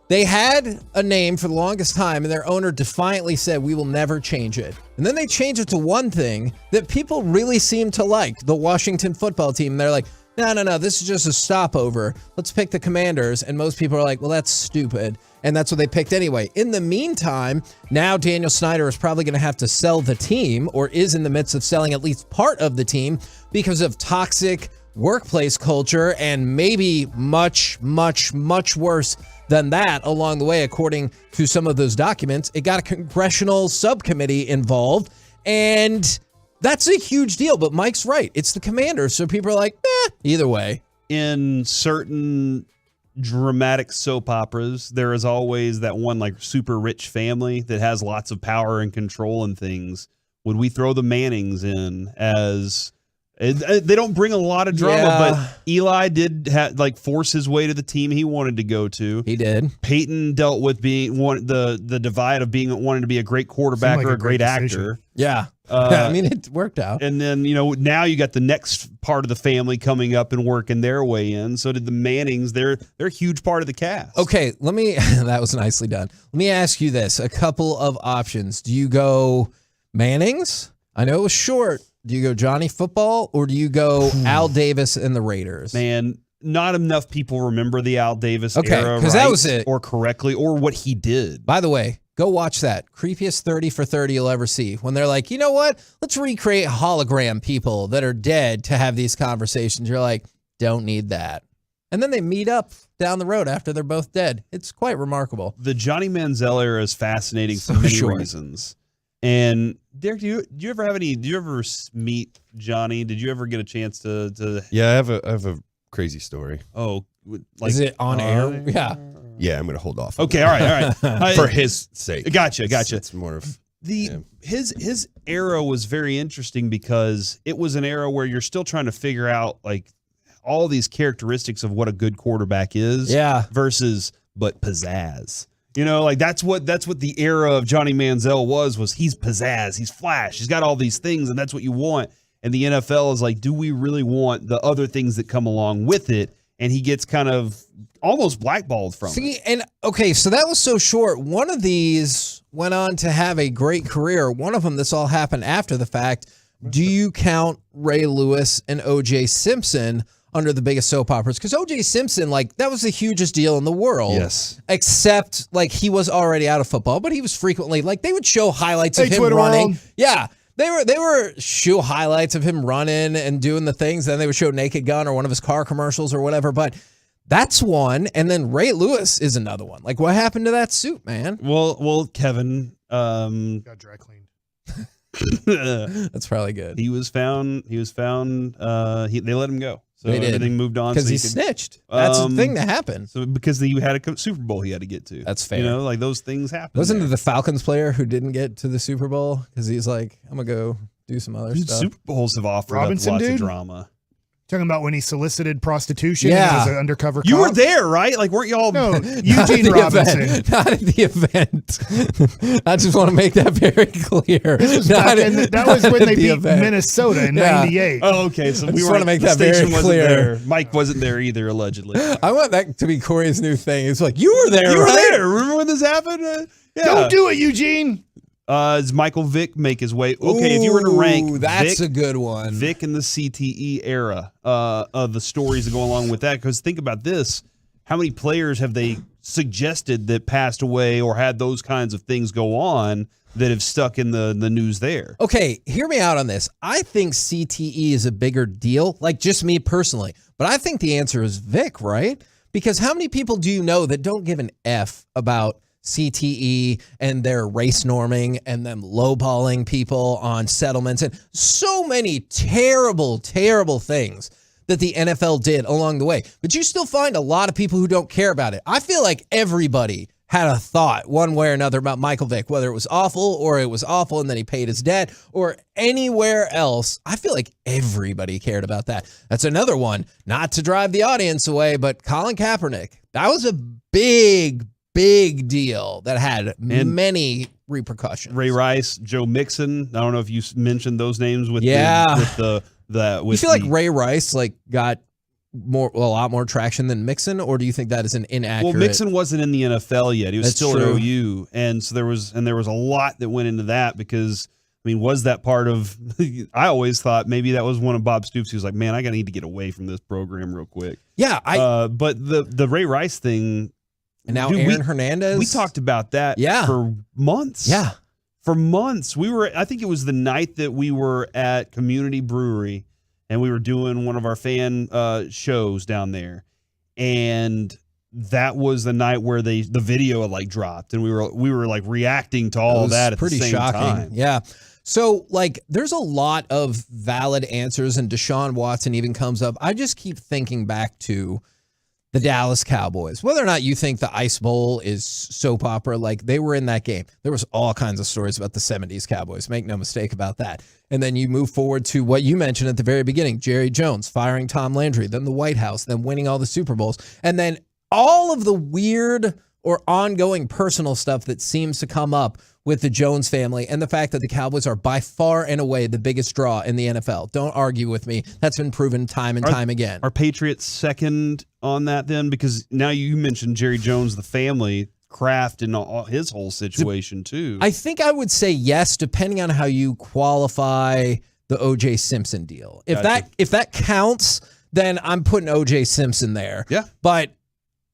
They had a name for the longest time, and their owner defiantly said, we will never change it. And then they changed it to one thing that people really seem to like, the Washington football team. And they're like, no, this is just a stopover. Let's pick the Commanders. And most people are like, well, that's stupid. And that's what they picked anyway. In the meantime, now Daniel Snyder is probably going to have to sell the team, or is in the midst of selling at least part of the team, because of toxic workplace culture, and maybe much, much, much worse than that along the way. According to some of those documents, it got a congressional subcommittee involved, and that's a huge deal. But Mike's right. It's the Commanders. So people are like, either way. In certain dramatic soap operas, there is always that one like super rich family that has lots of power and control and things. Would we throw the Mannings in as... They don't bring a lot of drama, but Eli did force his way to the team he wanted to go to. He did. Peyton dealt with being the divide of wanting to be a great quarterback or a great actor. Yeah. I mean, it worked out. And then, now you got the next part of the family coming up and working their way in. So did the Mannings. They're a huge part of the cast. Okay, that was nicely done. Let me ask you this. A couple of options. Do you go Mannings? I know it was short. Do you go Johnny Football, or do you go Al Davis and the Raiders? Man, not enough people remember the Al Davis Okay, era, because that was it. or correctly, or what he did. By the way, go watch that. Creepiest 30 for 30 you'll ever see. When they're like, you know what? Let's recreate hologram people that are dead to have these conversations. You're like, don't need that. And then they meet up down the road after they're both dead. It's quite remarkable. The Johnny Manziel era is fascinating for many reasons. And Derek, do you ever meet Johnny? Did you ever get a chance to? Yeah, I have a crazy story. Oh, is it on air? Yeah. Yeah, I'm going to hold off. Okay, all right. For his sake. Gotcha. It's more of his era was very interesting because it was an era where you're still trying to figure out like all these characteristics of what a good quarterback is. Yeah. Versus pizzazz. That's what the era of Johnny Manziel was he's pizzazz, he's flash, he's got all these things, and that's what you want. And the NFL is like, do we really want the other things that come along with it? And he gets kind of almost blackballed from it. And okay, so that was so short. One of these went on to have a great career. One of them, this all happened after the fact. Do you count Ray Lewis and O.J. Simpson under the biggest soap operas? Because O.J. Simpson, that was the hugest deal in the world. Yes. Except, he was already out of football, but he was frequently, they would show highlights of him Twitter running. world. Yeah. They were show highlights of him running and doing the things. Then they would show Naked Gun or one of his car commercials or whatever. But that's one. And then Ray Lewis is another one. What happened to that suit, man? Well, Kevin, got dry cleaned. That's probably good. He was found. They let him go. So They did. everything moved on Because so he snitched. That's the thing that happened. So because he had a Super Bowl he had to get to. That's fair. Those things happen. Wasn't it the Falcons player who didn't get to the Super Bowl? Because he's like, I'm going to go do some other stuff. Super Bowls have offered Robinson, up lots dude? of drama. Talking about when he solicited prostitution Yeah. as an undercover cop. You were there, right? Weren't y'all? No, Not Eugene at the Robinson. event. Not at the event. I just want to make that very clear. This was Not that was when at they the beat event. Minnesota in Yeah. '98. Oh, okay. So I we just were want to make the that very station wasn't clear. there. Mike wasn't there either, allegedly. I want that to be Corey's new thing. It's like, you were there, You were right? there. Remember when this happened? Yeah. Don't do it, Eugene. Does Michael Vick make his way? Okay, if you were to rank Ooh, that's Vic, a good one. Vic in the CTE era of the stories that go along with that, because think about this. How many players have they suggested that passed away or had those kinds of things go on that have stuck in the news there? Okay, hear me out on this. I think CTE is a bigger deal, just me personally. But I think the answer is Vic, right? Because how many people do you know that don't give an F about CTE and their race norming and them lowballing people on settlements and so many terrible, terrible things that the NFL did along the way. But you still find a lot of people who don't care about it. I feel like everybody had a thought one way or another about Michael Vick, whether it was awful or it was awful and then he paid his debt or anywhere else. I feel like everybody cared about that. That's another one, not to drive the audience away, but Colin Kaepernick. That was a big deal that had many repercussions. Ray Rice, Joe Mixon. I don't know if you mentioned those names with you feel like Ray Rice got a lot more traction than Mixon, or do you think that is an inaccurate? Well, Mixon wasn't in the NFL yet. He was still true. at OU, and so there was a lot that went into that because was that part of? I always thought maybe that was one of Bob Stoops. He was like, "Man, I need to get away from this program real quick." Yeah, but the Ray Rice thing, and now Aaron Hernandez. We talked about that for months. Yeah. For months. I think it was the night that we were at Community Brewery and we were doing one of our fan shows down there. And that was the night where the video dropped and we were reacting to all that at the same time. Yeah. So there's a lot of valid answers and Deshaun Watson even comes up. I just keep thinking back to the Dallas Cowboys. Whether or not you think the Ice Bowl is soap opera, they were in that game. There was all kinds of stories about the 70s Cowboys. Make no mistake about that. And then you move forward to what you mentioned at the very beginning, Jerry Jones firing Tom Landry, then the White House, then winning all the Super Bowls, and then all of the weird or ongoing personal stuff that seems to come up with the Jones family and the fact that the Cowboys are by far and away the biggest draw in the NFL. Don't argue with me. That's been proven time and time again. Are Patriots second on that then? Because now you mentioned Jerry Jones, the family, Kraft, and his whole situation too. I think I would say yes, depending on how you qualify the O.J. Simpson deal. If that counts, then I'm putting O.J. Simpson there. Yeah. But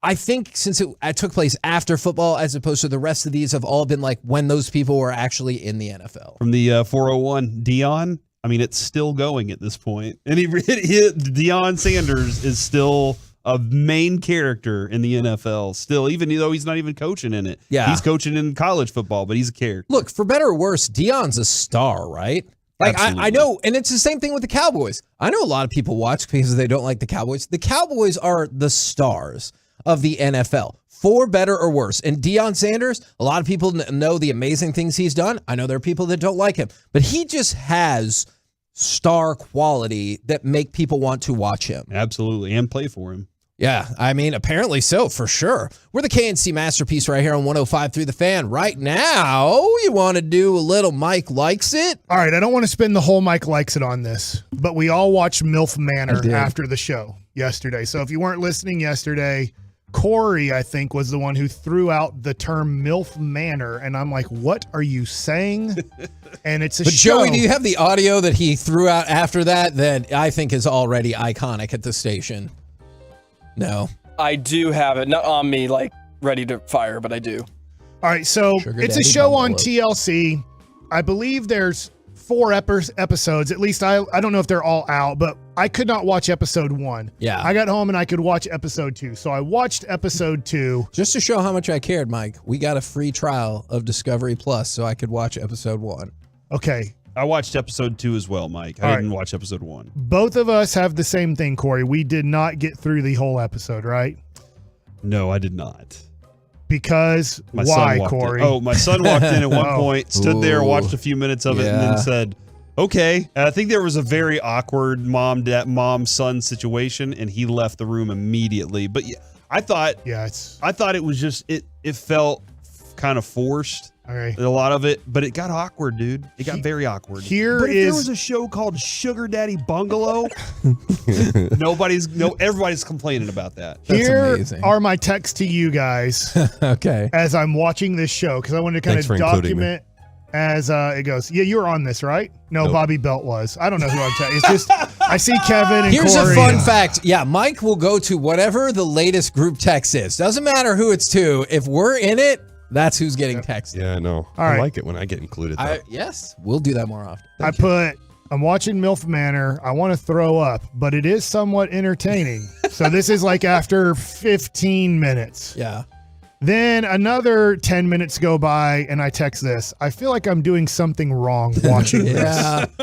I think since it took place after football, as opposed to the rest of these have all been when those people were actually in the NFL. From the 401, Deion, it's still going at this point. And Deion Sanders is still a main character in the NFL still, even though he's not even coaching in it. Yeah. He's coaching in college football, but he's a character. Look, for better or worse, Deion's a star, right? I know, and it's the same thing with the Cowboys. I know a lot of people watch because they don't like the Cowboys. The Cowboys are the stars of the NFL, for better or worse. And Deion Sanders, a lot of people know the amazing things he's done. I know there are people that don't like him, but he just has star quality that make people want to watch him. Absolutely, and play for him. Yeah, apparently so, for sure. We're the KNC Masterpiece right here on 105.3 The Fan. Right now, you want to do a little Mike Likes It? All right, I don't want to spend the whole Mike Likes It on this, but we all watched MILF Manor after the show yesterday. So if you weren't listening yesterday, Corey, I think, was the one who threw out the term MILF Manor, and I'm like, what are you saying? And it's a show. Joey, do you have the audio that he threw out after that I think is already iconic at the station? No. I do have it. Not on me, ready to fire, but I do. All right, so it's a show on TLC. I believe there's 4 episodes. At least I don't know if they're all out, but I could not watch episode 1. Yeah. I got home and I could watch episode 2. So I watched episode 2. Just to show how much I cared, Mike, we got a free trial of Discovery Plus so I could watch episode 1. Okay. I watched episode 2 as well, Mike. I didn't watch episode 1. Both of us have the same thing, Corey. We did not get through the whole episode, right? No, I did not. Because why, Corey? My son walked in at one point, stood there, watched a few minutes of it, and then said, okay. And I think there was a very awkward mom-son situation, and he left the room immediately. But yeah, I thought it was just, it felt kind of forced. Okay. A lot of it, but it got awkward, dude. It got very awkward. There was a show called Sugar Daddy Bungalow. Everybody's complaining about that. Here are my texts to you guys. Okay. As I'm watching this show, because I wanted to kind of document as it goes. Yeah, you were on this, right? No, nope. Bobby Belt was. I don't know who I'm texting. It's just I see Kevin and Here's Corey. A fun fact. Yeah, Mike will go to whatever the latest group text is. Doesn't matter who it's to. If we're in it, that's who's getting texted. Yeah, I know. I like it when I get included. Yes, we'll do that more often. I'm watching MILF Manor. I want to throw up, but it is somewhat entertaining. So this is like after 15 minutes. Yeah. Then another 10 minutes go by, and I text this. I feel like I'm doing something wrong watching this.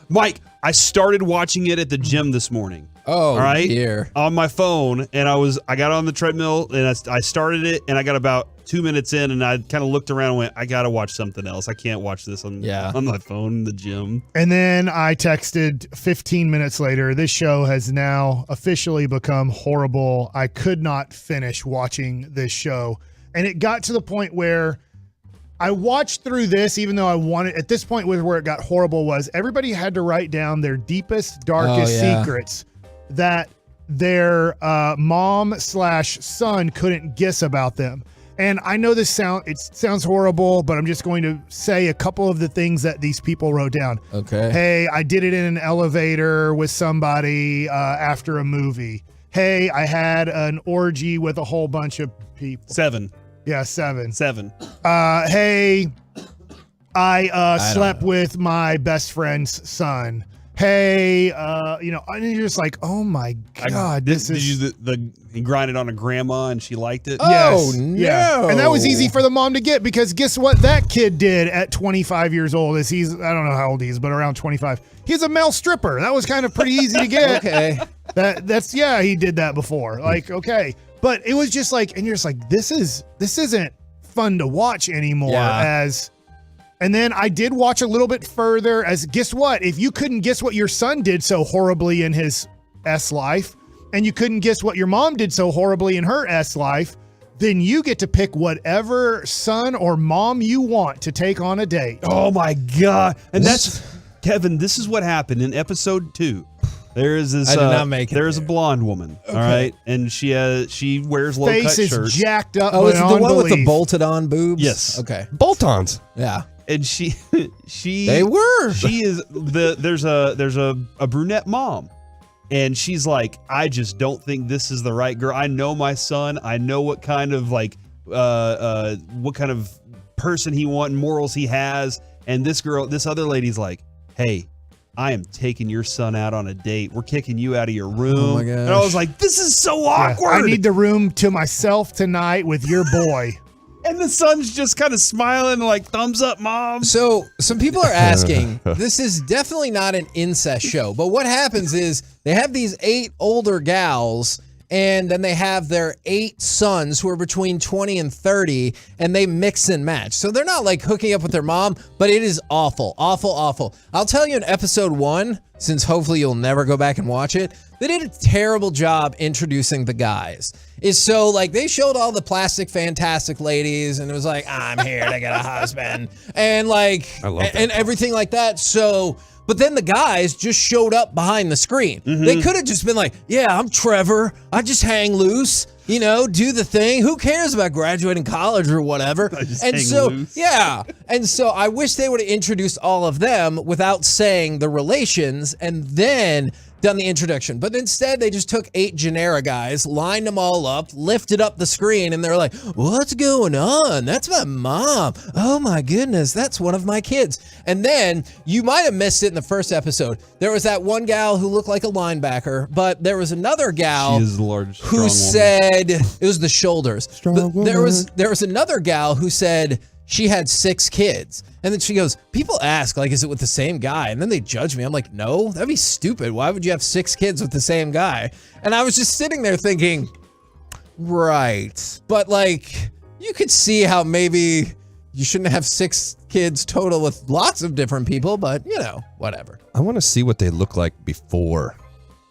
Mike, I started watching it at the gym this morning. Oh, all right, dear. On my phone, and I got on the treadmill, and I started it, and I got about 2 minutes in, and I kind of looked around and went, I got to watch something else. I can't watch this on my phone in the gym. And then I texted 15 minutes later, this show has now officially become horrible. I could not finish watching this show. And it got to the point where I watched through this, even though I wanted, at this point where it got horrible was everybody had to write down their deepest, darkest secrets that their mom/son couldn't guess about them. And I know it sounds horrible, but I'm just going to say a couple of the things that these people wrote down. Okay. Hey, I did it in an elevator with somebody after a movie. Hey, I had an orgy with a whole bunch of people. 7. Yeah, 7. 7. Hey, I slept with my best friend's son. Hey, and you're just like, oh my God, Did you he grinded on a grandma and she liked it? Oh, Yes. no. Yeah. And that was easy for the mom to get because guess what that kid did at 25 years old I don't know how old he is, but around 25. He's a male stripper. That was kind of pretty easy to get. Okay. He did that before. Like, okay. But it was just like, and you're just like, this isn't fun to watch anymore and then I did watch a little bit further as guess what? If you couldn't guess what your son did so horribly in his S life, and you couldn't guess what your mom did so horribly in her S life, then you get to pick whatever son or mom you want to take on a date. Oh my God. And that's, Kevin, this is what happened in episode 2. There is this. I did not make it. There's a blonde woman, all right, and she wears low cut Face is shirts. jacked up. Oh, is it the one with the belief. bolted on boobs? Yes. Okay. Bolt-ons. Yeah. And she They were. She is there's a brunette mom, and she's like, I just don't think this is the right girl. I know my son. I know what kind of what kind of person he wants, morals he has. And this other lady's like, hey, I am taking your son out on a date. We're kicking you out of your room. Oh my gosh. And I was like, this is so awkward. I need the room to myself tonight with your boy. And the son's just kind of smiling like, thumbs up, mom. So some people are asking, this is definitely not an incest show, but what happens is they have these 8 older gals, and then they have their 8 sons who are between 20 and 30, and they mix and match. So they're not like hooking up with their mom, but it is awful, awful, awful. I'll tell you in episode 1, since hopefully you'll never go back and watch it, they did a terrible job introducing the guys. Is so like they showed all the plastic fantastic ladies, and it was like, I'm here to get a husband, and like and everything like that. So but then the guys just showed up behind the screen. They could have just been like, yeah, I'm Trevor. I just hang loose, do the thing. Who cares about graduating college or whatever? And so, and so I wish they would have introduced all of them without saying the relations and then done the introduction. But instead, they just took 8 Genera guys, lined them all up, lifted up the screen, and they're like, what's going on? That's my mom. Oh my goodness, that's one of my kids. And then, you might have missed it in the first episode. There was that one gal who looked like a linebacker, but there was another gal She is large, who strong said, it was the shoulders. Strong But there was another gal who said she had 6 kids. And then she goes, people ask, like, is it with the same guy? And then they judge me. I'm like, no, that'd be stupid. Why would you have 6 kids with the same guy? And I was just sitting there thinking, right. But like, you could see how maybe you shouldn't have 6 kids total with lots of different people, but whatever. I want to see what they look like before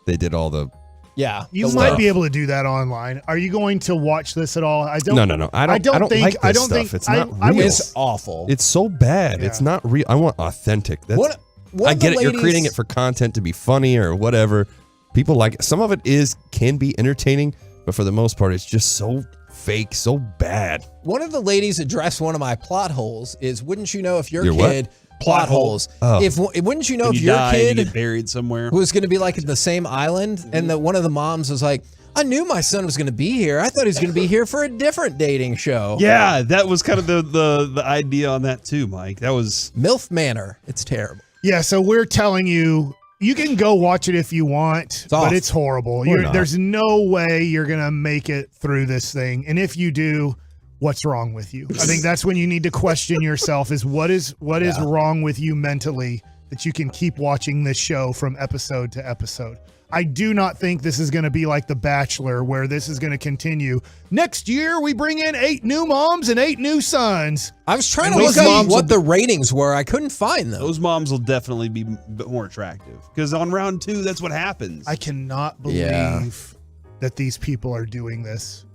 they did all the. Yeah, you might be able to do that online. Are you going to watch this at all? I don't. No. I don't think like this stuff. It's not real. It's awful. It's so bad. Yeah. It's not real. I want authentic. That's, I get it. You're creating it for content to be funny or whatever. People like it. Some of it can be entertaining, but for the most part, it's just so fake, so bad. One of the ladies addressed one of my plot holes is, wouldn't you know if your kid... Plot holes. Oh. Wouldn't you know when if you your die, kid you get buried somewhere was going to be like at the same island, and one of the moms was like, I knew my son was going to be here. I thought he was going to be here for a different dating show. Yeah, that was kind of the idea on that too, Mike. That was MILF Manor. It's terrible. Yeah, so we're telling you You can go watch it if you want, but it's horrible. There's no way you're going to make it through this thing. And if you do, what's wrong with you? I think that's when you need to question yourself is what is wrong with you mentally that you can keep watching this show from episode to episode. I do not think this is going to be like The Bachelor where this is going to continue. Next year, we bring in 8 new moms and 8 new sons. I was trying to look up what the ratings were. I couldn't find them. Those moms will definitely be more attractive because on round 2, that's what happens. I cannot believe that these people are doing this.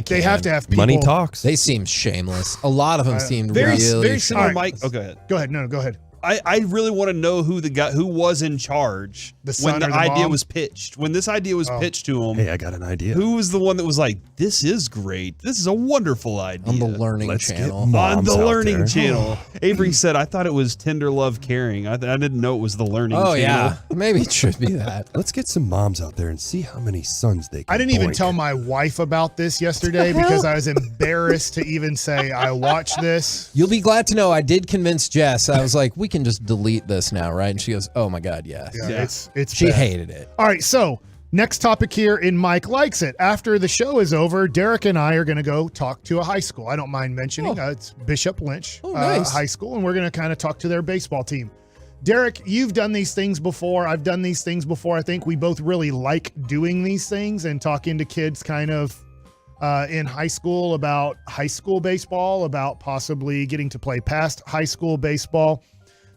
They have to have people. Money talks. They seem shameless. A lot of them seem very really similar. Mike, oh, go ahead. Go ahead. No, go ahead. I really want to know who was in charge when the idea was pitched. When this idea was pitched to him. Hey, I got an idea. Who was the one that was like, this is great. This is a wonderful idea. On the Learning Channel. On the Learning Channel. Avery said, I thought it was Tender Love Caring. I didn't know it was the Learning Channel. Oh, yeah. Maybe it should be that. Let's get some moms out there and see how many sons they can I didn't even tell my wife about this yesterday because I was embarrassed to even say I watched this. You'll be glad to know I did convince Jess. I was like, we can just delete this now, right? And she goes, oh my God, yes. Yeah. It's she bad. hated it. All right, so next topic here in Mike Likes It. After the show is over, Derek and I are going to go talk to a high school. I don't mind mentioning it's Bishop Lynch nice. High School, and we're going to kind of talk to their baseball team. Derek, you've done these things before. I've done these things before. I think we both really like doing these things and talking to kids kind of in high school about high school baseball, about possibly getting to play past high school baseball.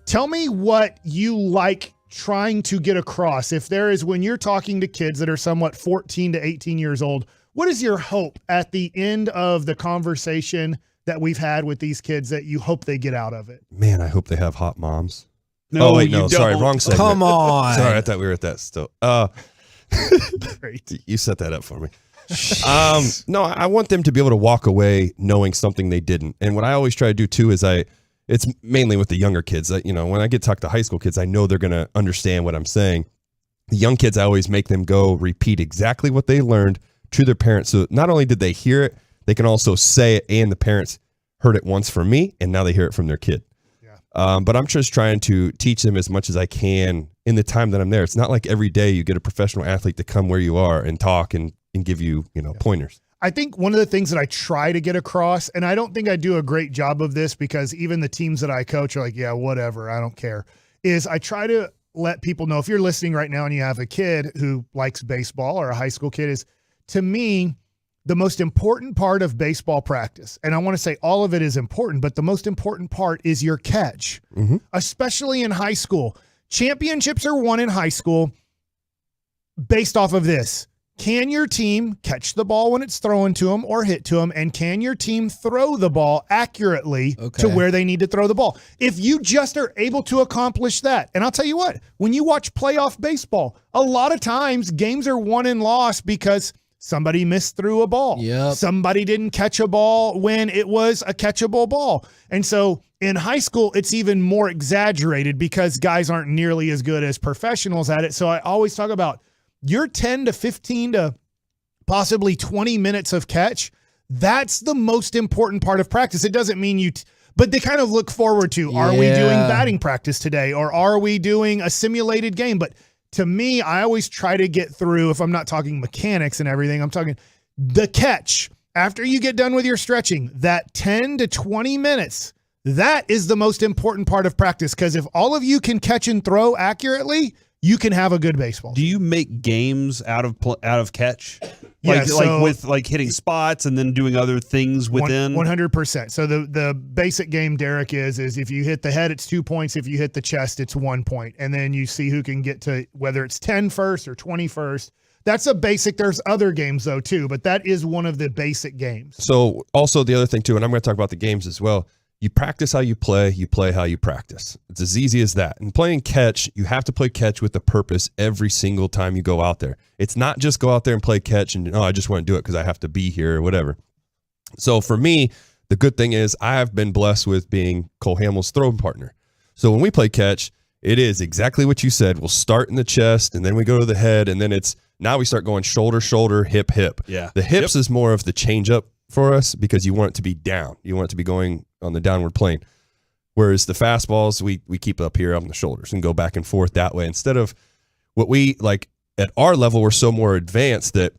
Tell me what you like trying to get across. If there is, when you're talking to kids that are somewhat 14 to 18 years old, what is your hope at the end of the conversation that we've had with these kids that you hope they get out of it? Man, I hope they have hot moms. No, oh, wait, no, you sorry, don't. wrong segment. Come on. Sorry, I thought we were at that still. Great. You set that up for me. No, I want them to be able to walk away knowing something they didn't. And what I always try to do too is it's mainly with the younger kids. When I get to talk to high school kids, I know they're going to understand what I'm saying. The young kids, I always make them go repeat exactly what they learned to their parents. So not only did they hear it, they can also say it, and the parents heard it once from me, and now they hear it from their kid. Yeah. But I'm just trying to teach them as much as I can in the time that I'm there. It's not like every day you get a professional athlete to come where you are and talk and give you, pointers. I think one of the things that I try to get across, and I don't think I do a great job of this because even the teams that I coach are like, yeah, whatever, I don't care, is I try to let people know, if you're listening right now and you have a kid who likes baseball or a high school kid, is to me, the most important part of baseball practice, and I want to say all of it is important, but the most important part is your catch, especially in high school. Championships are won in high school based off of this. Can your team catch the ball when it's thrown to them or hit to them? And can your team throw the ball accurately to where they need to throw the ball? If you just are able to accomplish that, and I'll tell you what, when you watch playoff baseball, a lot of times games are won and lost because somebody missed through a ball. Yep. Somebody didn't catch a ball when it was a catchable ball. And so in high school, it's even more exaggerated because guys aren't nearly as good as professionals at it. So I always talk about your 10 to 15 to possibly 20 minutes of catch. That's the most important part of practice. It doesn't mean but they kind of look forward to, are we doing batting practice today? Or are we doing a simulated game? But to me, I always try to get through, if I'm not talking mechanics and everything, I'm talking the catch. After you get done with your stretching, that 10 to 20 minutes, that is the most important part of practice. Because if all of you can catch and throw accurately, you can have a good baseball. Do you make games out of catch? Yeah, like hitting spots and then doing other things within? 100%. So the basic game, Derek, is if you hit the head, it's 2 points. If you hit the chest, it's 1 point. And then you see who can get to, whether it's 10 first or 20 first. That's a basic. There's other games, though, too. But that is one of the basic games. So also the other thing, too, and I'm going to talk about the games as well. You practice how you play how you practice. It's as easy as that. And playing catch, you have to play catch with a purpose every single time you go out there. It's not just go out there and play catch and, I just want to do it because I have to be here or whatever. So for me, the good thing is I have been blessed with being Cole Hamill's throwing partner. So when we play catch, it is exactly what you said. We'll start in the chest and then we go to the head and then now we start going shoulder, shoulder, hip, hip. Yeah. The hips is more of the change up for us because you want it to be down. You want it to be going on the downward plane. Whereas the fastballs, we keep up here on the shoulders and go back and forth that way instead of what we like at our level, we're so more advanced that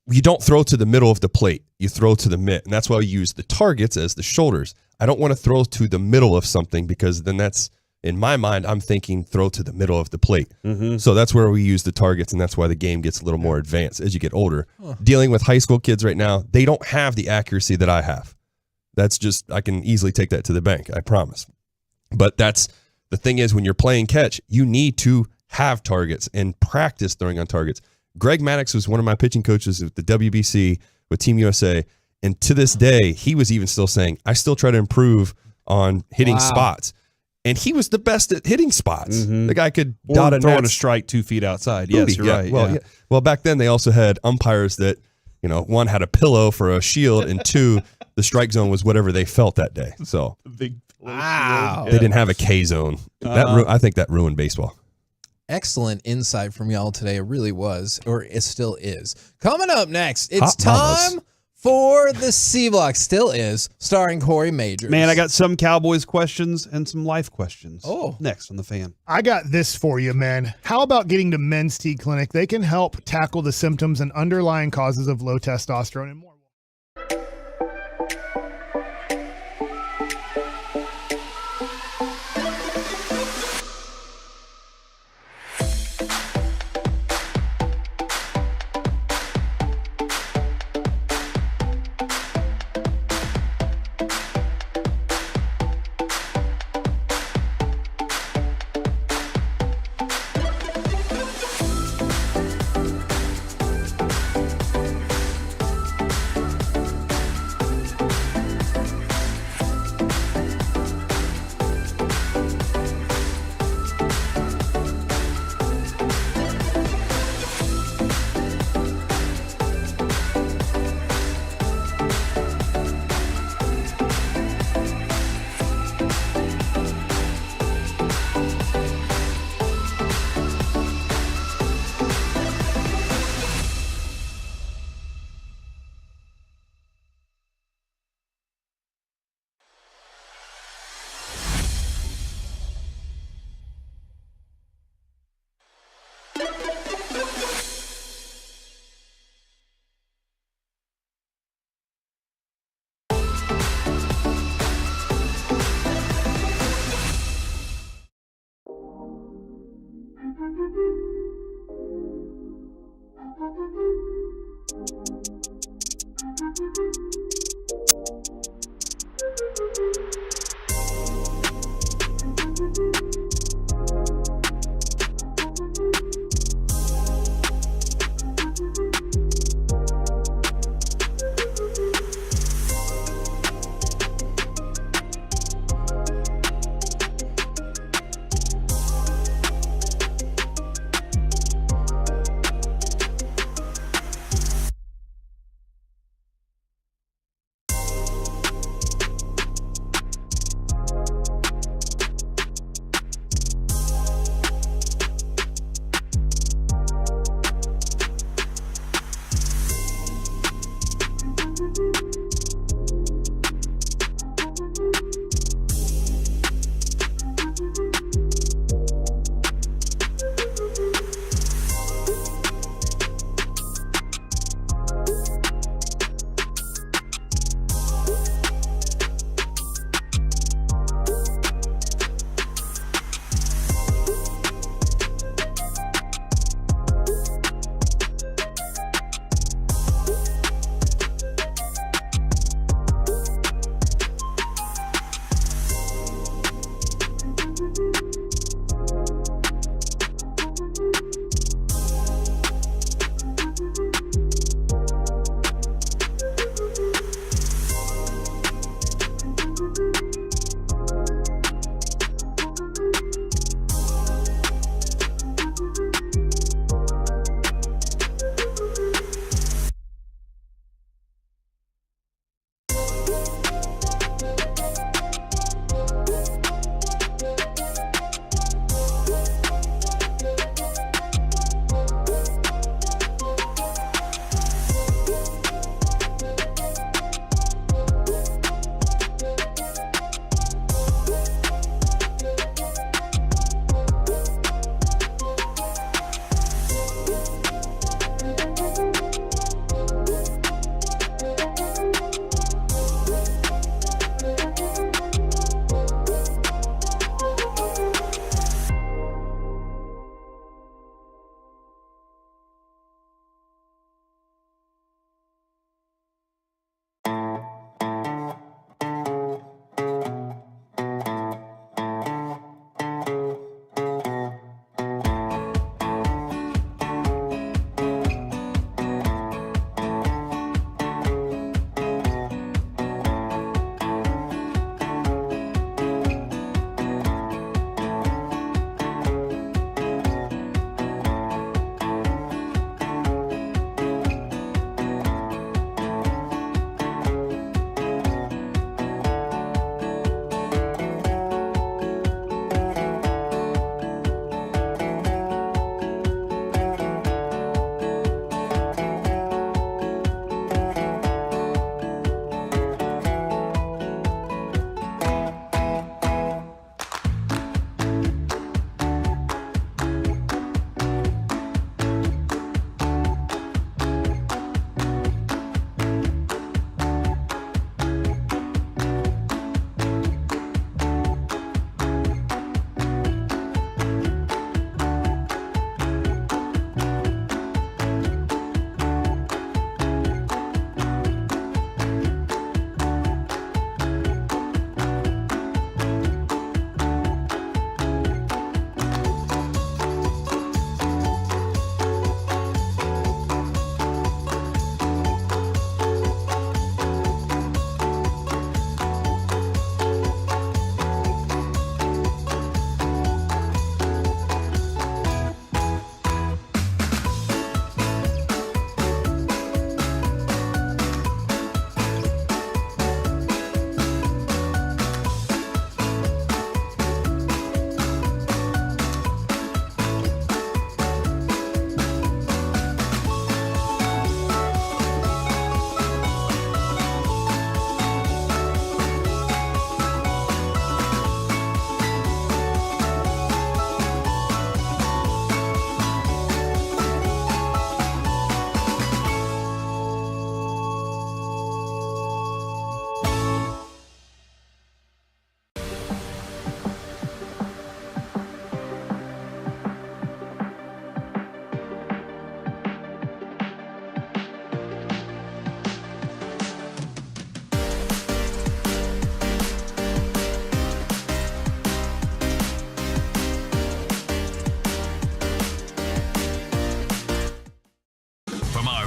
you don't throw to the middle of the plate. You throw to the mitt. And that's why we use the targets as the shoulders. I don't want to throw to the middle of something because then that's, in my mind, I'm thinking throw to the middle of the plate. So that's where we use the targets, and that's why the game gets a little more advanced as you get older. Dealing with high school kids right now, they don't have the accuracy that I have. That's just, I can easily take that to the bank, I promise. But that's, the thing is, when you're playing catch, you need to have targets and practice throwing on targets. Greg Maddox was one of my pitching coaches at the WBC with Team USA, and to this day, he was even still saying, I still try to improve on hitting spots. And he was the best at hitting spots. The guy could dot a throwing a strike 2 feet outside. Yes, you're right. Well, well, back then they also had umpires that, you know, one had a pillow for a shield, and two, the strike zone was whatever they felt that day. So Wow. they didn't have a K zone. I think that ruined baseball. Excellent insight from y'all today. It really was, or it still is. Coming up next, it's Hot time mamas. for the C Block. Still is, starring Corey Majors. Man, I got some Cowboys questions and some life questions. Oh. Next on The Fan. I got this for you, man. How about getting to Men's T Clinic? They can help tackle the symptoms and underlying causes of low testosterone and more.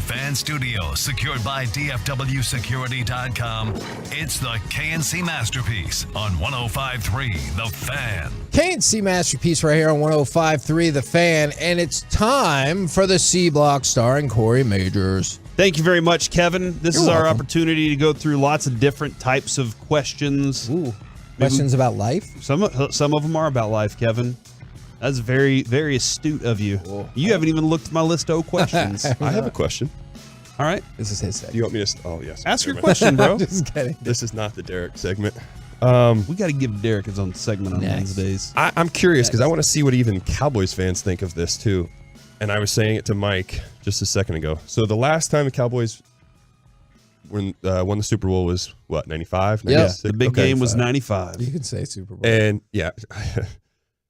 Fan Studio, secured by DFWsecurity.com. It's the KNC Masterpiece on 105.3 The Fan. KNC Masterpiece right here on 105.3 The Fan, and it's time for the C Block starring Corey Majors. Thank you very much, Kevin. This You're is our welcome. opportunity to go through lots of different types of questions. Ooh, questions about life? Some of them are about life, Kevin. That's very, very astute of you. You haven't even looked at my list of questions. I have a question. All right. This is his segment. Do you want me to? Oh, yes. Ask your question, bro. Just kidding. This is not the Derek segment. We got to give Derek his own segment on Wednesdays. I'm curious because I want to see what even Cowboys fans think of this too. And I was saying it to Mike just a second ago. So the last time the Cowboys won the Super Bowl was what, 95? Yeah, the big game was 95. You can say Super Bowl. And yeah,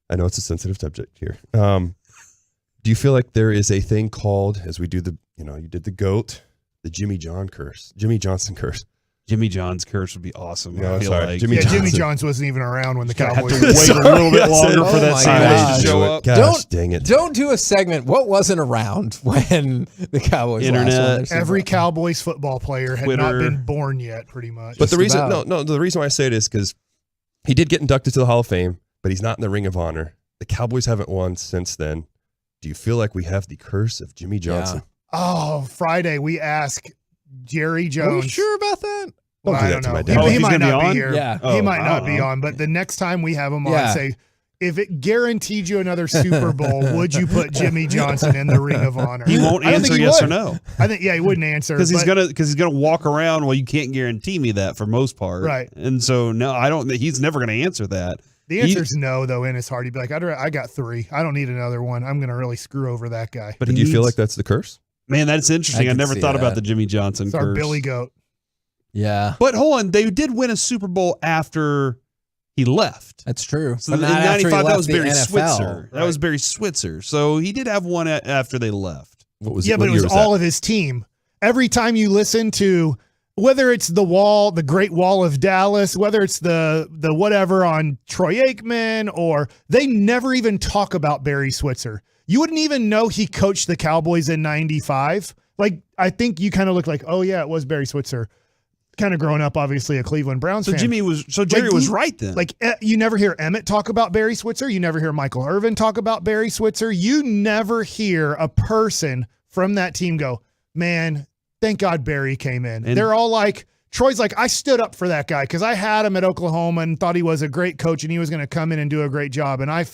I know it's a sensitive subject here. Do you feel like there is a thing called, as we do you did the GOAT, the Jimmy Johnson curse? Jimmy John's curse would be awesome. No, I feel sorry. like. Jimmy Johns wasn't even around when the Cowboys Have to wait a little bit longer for that signage to show up. Gosh, dang it. Don't do a segment. What wasn't around when the Cowboys last won their Super Every Bowl? Cowboys football player had not been born yet, pretty much. But the reason why I say it is because he did get inducted to the Hall of Fame, but he's not in the Ring of Honor. The Cowboys haven't won since then. Do you feel like we have the curse of Jimmy Johnson? Oh, Friday we asked Jerry Jones. Are you sure about that? Well, I don't know. He might not be here. Yeah. He might not be on. But the next time we have him on, say, if it guaranteed you another Super Bowl, would you put Jimmy Johnson in the Ring of Honor? He won't answer yes or no. I think he wouldn't answer because he's gonna walk around. Well, you can't guarantee me that for most part, right? And so no, I don't. He's never gonna answer that. The answer is no, though, in his heart. He'd be like, I got 3. I don't need another one. I'm gonna really screw over that guy. But do you feel like that's the curse? Man, that's interesting. I never thought about that. the Jimmy Johnson It's curse. our Billy Goat. Yeah. But hold on, they did win a Super Bowl after he left. That's true. So But in not after he 95, that left was the Barry NFL. Switzer. That was Barry Switzer. So he did have one after they left. What was Yeah, but it was all of his team. Every time you listen to, whether it's the Wall, the Great Wall of Dallas, whether it's the whatever on Troy Aikman, or they never even talk about Barry Switzer. You wouldn't even know he coached the Cowboys in 95. Like, I think you kind of look like, oh yeah, it was Barry Switzer. Kind of growing up, obviously a Cleveland Browns fan. Jerry was right then. Like, you never hear Emmett talk about Barry Switzer. You never hear Michael Irvin talk about Barry Switzer. You never hear a person from that team go, man, thank God Barry came in. And they're all like, Troy's like, I stood up for that guy because I had him at Oklahoma and thought he was a great coach and he was going to come in and do a great job. And I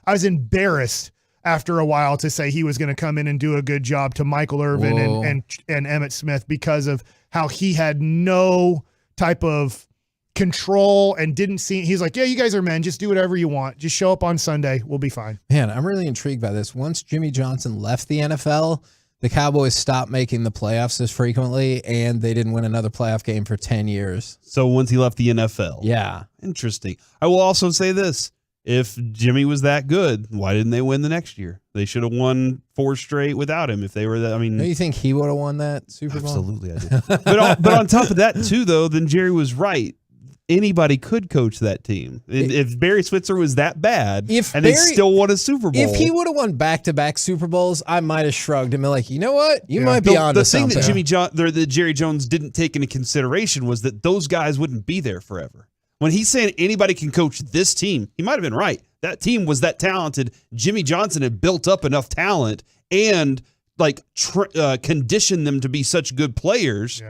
was embarrassed after a while to say he was going to come in and do a good job to Michael Irvin and Emmitt Smith because of how he had no type of control and didn't see. He's like, yeah, you guys are men. Just do whatever you want. Just show up on Sunday. We'll be fine. Man, I'm really intrigued by this. Once Jimmy Johnson left the NFL, the Cowboys stopped making the playoffs as frequently, and they didn't win another playoff game for 10 years. So once he left the NFL. Yeah. Interesting. I will also say this. If Jimmy was that good, why didn't they win the next year? They should have won 4 straight without him if they were that. I mean, do you think he would have won that Super Bowl? Absolutely, I do. but on top of that, too, though, then Jerry was right. Anybody could coach that team. If Barry Switzer was that bad, they still won a Super Bowl. If he would have won back-to-back Super Bowls, I might have shrugged and been like, you know what? You might be on to something. The thing that Jerry Jones didn't take into consideration was that those guys wouldn't be there forever. When he's saying anybody can coach this team, he might have been right. That team was that talented. Jimmy Johnson had built up enough talent and conditioned them to be such good players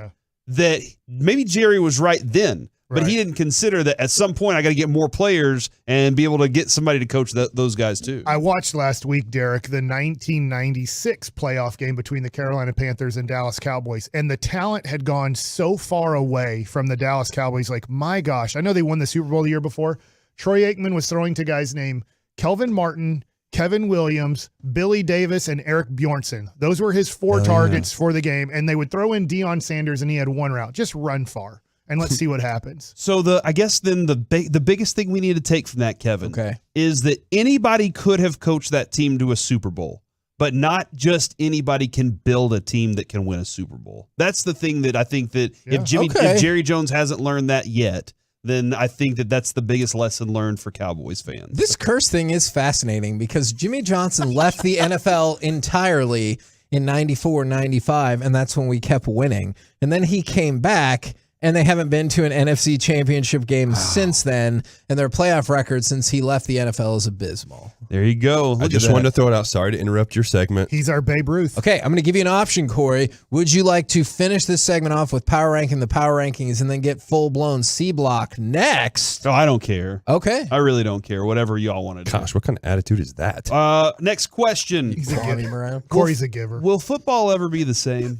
that maybe Jerry was right then. But he didn't consider that at some point I got to get more players and be able to get somebody to coach those guys too. I watched last week, Derek, the 1996 playoff game between the Carolina Panthers and Dallas Cowboys, and the talent had gone so far away from the Dallas Cowboys. Like, my gosh, I know they won the Super Bowl the year before. Troy Aikman was throwing to guys named Kelvin Martin, Kevin Williams, Billy Davis, and Eric Bjornson. Those were his 4 targets for the game, and they would throw in Deion Sanders, and he had 1 route. Just run far. And let's see what happens. So I guess then the biggest thing we need to take from that, Kevin, is that anybody could have coached that team to a Super Bowl, but not just anybody can build a team that can win a Super Bowl. That's the thing that I think that if Jerry Jones hasn't learned that yet, then I think that's the biggest lesson learned for Cowboys fans. This curse thing is fascinating because Jimmy Johnson left the NFL entirely in 94, 95, and that's when we kept winning. And then he came back, and they haven't been to an NFC championship game since then, and their playoff record since he left the NFL is abysmal. There you go. I just wanted to throw it out. Sorry to interrupt your segment. He's our Babe Ruth. Okay, I'm going to give you an option, Corey. Would you like to finish this segment off with power ranking the power rankings and then get full-blown C block next? Oh, I don't care. Okay. I really don't care. Whatever y'all want to do. Gosh, what kind of attitude is that? Next question. He's a giver. Corey's a giver. Will football ever be the same?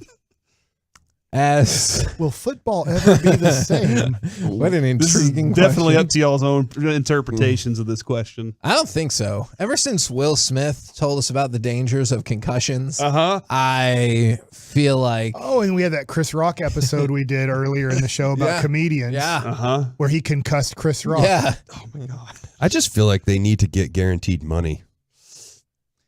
Will football ever be the same? What an intriguing This is question. definitely up to y'all's own interpretations of this question. I don't think so. Ever since Will Smith told us about the dangers of concussions, I feel like... Oh, and we had that Chris Rock episode we did earlier in the show about comedians. Yeah. Where he concussed Chris Rock. Yeah. Oh, my God. I just feel like they need to get guaranteed money.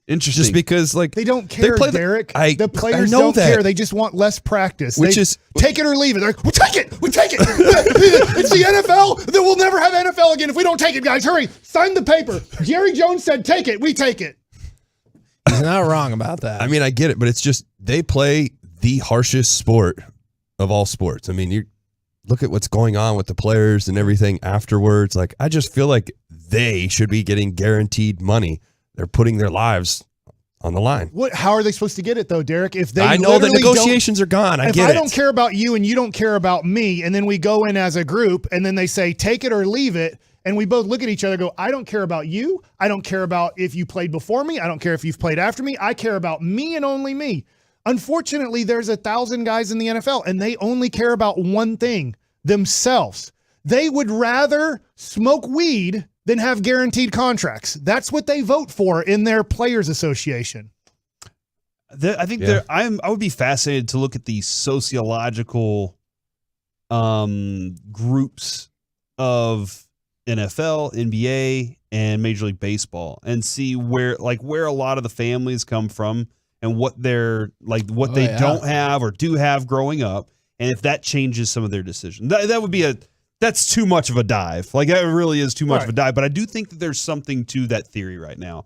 Interesting. Just because, like, they don't care, Derek. The players don't care. They just want less practice. Take it or leave it. They're like, we'll take it. We take it. It's the NFL. Then we'll never have NFL again if we don't take it, guys. Hurry. Sign the paper. Jerry Jones said, take it. We take it. He's not wrong about that. I mean, I get it, but it's just they play the harshest sport of all sports. I mean, you look at what's going on with the players and everything afterwards. Like, I just feel like they should be getting guaranteed money. They're putting their lives on the line. How are they supposed to get it, though, Derek? If they I know the negotiations are gone. If I don't care about you and you don't care about me, and then we go in as a group, and then they say, take it or leave it, and we both look at each other and go, I don't care about you. I don't care about if you played before me. I don't care if you've played after me. I care about me and only me. Unfortunately, there's 1,000 guys in the NFL, and they only care about one thing, themselves. They would rather smoke weed than have guaranteed contracts. That's what they vote for in their players association. I think I would be fascinated to look at the sociological groups of NFL, NBA, and Major League Baseball, and see where a lot of the families come from and what they're what they don't have or do have growing up, and if that changes some of their decisions. That would be that's too much of a dive. Like, that really is too much of a dive. But I do think that there's something to that theory right now.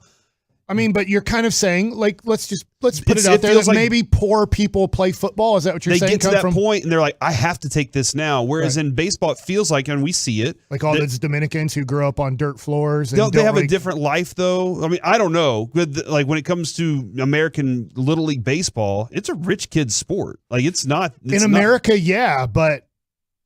I mean, but you're kind of saying, like, let's put it out there that maybe poor people play football. Is that what you're saying? They get to that point and they're like, I have to take this now. Whereas in baseball, it feels like, and we see it, like all those Dominicans who grow up on dirt floors. And they have a different life, though. I mean, I don't know. Like, when it comes to American Little League baseball, it's a rich kid's sport. Like, it's not. In America, yeah, but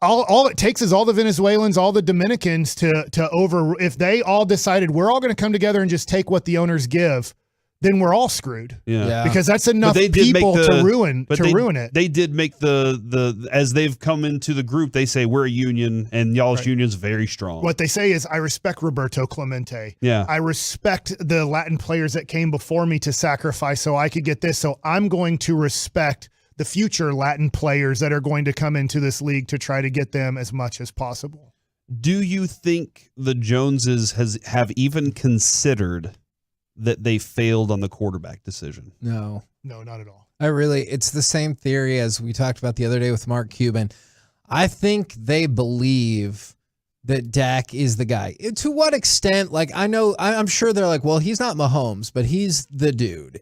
all it takes is all the Venezuelans, all the Dominicans if they all decided we're all going to come together and just take what the owners give, then we're all screwed. Yeah. Because that's enough people to ruin it. They did make the as they've come into the group, they say we're a union and y'all's union's very strong. What they say is, I respect Roberto Clemente. Yeah. I respect the Latin players that came before me to sacrifice so I could get this. So I'm going to respect the future Latin players that are going to come into this league to try to get them as much as possible. Do you think the Joneses have even considered that they failed on the quarterback decision? No, not at all. It's the same theory as we talked about the other day with Mark Cuban. I think they believe that Dak is the guy. To what extent? Like, I'm sure they're like, well, he's not Mahomes, but he's the dude.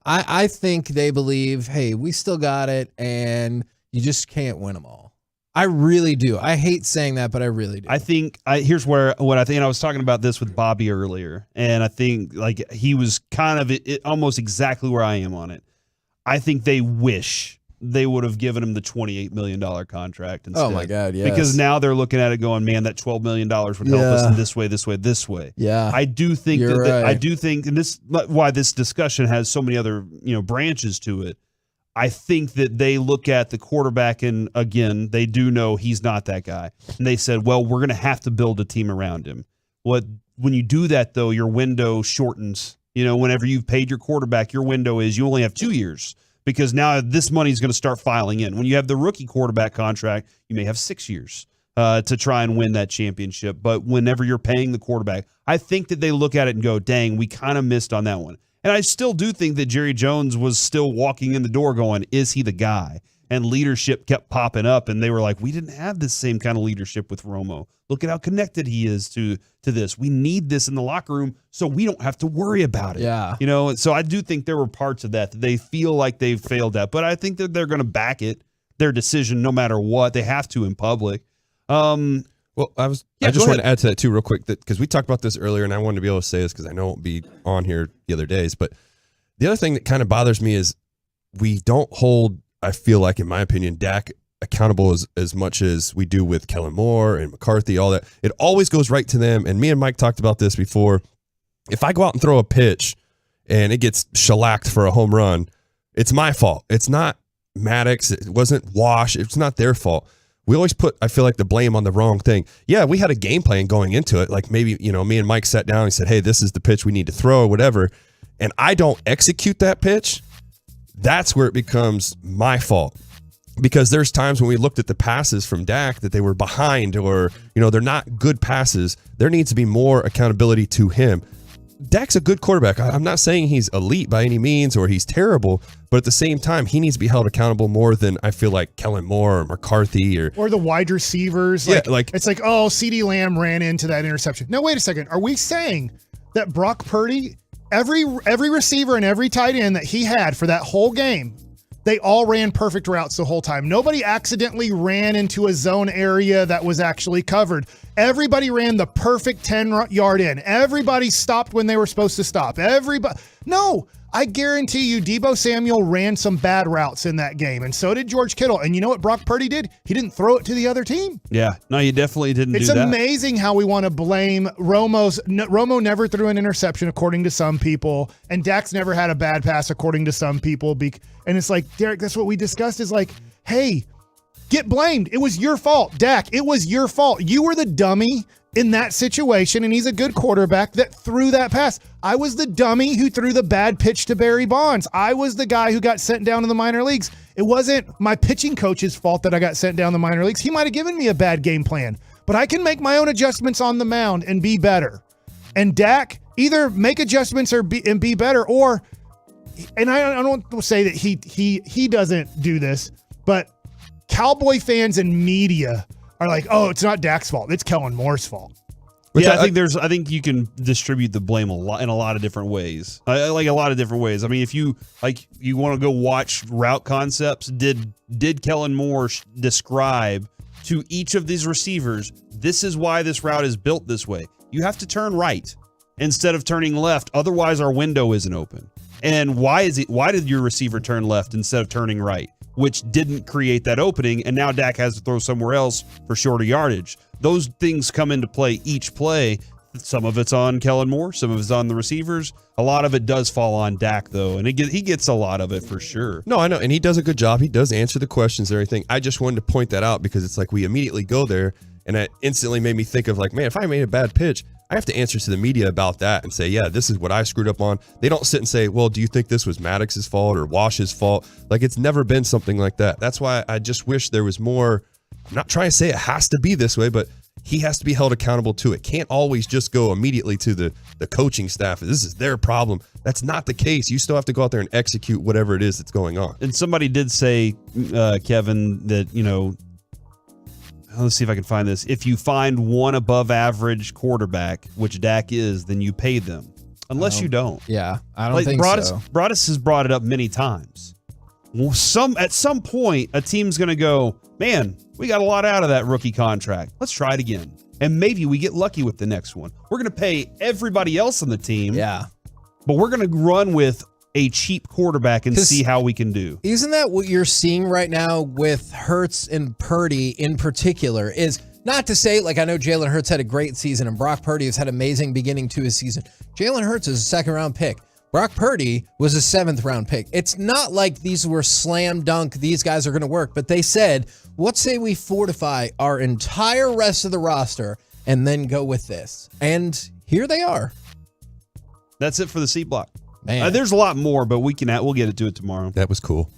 I think they believe, hey, we still got it, and you just can't win them all. I really do. I hate saying that, but I really do. I think here's what I think. And I was talking about this with Bobby earlier, and I think like he was kind of almost exactly where I am on it. I think they wish they would have given him the $28 million contract instead. Oh my God, yes. Because now they're looking at it going, man, that $12 million would help us in this way, this way, this way. Yeah. I do think I do think, and this why this discussion has so many other branches to it. I think that they look at the quarterback, and again, they do know he's not that guy. And they said, well, we're going to have to build a team around him. When you do that, though, your window shortens. Whenever you've paid your quarterback, your window is you only have 2 years. Because now this money is going to start filing in. When you have the rookie quarterback contract, you may have 6 years to try and win that championship. But whenever you're paying the quarterback, I think that they look at it and go, dang, we kind of missed on that one. And I still do think that Jerry Jones was still walking in the door going, is he the guy? and leadership kept popping up, and they were like, we didn't have this same kind of leadership with Romo. Look at how connected he is to this. We need this in the locker room so we don't have to worry about it. Yeah. You know, so I do think there were parts of that they feel like they've failed at, but I think that they're going to back it, their decision, no matter what. They have to in public. Well, I just want to add to that too, real quick, because we talked about this earlier, and I wanted to be able to say this because I know it won't be on here the other days. But the other thing that kind of bothers me is we don't hold, I feel like, in my opinion, Dak accountable as much as we do with Kellen Moore and McCarthy, all that. It always goes right to them. And me and Mike talked about this before. If I go out and throw a pitch and it gets shellacked for a home run, it's my fault. It's not Maddox. It wasn't Wash. It's not their fault. We always put, I feel like, the blame on the wrong thing. Yeah, we had a game plan going into it. Like maybe, me and Mike sat down and said, hey, this is the pitch we need to throw or whatever. And I don't execute that pitch. That's where it becomes my fault. Because there's times when we looked at the passes from Dak that they were behind or, they're not good passes. There needs to be more accountability to him. Dak's a good quarterback. I'm not saying he's elite by any means or he's terrible, but at the same time, he needs to be held accountable more than I feel like Kellen Moore or McCarthy or the wide receivers. Yeah, it's like, oh, CeeDee Lamb ran into that interception. Now, wait a second. Are we saying that Brock Purdy, every receiver and every tight end that he had for that whole game, they all ran perfect routes the whole time? Nobody accidentally ran into a zone area that was actually covered. Everybody ran the perfect 10-yard in. Everybody stopped when they were supposed to stop. No, I guarantee you Deebo Samuel ran some bad routes in that game, and so did George Kittle. And you know what Brock Purdy did? He didn't throw it to the other team. Yeah, no, you definitely didn't do that. It's amazing how we want to blame Romo never threw an interception, according to some people, and Dak's never had a bad pass, according to some people. And it's like, Derek, that's what we discussed is like, hey, get blamed. It was your fault, Dak. It was your fault. You were the dummy in that situation, and he's a good quarterback that threw that pass. I was the dummy who threw the bad pitch to Barry Bonds. I was the guy who got sent down to the minor leagues. It wasn't my pitching coach's fault that I got sent down to the minor leagues. He might have given me a bad game plan, but I can make my own adjustments on the mound and be better. And Dak either make adjustments and be better, or, and I don't say that he doesn't do this, but Cowboy fans and media are like, oh, it's not Dak's fault. It's Kellen Moore's fault. Yeah, I think you can distribute the blame in a lot of different ways. Like a lot of different ways. I mean, if you want to go watch route concepts, did Kellen Moore describe to each of these receivers, this is why this route is built this way. You have to turn right instead of turning left, otherwise our window isn't open. And why did your receiver turn left instead of turning right? Which didn't create that opening, and now Dak has to throw somewhere else for shorter yardage. Those things come into play each play. Some of it's on Kellen Moore, some of it's on the receivers. A lot of it does fall on Dak, though, and he gets a lot of it for sure. No, I know, and he does a good job. He does answer the questions and everything. I just wanted to point that out because it's like we immediately go there, and it instantly made me think of like, man, if I made a bad pitch, I have to answer to the media about that and say, yeah, this is what I screwed up on. They don't sit and say, well, do you think this was Maddox's fault or Wash's fault? Like, it's never been something like that. That's why I just wish there was more. I'm not trying to say it has to be this way, but he has to be held accountable to it. Can't always just go immediately to the coaching staff. This is their problem. That's not the case. You still have to go out there and execute whatever it is that's going on. And somebody did say, Kevin, that, let's see if I can find this. If you find one above average quarterback, which Dak is, then you pay them. Unless you don't. Yeah, I don't think so. Broadus has brought it up many times. At some point, a team's going to go, man, we got a lot out of that rookie contract. Let's try it again. And maybe we get lucky with the next one. We're going to pay everybody else on the team. Yeah. But we're going to run with a cheap quarterback and see how we can do. Isn't that what you're seeing right now with Hurts and Purdy in particular? Is not to say, like, I know Jalen Hurts had a great season and Brock Purdy has had an amazing beginning to his season. Jalen Hurts is a second-round pick. Brock Purdy was a seventh-round pick. It's not like these were slam dunk, these guys are going to work, but they said, let's say we fortify our entire rest of the roster and then go with this. And here they are. That's it for the C block. Man. There's a lot more, but we'll get into it tomorrow. That was cool.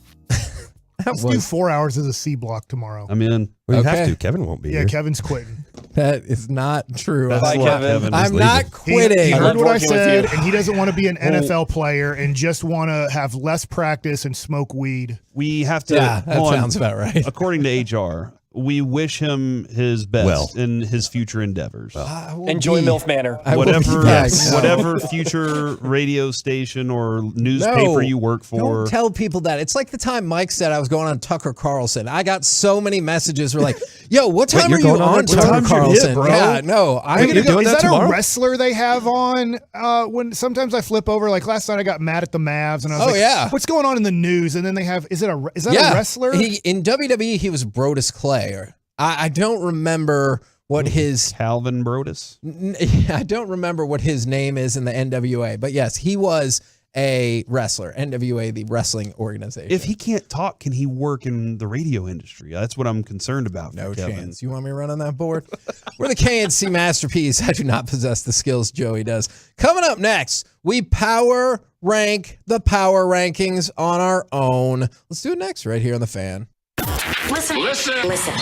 Let's do 4 hours of the C block tomorrow. I'm in. We have to. Kevin won't be here. Yeah, Kevin's quitting. That is not true. Bye, Kevin. I'm not quitting. He heard what I said, you. and he doesn't want to be an NFL player and just want to have less practice and smoke weed. We have to. Yeah, that sounds about right. According to HR, we wish him his best in his future endeavors. Enjoy MILF Manor. Whatever future radio station or newspaper you work for. Don't tell people that. It's like the time Mike said I was going on Tucker Carlson. I got so many messages. We're like, yo, what time are you on Tucker Carlson? Yeah, no. Is that a wrestler they have on? When sometimes I flip over, like last night I got mad at the Mavs, and I was like, what's going on in the news? And then they have, is that a wrestler? In WWE, he was Brodus Clay. I don't remember what his Calvin Brodus. I don't remember what his name is in the NWA, but yes, he was a wrestler. NWA, the wrestling organization. If he can't talk, can he work in the radio industry? That's what I'm concerned about. No chance. You want me to run on that board? We're the KNC masterpiece. I do not possess the skills Joey does. Coming up next, we power rank the power rankings on our own. Let's do it next right here on The Fan. Listen.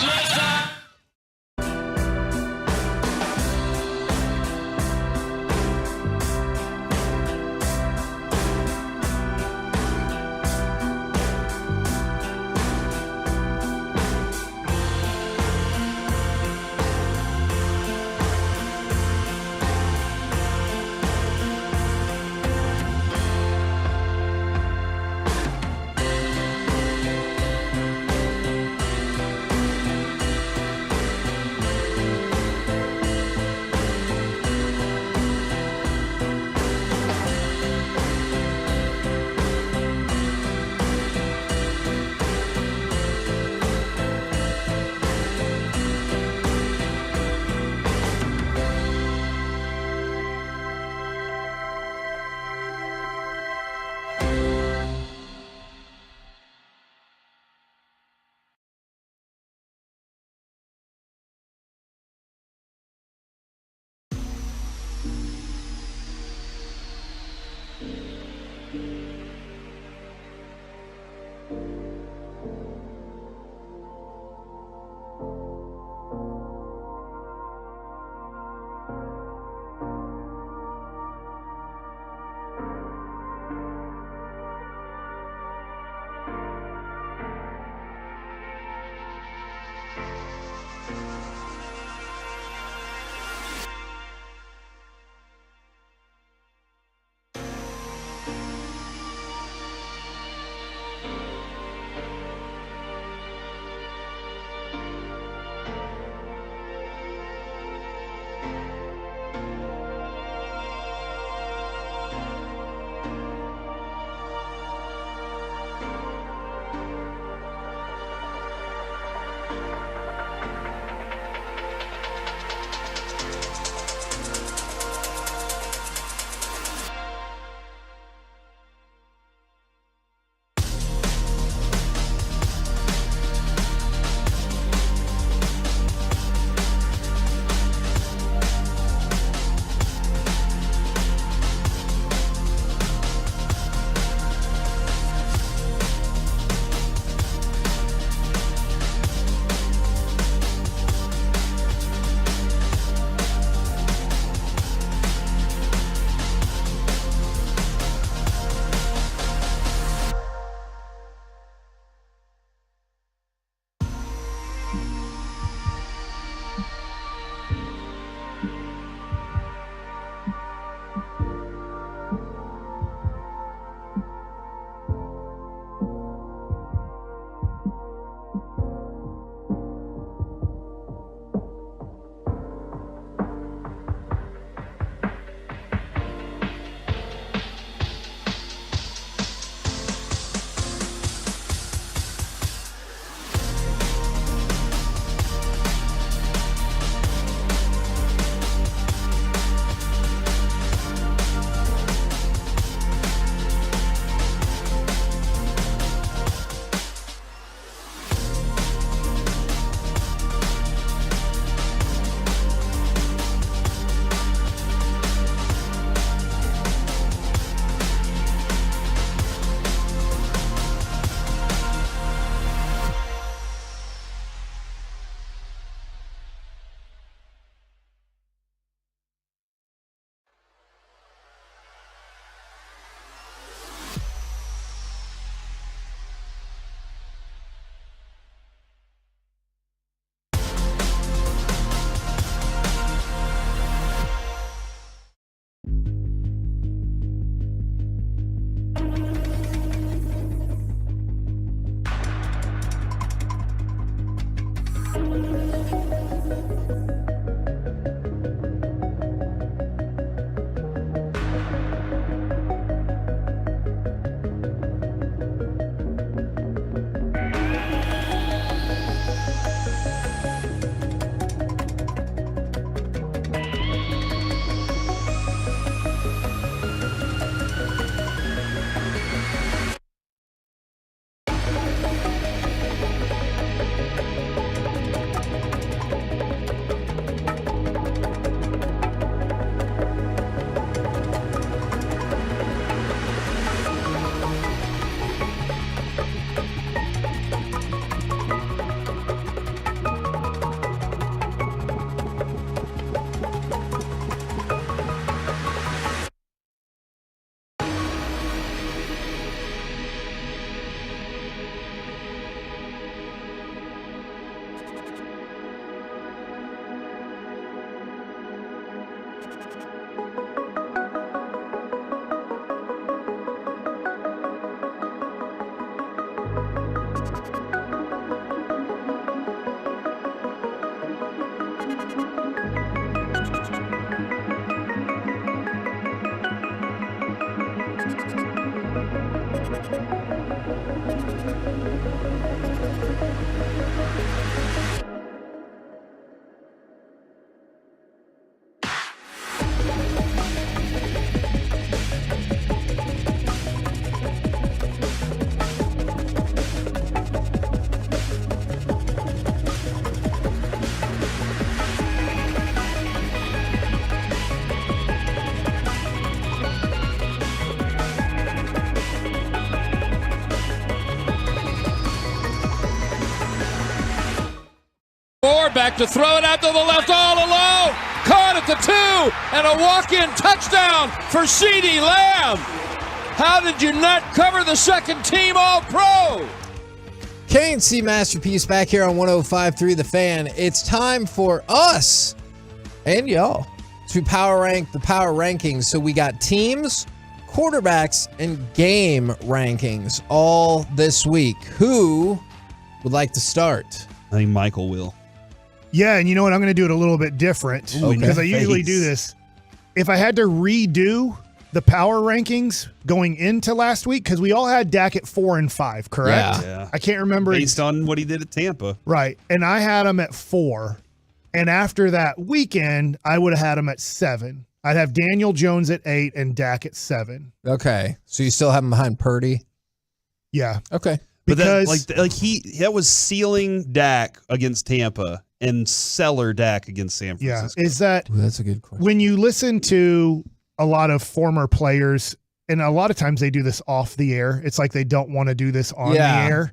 Back to throw it out to the left all alone. Caught at the 2 and a walk-in touchdown for CeeDee Lamb. How did you not cover the second team All-Pro? K&C Masterpiece back here on 105.3 The Fan. It's time for us and y'all to power rank the power rankings. So we got teams, quarterbacks, and game rankings all this week. Who would like to start? I think Michael will. Yeah, and you know what? I'm going to do it a little bit different because I usually do this. If I had to redo the power rankings going into last week, because we all had Dak at 4 and 5, correct? Yeah. I can't remember. Based on what he did at Tampa. Right. And I had him at 4. And after that weekend, I would have had him at 7. I'd have Daniel Jones at 8 and Dak at 7. Okay. So you still have him behind Purdy? Yeah. Okay. But Because that was sealing Dak against Tampa and seller Dak against San Francisco. Is that that's a good question. When you listen to a lot of former players, and a lot of times they do this off the air, it's like they don't want to do this on the air,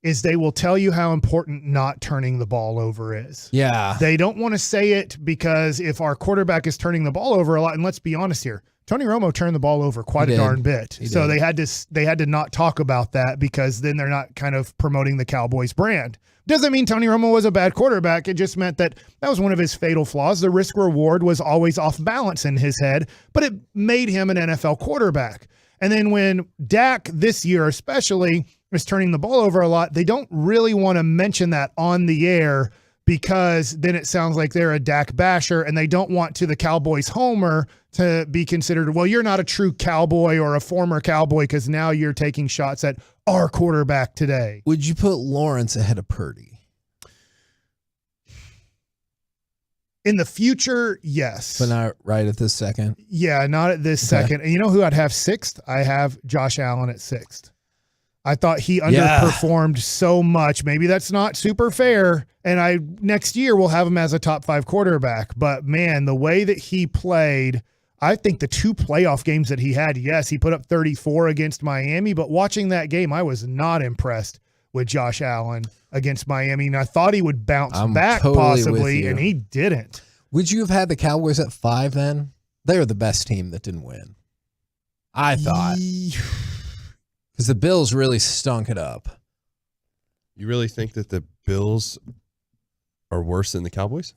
is they will tell you how important not turning the ball over is. Yeah. They don't want to say it because if our quarterback is turning the ball over a lot, and let's be honest here, Tony Romo turned the ball over quite a darn bit. So they had to not talk about that because then they're not kind of promoting the Cowboys brand. Doesn't mean Tony Romo was a bad quarterback. It just meant that was one of his fatal flaws. The risk reward was always off balance in his head, but it made him an NFL quarterback. And then when Dak this year especially is turning the ball over a lot, they don't really want to mention that on the air because then it sounds like they're a Dak basher and they don't want to the Cowboys homer to be considered, well, you're not a true Cowboy or a former Cowboy because now you're taking shots at our quarterback today. Would you put Lawrence ahead of Purdy? In the future, yes. But not right at this second? Yeah, not at this second. And you know who I'd have 6th? I have Josh Allen at 6th. I thought he underperformed so much. Maybe that's not super fair. And next year we'll have him as a top 5 quarterback. But man, the way that he played, I think the 2 playoff games that he had, yes, he put up 34 against Miami. But watching that game, I was not impressed with Josh Allen against Miami. And I thought he would bounce back possibly, and he didn't. Would you have had the Cowboys at 5 then? They were the best team that didn't win. I thought. Because the Bills really stunk it up. You really think that the Bills are worse than the Cowboys?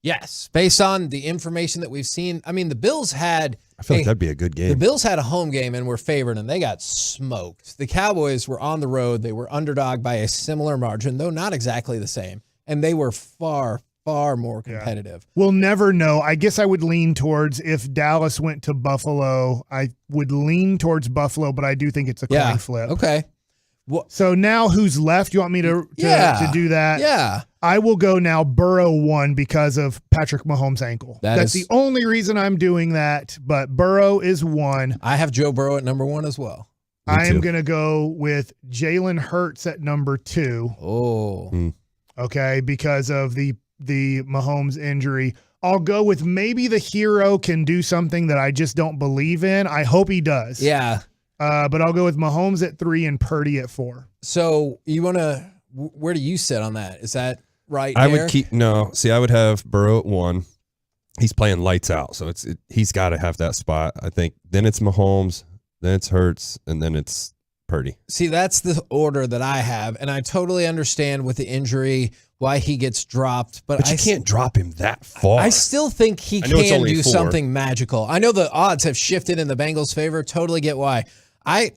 Yes. Based on the information that we've seen. I mean, the Bills had... I feel like that'd be a good game. The Bills had a home game and were favored, and they got smoked. The Cowboys were on the road. They were underdog by a similar margin, though not exactly the same. And they were far, far more competitive. We'll never know. I guess I would lean towards, if Dallas went to Buffalo, I would lean towards Buffalo, but I do think it's a coin flip. Okay. So now who's left? You want me to do that? Yeah. I will go now Burrow 1 because of Patrick Mahomes' ankle. That's the only reason I'm doing that, but Burrow is 1. I have Joe Burrow at number 1 as well. I am going to go with Jalen Hurts at number 2. Oh. Okay, because of the Mahomes injury. I'll go with maybe the hero can do something that I just don't believe in. I hope he does. Yeah. But I'll go with Mahomes at 3 and Purdy at 4. So you want to, where do you sit on that? Is that right, I Eric? would I would have Burrow at 1. He's playing lights out, so he's got to have that spot. I think then it's Mahomes, then it's Hurts, and then it's Purdy. See, that's the order that I have, and I totally understand with the injury why he gets dropped. But you can't drop him that far. I still think he can do something magical. I know the odds have shifted in the Bengals' favor. Totally get why. I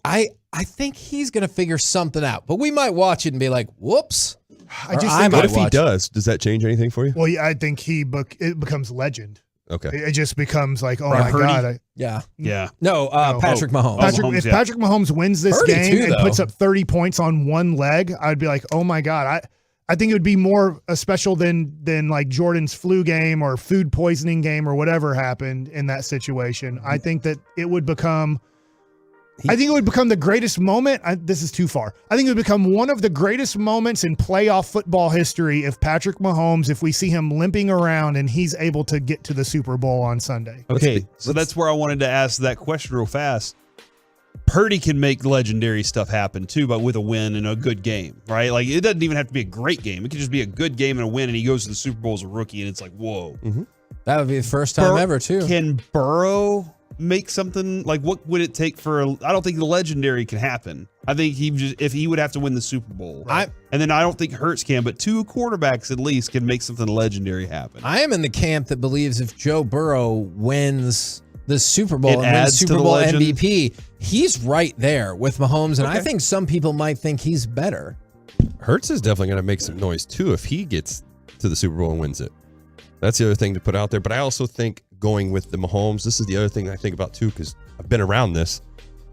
think he's going to figure something out, but we might watch it and be like, whoops. I just think what if he does? Does that change anything for you? Well, yeah, I think it becomes legend. Okay. It just becomes like, oh my God. Yeah. No, Patrick Mahomes. If Patrick Mahomes wins this Purdy game too, and puts up 30 points on one leg, I'd be like, oh my God. I think it would be more special than like Jordan's flu game or food poisoning game or whatever happened in that situation. I think that it would become the greatest moment. This is too far. I think it would become one of the greatest moments in playoff football history if Patrick Mahomes, if we see him limping around and he's able to get to the Super Bowl on Sunday. Okay, so that's where I wanted to ask that question real fast. Purdy can make legendary stuff happen too, but with a win and a good game, right? Like it doesn't even have to be a great game. It could just be a good game and a win, and he goes to the Super Bowl as a rookie, and it's like, whoa. That would be the first time ever, too. Can Burrow make something like what would it take for I don't think the legendary can happen. I think if he would have to win the Super Bowl. And then I don't think Hurts can, but 2 quarterbacks at least can make something legendary happen. I am in the camp that believes if Joe Burrow wins the Super Bowl and wins Super Bowl MVP, he's right there with Mahomes, and I think some people might think he's better. Hurts is definitely going to make some noise too if he gets to the Super Bowl and wins it. That's the other thing to put out there. But I also think going with the Mahomes, this is the other thing I think about too, because I've been around this.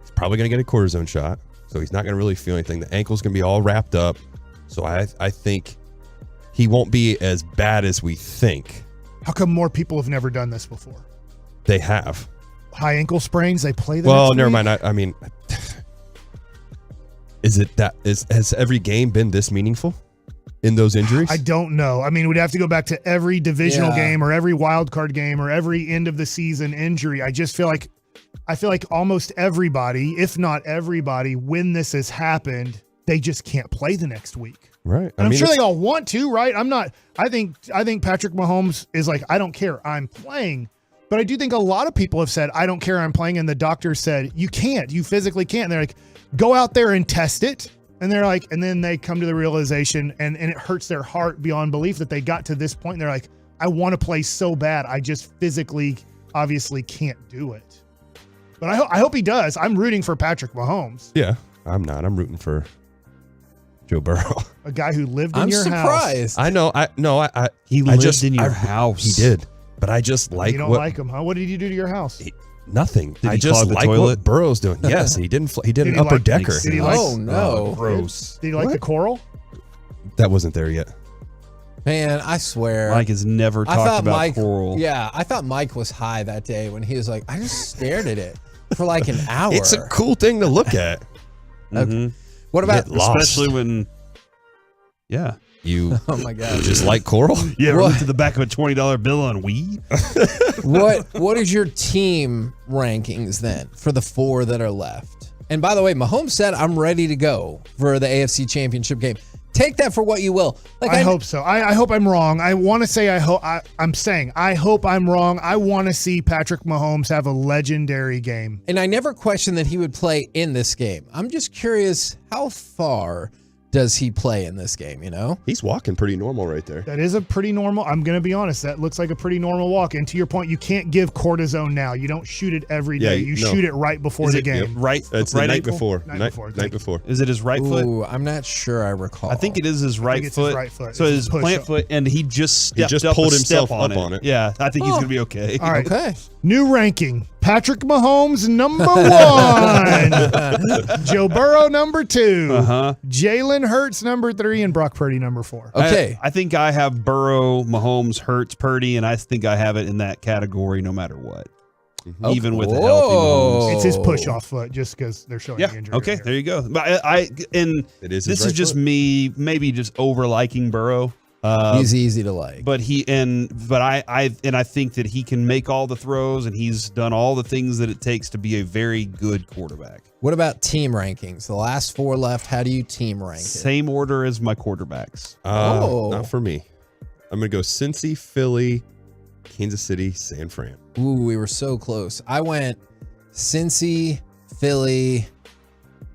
He's probably going to get a cortisone shot, so he's not going to really feel anything. The ankle's going to be all wrapped up, so I think he won't be as bad as we think. How come more people have never done this before? They have. High ankle sprains, they play the Well, next never week? mind. I mean, has every game been this meaningful in those injuries? I don't know. I mean, we'd have to go back to every divisional game or every wild card game or every end of the season injury. I feel like almost everybody, if not everybody, when this has happened, they just can't play the next week. Right. And I'm sure they all want to, right? I think Patrick Mahomes is like, I don't care, I'm playing. But I do think a lot of people have said, I don't care, I'm playing. And the doctor said, you can't, you physically can't. And they're like, go out there and test it. And they're like, and then they come to the realization and it hurts their heart beyond belief that they got to this point. And they're like, I want to play so bad. I just physically, obviously can't do it. But I hope he does. I'm rooting for Patrick Mahomes. Yeah, I'm not. I'm rooting for Joe Burrow. A guy who lived in your surprised. house. I know. He lived in your house. He did. But I just like You don't like him, huh? What did you do to your house? Nothing. Did I he just clog the like toilet? what Burrow's doing. Yes, he did an upper decker. Did he like, Oh, no. Gross. Did he like the coral? That wasn't there yet. Man, I swear. Mike has never talked about coral. Yeah, I thought Mike was high that day when he was like, I just stared at it for like an hour. It's a cool thing to look at. Okay. What about especially when you oh my God. you just like coral? You ever looked at the back of a $20 bill on weed? What is your team rankings then for the 4 that are left? And by the way, Mahomes said I'm ready to go for the AFC Championship game. Take that for what you will. I hope so. I hope I'm wrong. I want to say I'm saying I hope I'm wrong. I want to see Patrick Mahomes have a legendary game. And I never questioned that he would play in this game. I'm just curious, how far does he play in this game, you know? He's walking pretty normal right there. That is a pretty normal. I'm going to be honest. That looks like a pretty normal walk. And to your point, you can't give cortisone now. You don't shoot it every day. You shoot it right before the game. Right. It's right the night ankle? before. Night before. Is it his right foot? Ooh, I'm not sure I recall. I think it is his right it's foot. his right foot. So It's his his push plant up. foot, and he just stepped just up pulled a himself step up on it. Yeah, I think he's going to be okay. All right. Okay. New ranking. Patrick Mahomes, number 1. Joe Burrow, number 2. Uh-huh. Jalen Hurts, number 3. And Brock Purdy, number 4. Okay. I think I have Burrow, Mahomes, Hurts, Purdy, and I think I have it in that category no matter what. Even with a healthy Mahomes. It's his push-off foot just because they're showing the injury. Okay, right there you go. But this is right just foot. me maybe just over liking Burrow. He's easy to like. But I think that he can make all the throws, and he's done all the things that it takes to be a very good quarterback. What about team rankings? The last 4 left, how do you team rank it? Same order as my quarterbacks. Not for me. I'm going to go Cincy, Philly, Kansas City, San Fran. Ooh, we were so close. I went Cincy, Philly.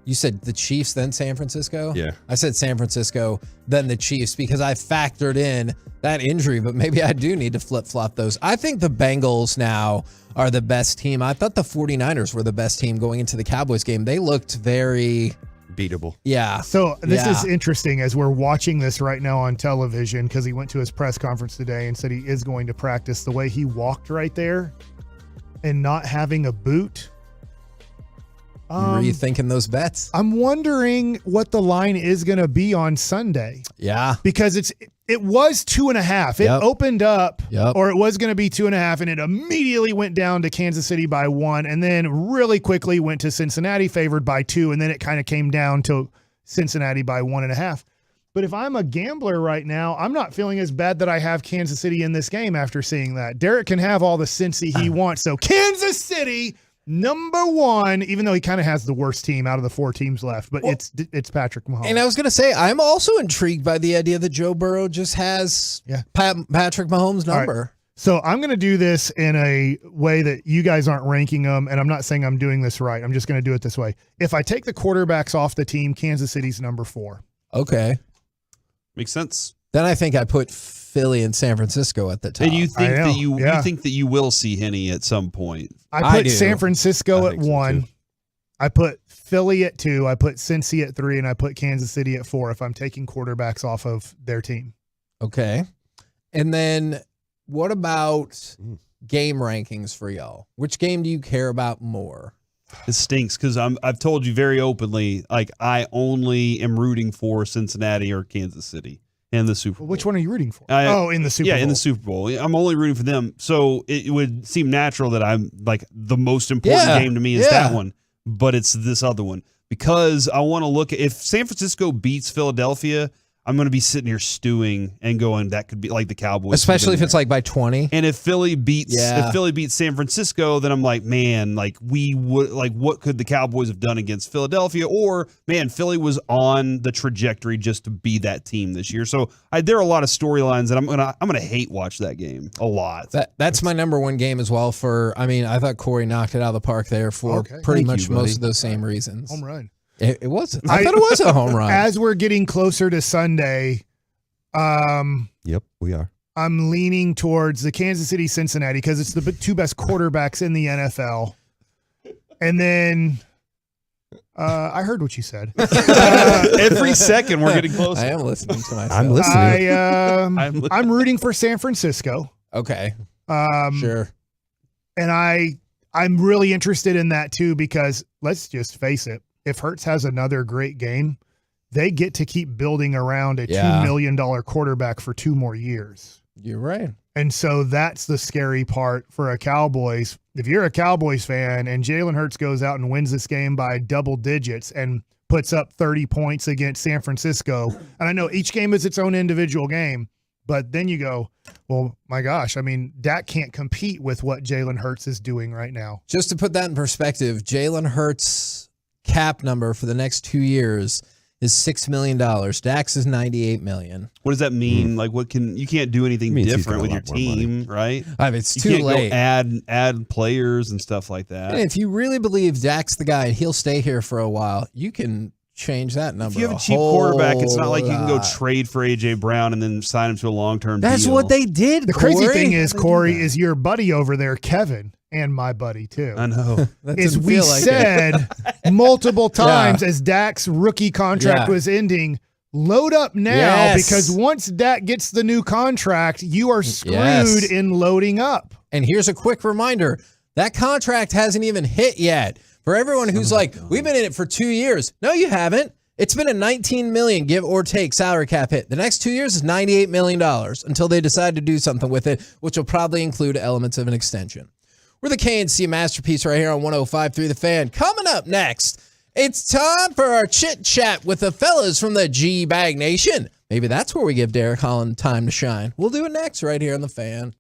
You said the Chiefs, then San Francisco? Yeah. I said San Francisco, then the Chiefs, because I factored in that injury, but maybe I do need to flip-flop those. I think the Bengals now are the best team. I thought the 49ers were the best team going into the Cowboys game. They looked very beatable. Yeah. So this is interesting as we're watching this right now on television because he went to his press conference today and said he is going to practice. The way he walked right there and not having a boot. You rethinking those bets? I'm wondering what the line is going to be on Sunday. Yeah. Because it was 2.5. It opened up, or it was going to be 2.5, and it immediately went down to Kansas City by 1, and then really quickly went to Cincinnati favored by 2, and then it kind of came down to Cincinnati by 1.5. But if I'm a gambler right now, I'm not feeling as bad that I have Kansas City in this game after seeing that. Derek can have all the Cincy he wants. So Kansas City Number one, even though he kind of has the worst team out of the 4 teams left, but it's Patrick Mahomes. And I was going to say, I'm also intrigued by the idea that Joe Burrow just has Patrick Mahomes' number. Right. So I'm going to do this in a way that you guys aren't ranking them, and I'm not saying I'm doing this right. I'm just going to do it this way. If I take the quarterbacks off the team, Kansas City's number 4. Okay. Makes sense. Then I think I put Philly and San Francisco at the top. And you think you think that you will see Henny at some point? I put San Francisco at 1. I put Philly at 2. I put Cincy at 3, and I put Kansas City at 4 if I'm taking quarterbacks off of their team. Okay. And then what about game rankings for y'all? Which game do you care about more? It stinks because I've told you very openly, like I only am rooting for Cincinnati or Kansas City in the Super Bowl. Which one are you rooting for? In the Super Bowl. Yeah, in the Super Bowl. I'm only rooting for them. So it would seem natural that I'm like the most important game to me is that one, but it's this other one because I want to look at if San Francisco beats Philadelphia, I'm going to be sitting here stewing and going, that could be like the Cowboys. Especially if it's like by 20. And if Philly beats San Francisco, then I'm like, man, like what could the Cowboys have done against Philadelphia? Or man, Philly was on the trajectory just to be that team this year. So there are a lot of storylines that I'm gonna hate watch that game a lot. That's my number one game as well. I thought Corey knocked it out of the park there for pretty much most of those same reasons. Home run. It was. I thought it was a home run. As we're getting closer to Sunday, yep, we are. I'm leaning towards the Kansas City Cincinnati because it's the 2 best quarterbacks in the NFL. And then I heard what you said. Every second we're getting closer. I am listening to myself. I'm listening. I'm rooting for San Francisco. Okay. Sure. And I'm really interested in that too because let's just face it. If Hurts has another great game, they get to keep building around a $2 million quarterback for 2 more years. You're right. And so that's the scary part for a Cowboys. If you're a Cowboys fan and Jalen Hurts goes out and wins this game by double digits and puts up 30 points against San Francisco, and I know each game is its own individual game, but then you go, well, my gosh, I mean, Dak can't compete with what Jalen Hurts is doing right now. Just to put that in perspective, Jalen Hurts' cap number for the next 2 years is $6 million. Dak's is $98 million. What does that mean? Like, you can't do anything different with your team, right? I mean, it's too late. Go add players and stuff like that. And if you really believe Dak's the guy and he'll stay here for a while, you can change that number. If you have a cheap quarterback, it's not like you can go trade for A.J. Brown and then sign him to a long-term deal. That's what they did, The crazy thing is, Corey, is your buddy over there, Kevin, and my buddy too. I know. Is we said multiple times as Dak's rookie contract was ending, load up now because once Dak gets the new contract, you are screwed in loading up. And here's a quick reminder. That contract hasn't even hit yet. For everyone who's like, we've been in it for 2 years. No, you haven't. It's been a $19 million give or take salary cap hit. The next 2 years is $98 million until they decide to do something with it, which will probably include elements of an extension. We're the KNC Masterpiece right here on 105.3 The Fan. Coming up next, it's time for our chit-chat with the fellas from the G-Bag Nation. Maybe that's where we give Derek Holland time to shine. We'll do it next right here on The Fan.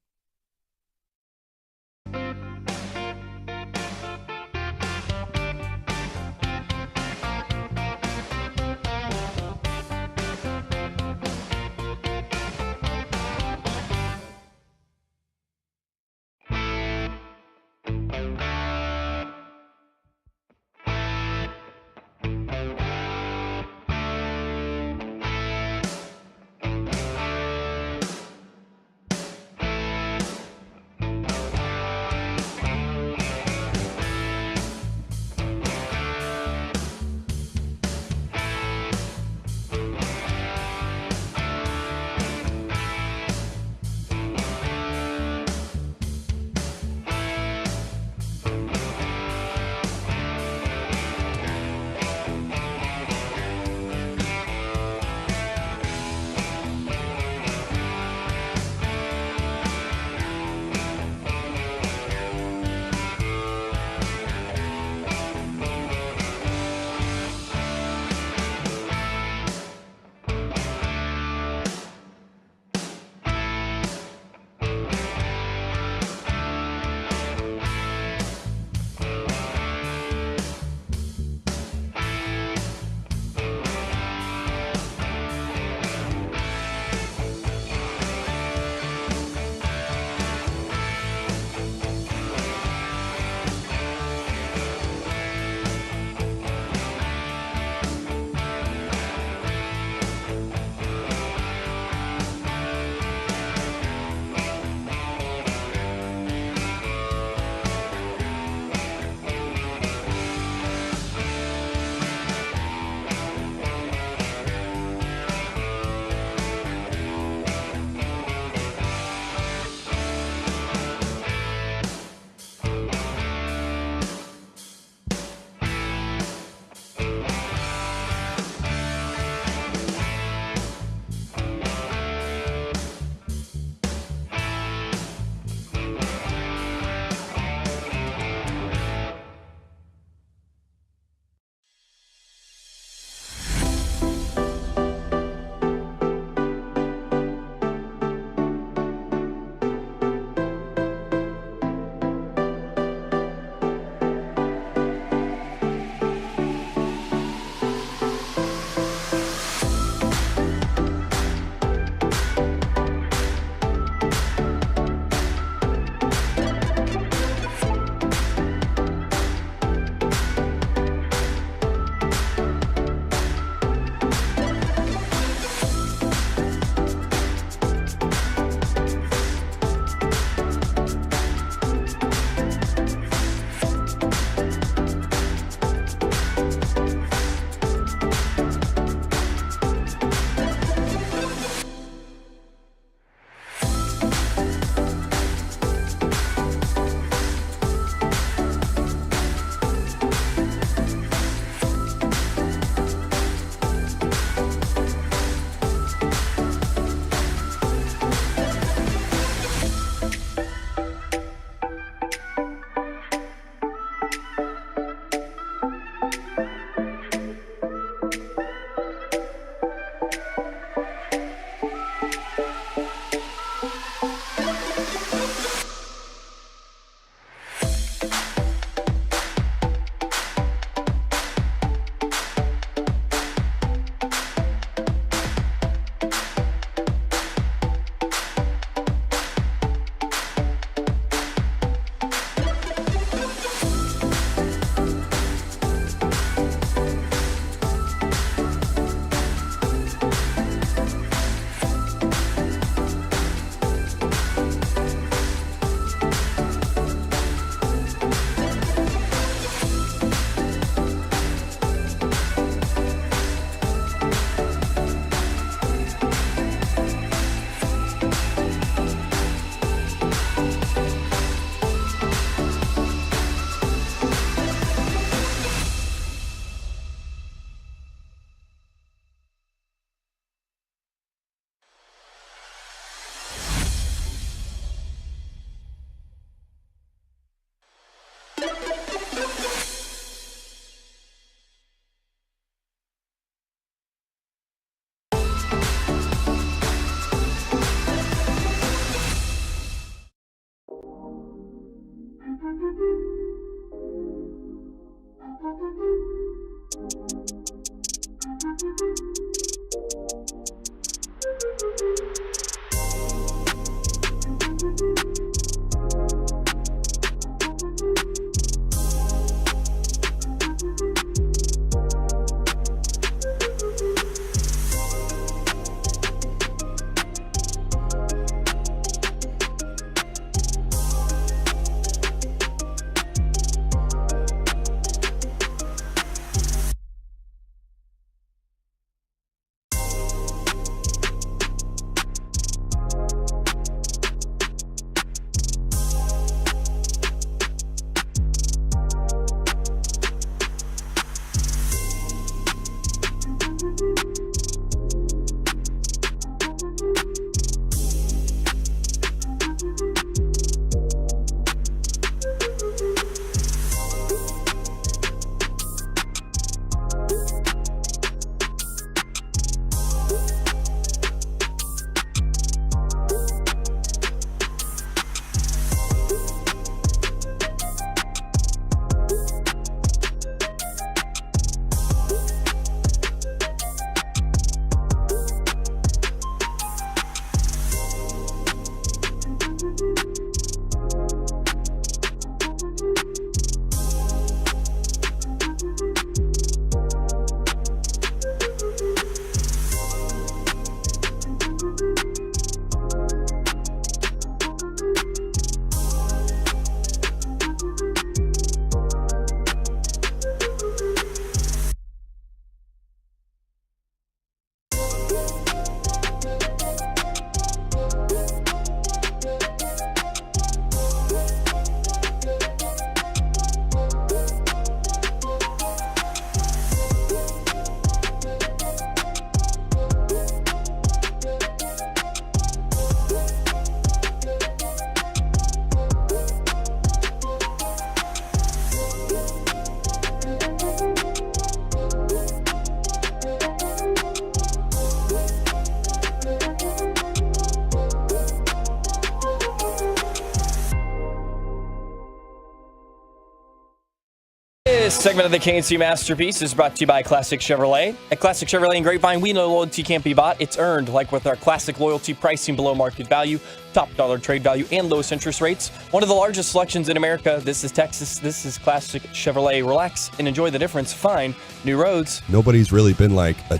This segment of the KNC Masterpiece is brought to you by Classic Chevrolet. At Classic Chevrolet in Grapevine, we know loyalty can't be bought. It's earned, like with our classic loyalty pricing below market value, top dollar trade value, and lowest interest rates. One of the largest selections in America. This is Texas. This is Classic Chevrolet. Relax and enjoy the difference. Find new roads. Nobody's really been like a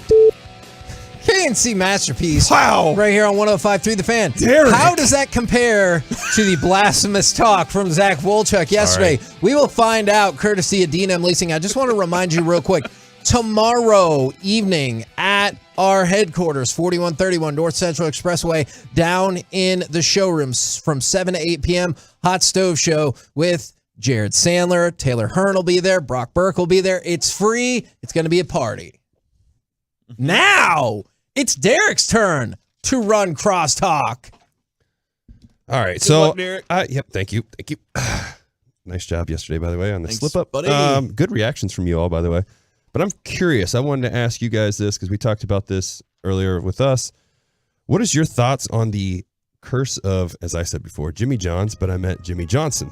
KNC Masterpiece. Wow. Right here on 105.3 The Fan. Derek. How does that compare to the blasphemous talk from Zach Wolchuk yesterday? We will find out courtesy of D&M Leasing. I just want to remind you real quick. Tomorrow evening at our headquarters, 4131 North Central Expressway, down in the showrooms from 7 to 8 p.m. Hot Stove Show with Jared Sandler. Taylor Hearn will be there. Brock Burke will be there. It's free. It's going to be a party. Now it's Derek's turn to run crosstalk. All right, yep, thank you. Nice job yesterday, by the way, on the slip up. Buddy. Good reactions from you all, by the way. But I'm curious. I wanted to ask you guys this because we talked about this earlier with us. What is your thoughts on the curse of, as I said before, Jimmy Johns, but I meant Jimmy Johnson?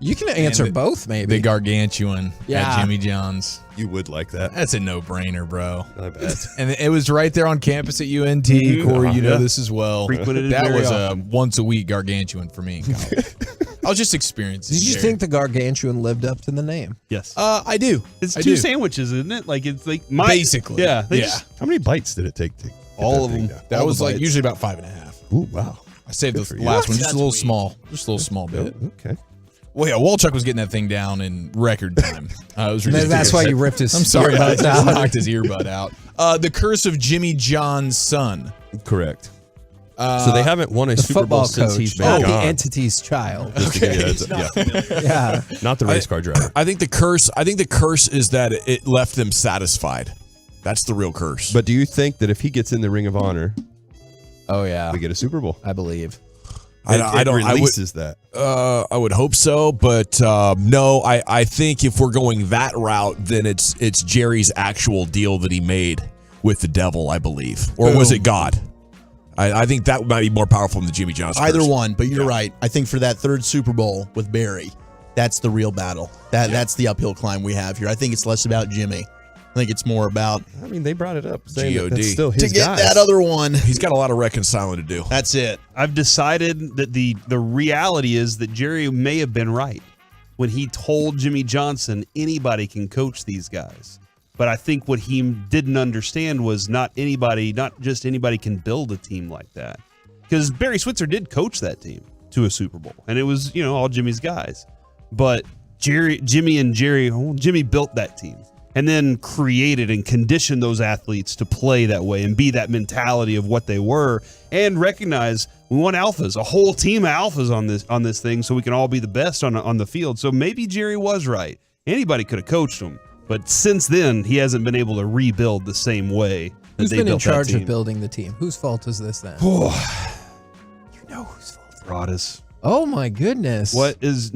You can answer both, maybe. The gargantuan at Jimmy John's. You would like that. That's a no-brainer, bro. I bet. And it was right there on campus at UNT. Corey, you know this as well. That was a once-a-week gargantuan for me in college. I was just experiencing. Did you think the gargantuan lived up to the name? Yes. I do. It's I two do. sandwiches, isn't it? Like it's like Basically. Yeah. How many bites did it take to get all that of thing them. down? That All was the like bites? usually about 5.5. Ooh, wow. I saved Good the for you. last one just That's a little weird. small. Just a little small bit. Okay. Well, yeah, Wolchuk was getting that thing down in record time. It was ridiculous. That's why you ripped his I'm sorry, I earbuds just out. knocked his earbud out. The curse of Jimmy John's son. Correct. So they haven't won a The Super Bowl football since coach, he's been not gone. the entity's child. Just to give you a heads up. Yeah. Not the race car driver. I think the curse is that it left them satisfied. That's the real curse. But do you think that if he gets in the Ring of Honor, oh yeah, we get a Super Bowl? I believe. It releases that. I would hope so, but no. I think if we're going that route, then it's Jerry's actual deal that he made with the devil, I believe, or was it God? I think that might be more powerful than the Jimmy John's Either curse. one, but you're right. I think for that third Super Bowl with Barry, that's the real battle. That's the uphill climb we have here. I think it's less about Jimmy. I think it's more about. I mean, they brought it up, saying that God. that's still his to get guys. that other one. He's got a lot of reconciling to do. That's it. I've decided that the reality is that Jerry may have been right when he told Jimmy Johnson anybody can coach these guys. But I think what he didn't understand was not just anybody can build a team like that. Because Barry Switzer did coach that team to a Super Bowl, and it was, all Jimmy's guys. But Jimmy built that team and then created and conditioned those athletes to play that way and be that mentality of what they were, and recognize we want alphas, a whole team of alphas on this thing, so we can all be the best on the field. So maybe Jerry was right. Anybody could have coached him, but since then he hasn't been able to rebuild the same way that Who's they been in built that charge team. of building the team? Whose fault is this then? You know whose fault? Broadus. Oh my goodness. Jerry? Is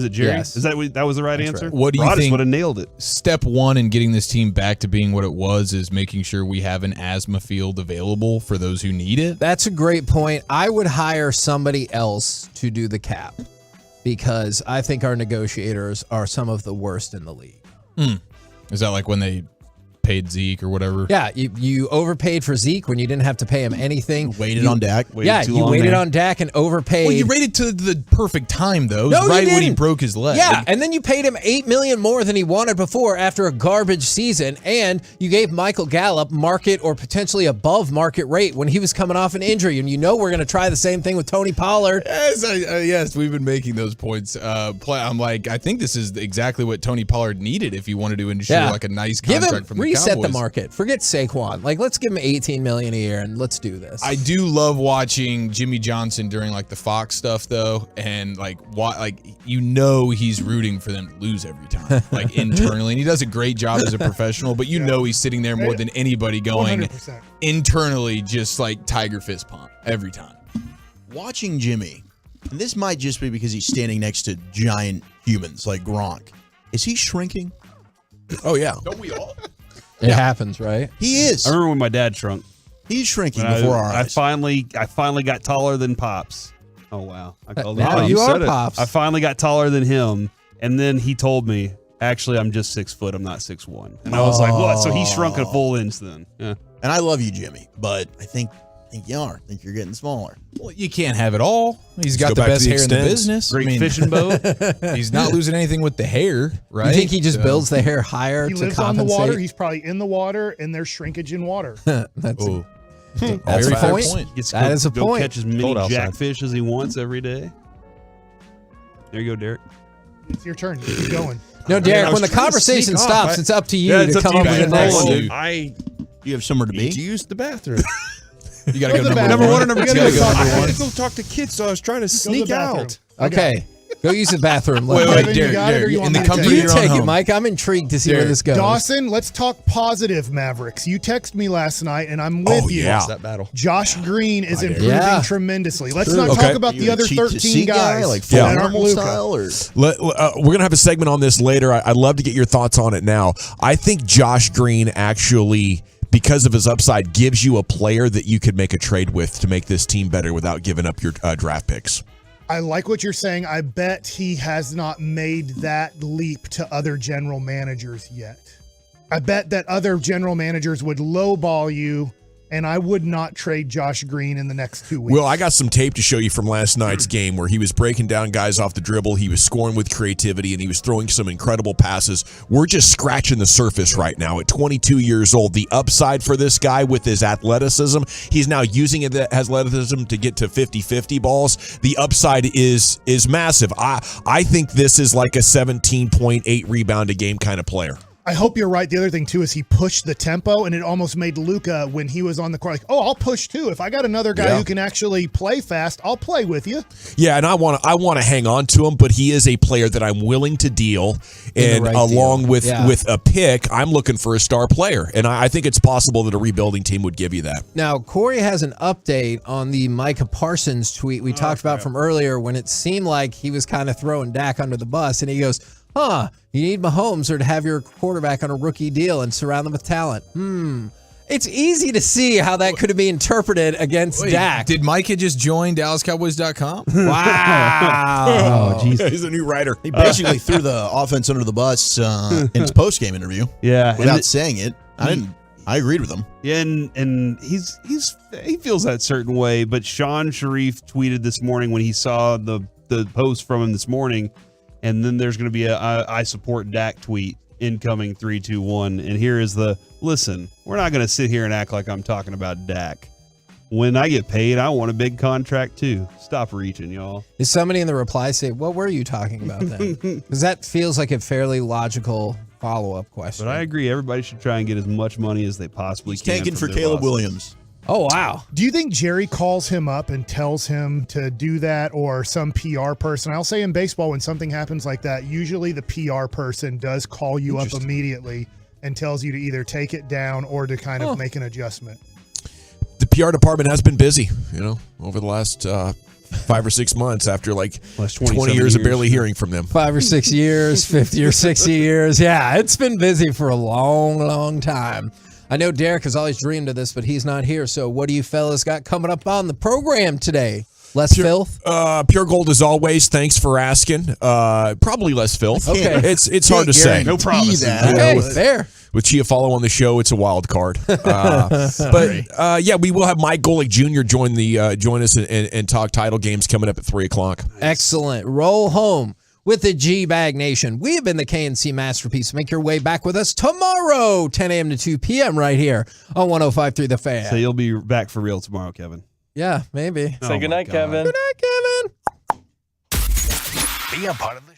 it Jerry? Yes. Is that was the right answer? Right. What do you Broadus think? would have nailed it. Step one in getting this team back to being what it was is making sure we have an asthma field available for those who need it. That's a great point. I would hire somebody else to do the cap because I think our negotiators are some of the worst in the league. Is that like when they paid Zeke or whatever? Yeah, you overpaid for Zeke when you didn't have to pay him anything. Waited on Dak. You waited on Dak and overpaid. Well, you waited to the perfect time though. It was No, you right when he didn't. broke his leg. Yeah, and then you paid him $8 million more than he wanted before after a garbage season, and you gave Michael Gallup market or potentially above market rate when he was coming off an injury. And we're going to try the same thing with Tony Pollard. Yes, we've been making those points. I'm like, I think this is exactly what Tony Pollard needed if he wanted to ensure like a nice contract from the Cowboys. Reset the market. Forget Saquon. Let's give him $18 million a year and let's do this. I do love watching Jimmy Johnson during like the Fox stuff though, and he's rooting for them to lose every time, like internally, and he does a great job as a professional. But he's sitting there more than anybody, going 100%. internally, just like tiger fist pump every time. Watching Jimmy, and this might just be because he's standing next to giant humans like Gronk. Is he shrinking? Oh yeah. Don't we all? It happens, right? He is. I remember when my dad shrunk. He's shrinking When before our I eyes. finally got taller than Pops. Oh wow! Now you are said it. Pops. I finally got taller than him, And then he told me, actually, I'm just 6 foot. I'm not 6'1". And I was like, what? So he shrunk a full inch then. Yeah. And I love you, Jimmy, but I think you are. I think you're getting smaller. Well, you can't have it all. He's got the best hair in the business. Great fishing boat. He's not losing anything with the hair, right? You think he just builds the hair higher He to lives compensate? on the water. He's probably in the water, and there's shrinkage in water. That's Ooh. That's a Very point. fair point. That is a go point. catch as many jackfish as he wants every day. There you go, Derek. It's your turn. Keep going. No, Derek, when the conversation stops, it's up to you to come up with the next. You have somewhere to need be? to use the bathroom. You got to go number one. number I had to one. go talk to kids, so I was trying to sneak out. Okay. Go use the bathroom. Wait, Derek, Derek, you in the comfort of You your own take it, home. Mike. I'm intrigued to see where this goes. Dawson, let's talk positive Mavericks. You texted me last night, and I'm with you. Yeah. That battle. Josh Green is improving Yeah. tremendously. Let's not talk about the other 13 guys like that aren't normal Luka. style, or We're going to have a segment on this later. I'd love to get your thoughts on it now. I think Josh Green actually, because of his upside, gives you a player that you could make a trade with to make this team better without giving up your draft picks. I like what you're saying. I bet he has not made that leap to other general managers yet. I bet that other general managers would lowball you, and I would not trade Josh Green in the next 2 weeks. Well, I got some tape to show you from last night's game where he was breaking down guys off the dribble. He was scoring with creativity, and he was throwing some incredible passes. We're just scratching the surface right now. At 22 years old, the upside for this guy with his athleticism, he's now using his athleticism to get to 50-50 balls. The upside is massive. I think this is like a 17.8 rebound a game kind of player. I hope you're right. The other thing, too, is he pushed the tempo, and it almost made Luka, when he was on the court, like, oh, I'll push, too. If I got another guy who can actually play fast, I'll play with you. Yeah, and I want to hang on to him, but he is a player that I'm willing to deal. And along with a pick, I'm looking for a star player. And I think it's possible that a rebuilding team would give you that. Now, Corey has an update on the Micah Parsons tweet we talked about from earlier when it seemed like he was kind of throwing Dak under the bus. And he goes, you need Mahomes or to have your quarterback on a rookie deal and surround them with talent. It's easy to see how that could have been interpreted against Dak. Did Micah just join DallasCowboys.com? Wow. Oh, geez. He's a new writer. he basically threw the offense under the bus in his post-game interview. Yeah. Without saying it. I agreed with him. Yeah, and he feels that certain way, but Sean Sharif tweeted this morning when he saw the post from him this morning, and then there's going to be a I support Dak tweet incoming 3-2-1. And here is listen, we're not going to sit here and act like I'm talking about Dak. When I get paid, I want a big contract too. Stop reaching, y'all. Is somebody in the reply say, what were you talking about then? Because that feels like a fairly logical follow-up question. But I agree, everybody should try and get as much money as they possibly can. Tanking for from their Caleb bosses. Williams. Oh, wow. Do you think Jerry calls him up and tells him to do that, or some PR person? I'll say in baseball, when something happens like that, usually the PR person does call you up immediately and tells you to either take it down or to kind of make an adjustment. The PR department has been busy, over the last 5 or 6 months after 20 years of barely hearing from them. 5 or 6 years, 50 or 60 years. Yeah, it's been busy for a long, long time. I know Derek has always dreamed of this, but he's not here. So what do you fellas got coming up on the program today? Less filth? Pure gold as always. Thanks for asking. Probably less filth. Okay. It's hard to say. No promises. Okay, fair. With Chiafalo on the show, it's a wild card. We will have Mike Golic Jr. join us and talk title games coming up at 3:00. Excellent. Roll home with the G-Bag Nation. We have been the KNC Masterpiece. Make your way back with us tomorrow, 10 a.m. to 2 p.m. right here on 105.3 The Fan. So you'll be back for real tomorrow, Kevin. Yeah, maybe. Say goodnight, Kevin. Good night, Kevin. Be a part of the show.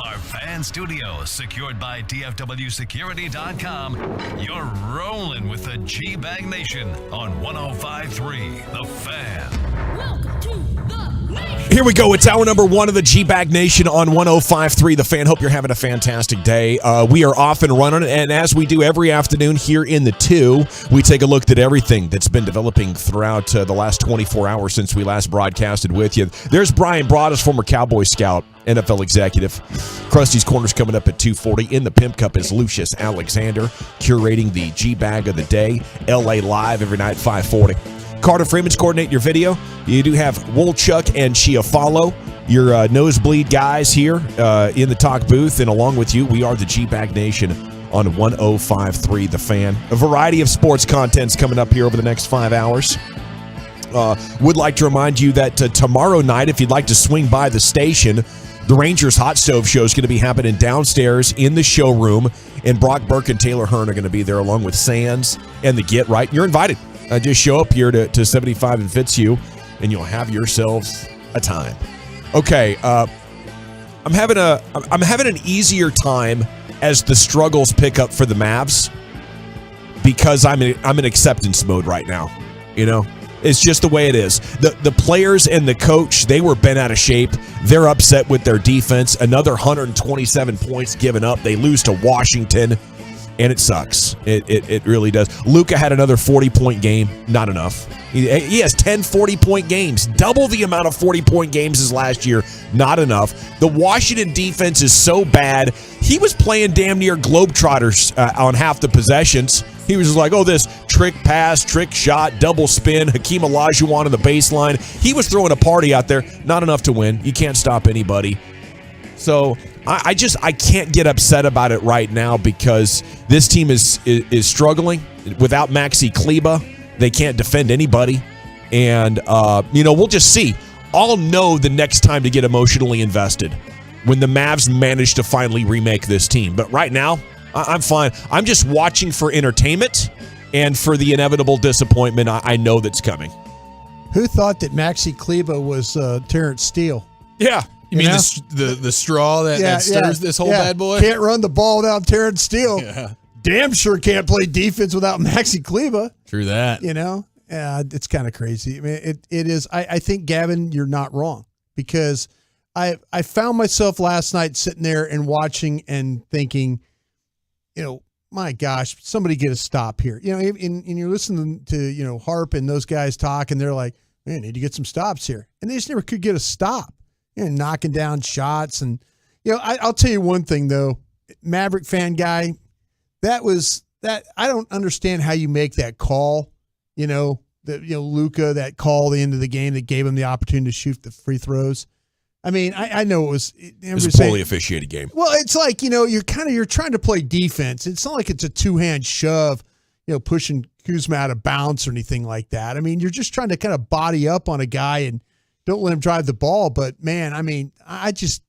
our fan studios, secured by DFWsecurity.com, you're rolling with the G-Bag Nation on 105.3 The Fan. Welcome to the Nation. Here we go. It's hour number 1 of the G-Bag Nation on 105.3 The Fan. Hope you're having a fantastic day. We are off and running, and as we do every afternoon here in the 2, we take a look at everything that's been developing throughout the last 24 hours since we last broadcasted with you. There's Brian Broaddus, former Cowboy scout, NFL executive. Krusty's Corner's coming up at 2:40. In the Pimp Cup is Lucius Alexander, curating the G-Bag of the day. LA Live every night, 5:40. Carter Freeman's coordinating your video. You do have Wolchuk and Chiafalo, your nosebleed guys here in the talk booth. And along with you, we are the G-Bag Nation on 105.3 The Fan. A variety of sports content's coming up here over the next 5 hours. Would like to remind you that tomorrow night, if you'd like to swing by the station, the Rangers Hot Stove Show is going to be happening downstairs in the showroom, and Brock Burke and Taylor Hearn are going to be there along with Sands and the Get Right. You're invited. Just show up here to 75 and Fitzhugh, and you'll have yourselves a time. Okay, I'm having an easier time as the struggles pick up for the Mavs because I'm in acceptance mode right now. You know, it's just the way it is. The players and the coach, they were bent out of shape. They're upset with their defense. Another 127 points given up. They lose to Washington. And it sucks. It really does. Luka had another 40-point game. Not enough. He has 10 40-point games. Double the amount of 40-point games as last year. Not enough. The Washington defense is so bad. He was playing damn near Globetrotters on half the possessions. He was just like, oh, this trick pass, trick shot, double spin, Hakeem Olajuwon on the baseline. He was throwing a party out there. Not enough to win. You can't stop anybody. So I can't get upset about it right now because this team is struggling without Maxi Kleber. They can't defend anybody, and we'll just see. I'll know the next time to get emotionally invested when the Mavs manage to finally remake this team. But right now, I'm fine. I'm just watching for entertainment and for the inevitable disappointment I know that's coming. Who thought that Maxi Kleber was Terrence Steele? Yeah. You mean the straw that stirs this whole bad boy? Can't run the ball without Terrence Steele. Yeah. Damn sure can't play defense without Maxi Kleber. True that. It's kind of crazy. I mean, it is. I think, Gavin, you're not wrong because I found myself last night sitting there and watching and thinking, my gosh, somebody get a stop here. And you're listening to, Harp and those guys talk, and they're like, man, need to get some stops here. And they just never could get a stop. Knocking down shots. And, I'll tell you one thing, though, Maverick fan guy, that I don't understand how you make that call, Luka, that call at the end of the game that gave him the opportunity to shoot the free throws. I mean, I know it was a poorly officiated game. Well, it's like, you're trying to play defense. It's not like it's a two-hand shove, pushing Kuzma out of bounds or anything like that. I mean, you're just trying to kind of body up on a guy and don't let him drive the ball. But, man, I mean,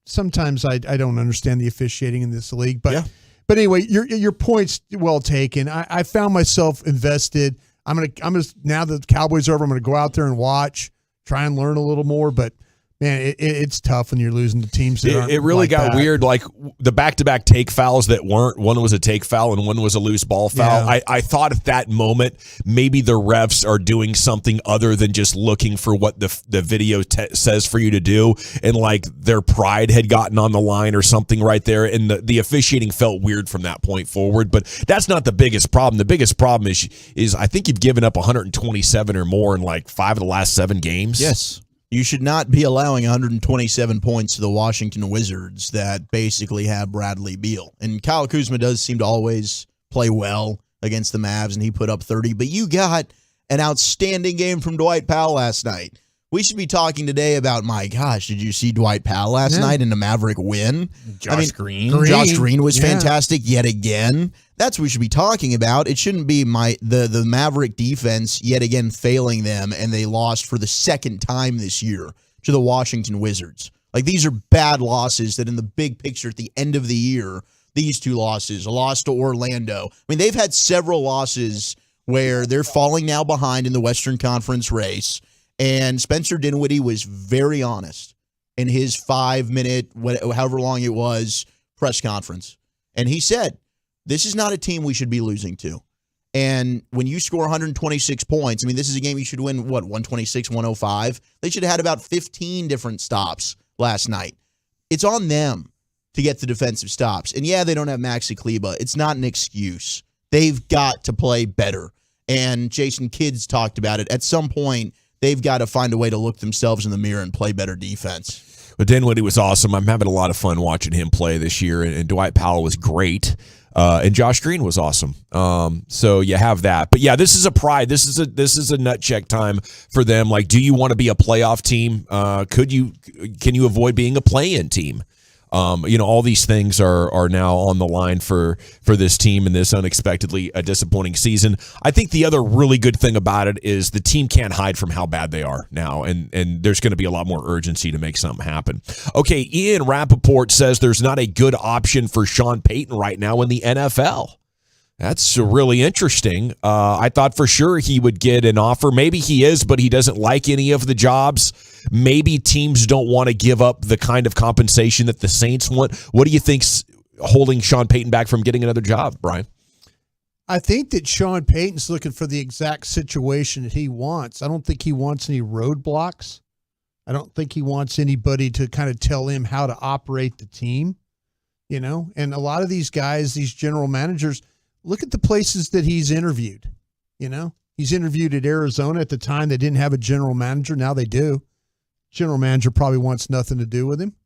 sometimes I don't understand the officiating in this league. But anyway, your point's well taken. I found myself invested. I'm gonna now that the Cowboys are over, I'm gonna go out there and watch, try and learn a little more. But man, it's tough when you're losing to teams that aren't. It really like got that. weird. Like the back-to-back take fouls that weren't. One was a take foul and one was a loose ball foul. Yeah. I thought at that moment maybe the refs are doing something other than just looking for what the video says for you to do, and like their pride had gotten on the line or something right there, and the officiating felt weird from that point forward. But that's not the biggest problem. The biggest problem is I think you've given up 127 or more in like 5 of the last 7 games. Yes. You should not be allowing 127 points to the Washington Wizards that basically have Bradley Beal. And Kyle Kuzma does seem to always play well against the Mavs, and he put up 30. But you got an outstanding game from Dwight Powell last night. We should be talking today about, my gosh, did you see Dwight Powell last night in the Maverick win? Josh Green. Josh Green was fantastic yet again. That's what we should be talking about. It shouldn't be the Maverick defense yet again failing them, and they lost for the second time this year to the Washington Wizards. Like, these are bad losses that in the big picture at the end of the year, these two losses, a loss to Orlando. I mean, they've had several losses where they're falling now behind in the Western Conference race. And Spencer Dinwiddie was very honest in his 5-minute, however long it was, press conference. And he said, this is not a team we should be losing to. And when you score 126 points, I mean, this is a game you should win, 126, 105? They should have had about 15 different stops last night. It's on them to get the defensive stops. And yeah, they don't have Maxi Kleber. It's not an excuse. They've got to play better. And Jason Kidd's talked about it. At some point, they've got to find a way to look themselves in the mirror and play better defense. But Dinwiddie was awesome. I'm having a lot of fun watching him play this year, and Dwight Powell was great. And Josh Green was awesome. So you have that. But yeah, this is a pride. This is a nut check time for them. Like, do you want to be a playoff team? Can you avoid being a play-in team? All these things are now on the line for this team in this unexpectedly disappointing season. I think the other really good thing about it is the team can't hide from how bad they are now, and there's going to be a lot more urgency to make something happen. Okay, Ian Rappaport says there's not a good option for Sean Payton right now in the NFL. That's really interesting. I thought for sure he would get an offer. Maybe he is, but he doesn't like any of the jobs. Maybe teams don't want to give up the kind of compensation that the Saints want. What do you think's holding Sean Payton back from getting another job, Brian? I think that Sean Payton's looking for the exact situation that he wants. I don't think he wants any roadblocks. I don't think he wants anybody to kind of tell him how to operate the team, And a lot of these guys, these general managers, look at the places that he's interviewed. He's interviewed at Arizona at the time. They didn't have a general manager. Now they do. General manager probably wants nothing to do with him.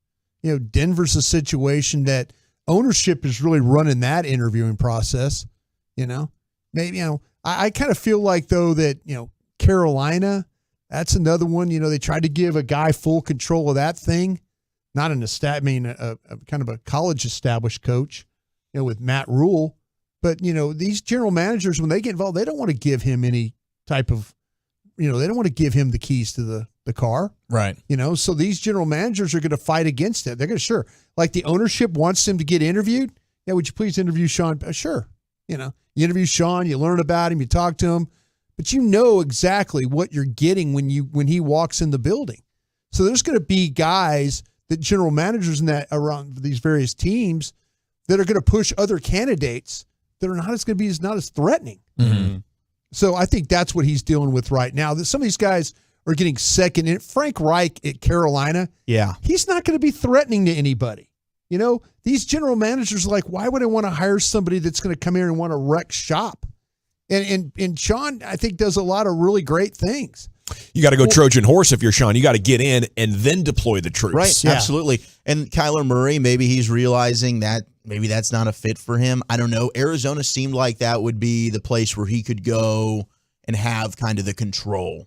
Denver's a situation that ownership is really running that interviewing process. Maybe, I kind of feel like, though, that, Carolina, that's another one. They tried to give a guy full control of that thing. Not a kind of a college established coach, with Matt Rule. But, these general managers, when they get involved, they don't want to give him any type of, they don't want to give him the keys to the car. Right. So these general managers are going to fight against it. They're going to, sure. Like the ownership wants him to get interviewed. Yeah, would you please interview Sean? Sure. You interview Sean, you learn about him, you talk to him, but you know exactly what you're getting when he walks in the building. So there's going to be guys, that general managers in that around these various teams, that are going to push other candidates that are not as threatening. Mm-hmm. So I think that's what he's dealing with right now. Some of these guys are getting second in. Frank Reich at Carolina, he's not going to be threatening to anybody. These general managers are like, why would I want to hire somebody that's going to come here and want to wreck shop? And Sean, I think, does a lot of really great things. You got to go Trojan horse if you're Sean. You got to get in and then deploy the troops. Right, absolutely. And Kyler Murray, maybe he's realizing that maybe that's not a fit for him. I don't know. Arizona seemed like that would be the place where he could go and have kind of the control.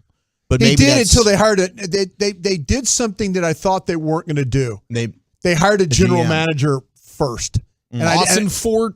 But they maybe did until they hired they did something that I thought they weren't going to do. They hired a general manager first. And Fort?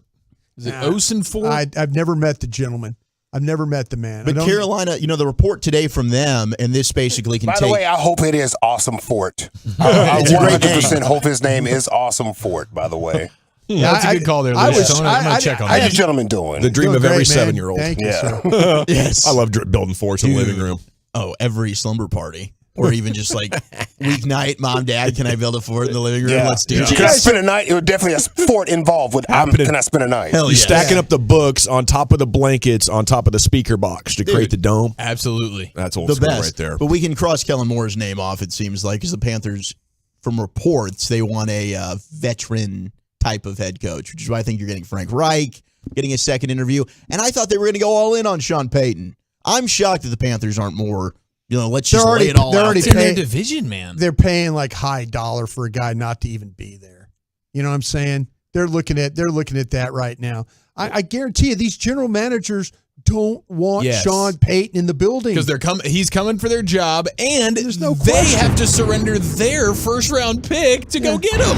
Is it Osen Fort? I've never met the gentleman. I've never met the man. But Carolina, the report today from them, and this basically can By the way, I hope it is Awesome Fort. I 100% hope his name is Awesome Fort, by the way. Yeah, that's a good call there, Luis. I'm going to check on How that. you gentlemen doing? The dream of every 7-year-old. Thank you, sir. Yes. I love building forts in the living room. Oh, every slumber party. Or even just like weeknight, Mom, Dad, can I build a fort in the living room? Let's do it. Can I spend a night? It would definitely a fort involved with can I spend a night? You're stacking up the books on top of the blankets, on top of the speaker box to create the dome. Absolutely. That's old the school best right there. But we can cross Kellen Moore's name off, it seems like, because the Panthers, from reports, they want a veteran type of head coach, which is why I think you're getting Frank Reich, getting a second interview. And I thought they were going to go all in on Sean Payton. I'm shocked that the Panthers aren't more, let's just lay it all out. It's in their division, man. They're paying like high dollar for a guy not to even be there. You know what I'm saying? They're looking at that right now. I guarantee you, these general managers don't want Sean Payton in the building because he's coming for their job, and there's no they question. have to surrender their first-round pick to go get him.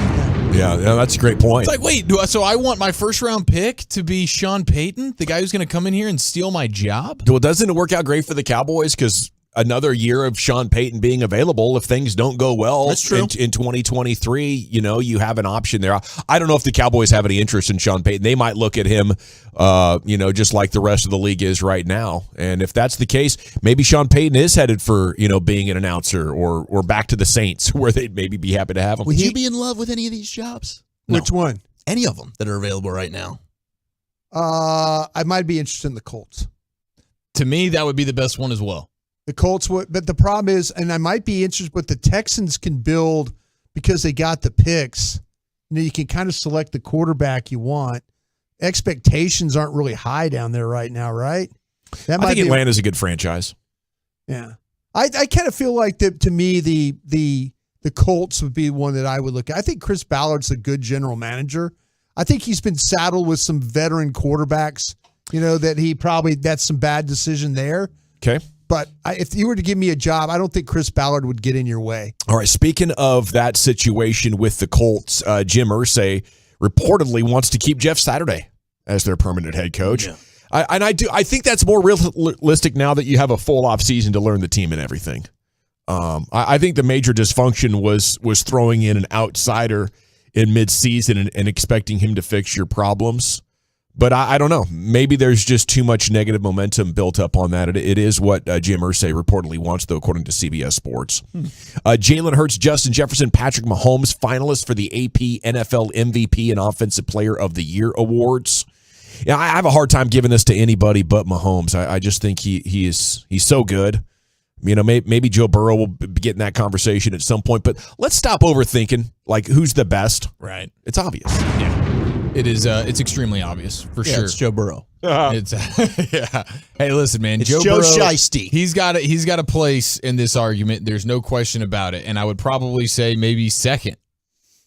Yeah, that's a great point. It's like, wait, so I want my first-round pick to be Sean Payton, the guy who's going to come in here and steal my job? Well, doesn't it work out great for the Cowboys? Because another year of Sean Payton being available if things don't go well. That's true. In 2023, you have an option there. I don't know if the Cowboys have any interest in Sean Payton. They might look at him, just like the rest of the league is right now. And if that's the case, maybe Sean Payton is headed for, being an announcer or back to the Saints where they'd maybe be happy to have him. Would you be in love with any of these jobs? Which one? Any of them that are available right now. I might be interested in the Colts. To me, that would be the best one as well. The Colts would, but the problem is, and I might be interested, but the Texans can build because they got the picks. You can kind of select the quarterback you want. Expectations aren't really high down there right now, right? I think Atlanta's a good franchise. Yeah, I kind of feel like that. To me, the Colts would be one that I would look at. I think Chris Ballard's a good general manager. I think he's been saddled with some veteran quarterbacks. That's some bad decision there. Okay. But if you were to give me a job, I don't think Chris Ballard would get in your way. All right. Speaking of that situation with the Colts, Jim Irsay reportedly wants to keep Jeff Saturday as their permanent head coach. Yeah. I think that's more realistic now that you have a full off season to learn the team and everything. I think the major dysfunction was throwing in an outsider in midseason and expecting him to fix your problems. But I don't know. Maybe there's just too much negative momentum built up on that. It is what Jim Irsay reportedly wants, though, according to CBS Sports. Jalen Hurts, Justin Jefferson, Patrick Mahomes, finalists for the AP NFL MVP and Offensive Player of the Year awards. Yeah, I have a hard time giving this to anybody but Mahomes. I just think he's so good. Maybe Joe Burrow will be getting that conversation at some point. But let's stop overthinking, like, who's the best. Right. It's obvious. Yeah. It is. It's extremely obvious for sure. It's Joe Burrow. It's yeah. Hey, listen, man. It's Joe Joe Burrow, Shiesty. He's got a place in this argument. There's no question about it. And I would probably say maybe second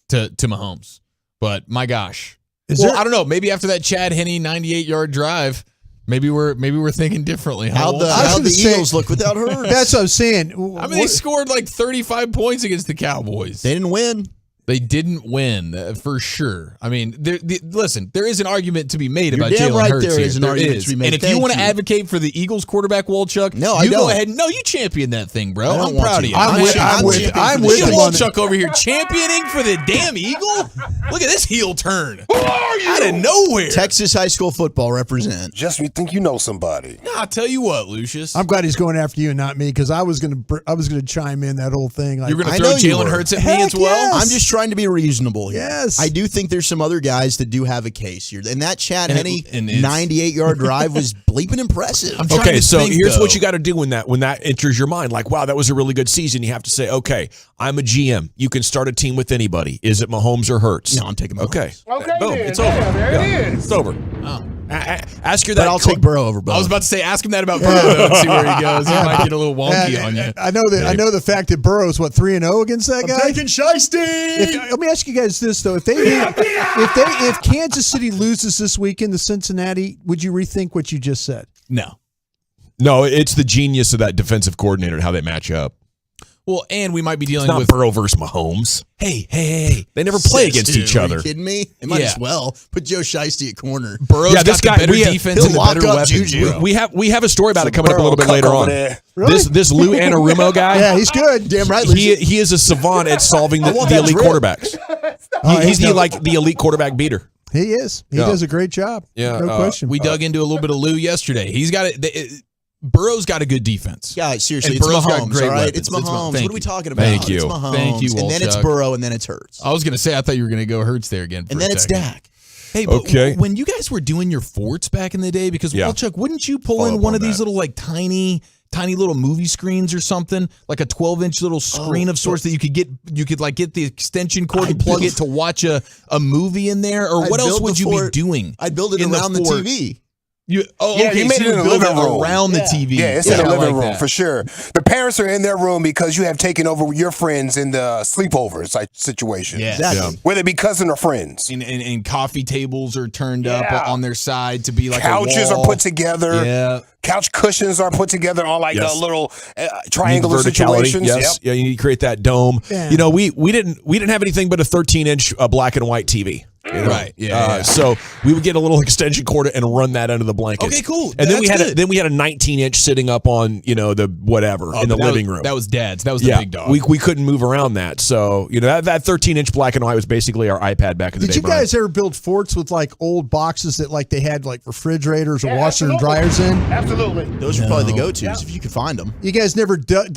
to Mahomes. But my gosh, I don't know. Maybe after that Chad Henne 98-yard drive, maybe we're thinking differently. How the Eagles look without her? That's what I'm saying. They scored like 35 points against the Cowboys. They didn't win. They didn't win for sure. I mean, listen, there is an argument to be made about Jalen Hurts. There is an argument to be made. And if you want to advocate for the Eagles quarterback, Wolchuk, go ahead. No, you champion that thing, bro. I'm proud of you. I'm with Wolchuk over here championing for the damn Eagle. Look at this heel turn. Who are you? Out of nowhere. Texas high school football represent. Just you think you know somebody. Nah, I'll tell you what, Lucius. I'm glad he's going after you and not me because I was gonna chime in that whole thing. You're going to throw Jalen Hurts at me as well? Yes. I'm just trying to be reasonable here. Yes. I do think there's some other guys that do have a case here. And that Chad Henne 98-yard drive was bleeping impressive. Okay, so here's what you got to do when that enters your mind. Like, wow, that was a really good season. You have to say, okay, I'm a GM. You can start a team with anybody. Is it Mahomes or Hurts? No, I'm taking Mahomes. Okay. Boom. Then. It's over. There it is. It's over. Oh. Ask her But that. I'll take Burrow over Burrow. I was about to say, ask him that about Burrow and see where he goes. He might get a little wonky on you. I know the fact that Burrow's 3-0 against that guy. I'm taking Shiesty. Let me ask you guys this though: if Kansas City loses this weekend to Cincinnati, would you rethink what you just said? No, it's the genius of that defensive coordinator and how they match up. Well, and we might be dealing it's not with Burrow versus Mahomes. Hey. They never play against each other. Are you kidding me? They might as well put Joe Shiesty at corner. Burrow's got the better defense and the better weapons. Juju. We have a story about it coming up a little bit later on. Really? This Lou Anarumo guy. Yeah, he's good. Damn right. He is a savant at solving the elite quarterbacks. He's the elite quarterback beater. He is. He does a great job. Yeah, no question. We dug into a little bit of Lou yesterday. He's got it. Burrow's got a good defense. Yeah, seriously, and it's Burrow's Mahomes, got great all right? weapons. It's Mahomes. What are we talking about? Thank you. It's Mahomes. Thank you, and then it's Wolchuk. Burrow, and then it's Hurts. I was going to say, I thought you were going to go Hurts there again. And then it's Dak. Hey, but when you guys were doing your forts back in the day, because Wolchuk, wouldn't you pull in one of these little like tiny little movie screens or something, like a 12-inch little screen of sorts that you could get the extension cord and plug it to watch a movie in there, or what else would you be doing? I'd build it around the TV. You made it in the living room around the TV. Yeah, it's in the living room for sure. The parents are in their room because you have taken over your friends in the sleepovers situation. Yeah, exactly. Whether it be cousin or friends. And coffee tables are turned up on their side to be like couches a wall. are put together. Yeah. Couch cushions are put together on like a little triangular situations. Yes. Yeah, you need to create that dome. Yeah. We didn't have anything but a 13-inch black and white TV. You know? Right. Yeah. So we would get a little extension cord and run that under the blankets. Okay, cool. And then we That's had good. then we had a 19-inch sitting up on the whatever in the living room. That was Dad's. That was the big dog. We couldn't move around that. So that 13-inch black and white was basically our iPad back in the day. Did you guys ever build forts with like old boxes that like they had like refrigerators or washer and dryers in? Absolutely. Those were probably the go-tos if you could find them. You guys never dug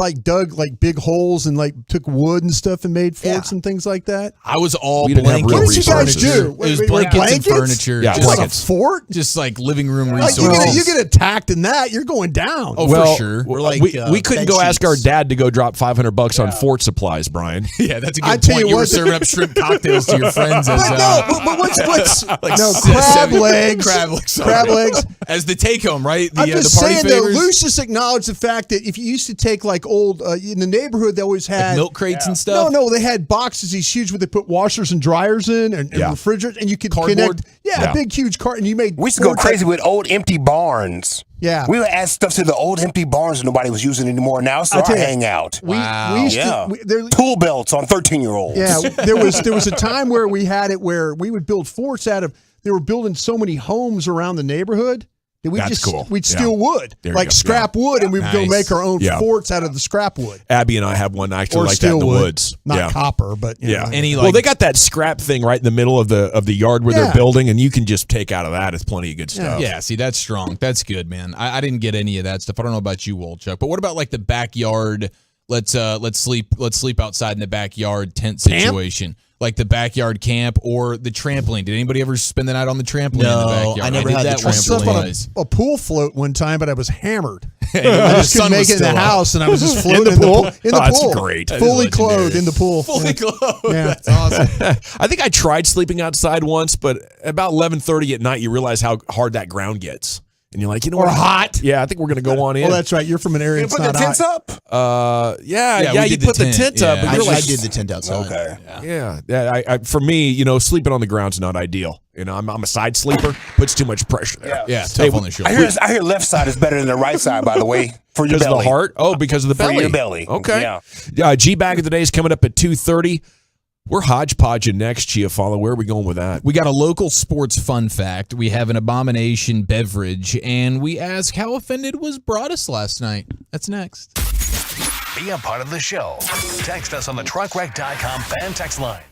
like big holes and like took wood and stuff and made forts and things like that? I was all We didn't have blankets. real What did you guys furniture. do? It was Wait, blankets and blankets? furniture. Yeah, just Like a blankets. fort? Just like living room Like resources. you get attacked in that, you're going down. Oh, Well, for sure. We're like, we couldn't bed go ask our sheets. dad to go drop $500 on fort supplies, Brian. Yeah, that's a I good tell point. you You were what- serving up shrimp cocktails to your friends as But no, but what's like no seven- crab legs, crab legs, legs. as the take home, right? The, I'm just the party saying favors, though, Lucius acknowledged the fact that if you used to take like old in the neighborhood, they always had like milk crates and stuff. No, they had boxes these huge where they put washers and dryers in and refrigerators, and you could Cardboard? connect. Yeah, a big huge cart, and you made. We used to go forts crazy that- with old empty barns. Yeah, We would add stuff to the old empty barns that nobody was using anymore. Now it's I'll our tell you, hangout. we used to. Tool belts on 13-year-olds. Yeah, there was a time where we had it where we would build forts out of. They were building so many homes around the neighborhood that That's cool. we'd steal wood, There you like go. scrap wood, and we would go Nice. make our own Yeah. forts out of the scrap wood. Abby and I have one actually Or like that in the steel wood. woods. Not copper, but you know. Any well, like they got that scrap thing right in the middle of the yard where they're building, and you can just take out of that. It's plenty of good stuff. Yeah, see, that's strong. That's good, man. I didn't get any of that stuff. I don't know about you, Wolchuk, but what about like the backyard? Let's sleep outside in the backyard tent situation, like the backyard camp or the trampoline. Did anybody ever spend the night on the trampoline in the backyard? I never did had the that I slept on once. a pool float one time, but I was hammered. I The just sun couldn't make was it in the still up. house, and I was just floating In the pool? In the Oh, that's pool, great. That is fully legendary. clothed in the pool. Fully clothed. Yeah. That's awesome. I think I tried sleeping outside once, but about 11:30 at night, you realize how hard that ground gets. And you're like, Or what? hot. Yeah, I think we're going to go on in. Well, that's right. You're from an area You that's put not the tents hot. up? Yeah, we you did the put the tent, tent up. yeah. But you're I like, did the tent outside. Okay. yeah. For me, sleeping on the ground's not ideal. I'm a side sleeper. Puts too much pressure there. Yeah, tough on the shoulder. I hear left side is better than the right side, by the way, for your Because of belly. the heart? Oh, because of the For belly. your belly. Okay. Yeah. G-Bag of the Day is coming up at 2:30. We're hodgepodging next, Chiafala. Where are we going with that? We got a local sports fun fact. We have an abomination beverage, and we ask how offended was Broadus last night. That's next. Be a part of the show. Text us on the truckwreck.com fan text line.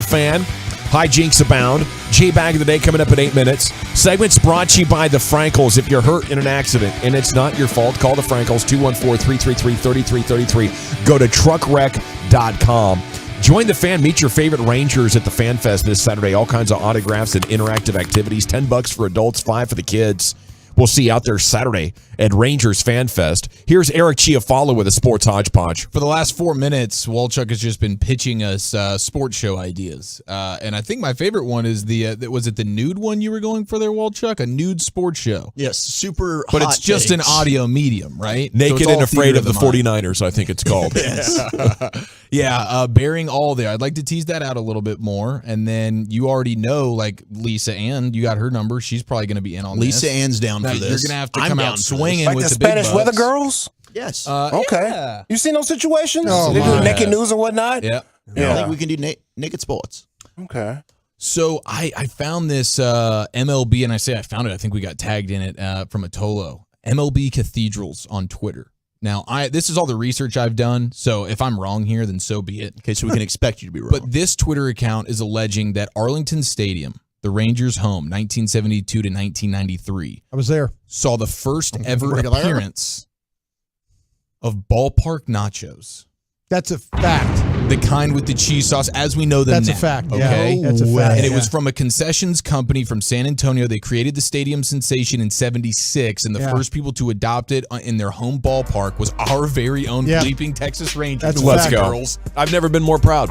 Fan. Hijinks abound. J-Bag of the Day coming up in 8 minutes. Segments brought to you by the Frankels. If you're hurt in an accident and it's not your fault, call the Frankels, 214-333-3333. Go to truckwreck.com. Join the Fan. Meet your favorite Rangers at the Fan Fest this Saturday. All kinds of autographs and interactive activities. $10 for adults, $5 for the kids. We'll see you out there Saturday at Rangers Fan Fest. Here's Eric Chiafalo with a sports hodgepodge. For the last 4 minutes, Walchuk has just been pitching us sports show ideas. And I think my favorite one is was it the nude one you were going for there, Walchuk? A nude sports show. Yes, super But hot it's just takes. an audio medium, right? Naked So and Afraid of the mind. 49ers, I think it's called. Yeah, bearing all there. I'd like to tease that out a little bit more. And then you already know, like, Lisa Ann, you got her number. She's probably going to be in on Lisa this. Ann's down Now, for this. You're going to have to I'm come down out for this. swinging Like with the the big Spanish bucks. weather girls? Yes. Okay. Yeah. You seen those situations? Oh, they do my. naked news and whatnot? Yeah. I think we can do naked sports. Okay. So I found this MLB, and I say I found it. I think we got tagged in it from Atolo. MLB Cathedrals on Twitter. Now, this is all the research I've done, so if I'm wrong here, then so be it. Okay, so we can expect you to be wrong. But this Twitter account is alleging that Arlington Stadium, the Rangers' home, 1972 to 1993, I was there. saw the first ever Were you there? appearance of ballpark nachos. That's a fact. The kind with the cheese sauce, as we know them That's now. a fact. Okay, Yeah, that's a fact. And it was Yeah. from a concessions company from San Antonio. They created the stadium sensation in '76, and the Yeah. first people to adopt it in their home ballpark was our very own Yeah. bleeping Texas Rangers. That's a Let's fact. go. Girls. I've never been more proud.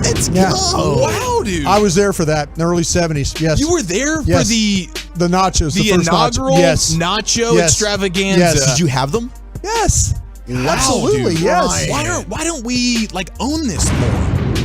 Let's Yeah. go! Wow, dude! I was there for that in the early 70s. Yes. You were there Yes. for the nachos. the first inaugural nacho. Yes. nacho Yes. extravaganza. Yes. Did you have them? Yes. Wow, Absolutely, dude. yes. Why don't we like own this more?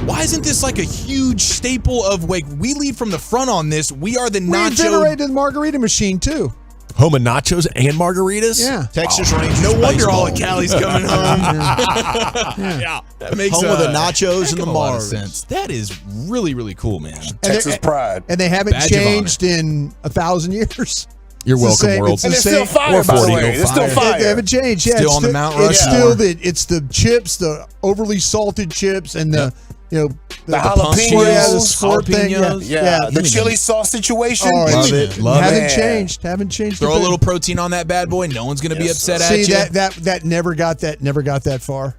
Why isn't this like a huge staple of like we lead from the front on this? We are the We nacho. generated the margarita machine too. Home of nachos and margaritas? Yeah. Texas Rangers. No wonder all the baseball. Cali's coming home. Yeah. That makes Home of the nachos heck and of the a lot of Mars. sense. That is really, really cool, man. Texas pride. And they haven't Badge of changed in 1,000 years. You're It's the welcome, same- world. it's the And they're same- still fire, Or by the 40. way. They're still fire. They haven't changed. Yeah, Still it's on the Mount It's Rushmore. still the chips, the overly salted chips, and the The jalapenos. Yeah, the sport thing. Yeah, jalapenos. Yeah, the Give me chili them. sauce situation. Oh, Love it's- it. Love haven't it. changed. Haven't changed. Throw a bit. little protein on that bad boy. No one's gonna be upset at See you. that never got that far.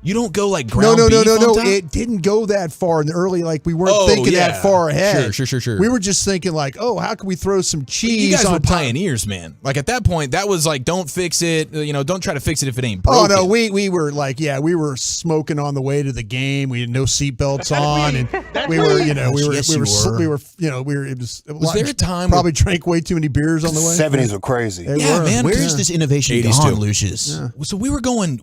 You don't go like No, ground no, beef on top? It didn't go that far in the early. Like we weren't Oh, thinking yeah. that far ahead. Sure. We were just thinking like, oh, how can we throw some cheese You guys on were top? pioneers, man. Like at that point, that was like, don't fix it. Don't try to fix it if it ain't Oh broken. no, we were like, we were smoking on the way to the game. We had no seatbelts on, and we were, it was there a time probably drank way too many beers on the way? 70s were crazy. They Yeah, were. man. Where is this innovation 80s gone, too. Lucius? So we were going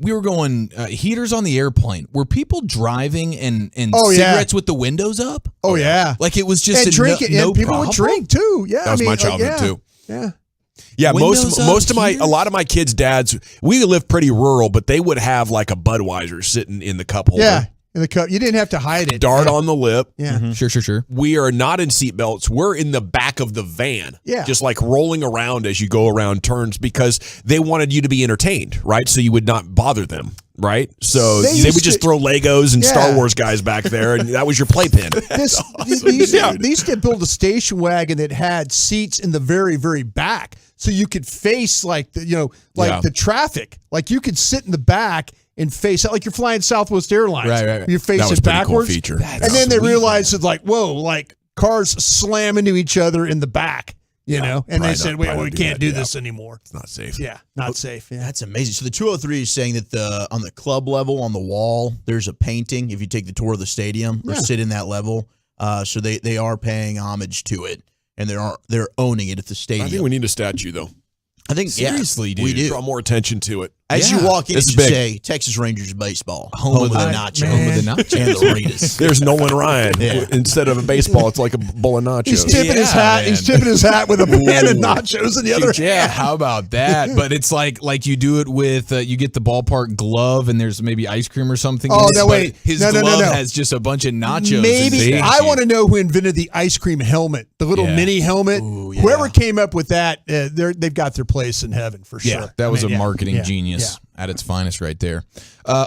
heaters on the airplane. Were people driving and Oh, yeah. cigarettes with the windows up? Oh yeah, Like it was just and a drinking, no and people problem? would drink too. Yeah, That was my childhood, yeah. too. Yeah. Yeah, Windows up, most of a heaters? lot of my kids' dads, we live pretty rural, but they would have like a Budweiser sitting in the cup holder. Yeah, in the cup. You didn't have to hide it. Dart on the lip. Yeah. Sure. We are not in seatbelts. We're in the back of the van. Yeah. Just like rolling around as you go around turns because they wanted you to be entertained, right? So you would not bother them, right? So They they used would just to- throw Legos and Yeah. Star Wars guys back there, and that was your playpen. They used to build a station wagon that had seats in the very, very back, so you could face like the traffic. Like you could sit in the back and face it like you're flying Southwest Airlines. Right. You're That facing was a pretty cool backwards. feature. And then they realized it's like, whoa, like cars slam into each other in the back. You know, and they said, "Wait, we can't do this anymore. It's not safe." Yeah, not safe. Yeah, That's amazing. So the 203 is saying that on the club level on the wall, there's a painting. If you take the tour of the stadium or sit in that level, so they are paying homage to it, and they're owning it at the stadium. I think we need a statue, though. I think Seriously, dude. we do. Draw more attention to it. As you walk in, it This is should big. say Texas Rangers baseball, Home of the nacho, Home of the nachos. and the Raiders. There's Nolan Ryan. Yeah. Instead of a baseball, it's like a bowl of nachos. he's tipping his Yeah, hat. man. He's tipping his hat with a pan of nachos in the other. Yeah, how about that? But it's like you do it with you get the ballpark glove and there's maybe ice cream or something. Oh, in it, no, but wait. his No, glove no. has just a bunch of nachos. Maybe and I want to know who invented the ice cream helmet, the little Yeah. mini helmet. Ooh, yeah. Whoever came up with that, they've got their place in heaven for sure. Yeah, that was a marketing yeah. genius. genius at its finest right there.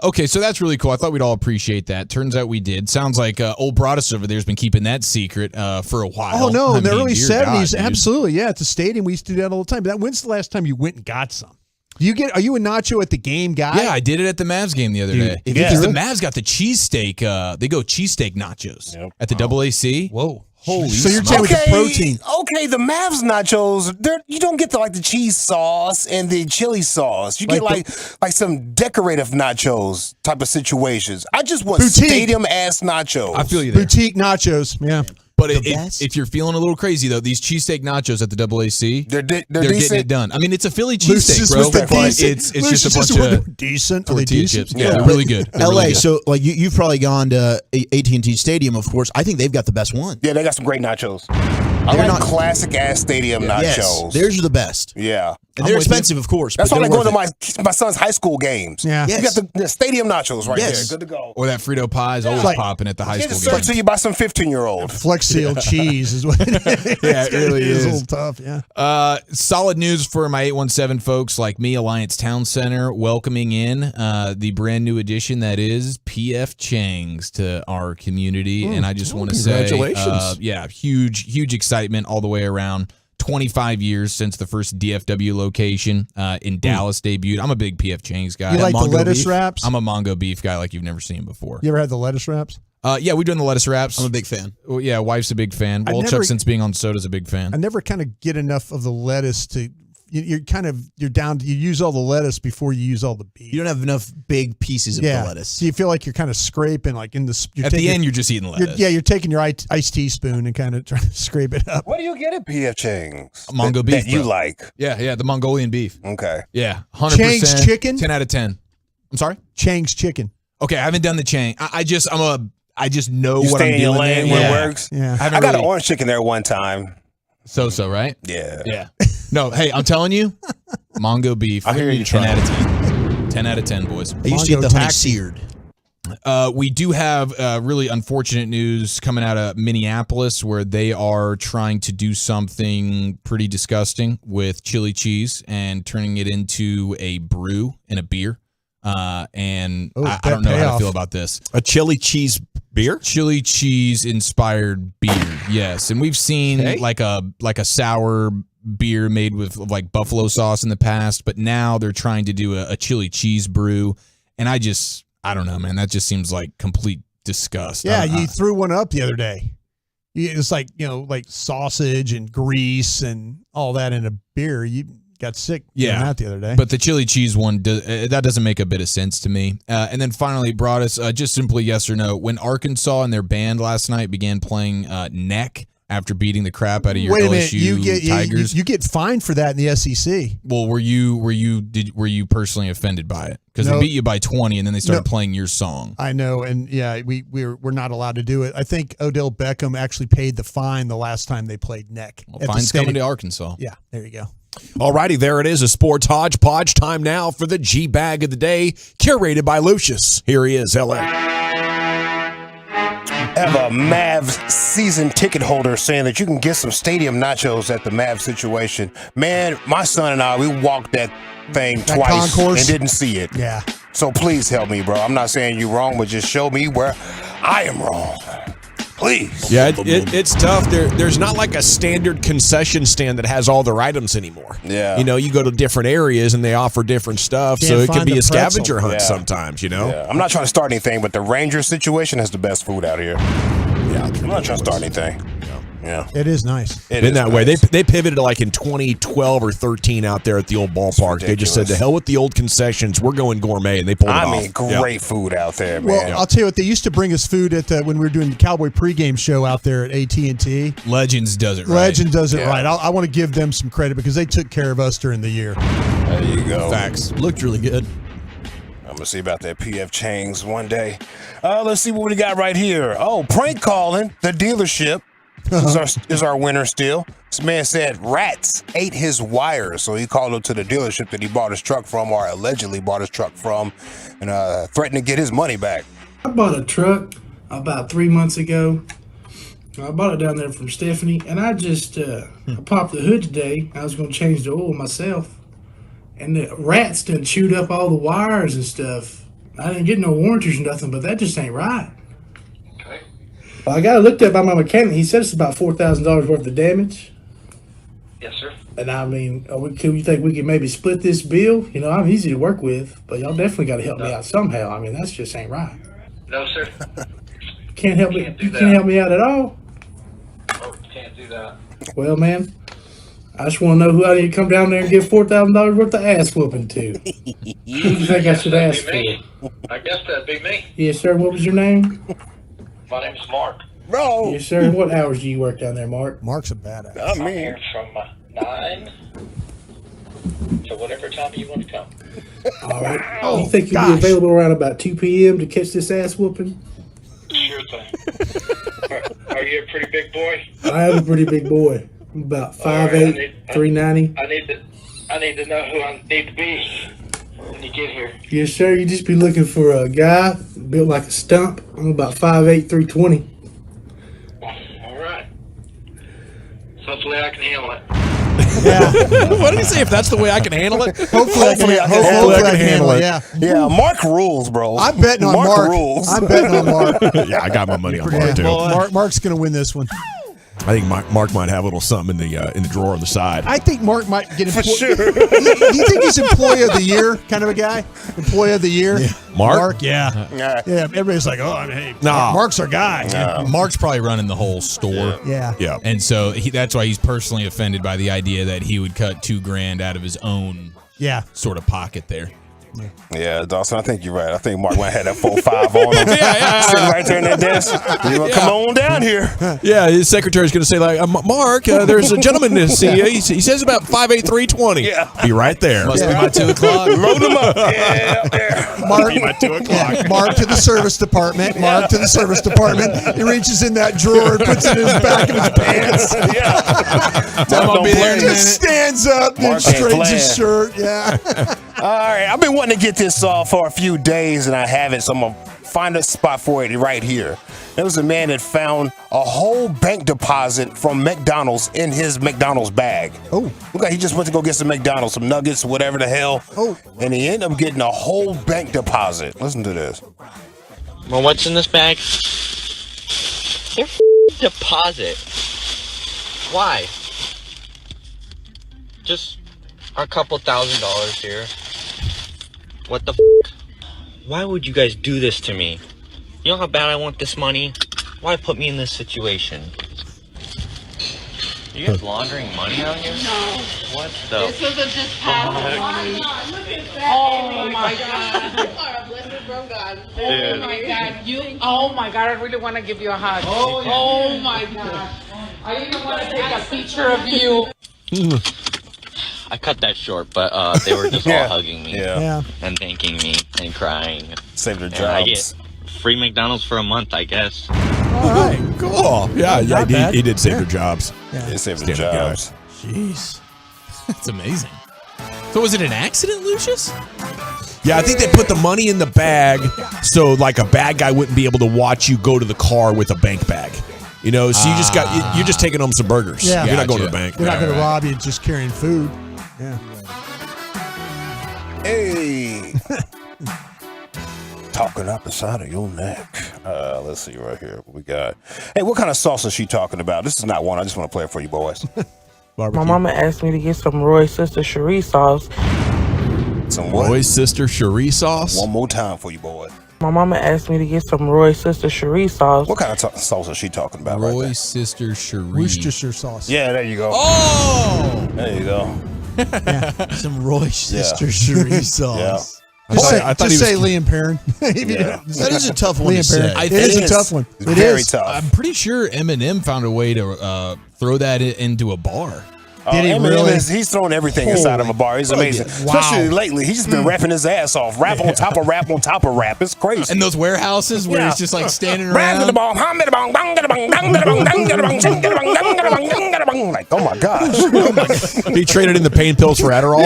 Okay, so that's really cool. I thought we'd all appreciate that. Turns out we did. Sounds like old Broadus over there has been keeping that secret for a while. Oh, no, in the early dear 70s, God, absolutely. Yeah, at the stadium, we used to do that all the time. But when's the last time you went and got some? Are you a nacho at the game guy? Yeah, I did it at the Mavs game the other day. Because the Mavs got the cheesesteak. They go cheesesteak nachos at the AAC. Whoa. Holy So you're saying with the protein. Okay, the Mavs nachos, you don't get the cheese sauce and the chili sauce. You get like some decorative nachos type of situations. I just want stadium ass nachos. I feel you there. Boutique nachos, yeah. But if you're feeling a little crazy, though, these cheesesteak nachos at the AAC, they're getting it done. I mean, it's a Philly cheesesteak, bro. But it's just a bunch of decent tortilla chips. Yeah, they're really good. They're LA, really good. so like you've probably gone to AT&T Stadium, of course. I think they've got the best one. Yeah, they got some great nachos. I like classic ass stadium nachos. Yes, theirs are the best. Yeah. And they're expensive, of course. That's but why I they're go worth to my son's high school games. Yeah. You got the stadium nachos right Yes. there. Good to go. Or that Frito pie is always popping at the high school Served games. to you by some 15-year-old. Flex seal cheese is what it is. Yeah, it really It's is. a little tough, yeah. Solid news for my 817 folks like me, Alliance Town Center, welcoming in the brand new addition that is PF Chang's to our community. And I just want to say, congratulations. huge excitement all the way around. 25 years since the first DFW location in Dallas debuted. I'm a big PF Chang's guy. You like the Mongo lettuce beef. wraps? I'm a Mongo beef guy like you've never seen before. You ever had the lettuce wraps? Yeah, we're doing the lettuce wraps. I'm a big fan. Well, yeah, wife's a big fan. I Well, never- Chuck, since being on Soda's a big fan. I never kind of get enough of the lettuce to. You're down. You use all the lettuce before you use all the beef. You don't have enough big pieces of the lettuce. So you feel like you're kind of scraping, like in the. At the end, you're just eating lettuce. You're taking your iced teaspoon and kind of trying to scrape it up. What do you get at PF Chang's? Mongo beef. That you bro. like? Yeah, the Mongolian beef. Okay. Yeah, 100%. Chang's chicken? 10 out of 10. I'm sorry? Chang's chicken. Okay, I haven't done the Chang. I just know You what stay I'm in your doing lane there. where Yeah. it works? Yeah. I got an orange chicken there one time. So, right? Yeah. Yeah. No, hey, I'm telling you, Mongo beef. I hear you 10 trying. out of 10. 10 out of 10, boys. I used to get the honey seared. We do have really unfortunate news coming out of Minneapolis where they are trying to do something pretty disgusting with chili cheese and turning it into a brew and a beer. I don't know how to feel about this. A chili cheese beer? Chili cheese inspired beer, yes. And we've seen like a sour beer made with like buffalo sauce in the past, but now they're trying to do a chili cheese brew. And I don't know, man. That just seems like complete disgust. Yeah, you threw one up the other day. It's like, like sausage and grease and all that in a beer. You got sick doing that the other day. But the chili cheese one, that doesn't make a bit of sense to me. And then finally, brought us just simply yes or no. When Arkansas and their band last night began playing Neck after beating the crap out of your Wait a minute, LSU Tigers. you get fined for that in the SEC. Well, were you personally offended by it? Because they beat you by 20 and then they started playing your song. I know, and yeah, we're not allowed to do it. I think Odell Beckham actually paid the fine the last time they played Neck. Well, fine's coming to Arkansas. Yeah, there you go. Alrighty, there it is. A sports hodgepodge. Time now for the G Bag of the Day, curated by Lucius. Here he is, LA. I have a Mavs season ticket holder saying that you can get some stadium nachos at the Mavs situation. Man, my son and I, we walked that thing twice concourse? and didn't see it. Yeah. So please help me, bro. I'm not saying you're wrong, but just show me where I am wrong. Please. Yeah, it's tough. There's not like a standard concession stand that has all their items anymore. Yeah. You go to different areas and they offer different stuff, so it can be a scavenger hunt sometimes, Yeah. I'm not trying to start anything, but the Ranger situation has the best food out here. Yeah. I'm not trying to start anything. Yeah. It is nice. In that way. They pivoted like in 2012 or 13 out there at the old ballpark. They just said, to hell with the old concessions. We're going gourmet, and they pulled it off. I mean, great food out there, man. Well, I'll tell you what, they used to bring us food at when we were doing the Cowboy pregame show out there at AT&T. Legends does it right. Legend does it right. I want to give them some credit because they took care of us during the year. There you go. Facts. Looked really good. I'm going to see about that PF Chang's one day. Let's see what we got right here. Oh, prank calling the dealership. is our winner still. This man said rats ate his wires, so he called up to the dealership that he bought his truck from, or allegedly bought his truck from, and threatened to get his money back. I bought a truck about 3 months ago. I bought it down there from Stephanie, and I just I popped the hood today. I was going to change the oil myself, and the rats done chewed up all the wires and stuff. I didn't get no warranties or nothing, but that just ain't right. Okay. Well, I got it looked at by my mechanic. He said it's about $4,000 worth of damage. Yes, sir. And I mean, can you think we could maybe split this bill? You know, I'm easy to work with, but y'all definitely got to help me out somehow. I mean, that's just ain't right. No, sir. Can't help me. You can't help me out at all. Oh, can't do that. Well, man, I just want to know who I need to come down there and give $4,000 worth of ass whooping to. Who do you think I should ask for? I guess that'd be me. Yes, sir. What was your name? My name's Mark. Bro. Yes, sir. What hours do you work down there, Mark? Mark's a badass. I'm here from 9 to whatever time you want to come. All right. You think you'll be available around about 2 p.m. to catch this ass whooping? Sure thing. Are you a pretty big boy? I am a pretty big boy. I'm about 5'8", 390. I need to know who I need to be when you get here. Yes, sir. You just be looking for a guy built like a stump. I'm about 5'8", 320. All right. Hopefully I can handle it. Yeah. What did he say? If that's the way I can handle it? Hopefully I can handle it. Yeah. Mark rules, bro. I'm betting on Mark. Rules. I'm betting on Mark. Yeah, I got my money on Mark too. Mark's going to win this one. I think Mark might have a little something in the drawer on the side. I think Mark might get For sure. Do you think he's employee of the year kind of a guy? Employee of the year? Yeah. Mark? Yeah. Yeah. Everybody's like, oh, hey, nah. Mark's our guy. Yeah. Mark's probably running the whole store. Yeah. Yeah. And so that's why he's personally offended by the idea that he would cut $2,000 out of his own sort of pocket there. Yeah, Dawson, I think you're right. I think Mark might have that 4-5 on him. Sitting right there in that desk. You want to come on down here. Yeah, his secretary's going to say, like, Mark, there's a gentleman to see you. He says about 5'8", 320. Yeah. Be right there. Must be my 2 o'clock. Load him up. Yeah, up there. Mark, Be my 2 o'clock. Mark to the service department. Mark to the service department. He reaches in that drawer and puts it in his back of his pants. Tell him I'll be there in a minute. Just stands up and Mark straightens his ain't shirt. Yeah. All right, I've been wanting to get this off for a few days, and I haven't, so I'm going to find a spot for it right here. There was a man that found a whole bank deposit from McDonald's in his McDonald's bag. Oh. Look like he just went to go get some McDonald's, some nuggets, whatever the hell. Oh. And he ended up getting a whole bank deposit. Listen to this. Well, what's in this bag? Your deposit. Why? Just a couple $1,000 here. What the Why would you guys do this to me? You know how bad I want this money? Why put me in this situation? Are you guys laundering money out here? No. What the? This was a just pass money. Look at that. Oh my God. You are a blessed from God. Dude. Oh my God. Oh my God. I really want to give you a hug. Oh my God. I even want to take a picture of you. I cut that short, but they were just all hugging me Yeah. and thanking me and crying. Save their And I jobs. get free McDonald's for a month, I guess. All right. Cool. Yeah, he did save their jobs. They saved their Standing guy. jobs. Jeez. That's amazing. So was it an accident, Lucius? Yeah, I think they put the money in the bag so like a bad guy wouldn't be able to watch you go to the car with a bank bag. You know, so you're just taking home some burgers. Yeah. You're not going to the bank. They're not going to rob you just carrying food. Yeah. Hey. Talking up the side of your neck. Let's see right here what we got. Hey, what kind of sauce is she talking about? This is not one. I just want to play it for you boys. My mama asked me to get some Roy's Sister Cherie sauce. Some what? Roy's Sister Cherie sauce? One more time for you boys. My mama asked me to get some Roy's Sister Cherie sauce. What kind of sauce is she talking about right there? Roy's Sister Cherie. Worcestershire sauce. Yeah, there you go. Oh! There you go. Some Roy's Sister Cherie sauce. Yeah. Just say Liam Perrin. That is a tough one to say. It is a tough one. It's very tough. I'm pretty sure Eminem found a way to throw that into a bar. Did he really? He's throwing everything inside of a bar. He's amazing. Wow. Especially lately. He's just been rapping his ass off. Rap on top of rap on top of rap. It's crazy. And those warehouses where he's just like standing around. Like, oh my gosh. He traded in the pain pills for Adderall.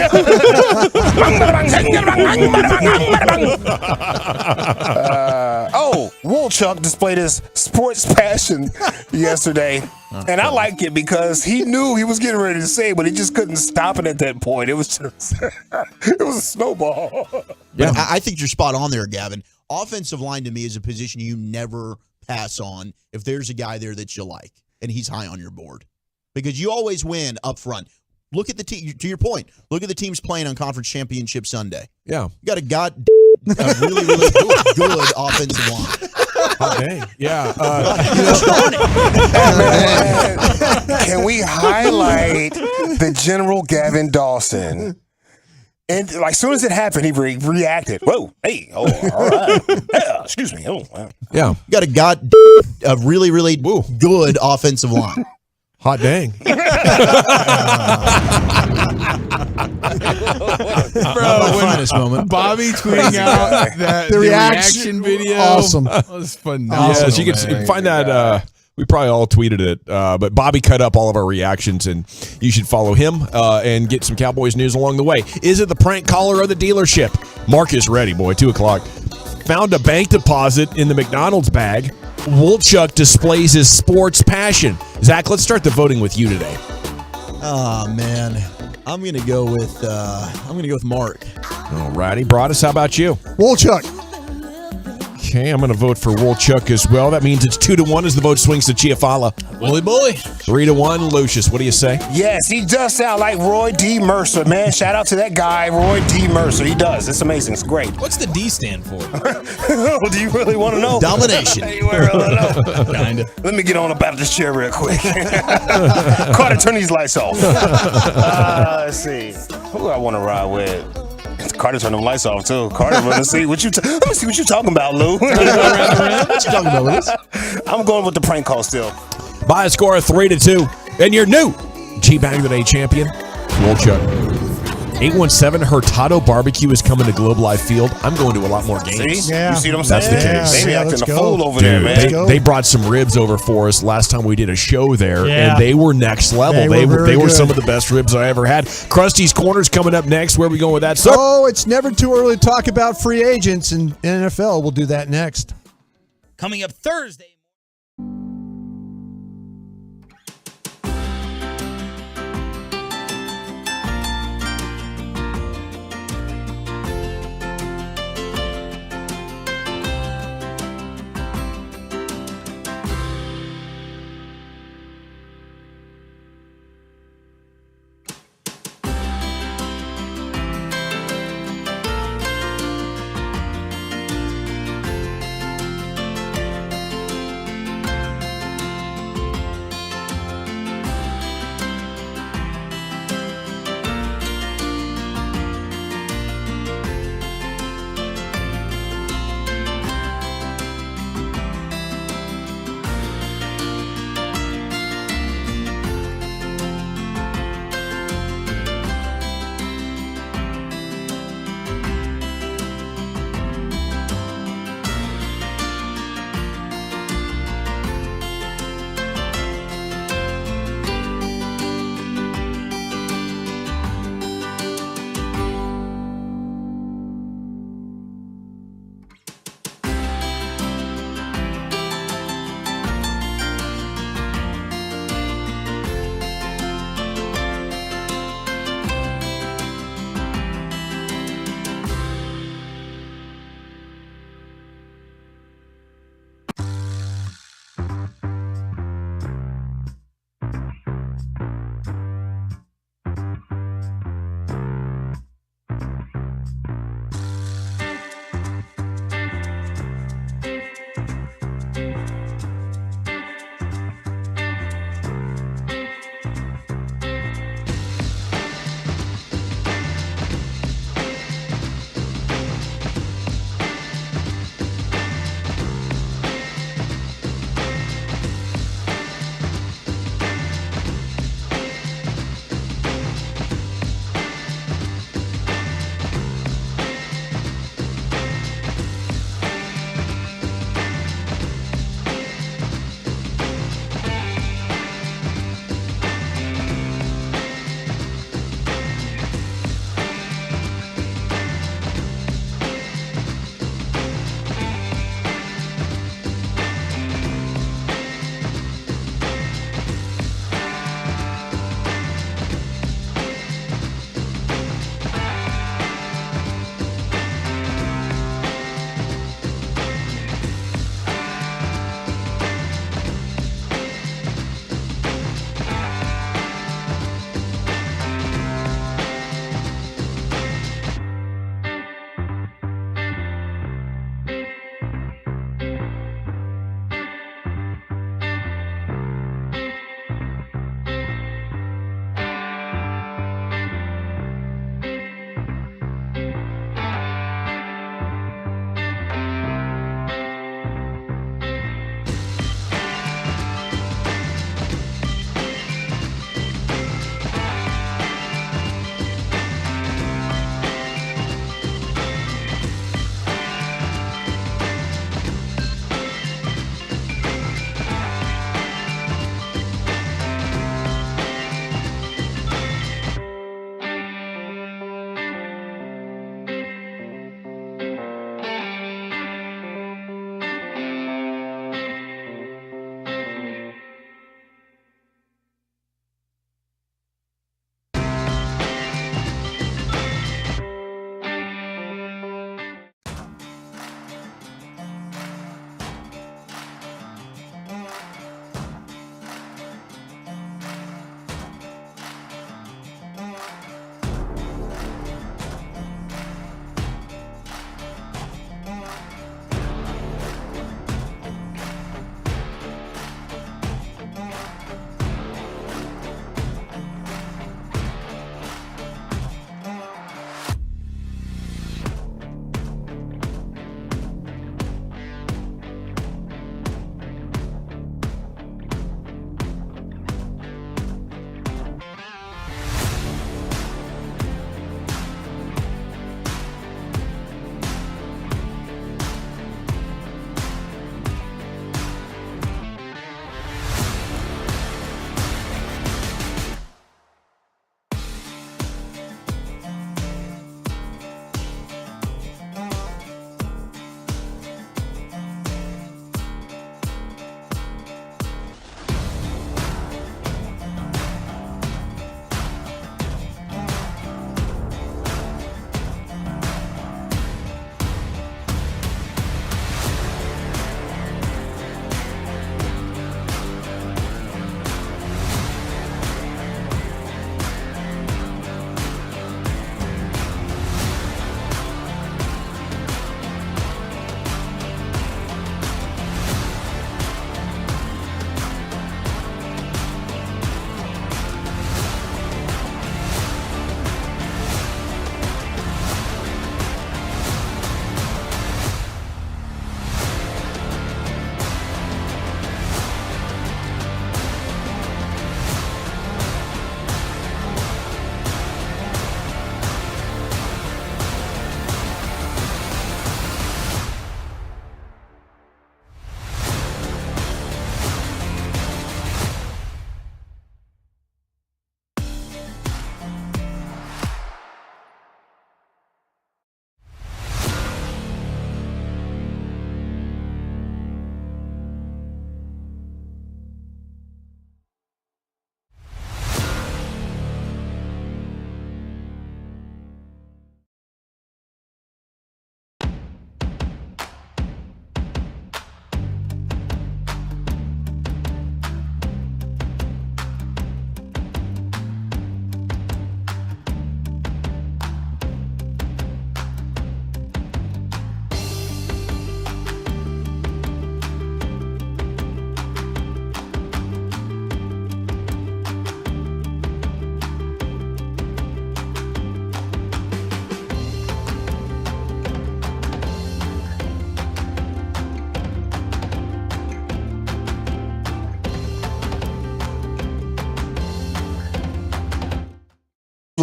Woolchuck displayed his sports passion yesterday And I like it because he knew he was getting ready to say it, but he just couldn't stop it at that point. It was just, it was a snowball. Yeah, I think you're spot on there, Gavin. Offensive line to me is a position you never pass on if there's a guy there that you like and he's high on your board, because you always win up front. Look at the team. To your point, look at the teams playing on Conference Championship Sunday. Yeah, you got a really, really good offensive line. Okay. Yeah. Can we highlight the General Gavin Dawson? And like, as soon as it happened, he reacted. Whoa, hey, oh, all right. Yeah, excuse me. Oh, wow. Yeah. You got a really, really good offensive line. Hot dang. Bro, Bobby tweeting out the reaction video. Awesome. That was phenomenal. Yes, you can find that. We probably all tweeted it, but Bobby cut up all of our reactions, and you should follow him and get some Cowboys news along the way. Is it the prank caller or the dealership? Mark is ready, boy. 2:00. Found a bank deposit in the McDonald's bag. Wolchuk displays his sports passion. Zach, let's start the voting with you today. Oh man, I'm gonna go with Mark. All righty, Broadus, how about you? Wolchuk. Okay, I'm going to vote for Wolchuk as well. That means it's 2-1 as the vote swings to Chiafala. Bully bully. 3-1, Lucius. What do you say? Yes, he does sound like Roy D. Mercer, man. Shout out to that guy, Roy D. Mercer. He does. It's amazing. It's great. What's the D stand for? Do you really want to know? Domination. You really want to know? Kinda. Let me get on up out of this chair real quick. Carter, turn these lights off. Let's see. Who do I want to ride with? Carter turned them lights off too. Carter, let me see what you talking about, Lou. What you talking about, Lewis? I'm going with the prank call still. By a score of 3-2, and your new G-Bag of the Day champion, Wolchuk. 817 Hurtado Barbecue is coming to Globe Life Field. I'm going to a lot more games. See? Yeah. You see what I'm saying? That's the case. They be acting a fool over there, man. They brought some ribs over for us last time we did a show there, Yeah. and they were next level. They were some of the best ribs I ever had. Krusty's Corner's coming up next. Where are we going with that, sir? Oh, it's never too early to talk about free agents in NFL. We'll do that next. Coming up Thursday.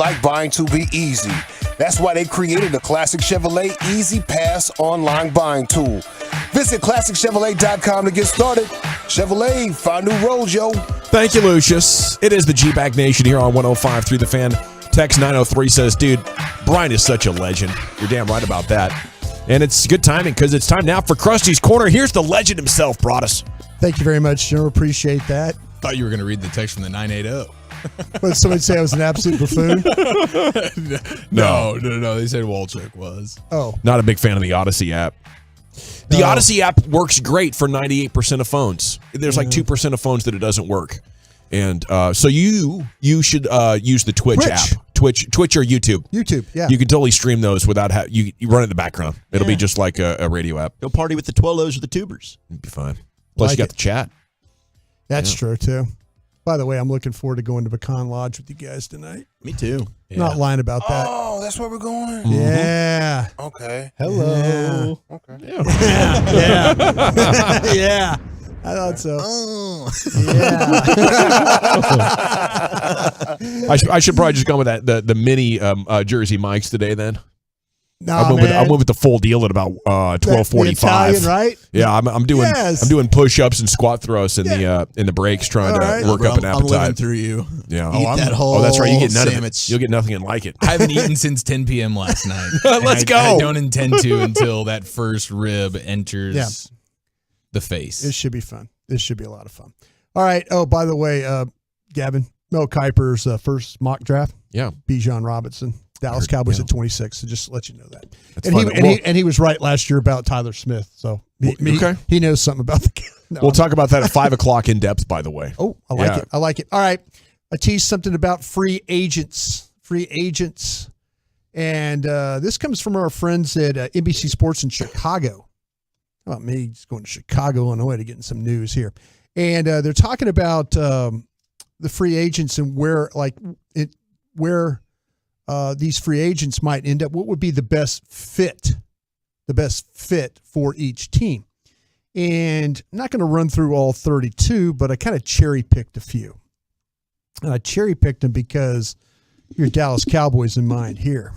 like buying to be easy. That's why they created the Classic Chevrolet Easy Pass online buying tool. Visit ClassicChevrolet.com to get started. Chevrolet, find new roads, yo. Thank you, Lucius. It is the G-Bag Nation here on 105.3 The Fan. Text 903 says, dude, Brian is such a legend. You're damn right about that. And it's good timing because it's time now for Krusty's Corner. Here's the legend himself, Broadus. Thank you very much, Jim. Appreciate that. Thought you were going to read the text from the 980. But somebody say I was an absolute buffoon? No. They said Walchuk was. Oh. Not a big fan of the Odyssey app. The Odyssey app works great for 98% of phones. There's like 2% of phones that it doesn't work. And so you should use the Twitch app. Twitch or YouTube. YouTube, yeah. You can totally stream those without you run it in the background. It'll be just like a radio app. Go party with the Twellos or the Tubers. It'd be fine. Plus, you got the chat. That's true, too. By the way, I'm looking forward to going to Pecan Lodge with you guys tonight. Me too. Not lying about that. Oh, that's where we're going? Yeah. Okay. Hello. Yeah. Okay. Yeah. Yeah. I thought so. Yeah. I should probably just go with that the mini Jersey Mikes today then. No, I went with the full deal at about 12:45. Italian, right? Yeah, I'm doing push-ups and squat throws in the breaks, trying to work up an appetite. I'm living through you. Yeah. Eat that whole that's right. You get none sandwich. of it. You'll get nothing and like it. I haven't eaten since 10 p.m. last night. Let's go. I don't intend to until that first rib enters the face. This should be fun. This should be a lot of fun. All right. Oh, by the way, Gavin, Mel Kiper's first mock draft. Yeah. Bijan Robinson. Dallas Cowboys at 26. So just to let you know that. That's And he was right last year about Tyler Smith. So he knows something about the. No, we'll talk about that at 5 o'clock in depth, by the way. Oh, I like it. I like it. All right. I teased something about free agents. And this comes from our friends at NBC Sports in Chicago. How about me just going to Chicago, Illinois to get some news here. And they're talking about the free agents and where these free agents might end up. What would be the best fit for each team? And I'm not going to run through all 32, but I kind of cherry picked a few. And I cherry picked them because your Dallas Cowboys in mind here.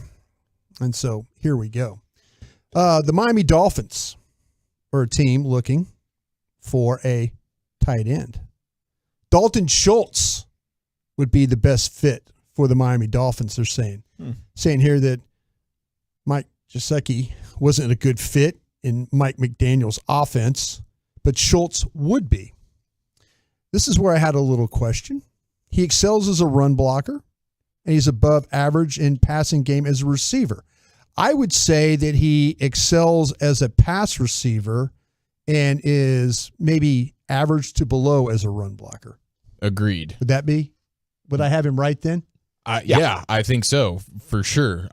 And so here we go. The Miami Dolphins are a team looking for a tight end. Dalton Schultz would be the best fit for the Miami Dolphins, they're saying. Saying here that Mike Gesicki wasn't a good fit in Mike McDaniel's offense, but Schultz would be. This is where I had a little question. He excels as a run blocker, and he's above average in passing game as a receiver. I would say that he excels as a pass receiver and is maybe average to below as a run blocker. Agreed. Would that be? Would I have him right then? Yeah, I think so, for sure.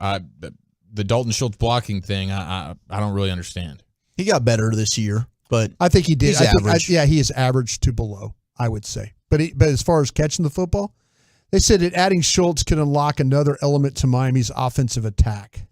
The Dalton Schultz blocking thing, I don't really understand. He got better this year, but I think he did. He's average. He is average to below, I would say. But as far as catching the football, they said that adding Schultz can unlock another element to Miami's offensive attack.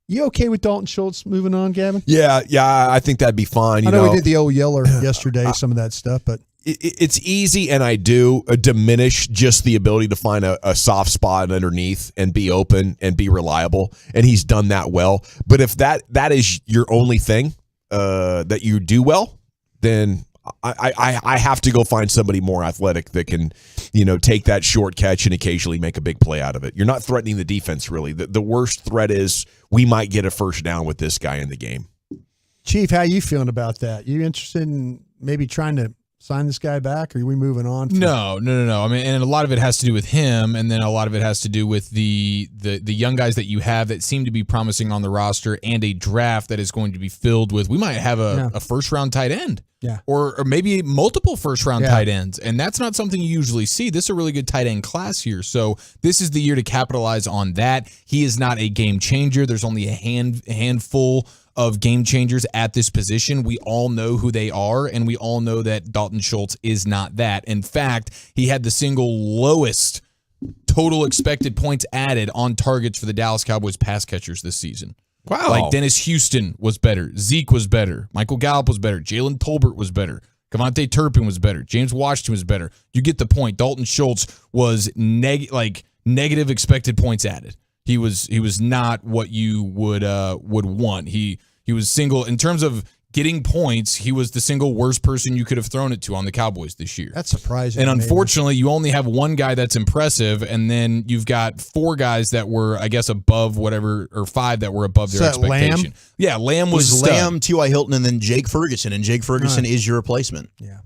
You okay with Dalton Schultz moving on, Gavin? Yeah, I think that'd be fine. I know we did the old Yeller yesterday, some of that stuff, but it's easy, and I do diminish just the ability to find a soft spot underneath and be open and be reliable, and he's done that well. But if that is your only thing that you do well, then I have to go find somebody more athletic that can, take that short catch and occasionally make a big play out of it. You're not threatening the defense, really. The worst threat is we might get a first down with this guy in the game. Chief, how you feeling about that? You interested in maybe trying to sign this guy back, or are we moving on? No. I mean, and a lot of it has to do with him, and then a lot of it has to do with the young guys that you have that seem to be promising on the roster, and a draft that is going to be filled with. We might have a first round tight end, or maybe multiple first round tight ends, and that's not something you usually see. This is a really good tight end class here, so this is the year to capitalize on that. He is not a game changer. There's only a handful of game changers at this position. We all know who they are, and we all know that Dalton Schultz is not that. In fact, he had the single lowest total expected points added on targets for the Dallas Cowboys pass catchers this season. Wow. Like Dennis Houston was better. Zeke was better. Michael Gallup was better. Jalen Tolbert was better. Cavante Turpin was better. James Washington was better. You get the point. Dalton Schultz was negative expected points added. He was not what you would want. He was single in terms of getting points. He was the single worst person you could have thrown it to on the Cowboys this year. That's surprising. And unfortunately, you only have one guy that's impressive, and then you've got 4 guys that were, I guess, above whatever, or 5 that were above their expectation. Lamb? Yeah, Lamb was Lamb, T.Y. Hilton, and then Jake Ferguson. And Jake Ferguson is your replacement. Yeah.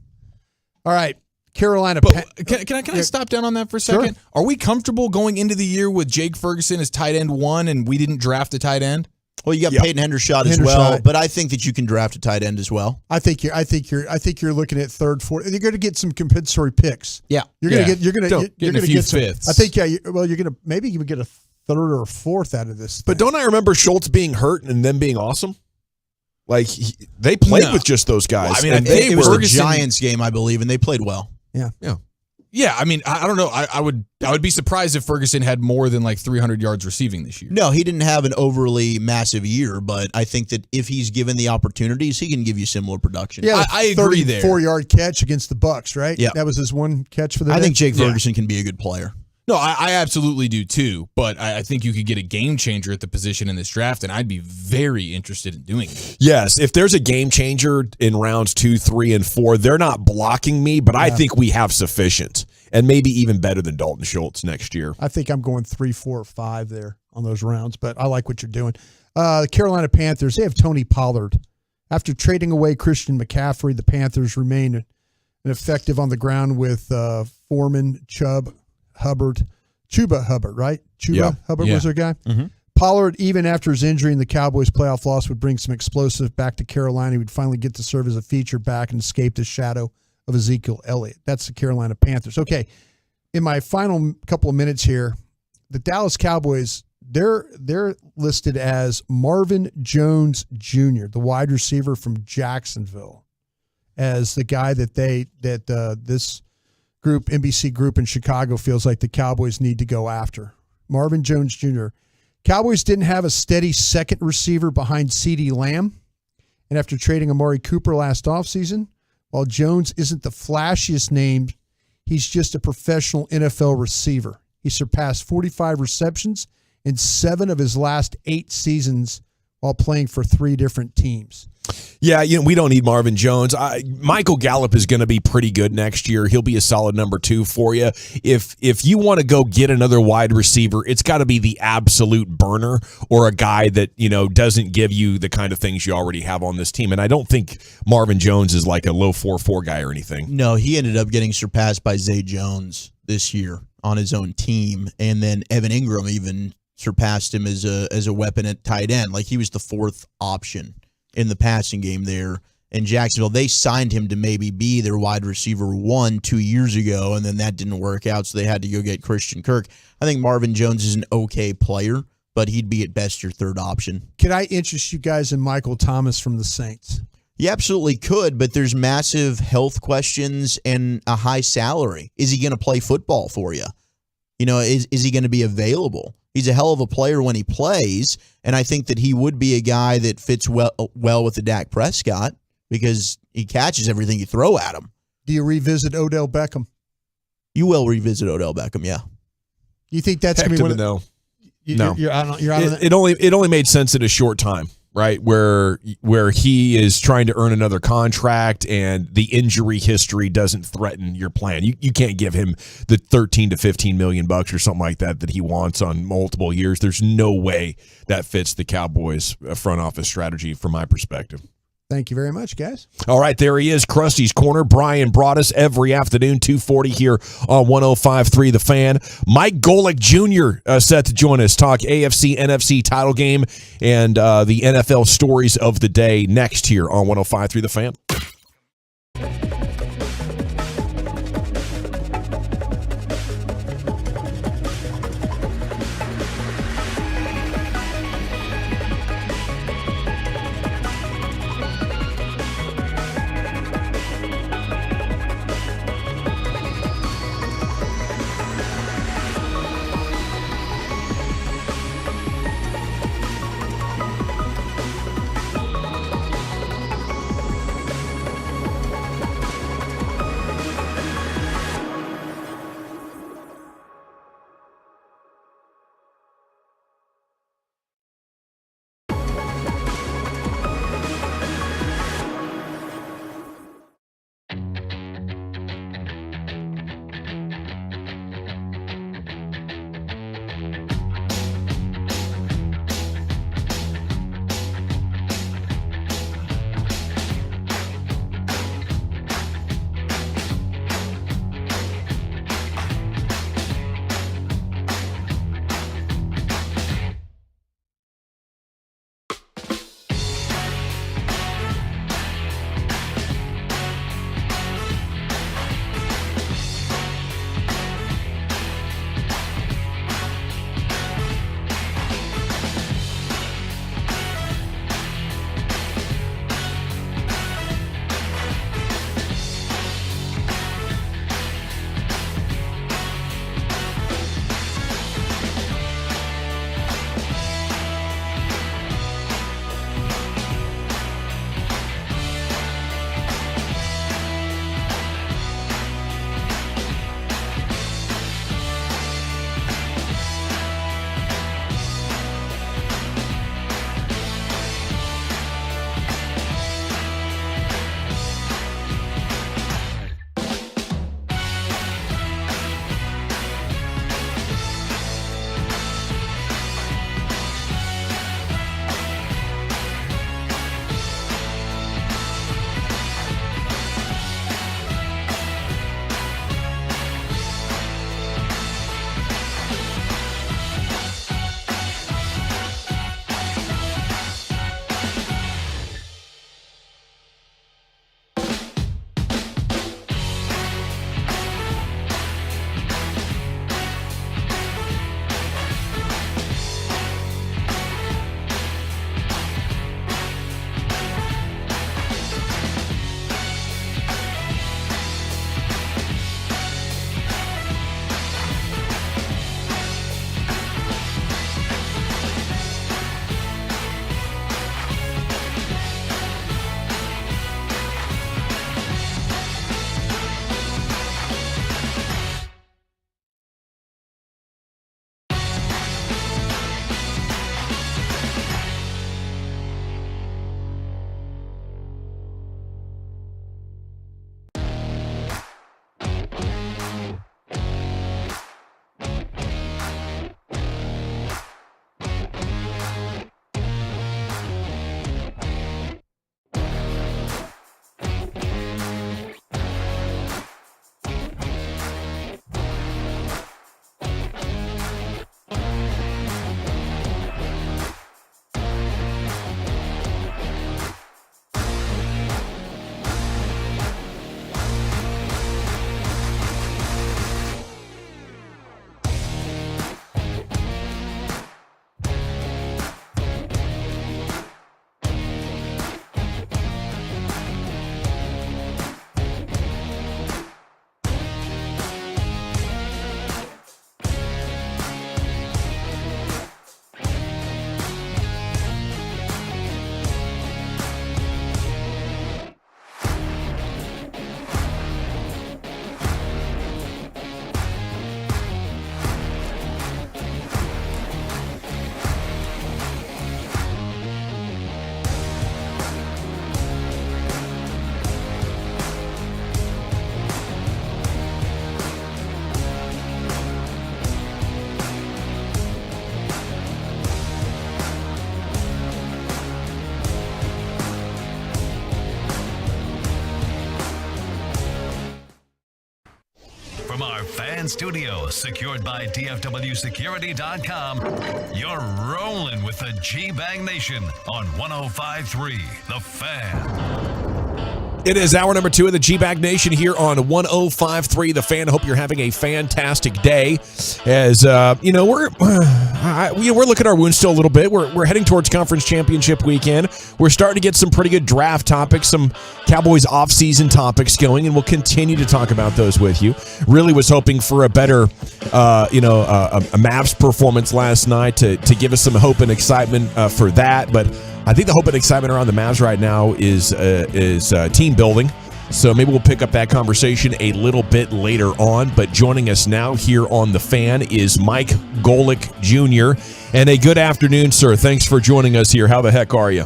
All right. Carolina. Can I stop down on that for a second? Sure. Are we comfortable going into the year with Jake Ferguson as tight end 1 and we didn't draft a tight end? Well, you got Peyton Hendershot as well, but I think that you can draft a tight end as well. I think you're looking at 3rd, 4th. You're going to get some compensatory picks. Yeah, you're going to get some fifths. I think you're going to maybe even get a 3rd or 4th out of this. But don't I remember Schultz being hurt and them being awesome? Like they played with just those guys. Well, I mean, I think it was the Giants game, I believe, and they played well. Yeah. I mean, I don't know. I would be surprised if Ferguson had more than like 300 yards receiving this year. No, he didn't have an overly massive year, but I think that if he's given the opportunities, he can give you similar production. Yeah, I agree there. 4-yard catch against the Bucks, right? Yeah, that was his one catch for the. I think Jake Ferguson can be a good player. No, I absolutely do too. But I think you could get a game changer at the position in this draft, and I'd be very interested in doing it. Yes, if there's a game changer in rounds 2, 3, and 4, they're not blocking me, but I think we have sufficient, and maybe even better than Dalton Schultz next year. I think I'm going 3, 4, 5 there on those rounds, but I like what you're doing. The Carolina Panthers, they have Tony Pollard. After trading away Christian McCaffrey, the Panthers remain effective on the ground with Foreman, Chuba Hubbard, right? Hubbard was their guy. Mm-hmm. Pollard, even after his injury in the Cowboys' playoff loss, would bring some explosive back to Carolina. He would finally get to serve as a feature back and escape the shadow of Ezekiel Elliott. That's the Carolina Panthers. Okay, in my final couple of minutes here, the Dallas Cowboys, they're listed as Marvin Jones Jr., the wide receiver from Jacksonville, as the guy that this group, NBC group in Chicago, feels like the Cowboys need to go after. Marvin Jones Jr. Cowboys didn't have a steady second receiver behind CeeDee Lamb. And after trading Amari Cooper last offseason, while Jones isn't the flashiest name, he's just a professional NFL receiver. He surpassed 45 receptions in 7 of his last 8 seasons while playing for 3 different teams. Yeah, we don't need Marvin Jones. Michael Gallup is going to be pretty good next year. He'll be a solid number 2 for you. If you want to go get another wide receiver, it's got to be the absolute burner or a guy that, doesn't give you the kind of things you already have on this team. And I don't think Marvin Jones is like a low 4.4 guy or anything. No, he ended up getting surpassed by Zay Jones this year on his own team. And then Evan Ingram even surpassed him as a weapon at tight end. Like he was the 4th option in the passing game there in Jacksonville. They signed him to maybe be their wide receiver 1 2 years ago, and then that didn't work out, so they had to go get Christian Kirk. I think Marvin Jones is an okay player, but he'd be at best your 3rd option. Could I interest you guys in Michael Thomas from the Saints? You absolutely could, but there's massive health questions and a high salary. Is he going to play football for you? Is he going to be available? He's a hell of a player when he plays, and I think that he would be a guy that fits well with the Dak Prescott because he catches everything you throw at him. Do you revisit Odell Beckham? You will revisit Odell Beckham, yeah. You think that's going to be one? No. You're out of that? It only made sense in a short time, right? Where he is trying to earn another contract and the injury history doesn't threaten your plan. You can't give him the 13 to 15 million bucks or something like that he wants on multiple years. There's no way that fits the Cowboys front office strategy from my perspective. Thank you very much, guys. All right, there he is, Krusty's Corner. Brian brought us every afternoon, 2:40 here on 105.3 The Fan. Mike Golic Jr. Set to join us, talk AFC, NFC title game, and the NFL stories of the day next here on 105.3 The Fan. From our fan studio, secured by DFWsecurity.com, you're rolling with the G-Bag Nation on 105.3 The Fan. It is hour number 2 of the G-Bag Nation here on 105.3 The Fan. Hope you're having a fantastic day. As you know, we're looking at our wounds still a little bit. We're heading towards conference championship weekend. We're starting to get some pretty good draft topics, some Cowboys off-season topics going, and we'll continue to talk about those with you. Really was hoping for a better, a Mavs performance last night to give us some hope and excitement for that, but I think the hope and excitement around the Mavs right now is team building. So maybe we'll pick up that conversation a little bit later on. But joining us now here on The Fan is Mike Golic Jr. And a good afternoon, sir. Thanks for joining us here. How the heck are you?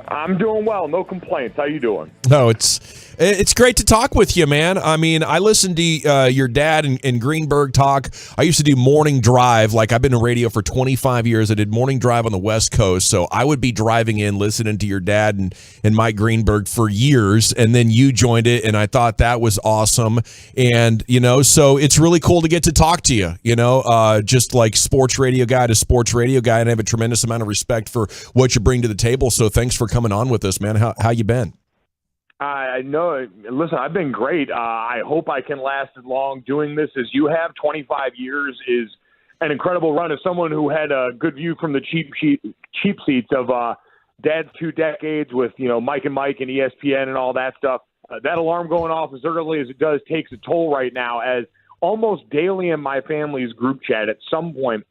I'm doing well. No complaints. How you doing? No, it's great to talk with you, man. I mean, I listened to your dad and Greenberg talk. I used to do morning drive. Like, I've been in radio for 25 years. I did morning drive on the West Coast. So I would be driving in, listening to your dad and Mike Greenberg for years. And then you joined it, and I thought that was awesome. And, so it's really cool to get to talk to you, just like sports radio guy to sports radio guy. And I have a tremendous amount of respect for what you bring to the table. So thanks for coming on with us, man. How you been? I know. Listen, I've been great. I hope I can last as long doing this as you have. 25 years is an incredible run. As someone who had a good view from the cheap seats of Dad's 2 decades with Mike and ESPN and all that stuff, that alarm going off as early as it does takes a toll right now. As almost daily in my family's group chat, at some point,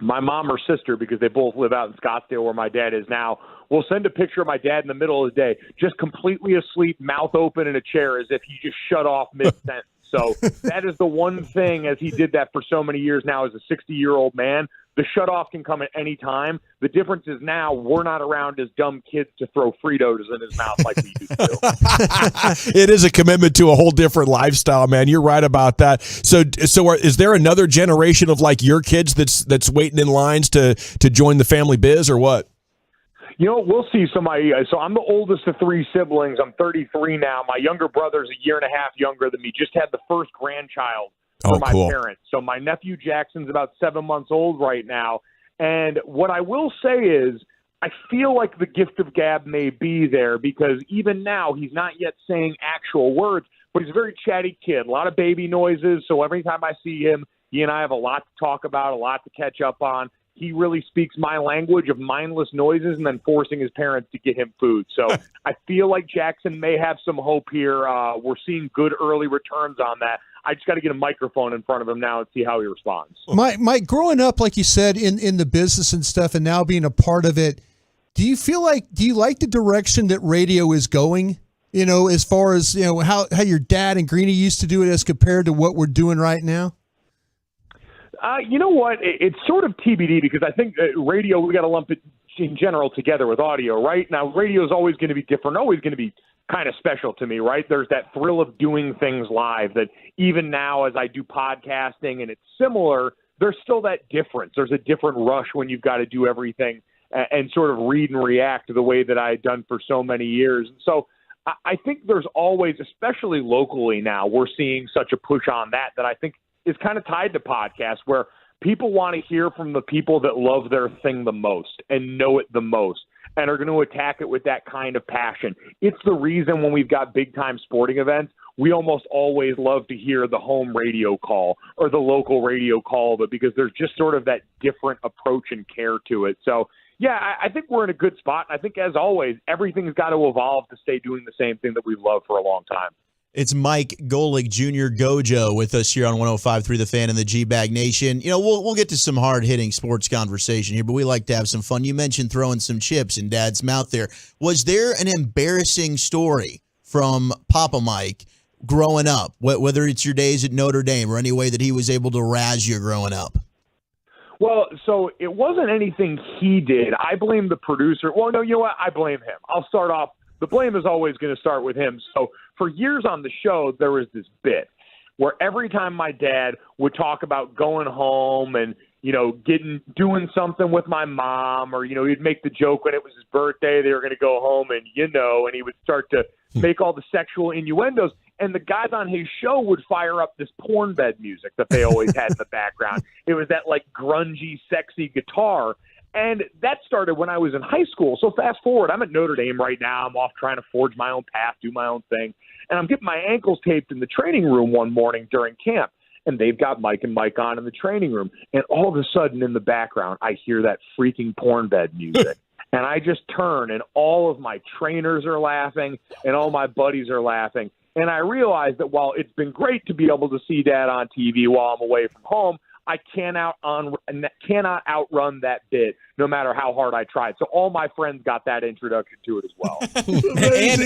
my mom or sister, because they both live out in Scottsdale where my dad is now, will send a picture of my dad in the middle of the day, just completely asleep, mouth open in a chair as if he just shut off mid-sentence. So that is the one thing, as he did that for so many years now as a 60-year-old man, the shut-off can come at any time. The difference is now we're not around as dumb kids to throw Fritos in his mouth like we used to. It is a commitment to a whole different lifestyle, man. You're right about that. So is there another generation of like your kids that's waiting in lines to join the family biz or what? We'll see. So I'm the oldest of 3 siblings. I'm 33 now. My younger brother's a year and a half younger than me. Just had the first grandchild for my parents. So my nephew Jackson's about 7 months old right now. And what I will say is I feel like the gift of gab may be there because even now he's not yet saying actual words, but he's a very chatty kid, a lot of baby noises. So every time I see him, he and I have a lot to talk about, a lot to catch up on. He really speaks my language of mindless noises and then forcing his parents to get him food. So I feel like Jackson may have some hope here. We're seeing good early returns on that. I just got to get a microphone in front of him now and see how he responds. Mike, growing up, like you said, in the business and stuff and now being a part of it, do you like the direction that radio is going? As far as, how your dad and Greeny used to do it as compared to what we're doing right now? You know what? It's sort of TBD because I think radio, we got to lump it in general together with audio, right? Now, radio is always going to be different, always going to be kind of special to me, right? There's that thrill of doing things live that even now as I do podcasting and it's similar, there's still that difference. There's a different rush when you've got to do everything and sort of read and react to the way that I had done for so many years. And so I think there's always, especially locally now, we're seeing such a push on that I think is kind of tied to podcasts where people want to hear from the people that love their thing the most and know it the most and are going to attack it with that kind of passion. It's the reason when we've got big-time sporting events, we almost always love to hear the home radio call or the local radio call, but because there's just sort of that different approach and care to it. So, yeah, I think we're in a good spot. I think, as always, everything's got to evolve to stay doing the same thing that we've loved for a long time. It's Mike Golic Jr. Gojo with us here on 105.3 The Fan and the G-Bag Nation. We'll get to some hard-hitting sports conversation here, but we like to have some fun. You mentioned throwing some chips in Dad's mouth there. Was there an embarrassing story from Papa Mike growing up, whether it's your days at Notre Dame or any way that he was able to razz you growing up? Well, so it wasn't anything he did. I blame the producer. Well, no, you know what? I blame him. I'll start off. The blame is always going to start with him. So for years on the show, there was this bit where every time my dad would talk about going home and, doing something with my mom, or, he'd make the joke when it was his birthday, they were going to go home and, and he would start to make all the sexual innuendos. and the guys on his show would fire up this porn bed music that they always had in the background. It was that like grungy, sexy guitar. And that started when I was in high school. So fast forward, I'm at Notre Dame right now. I'm off trying to forge my own path, do my own thing. And I'm getting my ankles taped in the training room one morning during camp. And they've got Mike and Mike on in the training room. And all of a sudden in the background, I hear that freaking porn bed music. And I just turn, and all of my trainers are laughing, and all my buddies are laughing. And I realize that while it's been great to be able to see Dad on TV while I'm away from home, I cannot outrun that bit, no matter how hard I tried. So all my friends got that introduction to it as well.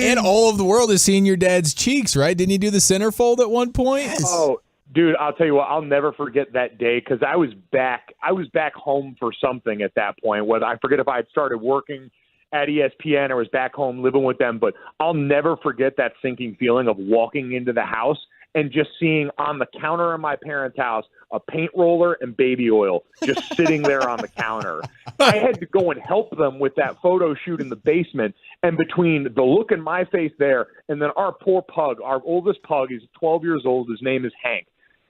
and all of the world is seeing your dad's cheeks, right? Didn't he do the centerfold at one point? Yes. Oh, dude, I'll tell you what, I'll never forget that day because I was back home for something at that point. I forget if I had started working at ESPN or was back home living with them, but I'll never forget that sinking feeling of walking into the house and just seeing on the counter in my parents' house a paint roller and baby oil just sitting there on the counter. I had to go and help them with that photo shoot in the basement. And between the look in my face there and then our poor pug, our oldest pug, is 12 years old. His name is Hank.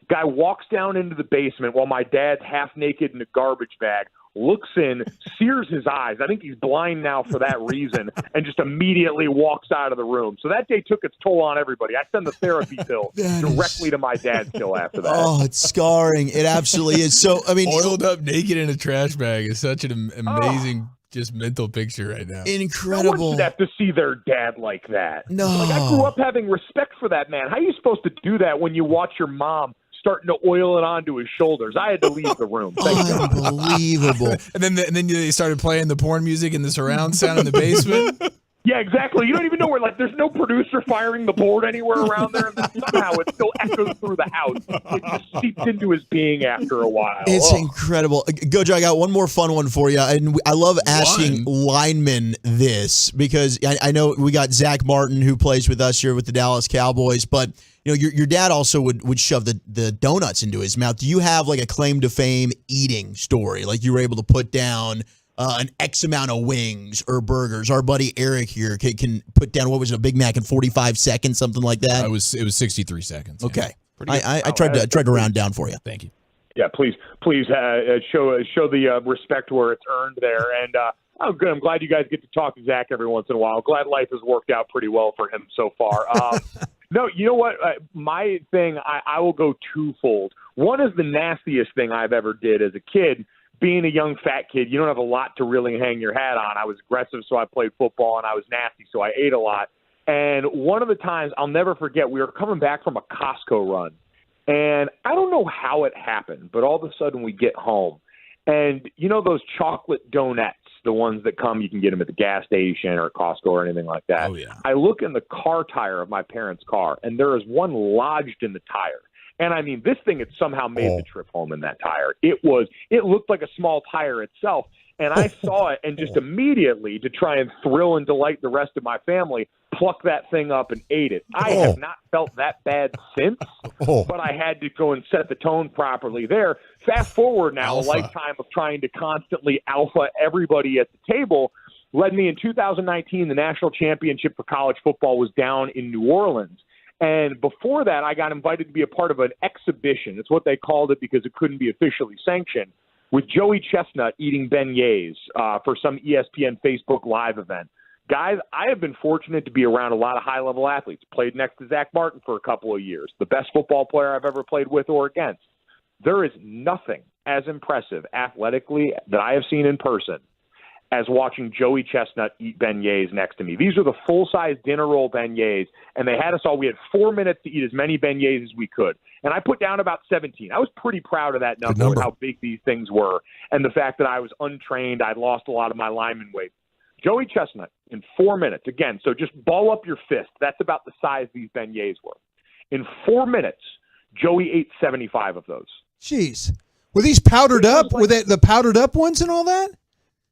Guy walks down into the basement while my dad's half naked in a garbage bag, looks in, sears his eyes. I think he's blind now for that reason, and just immediately walks out of the room. So that day took its toll on everybody. I send the therapy bill directly to my dad still after that. Oh, it's scarring. It absolutely is. So, I mean, oiled up naked in a trash bag is such an amazing just mental picture right now. Incredible. No one should have to see their dad like that. No. Like, I grew up having respect for that man. How are you supposed to do that when you watch your mom starting to oil it onto his shoulders? I had to leave the room. Unbelievable. And then they started playing the porn music and the surround sound in the basement. Yeah, exactly. You don't even know where, like, there's no producer firing the board anywhere around there, and then somehow it still echoes through the house. It just seeps into his being after a while. It's incredible. Gojo, I got one more fun one for you. And I love asking linemen this because I know we got Zach Martin, who plays with us here with the Dallas Cowboys, but you know, your dad also would shove the donuts into his mouth. Do you have like a claim to fame eating story? Like you were able to put down an X amount of wings or burgers. Our buddy Eric here can put down, what was it, a Big Mac in 45 seconds, something like that? It was 63 seconds. Okay. Yeah. I tried to round down for you. Thank you. Yeah, please show the respect where it's earned there. And oh, good. I'm glad you guys get to talk to Zach every once in a while. Glad life has worked out pretty well for him so far. No, you know what? My thing, I will go twofold. One is the nastiest thing I've ever did as a kid. Being a young fat kid, you don't have a lot to really hang your hat on. I was aggressive, so I played football, and I was nasty, so I ate a lot. And one of the times, I'll never forget, we were coming back from a Costco run. And I don't know how it happened, but all of a sudden we get home. And you know those chocolate donuts, the ones that come, you can get them at the gas station or Costco or anything like that. Oh, yeah. I look in the car tire of my parents' car, and there is one lodged in the tire. And I mean, this thing had somehow made the trip home in that tire. It looked like a small tire itself. And I saw it and just immediately, to try and thrill and delight the rest of my family, plucked that thing up and ate it. I have not felt that bad since, but I had to go and set the tone properly there. Fast forward now, a lifetime of trying to constantly alpha everybody at the table led me in 2019, the national championship for college football was down in New Orleans. And before that, I got invited to be a part of an exhibition. It's what they called it because it couldn't be officially sanctioned, with Joey Chestnut eating beignets for some ESPN Facebook Live event. Guys, I have been fortunate to be around a lot of high-level athletes. Played next to Zach Martin for a couple of years, the best football player I've ever played with or against. There is nothing as impressive athletically that I have seen in person as watching Joey Chestnut eat beignets next to me. These are the full-size dinner roll beignets, and they had us all. We had 4 minutes to eat as many beignets as we could. And I put down about 17. I was pretty proud of that number and how big these things were, and the fact that I was untrained. I'd lost a lot of my lineman weight. Joey Chestnut in 4 minutes. Again, so just ball up your fist. That's about the size these beignets were. In 4 minutes, Joey ate 75 of those. Jeez. Were these powdered up? Were they the powdered up ones and all that?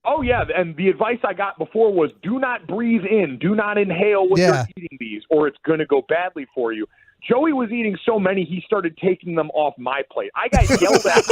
Oh, yeah, and the advice I got before was do not breathe in, do not inhale when you're eating these, or it's going to go badly for you. Joey was eating so many, he started taking them off my plate. I got yelled at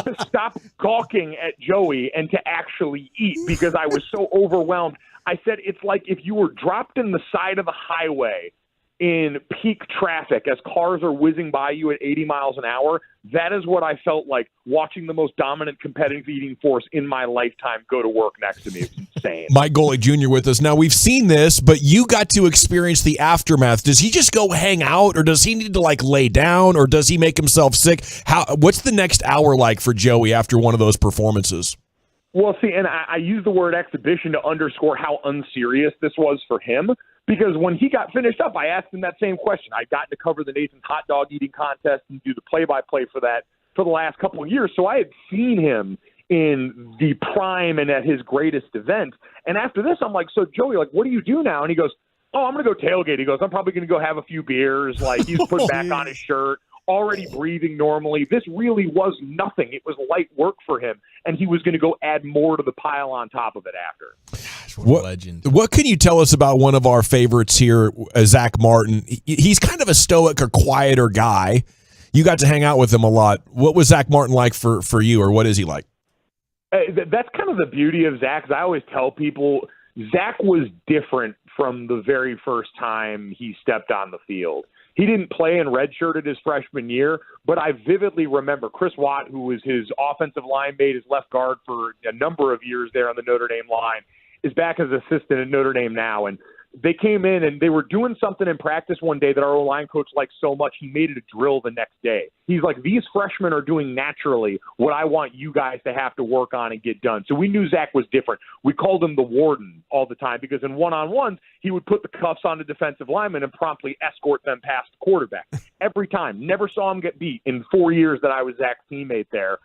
to stop gawking at Joey and to actually eat because I was so overwhelmed. I said it's like if you were dropped in the side of the highway in peak traffic as cars are whizzing by you at 80 miles an hour, that is what I felt like watching the most dominant competitive eating force in my lifetime go to work next to me. It was insane. Mike Golic Jr. with us. Now, we've seen this, but you got to experience the aftermath. Does he just go hang out, or does he need to, lay down, or does he make himself sick? What's the next hour like for Joey after one of those performances? Well, see, and I use the word exhibition to underscore how unserious this was for him, because when he got finished up, I asked him that same question. I'd gotten to cover the Nathan's hot dog eating contest and do the play-by-play for that for the last couple of years, so I had seen him in the prime and at his greatest event. And after this, I'm like, so Joey, what do you do now? And he goes, oh, I'm going to go tailgate. He goes, I'm probably going to go have a few beers. He's put back on his shirt, already breathing normally. This really was nothing. It was light work for him, and he was going to go add more to the pile on top of it after. Gosh, what a legend. What can you tell us about one of our favorites here, Zach Martin? He's kind of a stoic or quieter guy. You got to hang out with him a lot. What was Zach Martin like for you, or what is he like? That's kind of the beauty of Zach. I always tell people Zach was different from the very first time he stepped on the field. He didn't play in redshirted his freshman year, but I vividly remember Chris Watt, who was his offensive line mate, his left guard for a number of years there on the Notre Dame line, is back as assistant at Notre Dame now. And they came in and they were doing something in practice one day that our O-line coach liked so much, he made it a drill the next day. He's like, these freshmen are doing naturally what I want you guys to have to work on and get done. So we knew Zach was different. We called him the warden all the time because in one-on-ones, he would put the cuffs on the defensive lineman and promptly escort them past the quarterback. Every time. Never saw him get beat in 4 years that I was Zach's teammate there.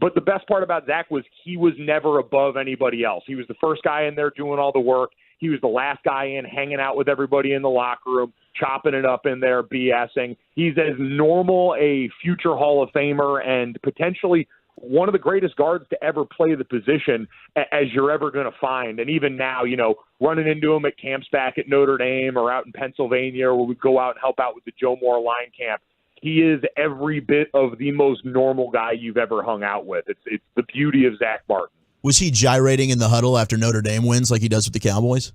But the best part about Zach was he was never above anybody else. He was the first guy in there doing all the work. He was the last guy in, hanging out with everybody in the locker room, chopping it up in there, BSing. He's as normal a future Hall of Famer and potentially one of the greatest guards to ever play the position as you're ever going to find. And even now, running into him at camps back at Notre Dame or out in Pennsylvania where we go out and help out with the Joe Moore line camp, he is every bit of the most normal guy you've ever hung out with. It's the beauty of Zach Martin. Was he gyrating in the huddle after Notre Dame wins like he does with the Cowboys?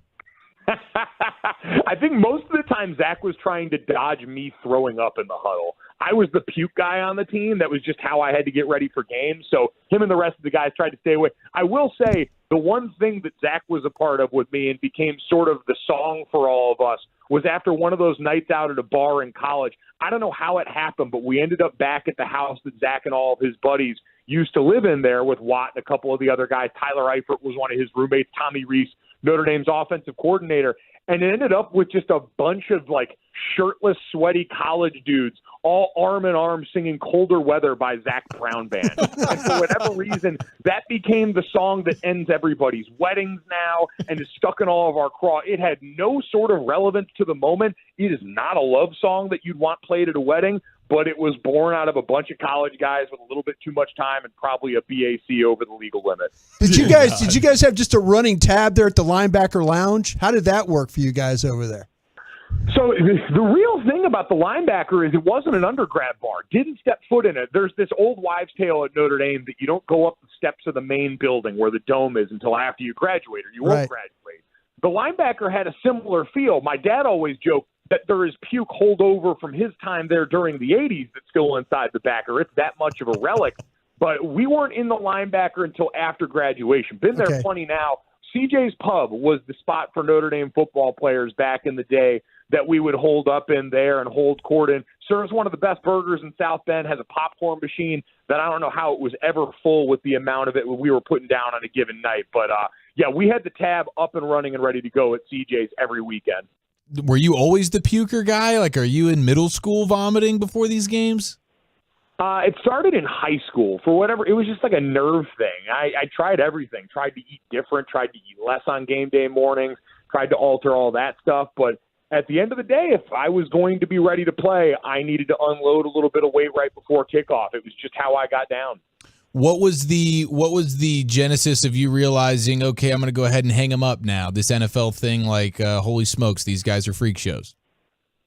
I think most of the time Zach was trying to dodge me throwing up in the huddle. I was the puke guy on the team. That was just how I had to get ready for games. So him and the rest of the guys tried to stay away. I will say the one thing that Zach was a part of with me and became sort of the song for all of us was after one of those nights out at a bar in college. I don't know how it happened, but we ended up back at the house that Zach and all of his buddies used to live in there with Watt and a couple of the other guys. Tyler Eifert was one of his roommates, Tommy Reese, Notre Dame's offensive coordinator. And it ended up with just a bunch of shirtless, sweaty college dudes all arm in arm singing Colder Weather by Zach Brown Band. And for whatever reason, that became the song that ends everybody's weddings now and is stuck in all of our craw. It had no sort of relevance to the moment. It is not a love song that you'd want played at a wedding, but it was born out of a bunch of college guys with a little bit too much time and probably a BAC over the legal limit. Did you guys have just a running tab there at the linebacker lounge? How did that work for you guys over there? So the real thing about the linebacker is it wasn't an undergrad bar. Didn't step foot in it. There's this old wives' tale at Notre Dame that you don't go up the steps of the main building where the dome is until after you graduate or you won't graduate. The linebacker had a similar feel. My dad always joked that there is puke holdover from his time there during the 80s that's still inside the backer. It's that much of a relic. But we weren't in the linebacker until after graduation. Been there plenty now. CJ's Pub was the spot for Notre Dame football players back in the day that we would hold up in there and hold court in. Serves one of the best burgers in South Bend, has a popcorn machine that I don't know how it was ever full with the amount of it we were putting down on a given night. But, we had the tab up and running and ready to go at CJ's every weekend. Were you always the puker guy? Are you in middle school vomiting before these games? It started in high school. For whatever, it was just like a nerve thing. I tried everything. Tried to eat different, tried to eat less on game day mornings, tried to alter all that stuff. But at the end of the day, if I was going to be ready to play, I needed to unload a little bit of weight right before kickoff. It was just how I got down. What was the genesis of you realizing, okay, I'm going to go ahead and hang them up now? This NFL thing, holy smokes, these guys are freak shows.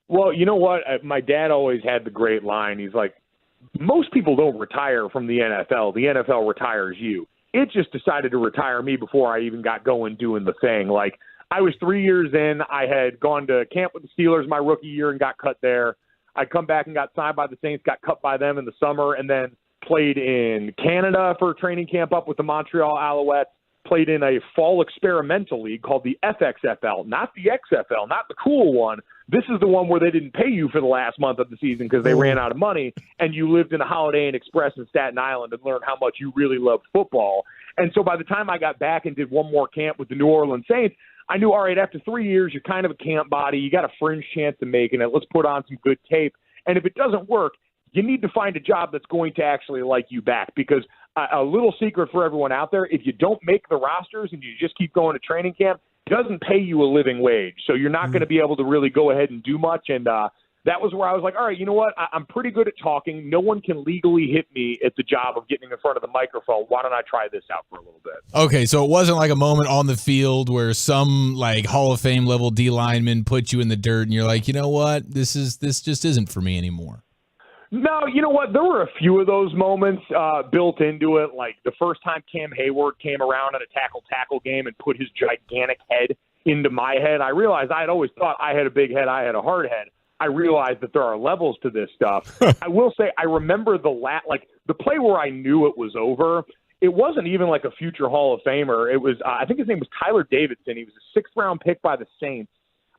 Well, you know what? My dad always had the great line. He's like, most people don't retire from the NFL. The NFL retires you. It just decided to retire me before I even got going doing the thing. I was 3 years in. I had gone to camp with the Steelers my rookie year and got cut there. I'd come back and got signed by the Saints, got cut by them in the summer, and then played in Canada for a training camp up with the Montreal Alouettes, played in a fall experimental league called the FXFL, not the XFL, not the cool one. This is the one where they didn't pay you for the last month of the season because they ran out of money, and you lived in a Holiday Inn Express in Staten Island and learned how much you really loved football. And so by the time I got back and did one more camp with the New Orleans Saints, I knew, all right, after 3 years, you're kind of a camp body. You got a fringe chance of making it. Let's put on some good tape. And if it doesn't work, you need to find a job that's going to actually like you back, because a little secret for everyone out there, if you don't make the rosters and you just keep going to training camp, it doesn't pay you a living wage. So you're not going to be able to really go ahead and do much. And that was where I was like, all right, you know what? I'm pretty good at talking. No one can legally hit me at the job of getting in front of the microphone. Why don't I try this out for a little bit? Okay, so it wasn't like a moment on the field where some like Hall of Fame level D lineman put you in the dirt and you're like, you know what? This just isn't for me anymore. No, you know what? There were a few of those moments built into it. Like the first time Cam Hayward came around at a tackle game and put his gigantic head into my head, I realized I had always thought I had a big head, I had a hard head. I realized that there are levels to this stuff. I will say I remember the play where I knew it was over. It wasn't even like a future Hall of Famer. It was I think his name was Tyler Davidson. He was a 6th-round pick by the Saints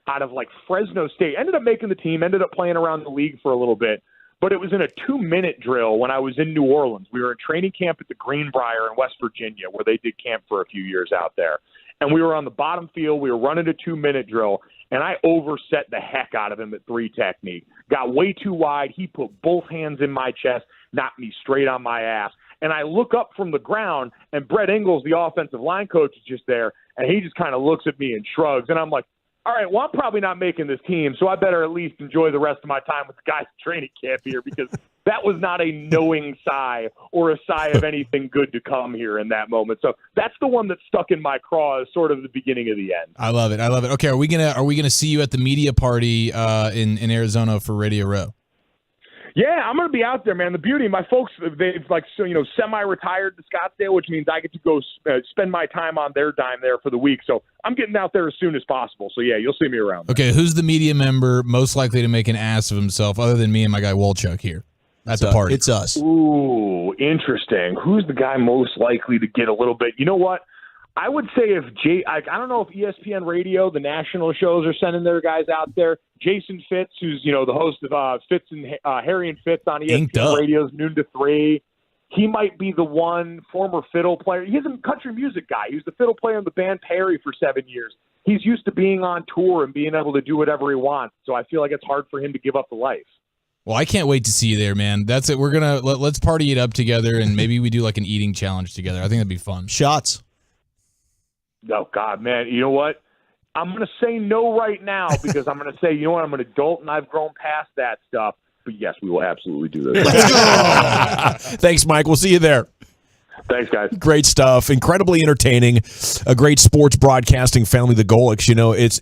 out of like Fresno State. Ended up making the team, ended up playing around the league for a little bit. But it was in a 2-minute drill when I was in New Orleans. We were in training camp at the Greenbrier in West Virginia, where they did camp for a few years out there. And we were on the bottom field. We were running a 2-minute drill, and I overset the heck out of him at 3 technique. Got way too wide. He put both hands in my chest, knocked me straight on my ass. And I look up from the ground, and Brett Ingles, the offensive line coach, is just there, and he just kind of looks at me and shrugs. And I'm like, all right, well, I'm probably not making this team, so I better at least enjoy the rest of my time with the guys at training camp here, because that was not a knowing sigh or a sigh of anything good to come here in that moment. So that's the one that stuck in my craw as sort of the beginning of the end. I love it. Okay, are we gonna see you at the media party in Arizona for Radio Row? Yeah, I'm going to be out there, man. The beauty, my folks, they've semi-retired to Scottsdale, which means I get to go spend my time on their dime there for the week. So I'm getting out there as soon as possible. So, yeah, you'll see me around. Okay, who's the media member most likely to make an ass of himself other than me and my guy Wolchuk here at the party? It's us. Ooh, interesting. Who's the guy most likely to get a little bit? You know what? I would say if I don't know if ESPN Radio, the national shows, are sending their guys out there. Jason Fitz, who's the host of Fitz and Harry and Fitz on ESPN Radio's noon to 3, he might be the one. Former fiddle player. He's a country music guy. He was the fiddle player in the band Perry for 7 years. He's used to being on tour and being able to do whatever he wants. So I feel like it's hard for him to give up the life. Well, I can't wait to see you there, man. That's it. We're gonna let's party it up together, and maybe we do like an eating challenge together. I think that'd be fun. Shots. Oh, God, man. You know what? I'm going to say no right now because I'm going to say, you know what? I'm an adult and I've grown past that stuff. But, yes, we will absolutely do this. Let's go. Thanks, Mike. We'll see you there. Thanks, guys. Great stuff. Incredibly entertaining. A great sports broadcasting family, the Golics.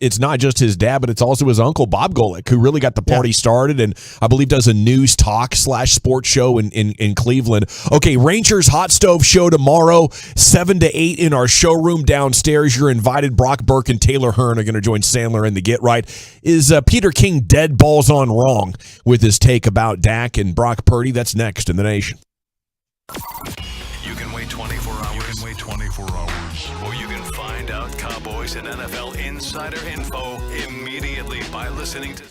It's not just his dad, but it's also his uncle, Bob Golic, who really got the party started and I believe does a news talk / sports show in Cleveland. Okay, Rangers Hot Stove Show tomorrow, 7 to 8 in our showroom downstairs. You're invited. Brock Burke and Taylor Hearn are going to join Sandler in the Get Right. Is Peter King dead balls on wrong with his take about Dak and Brock Purdy? That's next in the Nation. You can wait 24 hours. Or you can find out Cowboys and NFL insider info immediately by listening to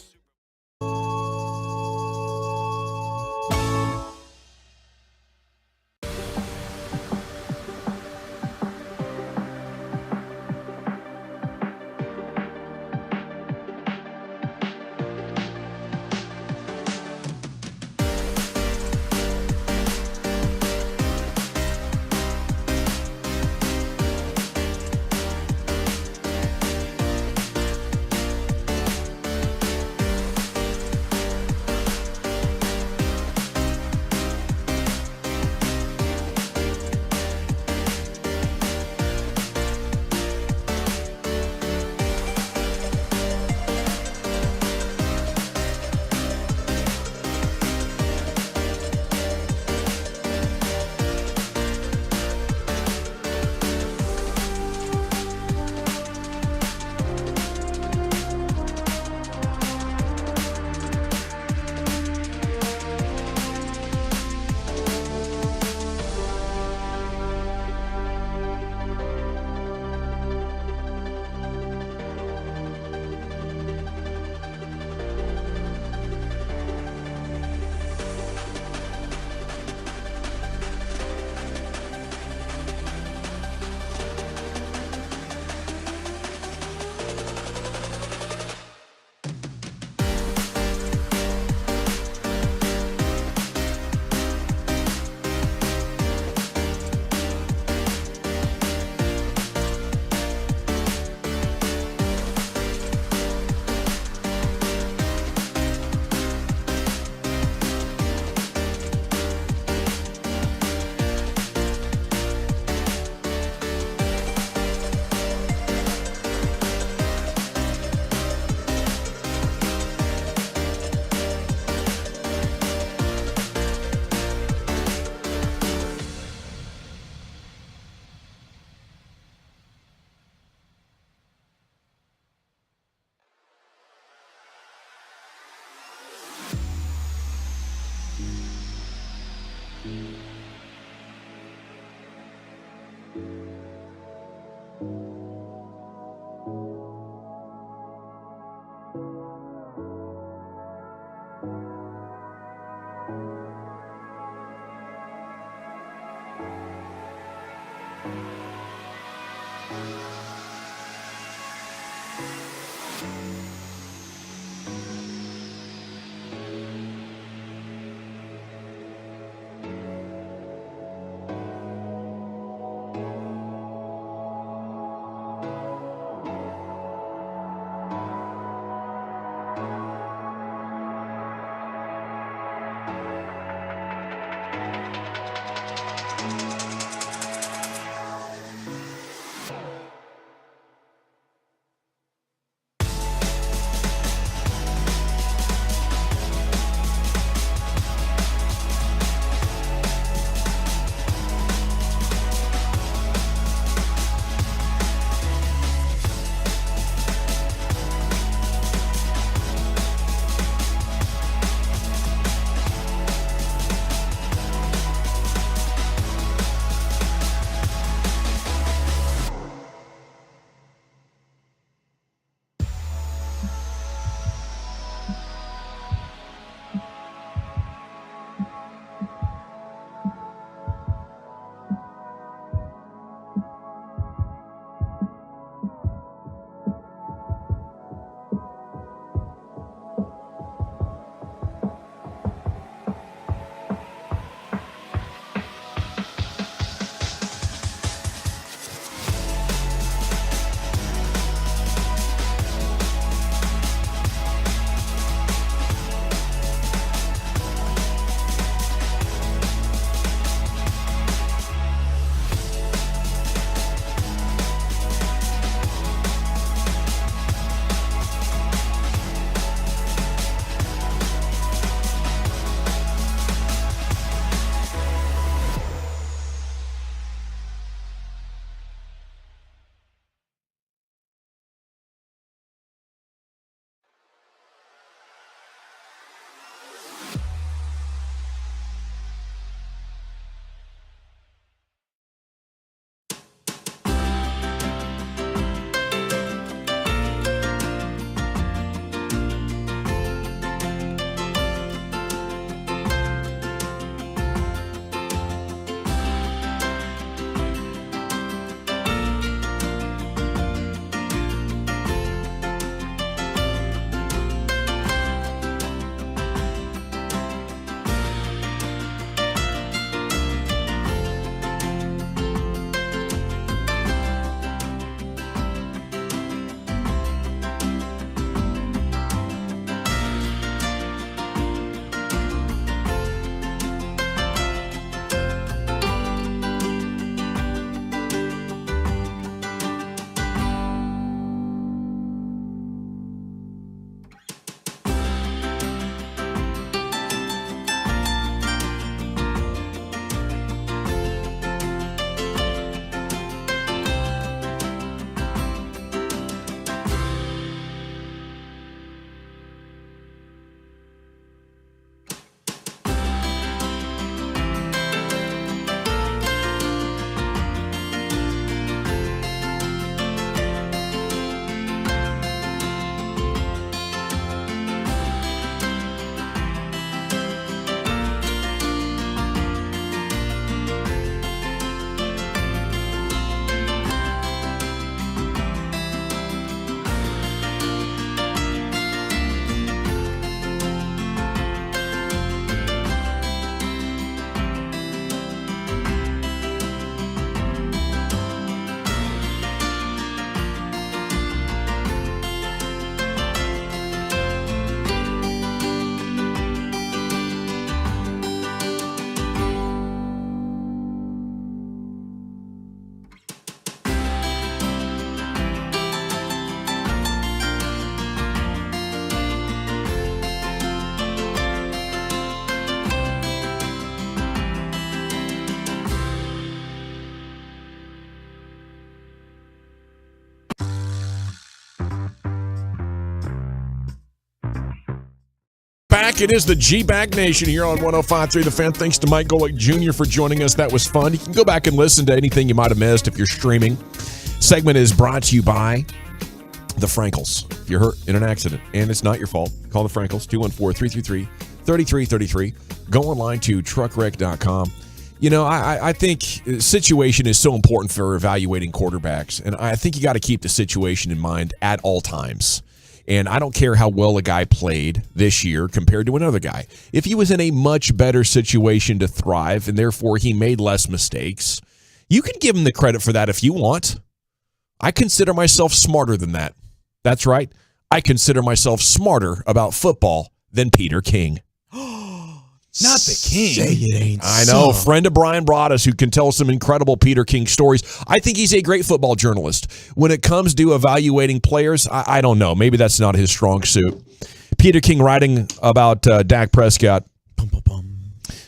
back. It is the G-Bag Nation here on 105.3 The Fan. Thanks to Mike Golic Jr. for joining us. That was fun. You can go back and listen to anything you might have missed if you're streaming. Segment is brought to you by the Frankels. If you're hurt in an accident and it's not your fault, call the Frankels, 214-333-3333. Go online to truckwreck.com. You know, I think situation is so important for evaluating quarterbacks, and I think you got to keep the situation in mind at all times. And I don't care how well a guy played this year compared to another guy. If he was in a much better situation to thrive, and therefore he made less mistakes, you can give him the credit for that if you want. I consider myself smarter than that. That's right. I consider myself smarter about football than Peter King. Not the King. Say it ain't I know. so. Friend of Brian Broaddus who can tell some incredible Peter King stories. I think he's a great football journalist. When it comes to evaluating players, I don't know. Maybe that's not his strong suit. Peter King writing about Dak Prescott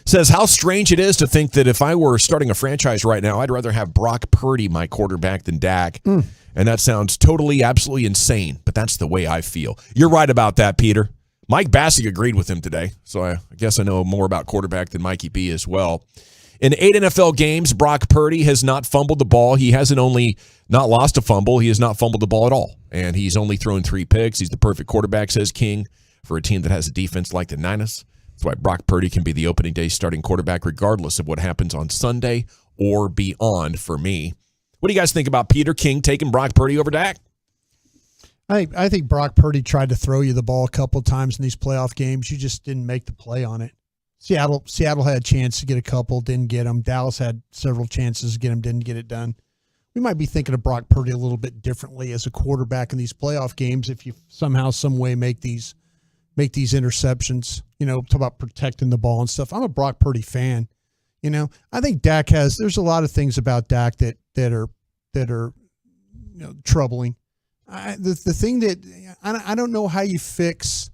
says, how strange it is to think that if I were starting a franchise right now, I'd rather have Brock Purdy, my quarterback, than Dak. And that sounds totally, absolutely insane, but that's the way I feel. You're right about that, Peter. Mike Bassey agreed with him today, so I guess I know more about quarterback than Mikey B as well. In 8 NFL games, Brock Purdy has not fumbled the ball. He hasn't only not lost a fumble, he has not fumbled the ball at all. And he's only thrown 3 picks. He's the perfect quarterback, says King, for a team that has a defense like the Niners. That's why Brock Purdy can be the opening day starting quarterback regardless of what happens on Sunday or beyond for me. What do you guys think about Peter King taking Brock Purdy over Dak? I think Brock Purdy tried to throw you the ball a couple of times in these playoff games. You just didn't make the play on it. Seattle had a chance to get a couple, didn't get them. Dallas had several chances to get them, didn't get it done. We might be thinking of Brock Purdy a little bit differently as a quarterback in these playoff games if you somehow, some way make these interceptions. You know, talk about protecting the ball and stuff. I'm a Brock Purdy fan. You know, I think there's a lot of things about Dak that are troubling. The thing that I don't know how you fix.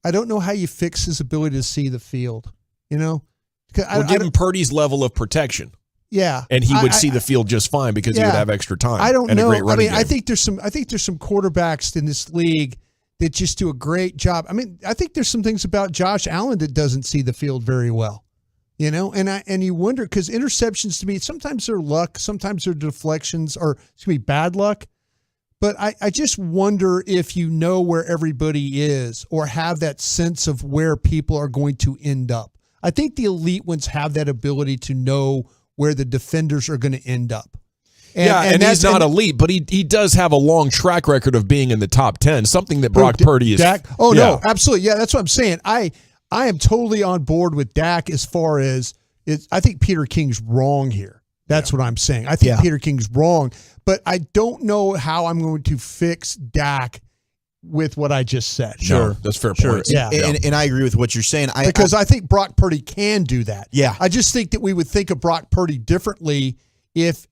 I don't know how you fix his ability to see the field. You know, Give him Purdy's level of protection. Yeah, and he would see the field just fine because he would have extra time. I don't and know. A great running game. I think there's some quarterbacks in this league that just do a great job. I mean, I think there's some things about Josh Allen that doesn't see the field very well. You know, and you wonder because interceptions to me sometimes they're luck, sometimes they're deflections, or it's gonna be bad luck. But I just wonder if you know where everybody is or have that sense of where people are going to end up. I think the elite ones have that ability to know where the defenders are going to end up. And he's not elite, but he does have a long track record of being in the top 10, something that Brock Purdy is. Dak? Oh, yeah. No, absolutely. Yeah, that's what I'm saying. I am totally on board with Dak as far as I think Peter King's wrong here. That's what I'm saying. I think Peter King's wrong, but I don't know how I'm going to fix Dak with what I just said. Sure, that's fair point. Yeah, and I agree with what you're saying. I think Brock Purdy can do that. Yeah, I just think that we would think of Brock Purdy differently if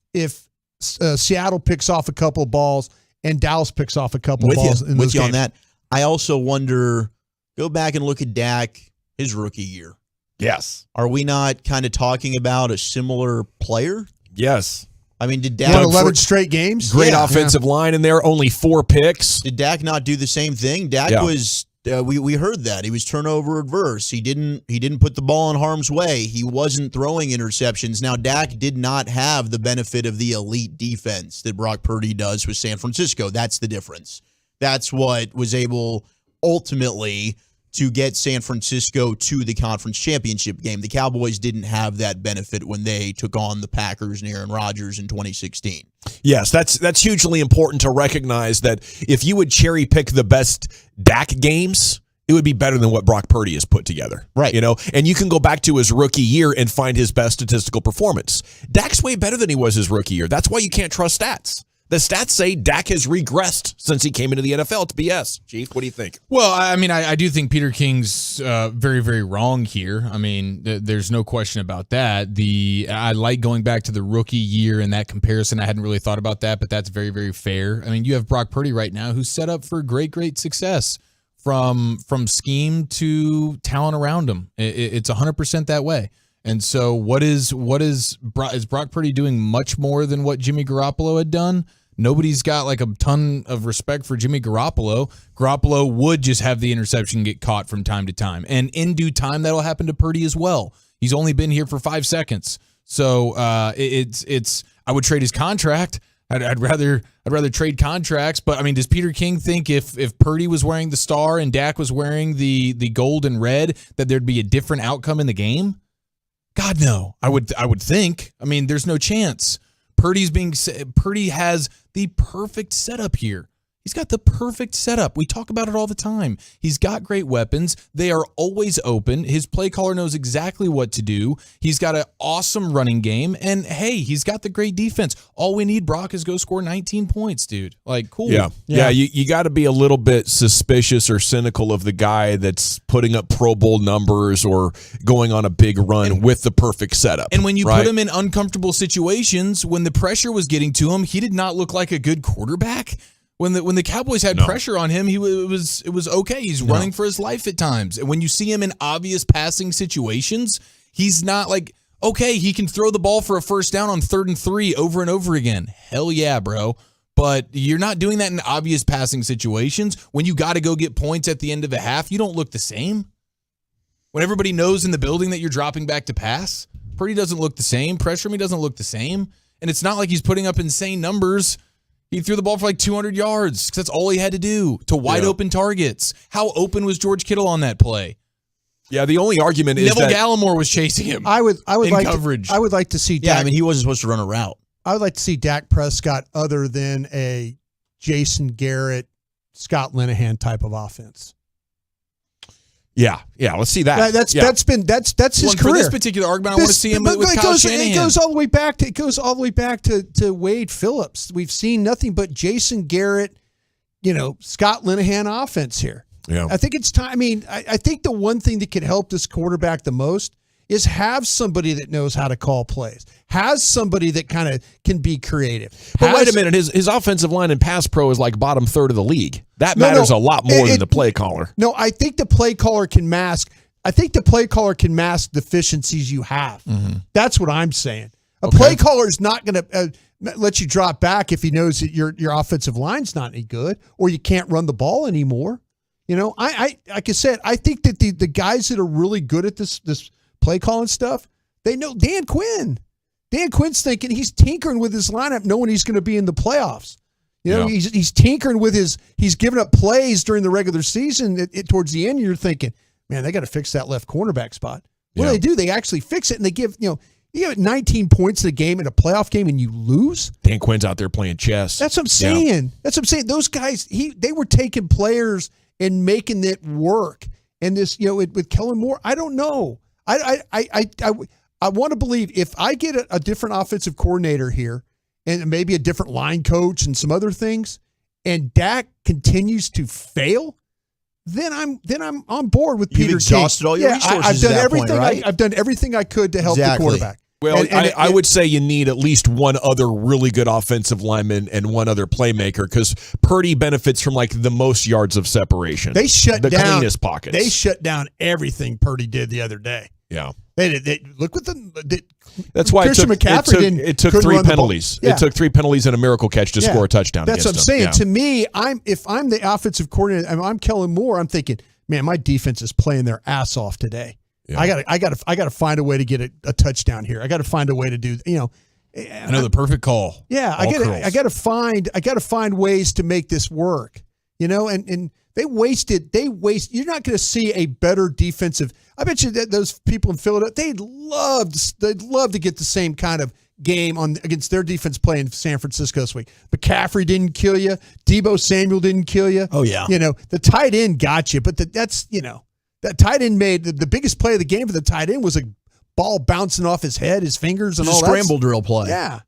Seattle picks off a couple of balls and Dallas picks off a couple of balls. With you on that, I also wonder. Go back and look at Dak his rookie year. Yes. Are we not kind of talking about a similar player? Yes. I mean, did Dak 11 straight games? Great offensive line in there, only 4 picks. Did Dak not do the same thing? Dak was we heard that. He was turnover adverse. He didn't put the ball in harm's way. He wasn't throwing interceptions. Now, Dak did not have the benefit of the elite defense that Brock Purdy does with San Francisco. That's the difference. That's what was able ultimately to get San Francisco to the conference championship game. The Cowboys didn't have that benefit when they took on the Packers and Aaron Rodgers in 2016. Yes, that's hugely important to recognize that if you would cherry pick the best Dak games, it would be better than what Brock Purdy has put together. Right. You know, and you can go back to his rookie year and find his best statistical performance. Dak's way better than he was his rookie year. That's why you can't trust stats. The stats say Dak has regressed since he came into the NFL. It's BS. Chief, what do you think? Well, I mean, I do think Peter King's very, very wrong here. I mean, there's no question about that. I like going back to the rookie year and that comparison. I hadn't really thought about that, but that's very, very fair. I mean, you have Brock Purdy right now who's set up for great, great success from scheme to talent around him. It's 100% that way. And so is Brock Purdy doing much more than what Jimmy Garoppolo had done? Nobody's got like a ton of respect for Jimmy Garoppolo. Garoppolo would just have the interception get caught from time to time. And in due time, that'll happen to Purdy as well. He's only been here for 5 seconds. So I would trade his contract. I'd rather trade contracts. But I mean, does Peter King think if Purdy was wearing the star and Dak was wearing the gold and red, that there'd be a different outcome in the game? God, no. I would think. I mean, there's no chance. Purdy has the perfect setup here. He's got the perfect setup. We talk about it all the time. He's got great weapons. They are always open. His play caller knows exactly what to do. He's got an awesome running game. And, hey, he's got the great defense. All we need, Brock, is go score 19 points, dude. Like, cool. Yeah. You got to be a little bit suspicious or cynical of the guy that's putting up Pro Bowl numbers or going on a big run with the perfect setup. And when you put him in uncomfortable situations, when the pressure was getting to him, he did not look like a good quarterback. When the Cowboys had pressure on him, it was okay. He's running for his life at times. And when you see him in obvious passing situations, he's not like, okay, he can throw the ball for a first down on 3rd and 3 over and over again. Hell yeah, bro. But you're not doing that in obvious passing situations. When you got to go get points at the end of a half, you don't look the same. When everybody knows in the building that you're dropping back to pass, Purdy doesn't look the same. Pressure me doesn't look the same. And it's not like he's putting up insane numbers. He threw the ball for like 200 yards because that's all he had to do to wide open targets. How open was George Kittle on that play? Yeah, the only argument is Neville Gallimore was chasing him. I would like coverage. I would like to see Dak. Yeah, I mean, he wasn't supposed to run a route. I would like to see Dak Prescott other than a Jason Garrett, Scott Linehan type of offense. Yeah, let's see that. That's his career. For this particular argument, I want to see him with Kyle Shanahan. It goes all the way back to Wade Phillips. We've seen nothing but Jason Garrett, Scott Linehan offense here. Yeah. I think it's time. I mean, I think the one thing that could help this quarterback the most is have somebody that knows how to call plays, has somebody that kind of can be creative. But wait a minute, his offensive line in pass pro is like bottom third of the league. That matters a lot more than the play caller. No, I think the play caller can mask. I think the play caller can mask deficiencies you have. Mm-hmm. That's what I'm saying. A play caller is not going to let you drop back if he knows that your offensive line's not any good or you can't run the ball anymore. I like I said, I think that the guys that are really good at this play calling stuff, they know Dan Quinn. Dan Quinn's thinking he's tinkering with his lineup, knowing he's going to be in the playoffs. He's tinkering with he's giving up plays during the regular season. Towards the end, you're thinking, man, they got to fix that left cornerback spot. What do? They actually fix it, and they give you get 19 points in a game in a playoff game, and you lose. Dan Quinn's out there playing chess. That's what I'm saying. Yeah. That's what I'm saying. Those guys, they were taking players and making it work. And this, with Kellen Moore, I don't know. I want to believe if I get a different offensive coordinator here and maybe a different line coach and some other things, and Dak continues to fail, then I'm on board with Peter King. You've exhausted all your resources. I've done everything. Right? I've done everything I could to help the quarterback. Well, I would say you need at least one other really good offensive lineman and one other playmaker because Purdy benefits from like the most yards of separation. They shut the down cleanest pockets. They shut down everything Purdy did the other day. Yeah. They look what that's why Christian McCaffrey it took 3 penalties. It took 3 penalties and a miracle catch to score a touchdown. That's what I'm saying. Yeah. To me, if I'm the offensive coordinator, I'm Kellen Moore. I'm thinking, man, my defense is playing their ass off today. Yeah. I got to find a way to get a touchdown here. I got to find a way to do. I know the perfect call. Yeah, I got to find ways to make this work. And they wasted. You're not going to see a better defensive. I bet you that those people in Philadelphia, they'd love to get the same kind of game against their defense playing San Francisco this week. McCaffrey didn't kill you. Deebo Samuel didn't kill you. Oh yeah. The tight end got you, but that tight end made the biggest play of the game for the tight end was a ball bouncing off his head, his fingers, and all that. Scramble drill play. Yeah.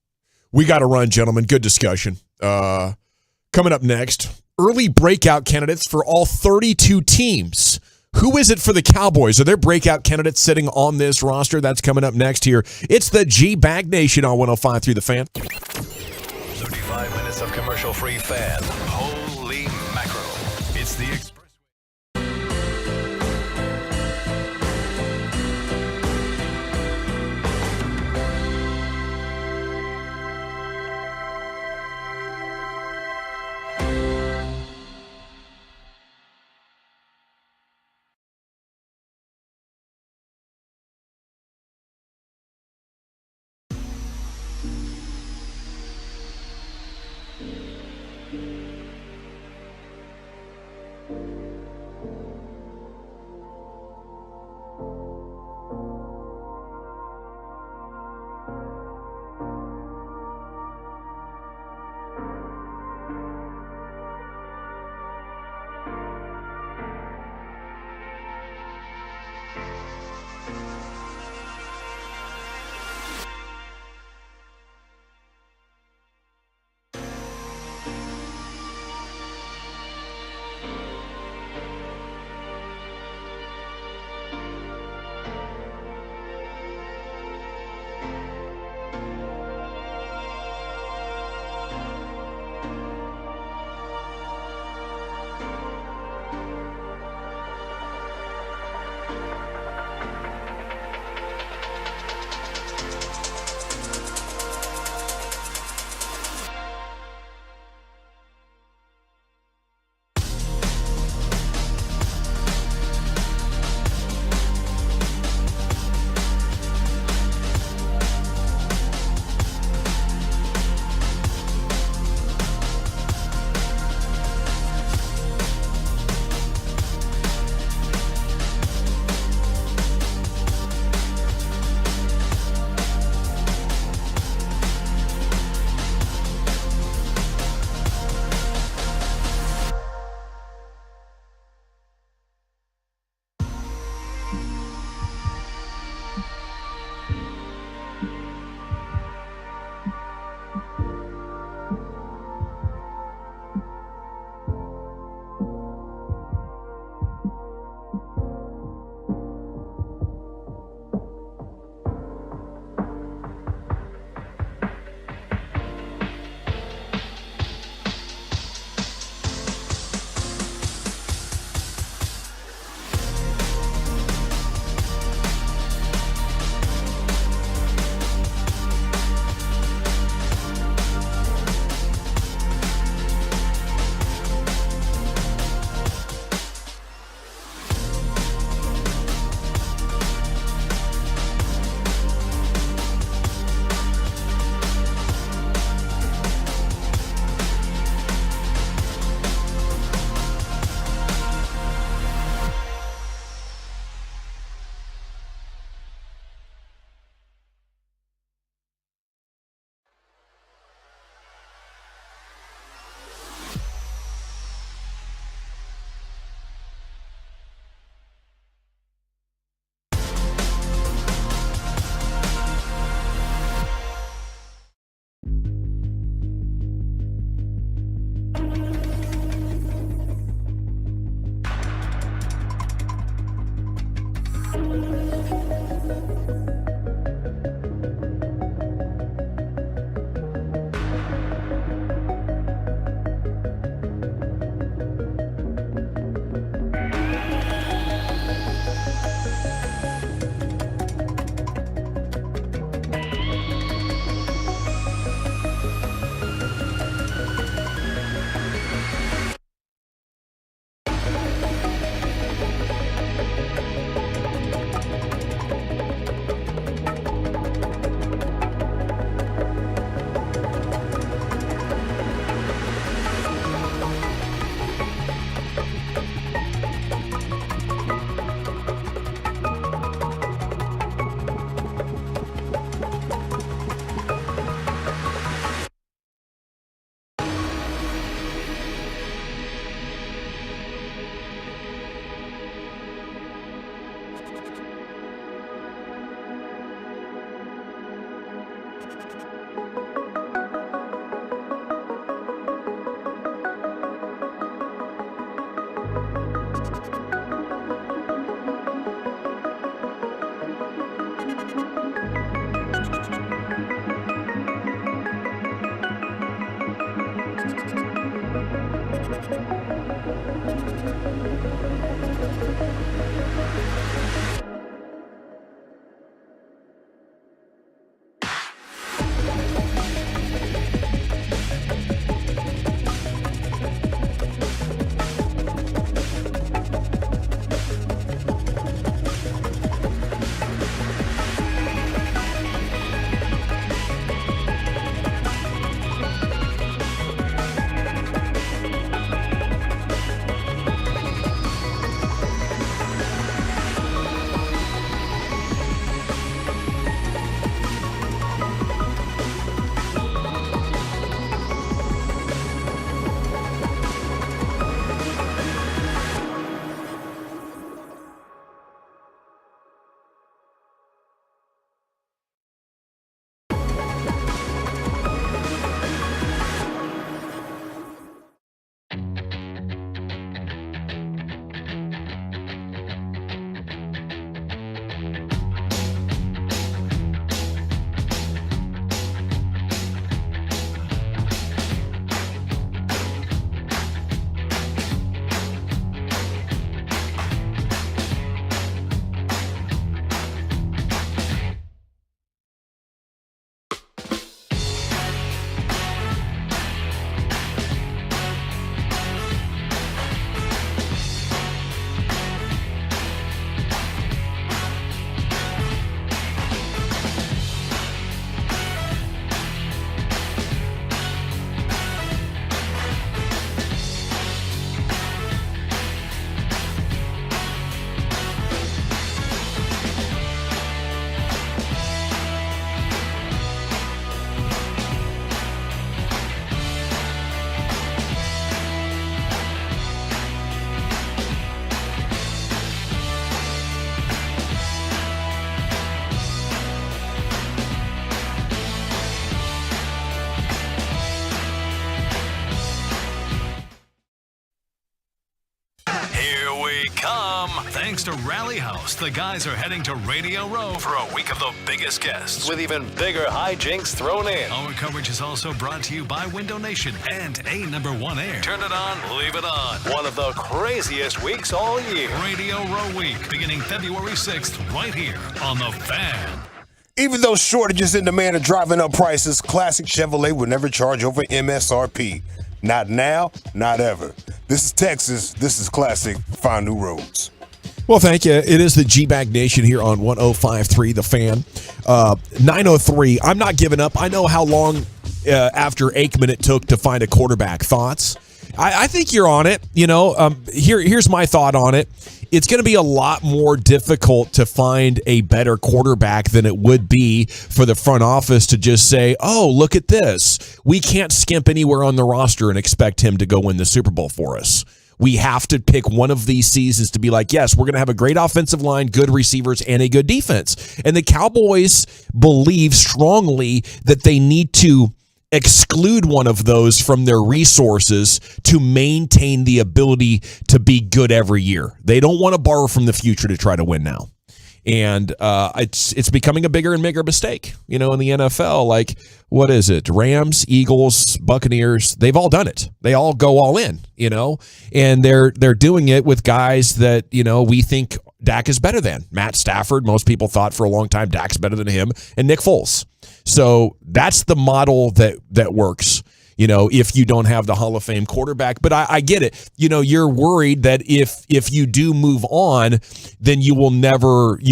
We got to run, gentlemen. Good discussion. Coming up next, early breakout candidates for all 32 teams. Who is it for the Cowboys? Are there breakout candidates sitting on this roster? That's coming up next here. It's the G-Bag Nation on 105 through the Fan. 35 minutes of commercial-free Fan. Holy mackerel. It's the Expressway. come. Thanks to Rally House, the guys are heading to Radio Row for a week of the biggest guests, with even bigger hijinks thrown in. Our coverage is also brought to you by Window Nation and A1 Air. Turn it on, leave it on. One of the craziest weeks all year. Radio Row Week, beginning February 6th, right here on The Fan. Even though shortages in demand are driving up prices, Classic Chevrolet will never charge over MSRP. Not now, not ever. This is Texas. This is Classic. Find new roads. Well, thank you. It is the G-Bag Nation here on 105.3 The Fan. 9:03. I'm not giving up. I know how long after Aikman it took to find a quarterback. Thoughts? I think you're on it. Here's my thought on it. It's going to be a lot more difficult to find a better quarterback than it would be for the front office to just say, oh, look at this. We can't skimp anywhere on the roster and expect him to go win the Super Bowl for us. We have to pick one of these seasons to be like, yes, we're going to have a great offensive line, good receivers, and a good defense. And the Cowboys believe strongly that they need to exclude one of those from their resources to maintain the ability to be good every year. They don't want to borrow from the future to try to win now. And it's becoming a bigger and bigger mistake, in the NFL. Like, what is it? Rams, Eagles, Buccaneers, they've all done it. They all go all in, and they're doing it with guys that, we think Dak is better than. Matt Stafford, most people thought for a long time Dak's better than him, and Nick Foles. So that's the model that works, if you don't have the Hall of Fame quarterback. But I get it. You're worried that if you do move on, then you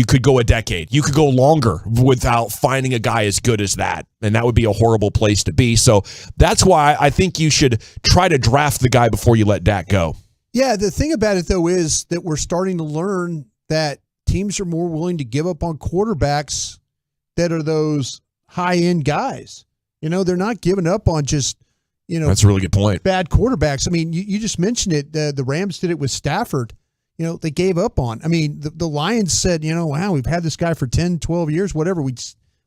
could go a decade. You could go longer without finding a guy as good as that. And that would be a horrible place to be. So that's why I think you should try to draft the guy before you let Dak go. Yeah, the thing about it, though, is that we're starting to learn that teams are more willing to give up on quarterbacks that are those high-end guys. They're not giving up on just, that's a really good point. Bad quarterbacks. I mean, you just mentioned it. The Rams did it with Stafford. They gave up on. I mean, the Lions said, wow, we've had this guy for 10, 12 years, whatever. We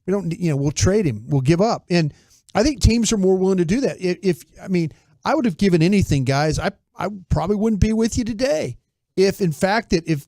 don't, we'll trade him. We'll give up. And I think teams are more willing to do that. I would have given anything, guys. I probably wouldn't be with you today if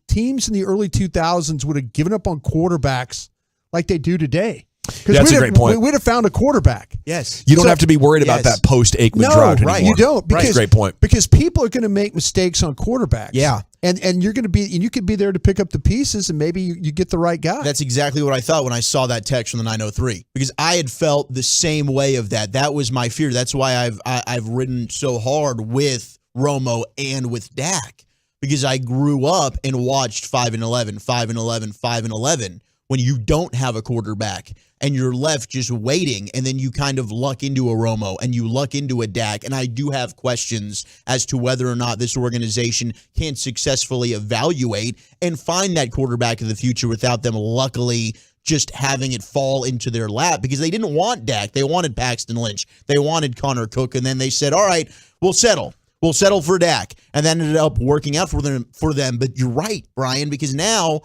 teams in the early 2000s would have given up on quarterbacks like they do today. That's a great point. We'd have found a quarterback. Yes. You don't have to be worried about that post-Aikman drought anymore. Right. You don't. That's a great point. Because people are going to make mistakes on quarterbacks. Yeah. And you're going to be, and you could be there to pick up the pieces, and maybe you get the right guy. That's exactly what I thought when I saw that text from the 903, because I had felt the same way of that. That was my fear. That's why I've ridden so hard with Romo and with Dak, because I grew up and watched 5-11, 5-11, 5-11 when you don't have a quarterback and you're left just waiting, and then you kind of luck into a Romo and you luck into a Dak. And I do have questions as to whether or not this organization can successfully evaluate and find that quarterback of the future without them luckily just having it fall into their lap, because they didn't want Dak. They wanted Paxton Lynch. They wanted Connor Cook. And then they said, all right, we'll settle. We'll settle for Dak. And that ended up working out for them. But you're right, Brian, because now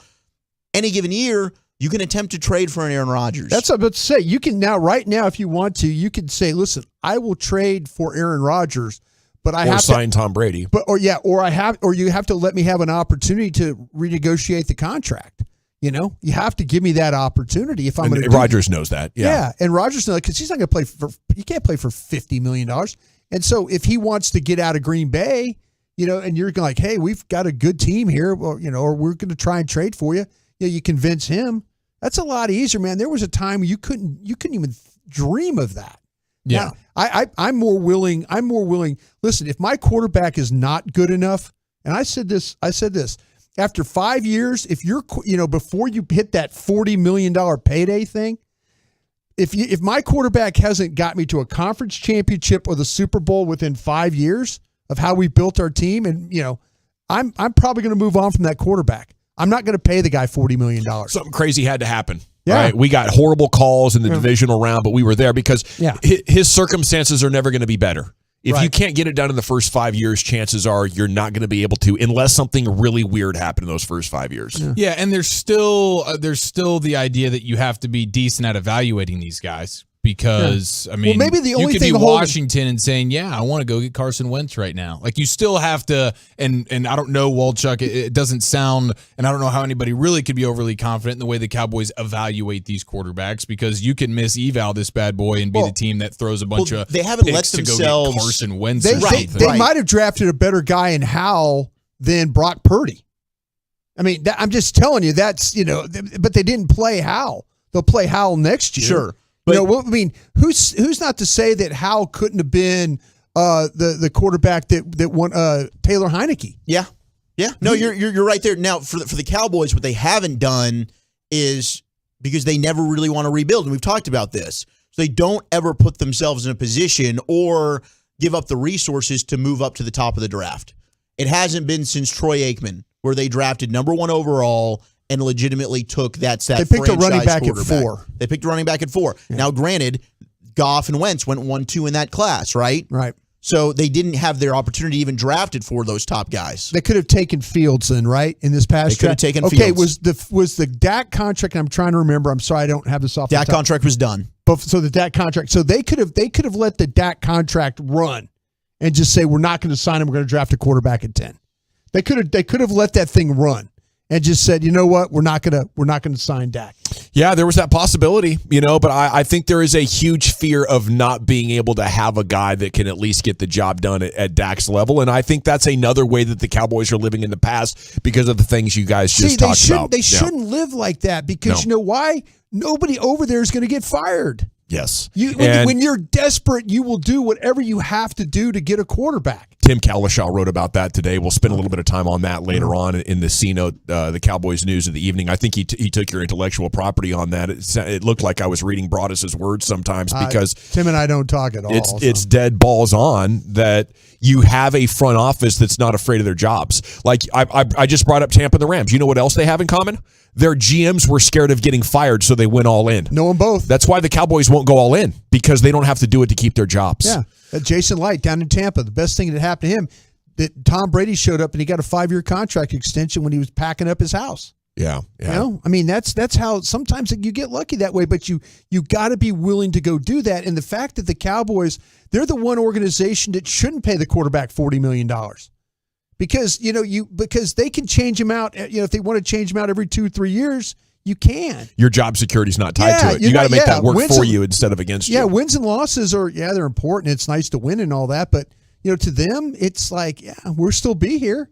any given year, you can attempt to trade for an Aaron Rodgers. That's what I'm about to say. You can right now, if you want to, you can say, listen, I will trade for Aaron Rodgers, but I have to sign Tom Brady. Or you have to let me have an opportunity to renegotiate the contract. You have to give me that opportunity if I'm going to. Rodgers knows that. Yeah. And Rodgers knows, because he's not going to play he can't play for $50 million. And so if he wants to get out of Green Bay, and you're like, hey, we've got a good team here, or we're going to try and trade for you. You convince him. That's a lot easier, man. There was a time you couldn't even dream of that. Yeah. Now, I'm more willing. Listen, if my quarterback is not good enough, and I said this, after 5 years, if you're, before you hit that $40 million payday thing, if my quarterback hasn't got me to a conference championship or the Super Bowl within 5 years of how we built our team, and I'm probably going to move on from that quarterback. I'm not going to pay the guy $40 million. Something crazy had to happen. Yeah. Right? We got horrible calls in the divisional round, but we were there because his circumstances are never going to be better. If you can't get it done in the first 5 years, chances are you're not going to be able to, unless something really weird happened in those first 5 years. Yeah, and there's still the idea that you have to be decent at evaluating these guys. because I mean, maybe the only you could thing be holding- Washington and saying, "Yeah, I want to go get Carson Wentz right now." Like you still have to, and I don't know, Walchuk. It doesn't sound, and I don't know how anybody really could be overly confident in the way the Cowboys evaluate these quarterbacks because you can miss eval this bad boy and be the team that throws a bunch of they haven't picks let to go themselves. get Carson Wentz. They might have drafted a better guy in Howell than Brock Purdy. I mean, I'm just telling you that's but they didn't play Howell. They'll play Howell next year. Sure. But I mean, who's not to say that Howell couldn't have been the quarterback that won Taylor Heineke? Yeah. No, you're right there. Now for the Cowboys, what they haven't done is because they never really want to rebuild, and we've talked about this. So they don't ever put themselves in a position or give up the resources to move up to the top of the draft. It hasn't been since Troy Aikman, where they drafted number 1 overall and legitimately took that They picked a running back at 4. They picked a running back at 4. Yeah. Now, granted, Goff and Wentz went 1-2 in that class, right? Right. So they didn't have their opportunity even drafted for those top guys. They could have taken Fields in, right? In this past They could have taken Okay, Fields. was the Dak contract, and I'm trying to remember, I'm sorry I don't have this off the top. Dak contract was done. But so the Dak contract, so they could have let the Dak contract run and just say we're not going to sign him, we're going to draft a quarterback at 10. They could have let that thing run and just said, you know what, we're not gonna sign Dak. Yeah, there was that possibility, but I think there is a huge fear of not being able to have a guy that can at least get the job done at Dak's level. And I think that's another way that the Cowboys are living in the past because of the things you guys just talked about. They shouldn't live like that because you know why? Nobody over there is going to get fired. Yes. When you're desperate, you will do whatever you have to do to get a quarterback. Tim Kalishaw wrote about that today. We'll spend a little bit of time on that later on in the C-Note, the Cowboys news of the evening. I think he took your intellectual property on that. It looked like I was reading Broadus's words sometimes because Tim and I don't talk at all. It's dead balls on that you have a front office that's not afraid of their jobs. Like I just brought up Tampa and the Rams. You know what else they have in common? Their GMs were scared of getting fired, so they went all in. No one both. That's why the Cowboys won't go all in, because they don't have to do it to keep their jobs. Yeah. Jason Light down in Tampa, the best thing that happened to him, that Tom Brady showed up and he got a 5-year contract extension when he was packing up his house. Yeah. I mean, that's how sometimes you get lucky that way, but you got to be willing to go do that. And the fact that the Cowboys, they're the one organization that shouldn't pay the quarterback $40 million. Because because they can change him out. If they want to change him out every 2-3 years, you can. Your job security is not tied to it. You got to make that work for you instead of against you. Yeah, wins and losses are they're important. It's nice to win and all that, but to them, it's like we'll still be here.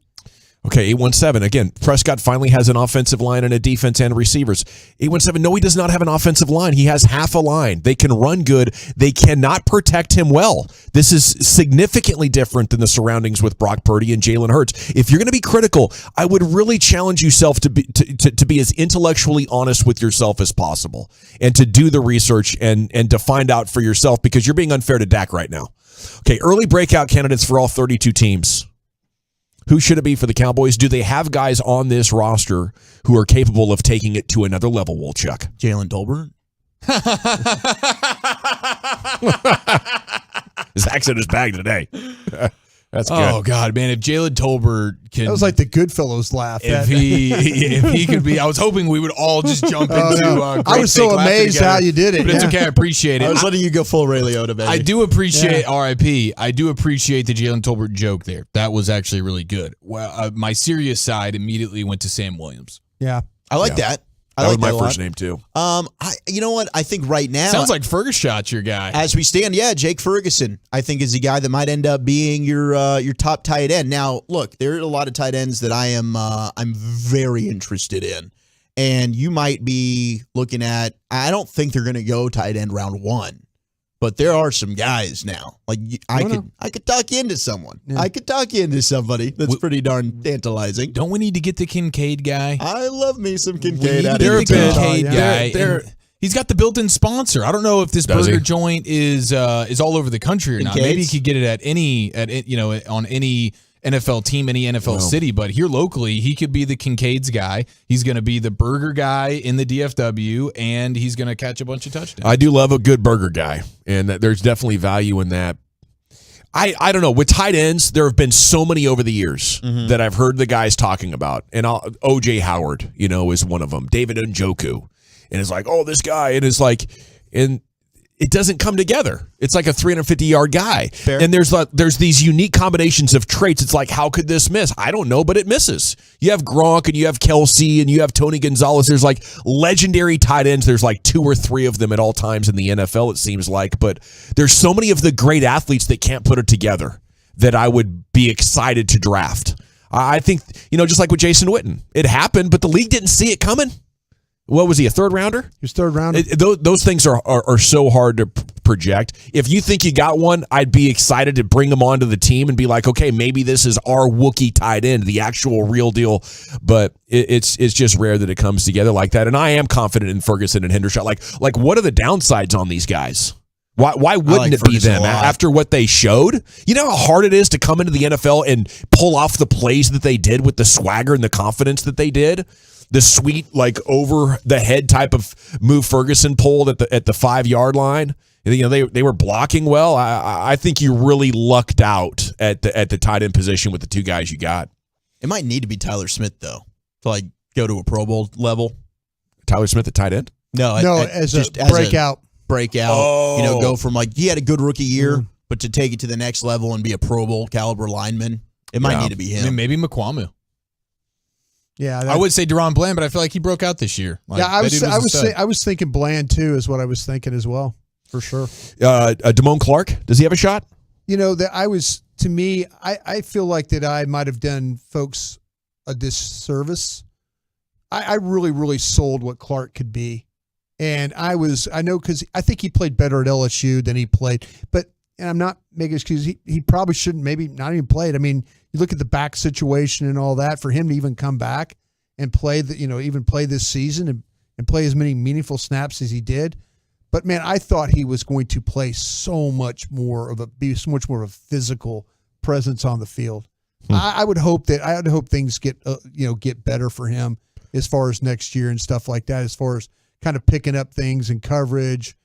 Okay, 817. Again, Prescott finally has an offensive line and a defense and receivers. 817, no, he does not have an offensive line. He has half a line. They can run good. They cannot protect him well. This is significantly different than the surroundings with Brock Purdy and Jalen Hurts. If you're going to be critical, I would really challenge yourself to be as intellectually honest with yourself as possible and to do the research and to find out for yourself, because you're being unfair to Dak right now. Okay, early breakout candidates for all 32 teams. Who should it be for the Cowboys? Do they have guys on this roster who are capable of taking it to another level, Wolchuk? Jalen Tolbert. Zach's in his bag today. That's good. Oh, God, man. If Jalen Tolbert can... That was like the Goodfellas laugh. If he could be... I was hoping we would all just jump into... I was so amazed how you did it. But it's okay. I appreciate it. I was letting you go full Ray Liotta, baby. I do appreciate RIP. I do appreciate the Jalen Tolbert joke there. That was actually really good. Well, my serious side immediately went to Sam Williams. Yeah. I like that. That was my first name too. You know what? I think right now sounds like Ferguson's your guy. As we stand, Jake Ferguson, I think is the guy that might end up being your top tight end. Now, look, there are a lot of tight ends that I'm very interested in, and you might be looking at. I don't think they're going to go tight end round 1, but there are some guys now. Like I could talk you into someone. Yeah. I could talk you into somebody that's pretty darn tantalizing. Don't we need to get the Kincaid guy? I love me some Kincaid. The Kincaid guy. He's got the built-in sponsor. I don't know if this burger joint is all over the country or not. Maybe he could get it on any NFL team, any NFL city, but here locally, he could be the Kincaid's guy. He's going to be the burger guy in the DFW, and he's going to catch a bunch of touchdowns. I do love a good burger guy, and there's definitely value in that. I don't know. With tight ends, there have been so many over the years that I've heard the guys talking about, and O.J. Howard, is one of them. David Njoku, and it's like, oh, this guy, and it's like, and it doesn't come together. It's like a 350-yard guy. Fair. And there's these unique combinations of traits. It's like, how could this miss? I don't know, but it misses. You have Gronk and you have Kelsey and you have Tony Gonzalez. There's like legendary tight ends. There's like 2 or 3 of them at all times in the NFL, it seems like. But there's so many of the great athletes that can't put it together that I would be excited to draft. I think, just like with Jason Witten, it happened, but the league didn't see it coming. What was he, a third rounder? He was third rounder. Those things are so hard to project. If you think you got one, I'd be excited to bring him onto the team and be like, okay, maybe this is our Wookiee tight end, the actual real deal. But it's just rare that it comes together like that. And I am confident in Ferguson and Hendershot. Like what are the downsides on these guys? Why wouldn't it be them after what they showed? You know how hard it is to come into the NFL and pull off the plays that they did with the swagger and the confidence that they did? The sweet, like, over the head type of move Ferguson pulled at the 5-yard line. They were blocking well. I think you really lucked out at the tight end position with the 2 guys you got. It might need to be Tyler Smith though to go to a Pro Bowl level. Tyler Smith at tight end? No, as a breakout. Oh. Go from he had a good rookie year, but to take it to the next level and be a Pro Bowl caliber lineman, it might need to be him. I mean, maybe McQuamu. Yeah, I would say Deron Bland, but I feel like he broke out this year. I was thinking Bland too, is what I was thinking as well, for sure. Damone Clark, does he have a shot? I feel like that I might have done folks a disservice. I really, really sold what Clark could be, and I know because I think he played better at LSU than he played, and I'm not making excuses. He probably shouldn't, maybe not even played. I mean, you look at the back situation and all that, for him to even come back and play even play this season and play as many meaningful snaps as he did. But man, I thought he was going to play be so much more of a physical presence on the field. I would hope things get better for him as far as next year and stuff like that, as far as kind of picking up things and coverage,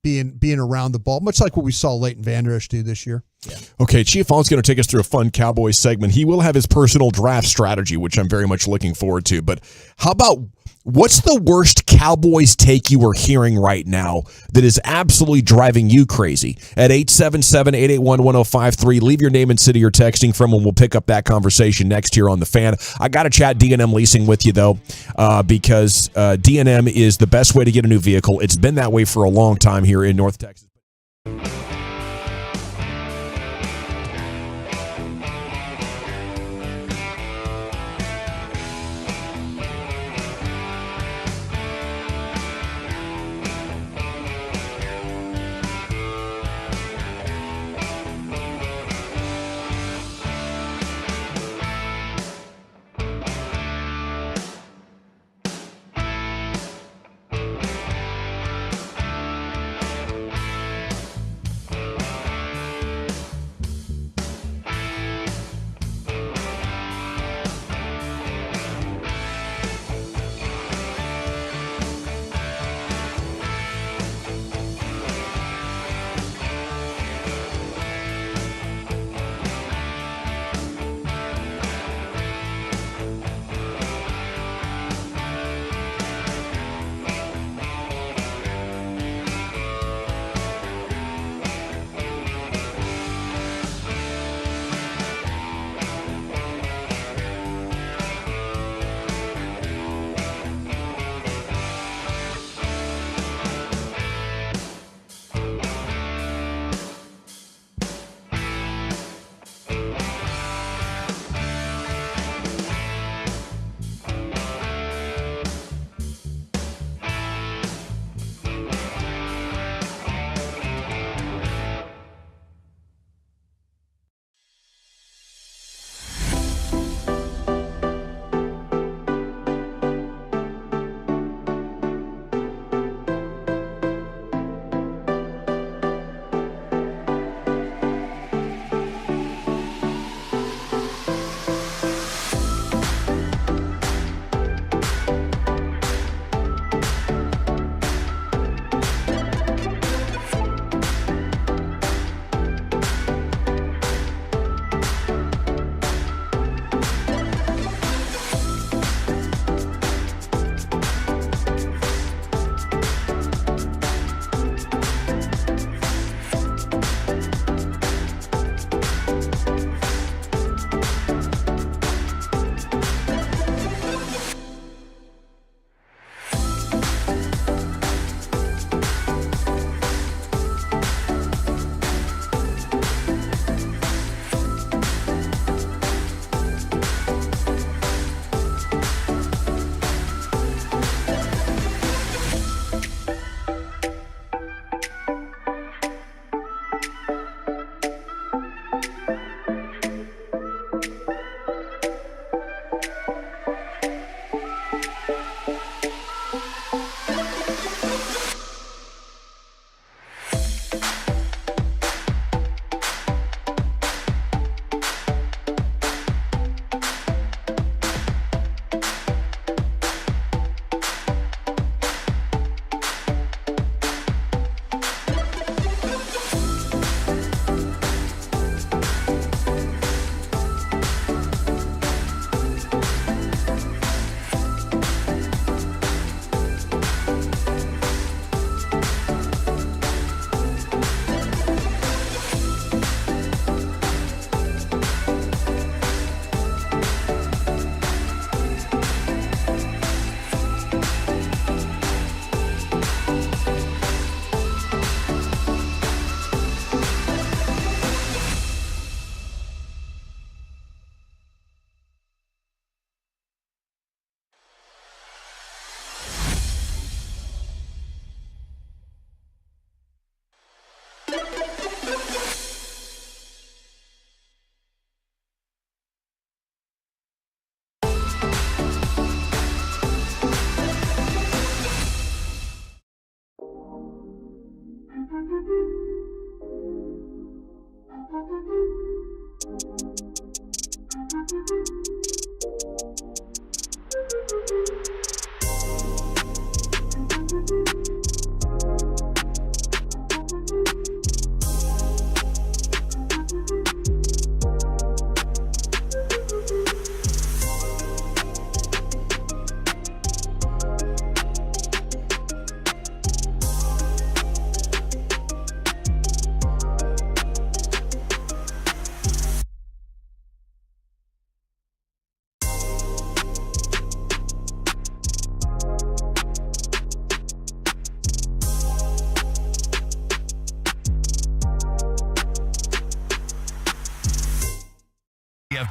being around the ball, much like what we saw Leighton Vander Esch do this year. Yeah. Okay, Chief Vaughn's going to take us through a fun Cowboys segment. He will have his personal draft strategy, which I'm very much looking forward to. But how about, what's the worst Cowboys take you are hearing right now that is absolutely driving you crazy? At 877-881-1053, leave your name and city you're texting from, and we'll pick up that conversation next here on The Fan. I got to chat D&M leasing with you, though, because D&M is the best way to get a new vehicle. It's been that way for a long time here in North Texas.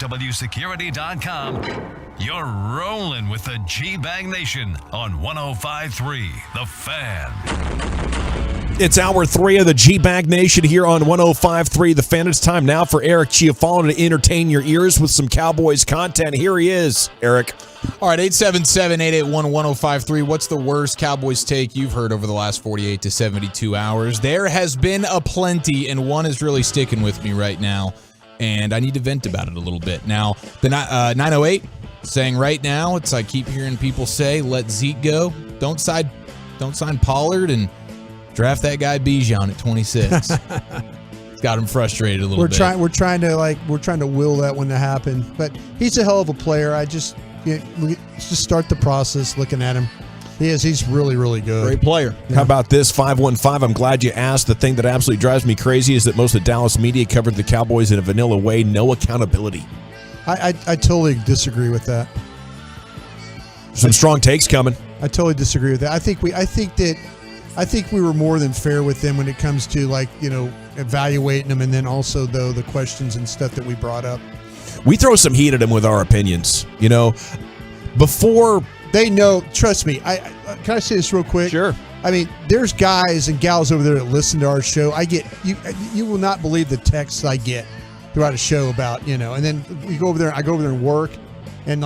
FWSecurity.com. You're rolling with the G-Bag Nation on 105.3 The Fan. It's hour 3 of the G-Bag Nation here on 105.3 The Fan. It's time now for Eric Chiafalo to entertain your ears with some Cowboys content. Here he is, Eric. All right, 877-881-1053. What's the worst Cowboys take you've heard over the last 48 to 72 hours? There has been a plenty, and one is really sticking with me right now, and I need to vent about it a little bit. Now, the 908 saying right now, it's I keep hearing people say, let Zeke go. Don't sign Pollard and draft that guy Bijan at 26. It's got him frustrated a little bit. We're trying to will that one to happen. But he's a hell of a player. Let's just start the process looking at him. He's really, really good. Great player. Yeah. How about this, 515? I'm glad you asked. The thing that absolutely drives me crazy is that most of Dallas media covered the Cowboys in a vanilla way. No accountability. I totally disagree with that. Some strong takes coming. I totally disagree with that. I think we were more than fair with them when it comes to evaluating them, and then also the questions and stuff that we brought up. We throw some heat at them with our opinions. Before they know. Trust me. Can I say this real quick? Sure. I mean, there's guys and gals over there that listen to our show. I get you will not believe the texts I get throughout a show about and then we go over there. I go over there and work. And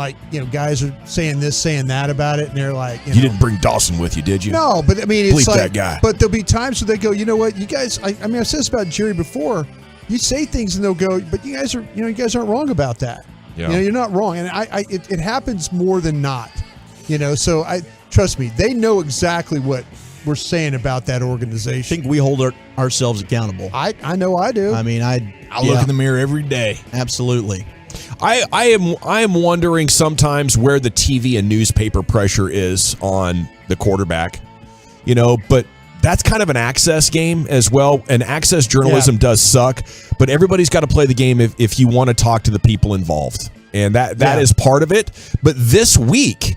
guys are saying this, saying that about it, and they're like, you didn't bring Dawson with you, did you? No, but I mean, it's bleep like that guy. But there'll be times where they go, you know what, you guys. I said this about Jerry before. You say things and they'll go, but you guys aren't wrong about that. Yeah. You're not wrong, and it happens more than not. So trust me, they know exactly what we're saying about that organization. I think we hold ourselves accountable. I know I do. I mean, I look in the mirror every day. Absolutely. I am wondering sometimes where the TV and newspaper pressure is on the quarterback, but that's kind of an access game as well. And access journalism does suck, but everybody's got to play the game if you want to talk to the people involved. And that is part of it. But this week,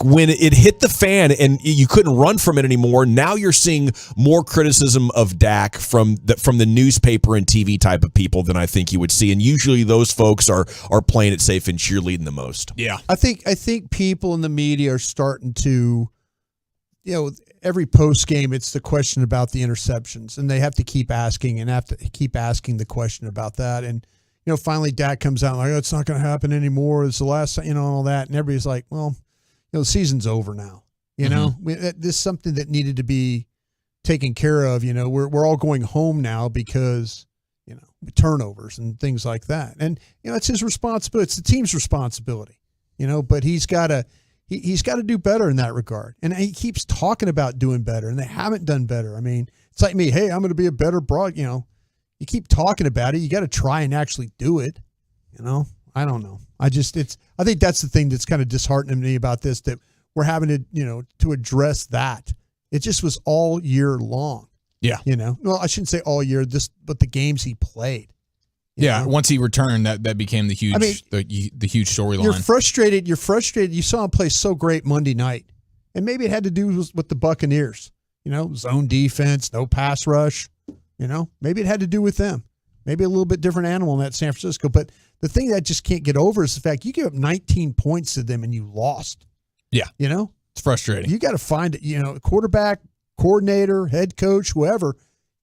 when it hit the fan and you couldn't run from it anymore, now you're seeing more criticism of Dak from the newspaper and TV type of people than I think you would see. And usually those folks are playing it safe and cheerleading the most. Yeah. I think people in the media are starting to, every post game, it's the question about the interceptions, and they have to keep asking the question about that. And, finally Dak comes out like, oh, it's not going to happen anymore. It's the last, all that. And everybody's like, well, the season's over now. This is something that needed to be taken care of. We're all going home now because, turnovers and things like that. And, it's his responsibility. It's the team's responsibility, but he's got to do better in that regard. And he keeps talking about doing better, and they haven't done better. I mean, it's like me, hey, I'm going to be a better you keep talking about it. You got to try and actually do it. I don't know. I think that's the thing that's kind of disheartening to me about this, that we're having to, to address that. It just was all year long. Yeah. Well, I shouldn't say all year, but the games he played. Yeah. Once he returned, that became the huge, the huge storyline. You're frustrated. You saw him play so great Monday night, and maybe it had to do with the Buccaneers, zone defense, no pass rush, maybe it had to do with them. Maybe a little bit different animal in that San Francisco, but the thing that I just can't get over is the fact you gave up 19 points to them and you lost. Yeah. It's frustrating. You got to find it, quarterback, coordinator, head coach, whoever,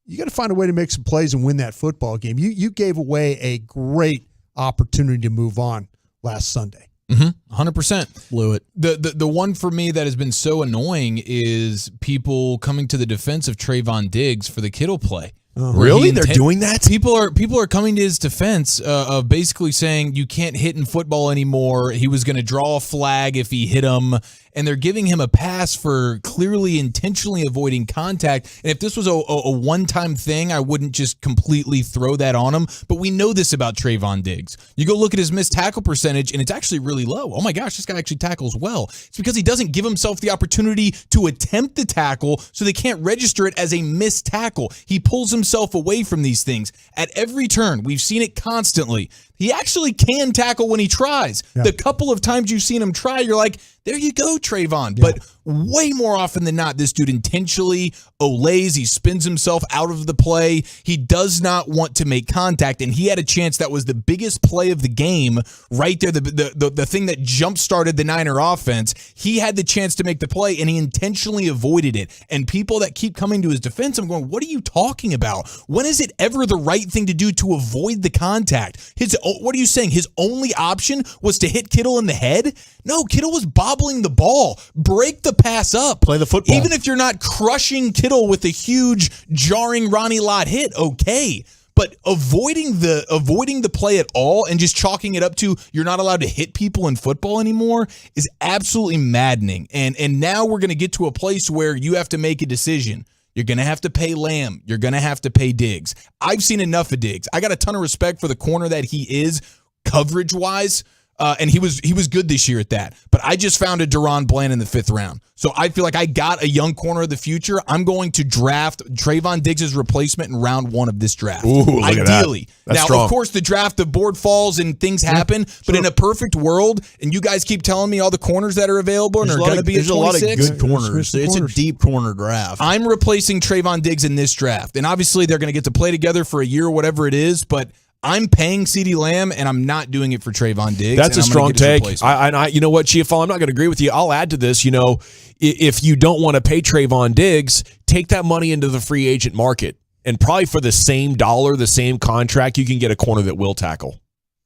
you got to find a way to make some plays and win that football game. You gave away a great opportunity to move on last Sunday. 100%. Blew it. The one for me that has been so annoying is people coming to the defense of Trayvon Diggs for the Kittle play. Really? They're doing that? People are coming to his defense of basically saying you can't hit in football anymore. He was going to draw a flag if he hit him, and they're giving him a pass for clearly intentionally avoiding contact. And if this was a one-time thing, I wouldn't just completely throw that on him. But we know this about Trayvon Diggs. You go look at his missed tackle percentage, and it's actually really low. Oh my gosh, this guy actually tackles well. It's because he doesn't give himself the opportunity to attempt the tackle, so they can't register it as a missed tackle. He pulls himself away from these things at every turn. We've seen it constantly. He actually can tackle when he tries. Yeah. The couple of times you've seen him try, you're like, there you go, Trayvon. Yeah. But way more often than not, this dude intentionally olays. He spins himself out of the play. He does not want to make contact, and he had a chance that was the biggest play of the game right there, the thing that jump-started the Niner offense. He had the chance to make the play, and he intentionally avoided it. And people that keep coming to his defense, I'm going, what are you talking about? When is it ever the right thing to do to avoid the contact? What are you saying? His only option was to hit Kittle in the head? No, Kittle was bobbling the ball. Break the pass up. Play the football. Even if you're not crushing Kittle with a huge, jarring Ronnie Lott hit, okay. But avoiding the play at all and just chalking it up to you're not allowed to hit people in football anymore is absolutely maddening. And now we're going to get to a place where you have to make a decision. You're going to have to pay Lamb. You're going to have to pay Diggs. I've seen enough of Diggs. I got a ton of respect for the corner that he is coverage-wise. And he was good this year at that. But I just found a Deron Bland in the 5th round. So I feel like I got a young corner of the future. I'm going to draft Trayvon Diggs' replacement in round 1 of this draft. Ooh, look ideally. At that. That's now, strong. Of course, the draft, the board falls and things happen. But in a perfect world, and you guys keep telling me all the corners that are available and are going to be at 26. There's a lot of good corners. It's a deep corner draft. I'm replacing Trayvon Diggs in this draft. And obviously, they're going to get to play together for a year or whatever it is. But I'm paying CeeDee Lamb, and I'm not doing it for Trayvon Diggs. That's a strong take. I you know what, Chiafal, I'm not going to agree with you. I'll add to this. You know, if you don't want to pay Trayvon Diggs, take that money into the free agent market, and probably for the same dollar, the same contract, you can get a corner that will tackle.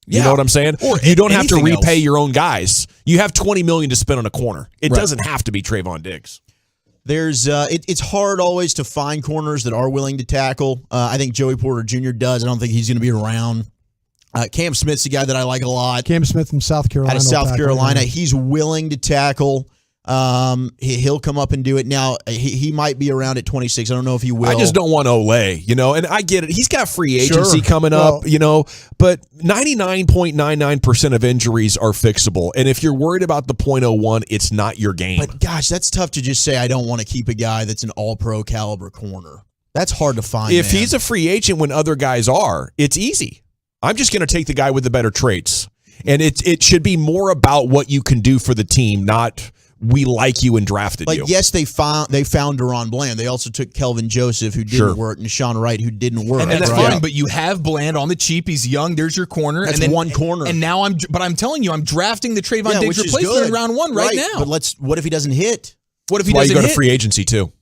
You know what I'm saying? Or you don't have to repay your own guys. You have $20 million to spend on a corner. It doesn't have to be Trayvon Diggs. There's it's hard always to find corners that are willing to tackle. I think Joey Porter Jr. does. I don't think he's going to be around. Cam Smith's a guy that I like a lot. Cam Smith from South Carolina. Out of South Carolina. He's willing to tackle. He'll come up and do it. Now, he might be around at 26. I don't know if he will. I just don't want Olay, you know, and I get it. He's got free agency coming up, you know, but 99.99% of injuries are fixable. And if you're worried about the .01, it's not your game. But gosh, that's tough to just say I don't want to keep a guy that's an all-pro caliber corner. That's hard to find. If he's a free agent when other guys are, it's easy. I'm just going to take the guy with the better traits. And it should be more about what you can do for the team, not we like you and drafted you. Yes, they found Deron Bland. They also took Kelvin Joseph, who didn't work, and Sean Wright, who didn't work. And that's fine, but you have Bland on the cheap. He's young. There's your corner. That's one corner. And now I'm telling you, I'm drafting the Trayvon Diggs replacement in round 1 right now. But what if he doesn't hit? What if he doesn't hit? Why you go to free agency too.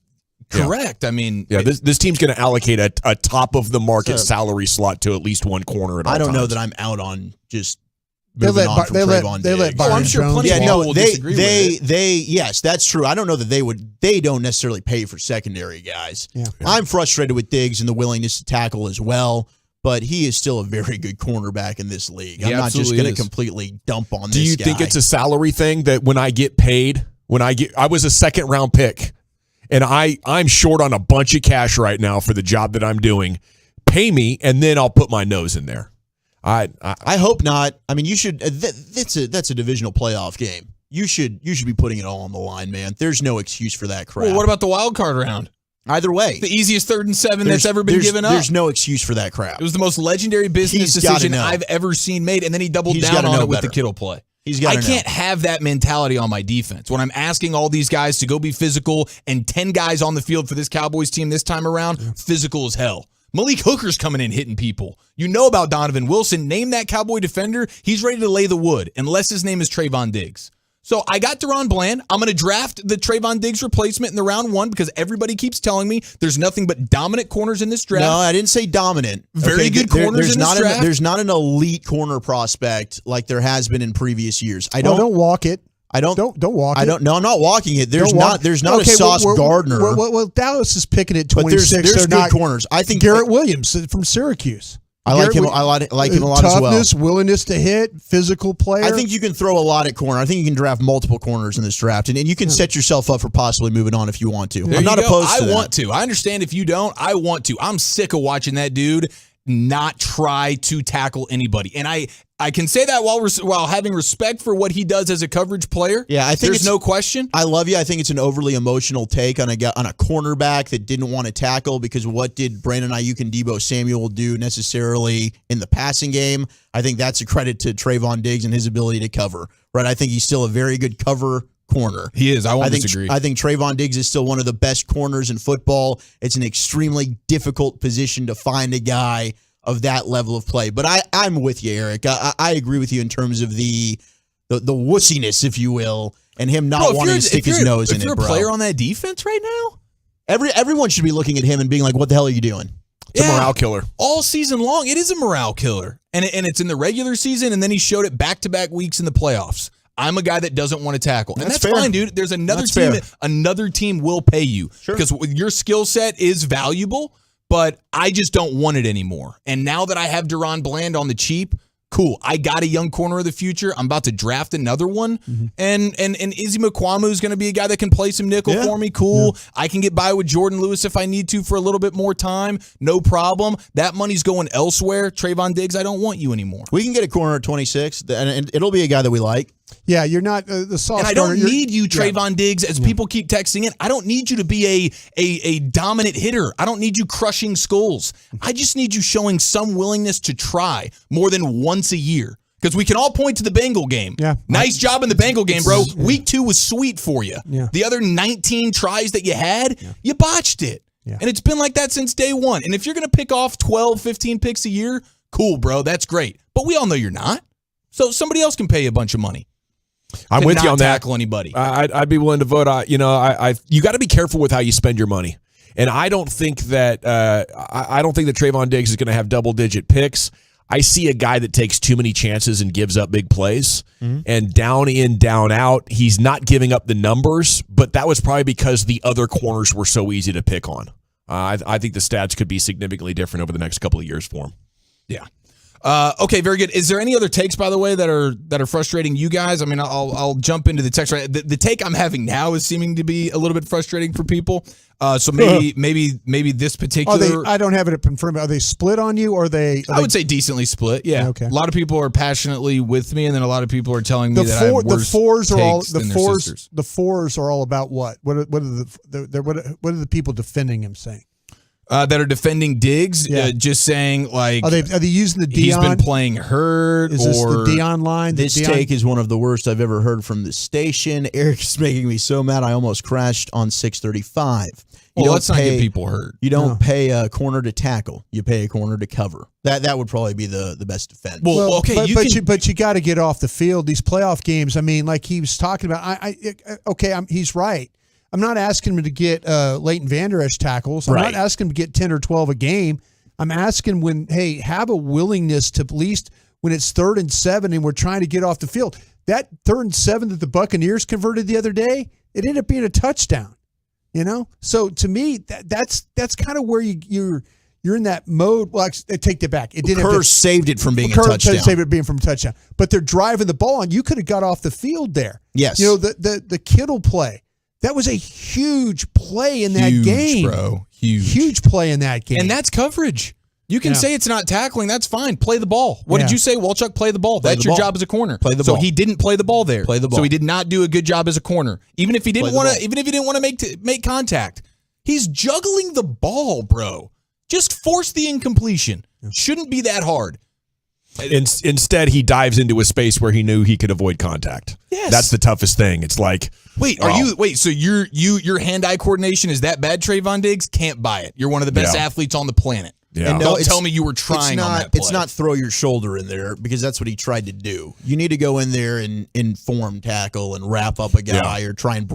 Correct. I mean, this team's going to allocate a top of the market salary slot to at least one corner at all I don't times. know that I'm out on just. They let I'm sure plenty of people will disagree with it. Yes, that's true. I don't know that they don't necessarily pay for secondary guys. Yeah. I'm frustrated with Diggs and the willingness to tackle as well, but he is still a very good cornerback in this league. I'm not just going to completely dump on this guy. Do you think it's a salary thing that when I get paid, I was a 2nd round pick and I'm short on a bunch of cash right now for the job that I'm doing. Pay me and then I'll put my nose in there. I hope not. I mean, you should. That's a divisional playoff game. You should be putting it all on the line, man. There's no excuse for that crap. Well, what about the wild card round? Either way, the easiest 3rd and 7 that's ever been given up. There's no excuse for that crap. It was the most legendary business decision I've ever seen made, and then he doubled down on it with the Kittle play. I can't have that mentality on my defense. When I'm asking all these guys to go be physical and 10 guys on the field for this Cowboys team this time around, physical as hell. Malik Hooker's coming in hitting people. You know about Donovan Wilson. Name that Cowboy defender. He's ready to lay the wood, unless his name is Trayvon Diggs. So I got Deron Bland. I'm going to draft the Trayvon Diggs replacement in the round 1 because everybody keeps telling me there's nothing but dominant corners in this draft. No, I didn't say dominant. Very good corners in this draft. There's not an elite corner prospect like there has been in previous years. Don't walk it. Don't walk it. No, I'm not walking it. There's not a Sauce Gardner. Well, Dallas is picking at 26. But there's good corners. I think Garrett Williams from Syracuse. I like him. I like him a lot as well. Toughness, willingness to hit, physical player. I think you can throw a lot at corner. I think you can draft multiple corners in this draft, and you can set yourself up for possibly moving on if you want to. I'm not opposed to that. I want to. I understand if you don't. I want to. I'm sick of watching that dude not try to tackle anybody, and I can say that while having respect for what he does as a coverage player. Yeah, I think there's no question. I love you. I think it's an overly emotional take on a cornerback that didn't want to tackle, because what did Brandon Ayuk and Deebo Samuel do necessarily in the passing game? I think that's a credit to Trayvon Diggs and his ability to cover. Right? I think he's still a very good cover corner. He is. I won't disagree. I think Trayvon Diggs is still one of the best corners in football. It's an extremely difficult position to find a guy of that level of play. But I'm with you, Eric. I agree with you in terms of the wussiness, if you will, and him not wanting to stick his nose in it, bro. If you're a player on that defense right now, everyone should be looking at him and being like, what the hell are you doing? It's a morale killer. All season long, it is a morale killer. And it's in the regular season, and then he showed it back-to-back weeks in the playoffs. I'm a guy that doesn't want to tackle. And that's fine, dude. There's another team. Another team will pay you. Sure. Because your skill set is valuable, but I just don't want it anymore. And now that I have Deron Bland on the cheap, cool. I got a young corner of the future. I'm about to draft another one. Mm-hmm. And Izzy McQuamu is going to be a guy that can play some nickel for me. Cool. Yeah. I can get by with Jordan Lewis if I need to for a little bit more time. No problem. That money's going elsewhere. Trayvon Diggs, I don't want you anymore. We can get a corner at 26, and it'll be a guy that we like. Yeah, you're not the soft. And I don't need you, Trayvon Diggs, as people keep texting in. I don't need you to be a dominant hitter. I don't need you crushing skulls. I just need you showing some willingness to try more than once a year. Because we can all point to the Bengal game. Yeah. Nice job in the Bengal game, bro. Week 2 was sweet for you. Yeah. The other 19 tries that you had, you botched it. Yeah. And it's been like that since day one. And if you're going to pick off 12, 15 picks a year, cool, bro. That's great. But we all know you're not. So somebody else can pay you a bunch of money. I'm with you on that. Tackle anybody. I'd be willing to vote. You got to be careful with how you spend your money, and I don't think that Trayvon Diggs is going to have double-digit picks. I see a guy that takes too many chances and gives up big plays, and down in, down out, he's not giving up the numbers. But that was probably because the other corners were so easy to pick on. I think the stats could be significantly different over the next couple of years for him. Yeah. Okay, very good. Is there any other takes, by the way, that are frustrating you guys? I mean, I'll jump into the text. Right, the take I'm having now is seeming to be a little bit frustrating for people. So maybe this particular. I don't have it in front of me. Are they split on you, or are they? I would say decently split. Yeah. Okay. A lot of people are passionately with me, and then a lot of people are telling me that I have worse the fours are all about what? What are the people defending him saying? That are defending Diggs, just saying like, are they using the Dion? He's been playing hurt. Is this the Dion line? This take is one of the worst I've ever heard from the station. Eric is making me so mad I almost crashed on 635. Let's not get people hurt. You don't pay a corner to tackle. You pay a corner to cover. That would probably be the best defense. Well, okay, but you got to get off the field. These playoff games. I mean, like he was talking about. He's right. I'm not asking him to get Leighton Vander Esch tackles. I'm not asking him to get 10 or 12 a game. I'm asking have a willingness to, at least when it's 3rd and 7 and we're trying to get off the field. That 3rd and 7 that the Buccaneers converted the other day, it ended up being a touchdown. You know, so to me, that's kind of where you're in that mode. Well, I take that back. It didn't. Kerr saved it from being a touchdown. Saved it being from a touchdown. But they're driving the ball, and you could have got off the field there. Yes. You know, the Kittle play. That was a huge play in that game. Bro. Huge play in that game. And that's coverage. You can say it's not tackling. That's fine. Play the ball. What did you say, Walchuk? Play the ball. That's your job as a corner. Play the ball. So he didn't play the ball there. Play the ball. So he did not do a good job as a corner. Even if he didn't want to make contact. He's juggling the ball, bro. Just force the incompletion. Shouldn't be that hard. Instead, he dives into a space where he knew he could avoid contact. Yes. That's the toughest thing. It's like, so your hand-eye coordination is that bad, Trayvon Diggs? Can't buy it. You're one of the best athletes on the planet. Yeah. And Don't tell me you were trying on that play. It's not throw your shoulder in there because that's what he tried to do. You need to go in there and form tackle and wrap up a guy or try and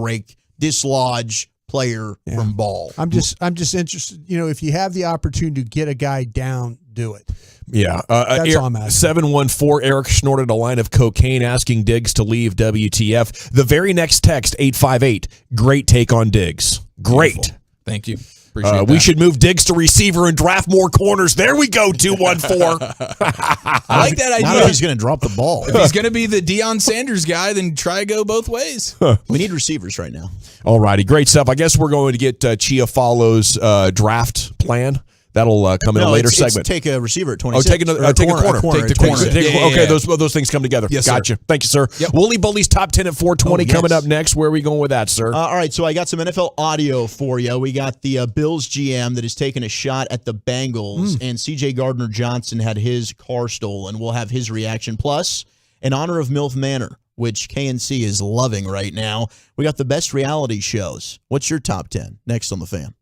dislodge player from ball. I'm just interested. If you have the opportunity to get a guy down, do it. Yeah. That's all I'm asking. 714, Eric snorted a line of cocaine asking Diggs to leave WTF. The very next text, 858, great take on Diggs. Great. Beautiful. Thank you. Appreciate that. We should move Diggs to receiver and draft more corners. There we go, 214. I like that idea. Now he's going to drop the ball. If he's going to be the Deion Sanders guy, then try to go both ways. We need receivers right now. All righty. Great stuff. I guess we're going to get Chia Follows draft plan. That'll come in a later segment. Take a receiver at 26. Take a corner. Take the corner. Okay, those things come together. Yes, gotcha. Sir. Thank you, sir. Yep. Wooly Bully's top 10 at 420 coming up next. Where are we going with that, sir? All right, so I got some NFL audio for you. We got the Bills GM that has taken a shot at the Bengals, and C.J. Gardner-Johnson had his car stolen. We'll have his reaction. Plus, in honor of MILF Manor, which KNC is loving right now, we got the best reality shows. What's your top 10? Next on The Fan.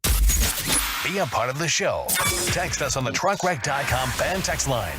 Be a part of the show. Text us on the truckwreck.com fan text line.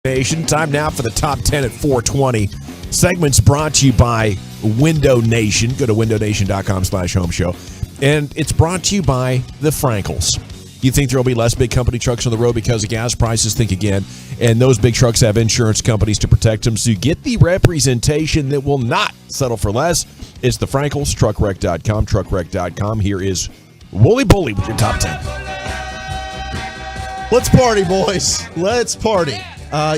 Nation. Time now for the top 10 at 420. Segments brought to you by Window Nation. Go to windownation.com/home show. And it's brought to you by the Frankels. You think there will be less big company trucks on the road because of gas prices? Think again. And those big trucks have insurance companies to protect them, so you get the representation that will not settle for less. It's the Frankels, truckwreck.com, truckwreck.com. Here is Wooly Bully with your top 10. Let's party, boys. Let's party.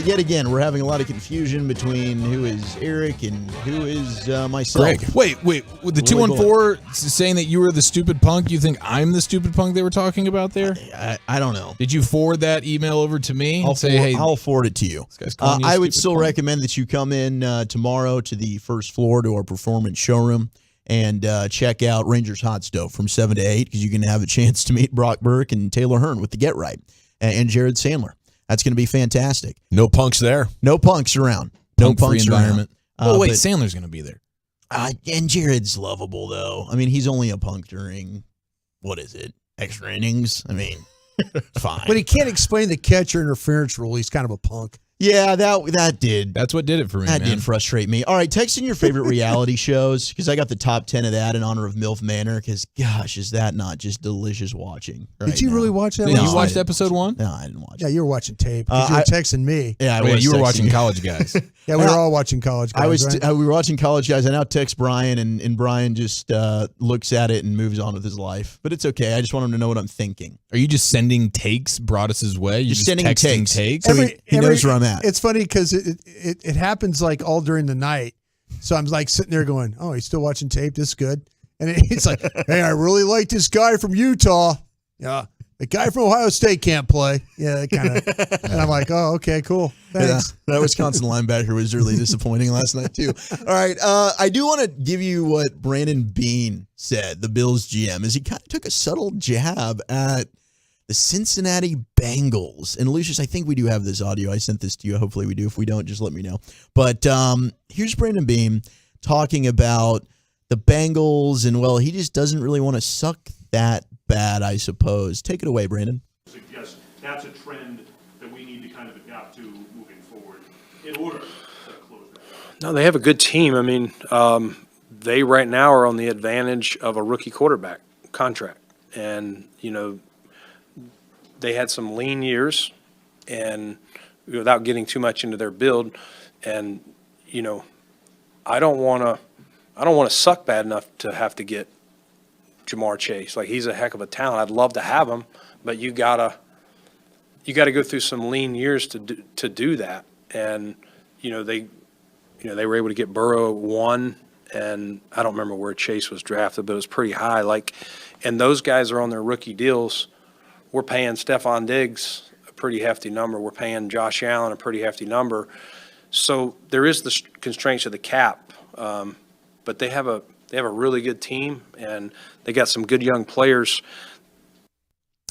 Yet again, we're having a lot of confusion between who is Eric and who is myself. Greg. Wait. With the 214 saying that you were the stupid punk, you think I'm the stupid punk they were talking about there? I don't know. Did you forward that email over to me? I'll forward it to you. I would still recommend that you come in tomorrow to the first floor to our performance showroom and check out Ranger's Hot Stove from 7 to 8 because you can have a chance to meet Brock Burke and Taylor Hearn with the Get Right and Jared Sandler. That's going to be fantastic. No punks there. No punks around. No punks environment. around. Wait, Sandler's going to be there. And Jared's lovable, though. I mean, he's only a punk during, what is it, extra innings? I mean, fine. But he can't explain the catcher interference rule. He's kind of a punk. Yeah, that did. That's what did it for me, That did frustrate me. All right, text in your favorite reality shows because I got the top 10 of that in honor of MILF Manor because, gosh, is that not just delicious watching? Did you really watch that? Did you watch episode 1? No, I didn't watch it. Yeah, you were watching tape. You were texting me. Yeah, you were watching College Guys. Yeah, we were all watching College Guys. We were watching College Guys. I now text Brian, and Brian just looks at it and moves on with his life. But it's okay. I just want him to know what I'm thinking. Are you just sending takes Broadus's way? You're just sending texting takes. So he knows where I'm at. It's funny because it happens like all during the night. So I'm like sitting there going, oh, he's still watching tape. This is good. And it's like, hey, I really like this guy from Utah. Yeah. The guy from Ohio State can't play. Yeah, kind of. And I'm like, oh, okay, cool. Thanks. Yeah, that Wisconsin linebacker was really disappointing last night, too. All right. I do want to give you what Brandon Beane said, the Bills GM, is he kind of took a subtle jab at the Cincinnati Bengals. And Lucius, I think we do have this audio. I sent this to you. Hopefully we do. If we don't, just let me know. But here's Brandon Beane talking about the Bengals, and, well, he just doesn't really want to suck that bad, I suppose. Take it away, Brandon. Suggest that's a trend that we need to kind of adapt to moving forward in order to close that. No, they have a good team. I mean, they right now are on the advantage of a rookie quarterback contract. And, you know, they had some lean years, and without getting too much into their build, and, you know, I don't want to suck bad enough to have to get Jamar Chase. Like, he's a heck of a talent. I'd love to have him, but you gotta go through some lean years to do that. And they were able to get Burrow 1, and I don't remember where Chase was drafted, but it was pretty high. Like, and those guys are on their rookie deals. We're paying Stephon Diggs a pretty hefty number. We're paying Josh Allen a pretty hefty number. So there is the constraints of the cap, but they have a really good team, and they got some good young players.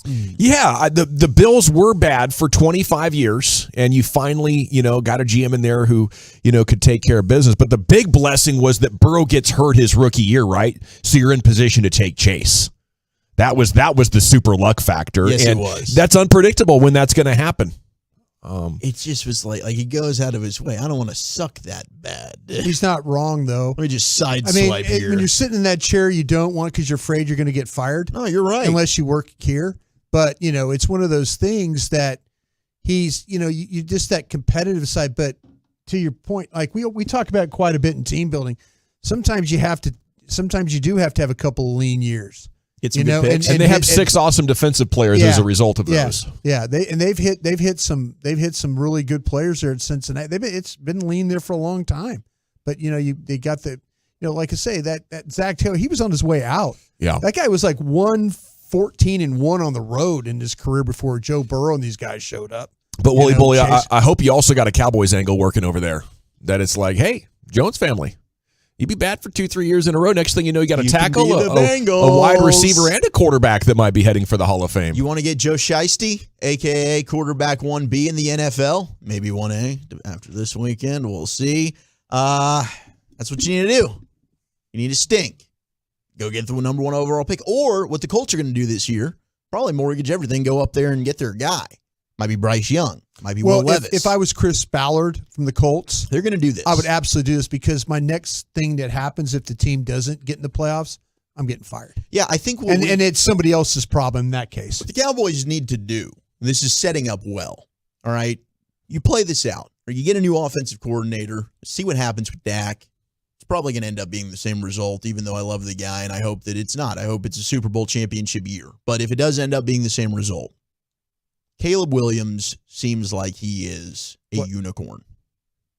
Yeah, the Bills were bad for 25 years, and you finally, got a GM in there who, could take care of business. But the big blessing was that Burrow gets hurt his rookie year, right? So you're in position to take Chase. That was the super luck factor. Yes, and it was. That's unpredictable when that's going to happen. It just was like he goes out of his way. I don't want to suck that bad. He's not wrong, though. Let me just sideswipe here. When you're sitting in that chair, you don't want because you're afraid you're going to get fired. No, you're right. Unless you work here. But, it's one of those things that he's, you just that competitive side. But to your point, like we talk about quite a bit in team building. Sometimes you do have to have a couple of lean years. Get some good picks. And they have 6 awesome defensive players as a result of those. Yeah, they've hit some really good players there at Cincinnati. It's been lean there for a long time. But they got the like I say that Zach Taylor, he was on his way out. Yeah, that guy was like 1-14-1 on the road in his career before Joe Burrow and these guys showed up. But Willie Bully, I hope you also got a Cowboys angle working over there. That it's like, hey, Jones family. You'd be bad for 2-3 years in a row. Next thing you know, you got to tackle a wide receiver and a quarterback that might be heading for the Hall of Fame. You want to get Joe Shiesty, a.k.a. quarterback 1B in the NFL? Maybe 1A after this weekend. We'll see. That's what you need to do. You need to stink. Go get the number 1 overall pick. Or what the Colts are going to do this year, probably mortgage everything, go up there and get their guy. Might be Bryce Young. Might be Will Levis. If I was Chris Ballard from the Colts, they're going to do this. I would absolutely do this because my next thing that happens if the team doesn't get in the playoffs, I'm getting fired. Yeah, I think and it's somebody else's problem in that case. What the Cowboys need to do, and this is setting up well, all right? You play this out, or you get a new offensive coordinator, see what happens with Dak. It's probably going to end up being the same result, even though I love the guy, and I hope that it's not. I hope it's a Super Bowl championship year. But if it does end up being the same result, Caleb Williams seems like he is a unicorn,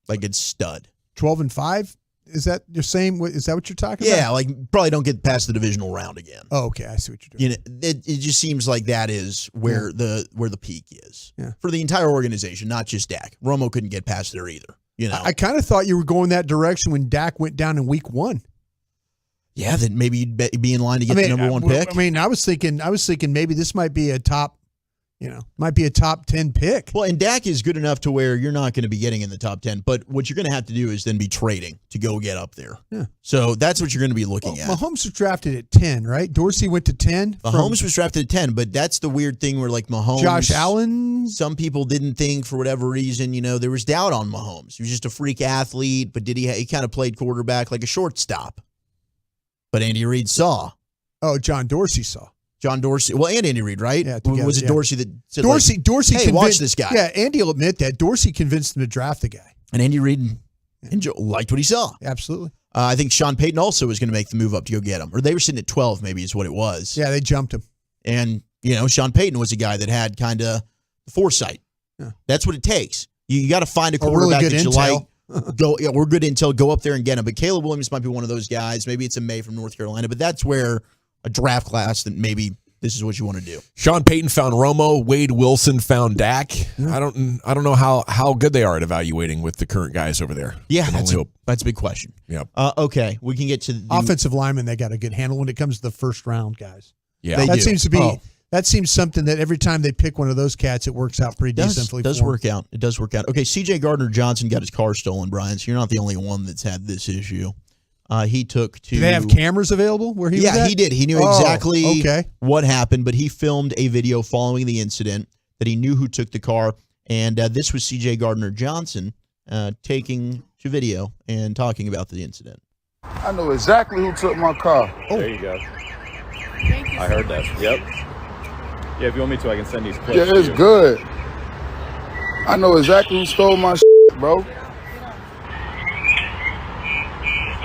like it's stud. 12-5. Is that your same? Is that what you're talking about? Yeah, like probably don't get past the divisional round again. Oh, okay, I see what you're doing. It just seems like that is where the peak is for the entire organization, not just Dak. Romo couldn't get past there either. I kind of thought you were going that direction when Dak went down in week 1. Yeah, that maybe you'd be in line to get the number 1 pick. I mean, I was thinking maybe this might be a top. Might be a top 10 pick. Well, and Dak is good enough to where you're not going to be getting in the top 10. But what you're going to have to do is then be trading to go get up there. Yeah. So that's what you're going to be looking at. Mahomes was drafted at 10, right? Dorsey went to 10. Mahomes was drafted at 10, but that's the weird thing where like Mahomes. Josh Allen. Some people didn't think for whatever reason, there was doubt on Mahomes. He was just a freak athlete, but he kind of played quarterback like a shortstop. But Andy Reid saw. Oh, John Dorsey saw. John Dorsey, well, and Andy Reid, right? Yeah, together, was it Dorsey that said, Dorsey hey, watch this guy? Yeah, Andy will admit that. Dorsey convinced him to draft the guy. And Andy Reid liked what he saw. Absolutely. I think Sean Payton also was going to make the move up to go get him. Or they were sitting at 12 maybe is what it was. Yeah, they jumped him. And, Sean Payton was a guy that had kind of foresight. Yeah. That's what it takes. You got to find a quarterback really that you intel. like. We're good intel. Go up there and get him. But Caleb Williams might be one of those guys. Maybe it's a May from North Carolina. But that's where a draft class that maybe – this is what you want to do. Sean Payton found Romo. Wade Wilson found Dak. I don't know how good they are at evaluating with the current guys over there. Yeah, that's a big question. Yep. Okay, we can get to the offensive linemen. They got a good handle when it comes to the first round guys. Yeah, that seems to be that seems something that every time they pick one of those cats, it works out pretty decently. It does work out. It does work out. Okay, C.J. Gardner-Johnson got his car stolen, Brian. So you're not the only one that's had this issue. He took to. Do they have cameras available where he was at? Yeah, he did. He knew exactly what happened, but he filmed a video following the incident that he knew who took the car. And this was C.J. Gardner-Johnson taking to video and talking about the incident. I know exactly who took my car. Oh. There you go. I heard that. Yep. Yeah, if you want me to, I can send these clips. Yeah, it's good. I know exactly who stole my bro.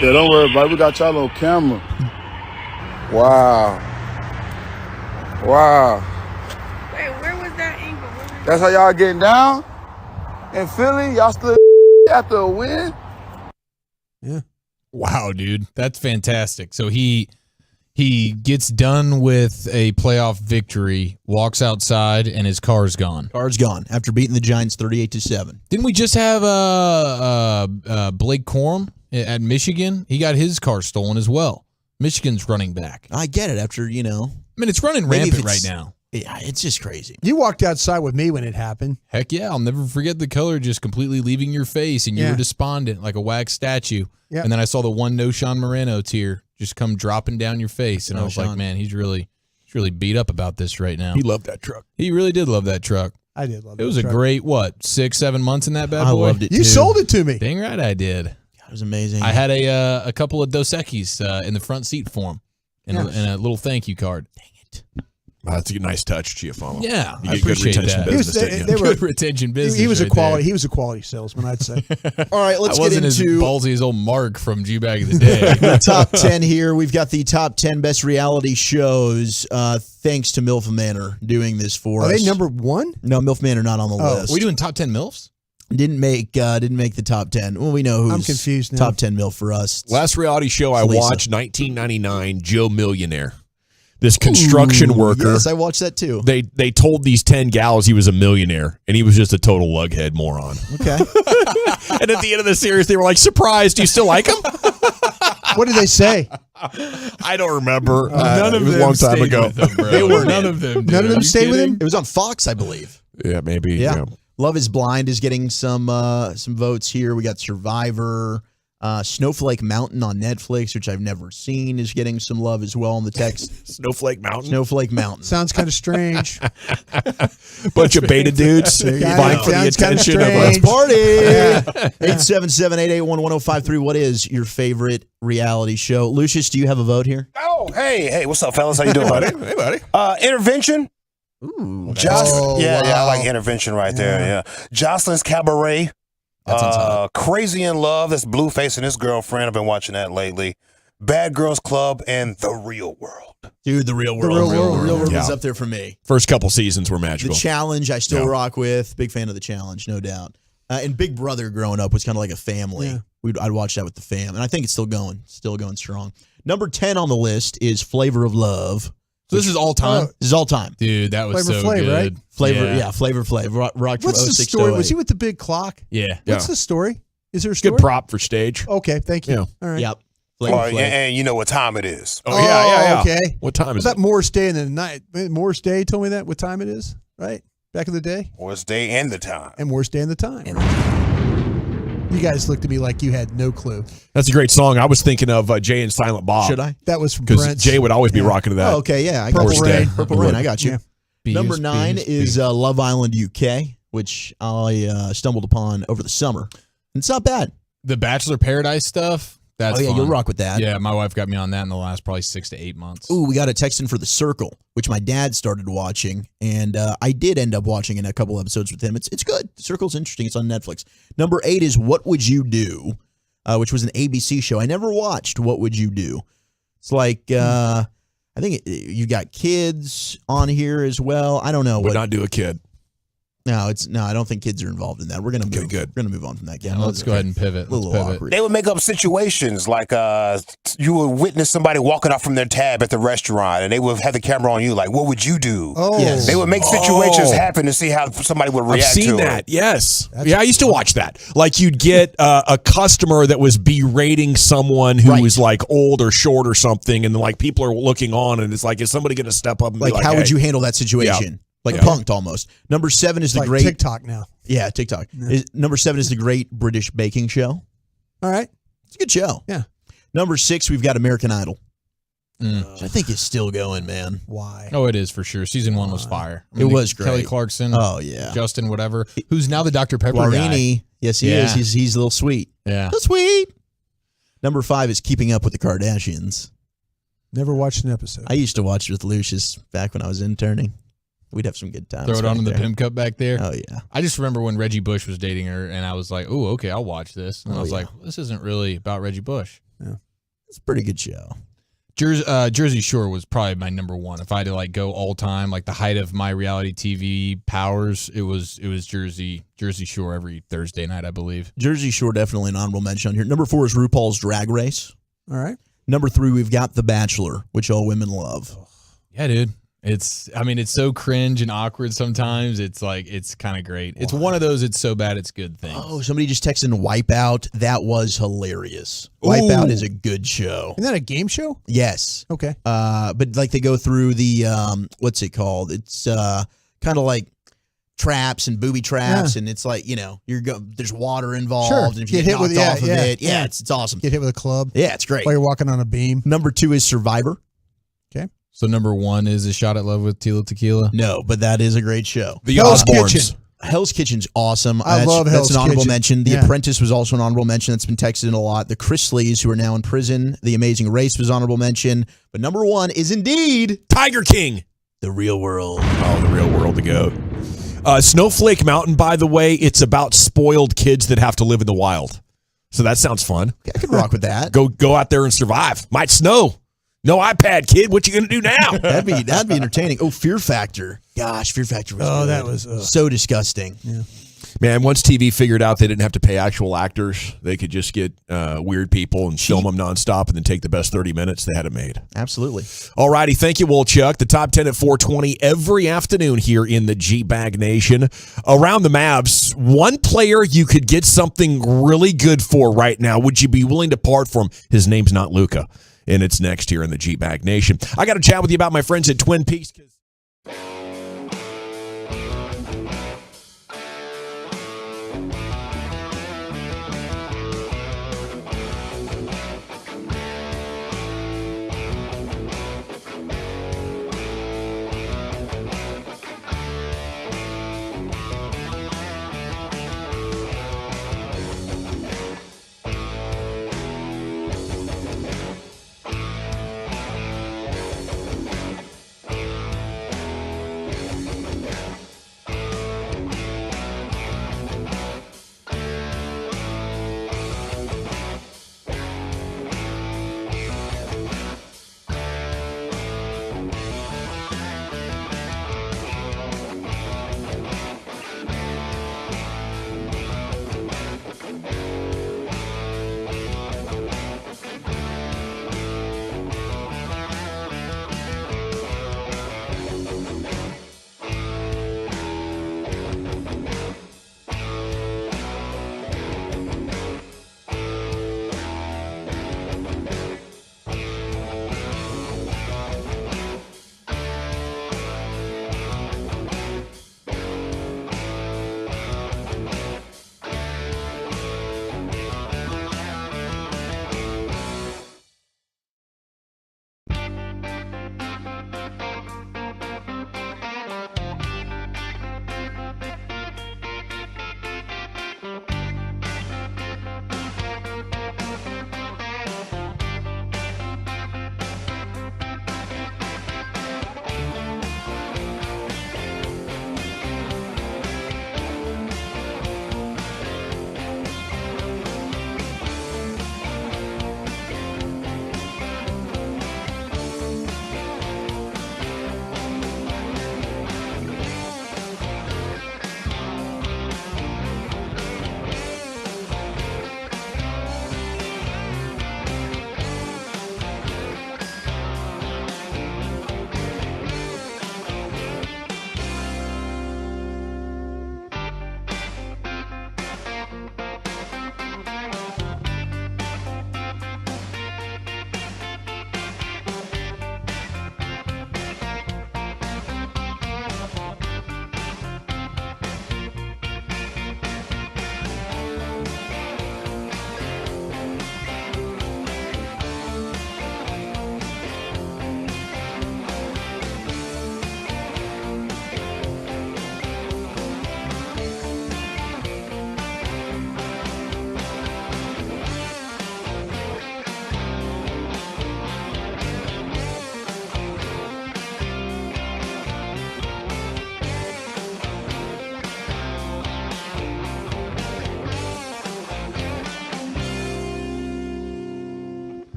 Yeah, don't worry about it. We got y'all on camera. Wow. Wait, where was that angle? That's how y'all getting down? In Philly? Y'all still after a win? Yeah. Wow, dude. That's fantastic. So he gets done with a playoff victory, walks outside, and his car's gone. Car's gone after beating the Giants 38-7. Didn't we just have Blake Corum at Michigan? He got his car stolen as well. Michigan's running back. I get it after, I mean, it's running rampant right now. Yeah, it's just crazy. You walked outside with me when it happened. Heck yeah. I'll never forget the color just completely leaving your face, and you were despondent like a wax statue. Yeah. And then I saw the one no Sean Moreno tear just come dropping down your face, and I was like, man, he's really beat up about this right now. He loved that truck. He really did love that truck. I did love it. It was a great, 6-7 months in that bad boy? I loved it, You sold it to me. Dang right I did. It was amazing. I had a couple of Dos Equis in the front seat for him, and a little thank you card. Dang it. That's a nice touch, Chiafalo. Yeah, you I get good appreciate retention that. business. Good retention business. He was right a quality. there. He was a quality salesman, I'd say. All right, let's I get wasn't as into ballsy as old Mark from G Back of the Day. the top 10 here. We've got the top 10 best reality shows. Thanks to MILF Manor doing this for us. Are they number one? No, MILF Manor not on the list. Are we doing top 10 MILFs? Didn't make the top 10. Well, we know who's I'm confused now. top 10 MILF for us. Last reality show I Lisa. watched, 1999, Joe Millionaire. This construction worker. Yes, I watched that too. They told these 10 gals he was a millionaire, and he was just a total lughead moron. Okay. And at the end of the series, they were like, "Surprised? Do you still like him?" What did they say? I don't remember. None of it was them a long time stayed ago. with him, bro. They were none of them. None of them stayed with him? It was on Fox, I believe. Yeah, maybe. Yeah. Love is Blind is getting some votes here. We got Survivor. Snowflake Mountain on Netflix, which I've never seen, is getting some love as well in the text. Snowflake Mountain. Snowflake Mountain. Sounds kind of strange. Bunch of beta dudes vying for the attention of Let's us. party. 877-881-1053. What is your favorite reality show? Lucius, do you have a vote here? Oh, hey, what's up, fellas? How you doing, buddy? Hey, buddy. Intervention. Ooh, Jocelyn. I like Intervention right there. Yeah. Jocelyn's Cabaret. Crazy in Love. That's Blueface and his girlfriend. I've been watching that lately. Bad Girls Club and The Real World. Dude, The Real World. Real World. The Real World Yeah. is up there for me. First couple seasons were The magical. Challenge, I still Yeah. rock with. Big fan of The Challenge, no doubt. And Big Brother growing up was kind of like a family. Yeah. I'd watch that with the fam. And I think it's still going strong. Number 10 on the list is Flavor of Love. So this is all time? This is all time. Dude, that was Flavor so Flav, good. right? Flavor Flav. Rocked from What's the 06 story? to Was he 08. with the big clock? Yeah. What's the story? Is there a story? Good prop for stage. Okay, thank you. Yeah. All right. Yep. Flavor Flav. And you know what time it is. Oh, yeah. Okay. What time Was is that it? Morris Day in the night? Morris Day told me that what time it is, right? Back in the day? Morris Day and the time. And Morris Day and the time. You guys looked at me like you had no clue. That's a great song. I was thinking of Jay and Silent Bob. Should I? That was from Because Prince. Jay would always be rocking to that. Oh, okay, yeah. I Purple got you. Rain. Purple Rain, I got you. Yeah. Number 9 is Love Island UK, which I stumbled upon over the summer. It's not bad. The Bachelor Paradise stuff. That's you'll fun. rock with that. Yeah, my wife got me on that in the last probably 6 to 8 months. Ooh, we got a text in for The Circle, which my dad started watching, and I did end up watching in a couple episodes with him. It's good. The Circle's interesting. It's on Netflix. Number 8 is What Would You Do, which was an ABC show. I never watched What Would You Do. It's like I think you got kids on here as well. I don't know. Would not do a kid. No, I don't think kids are involved in that. We're gonna move. Good. We're gonna move on from that. Yeah, let's go ahead and pivot. A little awkward. They would make up situations like you would witness somebody walking off from their tab at the restaurant, and they would have the camera on you. Like, what would you do? Oh, Yes. They would make situations happen to see how somebody would react I've seen to that. it. Yes. I used to watch that. Like you'd get a customer that was berating someone who was like old or short or something, and like people are looking on, and it's like, is somebody going to step up and Like, be like, how would hey? you handle that situation? Like punked almost. Number 7 is the like great TikTok now. Yeah, TikTok. Number 7 is the Great British Baking Show. All right. It's a good show. Yeah. Number 6, we've got American Idol. Which I think is still going, man. Why? Oh, it is for sure. Season 1 was fire. It was great. Kelly Clarkson. Oh, yeah. Justin, whatever. Who's now the Dr. Pepper Guarini. guy. Yes, he is. He's a little sweet. Yeah. Little sweet. Number 5 is Keeping Up with the Kardashians. Never watched an episode. I used to watch it with Lucius back when I was interning. We'd have some good times. Throw it on in the there. Pimp Cup back there. Oh, yeah. I just remember when Reggie Bush was dating her, and I was like, oh, okay, I'll watch this. And I was yeah. like, this isn't really about Reggie Bush. Yeah. It's a pretty good show. Jersey Shore was probably my number 1. If I had to like go all time, like the height of my reality TV powers, it was Jersey Shore every Thursday night, I believe. Jersey Shore, definitely an honorable mention on here. Number 4 is RuPaul's Drag Race. All right. Number 3, we've got The Bachelor, which all women love. Yeah, dude. It's so cringe and awkward sometimes. It's like, it's kind of great. It's one of those, it's so bad, it's good thing. Oh, somebody just texted in Wipeout. That was hilarious. Wipeout is a good show. Isn't that a game show? Yes. Okay. But like they go through the, what's it called? It's kind of like traps and booby traps. And it's like, there's water involved. Sure. And if you get knocked off of it, it's awesome. Get hit with a club. Yeah, it's great. While you're walking on a beam. Number 2 is Survivor. Okay. So number 1 is A Shot at Love with Tila Tequila. No, but that is a great show. The Hell's Osbournes. Kitchen. Hell's Kitchen's awesome. I love That's Hell's an honorable Kitchen. mention. The Yeah. Apprentice was also an honorable mention. That's been texted in a lot. The Chrisleys, who are now in prison. The Amazing Race was honorable mention. But number 1 is indeed Tiger King. The Real World. Oh, The Real World, the GOAT. Snowflake Mountain, by the way, it's about spoiled kids that have to live in the wild. So that sounds fun. I could rock with that. Go out there and survive. Might snow. No iPad, kid. What you gonna do now? That'd be entertaining. Oh, Fear Factor. Gosh, Fear Factor was good. That was so disgusting. Yeah. Man, once TV figured out they didn't have to pay actual actors, they could just get weird people and film them nonstop and then take the best 30 minutes, they had it made. Absolutely. All righty. Thank you, Wolchuk. The top 10 at 420 every afternoon here in the G-Bag Nation. Around the Mavs, one player you could get something really good for right now. Would you be willing to part from? His name's not Luka. And it's next here in the G-Bag Nation. I got to chat with you about my friends at Twin Peaks.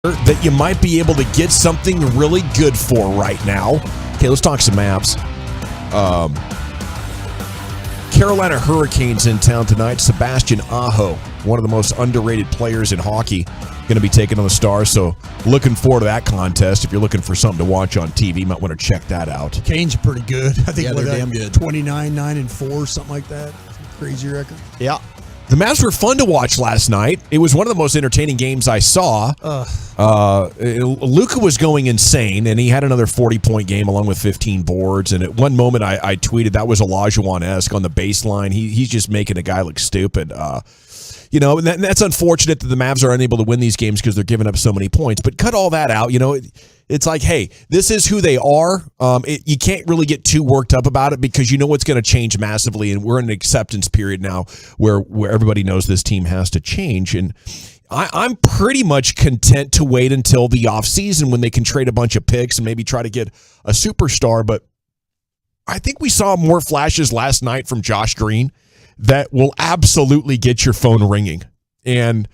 that you might be able to get something really good for right now. Okay, let's talk some Mavs. Carolina Hurricanes in town tonight. Sebastian Aho, one of the most underrated players in hockey, going to be taking on the Stars. So looking forward to that contest. If you're looking for something to watch on TV, you might want to check that out. Canes are pretty good. I think they're damn good. 29-9-4, something like that. Crazy record. Yeah. The Mavs were fun to watch last night. It was one of the most entertaining games I saw. Luka was going insane, and he had another 40-point game along with 15 boards. And at one moment, I tweeted that was Olajuwon-esque on the baseline. He's just making a guy look stupid. And that's unfortunate that the Mavs are unable to win these games because they're giving up so many points. But cut all that out. It's like, hey, this is who they are. You can't really get too worked up about it because you know what's going to change massively, and we're in an acceptance period now where everybody knows this team has to change. And I'm pretty much content to wait until the offseason when they can trade a bunch of picks and maybe try to get a superstar. But I think we saw more flashes last night from Josh Green that will absolutely get your phone ringing. And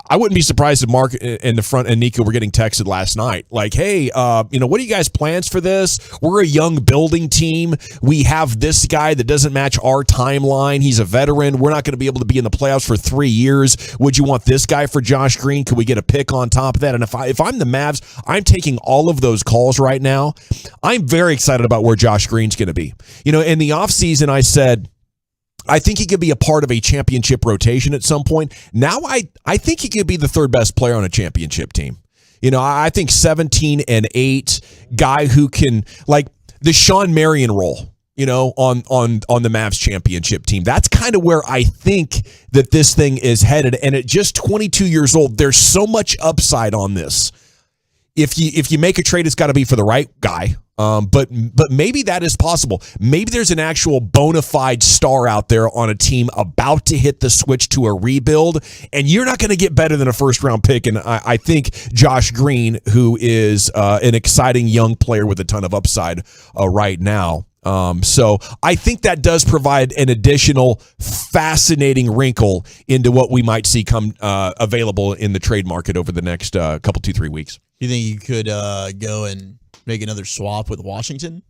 I wouldn't be surprised if Mark in the front and Nico were getting texted last night. Like, hey, what are you guys' plans for this? We're a young building team. We have this guy that doesn't match our timeline. He's a veteran. We're not going to be able to be in the playoffs for 3 years. Would you want this guy for Josh Green? Could we get a pick on top of that? And if I'm the Mavs, I'm taking all of those calls right now. I'm very excited about where Josh Green's going to be. In the offseason, I said, I think he could be a part of a championship rotation at some point. Now I think he could be the third best player on a championship team. I think 17-8 guy who can, like the Sean Marion role, on the Mavs championship team. That's kind of where I think that this thing is headed. And at just 22 years old, there's so much upside on this. If you make a trade, it's got to be for the right guy. But maybe that is possible. Maybe there's an actual bona fide star out there on a team about to hit the switch to a rebuild, and you're not going to get better than a first-round pick. And I think Josh Green, who is an exciting young player with a ton of upside right now. So I think that does provide an additional fascinating wrinkle into what we might see come available in the trade market over the next couple, 2-3 weeks. You think you could go and make another swap with Washington?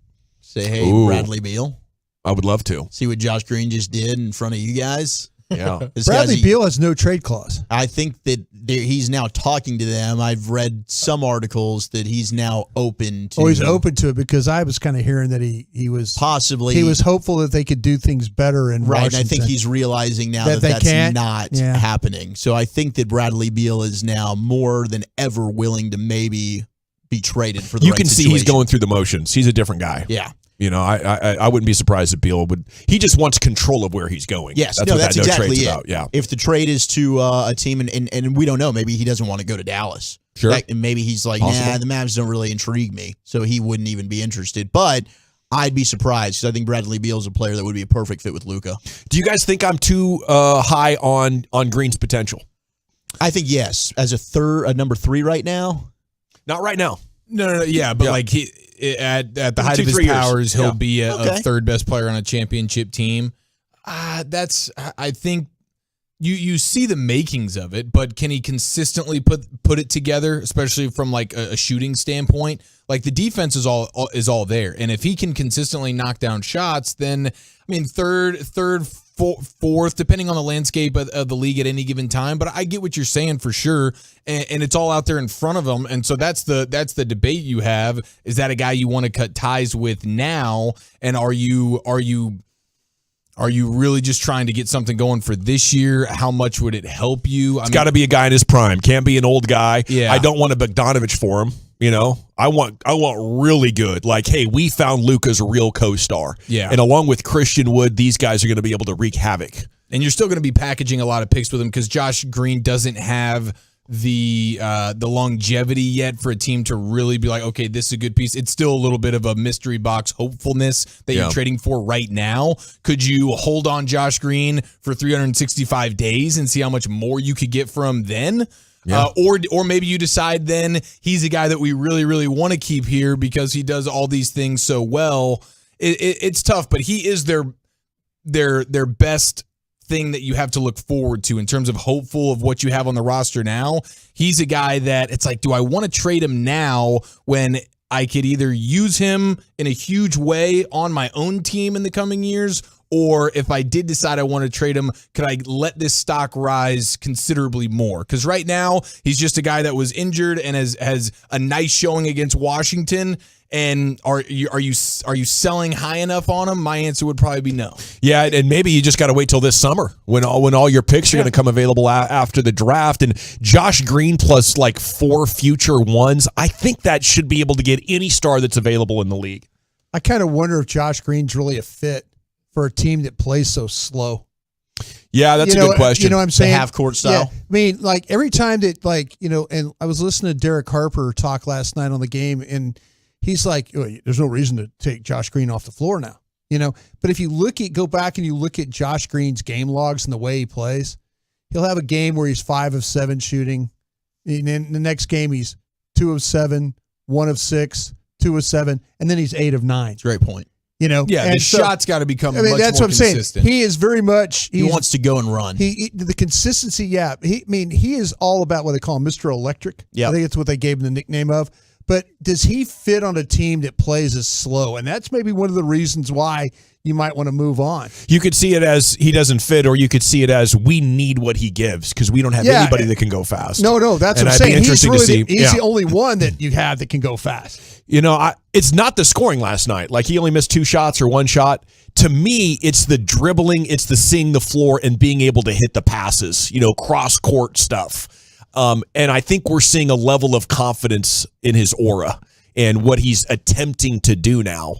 Say, hey, Ooh. Bradley Beal. I would love to. See what Josh Green just did in front of you guys? Yeah. Bradley Beal has no trade clause. I think that he's now talking to them. I've read some articles that he's now open to. Oh, he's open to it because I was kind of hearing that he was possibly he was hopeful that they could do things better in right. Washington. And I think he's realizing now that that's not happening. So I think that Bradley Beal is now more than ever willing to maybe be traded for the You right can see situation. he's going through the motions. He's a different guy. Yeah. I wouldn't be surprised if Beal would. He just wants control of where he's going. Yes, that's what that no exactly trade's it. about. Yeah. If the trade is to a team, and we don't know, maybe he doesn't want to go to Dallas. Sure. And maybe he's like, nah, the Mavs don't really intrigue me, so he wouldn't even be interested. But I'd be surprised because I think Bradley Beal is a player that would be a perfect fit with Luka. Do you guys think I'm too high on Green's potential? I think yes. As a number 3 right now. Not right now. No, yeah, but like he at the height of his powers, he'll be a third best player on a championship team. I think you see the makings of it, but can he consistently put it together, especially from like a shooting standpoint? Like the defense is all there, and if he can consistently knock down shots, then I mean third, fourth, depending on the landscape of the league at any given time. But I get what you're saying for sure, and it's all out there in front of them. And so that's the debate you have: is that a guy you want to cut ties with now, and are you really just trying to get something going for this year? How much would it help you? It's got to be a guy in his prime. Can't be an old guy. Yeah. I don't want a Bogdanovich for him. I want really good. Like, hey, we found Luka's real co-star. Yeah. And along with Christian Wood, these guys are going to be able to wreak havoc. And you're still going to be packaging a lot of picks with him because Josh Green doesn't have the longevity yet for a team to really be like, okay, this is a good piece. It's still a little bit of a mystery box hopefulness that you're trading for right now. Could you hold on Josh Green for 365 days and see how much more you could get from then? Yeah. Or maybe you decide then he's a guy that we really, really want to keep here because he does all these things so well. It's tough, but he is their best thing that you have to look forward to in terms of hopeful of what you have on the roster now. He's a guy that it's like, do I want to trade him now when I could either use him in a huge way on my own team in the coming years, or if I did decide I want to trade him, could I let this stock rise considerably more? Because right now, he's just a guy that was injured and has a nice showing against Washington. And are you selling high enough on him? My answer would probably be no. Yeah, and maybe you just got to wait till this summer when all your picks are going to come available after the draft. And Josh Green plus like 4 future ones, I think that should be able to get any star that's available in the league. I kind of wonder if Josh Green's really a fit for a team that plays so slow. Yeah, that's a good question. You know what I'm saying? The half-court style? Yeah. I mean, like every time that and I was listening to Derek Harper talk last night on the game, and he's like, there's no reason to take Josh Green off the floor now, But if you go back and you look at Josh Green's game logs and the way he plays, he'll have a game where he's 5 of 7 shooting. And then the next game, he's 2 of 7, 1 of 6, 2 of 7, and then he's 8 of 9. Great point. Yeah, the shot's got to become much that's more what I'm consistent. saying. He is very much. He wants to go and run. The consistency, yeah. He is all about what they call Mr. Electric. Yeah, I think it's what they gave him the nickname of. But does he fit on a team that plays as slow? And that's maybe one of the reasons why you might want to move on. You could see it as he doesn't fit, or you could see it as we need what he gives because we don't have anybody that can go fast. No, that's what I'm saying. He's the only one that you have that can go fast. It's not the scoring last night. Like he only missed 2 shots or 1 shot. To me, it's the dribbling, it's the seeing the floor and being able to hit the passes, cross-court stuff. And I think we're seeing a level of confidence in his aura and what he's attempting to do now.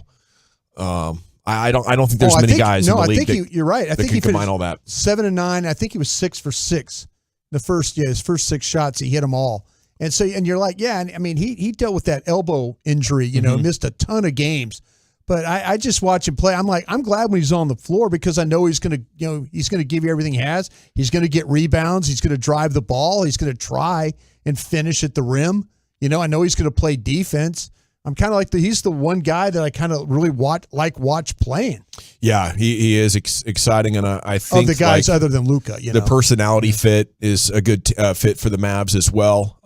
I don't think there's many guys in the league. I think you're right. I think he combine all that. 7 and 9. I think he was 6 for 6. His first 6 shots, he hit them all. And you're like, yeah. And I mean, he dealt with that elbow injury. Missed a ton of games. But I just watch him play. I'm like, I'm glad when he's on the floor because I know he's going to give you everything he has. He's going to get rebounds. He's going to drive the ball. He's going to try and finish at the rim. I know he's going to play defense. I'm kind of like he's the one guy that I kind of really watch playing. Yeah, he is exciting, and I think of the guys other than Luka, the personality fit is a good fit for the Mavs as well.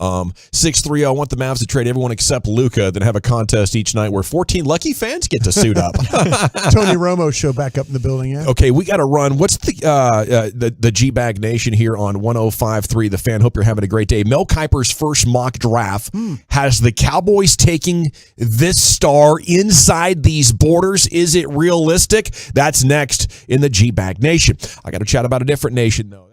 630, I want the Mavs to trade everyone except Luka, then have a contest each night where 14 lucky fans get to suit up. Tony Romo show back up in the building. Yeah. Okay, we got to run. What's the G-Bag Nation here on 105.3 The Fan? Hope you're having a great day. Mel Kiper's first mock draft has the Cowboys taking this star inside these borders. Is it realistic? That's next in the G-Bag Nation. I got to chat about a different nation, though.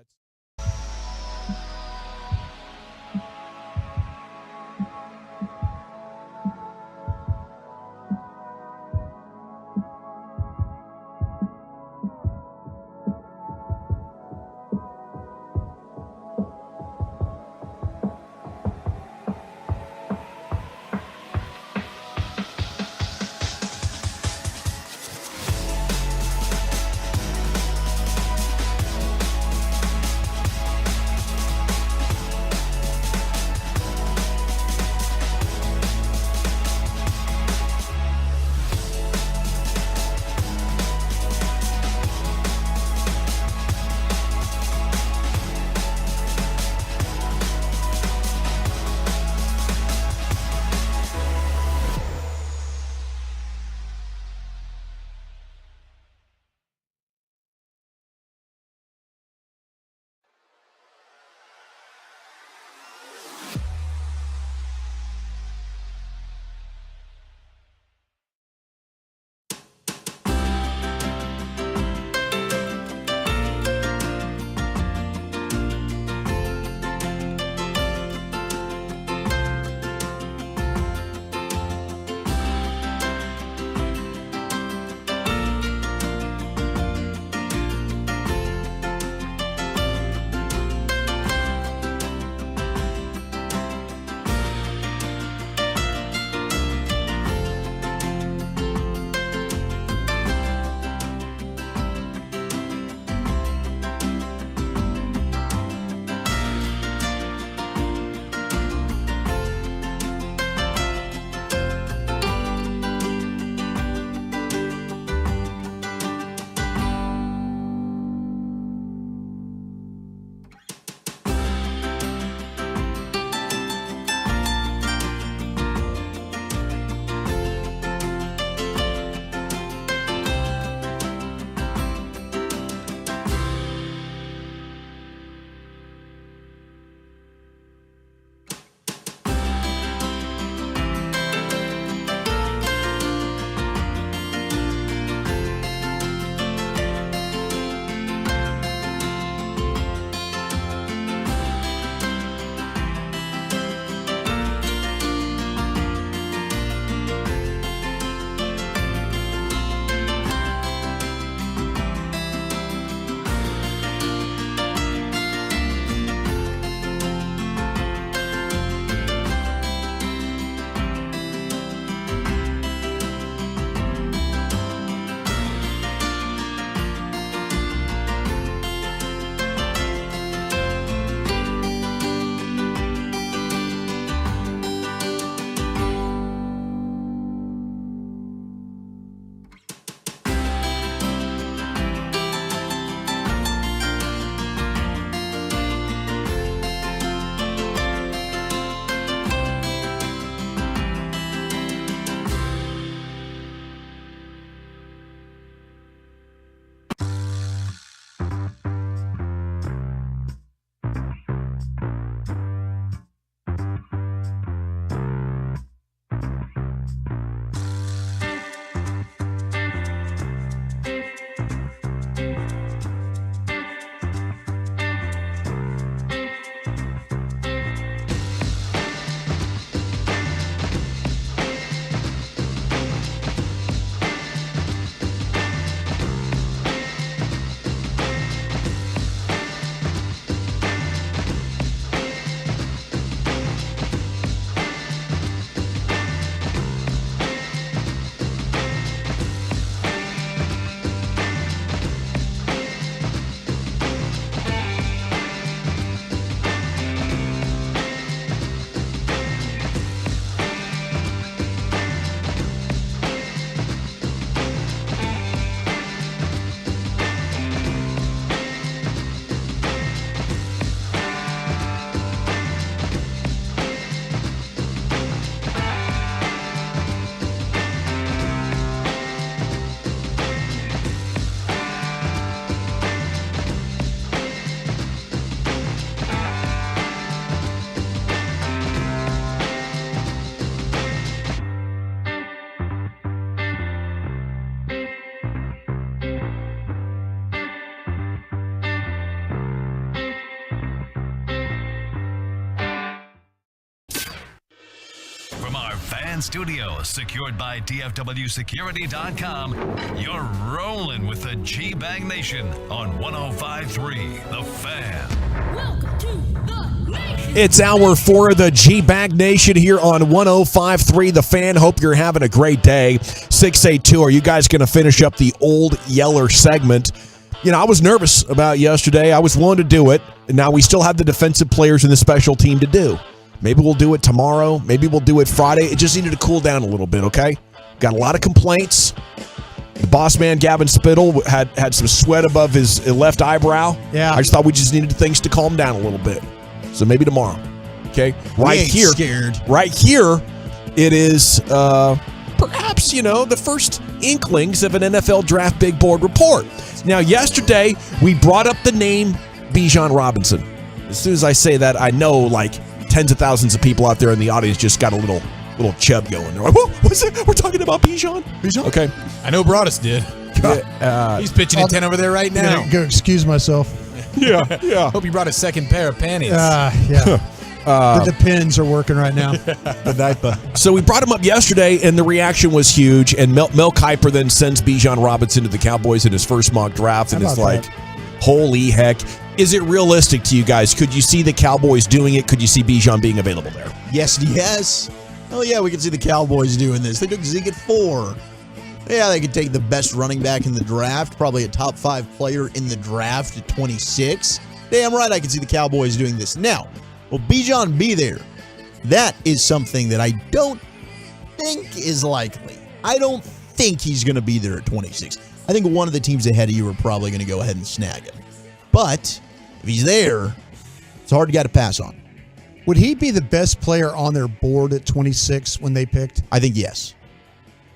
From our fan studios, secured by DFWsecurity.com, you're rolling with the G-Bag Nation on 105.3 The Fan. Welcome to the Nation. It's hour 4 of the G-Bag Nation here on 105.3 The Fan. Hope you're having a great day. 682, are you guys going to finish up the Old Yeller segment? You know, I was nervous about yesterday. I was willing to do it. And now we still have the defensive players and the special team to do. Maybe we'll do it tomorrow. Maybe we'll do it Friday. It just needed to cool down a little bit, okay? Got a lot of complaints. The boss man, Gavin Spittle, had some sweat above his left eyebrow. Yeah. I just thought we just needed things to calm down a little bit. So maybe tomorrow, okay? Right here, scared. Right here, it is perhaps, the first inklings of an NFL Draft Big Board report. Now, yesterday, we brought up the name Bijan Robinson. As soon as I say that, I know, tens of thousands of people out there in the audience just got a little chub going. They're like, whoa, what's it? We're talking about Bijan? Okay. I know Broadus did. He's pitching a 10 over there right now. Go excuse myself. Yeah. Hope you brought a second pair of panties. Yeah. The pins are working right now. The diaper. So we brought him up yesterday, and the reaction was huge. And Mel Kiper then sends Bijan Robinson to the Cowboys in his first mock draft, and it's like, holy heck. Is it realistic to you guys? Could you see the Cowboys doing it? Could you see Bijan being available there? Yes. Oh, yeah, we can see the Cowboys doing this. They took Zeke at 4. Yeah, they could take the best running back in the draft, probably a top 5 player in the draft at 26. Damn right I can see the Cowboys doing this. Now, will Bijan be there? That is something that I don't think is likely. I don't think he's going to be there at 26. I think one of the teams ahead of you are probably going to go ahead and snag him. But if he's there, it's a hard guy to pass on. Would he be the best player on their board at 26 when they picked? I think yes.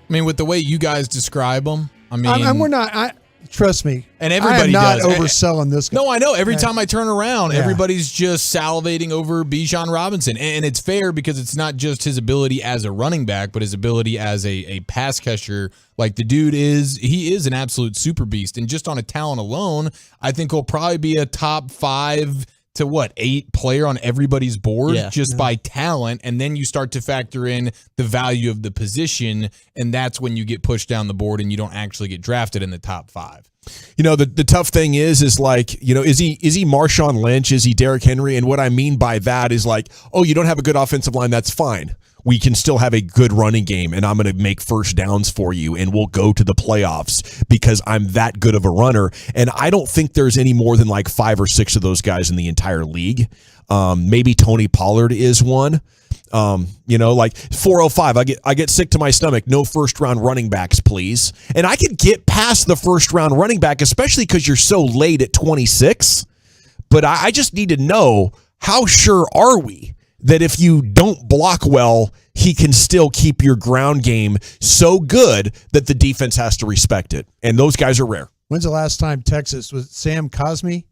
I mean, with the way you guys describe him, we're not. Trust me, and everybody I am not does. overselling this guy. No, I know. Every time I turn around, everybody's just salivating over Bijan Robinson, and it's fair because it's not just his ability as a running back, but his ability as a pass catcher. Like the dude he is an absolute super beast, and just on a talent alone, I think he'll probably be a top 5 to 8 player on everybody's board by talent, and then you start to factor in the value of the position, and that's when you get pushed down the board and you don't actually get drafted in the top 5. The tough thing is is he Marshawn Lynch? Is he Derrick Henry? And what I mean by that is you don't have a good offensive line, that's fine. We can still have a good running game, and I'm going to make first downs for you, and we'll go to the playoffs because I'm that good of a runner. And I don't think there's any more than 5 or 6 of those guys in the entire league. Maybe Tony Pollard is one. 405. I get sick to my stomach. No first round running backs, please. And I could get past the first round running back, especially because you're so late at 26. But I just need to know, how sure are we that if you don't block well, he can still keep your ground game so good that the defense has to respect it? And those guys are rare. When's the last time Texas was Sam Cosmi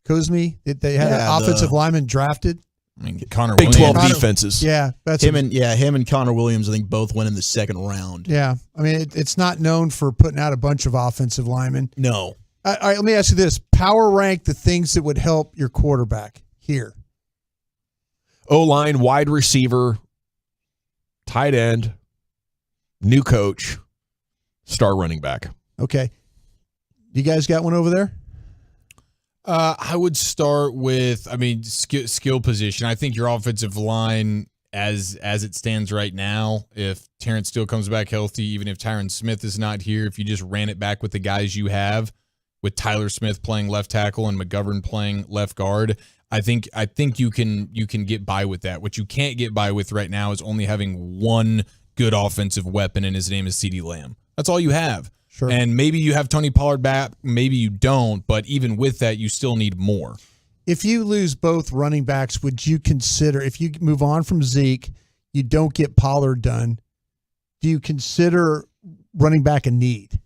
that they had an offensive lineman drafted? I mean, Connor Big Williams. 12 defenses. Yeah, that's him and Connor Williams. I think both went in the second round. Yeah, I mean it's not known for putting out a bunch of offensive linemen. No. All right, let me ask you this: power rank the things that would help your quarterback here. O-line, wide receiver, tight end, new coach, star running back. Okay. You guys got one over there? I would start with, skill position. I think your offensive line, as it stands right now, if Terrence Steele comes back healthy, even if Tyron Smith is not here, if you just ran it back with the guys you have, with Tyler Smith playing left tackle and McGovern playing left guard, I think you can get by with that. What you can't get by with right now is only having one good offensive weapon, and his name is CeeDee Lamb. That's all you have. Sure. And maybe you have Tony Pollard back, maybe you don't, but even with that, you still need more. If you lose both running backs, would you consider, if you move on from Zeke, you don't get Pollard done, do you consider running back a need?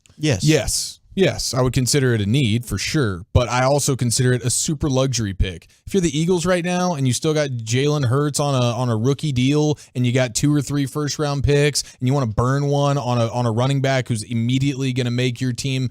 Yes, I would consider it a need for sure, but I also consider it a super luxury pick. If you're the Eagles right now and you still got Jalen Hurts on a rookie deal, and you got 2 or 3 first round picks, and you want to burn one on a running back who's immediately going to make your team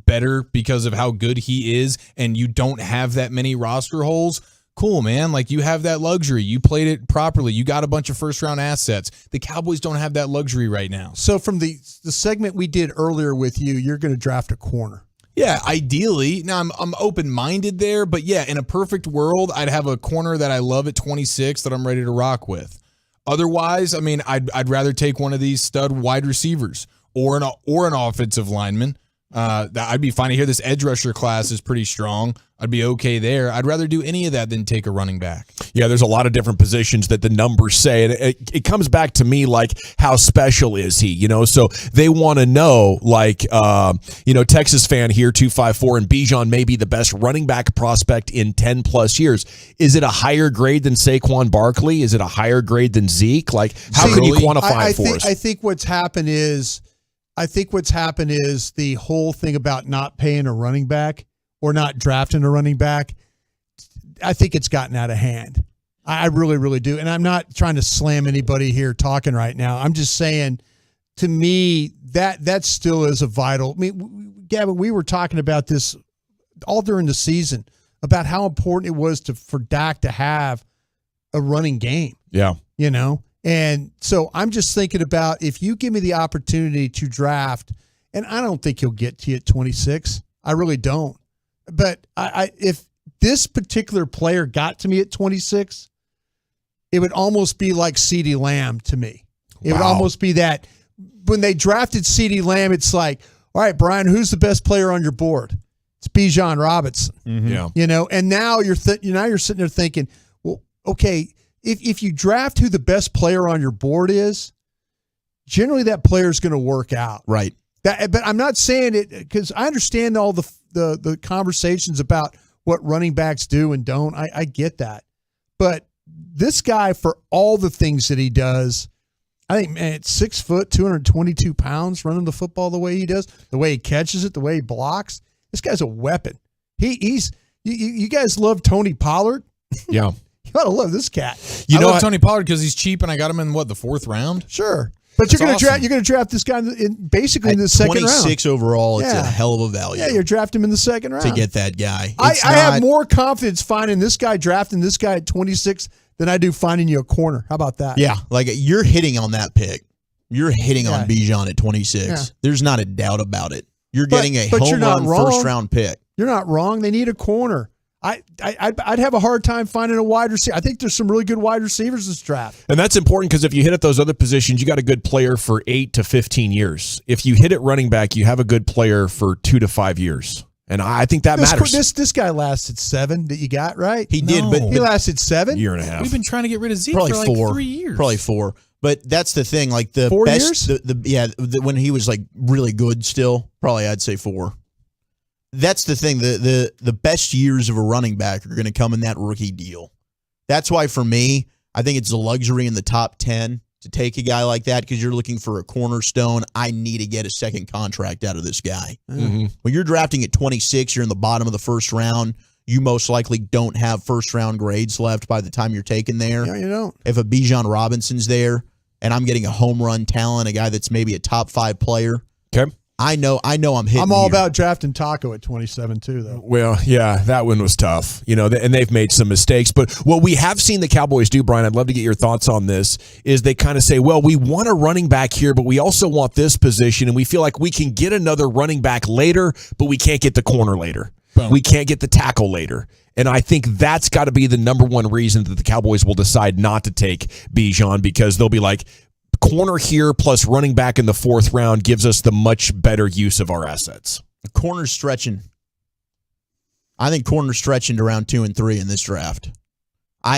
better because of how good he is, and you don't have that many roster holes, Cool, man. Like, you have that luxury. You played it properly. You got a bunch of first-round assets. The Cowboys don't have that luxury right now. So from the segment we did earlier with you, you're going to draft a corner. Yeah, ideally. Now, I'm open-minded there, but yeah, in a perfect world, I'd have a corner that I love at 26 that I'm ready to rock with. Otherwise, I mean, I'd rather take one of these stud wide receivers or an offensive lineman. I'd be fine to hear this edge rusher class is pretty strong. I'd be okay there. I'd rather do any of that than take a running back. Yeah, there's a lot of different positions that the numbers say, and it comes back to me like, how special is he? You know, so they want to know, like, Texas fan here, 254, and Bijan may be the best running back prospect in 10 plus years. Is it a higher grade than Saquon Barkley? Is it a higher grade than Zeke? Like, how can you quantify it for us? I think what's happened is the whole thing about not paying a running back or not drafting a running back. I think it's gotten out of hand. I really, really do. And I'm not trying to slam anybody here talking right now. I'm just saying, to me, that still is a vital. I mean, Gavin, we were talking about this all during the season about how important it was for Dak to have a running game. Yeah. You know? And so I'm just thinking about, if you give me the opportunity to draft, and I don't think he'll get to you at 26. I really don't. But if this particular player got to me at 26, it would almost be like CeeDee Lamb to me. It would almost be that when they drafted CeeDee Lamb, it's like, all right, Brian, who's the best player on your board? It's Bijan Robinson. Mm-hmm. Yeah. You know, and now you're sitting there thinking, well, okay, if you draft who the best player on your board is, generally that player is going to work out. Right. But I'm not saying it because I understand all the conversations about what running backs do and don't. I get that. But this guy, for all the things that he does, I think, man, it's 6 foot, 222 pounds, running the football the way he does, the way he catches it, the way he blocks. This guy's a weapon. He's you guys love Tony Pollard? Yeah. You ought to love this cat. I love Tony Pollard because he's cheap, and I got him in, the 4th round? Sure. But you're going to draft this guy basically in the second round. 26 overall, it's a hell of a value. Yeah, you're drafting him in the second round to get that guy. I have more confidence finding this guy, drafting this guy at 26 than I do finding you a corner. How about that? Yeah, like you're hitting on that pick. You're hitting on Bijan at 26. Yeah. There's not a doubt about it. You're getting a home run first round pick. You're not wrong. They need a corner. I'd have a hard time finding a wide receiver. I think there's some really good wide receivers this draft. And that's important because if you hit at those other positions, you got a good player for 8 to 15 years. If you hit at running back, you have a good player for 2 to 5 years. And I think that matters. This guy lasted 7 that you got, right? He did, but he lasted 7? Year and a half. We've been trying to get rid of Zeke probably for 4, 3 years. Probably 4. But that's the thing, like the 4 best, years? When he was like really good still, probably I'd say 4. That's the thing. The best years of a running back are going to come in that rookie deal. That's why for me, I think it's a luxury in the top 10 to take a guy like that because you're looking for a cornerstone. I need to get a second contract out of this guy. Mm-hmm. When you're drafting at 26, you're in the bottom of the first round. You most likely don't have first round grades left by the time you're taken there. Yeah, you don't. If a Bijan Robinson's there and I'm getting a home run talent, a guy that's maybe a top 5 player. Okay. I know I'm hitting. I'm all here. about drafting Taco at 27 too, though. Well, yeah, that one was tough, and they've made some mistakes. But what we have seen the Cowboys do, Brian, I'd love to get your thoughts on this, is they kind of say, well, we want a running back here, but we also want this position, and we feel like we can get another running back later, but we can't get the corner later. Boom. We can't get the tackle later. And I think that's got to be the number one reason that the Cowboys will decide not to take Bijan, because they'll be like, corner here plus running back in the 4th round gives us the much better use of our assets. Corner stretching. I think corner stretching to round 2 and 3 in this draft.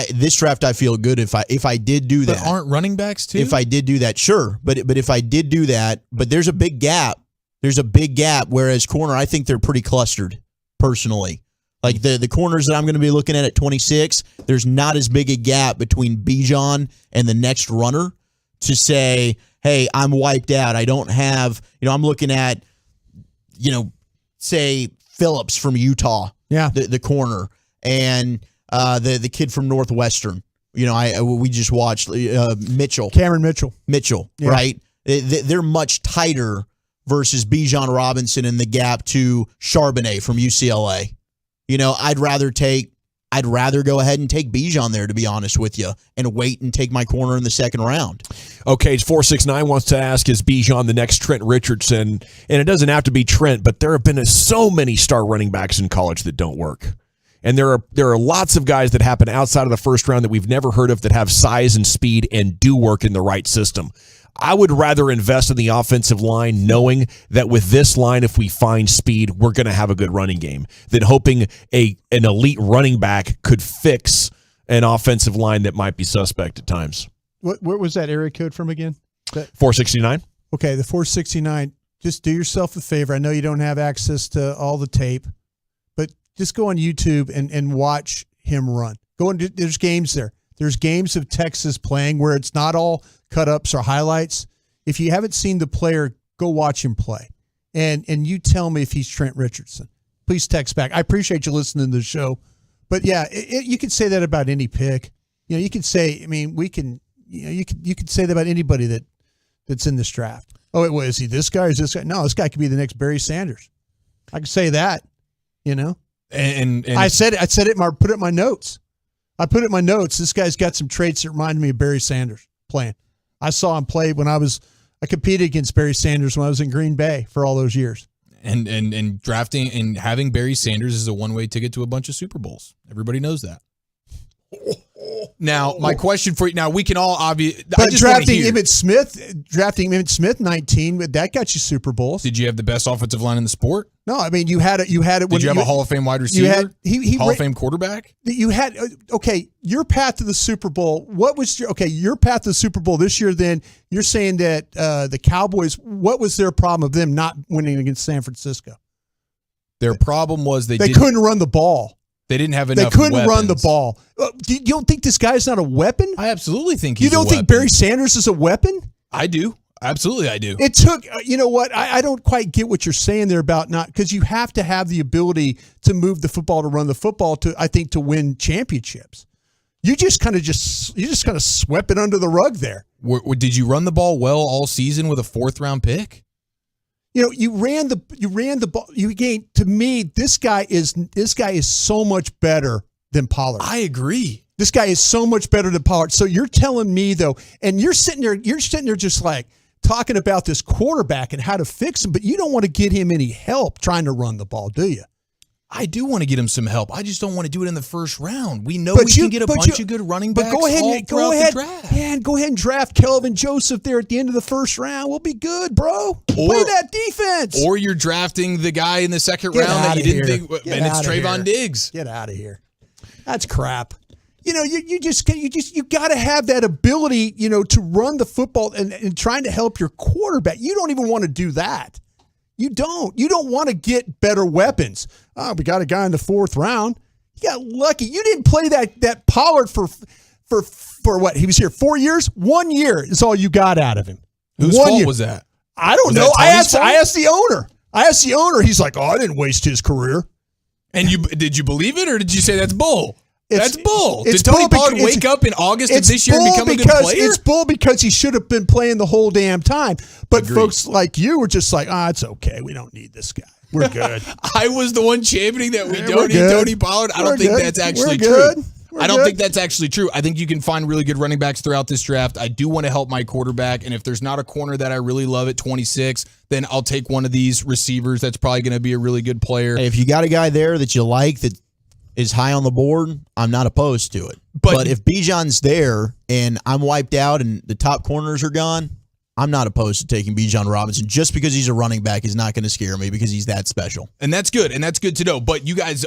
This draft I feel good if I did do that. But aren't running backs too? If I did do that, sure. But if I did do that, but there's a big gap. There's a big gap. Whereas corner, I think they're pretty clustered personally. Like the corners that I'm going to be looking at 26, there's not as big a gap between Bijan and the next runner to say, hey, I'm wiped out. I don't have, I'm looking at, say Phillips from Utah, the corner, and the kid from Northwestern. We just watched Mitchell. Cameron Mitchell. Yeah. Right? They're much tighter versus Bijan Robinson in the gap to Charbonnet from UCLA. I'd rather take I'd rather go ahead and take Bijan there, to be honest with you, and wait and take my corner in the second round. Okay, 469 wants to ask, is Bijan the next Trent Richardson? And it doesn't have to be Trent, but there have been so many star running backs in college that don't work. And there are lots of guys that happen outside of the first round that we've never heard of that have size and speed and do work in the right system. I would rather invest in the offensive line knowing that with this line, if we find speed, we're going to have a good running game than hoping an elite running back could fix an offensive line that might be suspect at times. What was that area code from again? 469. Okay, the 469. Just do yourself a favor. I know you don't have access to all the tape, but just go on YouTube and watch him run. There's games there. There's games of Texas playing where it's not all cut-ups or highlights. If you haven't seen the player, go watch him play. And you tell me if he's Trent Richardson. Please text back. I appreciate you listening to the show. But, yeah, you could say that about any pick. You know, you could say, I mean, you could say that about anybody that's in this draft. Oh, wait, is he this guy or is this guy? No, this guy could be the next Barry Sanders. I could say that, you know. And I said it, put it in my notes. I put it in my notes. This guy's got some traits that remind me of Barry Sanders playing. I saw him play when I competed against Barry Sanders when I was in Green Bay for all those years. And drafting and having Barry Sanders is a one-way ticket to a bunch of Super Bowls. Everybody knows that. Now, my question for you, now we can all obviously. But drafting Emmitt Smith 19, that got you Super Bowls. Did you have the best offensive line in the sport? No, I mean you had it. Did you have a Hall of Fame wide receiver? Hall of Fame quarterback? You had your path to the Super Bowl. What was your path to the Super Bowl this year? Then you're saying that the Cowboys. What was their problem of them not winning against San Francisco? Their problem was they couldn't run the ball. They didn't have enough. They couldn't weapons. run the ball. You don't think this guy's not a weapon? I absolutely think he's. You don't think Barry Sanders is a weapon? I do. Absolutely, I do. It took, you know what? I don't quite get what you're saying there about not, because you have to have the ability to move the football, to run the football, to win championships. You just kind of swept it under the rug there. Did you run the ball well all season with a 4th round pick? You know, you ran the ball. You gained. To me, this guy is so much better than Pollard. I agree. This guy is so much better than Pollard. So you're telling me though, and you're sitting there just like talking about this quarterback and how to fix him, but you don't want to get him any help trying to run the ball, do you? I do want to get him some help. I just don't want to do it in the first round. We know we can get a bunch of good running backs. But go ahead and go ahead and draft Kelvin Joseph there at the end of the first round. We'll be good, bro. Play that defense. Or you're drafting the guy in the second round that you didn't think, and it's Trayvon Diggs. Get out of here. That's crap. You know, you got to have that ability, you know, to run the football and trying to help your quarterback. You don't even want to do that. You don't want to get better weapons. Oh, we got a guy in the 4th round. You got lucky. You didn't play that Pollard for what? He was here 4 years? 1 year is all you got out of him. Whose fault was that? I don't know. I asked the owner. He's like, "Oh, I didn't waste his career." And did you believe it, or did you say that's bull? That's bull. Did Tony Pollard wake up in August of this year and become a good player? It's bull because he should have been playing the whole damn time. But folks like you were just like, it's okay. We don't need this guy. We're good. I was the one championing that we don't need Tony Pollard. I don't think that's actually true. I don't think that's actually true. I think you can find really good running backs throughout this draft. I do want to help my quarterback, and if there's not a corner that I really love at 26, then I'll take one of these receivers that's probably going to be a really good player. Hey, if you got a guy there that you like that is high on the board, I'm not opposed to it. But if Bijan's there and I'm wiped out and the top corners are gone, I'm not opposed to taking Bijan Robinson. Just because he's a running back is not going to scare me because he's that special. And that's good. And that's good to know. But you guys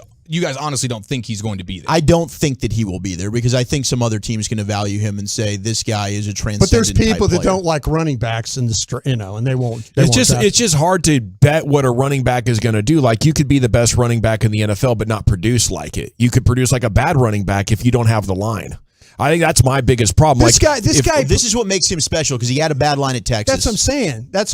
honestly don't think he's going to be there. I don't think that he will be there because I think some other teams can value him and say this guy is a transcendent. But there's people that don't like running backs in the and they won't. It's just hard to bet what a running back is going to do. Like you could be the best running back in the NFL, but not produce like it. You could produce like a bad running back if you don't have the line. I think that's my biggest problem. This is what makes him special because he had a bad line at Texas. That's what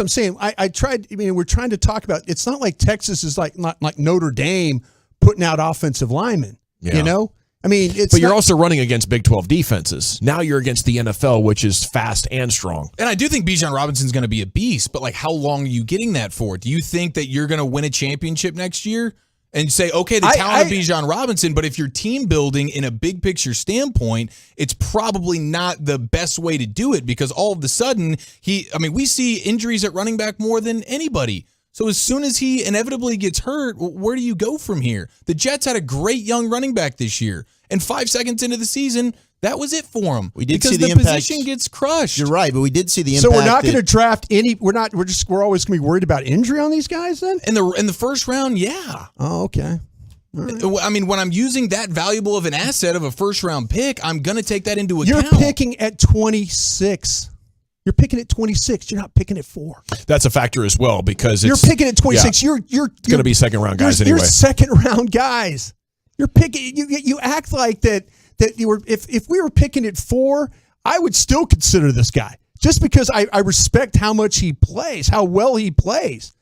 I'm saying. I tried. I mean, we're trying to talk about. It's not like Texas is like Notre Dame putting out offensive linemen. Yeah. You know, I mean, but you're also running against Big 12 defenses. Now you're against the NFL, which is fast and strong. And I do think Bijan Robinson's going to be a beast. But like, how long are you getting that for? Do you think that you're going to win a championship next year? and say, okay, the talent of Bijan Robinson, but if you're team building in a big picture standpoint, it's probably not the best way to do it because all of a sudden we see injuries at running back more than anybody. So as soon as he inevitably gets hurt, where do you go from here? The Jets had a great young running back this year, and 5 seconds into the season, that was it for him. We did because see the impact. position gets crushed. You're right, but we did see the impact. So we're not going to draft any. We're always going to be worried about injury on these guys then. In the first round, yeah. Oh, okay. Right. I mean, when I'm using that valuable of an asset of a first round pick, I'm going to take that into account. You're picking at 26. You're picking at 26. You're not picking at 4. That's a factor as well because you're picking at 26. Yeah, you're going to be second round guys anyway. You're second round guys. You're picking. You act like that you were. If we were picking at 4, I would still consider this guy just because I respect how much he plays, how well he plays.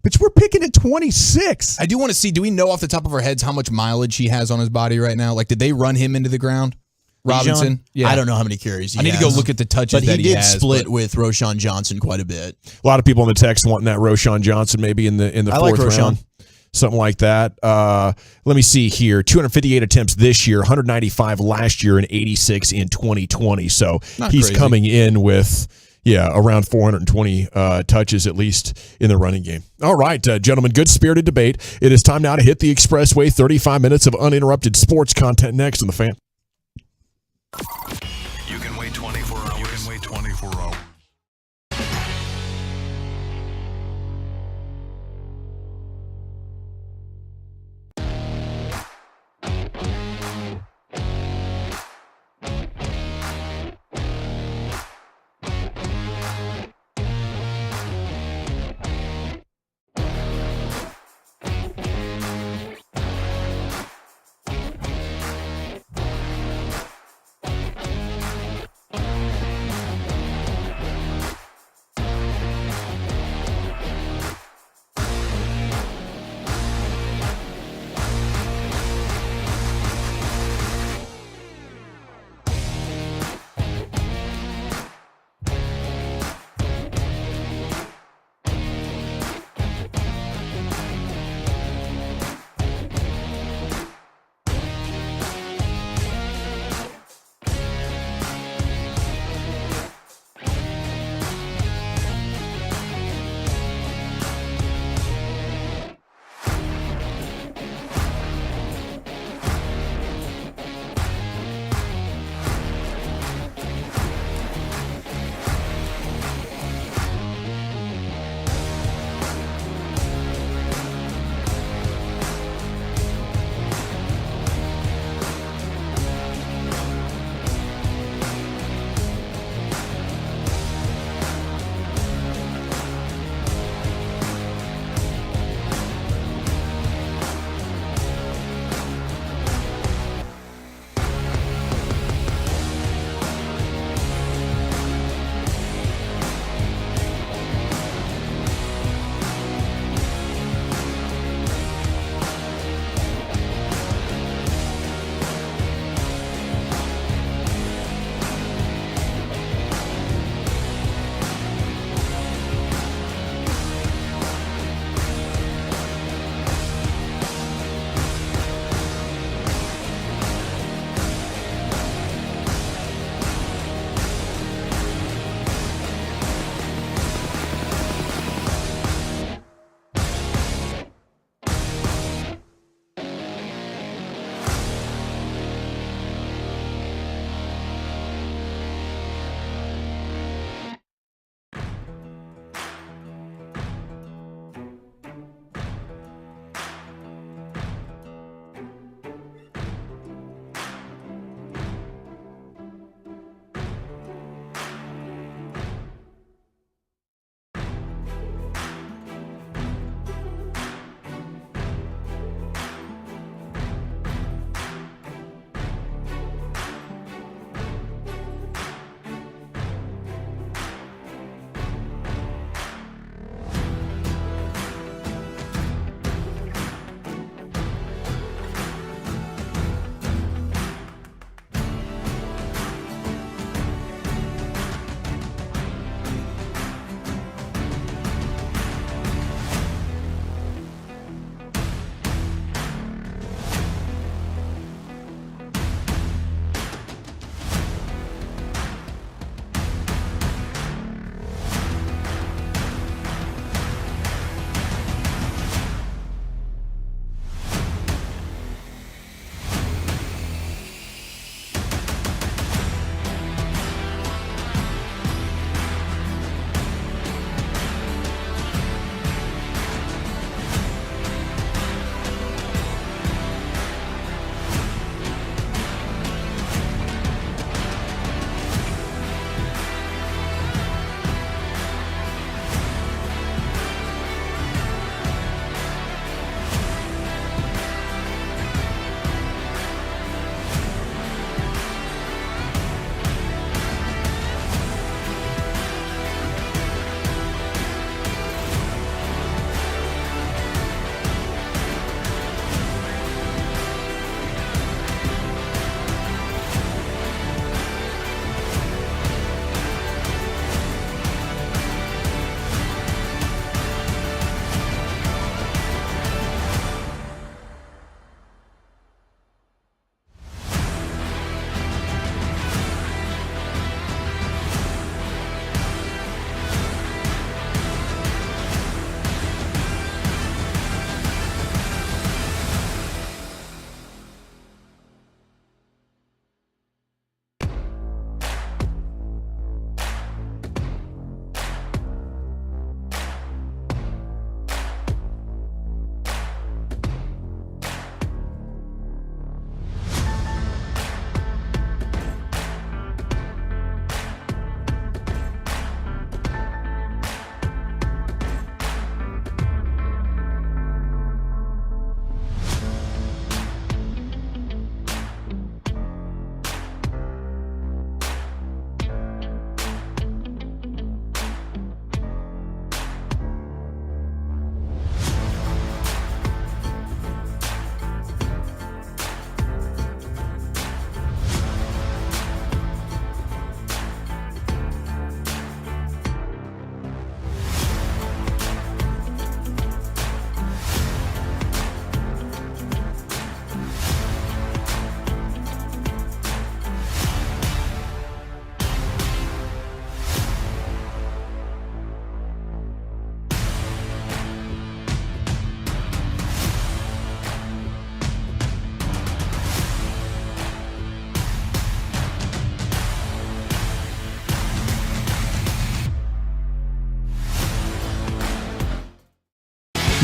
But we're picking at 26. I do want to see. Do we know off the top of our heads how much mileage he has on his body right now? Like, did they run him into the ground? Robinson? Yeah. I don't know how many carries he has. I need to go look at the touches that he has. But he did split with Roschon Johnson quite a bit. A lot of people in the text wanting that Roschon Johnson maybe in the fourth round. Something like that. Let me see here. 258 attempts this year, 195 last year, and 86 in 2020. So he's coming in with, around 420 touches at least in the running game. All right, gentlemen, good spirited debate. It is time now to hit the expressway. 35 minutes of uninterrupted sports content next on The Fan. You can wait 24 hours. You can wait 24 hours.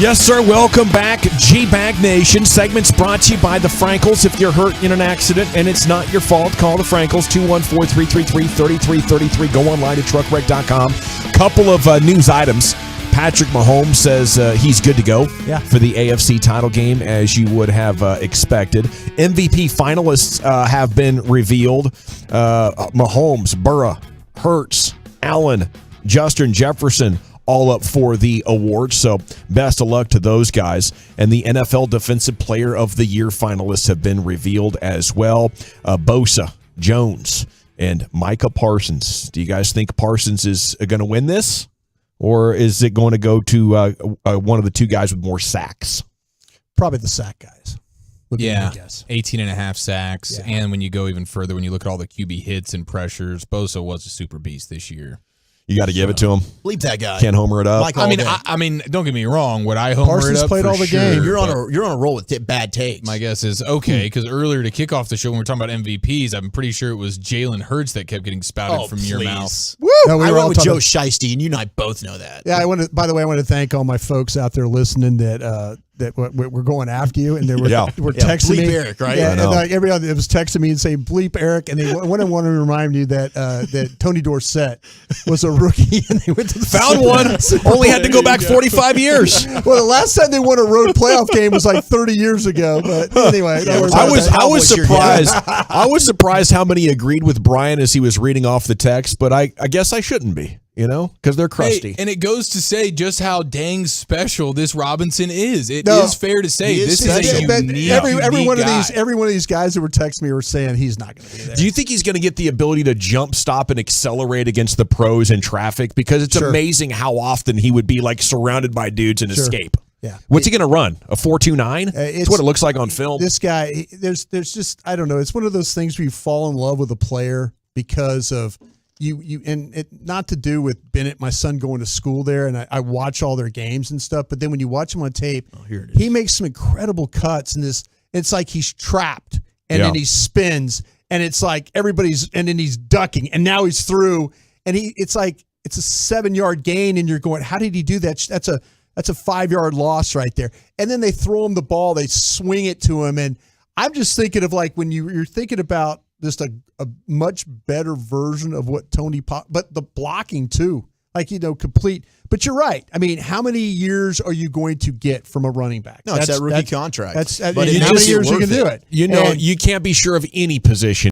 Yes, sir. Welcome back, G-Bag Nation. Segments brought to you by the Frankels. If you're hurt in an accident and it's not your fault, call the Frankels, 214-333-3333. Go online to truckwreck.com. Couple of news items. Patrick Mahomes says he's good to go for the AFC title game, as you would have expected. MVP finalists have been revealed. Mahomes, Burrow, Hurts, Allen, Justin Jefferson, all up for the award. So best of luck to those guys. And the NFL Defensive Player of the Year finalists have been revealed as well. Bosa, Jones, and Micah Parsons. Do you guys think Parsons is going to win this? Or is it going to go to one of the two guys with more sacks? Probably the sack guys. Yeah, 18.5 sacks. Yeah. And when you go even further, when you look at all the QB hits and pressures, Bosa was a super beast this year. You got to give it to him. Bleep that guy. Can't homer it up. I mean, don't get me wrong. Would I homer Parsons it up? played all the game. You're on a roll with bad takes. My guess is okay, because earlier to kick off the show when we were talking about MVPs, I'm pretty sure it was Jalen Hurts that kept getting spouted from your mouth. Woo! No, I went with Joe Shiesty, and you and I both know that. Yeah, by the way, I want to thank all my folks out there listening that we're going after you, and they were texting me. Eric, right? Yeah, and everybody was texting me and saying bleep Eric, and they want to remind you that Tony Dorsett was a rookie, and they went to the found one. Only had to go back 45 years. Well, the last time they won a road playoff game was like 30 years ago. But anyway, I was surprised. I was surprised how many agreed with Brian as he was reading off the text, but I guess I shouldn't be. Because they're crusty. Hey, and it goes to say just how dang special this Robinson is. It is fair to say this is a unique every one guy. of these guys that were texting me were saying he's not going to be there. Do you think he's going to get the ability to jump, stop, and accelerate against the pros in traffic? Because it's amazing how often he would be like surrounded by dudes and escape. Yeah. What's he going to run? A 4.29? It's what it looks like on film. This guy, there's just, I don't know. It's one of those things where you fall in love with a player because of and it not to do with Bennett, my son going to school there, and I watch all their games and stuff. But then when you watch him on tape, he makes some incredible cuts, and it's like he's trapped, and then he spins, and it's like and then he's ducking, and now he's through, and it's like it's a 7-yard gain, and you're going, how did he do that? That's a 5-yard loss right there. And then they throw him the ball, they swing it to him, and I'm just thinking of like when you're thinking about just a much better version of what Tony but the blocking too, like, complete. But you're right. I mean, how many years are you going to get from a running back? No, it's that rookie contract. How many years you can do it? You can't be sure of any position.